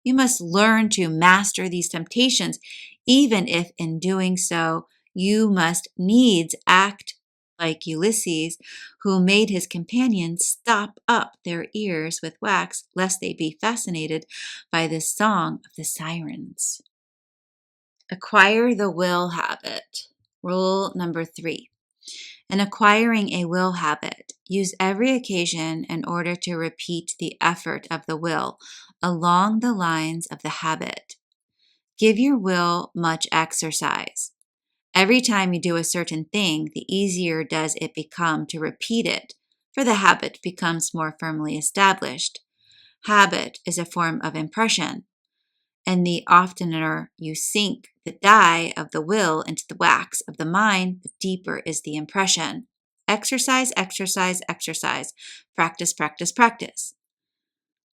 You must learn to master these temptations, even if in doing so you must needs act like Ulysses, who made his companions stop up their ears with wax, lest they be fascinated by the song of the sirens. Acquire the will habit. Rule number 3. In acquiring a will habit, use every occasion in order to repeat the effort of the will along the lines of the habit. Give your will much exercise. Every time you do a certain thing, the easier does it become to repeat it, for the habit becomes more firmly established. Habit is a form of impression, and the oftener you sink the dye of the will into the wax of the mind, the deeper is the impression. Exercise, exercise, exercise. Practice, practice, practice.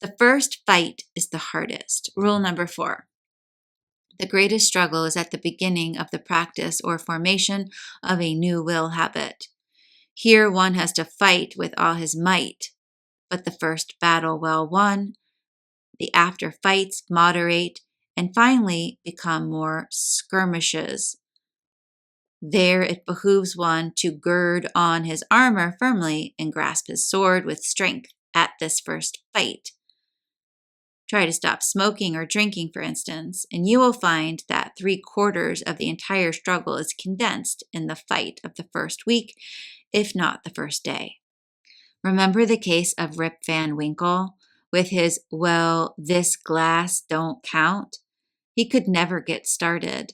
The first fight is the hardest. Rule number 4. The greatest struggle is at the beginning of the practice or formation of a new will habit. Here one has to fight with all his might, but the first battle well won, the after fights moderate, and finally become more skirmishes. There it behooves one to gird on his armor firmly and grasp his sword with strength at this first fight. Try to stop smoking or drinking, for instance, and you will find that 3/4 of the entire struggle is condensed in the fight of the first week, if not the first day. Remember the case of Rip Van Winkle with his, "Well, this glass don't count"? He could never get started.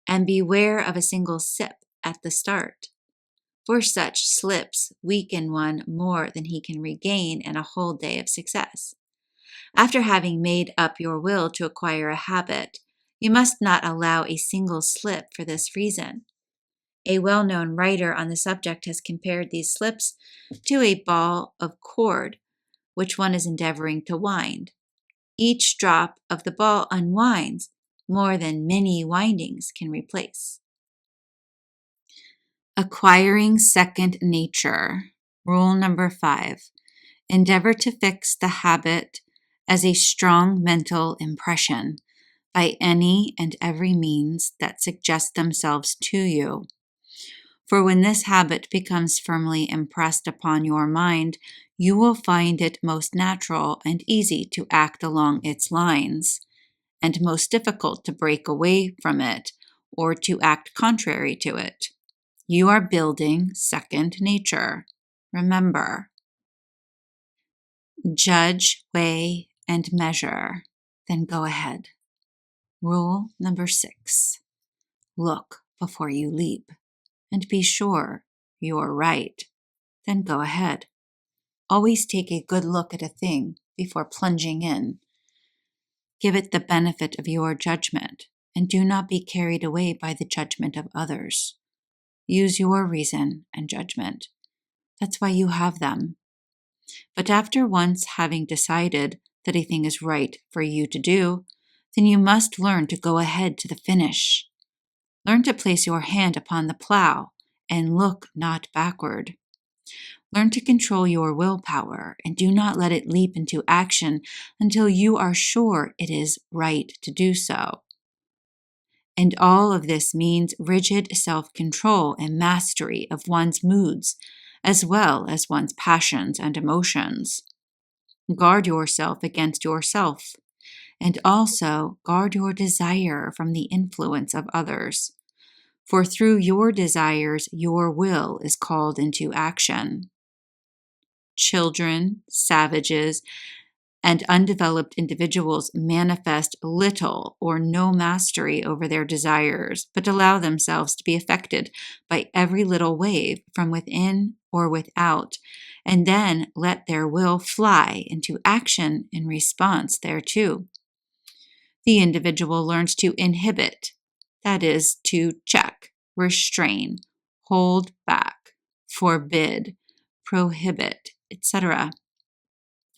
And beware of a single sip at the start, for such slips weaken one more than he can regain in a whole day of success. After having made up your will to acquire a habit, you must not allow a single slip for this reason. A well-known writer on the subject has compared these slips to a ball of cord which one is endeavoring to wind. Each drop of the ball unwinds more than many windings can replace. Acquiring second nature. Rule number 5. Endeavor to fix the habit as a strong mental impression by any and every means that suggest themselves to you. For when this habit becomes firmly impressed upon your mind, you will find it most natural and easy to act along its lines, and most difficult to break away from it or to act contrary to it. You are building second nature. Remember, judge, weigh, and measure, then go ahead. Rule number 6. Look before you leap, and be sure you're right, then go ahead. Always take a good look at a thing before plunging in. Give it the benefit of your judgment, and do not be carried away by the judgment of others. Use your reason and judgment. That's why you have them. But after once having decided that a thing is right for you to do, then you must learn to go ahead to the finish. Learn to place your hand upon the plow and look not backward. Learn to control your willpower and do not let it leap into action until you are sure it is right to do so. And all of this means rigid self-control and mastery of one's moods, as well as one's passions and emotions. Guard yourself against yourself, and also guard your desire from the influence of others. For through your desires, your will is called into action. Children, savages, and undeveloped individuals manifest little or no mastery over their desires, but allow themselves to be affected by every little wave from within or without, and then let their will fly into action in response thereto. The individual learns to inhibit, that is, to check, restrain, hold back, forbid, prohibit, etc.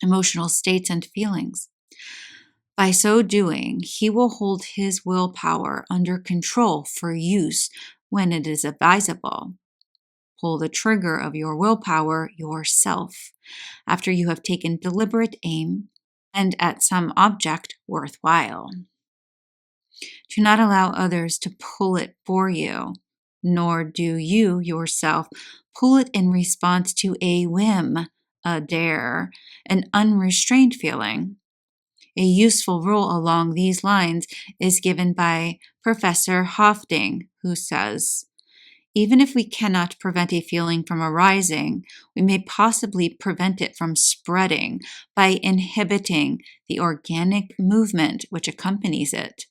emotional states and feelings. By so doing, he will hold his willpower under control for use when it is advisable. Pull the trigger of your willpower yourself after you have taken deliberate aim and at some object worthwhile. Do not allow others to pull it for you, nor do you yourself pull it in response to a whim, a dare, an unrestrained feeling. A useful rule along these lines is given by Professor Hofding, who says, even if we cannot prevent a feeling from arising, we may possibly prevent it from spreading by inhibiting the organic movement which accompanies it,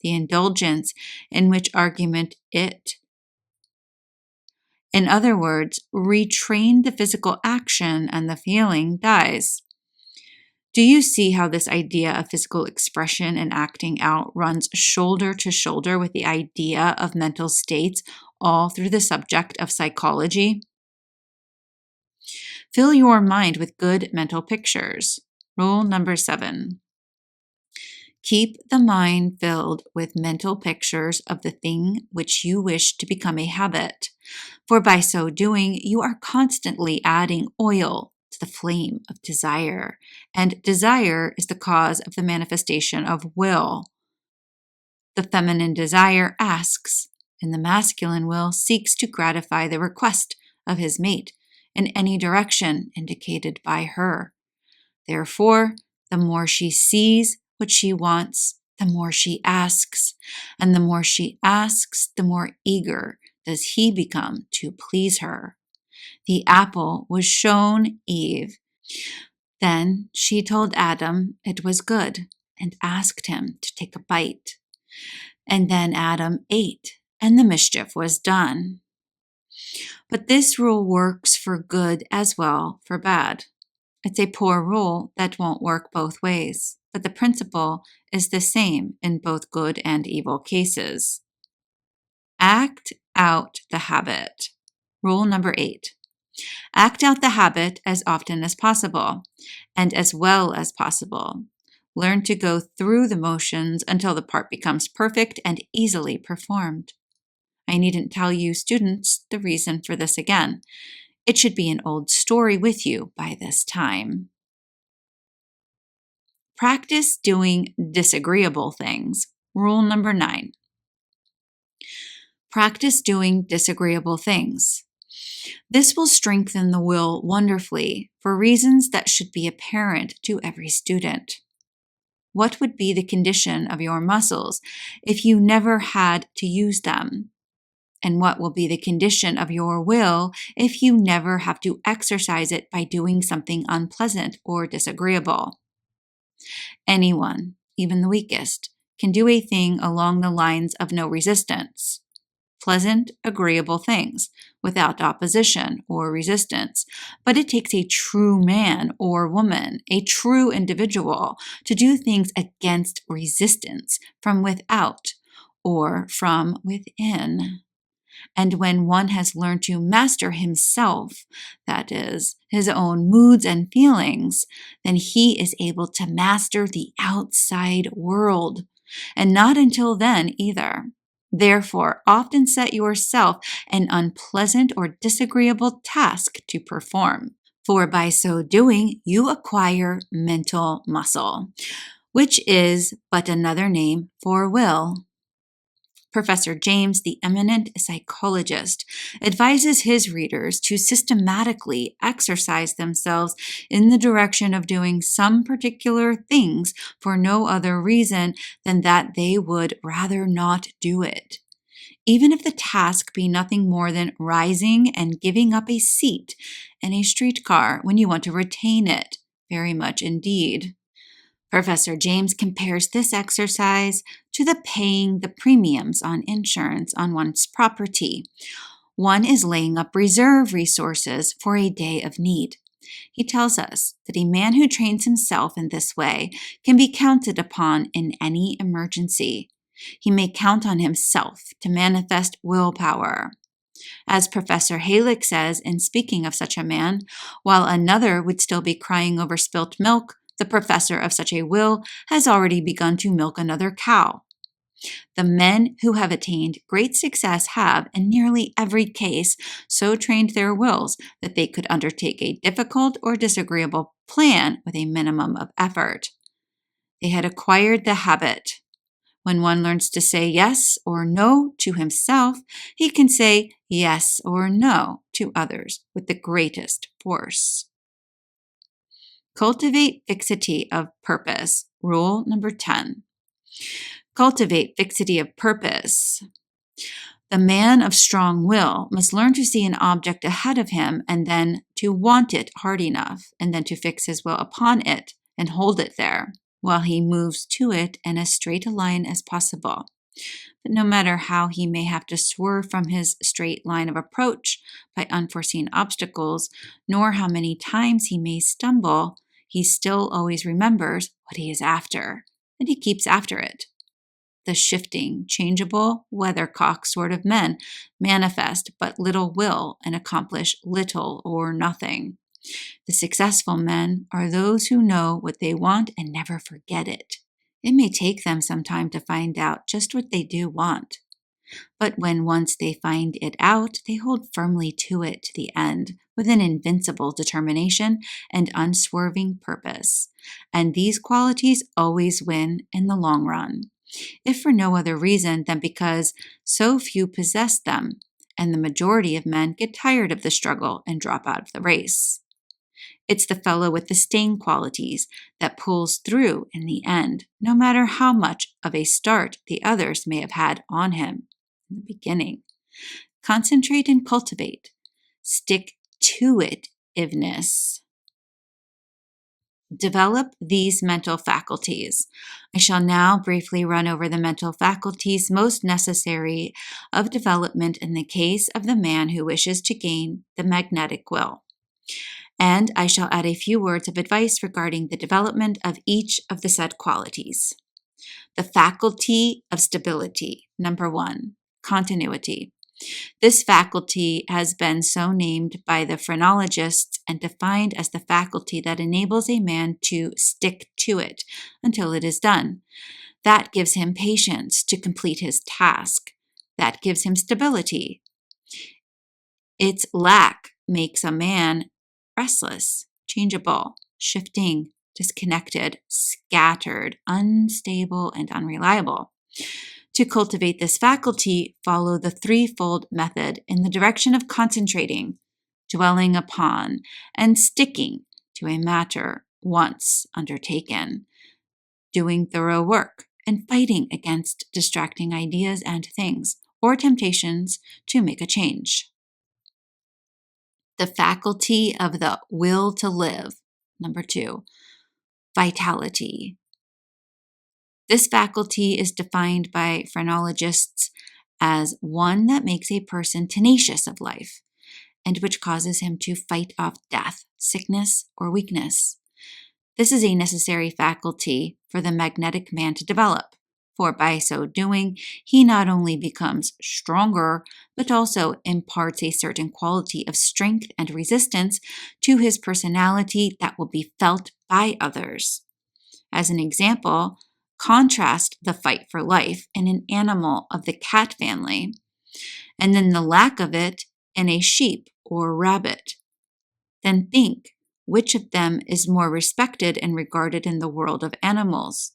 the indulgence in which argument it. In other words, retrain the physical action and the feeling dies. Do you see how this idea of physical expression and acting out runs shoulder to shoulder with the idea of mental states all through the subject of psychology? Fill your mind with good mental pictures. Rule number 7. Keep the mind filled with mental pictures of the thing which you wish to become a habit, for by so doing, you are constantly adding oil to the flame of desire, and desire is the cause of the manifestation of will. The feminine desire asks, and the masculine will seeks to gratify the request of his mate in any direction indicated by her. Therefore, the more she sees what she wants, the more she asks, and the more she asks, the more eager does he become to please her. The apple was shown Eve. Then she told Adam it was good and asked him to take a bite. And then Adam ate, and the mischief was done. But this rule works for good as well for bad. It's a poor rule that won't work both ways, but the principle is the same in both good and evil cases. Act out the habit. Rule number 8. Act out the habit as often as possible and as well as possible. Learn to go through the motions until the part becomes perfect and easily performed. I needn't tell you students the reason for this again. It should be an old story with you by this time. Practice doing disagreeable things. Rule number 9. Practice doing disagreeable things. This will strengthen the will wonderfully for reasons that should be apparent to every student. What would be the condition of your muscles if you never had to use them? And what will be the condition of your will if you never have to exercise it by doing something unpleasant or disagreeable? Anyone, even the weakest, can do a thing along the lines of no resistance. Pleasant, agreeable things, without opposition or resistance. But it takes a true man or woman, a true individual, to do things against resistance from without or from within. And when one has learned to master himself, that is, his own moods and feelings, then he is able to master the outside world, and not until then either. Therefore, often set yourself an unpleasant or disagreeable task to perform, for by so doing, you acquire mental muscle, which is but another name for will. Professor James, the eminent psychologist, advises his readers to systematically exercise themselves in the direction of doing some particular things for no other reason than that they would rather not do it, even if the task be nothing more than rising and giving up a seat in a streetcar when you want to retain it very much indeed. Professor James compares this exercise to the paying the premiums on insurance on one's property. One is laying up reserve resources for a day of need. He tells us that a man who trains himself in this way can be counted upon in any emergency. He may count on himself to manifest willpower. As Professor Halick says in speaking of such a man, while another would still be crying over spilt milk, the professor of such a will has already begun to milk another cow. The men who have attained great success have, in nearly every case, so trained their wills that they could undertake a difficult or disagreeable plan with a minimum of effort. They had acquired the habit. When one learns to say yes or no to himself, he can say yes or no to others with the greatest force. Cultivate fixity of purpose. Rule number 10. Cultivate fixity of purpose. The man of strong will must learn to see an object ahead of him and then to want it hard enough and then to fix his will upon it and hold it there while he moves to it in as straight a line as possible. But no matter how he may have to swerve from his straight line of approach by unforeseen obstacles, nor how many times he may stumble, he still always remembers what he is after, and he keeps after it. The shifting, changeable, weathercock sort of men manifest but little will and accomplish little or nothing. The successful men are those who know what they want and never forget it. It may take them some time to find out just what they do want. But when once they find it out, they hold firmly to it to the end with an invincible determination and unswerving purpose. And these qualities always win in the long run, if for no other reason than because so few possess them, and the majority of men get tired of the struggle and drop out of the race. It's the fellow with the staying qualities that pulls through in the end, no matter how much of a start the others may have had on him in the beginning. Concentrate and cultivate. Stick to itiveness. Develop these mental faculties. I shall now briefly run over the mental faculties most necessary of development in the case of the man who wishes to gain the magnetic will. And I shall add a few words of advice regarding the development of each of the said qualities. The faculty of stability. Number 1, continuity. This faculty has been so named by the phrenologists and defined as the faculty that enables a man to stick to it until it is done. That gives him patience to complete his task. That gives him stability. Its lack makes a man restless, changeable, shifting, disconnected, scattered, unstable, and unreliable. To cultivate this faculty, follow the threefold method in the direction of concentrating, dwelling upon, and sticking to a matter once undertaken, doing thorough work, and fighting against distracting ideas and things, or temptations to make a change. The faculty of the will to live. Number 2, vitality. This faculty is defined by phrenologists as one that makes a person tenacious of life, and which causes him to fight off death, sickness, or weakness. This is a necessary faculty for the magnetic man to develop, for by so doing, he not only becomes stronger, but also imparts a certain quality of strength and resistance to his personality that will be felt by others. As an example, contrast the fight for life in an animal of the cat family, and then the lack of it in a sheep or rabbit. Then think which of them is more respected and regarded in the world of animals.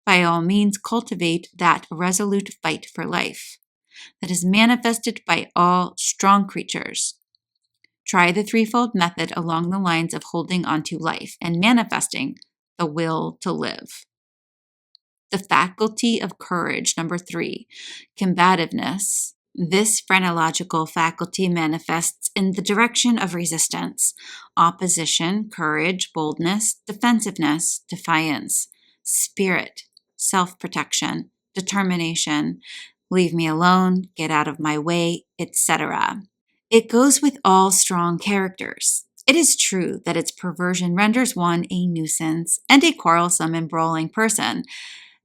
By all means, cultivate that resolute fight for life that is manifested by all strong creatures. Try the threefold method along the lines of holding on to life and manifesting the will to live. The faculty of courage. Number 3, combativeness. This phrenological faculty manifests in the direction of resistance, opposition, courage, boldness, defensiveness, defiance, spirit, self-protection, determination, leave me alone, get out of my way, etc. It goes with all strong characters. It is true that its perversion renders one a nuisance and a quarrelsome and brawling person,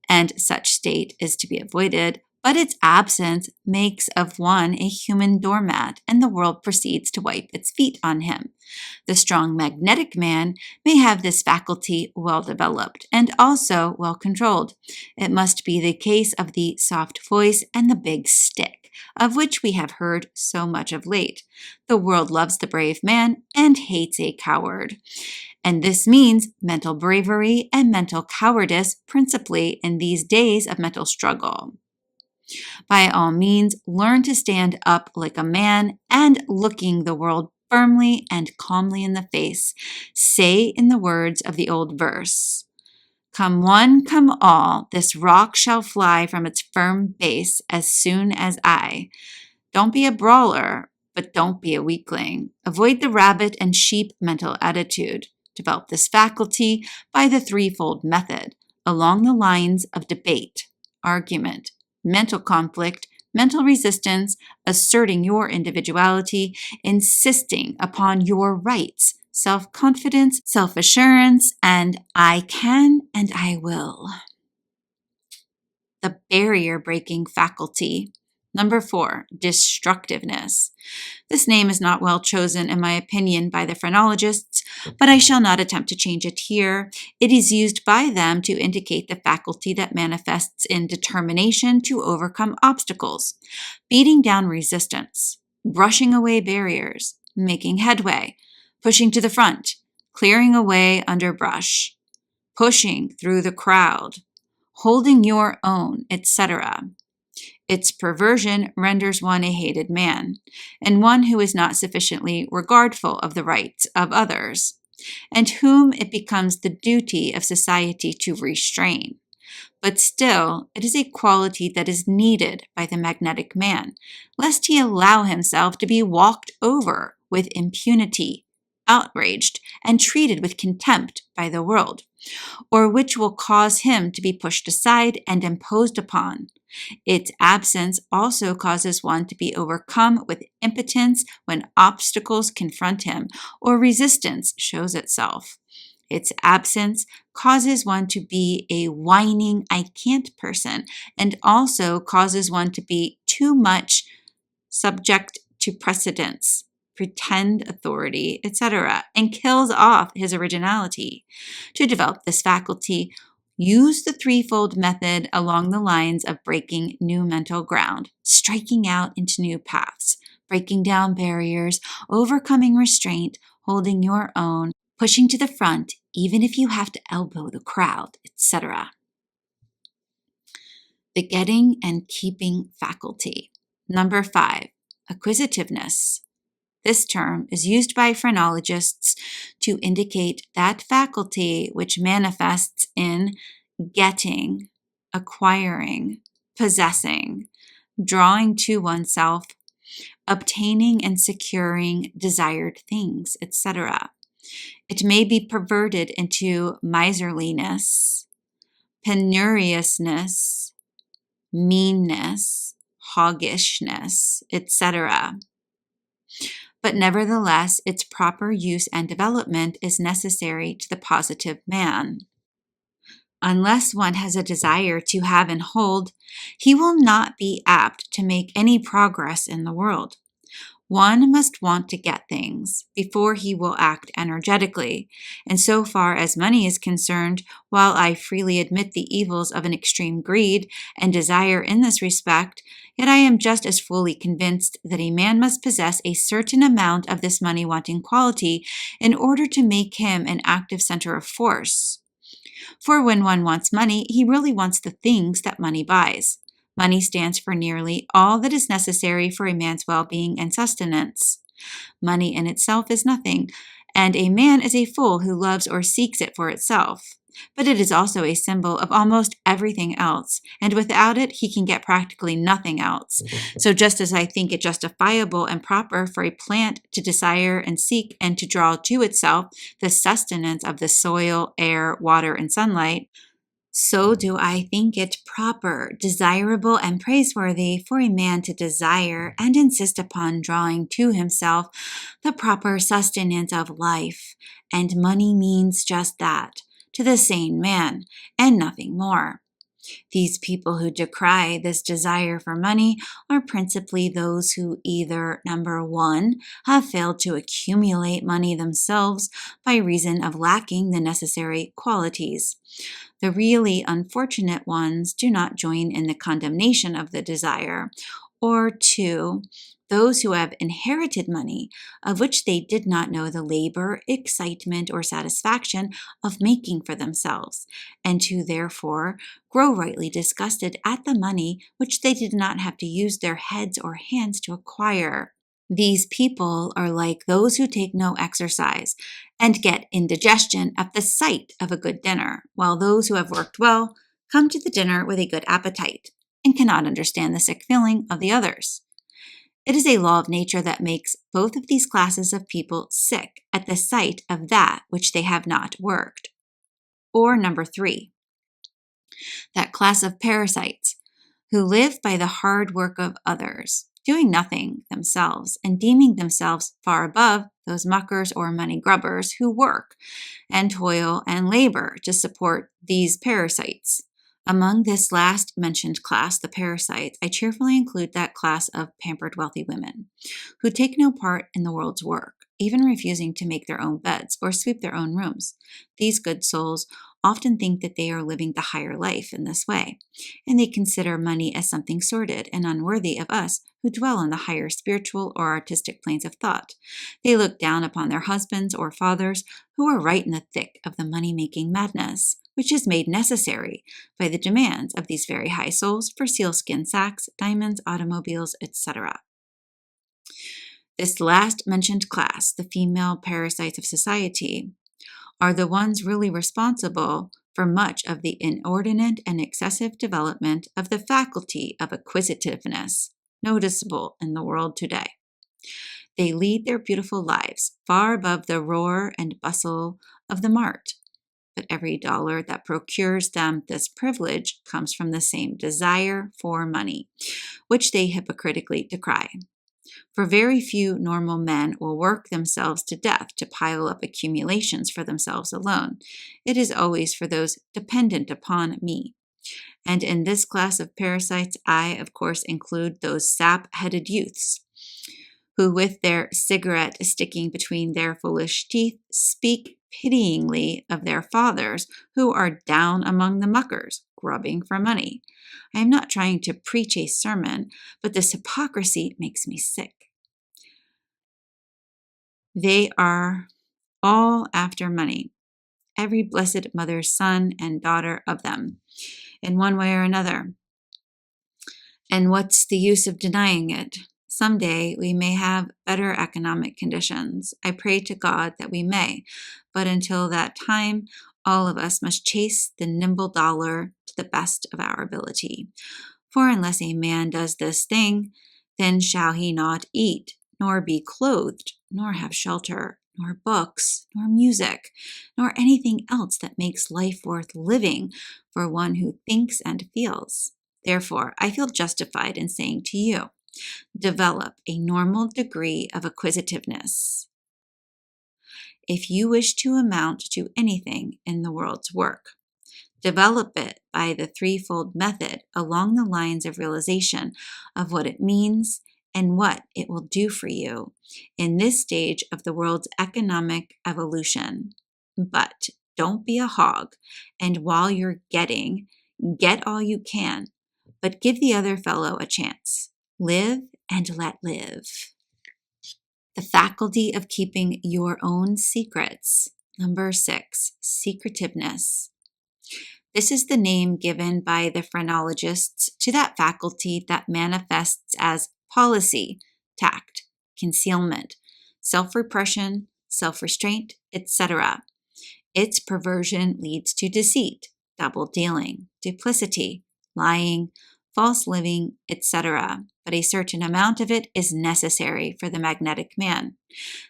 and such state is to be avoided, but its absence makes of one a human doormat, and the world proceeds to wipe its feet on him. The strong magnetic man may have this faculty well developed and also well controlled. It must be the case of the soft voice and the big stick, of which we have heard so much of late. The world loves the brave man and hates a coward. And this means mental bravery and mental cowardice, principally in these days of mental struggle. By all means, learn to stand up like a man and looking the world firmly and calmly in the face, say in the words of the old verse, "Come one, come all, this rock shall fly from its firm base as soon as I." Don't be a brawler, but don't be a weakling. Avoid the rabbit and sheep mental attitude. Develop this faculty by the threefold method, along the lines of debate, argument, mental conflict, mental resistance, asserting your individuality, insisting upon your rights, self-confidence, self-assurance, and I can and I will. The barrier-breaking faculty. Number 4, destructiveness. This name is not well chosen, in my opinion, by the phrenologists, but I shall not attempt to change it here. It is used by them to indicate the faculty that manifests in determination to overcome obstacles, beating down resistance, brushing away barriers, making headway, pushing to the front, clearing away underbrush, pushing through the crowd, holding your own, etc. Its perversion renders one a hated man, and one who is not sufficiently regardful of the rights of others, and whom it becomes the duty of society to restrain. But still, it is a quality that is needed by the magnetic man, lest he allow himself to be walked over with impunity, outraged, and treated with contempt by the world, or which will cause him to be pushed aside and imposed upon. Its absence also causes one to be overcome with impotence when obstacles confront him or resistance shows itself. Its absence causes one to be a whining, I can't person, and also causes one to be too much subject to precedence, pretend authority, etc., and kills off his originality. To develop this faculty, use the threefold method along the lines of breaking new mental ground, striking out into new paths, breaking down barriers, overcoming restraint, holding your own, pushing to the front, even if you have to elbow the crowd, etc. The getting and keeping faculty. Number 5, acquisitiveness. This term is used by phrenologists to indicate that faculty which manifests in getting, acquiring, possessing, drawing to oneself, obtaining and securing desired things, etc. It may be perverted into miserliness, penuriousness, meanness, hoggishness, etc. But nevertheless, its proper use and development is necessary to the positive man. Unless one has a desire to have and hold, he will not be apt to make any progress in the world. One must want to get things before he will act energetically, and so far as money is concerned, while I freely admit the evils of an extreme greed and desire in this respect, yet I am just as fully convinced that a man must possess a certain amount of this money-wanting quality in order to make him an active center of force. For when one wants money, he really wants the things that money buys. Money stands for nearly all that is necessary for a man's well-being and sustenance. Money in itself is nothing, and a man is a fool who loves or seeks it for itself. But it is also a symbol of almost everything else, and without it he can get practically nothing else. So just as I think it justifiable and proper for a plant to desire and seek and to draw to itself the sustenance of the soil, air, water, and sunlight, so do I think it proper, desirable, and praiseworthy for a man to desire and insist upon drawing to himself the proper sustenance of life, and money means just that, to the sane man, and nothing more. These people who decry this desire for money are principally those who either, number 1, have failed to accumulate money themselves by reason of lacking the necessary qualities. The really unfortunate ones do not join in the condemnation of the desire, or 2, those who have inherited money, of which they did not know the labor, excitement, or satisfaction of making for themselves, and who therefore grow rightly disgusted at the money which they did not have to use their heads or hands to acquire. These people are like those who take no exercise and get indigestion at the sight of a good dinner, while those who have worked well come to the dinner with a good appetite and cannot understand the sick feeling of the others. It is a law of nature that makes both of these classes of people sick at the sight of that which they have not worked. Or number 3, that class of parasites who live by the hard work of others, doing nothing themselves and deeming themselves far above those muckers or money grubbers who work and toil and labor to support these parasites, Among this last mentioned class, the parasites, I cheerfully include that class of pampered wealthy women who take no part in the world's work, even refusing to make their own beds or sweep their own rooms. These good souls often think that they are living the higher life in this way, and they consider money as something sordid and unworthy of us who dwell in the higher spiritual or artistic planes of thought. They look down upon their husbands or fathers who are right in the thick of the money-making madness, which is made necessary by the demands of these very high souls for sealskin sacks, diamonds, automobiles, etc. This last mentioned class, the female parasites of society, are the ones really responsible for much of the inordinate and excessive development of the faculty of acquisitiveness noticeable in the world today. They lead their beautiful lives far above the roar and bustle of the mart, but every dollar that procures them this privilege comes from the same desire for money, which they hypocritically decry. For very few normal men will work themselves to death to pile up accumulations for themselves alone. It is always for those dependent upon me. And in this class of parasites, I, of course, include those sap-headed youths who, with their cigarette sticking between their foolish teeth, speak pityingly of their fathers who are down among the muckers, grubbing for money. I am not trying to preach a sermon, but this hypocrisy makes me sick. They are all after money, every blessed mother's son and daughter of them, in one way or another. And what's the use of denying it? Someday we may have better economic conditions. I pray to God that we may, but until that time, all of us must chase the nimble dollar to the best of our ability. For unless a man does this thing, then shall he not eat, nor be clothed, nor have shelter, nor books, nor music, nor anything else that makes life worth living for one who thinks and feels. Therefore, I feel justified in saying to you, develop a normal degree of acquisitiveness. If you wish to amount to anything in the world's work, develop it by the threefold method along the lines of realization of what it means and what it will do for you in this stage of the world's economic evolution. But don't be a hog, and while you're getting, get all you can, but give the other fellow a chance. Live and let live. The faculty of keeping your own secrets. Number 6, secretiveness. This is the name given by the phrenologists to that faculty that manifests as policy, tact, concealment, self-repression, self-restraint, etc. Its perversion leads to deceit, double-dealing, duplicity, lying, false living, etc. But a certain amount of it is necessary for the magnetic man,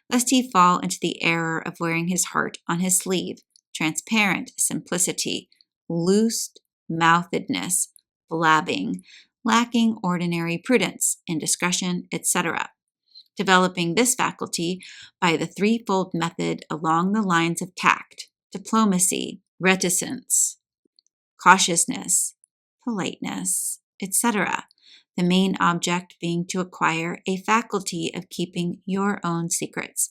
lest he fall into the error of wearing his heart on his sleeve, transparent simplicity, loose-mouthedness, blabbing, lacking ordinary prudence, indiscretion, etc. Developing this faculty by the threefold method along the lines of tact, diplomacy, reticence, cautiousness, politeness, etc. The main object being to acquire a faculty of keeping your own secrets,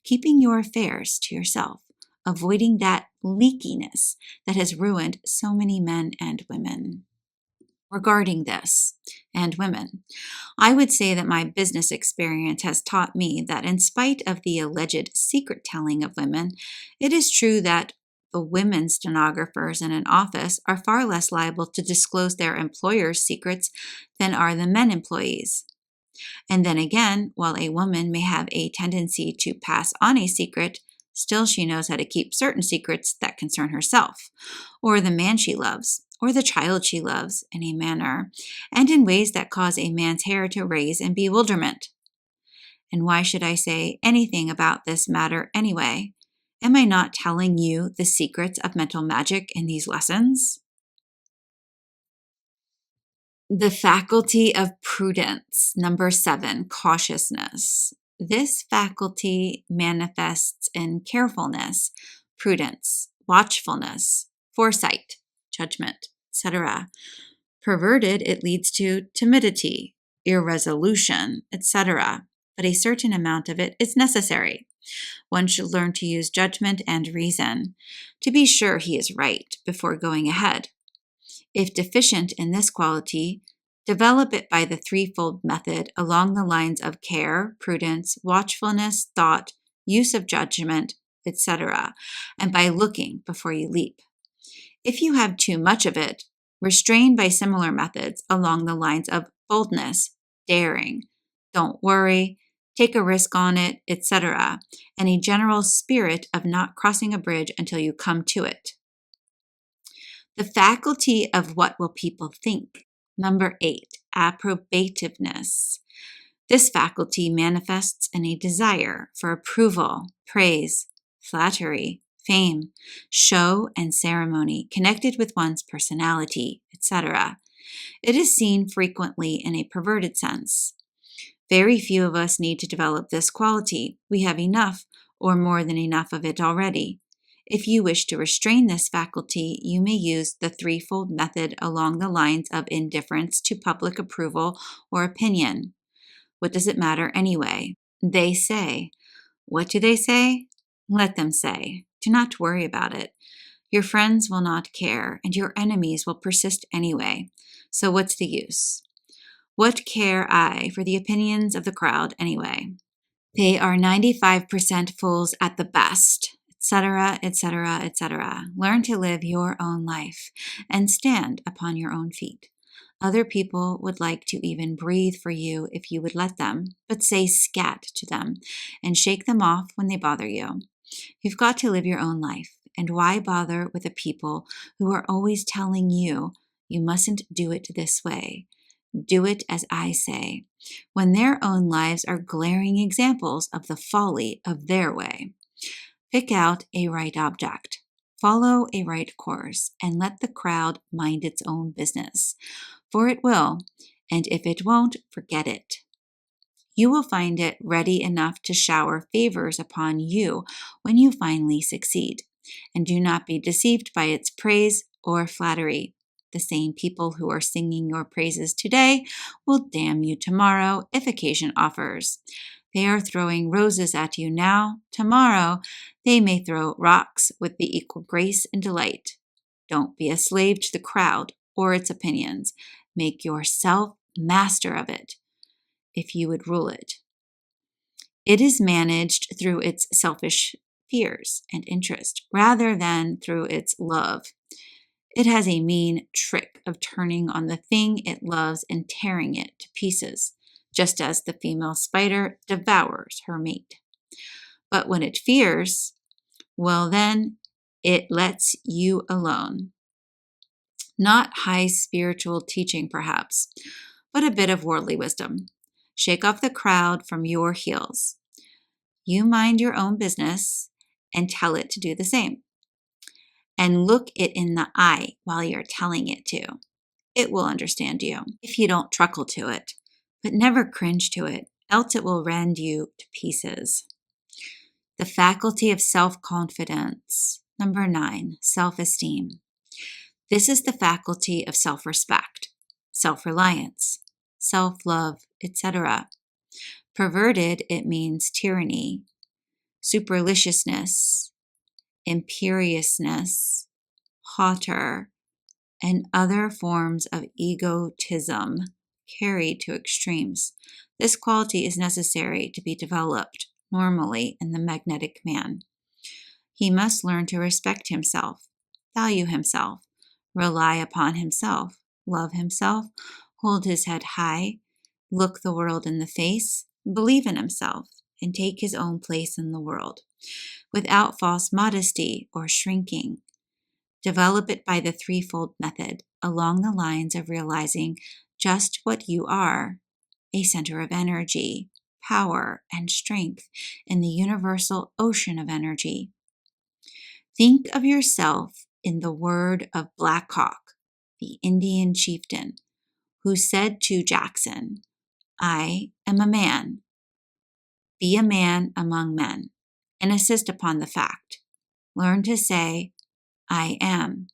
keeping your affairs to yourself, avoiding that leakiness that has ruined so many men and women. Regarding this, and women, I would say that my business experience has taught me that in spite of the alleged secret telling of women, it is true that the women stenographers in an office are far less liable to disclose their employer's secrets than are the men employees. And then again, while a woman may have a tendency to pass on a secret, still she knows how to keep certain secrets that concern herself, or the man she loves, or the child she loves, in a manner, and in ways that cause a man's hair to raise in bewilderment. And why should I say anything about this matter anyway? Am I not telling you the secrets of mental magic in these lessons? The faculty of prudence. Number 7, cautiousness. This faculty manifests in carefulness, prudence, watchfulness, foresight, judgment, etc. Perverted, it leads to timidity, irresolution, etc. But a certain amount of it is necessary. One should learn to use judgment and reason to be sure he is right before going ahead. If deficient in this quality, develop it by the threefold method along the lines of care, prudence, watchfulness, thought, use of judgment, etc., and by looking before you leap. If you have too much of it, restrain by similar methods along the lines of boldness, daring, don't worry, take a risk on it, etc., and a general spirit of not crossing a bridge until you come to it. The faculty of what will people think. Number 8, approbativeness. This faculty manifests in a desire for approval, praise, flattery, fame, show, and ceremony connected with one's personality, etc. It is seen frequently in a perverted sense. Very few of us need to develop this quality. We have enough or more than enough of it already. If you wish to restrain this faculty, you may use the threefold method along the lines of indifference to public approval or opinion. What does it matter anyway? They say. What do they say? Let them say. Do not worry about it. Your friends will not care, and your enemies will persist anyway. So what's the use? What care I for the opinions of the crowd anyway? They are 95% fools at the best, etc., etc., etc. Learn to live your own life and stand upon your own feet. Other people would like to even breathe for you if you would let them, but say scat to them and shake them off when they bother you. You've got to live your own life, and why bother with the people who are always telling you you mustn't do it this way? Do it as I say, when their own lives are glaring examples of the folly of their way. Pick out a right object, follow a right course, and let the crowd mind its own business, for it will, and if it won't, forget it. You will find it ready enough to shower favors upon you when you finally succeed, and do not be deceived by its praise or flattery. The same people who are singing your praises today will damn you tomorrow if occasion offers. They are throwing roses at you now. Tomorrow, they may throw rocks with the equal grace and delight. Don't be a slave to the crowd or its opinions. Make yourself master of it, if you would rule it. It is managed through its selfish fears and interest, rather than through its love. It has a mean trick of turning on the thing it loves and tearing it to pieces, just as the female spider devours her mate. But when it fears, well then, it lets you alone. Not high spiritual teaching, perhaps, but a bit of worldly wisdom. Shake off the crowd from your heels. You mind your own business and tell it to do the same. And look it in the eye while you're telling it to. It will understand you if you don't truckle to it, but never cringe to it, else it will rend you to pieces. The faculty of self-confidence. Number 9, self-esteem. This is the faculty of self-respect, self-reliance, self-love, etc. Perverted, it means tyranny, superciliousness, imperiousness, hauteur, and other forms of egotism carried to extremes. This quality is necessary to be developed normally in the magnetic man. He must learn to respect himself, value himself, rely upon himself, love himself, hold his head high, look the world in the face, believe in himself, and take his own place in the world, without false modesty or shrinking. Develop it by the threefold method, along the lines of realizing just what you are, a center of energy, power, and strength in the universal ocean of energy. Think of yourself in the word of Black Hawk, the Indian chieftain, who said to Jackson, I am a man. Be a man among men, and insist upon the fact. Learn to say, I am.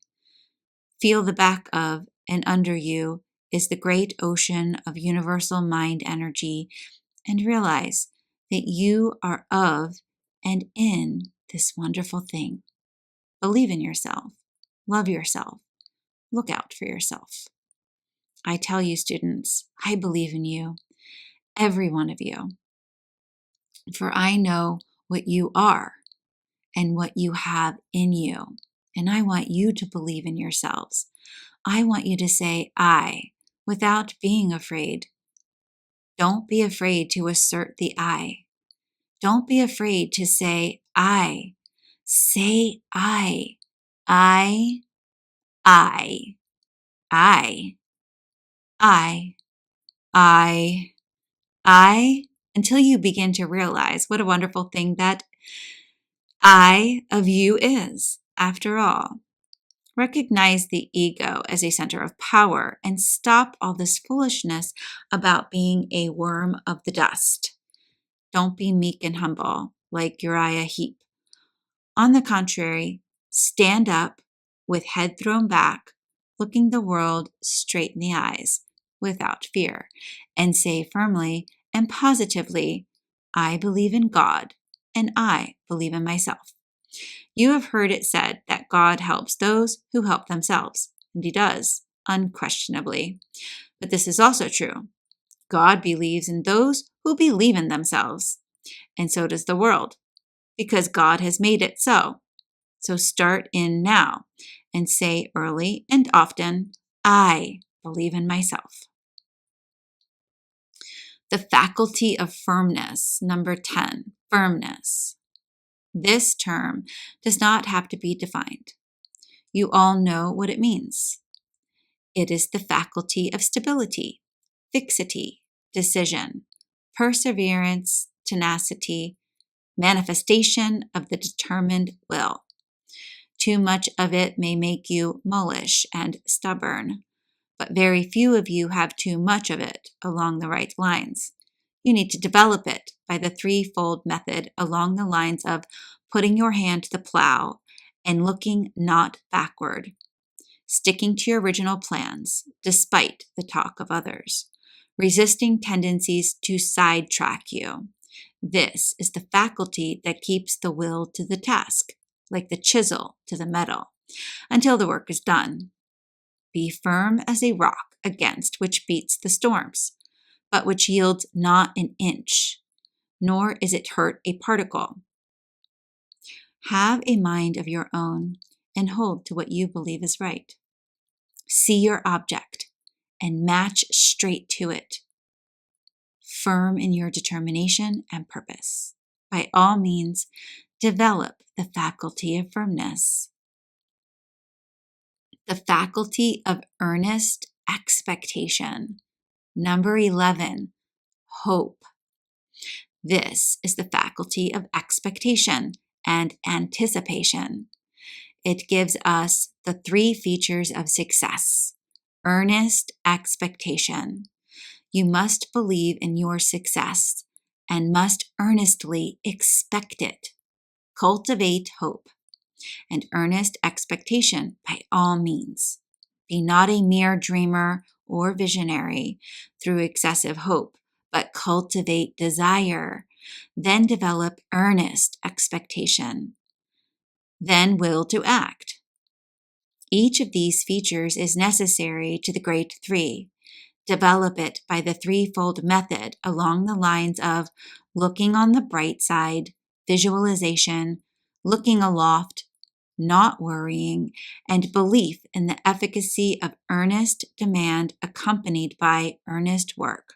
Feel the back of and under you is the great ocean of universal mind energy, and realize that you are of and in this wonderful thing. Believe in yourself. Love yourself. Look out for yourself. I tell you, students, I believe in you, every one of you, for I know what you are and what you have in you, and I want you to believe in yourselves. I want you to say I without being afraid. Don't be afraid to assert the I. Don't be afraid to say I. Say I. I, I, I, I, I, until you begin to realize what a wonderful thing that I of you is, after all. Recognize the ego as a center of power and stop all this foolishness about being a worm of the dust. Don't be meek and humble like Uriah Heep. On the contrary, stand up with head thrown back, looking the world straight in the eyes without fear, and say firmly and positively, I believe in God and I believe in myself. You have heard it said that God helps those who help themselves, and He does, unquestionably. But this is also true. God believes in those who believe in themselves, and so does the world, because God has made it so. So start in now and say early and often, I believe in myself. The faculty of firmness, number 10, firmness. This term does not have to be defined. You all know what it means. It is the faculty of stability, fixity, decision, perseverance, tenacity, manifestation of the determined will. Too much of it may make you mullish and stubborn, but very few of you have too much of it along the right lines. You need to develop it by the threefold method along the lines of putting your hand to the plow and looking not backward, sticking to your original plans despite the talk of others, resisting tendencies to sidetrack you. This is the faculty that keeps the will to the task, like the chisel to the metal, until the work is done. Be firm as a rock against which beats the storms, but which yields not an inch, nor is it hurt a particle. Have a mind of your own and hold to what you believe is right. See your object and match straight to it. Firm in your determination and purpose. By all means, develop the faculty of firmness. The faculty of earnest expectation. Number 11, hope. This is the faculty of expectation and anticipation. It gives us the three features of success. Earnest expectation. You must believe in your success and must earnestly expect it. Cultivate hope and earnest expectation by all means. Be not a mere dreamer or visionary through excessive hope, but cultivate desire. Then develop earnest expectation. Then will to act. Each of these features is necessary to the great three. Develop it by the threefold method along the lines of looking on the bright side, visualization, looking aloft, not worrying, and belief in the efficacy of earnest demand accompanied by earnest work.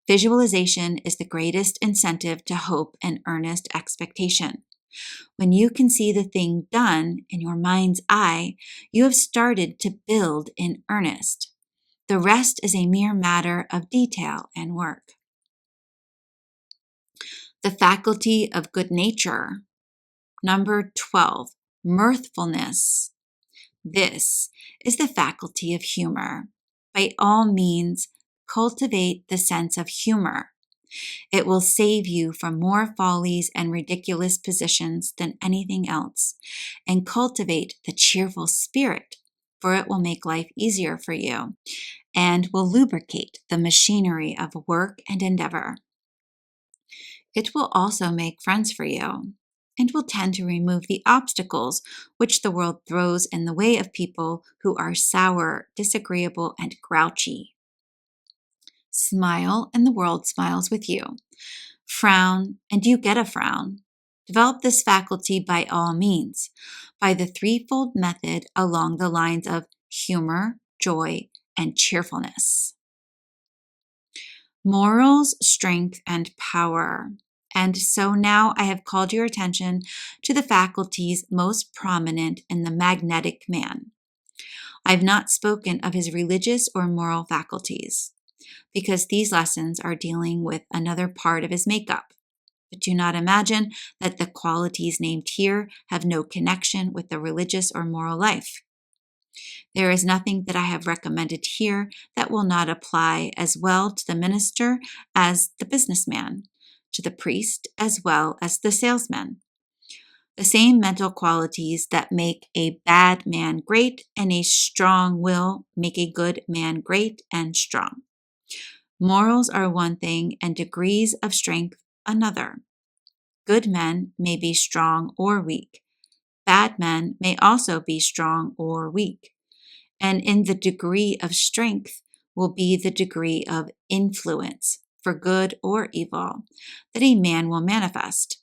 Visualization is the greatest incentive to hope and earnest expectation. When you can see the thing done in your mind's eye, you have started to build in earnest. The rest is a mere matter of detail and work. The faculty of good nature. Number 12, mirthfulness. This is the faculty of humor. By all means, cultivate the sense of humor. It will save you from more follies and ridiculous positions than anything else, and cultivate the cheerful spirit, for it will make life easier for you and will lubricate the machinery of work and endeavor. It will also make friends for you and will tend to remove the obstacles which the world throws in the way of people who are sour, disagreeable, and grouchy. Smile, and the world smiles with you. Frown, and you get a frown. Develop this faculty by all means, by the threefold method along the lines of humor, joy, and cheerfulness. Morals, strength, and power. And so now I have called your attention to the faculties most prominent in the magnetic man. I have not spoken of his religious or moral faculties, because these lessons are dealing with another part of his makeup. But do not imagine that the qualities named here have no connection with the religious or moral life. There is nothing that I have recommended here that will not apply as well to the minister as the businessman, to the priest as well as the salesman. The same mental qualities that make a bad man great and a strong will make a good man great and strong. Morals are one thing and degrees of strength another. Good men may be strong or weak. Bad men may also be strong or weak. And in the degree of strength will be the degree of influence, for good or evil, that a man will manifest.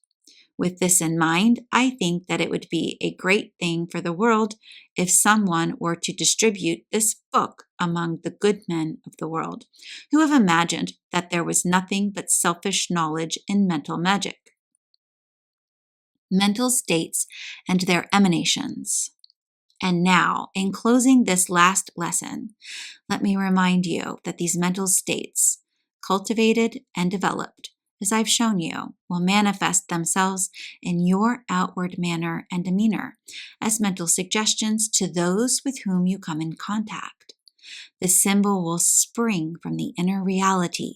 With this in mind, I think that it would be a great thing for the world if someone were to distribute this book among the good men of the world, who have imagined that there was nothing but selfish knowledge in mental magic. Mental states and their emanations. And now, in closing this last lesson, let me remind you that these mental states, cultivated and developed, as I've shown you, will manifest themselves in your outward manner and demeanor as mental suggestions to those with whom you come in contact. The symbol will spring from the inner reality,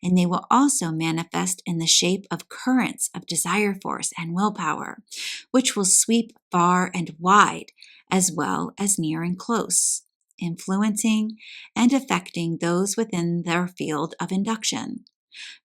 and they will also manifest in the shape of currents of desire force and willpower, which will sweep far and wide, as well as near and close, influencing and affecting those within their field of induction.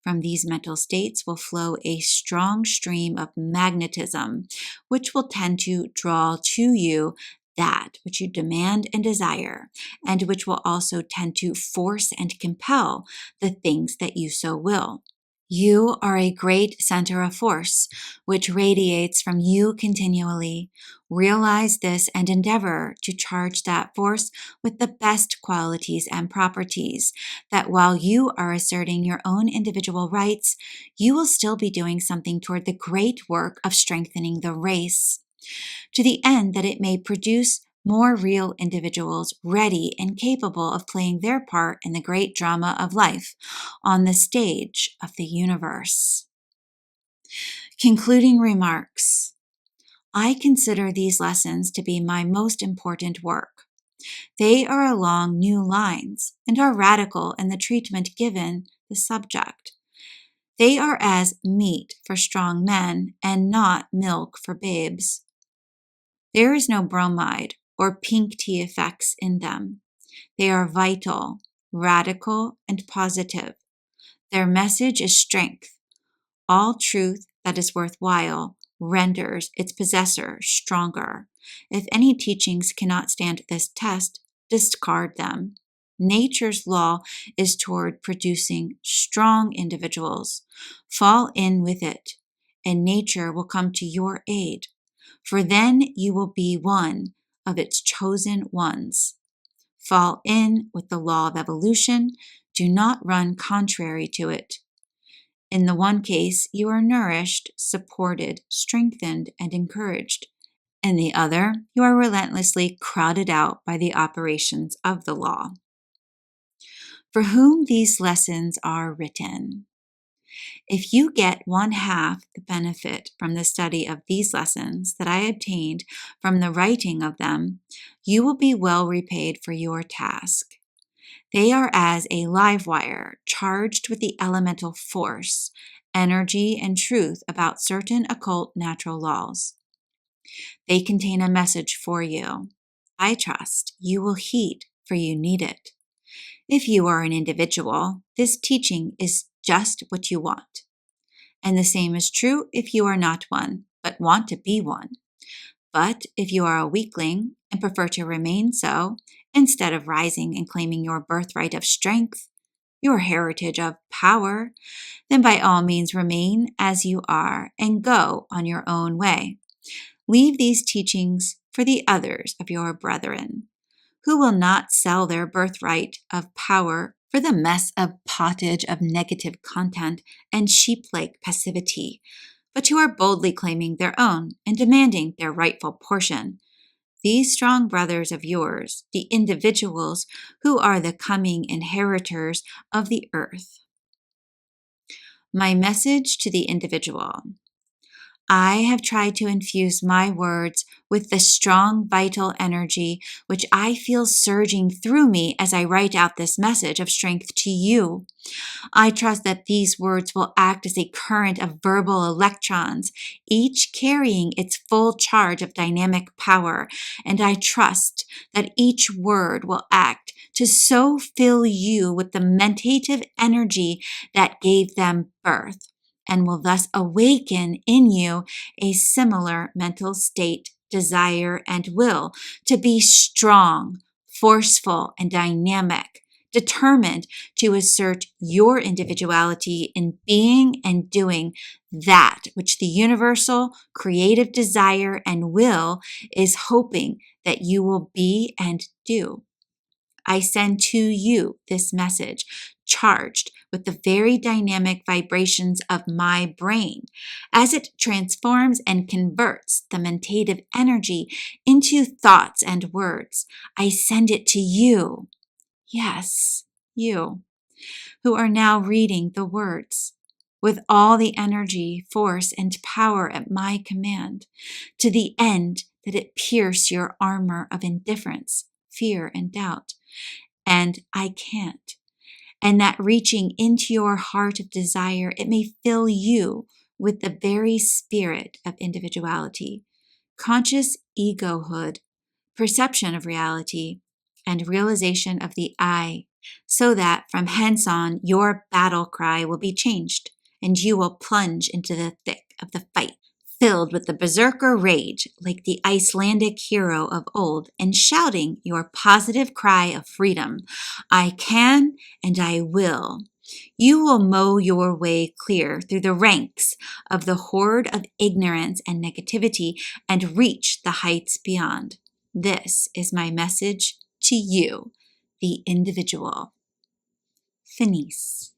From these mental states will flow a strong stream of magnetism, which will tend to draw to you that which you demand and desire, and which will also tend to force and compel the things that you so will. You are a great center of force, which radiates from you continually. Realize this and endeavor to charge that force with the best qualities and properties, that while you are asserting your own individual rights, you will still be doing something toward the great work of strengthening the race, to the end that it may produce more real individuals ready and capable of playing their part in the great drama of life on the stage of the universe. Concluding remarks. I consider these lessons to be my most important work. They are along new lines and are radical in the treatment given the subject. They are as meat for strong men and not milk for babes. There is no bromide or pink tea effects in them. They are vital, radical, and positive. Their message is strength. All truth that is worthwhile renders its possessor stronger. If any teachings cannot stand this test, discard them. Nature's law is toward producing strong individuals. Fall in with it, and nature will come to your aid, for then you will be one of its chosen ones. Fall in with the law of evolution. Do not run contrary to it. In the one case, you are nourished, supported, strengthened, and encouraged. In the other, you are relentlessly crowded out by the operations of the law. For whom these lessons are written. If you get 1/2 the benefit from the study of these lessons that I obtained from the writing of them, you will be well repaid for your task. They are as a live wire charged with the elemental force, energy, and truth about certain occult natural laws. They contain a message for you. I trust you will heed, for you need it. If you are an individual, this teaching is just what you want. And the same is true if you are not one, but want to be one. But if you are a weakling and prefer to remain so, instead of rising and claiming your birthright of strength, your heritage of power, then by all means remain as you are and go on your own way. Leave these teachings for the others of your brethren, who will not sell their birthright of power for the mess of pottage of negative content and sheep-like passivity, but who are boldly claiming their own and demanding their rightful portion. These strong brothers of yours, the individuals who are the coming inheritors of the earth. My message to the individual. I have tried to infuse my words with the strong, vital energy which I feel surging through me as I write out this message of strength to you. I trust that these words will act as a current of verbal electrons, each carrying its full charge of dynamic power, and I trust that each word will act to so fill you with the mentative energy that gave them birth, and will thus awaken in you a similar mental state, desire, and will to be strong, forceful, and dynamic, determined to assert your individuality in being and doing that which the universal creative desire and will is hoping that you will be and do. I send to you this message, charged with the very dynamic vibrations of my brain, as it transforms and converts the mentative energy into thoughts and words. I send it to you. Yes, you, who are now reading the words, with all the energy, force, and power at my command, to the end that it pierce your armor of indifference, fear, and doubt. And I can't. And that reaching into your heart of desire, it may fill you with the very spirit of individuality, conscious egohood, perception of reality, and realization of the I, so that from hence on your battle cry will be changed, and you will plunge into the thick of the fight, filled with the berserker rage like the Icelandic hero of old, and shouting your positive cry of freedom. I can and I will. You will mow your way clear through the ranks of the horde of ignorance and negativity and reach the heights beyond. This is my message to you, the individual. Finis.